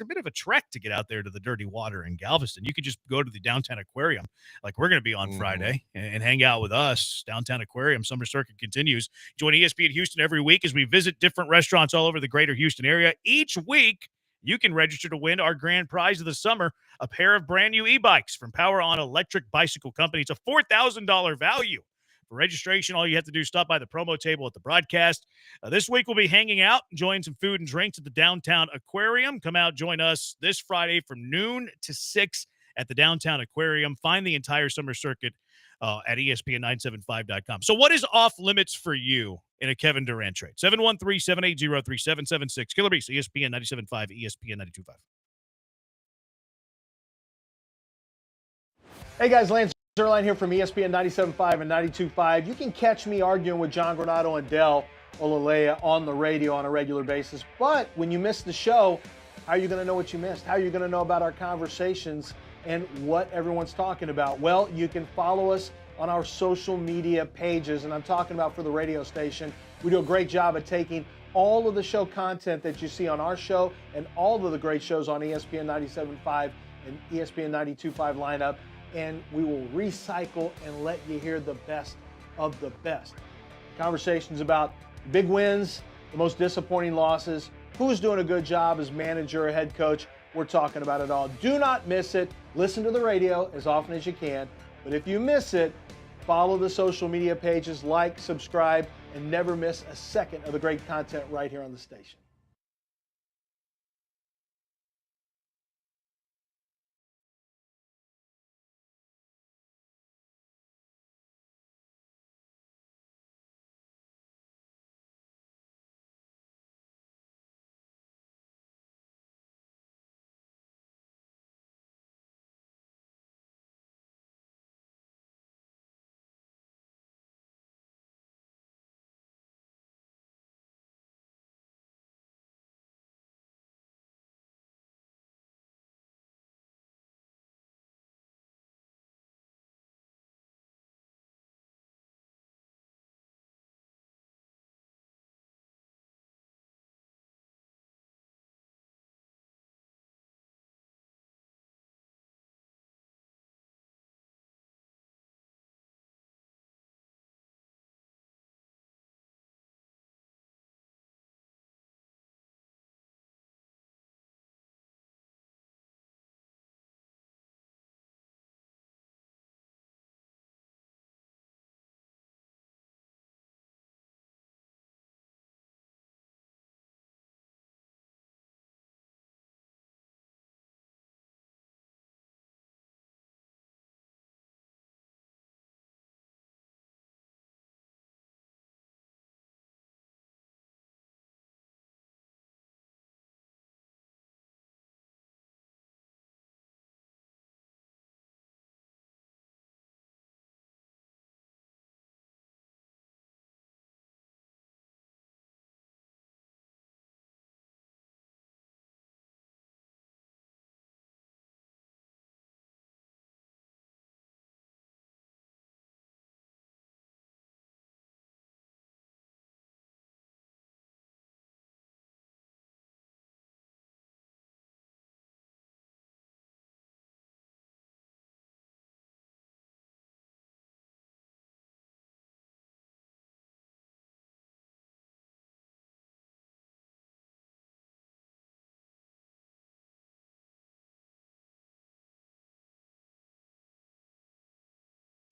a bit of a trek to get out there to the dirty water in Galveston. You could just go to the downtown aquarium, like we're going to be on Friday, and hang out with us. Downtown aquarium, summer circuit continues. Join ESPN Houston every week as we visit different restaurants all over the greater Houston area. Each week, you can register to win our grand prize of the summer, a pair of brand new e-bikes from Power On Electric Bicycle Company. It's a $4,000 value. For registration, all you have to do is stop by the promo table at the broadcast. This week, we'll be hanging out, enjoying some food and drinks at the Downtown Aquarium. Come out, join us this Friday from noon to 6 at the Downtown Aquarium. Find the entire summer circuit at ESPN975.com. So what is off limits for you in a Kevin Durant trade? 713-780-3776. Killer Beast, ESPN 97.5, ESPN 92.5. Hey guys, Lance Zerline here from ESPN 97.5 and 92.5. You can catch me arguing with John Granado and Dell Olaleye on the radio on a regular basis. But when you miss the show, how are you going to know what you missed? How are you going to know about our conversations and what everyone's talking about? Well, you can follow us on our social media pages, and I'm talking about for the radio station. We do a great job at taking all of the show content that you see on our show and all of the great shows on ESPN 97.5 and ESPN 92.5 lineup, and we will recycle and let you hear the best of the best. Conversations about big wins, the most disappointing losses, who's doing a good job as manager or head coach. We're talking about it all. Do not miss it. Listen to the radio as often as you can. But if you miss it, follow the social media pages, like, subscribe, and never miss a second of the great content right here on the station.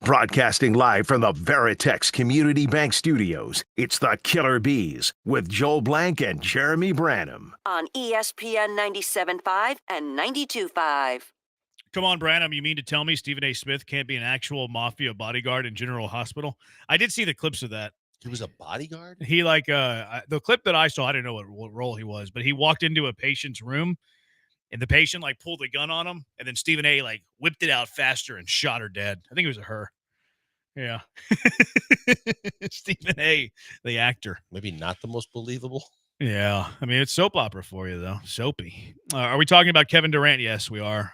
Broadcasting live from the Veritex Community Bank Studios, it's the Killer Bees with Joel Blank and Jeremy Branham. On ESPN 97.5 and 92.5. Come on, Branham. You mean to tell me Stephen A. Smith can't be an actual mafia bodyguard in General Hospital? I did see the clips of that. He was a bodyguard? He the clip that I saw, I didn't know what role he was, but he walked into a patient's room and the patient pulled a gun on him, and then Stephen A. Whipped it out faster and shot her dead. I think it was her. Yeah. Stephen A., the actor. Maybe not the most believable. Yeah. I mean, it's soap opera for you, though. Soapy. Are we talking about Kevin Durant? Yes, we are.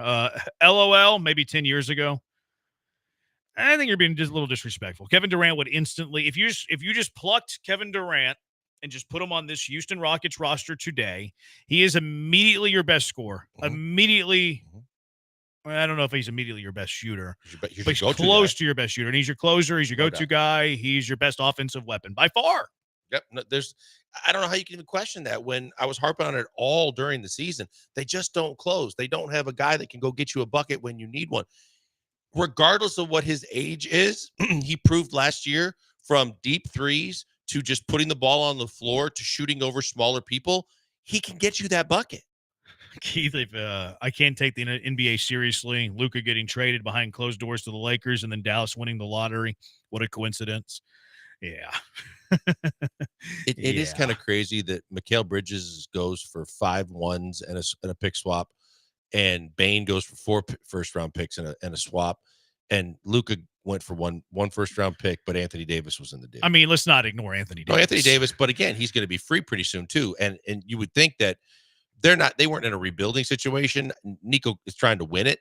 LOL, maybe 10 years ago. I think you're being just a little disrespectful. Kevin Durant would instantly, if you just plucked Kevin Durant and just put him on this Houston Rockets roster today, he is immediately your best scorer. Immediately. I don't know if he's immediately your best shooter, but he's close to your best shooter. And he's your closer. He's your go-to guy. He's your best offensive weapon by far. Yep. No, I don't know how you can even question that when I was harping on it all during the season. They just don't close. They don't have a guy that can go get you a bucket when you need one. Regardless of what his age is, he proved last year from deep threes to just putting the ball on the floor to shooting over smaller people, he can get you that bucket. Keith, if I can't take the NBA seriously, Luka getting traded behind closed doors to the Lakers and then Dallas winning the lottery. What a coincidence. Yeah. It is kind of crazy that Mikal Bridges goes for 5 ones and a pick swap, and Bane goes for 4 first-round picks and a swap, and Luka went for one first-round pick, but Anthony Davis was in the deal. I mean, let's not ignore Anthony Davis. No, Anthony Davis, but again, he's going to be free pretty soon too, and you would think that they weren't in a rebuilding situation. Nico is trying to win it,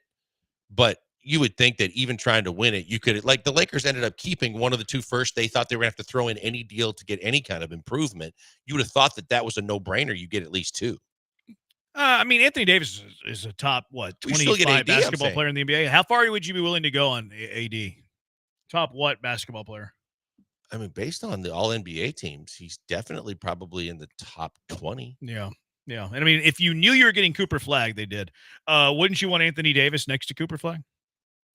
but you would think that even trying to win it, you could, the Lakers ended up keeping one of the 2 first. They thought they were going to have to throw in any deal to get any kind of improvement. You would have thought that was a no-brainer. You get at least 2. I mean, Anthony Davis is a top, 25 basketball player in the NBA. How far would you be willing to go on AD? Top what basketball player? I mean, based on the all-NBA teams, he's definitely probably in the top 20. Yeah. Yeah. And I mean, if you knew you were getting Cooper Flagg, they did. Wouldn't you want Anthony Davis next to Cooper Flagg?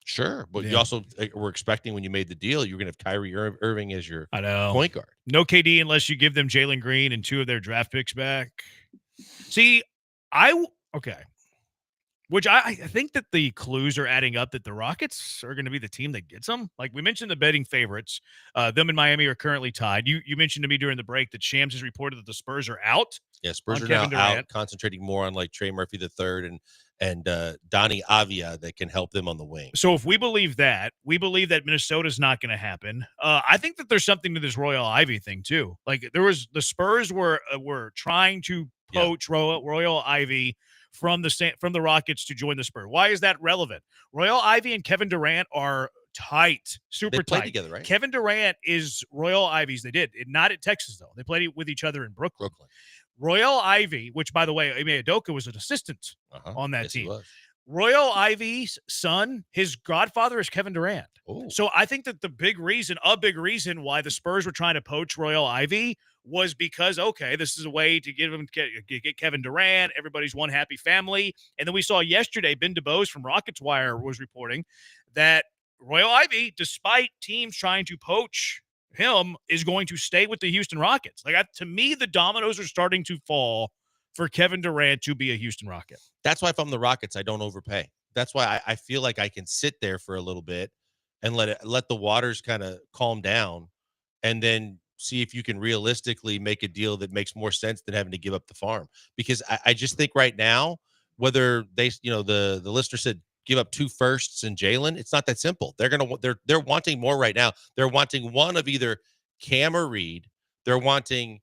Sure. But you also were expecting when you made the deal, you were going to have Kyrie Irving as your point guard. No KD unless you give them Jalen Green and 2 of their draft picks back. See, okay. Which I think that the clues are adding up that the Rockets are going to be the team that gets them. Like we mentioned the betting favorites. Them and Miami are currently tied. You mentioned to me during the break that Shams has reported that the Spurs are out. Yeah, Spurs are now out, concentrating more on Trey Murphy III and Donnie Avia that can help them on the wing. So if we believe that Minnesota's not going to happen. I think that there's something to this Royal Ivy thing too. Like the Spurs were trying to poach Royal Ivy from the Rockets to join the Spurs. Why is that relevant? Royal Ivy and Kevin Durant are tight, super tight together, right? Kevin Durant is Royal Ivy's. They did not at Texas though. They played with each other in Brooklyn. Royal Ivy, which by the way, Ime Udoka was an assistant on that team. Royal Ivy's son, his godfather is Kevin Durant. Ooh. So I think that a big reason why the Spurs were trying to poach Royal Ivy was because, okay, this is a way to get Kevin Durant. Everybody's one happy family. And then we saw yesterday, Ben DuBose from Rockets Wire was reporting that Royal Ivy, despite teams trying to poach him, is going to stay with the Houston Rockets. To me, the dominoes are starting to fall for Kevin Durant to be a Houston Rocket. That's why if I'm the Rockets, I don't overpay. That's why I feel like I can sit there for a little bit and let the waters kind of calm down, and then see if you can realistically make a deal that makes more sense than having to give up the farm. Because I just think right now, whether they, the listener said give up 2 firsts and Jalen, it's not that simple. They're wanting more right now. They're wanting one of either Cam or Reed. They're wanting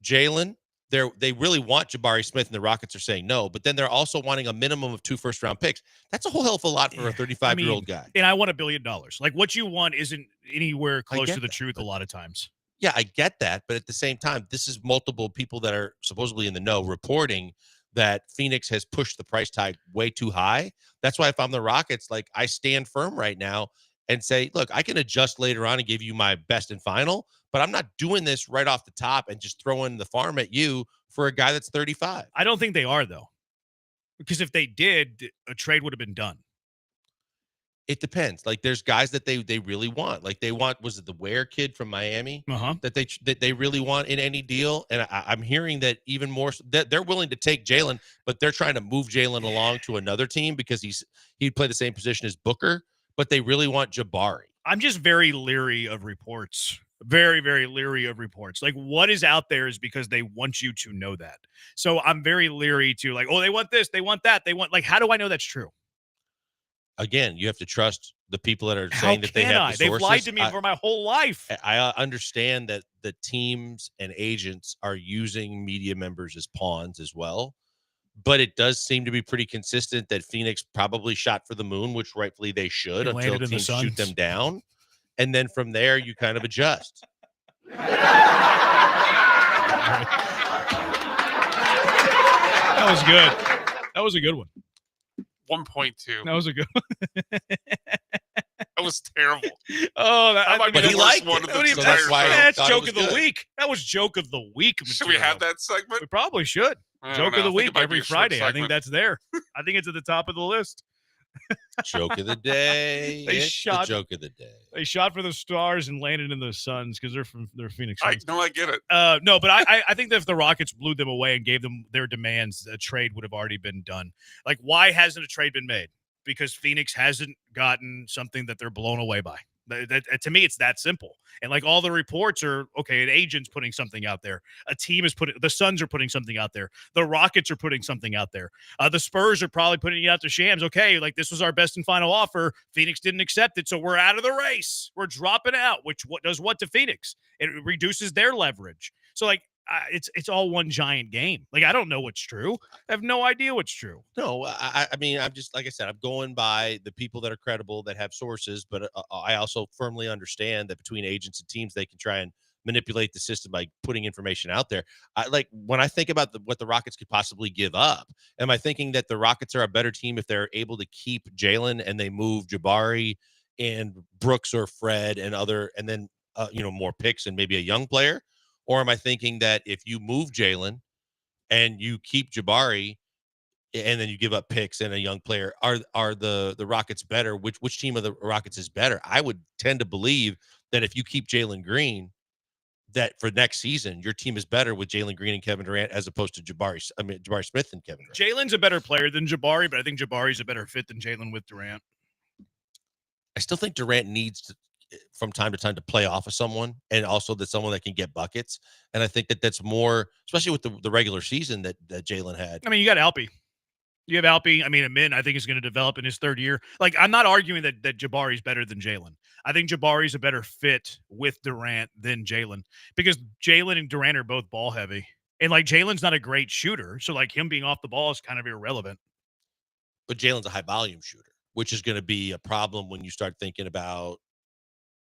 Jalen. They really want Jabari Smith, and the Rockets are saying no. But then they're also wanting a minimum of 2 first-round picks. That's a whole hell of a lot for a 35-year-old guy. And I want $1 billion. What you want isn't anywhere close to the truth a lot of times. Yeah, I get that. But at the same time, this is multiple people that are supposedly in the know reporting that Phoenix has pushed the price tag way too high. That's why if I'm the Rockets, I stand firm right now and say, look, I can adjust later on and give you my best and final, but I'm not doing this right off the top and just throwing the farm at you for a guy that's 35. I don't think they are, though, because if they did, a trade would have been done. It depends. Like there's guys that they really want. Like they want, was it the Ware kid from Miami that they really want in any deal? And I'm hearing that even more that they're willing to take Jalen, but they're trying to move Jalen along to another team because he'd play the same position as Booker, but they really want Jabari. I'm just very leery of reports. Very, very leery of reports. Like what is out there is because they want you to know that. So I'm very leery to like, oh, they want this, they want that, they want like, how do I know that's true? Again, you have to trust the people that are saying that they have the sources. They've lied to me for my whole life. I understand that the teams and agents are using media members as pawns as well, but it does seem to be pretty consistent that Phoenix probably shot for the moon, which rightfully they should, until teams shoot them down. And then from there, you kind of adjust. That was good. That was a good one. 1.2. That was a good one. That was terrible. Oh, that might be but the worst one of the entire show. That's joke of the week. That was joke of the week. Should we have that segment? We probably should. Joke of the week every Friday. I think segment. that's there. I think it's at the top of the list. Joke of the day. They It's shot the joke of the day. They shot for the Stars and landed in the Suns because they're Phoenix Suns. I get it. No, but I think that if the Rockets blew them away and gave them their demands, a trade would have already been done. Like, why hasn't a trade been made? Because Phoenix hasn't gotten something that they're blown away by. To me, it's that simple. And like all the reports are, okay, an agent's putting something out there. A team is the Suns are putting something out there. The Rockets are putting something out there. The Spurs are probably putting it out to Shams. Okay, like this was our best and final offer. Phoenix didn't accept it, so we're out of the race. We're dropping out, which does what to Phoenix? It reduces their leverage. So like, it's all one giant game. Like I don't know what's true. I have no idea what's true. No, I mean, I'm just, like I said, I'm going by the people that are credible, that have sources, but I also firmly understand that between agents and teams, they can try and manipulate the system by putting information out there. Like when I think about what the Rockets could possibly give up, am I thinking that the Rockets are a better team if they're able to keep Jalen and they move Jabari and Brooks or Fred and then more picks and maybe a young player? Or am I thinking that if you move Jalen and you keep Jabari and then you give up picks and a young player, are the Rockets better? Which team of the Rockets is better? I would tend to believe that if you keep Jalen Green, that for next season, your team is better with Jalen Green and Kevin Durant as opposed to Jabari Smith and Kevin Durant. Jalen's a better player than Jabari, but I think Jabari's a better fit than Jalen with Durant. I still think Durant needs to, from time to time, to play off of someone, and also that someone that can get buckets. And I think that's more, especially with the regular season that Jalen had. I mean, you got Alpi. You have Alpi. I mean, Amin, I think is going to develop in his third year. Like, I'm not arguing that Jabari's better than Jalen. I think Jabari's a better fit with Durant than Jalen because Jalen and Durant are both ball heavy. And like Jalen's not a great shooter. So like him being off the ball is kind of irrelevant. But Jalen's a high volume shooter, which is going to be a problem when you start thinking about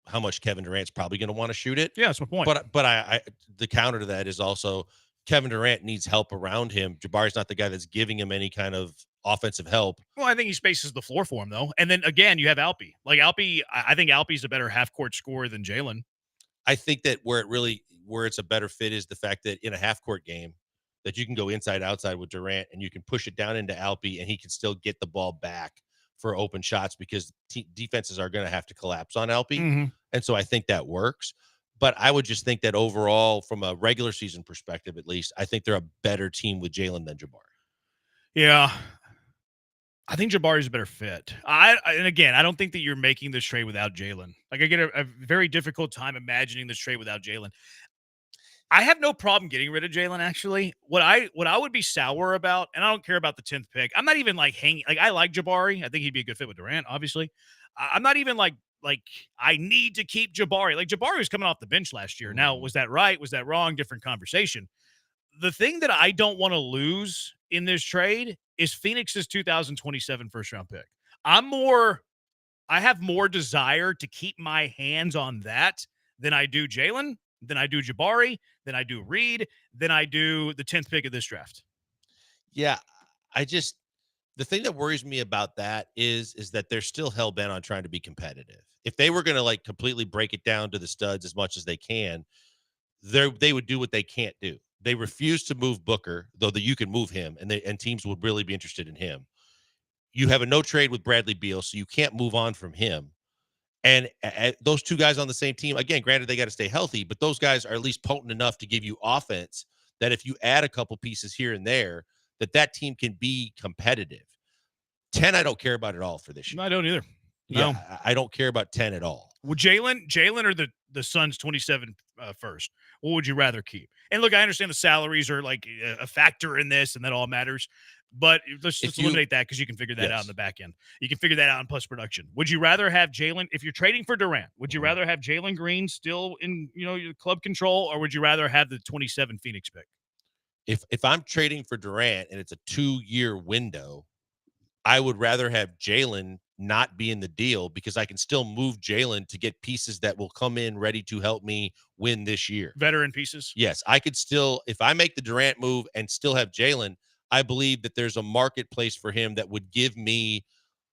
how much Kevin Durant's probably going to want to shoot it. Yeah, that's my point. But I the counter to that is also Kevin Durant needs help around him. Jabari's not the guy that's giving him any kind of offensive help. Well, I think he spaces the floor for him, though. And then, again, you have Alpi. Like, Alpi, I think Alpi's a better half-court scorer than Jalen. I think that where it's a better fit is the fact that in a half-court game that you can go inside, outside with Durant, and you can push it down into Alpi, and he can still get the ball back for open shots because defenses are going to have to collapse on Alpi. Mm-hmm. And so I think that works. But I would just think that overall, from a regular season perspective, at least, I think they're a better team with Jalen than Jabari. Yeah. I think Jabari's a better fit. And again, I don't think that you're making this trade without Jalen. Like, I get a very difficult time imagining this trade without Jalen. I have no problem getting rid of Jalen, actually. What I would be sour about, and I don't care about the 10th pick. I'm not even like hanging. Like, I like Jabari. I think he'd be a good fit with Durant, obviously. I'm not even like I need to keep Jabari. Like, Jabari was coming off the bench last year. Now, was that right? Was that wrong? Different conversation. The thing that I don't want to lose in this trade is Phoenix's 2027 first-round pick. I have more desire to keep my hands on that than I do Jalen, than I do Jabari, than I do Reed, than I do the 10th pick of this draft. Yeah, the thing that worries me about that is that they're still hell-bent on trying to be competitive. If they were going to like completely break it down to the studs as much as they can, they would do what they can't do. They refuse to move Booker, though you can move him, and teams would really be interested in him. You have a no trade with Bradley Beal, so you can't move on from him. And those two guys on the same team, again, granted, they got to stay healthy, but those guys are at least potent enough to give you offense that if you add a couple pieces here and there, that team can be competitive. 10, I don't care about at all for this year. No, I don't either. No. Yeah, I don't care about 10 at all. Well, Jalen or the Suns 27 first? What would you rather keep? And look, I understand the salaries are like a factor in this, and that all matters. But let's just eliminate that because you can figure that out in the back end. You can figure that out in plus production. Would you rather have Jalen, if you're trading for Durant, would you rather have Jalen Green still in your club control, or would you rather have the 27 Phoenix pick? If I'm trading for Durant and it's a 2-year window, I would rather have Jalen not be in the deal because I can still move Jalen to get pieces that will come in ready to help me win this year. Veteran pieces? Yes, I could still, if I make the Durant move and still have Jalen, I believe that there's a marketplace for him that would give me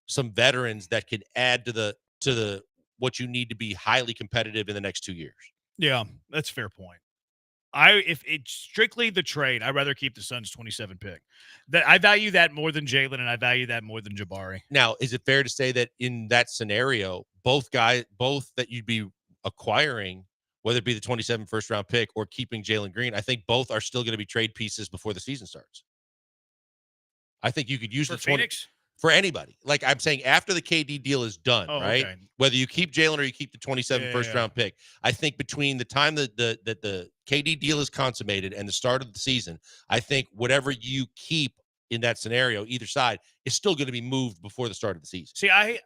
some veterans that could add to the what you need to be highly competitive in the next 2 years. Yeah, that's a fair point. If it's strictly the trade, I'd rather keep the Suns 27 pick. That I value that more than Jalen, and I value that more than Jabari. Now, is it fair to say that in that scenario, both that you'd be acquiring, whether it be the 27 first round pick or keeping Jalen Green, I think both are still going to be trade pieces before the season starts. I think you could use for the 20 Phoenix for anybody. Like I'm saying, after the KD deal is done, right? Okay. Whether you keep Jalen or you keep the 27 first round pick, I think between the time that the KD deal is consummated and the start of the season, I think whatever you keep in that scenario, either side, is still going to be moved before the start of the season. See,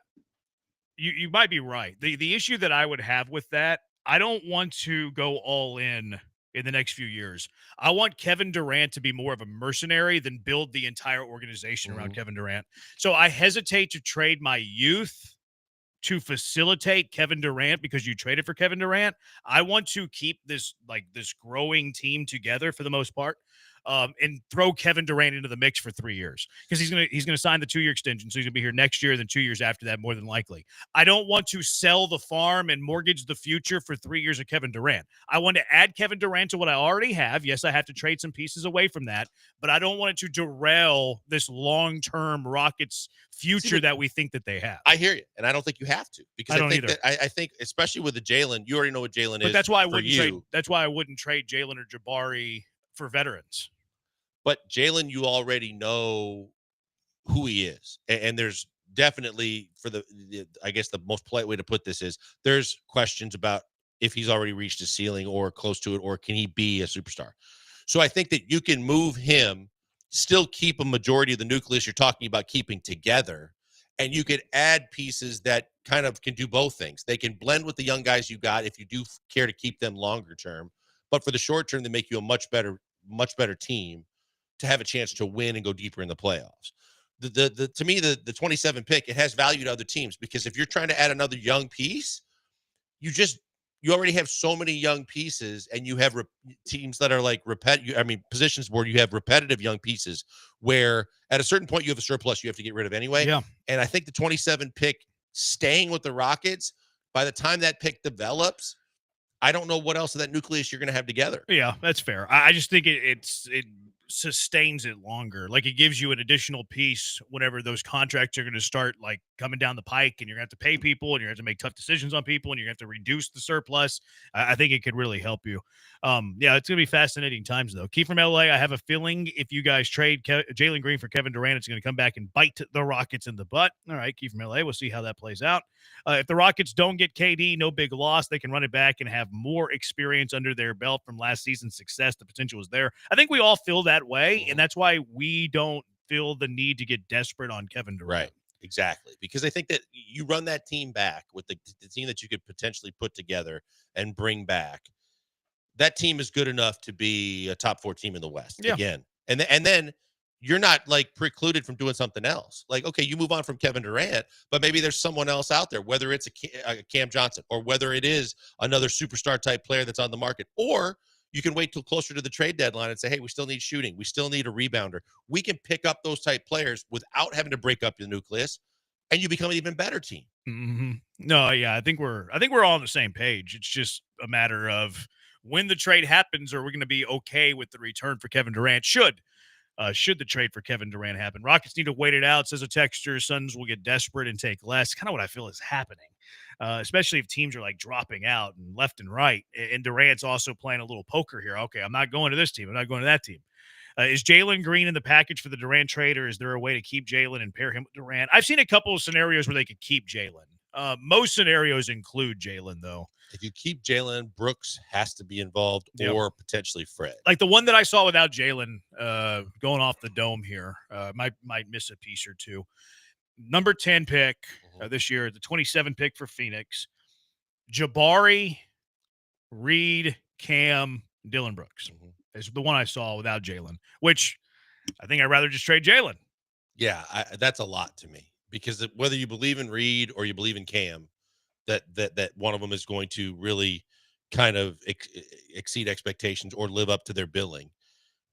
you might be right. The issue that I would have with that, I don't want to go all in the next few years. I want Kevin Durant to be more of a mercenary than build the entire organization around Kevin Durant. So I hesitate to trade my youth to facilitate Kevin Durant because you traded for Kevin Durant. I want to keep this growing team together for the most part. And throw Kevin Durant into the mix for 3 years because he's gonna sign the 2-year extension, so he's gonna be here next year, then 2 years after that, more than likely. I don't want to sell the farm and mortgage the future for 3 years of Kevin Durant. I want to add Kevin Durant to what I already have. Yes, I have to trade some pieces away from that, but I don't want it to derail this long-term Rockets future that we think that they have. I hear you, and I don't think you have to because I don't think either. I think especially with the Jalen, you already know what Jalen is. But that's why I for wouldn't you. trade. That's why I wouldn't trade Jalen or Jabari for veterans. But Jalen, you already know who he is. And there's definitely, I guess the most polite way to put this is there's questions about if he's already reached his ceiling or close to it, or can he be a superstar? So I think that you can move him, still keep a majority of the nucleus you're talking about keeping together, and you could add pieces that kind of can do both things. They can blend with the young guys you got if you do care to keep them longer term. But for the short term, they make you a much better team to have a chance to win and go deeper in the playoffs. To me, the 27 pick, it has value to other teams because if you're trying to add another young piece, you already have so many young pieces, and you have teams that are like positions where you have repetitive young pieces where at a certain point you have a surplus you have to get rid of anyway. Yeah. And I think the 27 pick staying with the Rockets, by the time that pick develops, I don't know what else of that nucleus you're going to have together. Yeah, that's fair. I just think it sustains it longer. Like it gives you an additional piece whenever those contracts are going to start like coming down the pike, and you're going to have to pay people, and you're going to have to make tough decisions on people, and you're going to have to reduce the surplus. I think it could really help you. Yeah, it's going to be fascinating times though. Keith from LA, I have a feeling if you guys trade Jalen Green for Kevin Durant, it's going to come back and bite the Rockets in the butt. All right, Keith from LA, we'll see how that plays out. If the Rockets don't get KD, no big loss. They can run it back and have more experience under their belt from last season's success. The potential is there. I think we all feel that way, and that's why we don't feel the need to get desperate on Kevin Durant. Right, exactly. Because I think that you run that team back with the team that you could potentially put together and bring back. That team is good enough to be a top 4 team in the West again. And then you're not like precluded from doing something else. Like, okay, you move on from Kevin Durant, but maybe there's someone else out there, whether it's a Cam Johnson or whether it is another superstar type player that's on the market, or you can wait till closer to the trade deadline and say, hey, we still need shooting. We still need a rebounder. We can pick up those type players without having to break up the nucleus, and you become an even better team. Mm-hmm. No, yeah, I think we're all on the same page. It's just a matter of when the trade happens, are we going to be okay with the return for Kevin Durant? Should should the trade for Kevin Durant happen. Rockets need to wait it out, says a texter. Suns will get desperate and take less. Kind of what I feel is happening, especially if teams are like dropping out and left and right. And Durant's also playing a little poker here. Okay, I'm not going to this team. I'm not going to that team. Is Jalen Green in the package for the Durant trade, or is there a way to keep Jalen and pair him with Durant? I've seen a couple of scenarios where they could keep Jalen. Most scenarios include Jalen, though. If you keep Jalen, Brooks has to be involved, or potentially Fred. Like the one that I saw without Jalen going off the dome here, might miss a piece or two. Number 10 pick this year, the 27 pick for Phoenix. Jabari, Reed, Cam, Dylan Brooks is the one I saw without Jalen, which I think I'd rather just trade Jalen. Yeah, that's a lot to me, because whether you believe in Reed or you believe in Cam, that one of them is going to really kind of exceed expectations or live up to their billing.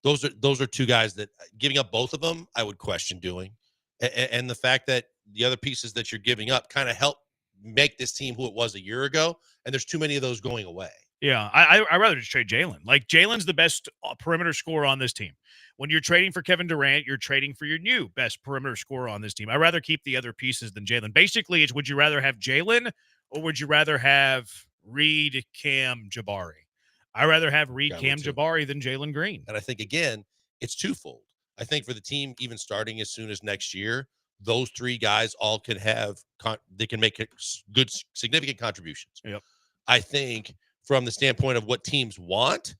Those are two guys that giving up both of them, I would question doing. And the fact that the other pieces that you're giving up kind of help make this team who it was a year ago, and there's too many of those going away. Yeah, I'd rather just trade Jalen. Like, Jalen's the best perimeter scorer on this team. When you're trading for Kevin Durant, you're trading for your new best perimeter scorer on this team. I'd rather keep the other pieces than Jalen. Basically, it's would you rather have Jalen or would you rather have Reed, Cam, Jabari? I'd rather have Reed, Cam, Jabari than Jalen Green. And I think, again, it's twofold. I think for the team, even starting as soon as next year, those three guys all can have they can make good, significant contributions. Yep. I think from the standpoint of what teams want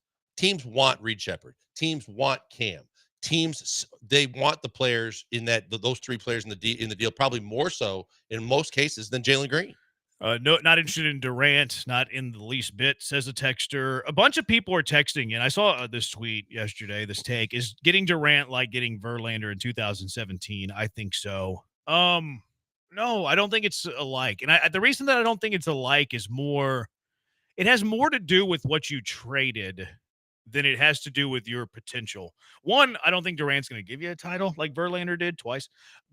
Reed Shepherd. Teams want Cam. Teams, they want the players in those three players in the deal, probably more so in most cases than Jalen Green. No, not interested in Durant, not in the least bit, says a texter. A bunch of people are texting, and I saw this tweet yesterday, this take, is getting Durant like getting Verlander in 2017. I think so. No, I don't think it's alike. And the reason that I don't think it's alike is it has more to do with what you traded than it has to do with your potential. One, I don't think Durant's going to give you a title like Verlander did twice,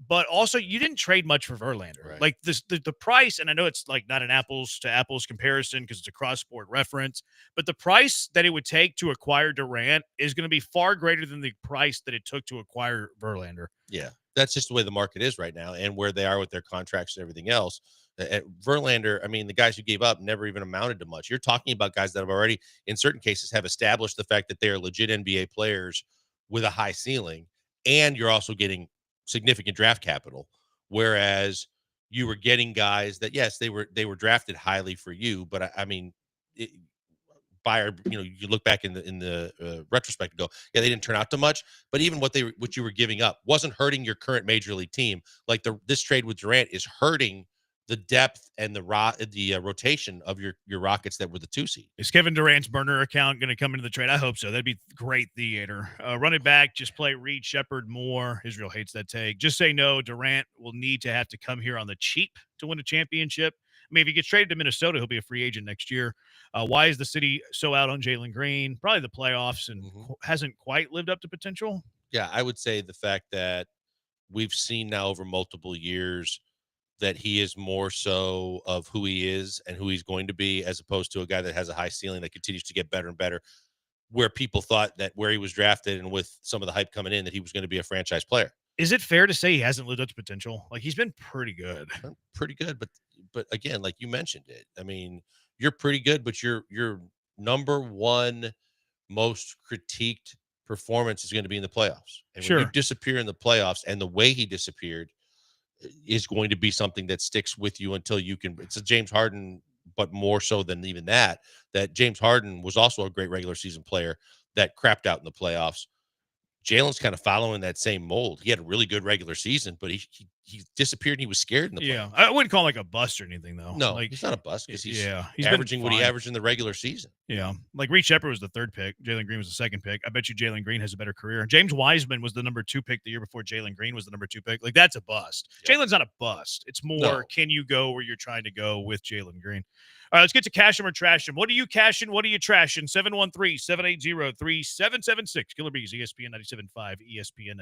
but also you didn't trade much for Verlander. Right. Like the price, and I know it's like not an apples to apples comparison because it's a cross-sport reference, but the price that it would take to acquire Durant is going to be far greater than the price that it took to acquire Verlander. Yeah, that's just the way the market is right now and where they are with their contracts and everything else. At Verlander, I mean, the guys who gave up never even amounted to much. You're talking about guys that have already, in certain cases, have established the fact that they are legit NBA players with a high ceiling, and you're also getting significant draft capital. Whereas you were getting guys that, yes, they were drafted highly for you, but I mean, you look back in the retrospect and go, yeah, they didn't turn out to much. But even what you were giving up wasn't hurting your current major league team. Like this trade with Durant is hurting the depth and the rotation of your Rockets that were the 2 seed. Is Kevin Durant's burner account going to come into the trade? I hope so. That'd be great theater. Run it back. Just play Reed Shepherd more. Israel hates that take. Just say no. Durant will need to have to come here on the cheap to win a championship. I mean, if he gets traded to Minnesota, he'll be a free agent next year. Why is the city so out on Jalen Green? Probably the playoffs and hasn't quite lived up to potential. Yeah, I would say the fact that we've seen now over multiple years that he is more so of who he is and who he's going to be, as opposed to a guy that has a high ceiling that continues to get better and better, where people thought that where he was drafted and with some of the hype coming in that he was going to be a franchise player. Is it fair to say he hasn't lived up to potential? Like, he's been pretty good. Pretty good, but again, like you mentioned it, I mean, you're pretty good, but your number one most critiqued performance is going to be in the playoffs. And when you disappear in the playoffs, and the way he disappeared is going to be something that sticks with you until you can. It's a James Harden, but more so than even that James Harden was also a great regular season player that crapped out in the playoffs. Jalen's kind of following that same mold. He had a really good regular season, but he disappeared and he was scared in the playoffs. Yeah, I wouldn't call him like a bust or anything, though. No, like, he's not a bust because he's averaging what he averaged in the regular season. Yeah, like Reed Shepherd was the 3rd pick. Jalen Green was the 2nd pick. I bet you Jalen Green has a better career. James Wiseman was the number 2 pick the year before Jalen Green was the number 2 pick. Like, that's a bust. Yeah. Jalen's not a bust. It's more, can you go where you're trying to go with Jalen Green? All right, let's get to cash him or trash him. What are you cashing? What are you trashing? 713-780-3776. Killer Bees, ESPN 97.5, ESPN 92.5.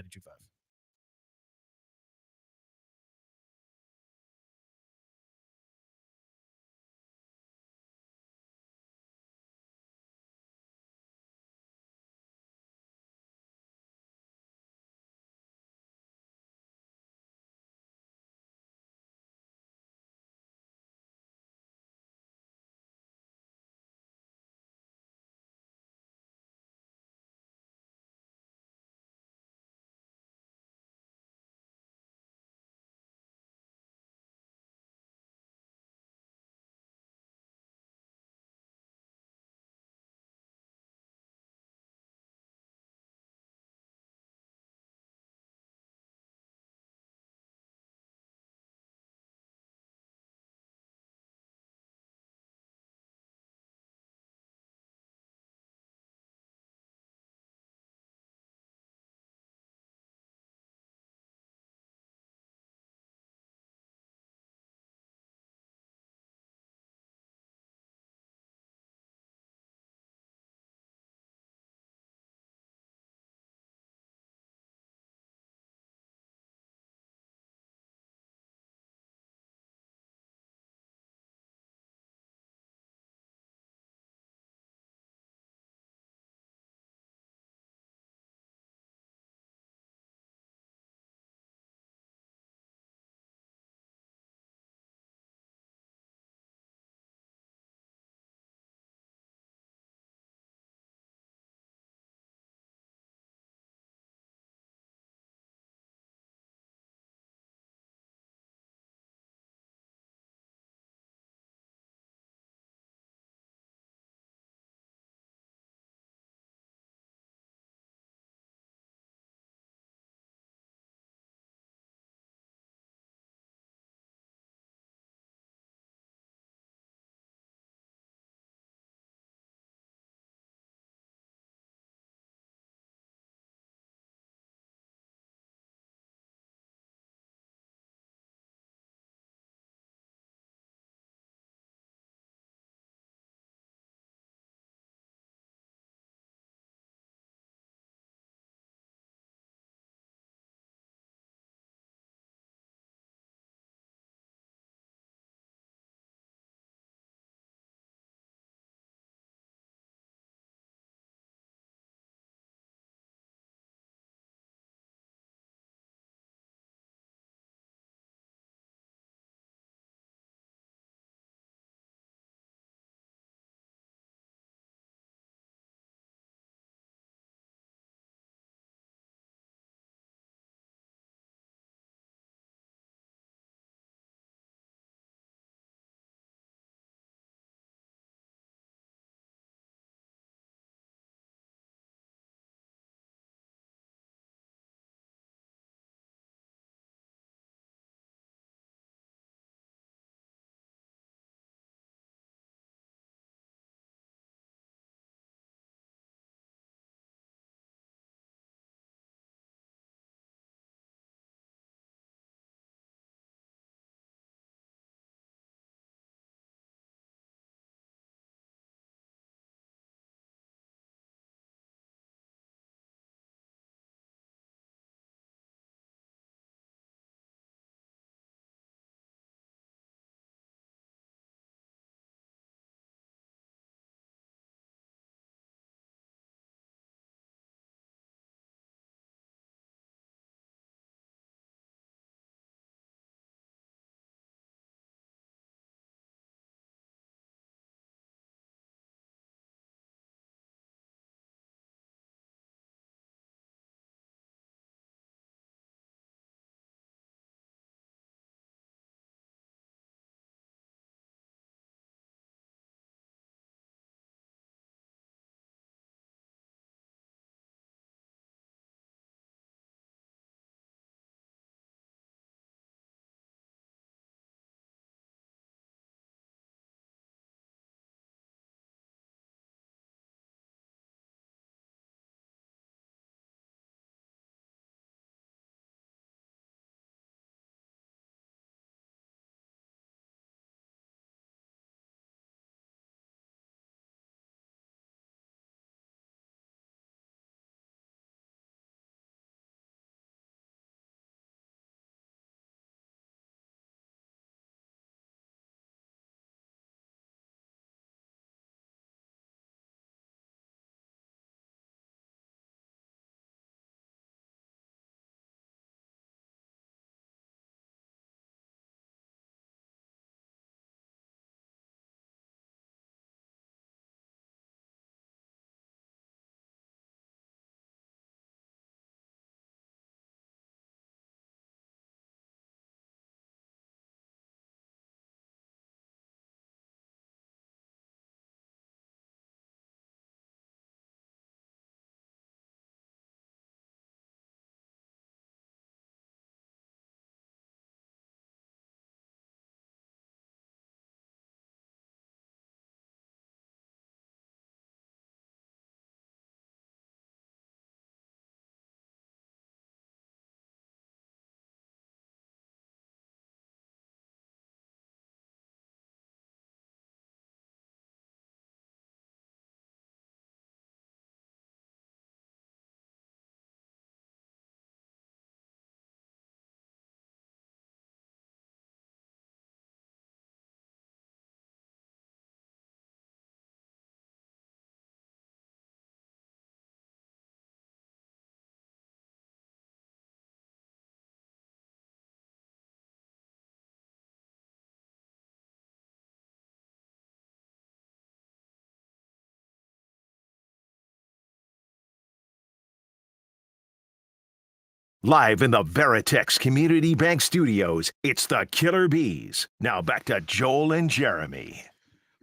Live in the Veritex Community Bank Studios, it's the Killer Bees. Now back to Joel and Jeremy.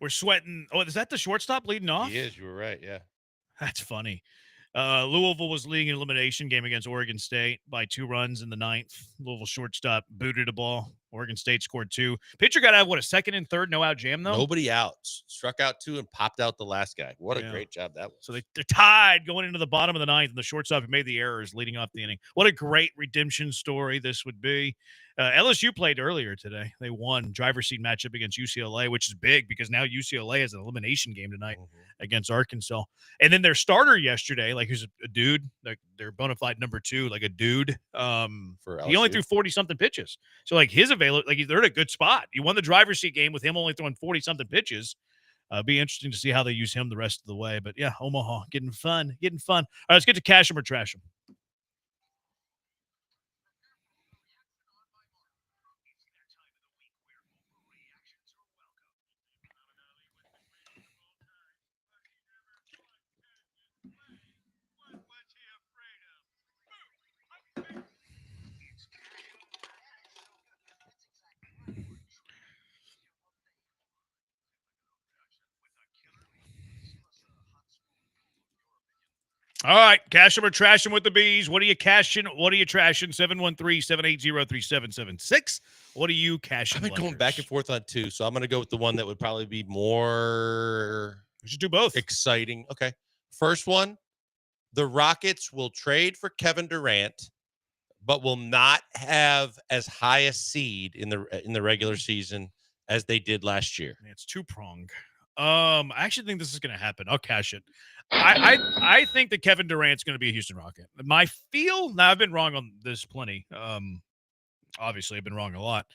We're sweating. Oh, is that the shortstop leading off? He is. You were right. Yeah. That's funny. Louisville was leading an elimination game against Oregon State by 2 runs in the 9th. Louisville shortstop booted a ball. Oregon State scored 2. Pitcher got to have, a second and third no-out jam, though? Nobody out. Struck out 2 and popped out the last guy. What a great job that was. So they're tied going into the bottom of the 9th, and the shortstop who made the errors leading off the inning. What a great redemption story this would be. LSU played earlier today. They won driver's seat matchup against UCLA, which is big because now UCLA has an elimination game tonight against Arkansas. And then their starter yesterday, who's a dude, their bona fide number 2, a dude. He only threw 40-something pitches. So his availability, they're in a good spot. You won the driver's seat game with him only throwing 40-something pitches. Be interesting to see how they use him the rest of the way. But yeah, Omaha getting fun. All right, let's get to cash him or trash him. All right, cash them or trash them with the Bees. What are you cashing? What are you trashing? 713-780-3776. What are you cashing? I've been going back and forth on 2, so I'm going to go with the one that would probably be more. We should do both. Exciting. Okay. First one, the Rockets will trade for Kevin Durant, but will not have as high a seed in the regular season as they did last year. It's 2-pronged. I actually think this is going to happen. I'll cash it. I think that Kevin Durant's going to be a Houston Rocket. My feel, now I've been wrong on this plenty. Obviously, I've been wrong a lot.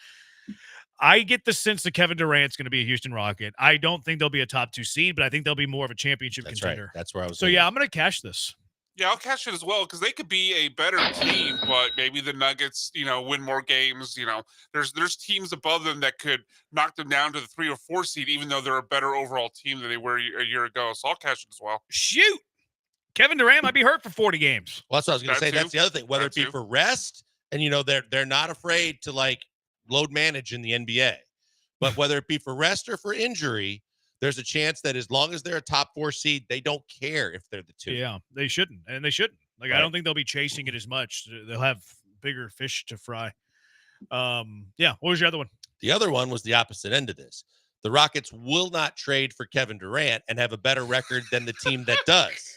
I get the sense that Kevin Durant's going to be a Houston Rocket. I don't think they'll be a top 2 seed, but I think they'll be more of a championship contender. Right. That's where I was. So yeah, I'm going to cash this. Yeah, I'll cash it as well because they could be a better team, but maybe the Nuggets, win more games. There's teams above them that could knock them down to the 3 or 4 seed, even though they're a better overall team than they were a year ago. So I'll cash it as well. Shoot, Kevin Durant might be hurt for 40 games. Well, that's what I was going to say. That's the other thing. Whether it be for rest, and they're not afraid to load manage in the NBA, but whether it be for rest or for injury. There's a chance that as long as they're a top 4 seed, they don't care if they're the 2. Yeah, they shouldn't. And they shouldn't. Right. I don't think they'll be chasing it as much. They'll have bigger fish to fry. Yeah, what was your other one? The other one was the opposite end of this. The Rockets will not trade for Kevin Durant and have a better record than the team that does.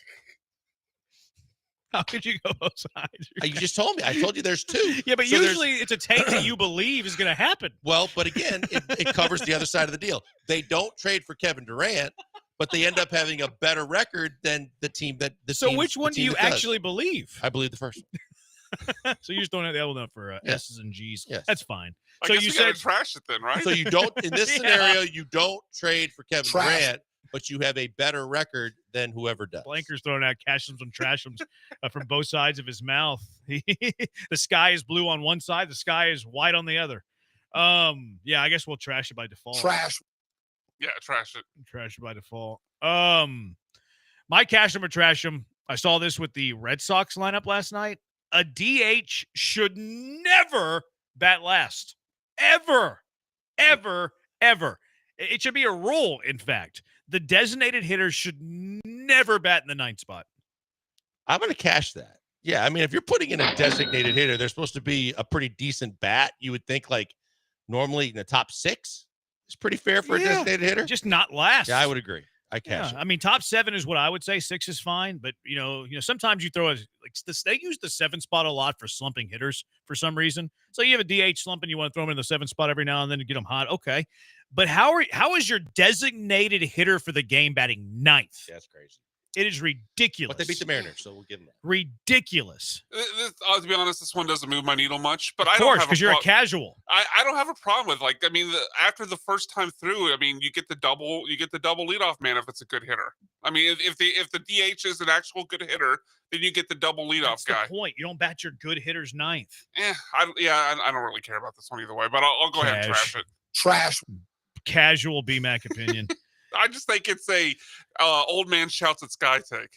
How could you go both sides? You just told me. I told you there's 2. Yeah, but so usually it's a take that you believe is going to happen. Well, but again, it covers the other side of the deal. They don't trade for Kevin Durant, but they end up having a better record than the team that the So team, which one do you actually believe? I believe the first one. So you just don't have the element for S's and G's. Yes. That's fine. I so guess you gotta said trash it then, right? So you don't in this scenario, you don't trade for Kevin Durant, but you have a better record than whoever does. Blanker's throwing out cashums and trashums from both sides of his mouth. The sky is blue on one side, the sky is white on the other. Yeah, I guess we'll trash it by default. Yeah, trash it. Trash it by default. My cash them or trash them. I saw this with the Red Sox lineup last night. A DH should never bat last. Ever. It should be a rule, in fact. The designated hitter should never bat in the 9th spot. I'm going to cash that. Yeah, I mean, if you're putting in a designated hitter, they're supposed to be a pretty decent bat. You would think normally in the top 6 is pretty fair for a designated hitter. Just not last. Yeah, I would agree. I cash it. I mean, top 7 is what I would say. 6 is fine, but sometimes you throw they use the 7 spot a lot for slumping hitters for some reason. So you have a DH slumping, you want to throw them in the 7 spot every now and then to get them hot. Okay, but how is your designated hitter for the game batting 9th? That's crazy. It is ridiculous. But they beat the Mariners, so we'll give them that. Ridiculous. To be honest, this one doesn't move my needle much. But of course, because you're a casual. I don't have a problem with after the first time through. You get the double leadoff man if it's a good hitter. I mean, if the DH is an actual good hitter, then you get the double leadoff guy. That's the point. You don't bat your good hitters 9th. I don't really care about this one either way. But I'll go ahead and trash it. Trash. Casual BMAC opinion. I just think it's a old man shouts at sky take.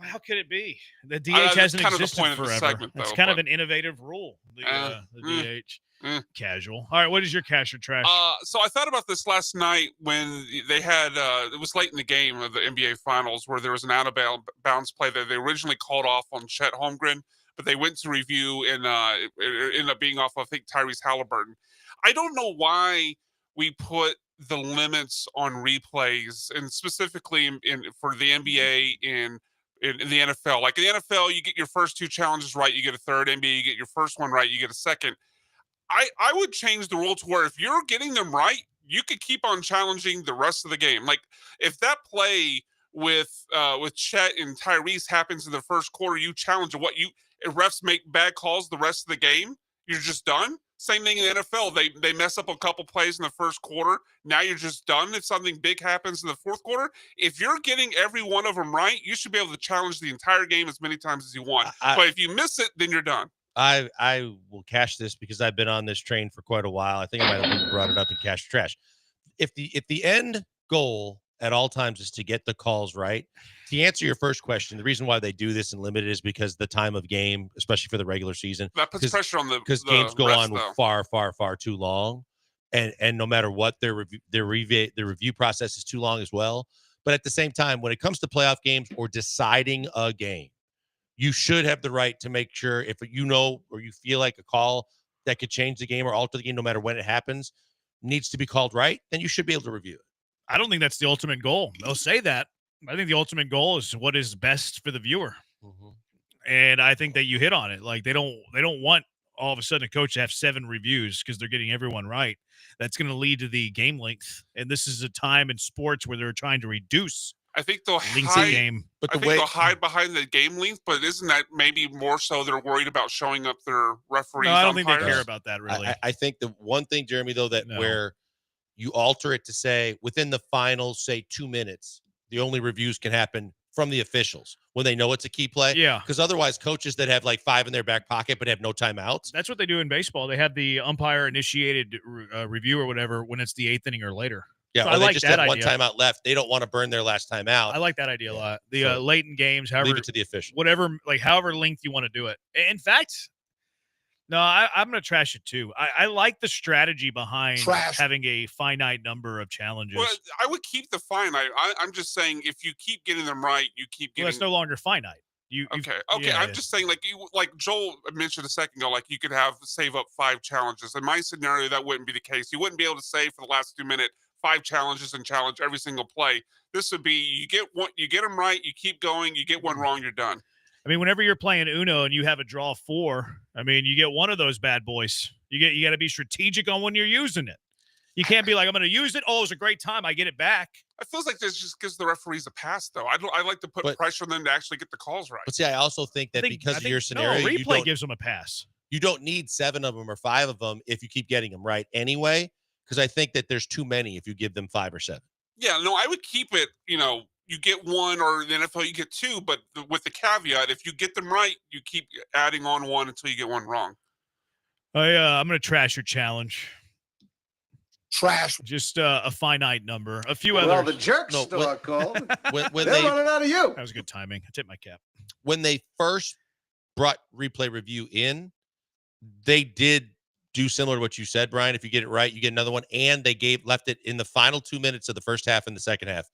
How could it be? The DH That's hasn't kind of the existed point of the forever. segment, It's though, kind of but- an innovative rule, the DH. Casual. All right, what is your cash or trash? So I thought about this last night when they had it was late in the game of the NBA Finals where there was an out of bounds play that they originally called off on Chet Holmgren, but they went to review and it ended up being off, I think, Tyrese Halliburton. I don't know why we put the limits on replays, and specifically for the NBA in the NFL. Like in the NFL, you get your first 2 challenges right, you get a third. NBA, you get your first one right, you get a second. I would change the rule to where if you're getting them right, you could keep on challenging the rest of the game. Like if that play with Chet and Tyrese happens in the first quarter, you challenge it. If refs make bad calls the rest of the game, you're just done. Same thing in the NFL. They mess up a couple plays in the first quarter. Now you're just done. If something big happens in the fourth quarter, if you're getting every one of them right, you should be able to challenge the entire game as many times as you want. But if you miss it, then you're done. I will cash this because I've been on this train for quite a while. I think I might have even brought it up in cash or trash. If the end goal at all times is to get the calls right, to answer your first question, the reason why they do this and limit it is because the time of game, especially for the regular season, that puts pressure on because games go on far too long, and no matter what, their review process is too long as well. But at the same time, when it comes to playoff games or deciding a game, you should have the right to make sure if you know or you feel like a call that could change the game or alter the game, no matter when it happens, needs to be called right, then you should be able to review it. I don't think that's the ultimate goal. They'll say that. I think the ultimate goal is what is best for the viewer. And I think that you hit on it. Like they don't want all of a sudden a coach to have 7 reviews because they're getting everyone right. That's going to lead to the game length. And this is a time in sports where they're trying to reduce I think they'll game. But they'll hide behind the game length, but isn't that maybe more so they're worried about showing up their referees? No, I don't think they care about that, really. I think the one thing, Jeremy, though, where you alter it to say within the final, say 2 minutes, the only reviews can happen from the officials when they know it's a key play. Yeah. Because otherwise, coaches that have like 5 in their back pocket but have no timeouts. That's what they do in baseball. They have the umpire initiated review or whatever when it's the 8th inning or later. Yeah, so or I they like just that have one idea. timeout left. They don't want to burn their last timeout. I like that idea a lot. The late in games, however, leave it to the official. Whatever, like however length you want to do it. In fact, no, I'm going to trash it too. I like the strategy behind having a finite number of challenges. Well, I would keep the finite. I'm just saying if you keep getting them right, you keep getting. Well, that's no longer finite. Okay. Yeah, I'm just saying, like Joel mentioned a second ago, like you could save up 5 challenges. In my scenario, that wouldn't be the case. You wouldn't be able to save for the last 2 minutes 5 challenges and challenge every single play. This would be you get them right, you keep going, you get one wrong, you're done. I mean, whenever you're playing Uno and you have a draw 4, I mean, you get one of those bad boys. You got to be strategic on when you're using it. You can't be like, I'm going to use it. Oh, it was a great time. I get it back. It feels like this just gives the referees a pass, though. I like to put pressure on them to actually get the calls right. But see, I also think that because of your scenario, replay gives them a pass. You don't need 7 of them or 5 of them if you keep getting them right anyway. Because I think that there's too many if you give them 5 or 7. Yeah, no, I would keep it. You get 1, or the NFL you get 2, but with the caveat, if you get them right, you keep adding on 1 until you get 1 wrong. I'm going to trash your challenge. Trash. Just a finite number. A few others. Well, the jerks still are called. When They're running out of you. That was good timing. I tip my cap. When they first brought replay review in, they did do similar to what you said, Brian. If you get it right, you get another one. And they left it in the final 2 minutes of the first half and the second half.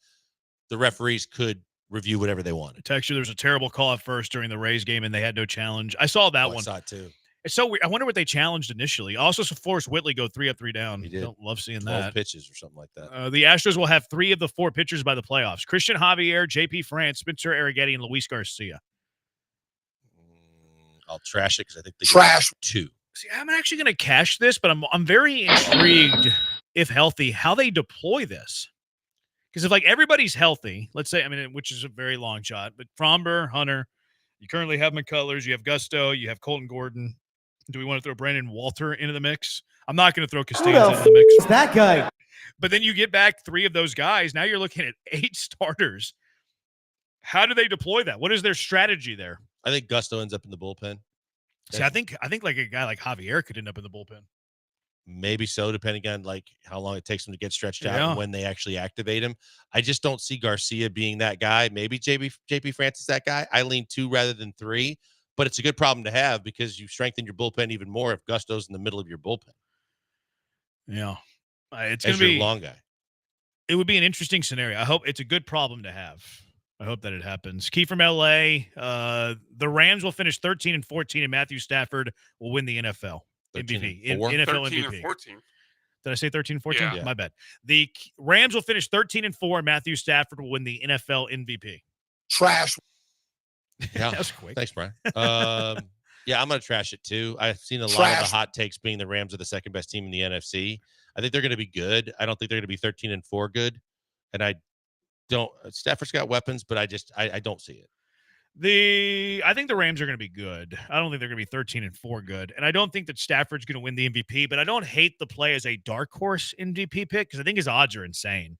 The referees could review whatever they wanted. Texture, there was a terrible call at first during the Rays game, and they had no challenge. I saw that one. I saw it too. It's so weird. I wonder what they challenged initially. Also, Forrest Whitley go 3 up, 3 down. He did. Don't love seeing 12 that. pitches or something like that. The Astros will have 3 of the 4 pitchers by the playoffs. Christian Javier, JP France, Spencer Arrighetti, and Luis Garcia. I'll trash it because I think they trash 2. See, I'm actually going to cash this, but I'm very intrigued, if healthy, how they deploy this. Because if everybody's healthy, let's say, which is a very long shot, but Fromber, Hunter, you currently have McCullers, you have Gusto, you have Colton Gordon. Do we want to throw Brandon Walter into the mix? I'm not going to throw Castellanos into the mix. That guy. But then you get back 3 of those guys. Now you're looking at 8 starters. How do they deploy that? What is their strategy there? I think Gusto ends up in the bullpen. See, I think like a guy like Javier could end up in the bullpen. Maybe so, depending on like how long it takes him to get stretched out Yeah. and when they actually activate him. I just don't see Garcia being that guy. Maybe JP Francis that guy. I lean 2 rather than 3, but it's a good problem to have because you strengthen your bullpen even more if Gusto's in the middle of your bullpen. Yeah. It's as going to your be long guy. It would be an interesting scenario. I hope it's a good problem to have. I hope that it happens. Key from LA. The Rams will finish 13-14, and Matthew Stafford will win the NFL MVP. NFL 13 MVP. and 14. Did I say 13-14? Yeah. My bad. The Rams will finish 13-4, and Matthew Stafford will win the NFL MVP. Trash. Yeah. That was quick. Thanks, Brian. Yeah, I'm going to trash it too. I've seen a lot of the hot takes being the Rams are the second best team in the NFC. I think they're going to be good. I don't think they're going to be 13-4 good. And I don't. Stafford's got weapons, but I don't see it. I think the Rams are going to be good. I don't think they're going to be 13-4 good. And I don't think that Stafford's going to win the MVP, but I don't hate the play as a dark horse MVP pick because I think his odds are insane.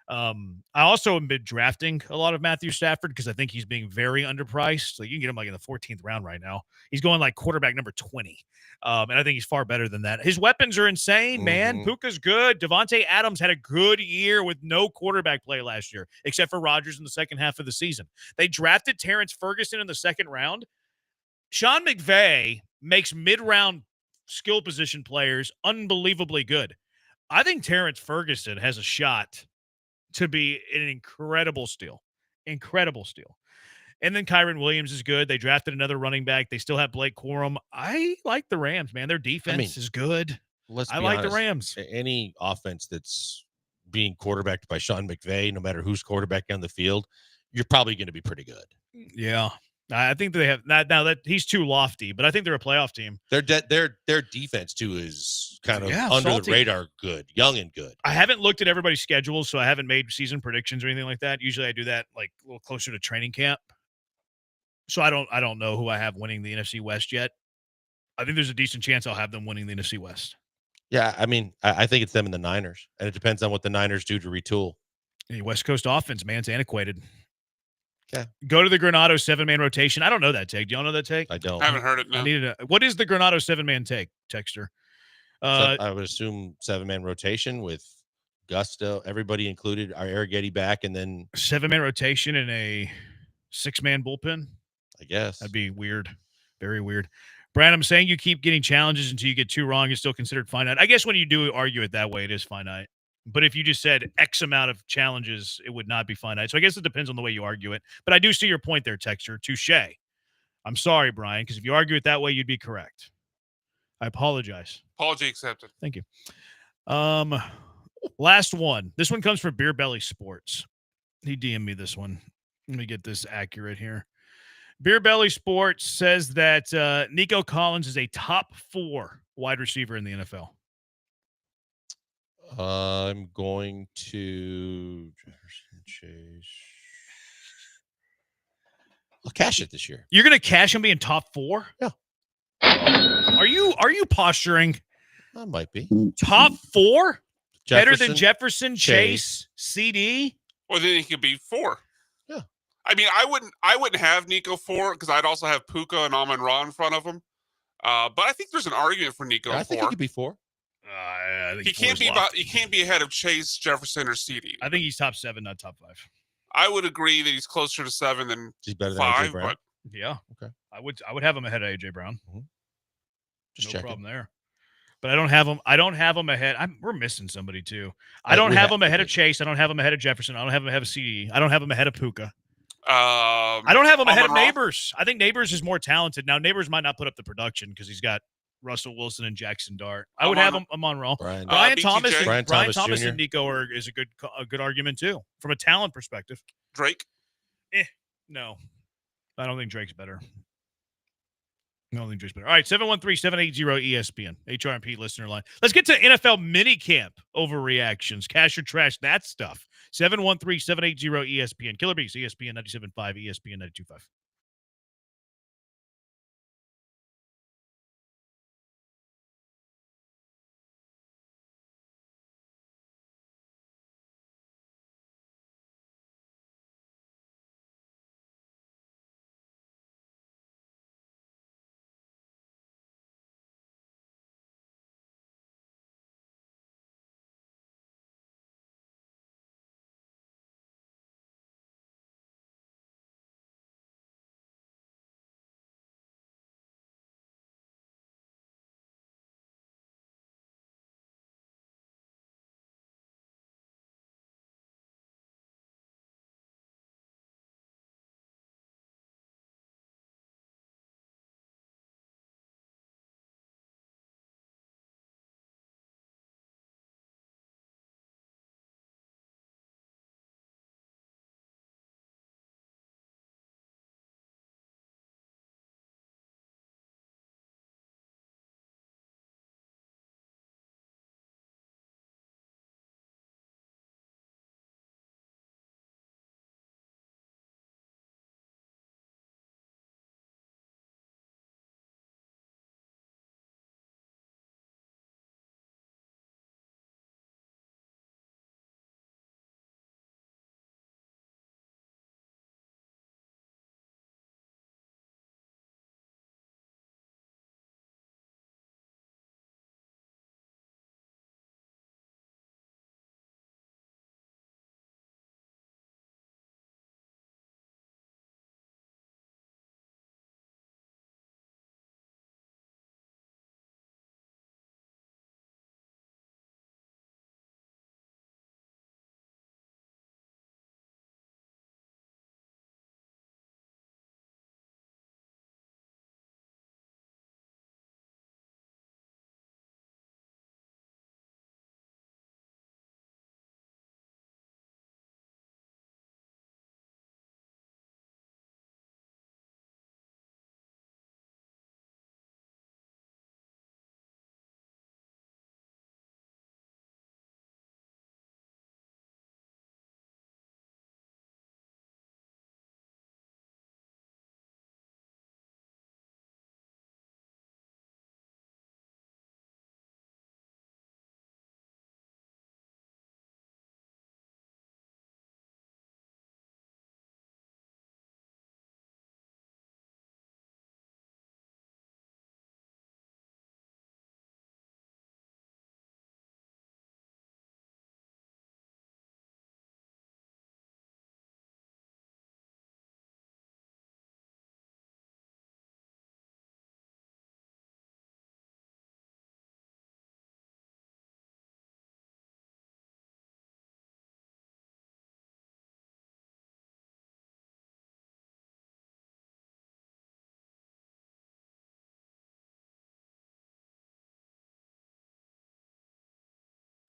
I also have been drafting a lot of Matthew Stafford because I think he's being very underpriced. Like you can get him like in the 14th round right now. He's going like quarterback number 20. And I think he's far better than that. His weapons are insane, man. Puka's good. Devontae Adams had a good year with no quarterback play last year, except for Rodgers in the second half of the season. They drafted Terrence Ferguson in the second round. Sean McVay makes mid-round skill position players unbelievably good. I think Terrence Ferguson has a shot to be an incredible steal. Incredible steal. And then Kyron Williams is good. They drafted another running back. They still have Blake Corum. I like the Rams, man. Their defense is good. I like honest, the Rams. Any offense that's being quarterbacked by Sean McVay, no matter who's quarterbacking on the field, you're probably going to be pretty good. Yeah. I think they have now that he's too lofty, but I think they're a playoff team. Their defense too is kind of under salty. the radar good, young and good. I haven't looked at everybody's schedules, so I haven't made season predictions or anything like that. Usually I do that like a little closer to training camp. So I don't know who I have winning the NFC West yet. I think there's a decent chance I'll have them winning the NFC West. Yeah, I mean, I think it's them and the Niners, and it depends on what the Niners do to retool. The West Coast offense, man, it's antiquated. Okay. Go to the Granado 7-man rotation. I don't know that take. Do y'all know that take? I don't. I haven't heard it. No. I needed what is the Granado 7-man take, Texter? So I would assume 7-man rotation with Gusto, everybody included, our Arrighetti back, and then 7-man rotation in a 6-man bullpen. I guess that'd be weird, very weird. Brad, I'm saying you keep getting challenges until you get 2 wrong. It's still considered finite. I guess when you do argue it that way, it is finite. But if you just said X amount of challenges, it would not be finite. So I guess it depends on the way you argue it. But I do see your point there, Texture. Touche. I'm sorry, Brian, because if you argue it that way, you'd be correct. I apologize. Apology accepted. Thank you. Last one. This one comes from Beer Belly Sports. He DM'd me this one. Let me get this accurate here. Beer Belly Sports says that Nico Collins is a top 4 wide receiver in the NFL. I'm going to Jefferson Chase. I'll cash it this year. You're going to cash him being top 4? Yeah. Are you posturing? I might be. Top 4? Better than Jefferson, Jefferson, Chase, CD? Well, then he could be 4. Yeah. I mean, I wouldn't have Nico 4 because I'd also have Puka and Amon Ra in front of him. But I think there's an argument for Nico 4. I think he could be 4. I think He can't be ahead of Chase, Jefferson, or CD. I think he's top 7, not top 5. I would agree that he's closer to 7 than he's better than 5. AJ Brown. But yeah, okay. I would have him ahead of AJ Brown. Just no checking. problem there. But I don't have him ahead. We're missing somebody too. I don't have him ahead of Chase. I don't have him ahead of Jefferson. I don't have him ahead of CD. I don't have him ahead of Puka. I don't have him ahead of Neighbors. I think Neighbors is more talented. Now, Neighbors might not put up the production because he's got Russell Wilson and Jackson Dart. I would have him on Raw. Brian Thomas Jr. and Nico is a good argument too from a talent perspective. Drake? No. I don't think Drake's better. All right, 713-780-ESPN, HRMP listener line. Let's get to NFL minicamp overreactions. Cash or trash, that stuff. 713-780-ESPN. Killer Bees, ESPN 97.5, ESPN 92.5.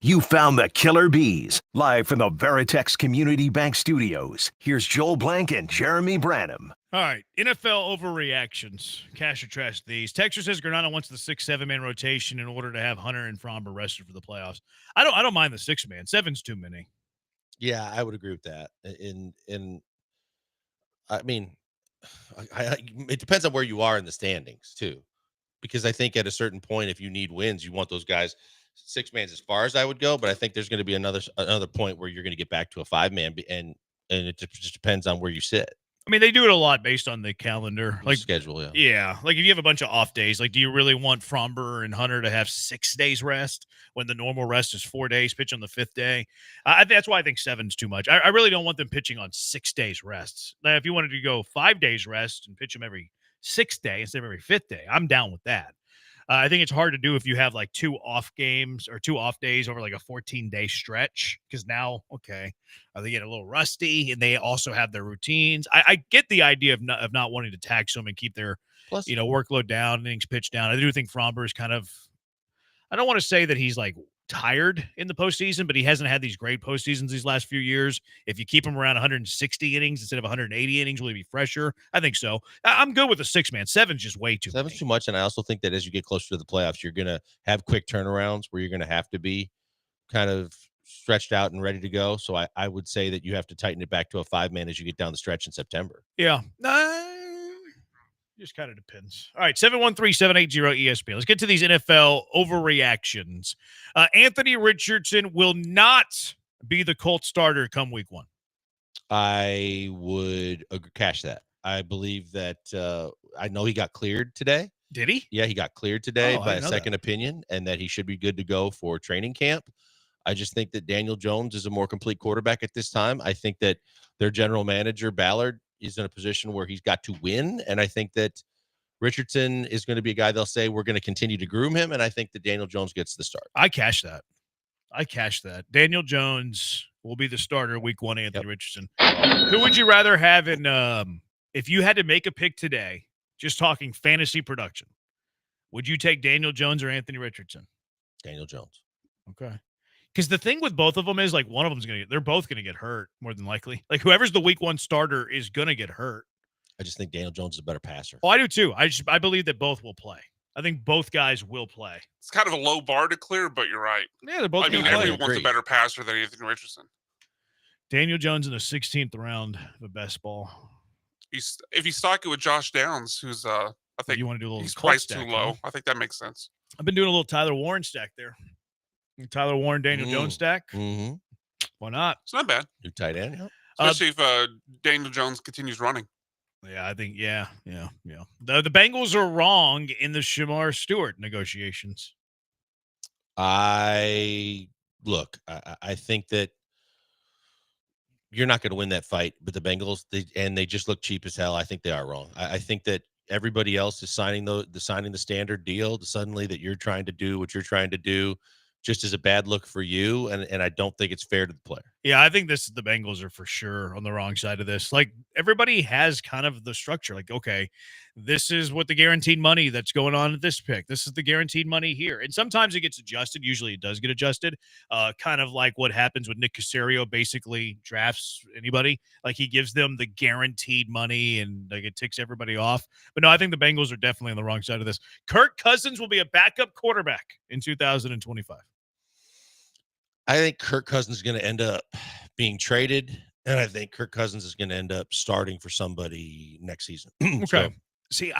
You found the Killer Bees, live from the Veritex Community Bank Studios. Here's Joel Blank and Jeremy Branham. All right, NFL overreactions. Cash or trash these. Texter says Granado wants the 6-7-man rotation in order to have Hunter and Fromber rested for the playoffs. I don't mind the 6-man. 7's too many. Yeah, I would agree with that. I mean, it depends on where you are in the standings too, because I think at a certain point, if you need wins, you want those guys. 6-man's as far as I would go, but I think there's going to be another point where you're going to get back to a 5-man, and it just depends on where you sit. I mean, they do it a lot based on the calendar, like schedule. Yeah. Yeah, like if you have a bunch of off days, like do you really want Fromber and Hunter to have 6 days rest when the normal rest is 4 days? Pitch on the 5th day. That's why I think 7's too much. I really don't want them pitching on 6 days rests. Now, if you wanted to go 5 days rest and pitch them every 6th day instead of every 5th day, I'm down with that. I think it's hard to do if you have like 2 off games or 2 off days over like a 14-day stretch, because now, okay, they get a little rusty and they also have their routines. I get the idea of not wanting to tax them and keep their workload down, innings pitched down. I do think Fromber is kind of, I don't want to say that he's like tired in the postseason, but he hasn't had these great postseasons these last few years. If you keep him around 160 innings instead of 180 innings, will he be fresher? I think so. I'm good with a 6-man. 7's just way too 7's too much, and I also think that as you get closer to the playoffs, you're going to have quick turnarounds where you're going to have to be kind of stretched out and ready to go. So I would say that you have to tighten it back to a 5-man as you get down the stretch in September. Yeah. Just kind of depends. All right, 713-780-ESPN. Let's get to these NFL overreactions. Anthony Richardson will not be the Colts starter come week 1. I would cash that. I believe that I know he got cleared today. Did he? Yeah, he got cleared today by a second that. opinion, and that he should be good to go for training camp. I just think that Daniel Jones is a more complete quarterback at this time. I think that their general manager, Ballard, is in a position where he's got to win. And I think that Richardson is going to be a guy they'll say, we're going to continue to groom him. And I think that Daniel Jones gets the start. I cash that. Daniel Jones will be the starter week 1, Anthony Richardson. Who would you rather have in, if you had to make a pick today, just talking fantasy production, would you take Daniel Jones or Anthony Richardson? Daniel Jones. Okay. Because the thing with both of them is like one of them's they're both going to get hurt more than likely. Like whoever's the week 1 starter is going to get hurt. I just think Daniel Jones is a better passer. Oh, I do too. I believe that both will play. I think both guys will play. It's kind of a low bar to clear, but you're right. Yeah, they're both. I mean, everyone wants a better passer than Anthony Richardson. Daniel Jones in the 16th round of the best ball. If you stock it with Josh Downs, who's I think you want to do a little he's Colt priced stack, too low. huh? I think that makes sense. I've been doing a little Tyler Warren stack there. Tyler Warren, Daniel Jones stack. Mm-hmm. Why not? It's not bad. New tight end, yeah. Especially if Daniel Jones continues running. Yeah, I think yeah. The Bengals are wrong in the Shamar Stewart negotiations. I think that you're not going to win that fight, but the Bengals, they just look cheap as hell. I think they are wrong. I think that everybody else is signing the standard deal. Suddenly that you're trying to do what you're trying to do just is a bad look for you, and I don't think it's fair to the player. Yeah, I think the Bengals are for sure on the wrong side of this. Like everybody has kind of the structure. Like, okay, this is what the guaranteed money that's going on at this pick. This is the guaranteed money here. And sometimes it gets adjusted. Usually it does get adjusted. Kind of like what happens with Nick Caserio basically drafts anybody. Like he gives them the guaranteed money and like it ticks everybody off. But no, I think the Bengals are definitely on the wrong side of this. Kirk Cousins will be a backup quarterback in 2025. I think Kirk Cousins is going to end up being traded, and I think Kirk Cousins is going to end up starting for somebody next season. Okay. See,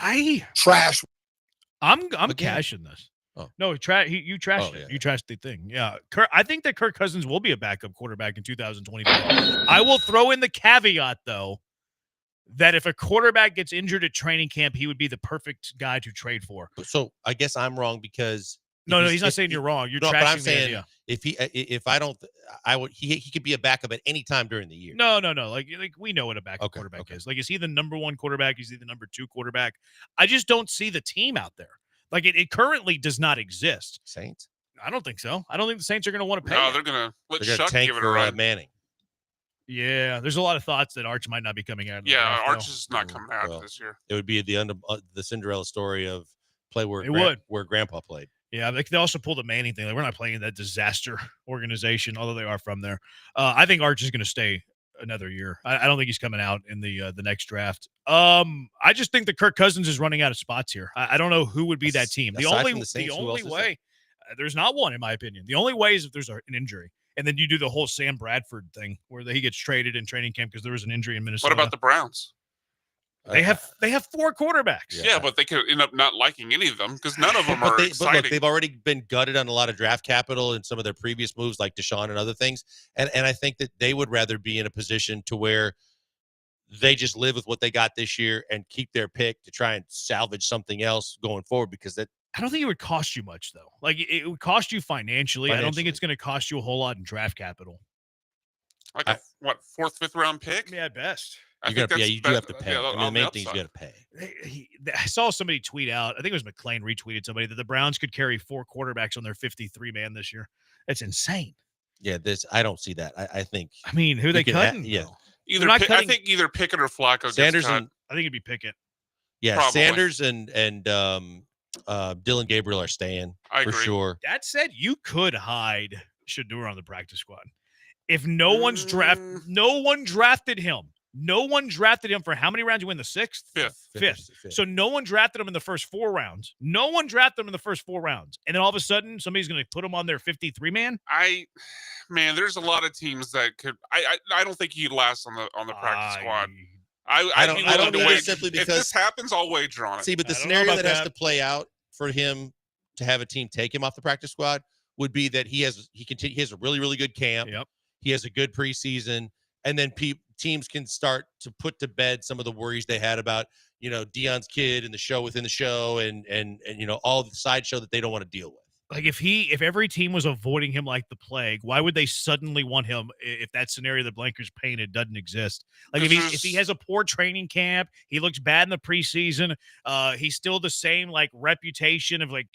trash. I'm cashing this. Oh. No, you trashed it. Yeah. You trashed the thing. Yeah. I think that Kirk Cousins will be a backup quarterback in 2025. I will throw in the caveat, though, that if a quarterback gets injured at training camp, he would be the perfect guy to trade for. So I guess I'm wrong because No, he's not saying you're wrong. You're trashing but I'm the saying idea. he could be a backup at any time during the year. No. Like we know what a backup quarterback is. Like, is he the number 1 quarterback? Is he the number 2 quarterback? I just don't see the team out there. Like it currently does not exist. Saints? I don't think so. I don't think the Saints are going to want to pay. No, it. they're going to let They're Shuck tank give it a for run. Manning. Yeah, there's a lot of thoughts that Arch might not be coming out. Yeah, Arch is not coming out this year. It would be the Cinderella story of play where It would. where Grandpa played. Yeah, they also pulled the Manning thing. Like, we're not playing that disaster organization, although they are from there. I think Arch is going to stay another year. I don't think he's coming out in the next draft. I just think that Kirk Cousins is running out of spots here. I don't know who would be that team. The Aside only from the Saints, who only else is way there's not one, in my opinion. The only way is if there's an injury, and then you do the whole Sam Bradford thing where he gets traded in training camp because there was an injury in Minnesota. What about the Browns? They have 4 quarterbacks. Yeah, but they could end up not liking any of them because none of them But are But exciting. look, they've already been gutted on a lot of draft capital in some of their previous moves, like Deshaun and other things. And I think that they would rather be in a position to where they just live with what they got this year and keep their pick to try and salvage something else going forward, because that. I don't think it would cost you much, though. Like, it would cost you financially. I don't think it's going to cost you a whole lot in draft capital. Like a, what, 4th, 5th round pick? Yeah, at best. You do have to pay. Yeah, I mean, the main thing is you got to pay. I saw somebody tweet out, I think it was McClain retweeted somebody, that the Browns could carry 4 quarterbacks on their 53-man this year. That's insane. Yeah, I don't see that. I think. I mean, who are they cutting? Yeah. I think either Pickett or Flacco. Sanders gets cut. and I think it'd be Pickett. Yeah, Probably. Sanders and Dylan Gabriel are staying for sure. That said, you could hide Shador on the practice squad. If no one drafted him. No one drafted him for how many rounds? You win the 6th? 5th. So no one drafted him in the first 4 rounds. No one drafted him in the first 4 rounds. And then all of a sudden, somebody's going to put him on their 53-man? Man, there's a lot of teams that could. I don't think he'd last on the practice squad. I don't either, simply because if this happens, I'll wager on it. See, but the scenario that has to play out for him to have a team take him off the practice squad would be that he has a really, really good camp. Yep. He has a good preseason, and then teams can start to put to bed some of the worries they had about, Deion's kid and the show within the show and all the sideshow that they don't want to deal with. Like, if every team was avoiding him like the plague, why would they suddenly want him if that scenario that Blanker's painted doesn't exist? Like, if he has a poor training camp, he looks bad in the preseason, he's still the same, like, reputation of, like,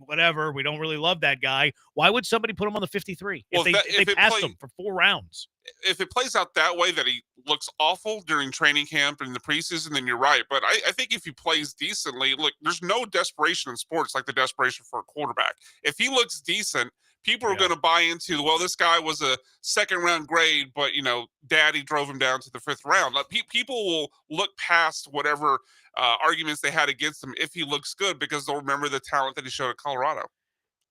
whatever, we don't really love that guy. Why would somebody put him on the 53 if they passed him for 4 rounds? If it plays out that way, that he looks awful during training camp and the preseason, then you're right. But I think if he plays decently, look, there's no desperation in sports like the desperation for a quarterback. If he looks decent, people are going to buy into, well, this guy was a 2nd-round grade, but, daddy drove him down to the 5th round. Like, people will look past whatever arguments they had against him if he looks good, because they'll remember the talent that he showed at Colorado.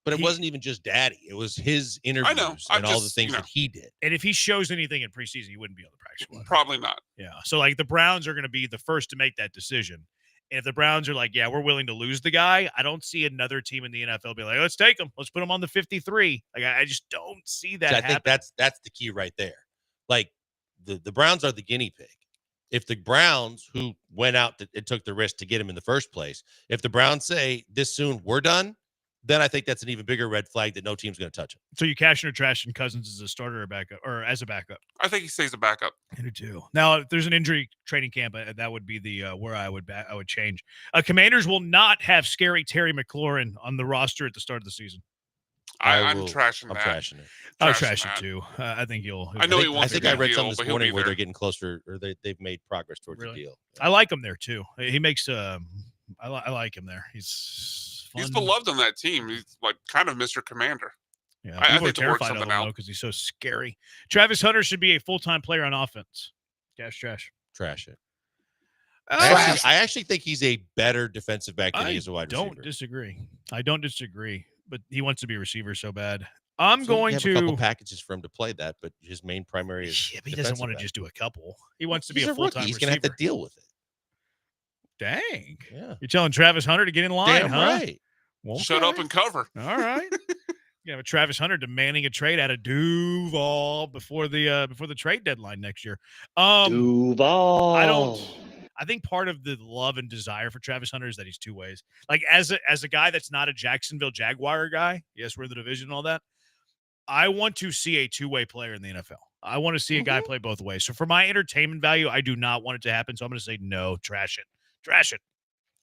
But it wasn't even just daddy. It was his interviews and all the things that he did. And if he shows anything in preseason, he wouldn't be on the practice squad. Probably not. Yeah. So, like, the Browns are going to be the first to make that decision. And if the Browns are like, yeah, we're willing to lose the guy, I don't see another team in the NFL be like, let's take him. Let's put him on the 53. Like, I just don't see that happen. I think that's the key right there. Like, the Browns are the guinea pig. If the Browns, who went out and took the risk to get him in the first place, if the Browns say this soon, we're done, then I think that's an even bigger red flag that no team's going to touch him. So you cashing or trashing Cousins as a starter or backup, or as a backup? I think he stays a backup. I do too. Now, if there's an injury training camp, that would be the where I would change. Commanders will not have scary Terry McLaurin on the roster at the start of the season. I'm trashing that. Trashing it. I'll trash it too. I think you'll. I know he wants. I think I read something this morning where they're getting closer, or they've made progress towards the deal. I like him there too. He makes. I like him there. He's beloved on that team. He's like kind of Mr. Commander. Yeah, I people are think to work terrified of something him out because he's so scary. Travis Hunter should be a full-time player on offense. Trash it. I actually think he's a better defensive back than he is a wide receiver. I don't disagree, but he wants to be a receiver so bad. I'm going to have a couple packages for him to play that, but his main primary is. Yeah, but he doesn't want to just do a couple. He wants to be a full-time receiver. He's going to have to deal with it. Dang. Yeah. You're telling Travis Hunter to get in line, Damn huh? right. Well, shut up and cover. All right. Yeah, Travis Hunter demanding a trade out of Duval before the trade deadline next year. Duval. I think part of the love and desire for Travis Hunter is that he's two ways. Like, as a guy that's not a Jacksonville Jaguar guy, yes, we're in the division and all that, I want to see a two-way player in the NFL. I want to see a guy play both ways. So for my entertainment value, I do not want it to happen. So I'm going to say no, trash it.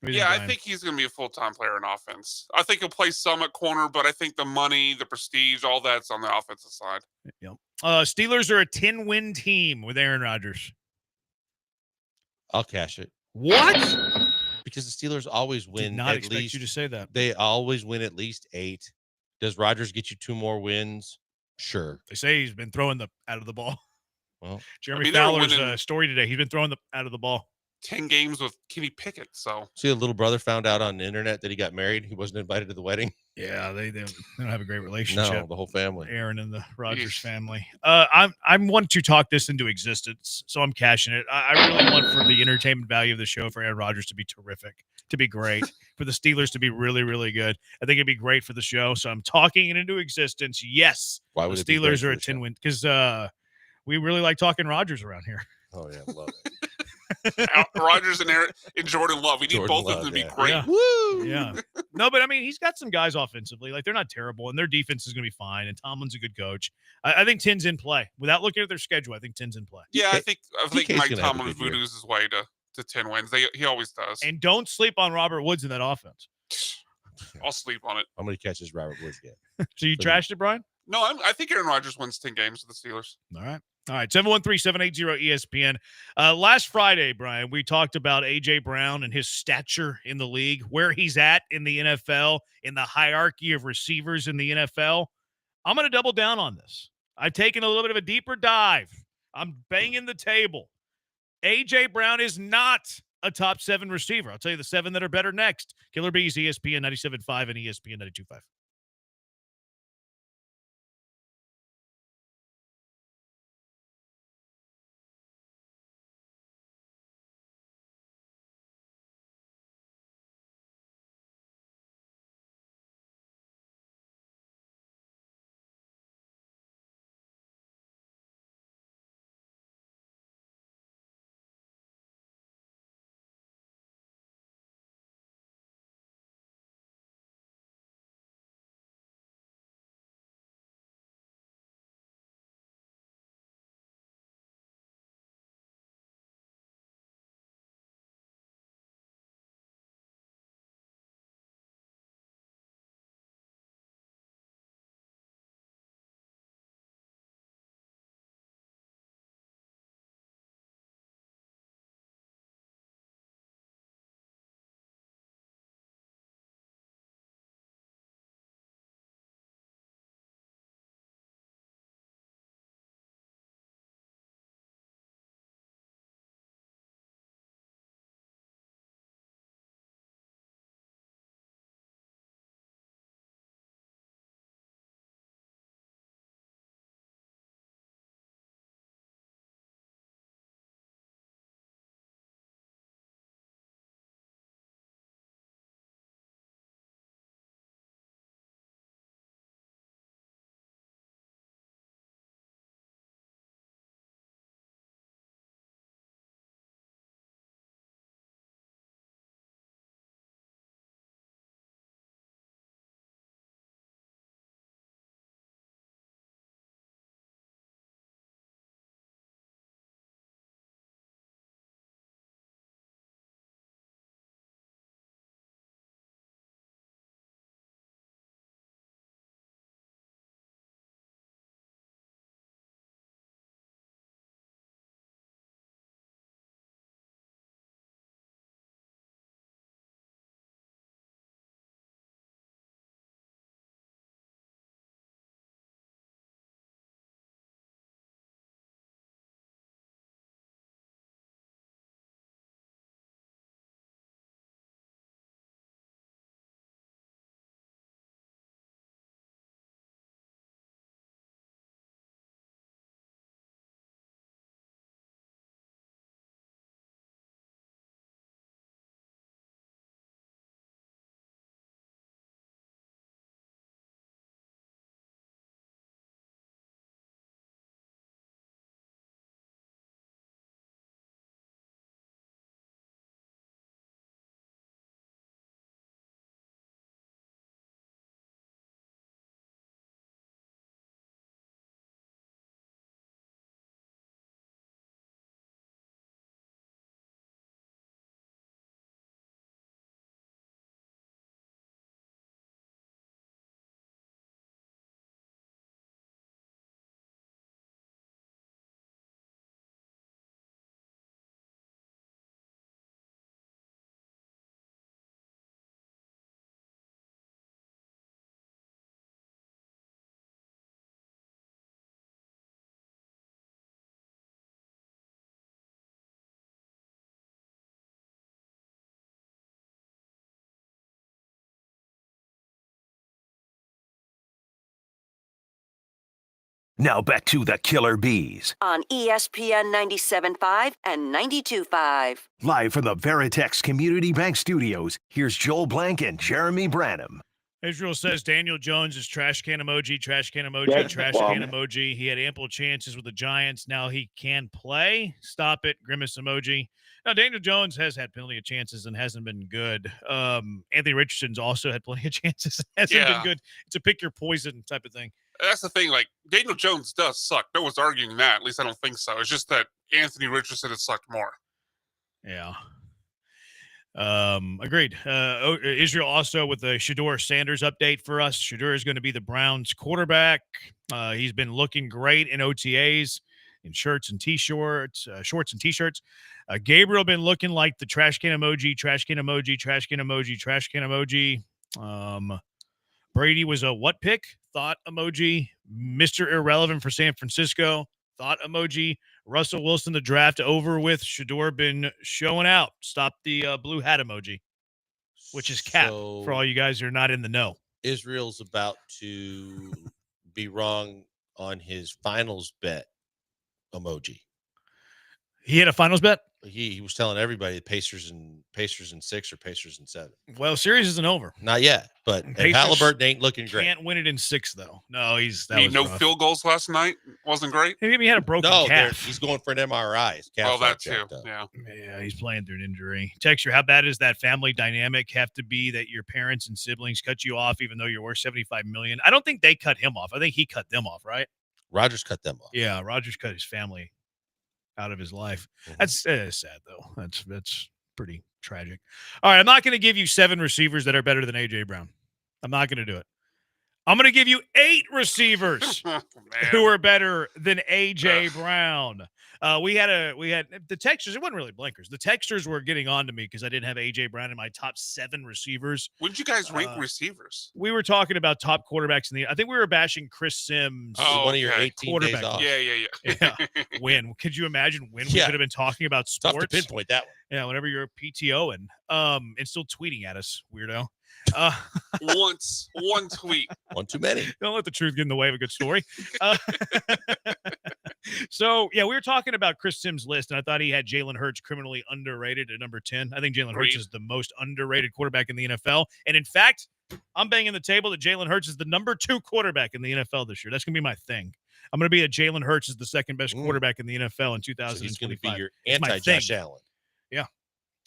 Yeah, I think he's going to be a full-time player in offense. I think he'll play some at corner, but I think the money, the prestige, all that's on the offensive side. Yep. Steelers are a 10-win team with Aaron Rodgers. I'll cash it. What? Because the Steelers always win. Did not at expect least, you to say that. They always win at least 8. Does Rodgers get you 2 more wins? Sure. They say he's been throwing out of the ball. Well, Jeremy they were Fowler's winning story today. He's been throwing out of the ball. 10 games with Kenny Pickett. So see, a little brother found out on the internet that he got married. He wasn't invited to the wedding. Yeah, they don't have a great relationship. No, the whole family. Aaron and the Rodgers family. I'm one to talk this into existence, so I'm cashing it. I really want for the entertainment value of the show for Aaron Rodgers to be terrific, to be great, for the Steelers to be really, really good. I think it'd be great for the show, so I'm talking it into existence. Yes, why would the it be great Steelers for are a the show? 10-win because we really like talking Rodgers around here. Oh yeah, love it. Rodgers and Jordan Love. We need Jordan both Love, of them to yeah. be great. Yeah. Woo! Yeah. No, but I mean, he's got some guys offensively. Like, they're not terrible, and their defense is going to be fine, and Tomlin's a good coach. I think 10's in play. Without looking at their schedule, I think 10's in play. Yeah, I think DK's Mike gonna have a Tomlin good year. voodoo's his way to 10 wins. He always does. And don't sleep on Robert Woods in that offense. I'll sleep on it. I'm going to catch this Robert Woods game. So you trashed it, Brian? No, I think Aaron Rodgers wins 10 games with the Steelers. All right. 713-780-ESPN. Last Friday, Brian, we talked about A.J. Brown and his stature in the league, where he's at in the NFL, in the hierarchy of receivers in the NFL. I'm going to double down on this. I've taken a little bit of a deeper dive. I'm banging the table. A.J. Brown is not a top 7 receiver. I'll tell you the 7 that are better next. Killer Bees, ESPN 97.5 and ESPN 92.5. Now back to the Killer Bees. On ESPN 97.5 and 92.5. Live from the Veritex Community Bank Studios, here's Joel Blank and Jeremy Branham. Israel says Daniel Jones is trash can emoji, trash can emoji, Yes, trash Bob. can emoji. He had ample chances with the Giants. Now he can play. Stop it. Grimace emoji. Now, Daniel Jones has had plenty of chances and hasn't been good. Anthony Richardson's also had plenty of chances and hasn't been good. It's a pick your poison type of thing. That's the thing. Like, Daniel Jones does suck. No one's arguing that. At least I don't think so. It's just that Anthony Richardson has sucked more. Yeah. Agreed. Israel also with the Shedeur Sanders update for us. Shedeur is going to be the Browns quarterback. He's been looking great in OTAs, in shorts and t-shirts. Gabriel been looking like the trash can emoji, trash can emoji, trash can emoji, trash can emoji. Brady was a what pick? Thought emoji. Mr. Irrelevant for San Francisco. Thought emoji. Russell Wilson, the draft over with. Shedeur been showing out. Stop the blue hat emoji, which is cap for all you guys who are not in the know. Israel's about to be wrong on his finals bet emoji. He had a finals bet? He was telling everybody Pacers in 6 or Pacers in 7. Well, series isn't over. Not yet, but Pacers Halliburton ain't looking great. Can't win it in 6 though. No, No field goals last night. Wasn't great. He had a broken calf. He's going for an MRI. His calf's that all too. jacked up. Yeah. He's playing through an injury. Texture, how bad is that family dynamic have to be that your parents and siblings cut you off even though you're worth $75 million? I don't think they cut him off. I think he cut them off, right? Rodgers cut them off. Yeah, Rodgers cut his family out of his life. That's sad though. That's pretty tragic. All right, I'm not going to give you 7 receivers that are better than AJ Brown. I'm not going to do it. I'm going to give you 8 receivers who are better than AJ Brown. We had the texters. It wasn't really blinkers. The texters were getting on to me because I didn't have AJ Brown in my top 7 receivers. When did you guys rank receivers? We were talking about top quarterbacks in the. I think we were bashing Chris Sims. One of your 18 days off. Yeah. When could you imagine when we could have been talking about sports? Tough to pinpoint that one. Yeah, whenever you're PTOing, and still tweeting at us, weirdo. One tweet. One too many. Don't let the truth get in the way of a good story. So, we were talking about Chris Sims' list, and I thought he had Jalen Hurts criminally underrated at number 10. I think Jalen Hurts is the most underrated quarterback in the NFL. And in fact, I'm banging the table that Jalen Hurts is the number 2 quarterback in the NFL this year. That's going to be my thing. I'm going to be a Jalen Hurts is the second best quarterback in the NFL in 2025. So he's going to be your anti-Josh Allen. Yeah.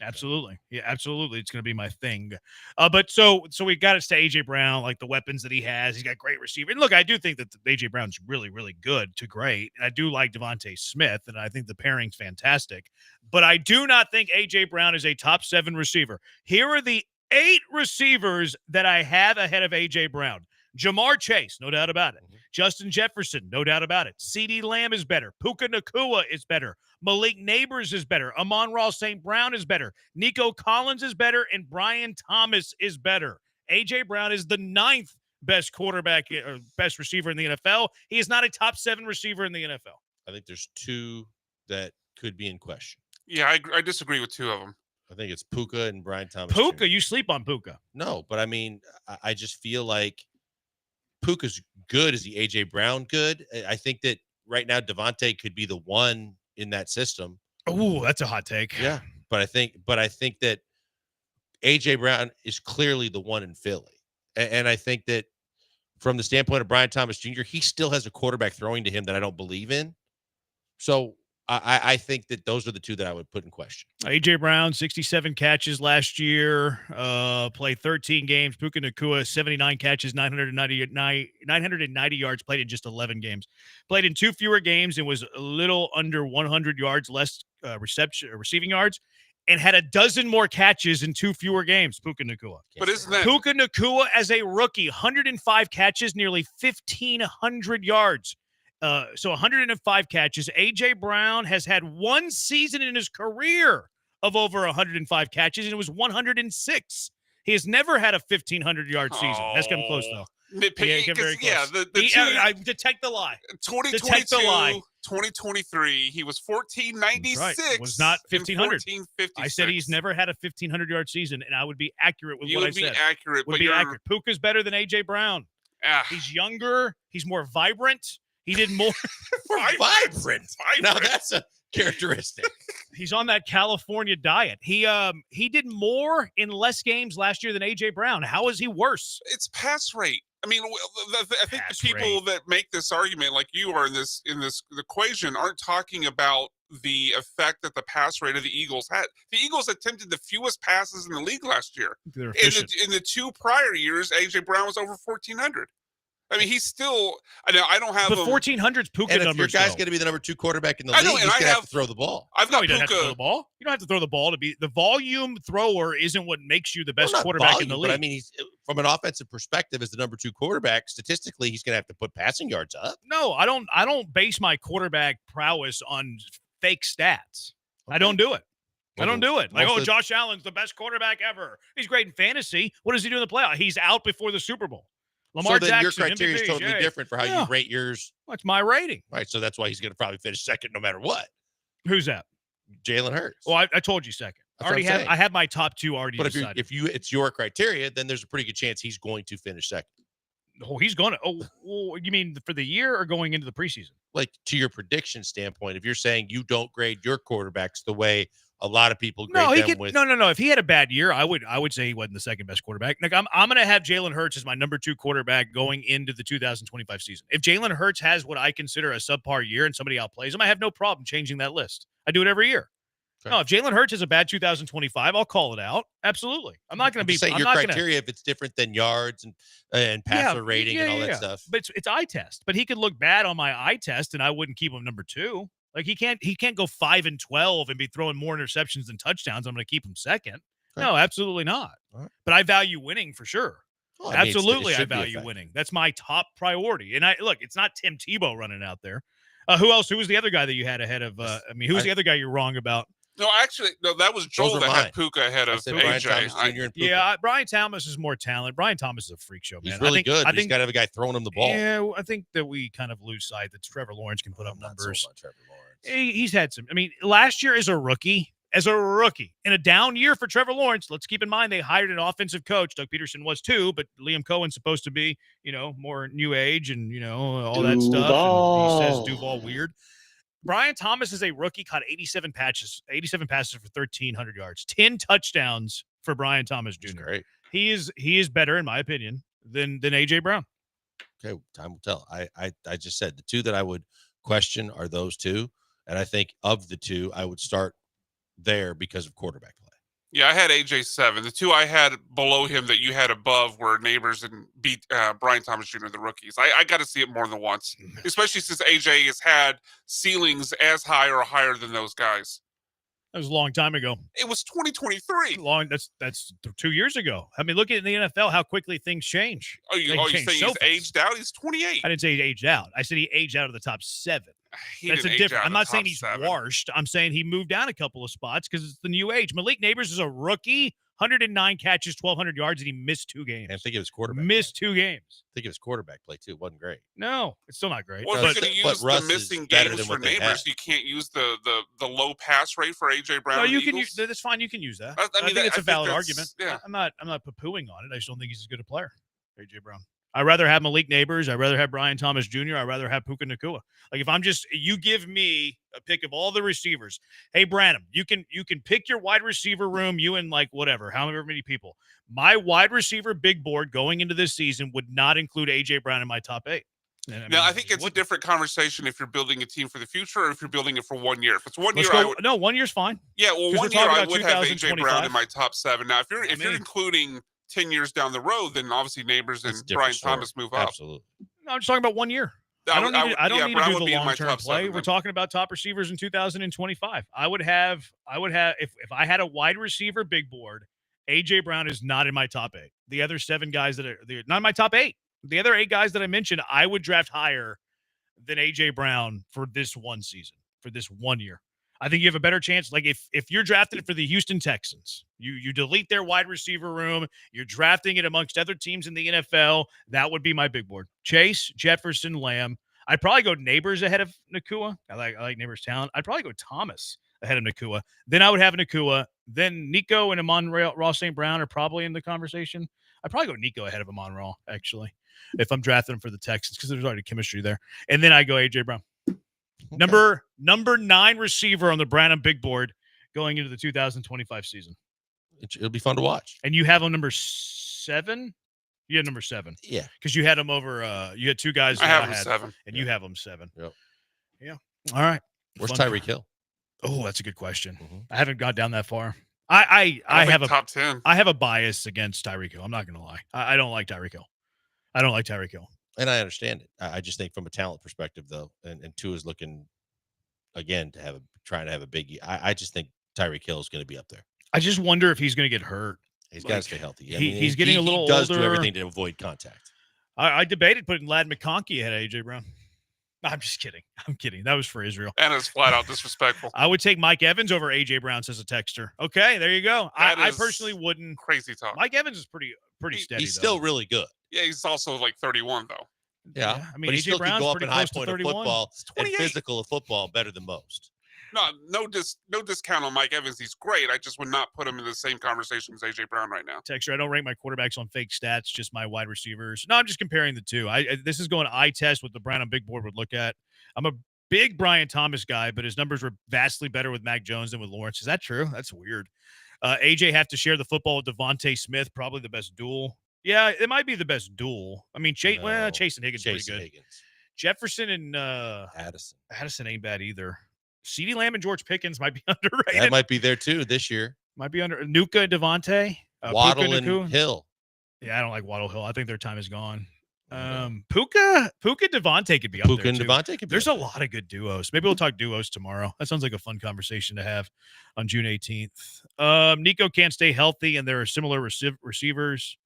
Absolutely. Yeah, absolutely. It's going to be my thing. But so we got it to AJ Brown, like the weapons that he has. He's got great receiver. And look, I do think that AJ Brown's really, really good to great. And I do like Devontae Smith, and I think the pairing's fantastic. But I do not think AJ Brown is a top 7 receiver. Here are the 8 receivers that I have ahead of AJ Brown. Jamar Chase, no doubt about it. Justin Jefferson, no doubt about it. CeeDee Lamb is better. Puka Nacua is better. Malik Neighbors is better. Amon-Ra St. Brown is better. Nico Collins is better. And Brian Thomas is better. A.J. Brown is the 9th best quarterback or best receiver in the NFL. He is not a top 7 receiver in the NFL. I think there's 2 that could be in question. Yeah, I disagree with 2 of them. I think it's Puka and Brian Thomas. Puka, you sleep on Puka. No, but I mean, I just feel like Puka's good. Is he AJ Brown good? I think that right now Devontae could be the one in that system. Oh, that's a hot take. Yeah, but I think that AJ Brown is clearly the one in Philly, and I think that from the standpoint of Brian Thomas Jr., he still has a quarterback throwing to him that I don't believe in. So I think that those are the 2 that I would put in question. A.J. Brown, 67 catches last year, played 13 games. Puka Nacua, 79 catches, 990 yards, played in just 11 games. Played in 2 fewer games and was a little under 100 yards less receiving yards, and had a dozen more catches in 2 fewer games, Puka Nacua. But isn't that Puka Nacua as a rookie, 105 catches, nearly 1,500 yards. So 105 catches. A.J. Brown has had 1 season in his career of over 105 catches, and it was 106. He has never had a 1,500-yard season. That's coming close, though. Nitpicking, very close. I detect the lie. 2022, Detect the lie. 2023, he was 1496. Right. It was not 1,500. 1456. I said he's never had a 1,500-yard season, and I would be accurate with what I said. You would be accurate, Would be accurate. Puka's better than A.J. Brown. He's younger. He's more vibrant. He did more. Vibrant. Now that's a characteristic. He's on that California diet. He did more in less games last year than AJ Brown. How is he worse? It's pass rate. I mean, I think the people that make this argument, like you are in this equation, aren't talking about the effect that the pass rate of the Eagles had. The Eagles attempted the fewest passes in the league last year. In the 2 prior years, AJ Brown was over 1,400. I mean, he's still. I don't have. But 1,400's Puka and if numbers. your guy's going to be the number 2 quarterback in the league, he's going to have to throw the ball. I've got he doesn't have to throw the ball. You don't have to throw the ball to be the volume thrower. Isn't what makes you the best quarterback in the league. But I mean, he's from an offensive perspective as the number 2 quarterback. Statistically, he's going to have to put passing yards up. No, I don't base my quarterback prowess on fake stats. Okay. I don't do it. I don't do it. Like, Josh Allen's the best quarterback ever. He's great in fantasy. What does he do in the playoff? He's out before the Super Bowl. Lamar so then Jackson, your criteria is totally different for how you rate yours. What's my rating? Right, so that's why he's going to probably finish second no matter what. Who's that? Jalen Hurts. Well, I told you second. I had my top 2 already decided. But if it's your criteria, then there's a pretty good chance he's going to finish second. Oh, he's going to. Oh, you mean for the year or going into the preseason? Like, to your prediction standpoint, if you're saying you don't grade your quarterbacks the way a lot of people grade them with. No. If he had a bad year, I would say he wasn't the second best quarterback. Like, I'm going to have Jalen Hurts as my number 2 quarterback going into the 2025 season. If Jalen Hurts has what I consider a subpar year and somebody outplays him, I have no problem changing that list. I do it every year. Okay. No, if Jalen Hurts has a bad 2025, I'll call it out. Absolutely. I'm not going to be saying your criteria if it's different than yards and passer rating and all that stuff. But it's eye test. But he could look bad on my eye test, and I wouldn't keep him number 2. Like, he can't go 5-12 and be throwing more interceptions than touchdowns. I'm going to keep him second. Okay. No, absolutely not. Right. But I value winning for sure. Well, absolutely, I value winning. That's my top priority. And it's not Tim Tebow running out there. Who else? Who was the other guy that you had ahead of? Who's the other guy you're wrong about? No, actually, that was Joel that had Puka ahead of AJ. Yeah, Brian Thomas is more talent. Brian Thomas is a freak show, man. He's really good. He's got to have a guy throwing him the ball. Yeah, I think that we kind of lose sight that Trevor Lawrence can put up numbers. So Trevor Lawrence. He's had some. I mean, last year as a rookie, in a down year for Trevor Lawrence, let's keep in mind they hired an offensive coach. Doug Peterson was too, but Liam Cohen's supposed to be, more new age and, all that stuff. And he says Duval weird. Brian Thomas is a rookie, caught 87 passes for 1,300 yards, 10 touchdowns for Brian Thomas Jr. Great. He is better, in my opinion, than AJ Brown. Okay, time will tell. I just said the 2 that I would question are those 2, and I think of the 2, I would start there because of quarterback play. Yeah, I had AJ 7. The 2 I had below him that you had above were Neighbors and beat Brian Thomas Jr., the rookies. I got to see it more than once, especially since AJ has had ceilings as high or higher than those guys. That was a long time ago. It was 2023. That's 2 years ago. I mean, look at the NFL, how quickly things change. Oh, you saying he's aged out? He's 28. I didn't say he aged out. I said he aged out of the top 7. That's a different. I'm not saying he's washed. I'm saying he moved down a couple of spots because it's the new age. Malik Neighbors is a rookie, 109 catches, 1,200 yards, and he missed 2 games. And I think it was quarterback. Missed 2 games. I think it was quarterback play too. It wasn't great. No, it's still not great. Well, if you're going to use the missing games for Neighbors, you can't use the low pass rate for AJ Brown. No, you can use. That's fine. You can use that. I think it's a valid argument. Yeah. I'm not poo-pooing on it. I just don't think he's as good a player, AJ Brown. I'd rather have Malik Neighbors. I'd rather have Brian Thomas Jr. I'd rather have Puka Nacua. Like, if I'm you give me a pick of all the receivers. Hey, Branham, you can pick your wide receiver room, you and however many people. My wide receiver big board going into this season would not include A.J. Brown in my top 8. I think it's a different conversation if you're building a team for the future or if you're building it for 1 year. If it's 1 year, no, 1 year's fine. Yeah, well, 1 year I would have A.J. Brown in my top 7. Now, if you're including 10 years down the road, then obviously Neighbors and Brian Thomas move up. Absolutely. No, I'm just talking about 1 year. I don't need to do the long-term play. We're talking about top receivers in 2025. I would have if I had a wide receiver big board, AJ Brown is not in my top 8. The other 7 guys they're not in my top 8. The other 8 guys that I mentioned, I would draft higher than AJ Brown for this one season, for this 1 year. I think you have a better chance. Like, if you're drafting it for the Houston Texans, you delete their wide receiver room, you're drafting it amongst other teams in the NFL, that would be my big board. Chase, Jefferson, Lamb. I'd probably go Neighbors ahead of Nacua. I like Neighbors' talent. I'd probably go Thomas ahead of Nacua. Then I would have Nacua. Then Nico and Amon-Ra St. Brown are probably in the conversation. I'd probably go Nico ahead of Amon-Ra, actually. if I'm drafting him for the Texans because there's already chemistry there. And then I go A.J. Brown. Okay. Number 9 receiver on the Branham big board going into the 2025 season. It'll be fun to watch. And you have him number 7? You had number 7. Yeah. Because you had him over you had 2 guys I that have him 7. and you have him 7. Yep. Yeah. All right. Where's Fun. Tyreek Hill? Oh, that's a good question. Mm-hmm. I haven't got down that far. I have a top 10. I have a bias against Tyreek Hill. I'm not going to lie. I don't like Tyreek Hill. I don't like Tyreek Hill. And I understand it. I just think from a talent perspective, though, and Tua is looking again to trying to have a big. I just think Tyreek Hill is going to be up there. I just wonder if he's going to get hurt. He's got to stay healthy. He's getting a little older. He does older. do everything to avoid contact. I debated putting Ladd McConkey ahead of A.J. Brown. I'm just kidding. I'm kidding. That was for Israel. And it's flat out disrespectful. I would take Mike Evans over A.J. Brown, says a texter. Okay, there you go. I personally wouldn't. Crazy talk. Mike Evans is pretty steady. He's still really good. Yeah, he's also like 31 though. Yeah, I mean, but he A.J. still can Brown's go up pretty in high close to point of 31. football and 28. physical of football better than most. No discount on Mike Evans. He's great. I just would not put him in the same conversation as AJ Brown right now. Texture, I don't rank my quarterbacks on fake stats, just my wide receivers. No, I'm just comparing the two. This is going eye test what the Brown Big Board would look at. I'm a big Brian Thomas guy, but his numbers were vastly better with Mac Jones than with Lawrence. Is that true? That's weird. AJ have to share the football with Devontae Smith, probably the best duel. Yeah, it might be the best duel. I mean, Chase and Higgins pretty good. Higgins. Jefferson and Addison ain't bad either. CeeDee Lamb and George Pickens might be underrated. That might be there too this year. Might be under Nuka and Devontae. Waddle and Hill. Yeah, I don't like Waddle Hill. I think their time is gone. Puka Devontae could be up there too. And Devontae could be There's a lot of good duos. Maybe we'll talk duos tomorrow. That sounds like a fun conversation to have on June 18th. Nico can't stay healthy, and there are similar receivers.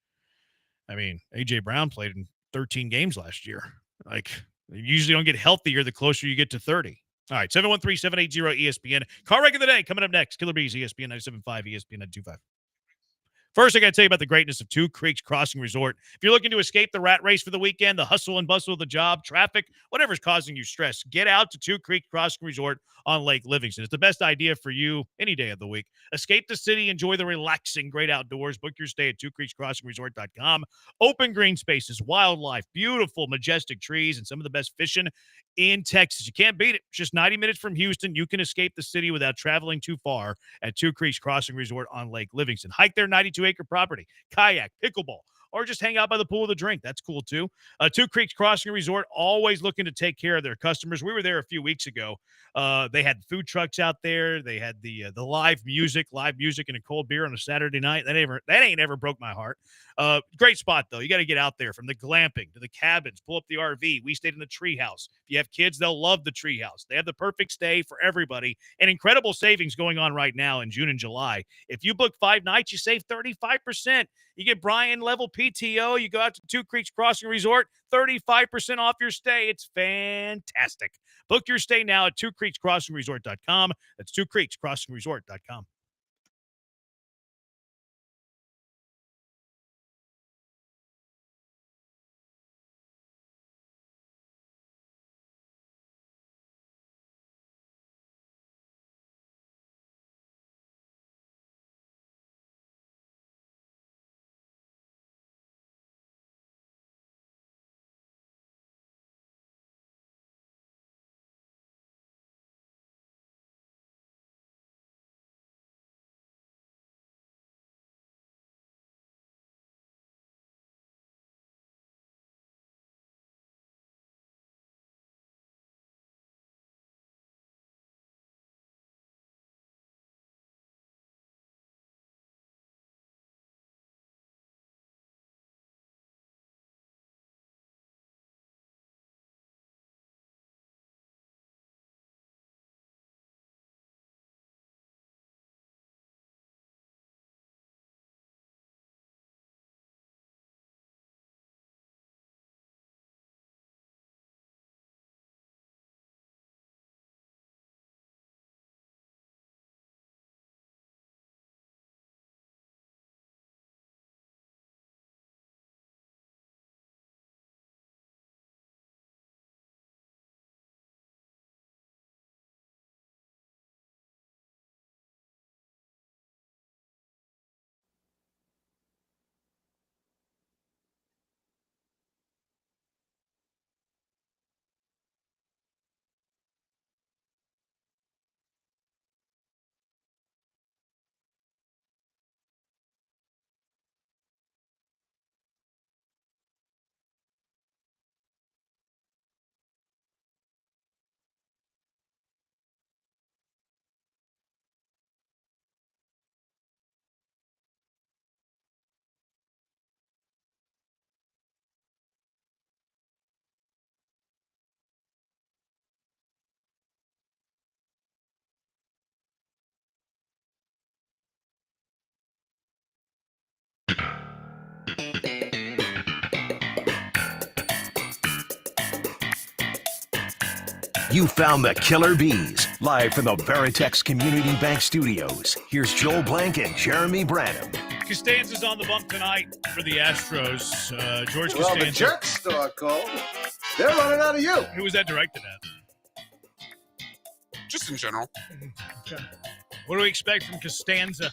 I mean, A.J. Brown played in 13 games last year. Like, you usually don't get healthier the closer you get to 30. All right, 713-780-ESPN. Car wreck of the day coming up next. Killer Bees, ESPN 97.5, ESPN 925. First, I got to tell you about the greatness of Two Creeks Crossing Resort. If you're looking to escape the rat race for the weekend, the hustle and bustle of the job, traffic, whatever's causing you stress, get out to Two Creeks Crossing Resort on Lake Livingston. It's the best idea for you any day of the week. Escape the city, enjoy the relaxing, great outdoors. Book your stay at twocreekscrossingresort.com. Open green spaces, wildlife, beautiful, majestic trees, and some of the best fishing in Texas. You can't beat it. Just 90 minutes from Houston. You can escape the city without traveling too far at Two Creeks Crossing Resort on Lake Livingston. Hike their 92-acre property, kayak, pickleball, or just hang out by the pool with a drink. That's cool, too. Two Creeks Crossing Resort, always looking to take care of their customers. We were there a few weeks ago. They had food trucks out there. They had the live music and a cold beer on a Saturday night. That ain't ever broke my heart. Great spot, though. You got to get out there from the glamping to the cabins. Pull up the RV. We stayed in the treehouse. If you have kids, they'll love the treehouse. They have the perfect stay for everybody. And incredible savings going on right now in June and July. If you book 5 nights, you save 35%. You get Brian level PTO. You go out to Two Creeks Crossing Resort, 35% off your stay. It's fantastic. Book your stay now at twocreekscrossingresort.com. That's twocreekscrossingresort.com. You found the Killer Bees. Live from the Veritex Community Bank Studios. Here's Joel Blank and Jeremy Branham. Costanza's on the bump tonight for the Astros. George Well, Costanza. the jerk store called. They're running out of you. Who was that directed at? Just in general. Okay. What do we expect from Costanza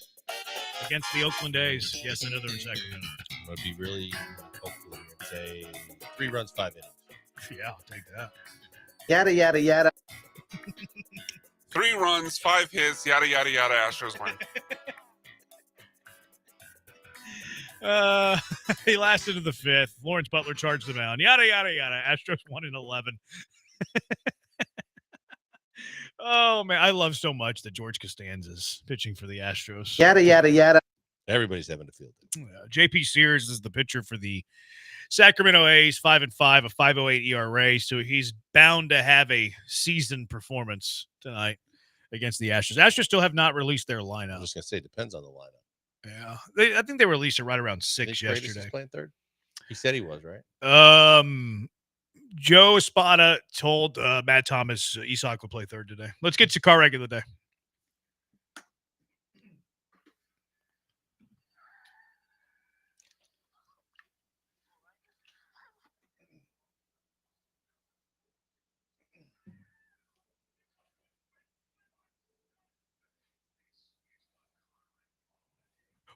against the Oakland A's? Yes, I know they're in Sacramento. I'm going to be really hopeful and say 3 runs, 5 innings. Yeah, I'll take that. Yada, yada, yada. 3 runs, 5 hits, yada, yada, yada, Astros win. He lasted to the 5th. Lawrence Butler charged the mound. Yada, yada, yada. Astros won in 11. Oh, man. I love so much that George Costanza's pitching for the Astros. Yada, yada, yada. Everybody's having to field it. JP Sears is the pitcher for the Sacramento A's, 5-5, a 5.08 ERA. So he's bound to have a seasoned performance tonight against the Astros. Astros still have not released their lineup. I was going to say, it depends on the lineup. Yeah, I think they released it right around 6 yesterday. Is playing third? He said he was, right? Joe Espada told Matt Thomas Isak will play third today. Let's get to car wreck of the day.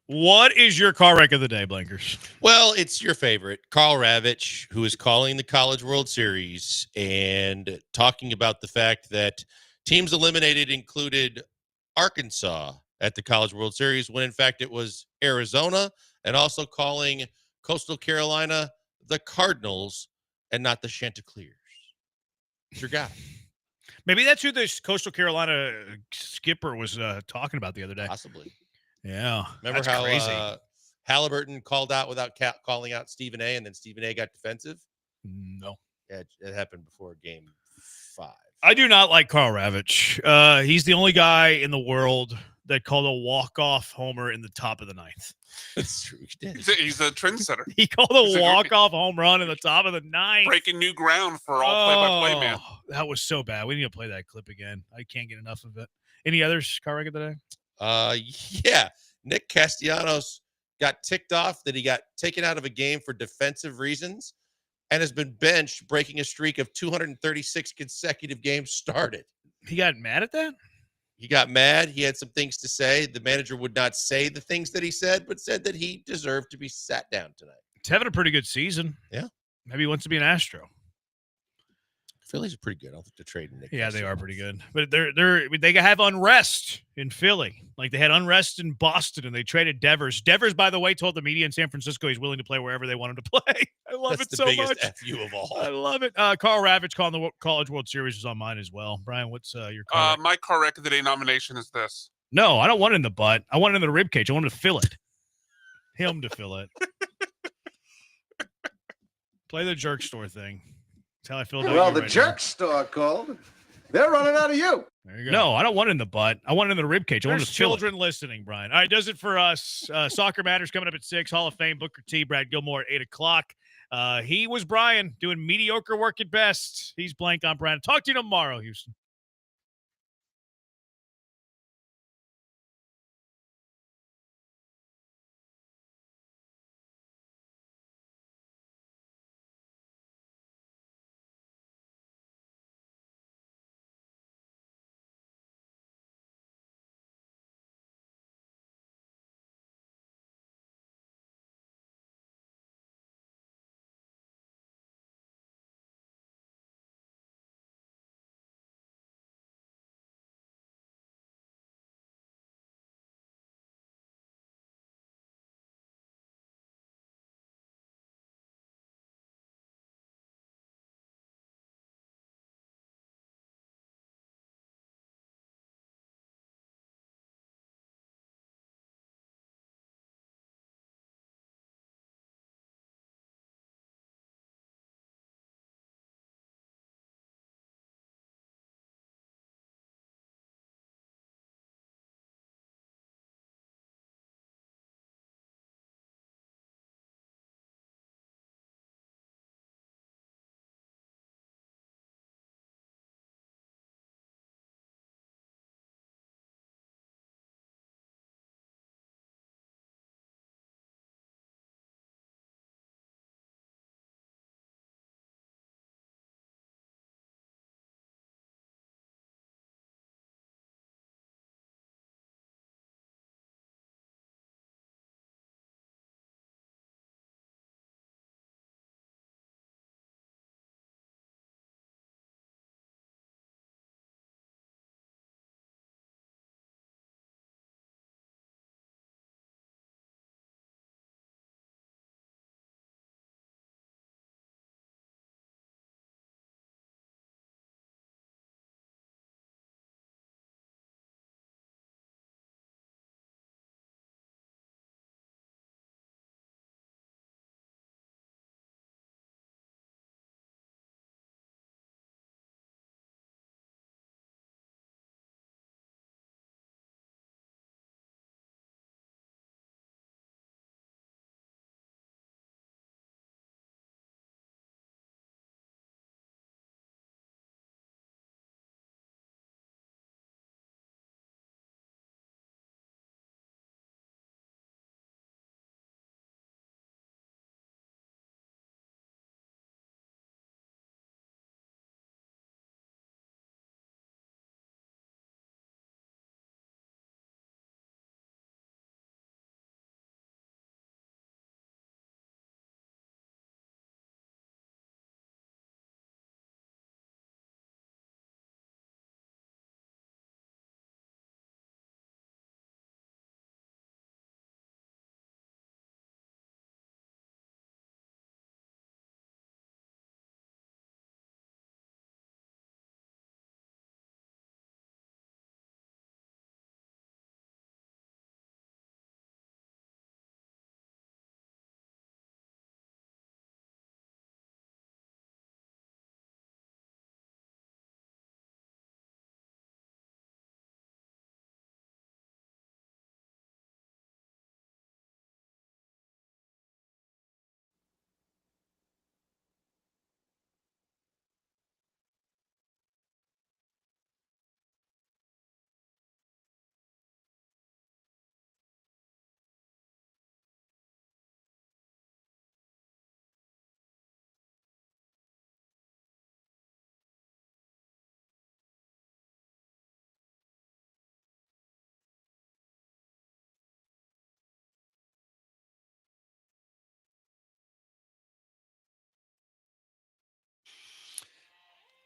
What is your car wreck of the day, Blankers? Well, it's your favorite, Carl Ravitch, who is calling the College World Series and talking about the fact that teams eliminated included Arkansas at the College World Series, when in fact it was Arizona, and also calling Coastal Carolina the Cardinals and not the Chanticleers. It's your guy. Maybe that's who the Coastal Carolina skipper was talking about the other day. Possibly. Yeah. Remember that's how crazy. Halliburton called out without calling out Stephen A, and then Stephen A got defensive? No. Yeah, it happened before game 5. I do not like Carl Ravitch. He's the only guy in the world that called a walk-off homer in the top of the 9th. That's true. He did. He's a trendsetter. He called a walk-off home run in the top of the 9th. Breaking new ground for all play-by-play, man. That was so bad. We need to play that clip again. I can't get enough of it. Any others, car wreck of the day? Yeah. Nick Castellanos got ticked off that he got taken out of a game for defensive reasons and has been benched, breaking a streak of 236 consecutive games started. He got mad at that? He got mad. He had some things to say. The manager would not say the things that he said, but said that he deserved to be sat down tonight. He's having a pretty good season. Yeah. Maybe he wants to be an Astro. Phillies are pretty good. I don't think they're trading Nick. Yeah, they are pretty good. But they have unrest in Philly. Like they had unrest in Boston and they traded Devers. Devers, by the way, told the media in San Francisco he's willing to play wherever they want him to play. I love That's it so the much. biggest FU of all. I love it. Carl Ravitch calling the College World Series is on mine as well. Brian, what's your car? My car wreck of the day nomination is this. No, I don't want it in the butt. I want it in the rib cage. I want him to fill it. Him to fill it. Play the jerk store thing. That's how I feel. Well, the jerk store called. They're running out of you. There you go. No, I don't want it in the butt. I want it in the rib cage. I want to fill children listening, Brian. All right, does it for us. Soccer Matters coming up at 6. Hall of Fame, Booker T, Brad Gilmore at 8 o'clock. He was Brian doing mediocre work at best. He's Blank on Brian. Talk to you tomorrow, Houston.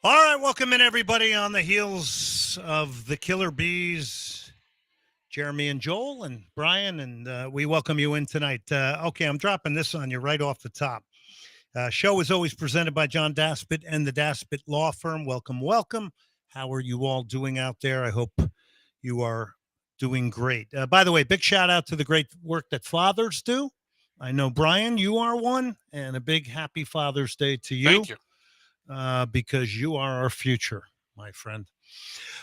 All right, welcome in everybody on the heels of the Killer Bees, Jeremy and Joel and Brian, and we welcome you in tonight. Okay, I'm dropping this on you right off the top. Show is always presented by John Daspit and the Daspit Law Firm. Welcome, welcome. How are you all doing out there? I hope you are doing great. By the way, big shout out to the great work that fathers do. I know, Brian, you are one, and a big happy Father's Day to you. Thank you. Because you are our future, my friend.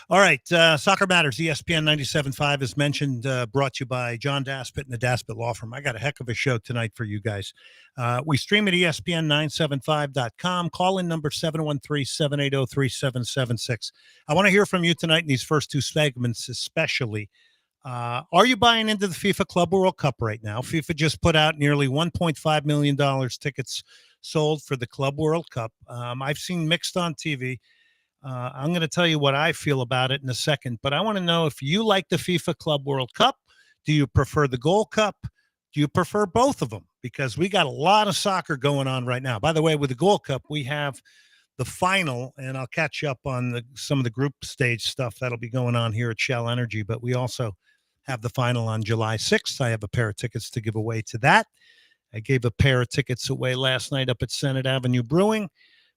All right, Soccer Matters, ESPN 97.5 is mentioned, brought to you by John Daspit and the Daspit Law Firm. I got a heck of a show tonight for you guys. We stream at ESPN975.com. Call in number 713-780-3776. I want to hear from you tonight in these first two segments especially. Are you buying into the FIFA Club World Cup right now? FIFA just put out nearly $1.5 million tickets sold for the Club World Cup. I've seen mixed on TV. I'm going to tell you what I feel about it in a second, but I want to know if you like the FIFA Club World Cup. Do you prefer the Gold Cup? Do you prefer both of them? Because we got a lot of soccer going on right now. By the way, with the Gold Cup, we have the final, and I'll catch you up on some of the group stage stuff that'll be going on here at Shell Energy, but we also have the final on July 6th. I have a pair of tickets to give away to that. I gave a pair of tickets away last night up at Senate Avenue Brewing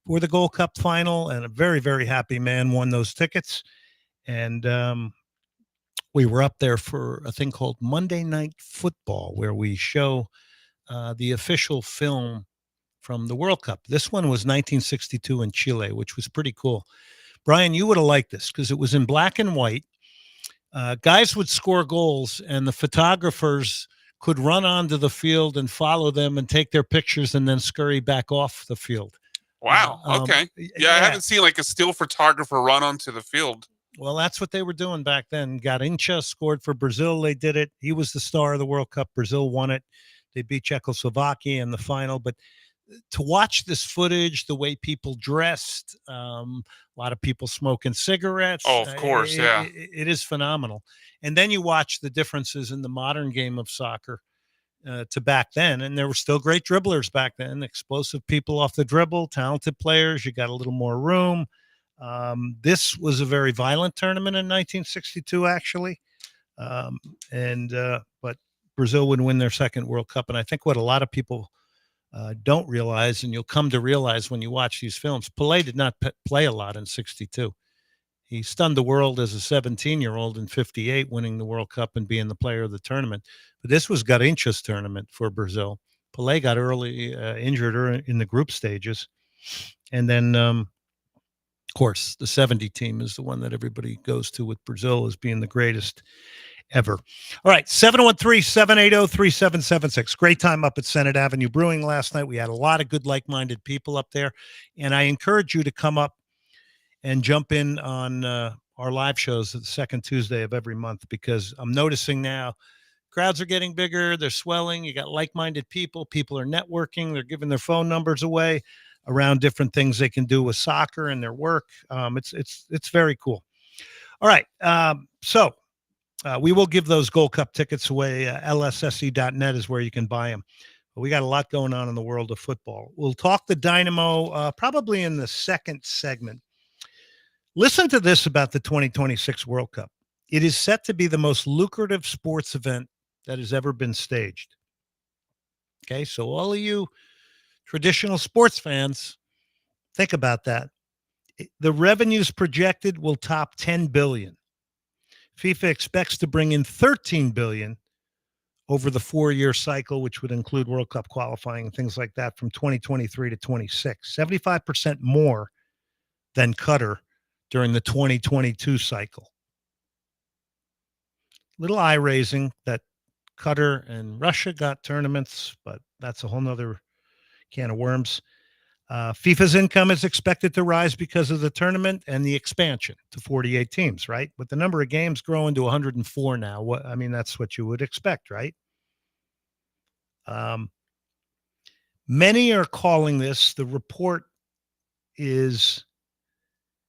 for the Gold Cup final, and a very, very happy man won those tickets. And we were up there for a thing called Monday Night Football, where we show the official film from the World Cup. This one was 1962 in Chile, which was pretty cool. Brian, you would have liked this because it was in black and white. Guys would score goals, and the photographers could run onto the field and follow them and take their pictures and then scurry back off the field. Wow. Okay. Yeah, I haven't seen like a still photographer run onto the field. Well, that's what they were doing back then. Garrincha scored for Brazil. They did it. He was the star of the World Cup. Brazil won it. They beat Czechoslovakia in the final. But to watch this footage, the way people dressed, a lot of people smoking cigarettes. Oh, of course, yeah. It is phenomenal. And then you watch the differences in the modern game of soccer to back then. And there were still great dribblers back then, explosive people off the dribble, talented players. You got a little more room. This was a very violent tournament in 1962, actually. But Brazil would win their second World Cup. And I think what a lot of people don't realize, and you'll come to realize when you watch these films, Pelé did not play a lot in 62. He stunned the world as a 17-year-old in 58, winning the World Cup and being the player of the tournament. But this was Garrincha's tournament for Brazil. Pelé got early injured in the group stages. And then, of course, the 70 team is the one that everybody goes to with Brazil as being the greatest ever. All right, 713-780-3776. Great time up at Senate Avenue Brewing last night. We had a lot of good like-minded people up there. And I encourage you to come up and jump in on our live shows the second Tuesday of every month, because I'm noticing now crowds are getting bigger. They're swelling. You got like-minded people. People are networking. They're giving their phone numbers away around different things they can do with soccer and their work. It's very cool. All right. So we will give those Gold Cup tickets away. LSSE.net is where you can buy them. But we got a lot going on in the world of football. We'll talk the Dynamo probably in the second segment. Listen to this about the 2026 World Cup. It is set to be the most lucrative sports event that has ever been staged. Okay, so all of you traditional sports fans, think about that. The revenues projected will top $10 billion. FIFA expects to bring in $13 billion over the 4-year cycle, which would include World Cup qualifying and things like that from 2023 to 26. 75% more than Qatar during the 2022 cycle. Little eye-raising that Qatar and Russia got tournaments, but that's a whole nother can of worms. FIFA's income is expected to rise because of the tournament and the expansion to 48 teams, right? With the number of games growing to 104 now, that's what you would expect, right? Many are calling this, the report is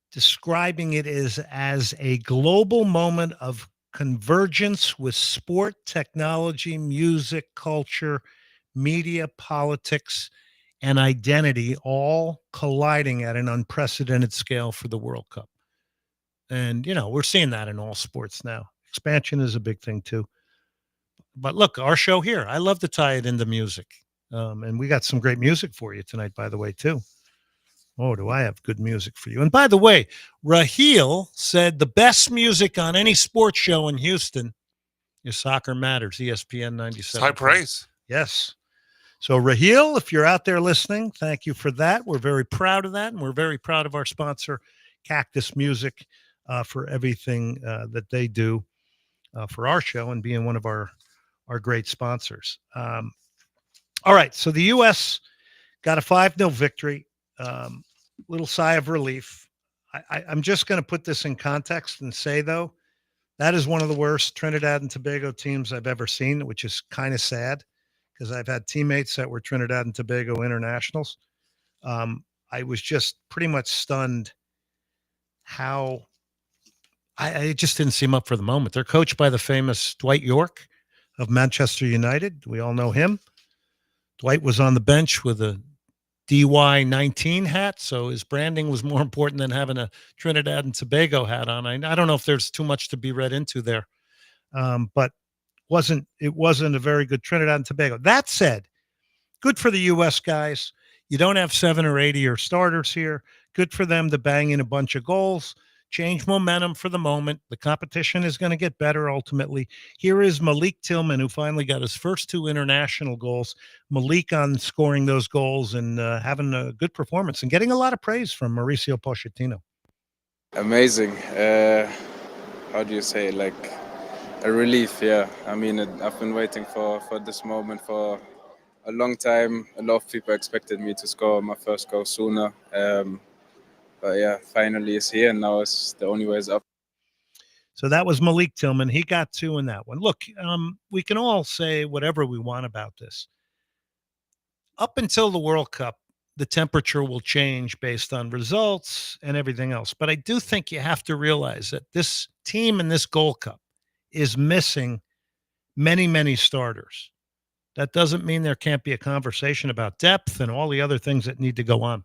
describing it as a global moment of convergence with sport, technology, music, culture, media, politics, and identity all colliding at an unprecedented scale for the World Cup. And, we're seeing that in all sports now. Expansion is a big thing too. But look, our show here, I love to tie it into music. And we got some great music for you tonight, by the way, too. Oh, do I have good music for you? And by the way, Raheel said the best music on any sports show in Houston is Soccer Matters, ESPN 97. High praise. Yes. So, Raheel, if you're out there listening, thank you for that. We're very proud of that. And we're very proud of our sponsor, Cactus Music, for everything that they do for our show and being one of our great sponsors. All right. So the U.S. got a 5-0 victory. Little sigh of relief. I'm just going to put this in context and say, though, that is one of the worst Trinidad and Tobago teams I've ever seen, which is kind of sad because I've had teammates that were Trinidad and Tobago internationals. I was just pretty much stunned how I just didn't see them up for the moment. They're coached by the famous Dwight York of Manchester United. We all know him. Dwight was on the bench with a DY19 hat, so his branding was more important than having a Trinidad and Tobago hat on. I don't know if there's too much to be read into there, but it wasn't a very good Trinidad and Tobago. That said, good for the U.S. guys. You don't have 7 or 8 of your starters here. Good for them to bang in a bunch of goals, change momentum for the moment. The competition is going to get better ultimately. Here is Malik Tillman, who finally got his first 2 international goals. Malik on scoring those goals and having a good performance and getting a lot of praise from Mauricio Pochettino. Amazing. How do you say, like a relief? Yeah. I mean, I've been waiting for this moment for a long time. A lot of people expected me to score my first goal sooner. But yeah, finally it's here, and now it's the only way is up. So that was Malik Tillman. He got 2 in that one. Look, we can all say whatever we want about this. Up until the World Cup, the temperature will change based on results and everything else. But I do think you have to realize that this team in this Gold Cup is missing many, many starters. That doesn't mean there can't be a conversation about depth and all the other things that need to go on.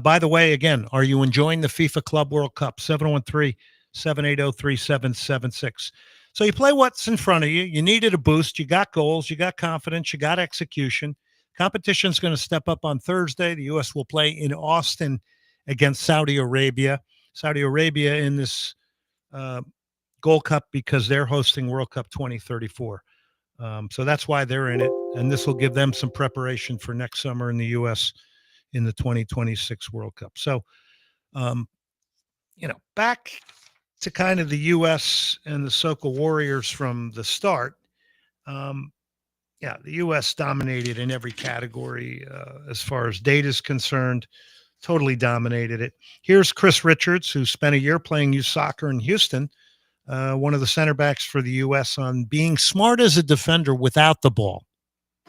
By the way, again, are you enjoying the FIFA Club World Cup? 713-780-3776. So you play what's in front of you. You needed a boost. You got goals. You got confidence. You got execution. Competition's going to step up on Thursday. The U.S. will play in Austin against Saudi Arabia. Saudi Arabia in this Gold Cup because they're hosting World Cup 2034. So that's why they're in it, and this will give them some preparation for next summer in the U.S. in the 2026 World Cup. So, back to kind of the U.S. and the Soca Warriors from the start. The U.S. dominated in every category as far as data is concerned, totally dominated it. Here's Chris Richards, who spent a year playing youth soccer in Houston, one of the center backs for the U.S. on being smart as a defender without the ball.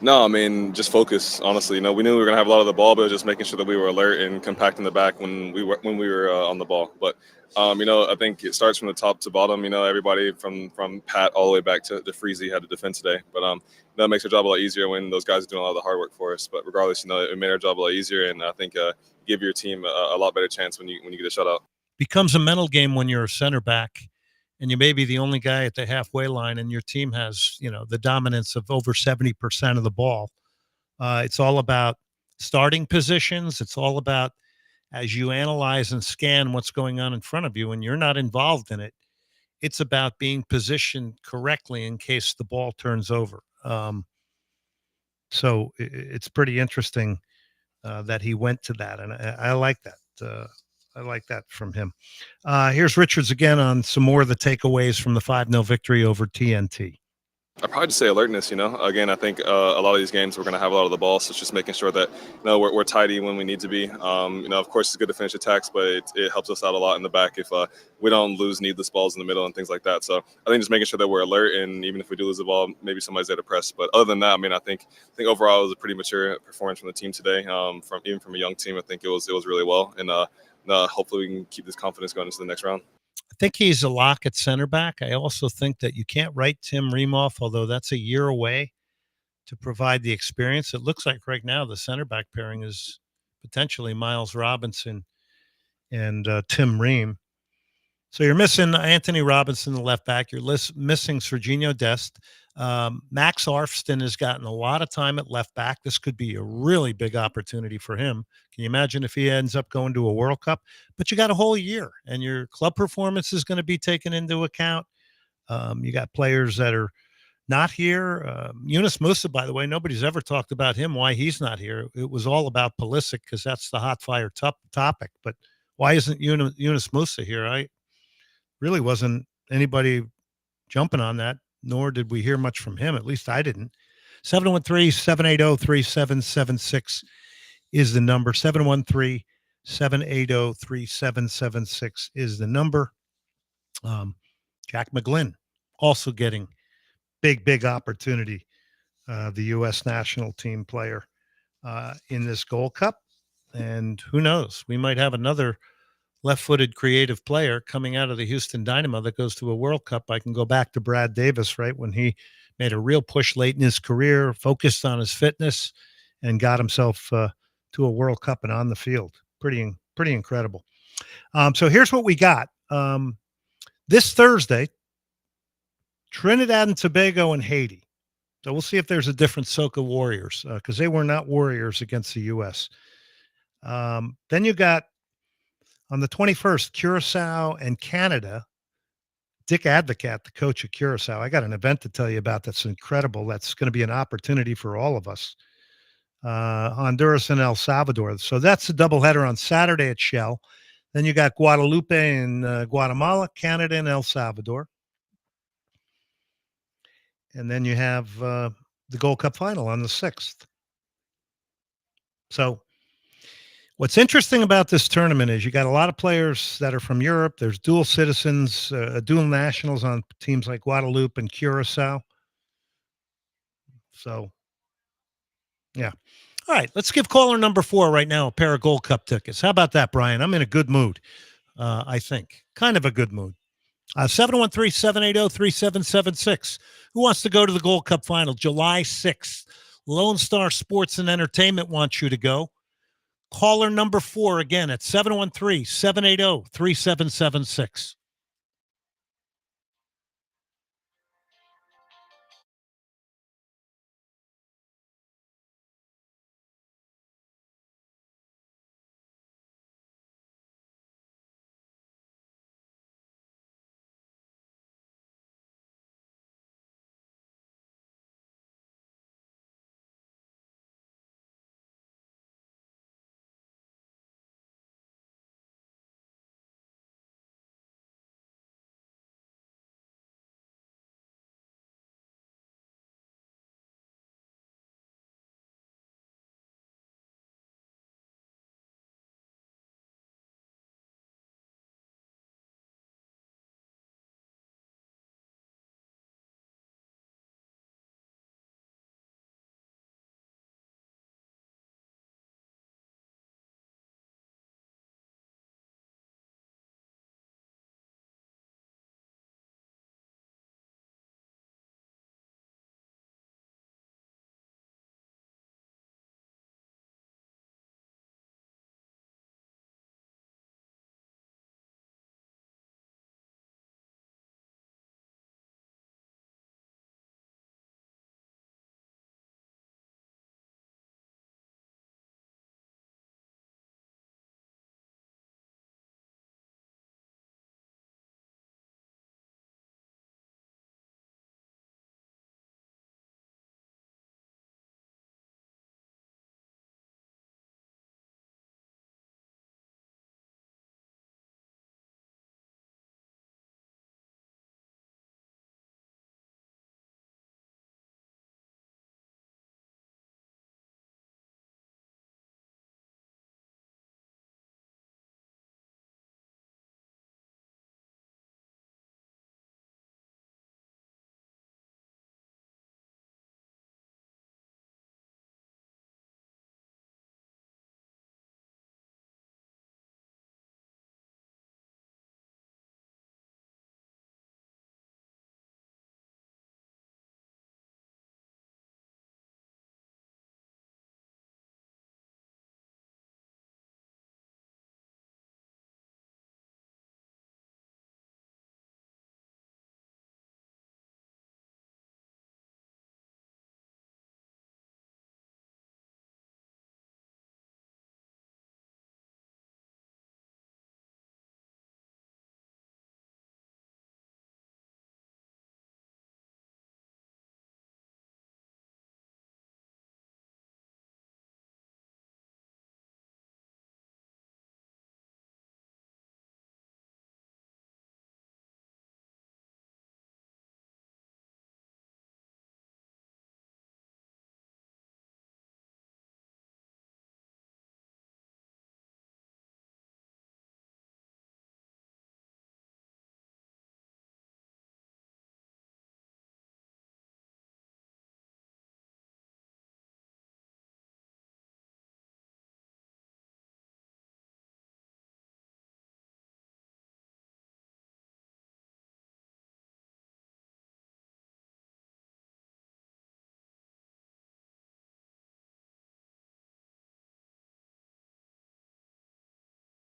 No, I mean, just focus, honestly. We knew we were going to have a lot of the ball, but it was just making sure that we were alert and compacting the back when we were on the ball. But, I think it starts from the top to bottom. Everybody from Pat all the way back to Freezy had to defend today. But that makes our job a lot easier when those guys are doing a lot of the hard work for us. But regardless, it made our job a lot easier, and I think give your team a lot better chance when you get a shutout. Becomes a mental game when you're a center back. And you may be the only guy at the halfway line, and your team has, the dominance of over 70% of the ball. It's all about starting positions. It's all about, as you analyze and scan what's going on in front of you, and you're not involved in it, it's about being positioned correctly in case the ball turns over. So it's pretty interesting that he went to that, and I like that. I like that from him. Here's Richards again on some more of the takeaways from the 5-0 victory over TNT. I'd probably just say alertness, Again, I think a lot of these games we're going to have a lot of the ball, so it's just making sure that, we're tidy when we need to be. Of course, it's good to finish attacks, but it helps us out a lot in the back if we don't lose needless balls in the middle and things like that. So I think just making sure that we're alert, and even if we do lose the ball, maybe somebody's there to press. But other than that, I think overall it was a pretty mature performance from the team today. From a young team, I think it was really well, and hopefully we can keep this confidence going into the next round. I think he's a lock at center back. I also think that you can't write Tim Remoff, although that's a year away, to provide the experience. It looks like right now the center back pairing is potentially Miles Robinson and Tim Ream. So you're missing Anthony Robinson, the left back. You're missing Serginho Dest. Max Arfston has gotten a lot of time at left back. This could be a really big opportunity for him. Can you imagine if he ends up going to a World Cup? But you got a whole year, and your club performance is going to be taken into account. You got players that are not here. Yunus Musa, by the way, nobody's ever talked about him, why he's not here. It was all about Pulisic because that's the hot fire topic. But why isn't Yunus Musa here? I really wasn't anybody jumping on that, nor did we hear much from him. At least I didn't. 713-780-3776 is the number. 713-780-3776 is the number. Jack McGlynn also getting big opportunity, the U.S. national team player in this Gold Cup. And who knows, we might have another left-footed creative player coming out of the Houston Dynamo that goes to a World Cup. I can go back to Brad Davis, right, when he made a real push late in his career, focused on his fitness, and got himself to a World Cup and on the field. Pretty incredible. So here's what we got. This Thursday, Trinidad and Tobago and Haiti. So we'll see if there's a different Soca Warriors because they were not Warriors against the U.S. Then you got on the 21st, Curacao and Canada. Dick Advocat, the coach of Curacao. I got an event to tell you about that's incredible. That's going to be an opportunity for all of us. Honduras and El Salvador. So that's a doubleheader on Saturday at Shell. Then you got Guadalupe and Guatemala, Canada and El Salvador. And then you have the Gold Cup final on the 6th. So what's interesting about this tournament is you got a lot of players that are from Europe. There's dual citizens, dual nationals on teams like Guadeloupe and Curacao. So, yeah. All right, let's give caller number 4 right now a pair of Gold Cup tickets. How about that, Brian? I'm in a good mood, I think. Kind of a good mood. 713-780-3776. Who wants to go to the Gold Cup final? July 6th. Lone Star Sports and Entertainment wants you to go. Caller number 4 again at 713-780-3776.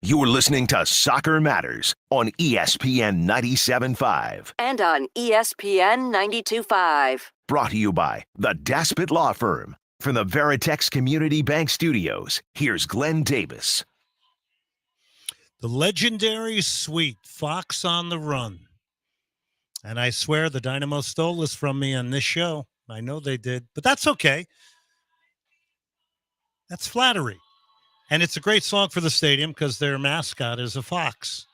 You're listening to Soccer Matters on ESPN 97.5. And on ESPN 92.5. Brought to you by the Daspit Law Firm. From the Veritex Community Bank Studios, here's Glenn Davis. The legendary sweet Fox on the Run. And I swear the Dynamo stole this from me on this show. I know they did, but that's okay. That's flattery. And it's a great song for the stadium because their mascot is a fox.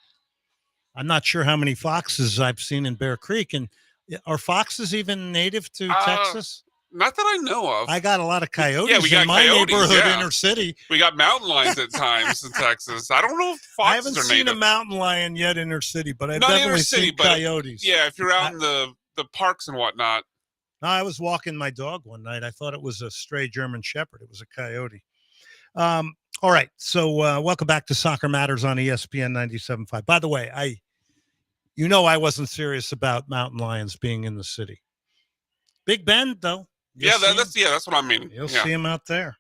I'm not sure how many foxes I've seen in Bear Creek. And are foxes even native to Texas? Not that I know of. I got a lot of coyotes Yeah, we got in my coyotes, neighborhood, yeah. inner city. We got mountain lions at times in Texas. I don't know if foxes I haven't are seen native. a mountain lion yet inner city, but I've Not definitely inner city, seen but coyotes. yeah, if you're out in the parks and whatnot. No, I was walking my dog one night. I thought it was a stray German Shepherd. It was a coyote. All right. So welcome back to Soccer Matters on ESPN 97.5. By the way, I wasn't serious about mountain lions being in the city. Big Bend, though. Yeah, that's what I mean. You'll see him out there.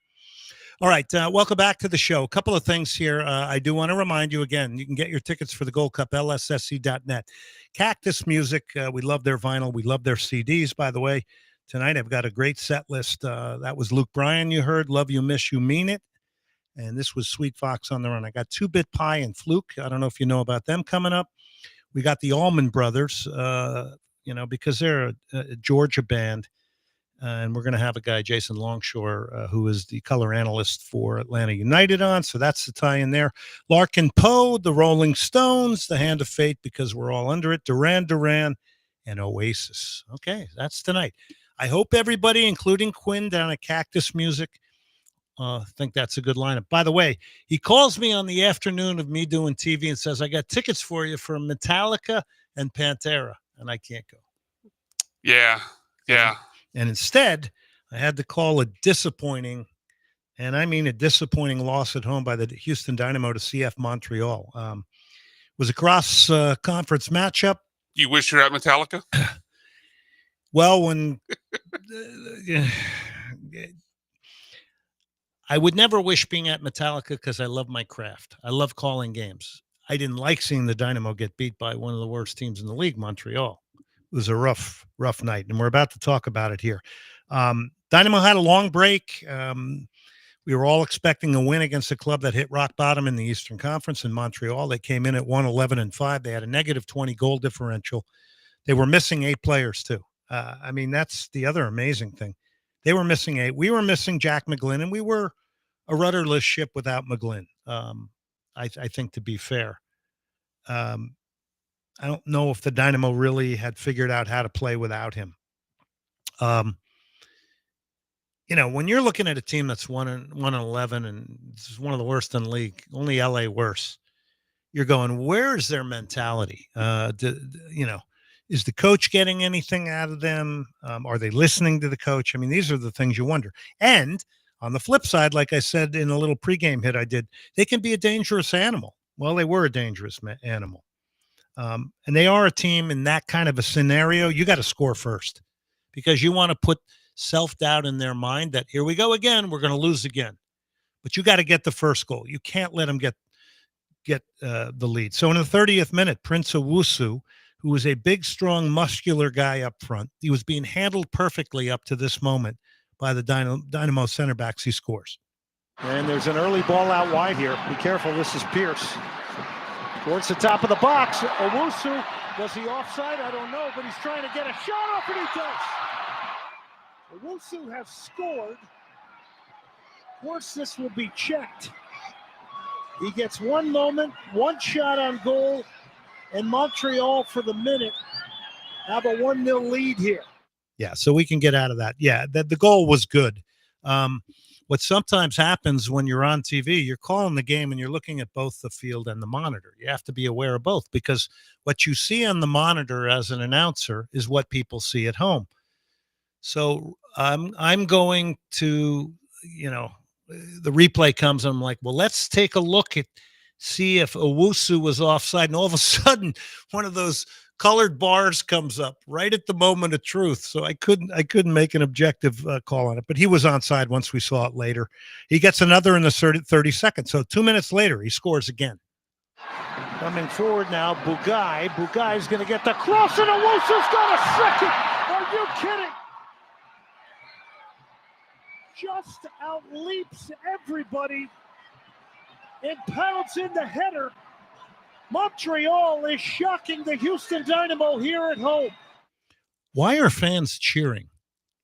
All right. Welcome back to the show. A couple of things here. I do want to remind you again, you can get your tickets for the Gold Cup, lssc.net. Cactus Music. We love their vinyl. We love their CDs, by the way. Tonight, I've got a great set list. That was Luke Bryan, you heard. Love You, Miss You, Mean It. And this was Sweet Fox on the Run. I got 2-Bit Pie and Fluke. I don't know if you know about them coming up. We got the Allman Brothers, because they're a Georgia band. And we're going to have a guy, Jason Longshore, who is the color analyst for Atlanta United on. So that's the tie-in there. Larkin Poe, the Rolling Stones, the Hand of Fate, because we're all under it. Duran Duran, and Oasis. Okay, that's tonight. I hope everybody, including Quinn down at Cactus Music, think that's a good lineup. By the way, he calls me on the afternoon of me doing TV and says, I got tickets for you for Metallica and Pantera, and I can't go. Yeah. And instead, I had to call a disappointing, and I mean a disappointing loss at home by the Houston Dynamo to CF Montreal. It was a cross-conference matchup. You wish you're at Metallica? Well, I would never wish being at Metallica because I love my craft. I love calling games. I didn't like seeing the Dynamo get beat by one of the worst teams in the league, Montreal. It was a rough night, and we're about to talk about it here. Dynamo had a long break. We were all expecting a win against a club that hit rock bottom in the Eastern Conference in Montreal. They came in at 1-11-5. They had a negative 20 goal differential. They were missing 8 players, too. That's the other amazing thing. They were missing 8. We were missing Jack McGlynn, and we were a rudderless ship without McGlynn, I think, to be fair. I don't know if the Dynamo really had figured out how to play without him. When you're looking at a team that's 1-11 and this is one of the worst in the league, only LA worse, you're going, where is their mentality? Is the coach getting anything out of them? Are they listening to the coach? These are the things you wonder. And on the flip side, like I said in a little pregame hit I did, they can be a dangerous animal. Well, they were a dangerous animal. And they are a team in that kind of a scenario. You got to score first because you want to put self-doubt in their mind that here we go again, we're going to lose again. But you got to get the first goal. You can't let them get the lead. So in the 30th minute, Prince Owusu, who was a big, strong, muscular guy up front, he was being handled perfectly up to this moment by the Dynamo center backs. He scores. And there's an early ball out wide here. Be careful, this is Pierce. Towards the top of the box. Owusu, was he offside? I don't know, but he's trying to get a shot off, and he does. Owusu has scored. Of course, this will be checked. He gets one moment, one shot on goal, and Montreal for the minute have a 1-0 lead here. Yeah, so we can get out of that. Yeah, the goal was good. What sometimes happens when you're on TV, you're calling the game and you're looking at both the field and the monitor. You have to be aware of both because what you see on the monitor as an announcer is what people see at home. So I'm going to, the replay comes and I'm like, well, let's take a look at, see if Owusu was offside. And all of a sudden, one of those colored bars comes up right at the moment of truth. So I couldn't make an objective call on it, but he was onside once we saw it later. He gets another in the 30 seconds. So 2 minutes later, he scores again. Coming forward now, Bugai. Bugai's going to get the cross, and Owusu's got a second. Are you kidding? Just outleaps everybody and pounds in the header. Montreal is shocking the Houston Dynamo here at home. Why are fans cheering?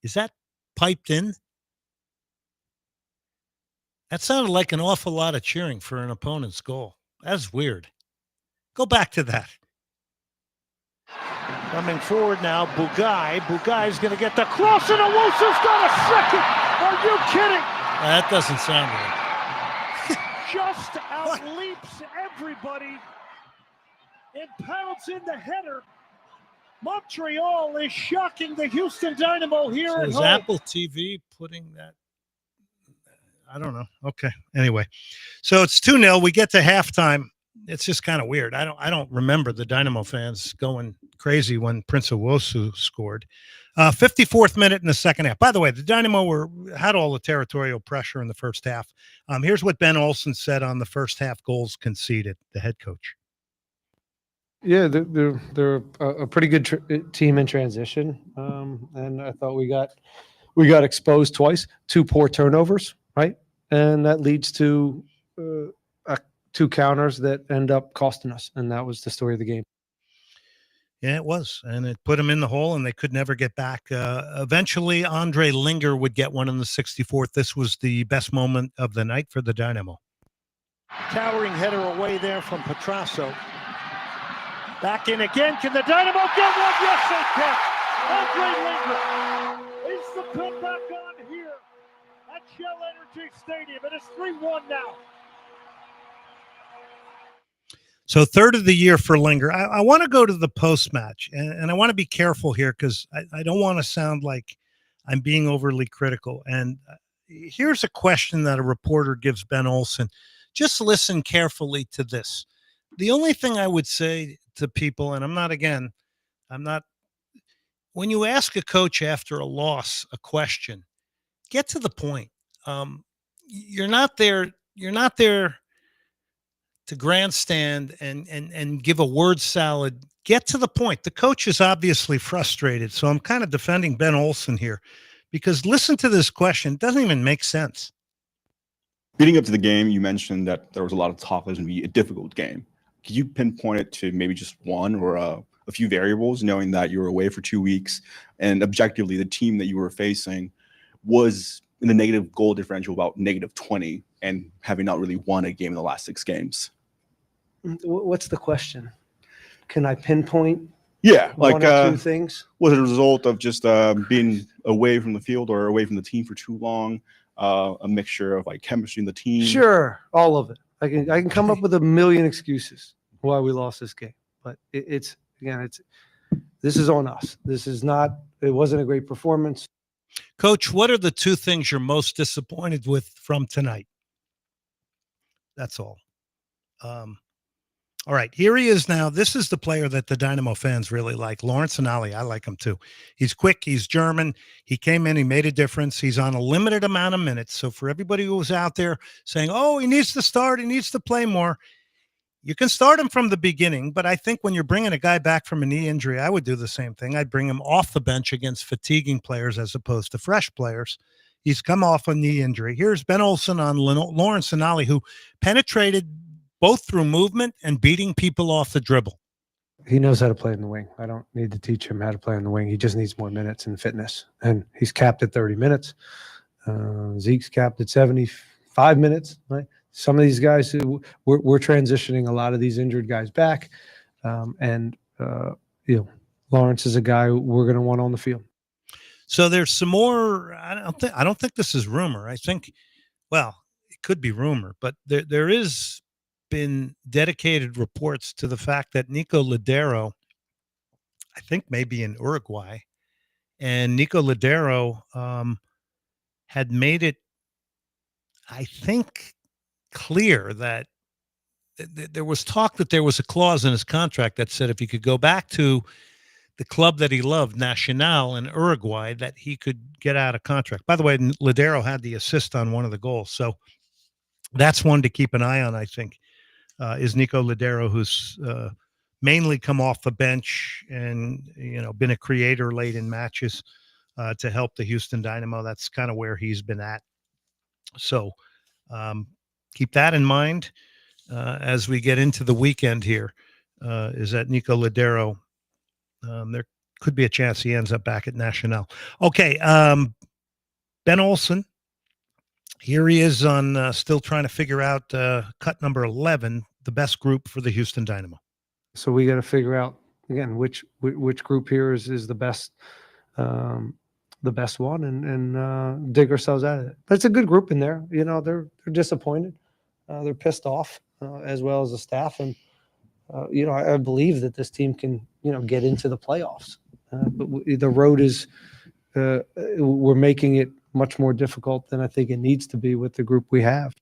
Is that piped in? That sounded like an awful lot of cheering for an opponent's goal. That's weird. Go back to that. Coming forward now, Bugai. Bugai's going to get the cross, and Owusu's got a second. Are you kidding? That doesn't sound right. Just outleaps everybody and pounds in the header. Montreal is shocking the Houston Dynamo here at home. Is Apple TV putting that? I don't know. Okay. Anyway, so it's 2-0. We get to halftime. It's just kind of weird. I don't remember the Dynamo fans going crazy when Prince Owusu scored. 54th minute in the second half. By the way, the Dynamo had all the territorial pressure in the first half. Here's what Ben Olsen said on the first half goals conceded, the head coach. Yeah, they're a pretty good team in transition, and I thought we got exposed twice, 2 poor turnovers, right, and that leads to 2 counters that end up costing us, and that was the story of the game. Yeah, it was, and it put them in the hole, and they could never get back. Eventually, Andre Linger would get one in the 64th. This was the best moment of the night for the Dynamo. Towering header away there from Petrasso. Back in again. Can the Dynamo get one? Yes, they can. Andre Linger is the comeback on here at Shell Energy Stadium. It is 3-1 now. So 3rd of the year for Linger. I want to go to the post-match, and I want to be careful here because I don't want to sound like I'm being overly critical. And here's a question that a reporter gives Ben Olsen. Just listen carefully to this. The only thing I would say to people, and I'm not, when you ask a coach after a loss a question, get to the point. You're not there to grandstand and give a word salad. Get to the point. The coach is obviously frustrated, so I'm kind of defending Ben Olsen here because listen to this question. It doesn't even make sense. Leading up to the game, you mentioned that there was a lot of talk that it was going to be a difficult game. Could you pinpoint it to maybe just one or a few variables, knowing that you were away for 2 weeks and objectively the team that you were facing was in the negative goal differential about -20 and having not really won a game in the last 6 games? What's the question? Can I pinpoint? Yeah, one like or 2 things. Was it a result of just being away from the field or away from the team for too long? A mixture of like chemistry in the team? Sure, all of it. I can come up with a million excuses why we lost this game, but this is on us. It wasn't a great performance. Coach, what are the 2 things you're most disappointed with from tonight? That's all. All right, here he is now. This is the player that the Dynamo fans really like, Lawrence Anali. I like him too. He's quick. He's German. He came in. He made a difference. He's on a limited amount of minutes. So for everybody who was out there saying, oh, he needs to start, he needs to play more, you can start him from the beginning. But I think when you're bringing a guy back from a knee injury, I would do the same thing. I'd bring him off the bench against fatiguing players as opposed to fresh players. He's come off a knee injury. Here's Ben Olsen on Lawrence Anali, who penetrated both through movement and beating people off the dribble. He knows how to play in the wing. I don't need to teach him how to play in the wing. He just needs more minutes and fitness. And he's capped at 30 minutes. Zeke's capped at 75 minutes. Right? Some of these guys, we're transitioning a lot of these injured guys back. Lawrence is a guy we're going to want on the field. So there's some more. I don't think this is rumor. I think, well, it could be rumor, but there is been dedicated reports to the fact that Nico Ladero, I think maybe in Uruguay, and Nico Ladero had made it, I think, clear that there was talk that there was a clause in his contract that said if he could go back to the club that he loved, Nacional in Uruguay, that he could get out of contract. By the way, Ladero had the assist on one of the goals. So that's one to keep an eye on, I think. is Nico Ladero, who's mainly come off the bench and, been a creator late in matches to help the Houston Dynamo. That's kind of where he's been at. So keep that in mind as we get into the weekend here, is that Nico Ladero, there could be a chance he ends up back at Nacional. Okay, Ben Olsen, here he is on still trying to figure out cut number 11, the best group for the Houston Dynamo. So we got to figure out again which group here is the best one, and dig ourselves out of it. But it's a good group in there. They're disappointed, they're pissed off, as well as the staff, and I believe that this team can get into the playoffs. But the road is we're making it much more difficult than I think it needs to be with the group we have.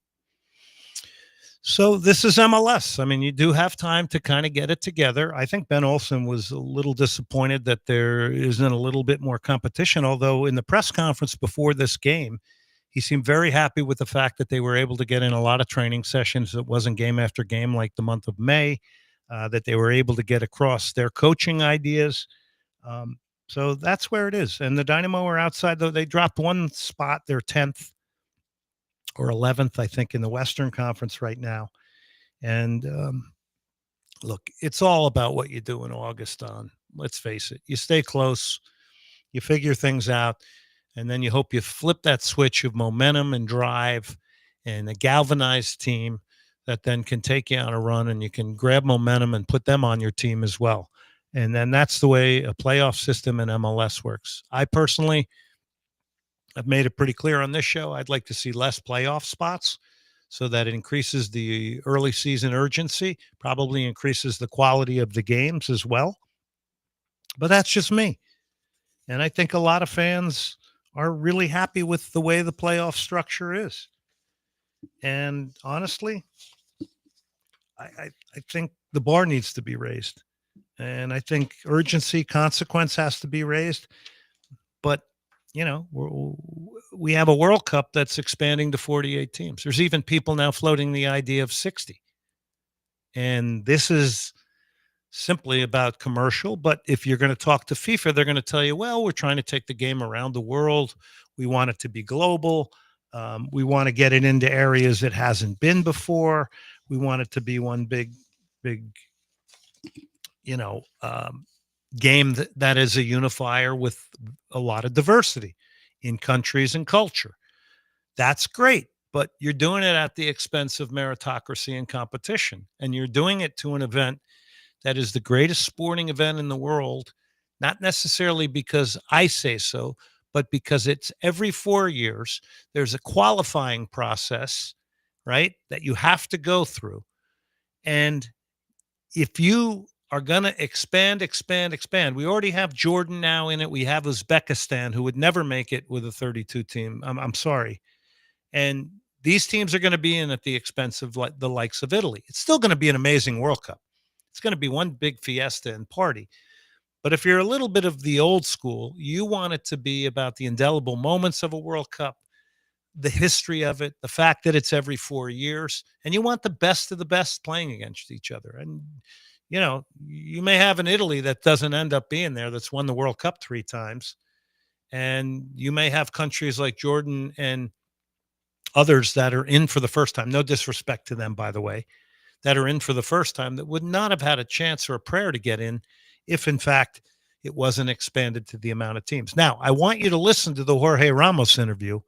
So this is MLS. I mean, you do have time to kind of get it together. I think Ben Olsen was a little disappointed that there isn't a little bit more competition, although in the press conference before this game, he seemed very happy with the fact that they were able to get in a lot of training sessions. It wasn't game after game like the month of May, that they were able to get across their coaching ideas. So that's where it is. And the Dynamo are outside, though. They dropped one spot. They're 10th or 11th, I think, in the Western Conference right now. And look, it's all about what you do in August on. Let's face it. You stay close, you figure things out, and then you hope you flip that switch of momentum and drive and a galvanized team that then can take you on a run, and you can grab momentum and put them on your team as well. And then that's the way a playoff system in MLS works. I personally, I've made it pretty clear on this show, I'd like to see less playoff spots so that it increases the early season urgency, probably increases the quality of the games as well. But that's just me. And I think a lot of fans are really happy with the way the playoff structure is. And honestly, I think the bar needs to be raised. And I think urgency, consequence has to be raised. But, we have a World Cup that's expanding to 48 teams. There's even people now floating the idea of 60. And this is simply about commercial. But if you're going to talk to FIFA, they're going to tell you, well, we're trying to take the game around the world. We want it to be global. We want to get it into areas it hasn't been before. We want it to be one big game that is a unifier with a lot of diversity in countries and culture. That's great, but you're doing it at the expense of meritocracy and competition. And you're doing it to an event that is the greatest sporting event in the world, not necessarily because I say so, but because it's every 4 years. There's a qualifying process, right, that you have to go through. And if you are going to expand. We already have Jordan now in it. We have Uzbekistan, who would never make it with a 32 team. I'm sorry. And these teams are going to be in at the expense of the likes of Italy. It's still going to be an amazing World Cup. It's going to be one big fiesta and party. But if you're a little bit of the old school, you want it to be about the indelible moments of a World Cup, the history of it, the fact that it's every 4 years, and you want the best of the best playing against each other. And you may have an Italy that doesn't end up being there, that's won the World Cup 3 times. And you may have countries like Jordan and others that are in for the first time. No disrespect to them, by the way, that are in for the first time that would not have had a chance or a prayer to get in if, in fact, it wasn't expanded to the amount of teams. Now, I want you to listen to the Jorge Ramos interview,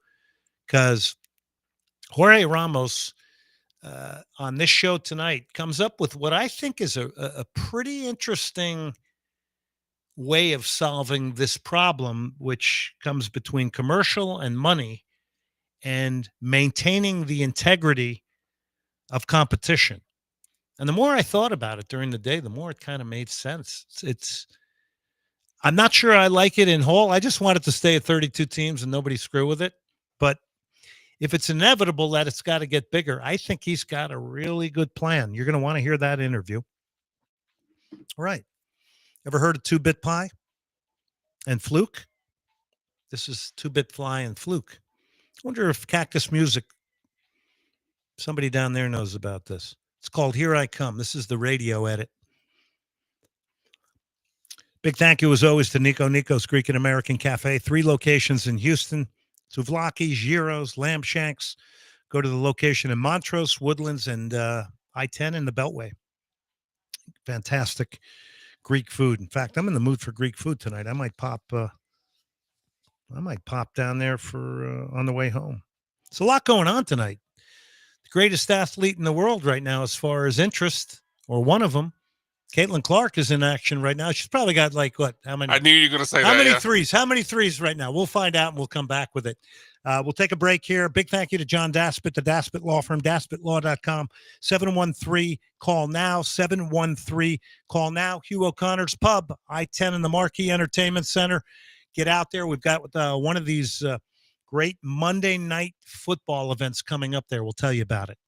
because Jorge Ramos on this show tonight comes up with what I think is a pretty interesting way of solving this problem, which comes between commercial and money and maintaining the integrity of competition. And the more I thought about it during the day, the more it kind of made sense. I'm not sure I like it in whole. I just want it to stay at 32 teams and nobody screw with it. But if it's inevitable that it's got to get bigger, I think he's got a really good plan. You're going to want to hear that interview. All right. Ever heard of 2-Bit Pie and Fluke? This is 2-Bit Fly and Fluke. I wonder if Cactus Music, somebody down there knows about this. It's called Here I Come. This is the radio edit. Big thank you, as always, to Nico's Greek and American Cafe. 3 locations in Houston, Souvlaki, Giro's, Lamb Shanks. Go to the location in Montrose, Woodlands, and I-10 in the Beltway. Fantastic Greek food. In fact, I'm in the mood for Greek food tonight. I might pop down there for on the way home. It's a lot going on tonight. The greatest athlete in the world right now as far as interest, or one of them, Caitlin Clark, is in action right now. She's probably got how many? I knew you were going to say that. How many yeah. threes? How many threes right now? We'll find out, and we'll come back with it. We'll take a break here. Big thank you to John Daspit, the Daspit Law Firm, daspitlaw.com. 713-CALL-NOW, 713-CALL-NOW. Hugh O'Connor's Pub, I-10 in the Marquee Entertainment Center. Get out there. We've got one of these great Monday night football events coming up there. We'll tell you about it.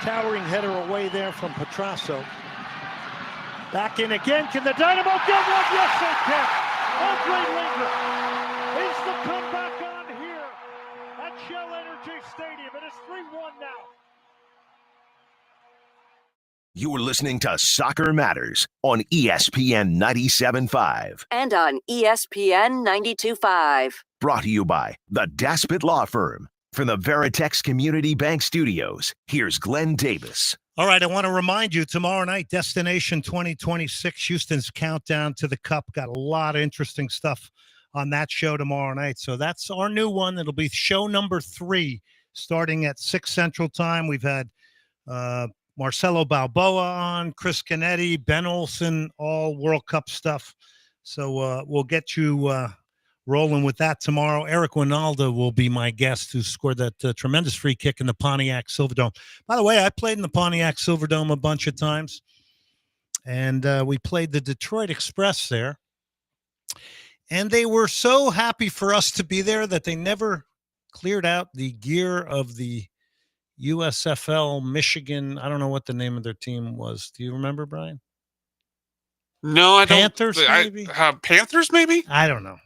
Towering header away there from Petrasso. Back in again. Can the Dynamo get one? Yes, they can. Andre Linger. Is the comeback on here at Shell Energy Stadium? It is 3-1 now. You're listening to Soccer Matters on ESPN 97.5. And on ESPN 92.5. Brought to you by the Daspit Law Firm. From the Veritex Community Bank Studios, here's Glenn Davis. All right, I want to remind you, tomorrow night, Destination 2026, Houston's countdown to the Cup. Got a lot of interesting stuff on that show tomorrow night. So that's our new one. It'll be show number 3, starting at 6 Central Time. We've had Marcelo Balboa on, Chris Canetti, Ben Olsen, all World Cup stuff. So we'll get you rolling with that tomorrow. Eric Winalda will be my guest, who scored that tremendous free kick in the Pontiac Silverdome. By the way, I played in the Pontiac Silverdome a bunch of times, and we played the Detroit Express there. And they were so happy for us to be there that they never cleared out the gear of the USFL Michigan. I don't know what the name of their team was. Do you remember, Brian? No, I Panthers, don't. maybe? Panthers, maybe? I don't know.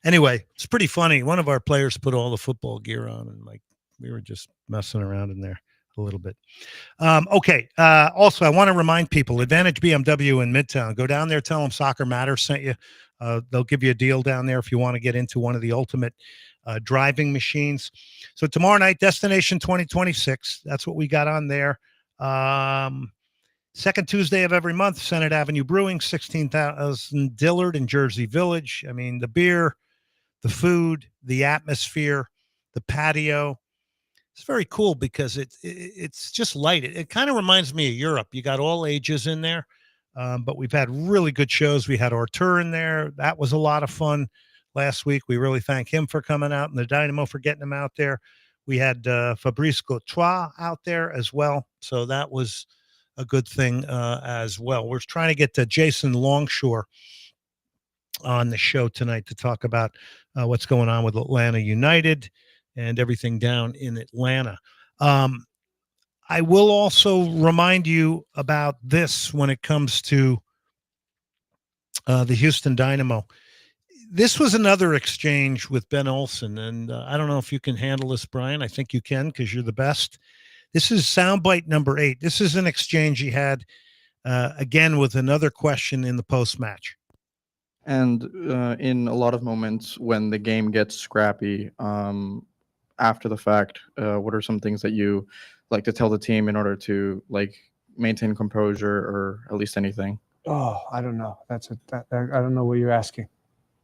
Anyway, it's pretty funny. One of our players put all the football gear on, and we were just messing around in there a little bit. Okay. Also, I want to remind people, Advantage BMW in Midtown. Go down there, tell them Soccer Matters sent you. They'll give you a deal down there if you want to get into one of the ultimate driving machines. So tomorrow night, Destination 2026. That's what we got on there. Second Tuesday of every month, Senate Avenue Brewing, 16,000 Dillard in Jersey Village. I mean, the beer, the food, the atmosphere, the patio. It's very cool because it's just light. It kind of reminds me of Europe. You got all ages in there, but we've had really good shows. We had Artur in there. That was a lot of fun last week. We really thank him for coming out, and the Dynamo for getting him out there. We had Fabrice Courtois out there as well, so that was a good thing as well. We're trying to get to Jason Longshore on the show tonight to talk about what's going on with Atlanta United and everything down in Atlanta. I will also remind you about this when it comes to the Houston Dynamo. This was another exchange with Ben Olsen, and I don't know if you can handle this, Brian. I think you can because you're the best. This is soundbite number 8. This is an exchange he had, again, with another question in the post-match. And in a lot of moments when the game gets scrappy, after the fact, what are some things that you like to tell the team in order to maintain composure or at least anything? Oh, I don't know. I don't know what you're asking.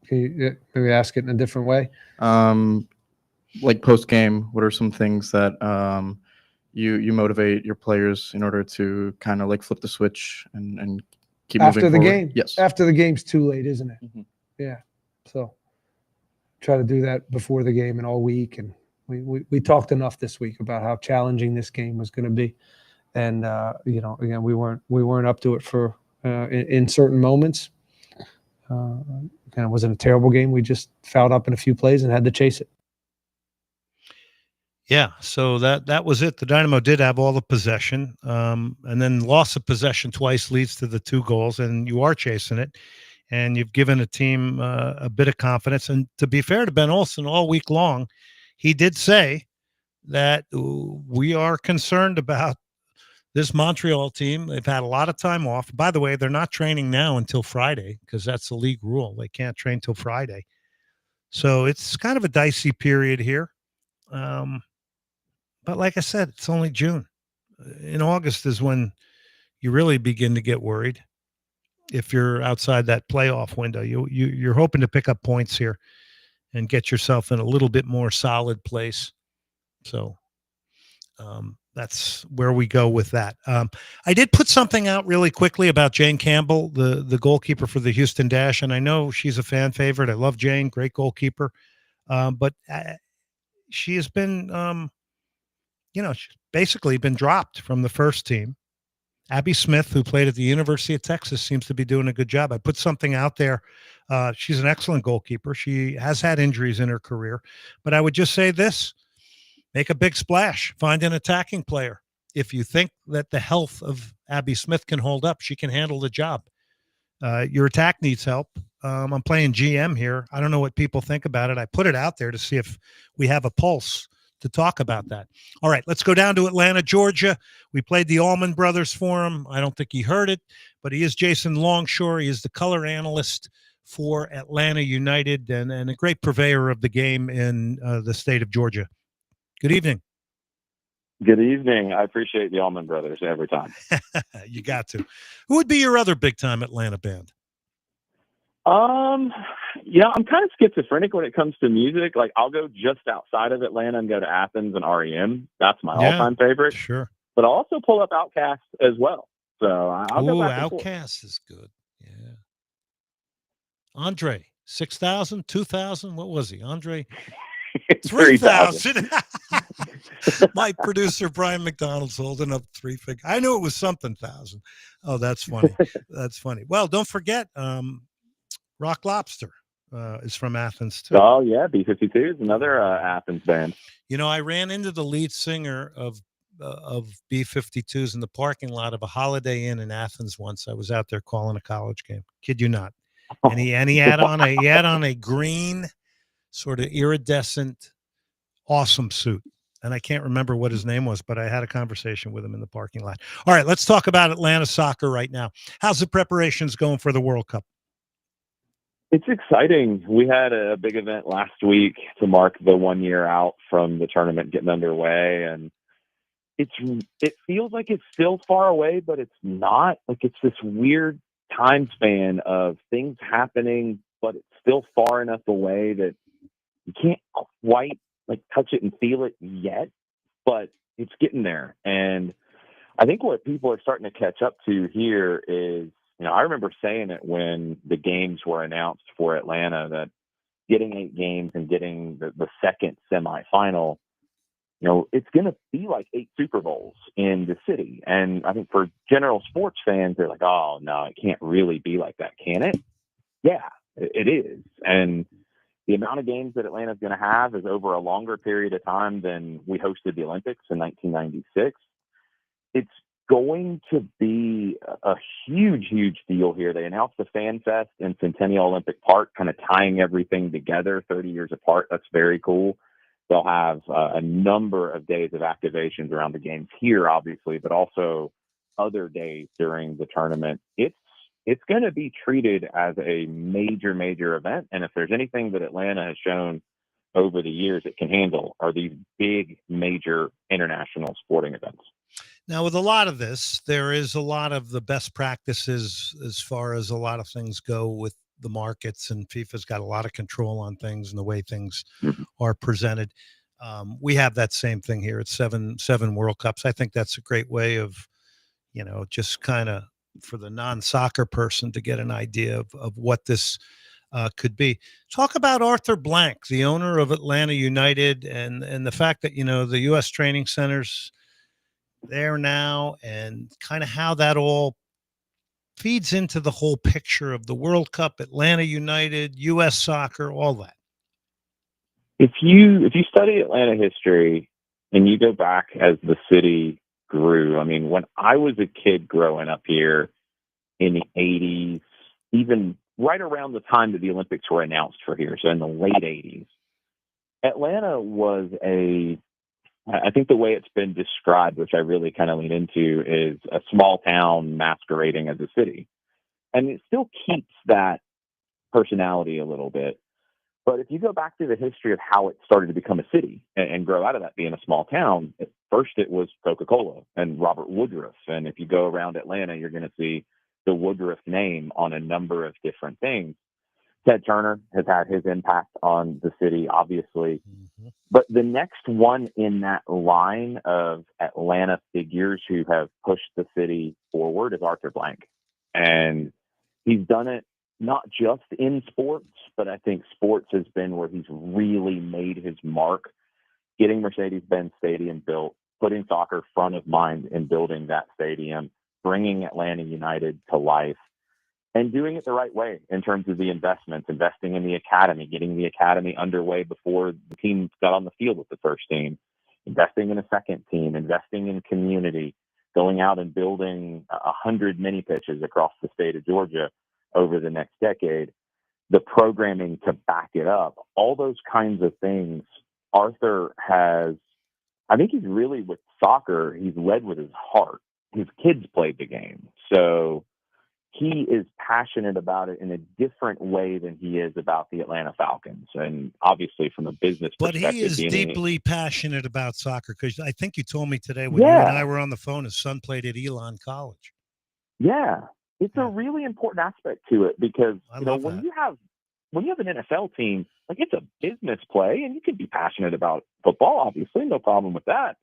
Can you maybe ask it in a different way? Like post-game, what are some things that you motivate your players in order to kind of flip the switch and keep after moving the forward? game? Yes. After the game's too late, isn't it? Mm-hmm. Yeah. So try to do that before the game and all week. And we talked enough this week about how challenging this game was going to be. And, again, we weren't up to it for in certain moments. It wasn't a terrible game. We just fouled up in a few plays and had to chase it. Yeah, so that was it. The Dynamo did have all the possession, and then loss of possession twice leads to the 2 goals, and you are chasing it, and you've given a team a bit of confidence. And to be fair to Ben Olsen, all week long, he did say that we are concerned about this Montreal team. They've had a lot of time off. By the way, they're not training now until Friday because that's the league rule. They can't train till Friday. So it's kind of a dicey period here. But like I said, it's only June. In August is when you really begin to get worried. If you're outside that playoff window, you're hoping to pick up points here and get yourself in a little bit more solid place. So that's where we go with that. I did put something out really quickly about Jane Campbell, the goalkeeper for the Houston Dash, and I know she's a fan favorite. I love Jane, great goalkeeper. But she has been, she's basically been dropped from the first team. Abby Smith, who played at the University of Texas, seems to be doing a good job. I put something out there. She's an excellent goalkeeper. She has had injuries in her career. But I would just say this. Make a big splash. Find an attacking player. If you think that the health of Abby Smith can hold up, she can handle the job. Your attack needs help. I'm playing GM here. I don't know what people think about it. I put it out there to see if we have a pulse to talk about that. All right, let's go down to Atlanta, Georgia. We played the Allman Brothers for him. I don't think he heard it, but he is Jason Longshore. He is the color analyst for Atlanta United and a great purveyor of the game in the state of Georgia. Good evening. Good evening. I appreciate the Allman Brothers every time. You got to. Who would be your other big-time Atlanta band? Yeah, I'm kind of schizophrenic when it comes to music. Like, I'll go just outside of Atlanta and go to Athens and REM. That's my all-time favorite. Sure. But I'll also pull up Outkast as well. So I'll go back and forth. Outkast is good. Yeah. Andre, 6,000, 2,000. What was he? Andre, 3,000. My producer Brian McDonald's holding up three figures. I knew it was something thousand. Oh, that's funny. That's funny. Well, don't forget, Rock Lobster is from Athens too. Oh yeah, B-52 is another Athens band. You know, I ran into the lead singer of B-52s in the parking lot of a Holiday Inn in Athens once. I was out there calling a college game. Kid you not. And he had on a green, sort of iridescent, awesome suit. And I can't remember what his name was, but I had a conversation with him in the parking lot. All right, let's talk about Atlanta soccer right now. How's the preparations going for the World Cup? It's exciting. We had a big event last week to mark the 1 year out from the tournament getting underway, and it feels like it's still far away, but it's not. Like, it's this weird time span of things happening, but it's still far enough away that you can't quite like touch it and feel it yet, but it's getting there. And I think what people are starting to catch up to here is, you know, I remember saying it when the games were announced for Atlanta, that getting 8 games and getting the second semifinal, you know, it's going to be like 8 Super Bowls in the city. And I think for general sports fans, they're like, oh, no, it can't really be like that, can it? Yeah, it is. And the amount of games that Atlanta's going to have is over a longer period of time than we hosted the Olympics in 1996. It's going to be a huge, huge deal here. They announced the Fan Fest in Centennial Olympic Park, kind of tying everything together 30 years apart. That's very cool. They'll have a number of days of activations around the games here, obviously, but also other days during the tournament. It's going to be treated as a major, major event. And if there's anything that Atlanta has shown over the years it can handle, are these big, major international sporting events. Now, with a lot of this, there is a lot of the best practices as far as a lot of things go with the markets, and FIFA's got a lot of control on things and the way things are presented. We have that same thing here at seven World Cups. I think that's a great way of, you know, just kind of for the non-soccer person to get an idea of what this could be. Talk about Arthur Blank, the owner of Atlanta United, and the fact that, you know, the U.S. training centers there now, and kind of how that all feeds into the whole picture of the World Cup, Atlanta United, U.S. soccer, all that. If you study Atlanta history and you go back as the city grew, I mean, when I was a kid growing up here in the 80s, even right around the time that the Olympics were announced for here, so in the late 80s, Atlanta was I think the way it's been described, which I really kind of lean into, is a small town masquerading as a city. And it still keeps that personality a little bit. But if you go back to the history of how it started to become a city and grow out of that being a small town, at first it was Coca-Cola and Robert Woodruff. And if you go around Atlanta, you're going to see the Woodruff name on a number of different things. Ted Turner has had his impact on the city, obviously. But the next one in that line of Atlanta figures who have pushed the city forward is Arthur Blank. And he's done it not just in sports, but I think sports has been where he's really made his mark, getting Mercedes-Benz Stadium built, putting soccer front of mind in building that stadium, bringing Atlanta United to life, and doing it the right way in terms of the investments, investing in the academy, getting the academy underway before the team got on the field with the first team, investing in a second team, investing in community, going out and building 100 mini pitches across the state of Georgia over the next decade, the programming to back it up, all those kinds of things. Arthur has, I think he's really, with soccer, he's led with his heart. His kids played the game. So he is passionate about it in a different way than he is about the Atlanta Falcons. And obviously from a business But perspective. he is being- deeply passionate about soccer, because I think you told me today when you Yeah. and I were on the phone, his son played at Elon College. Yeah, it's a really important aspect to it because I you know love when that. you have an NFL team, like it's a business play, and you can be passionate about football, obviously, no problem with that.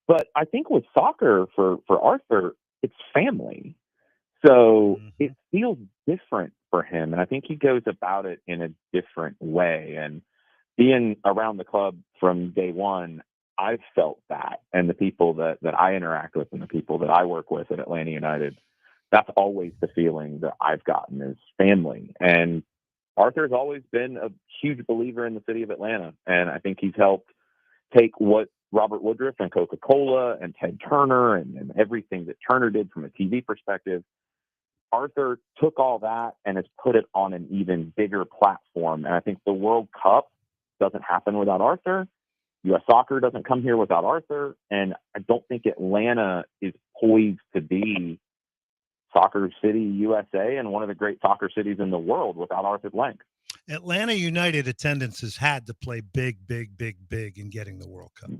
But I think with soccer for Arthur, it's family, so it feels different for him, and I think he goes about it in a different way. And being around the club from day one, I've felt that, and the people that I interact with and the people that I work with at Atlanta United, that's always the feeling that I've gotten is family. And Arthur's always been a huge believer in the city of Atlanta. And I think he's helped take what Robert Woodruff and Coca-Cola and Ted Turner and everything that Turner did from a TV perspective. Arthur took all that and has put it on an even bigger platform. And I think the World Cup doesn't happen without Arthur. U.S. Soccer doesn't come here without Arthur. And I don't think Atlanta is poised to be Soccer City, USA, and one of the great soccer cities in the world without Arthur Blank. Atlanta United attendance has had to play big in getting the World Cup.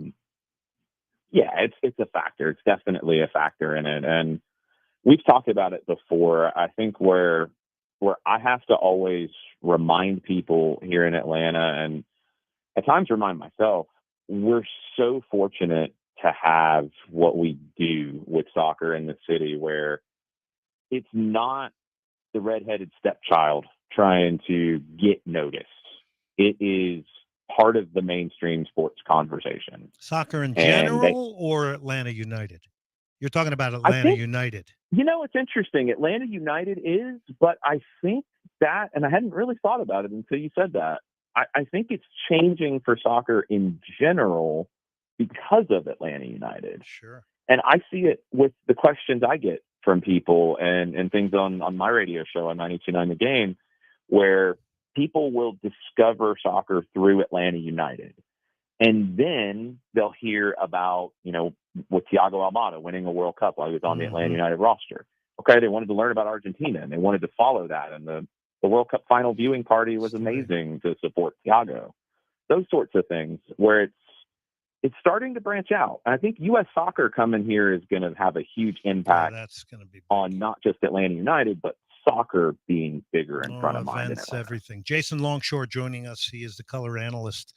Yeah, it's a factor. It's definitely a factor in it. And we've talked about it before. I think where I have to always remind people here in Atlanta, and at times remind myself, we're so fortunate to have what we do with soccer in the city, where it's not the redheaded stepchild trying to get noticed. It is part of the mainstream sports conversation. Soccer in And general or Atlanta United? You're talking about Atlanta United. You know, it's interesting. Atlanta United is, but I think that, and I hadn't really thought about it until you said that, I think it's changing for soccer in general because of Atlanta United. Sure. And I see it with the questions I get from people and things on my radio show on 92.9 The Game, where people will discover soccer through Atlanta United. And then they'll hear about, you know, with Thiago Almada winning a World Cup while he was on the Atlanta United roster. Okay, they wanted to learn about Argentina and they wanted to follow that. And the World Cup final viewing party was amazing to support Thiago. Those sorts of things where it's starting to branch out. And I think U.S. Soccer coming here is going to have a huge impact on not just Atlanta United, but soccer being bigger in front of mind. Events, everything. Jason Longshore joining us. He is the color analyst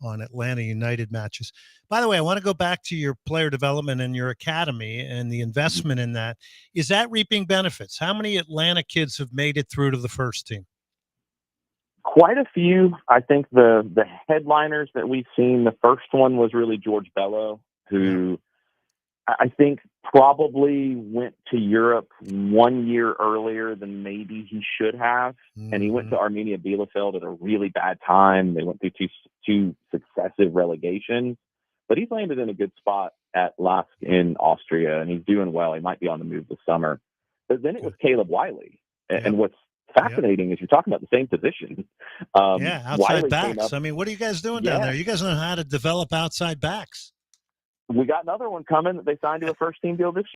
on Atlanta United matches. By the way, I want to go back to your player development and your academy and the investment in that. Is that reaping benefits? How many Atlanta kids have made it through to the first team? Quite a few. I think the headliners that we've seen, the first one was really George Bello, who I think probably went to Europe 1 year earlier than maybe he should have. And he went to Arminia Bielefeld at a really bad time. They went through two successive relegations, but he's landed in a good spot at Lask in Austria, and he's doing well. He might be on the move this summer. But then it was Caleb Wiley. And what's fascinating is you're talking about the same position. Outside Wiley backs. I mean, what are you guys doing down there? You guys know how to develop outside backs. We got another one coming that they signed to a first team deal this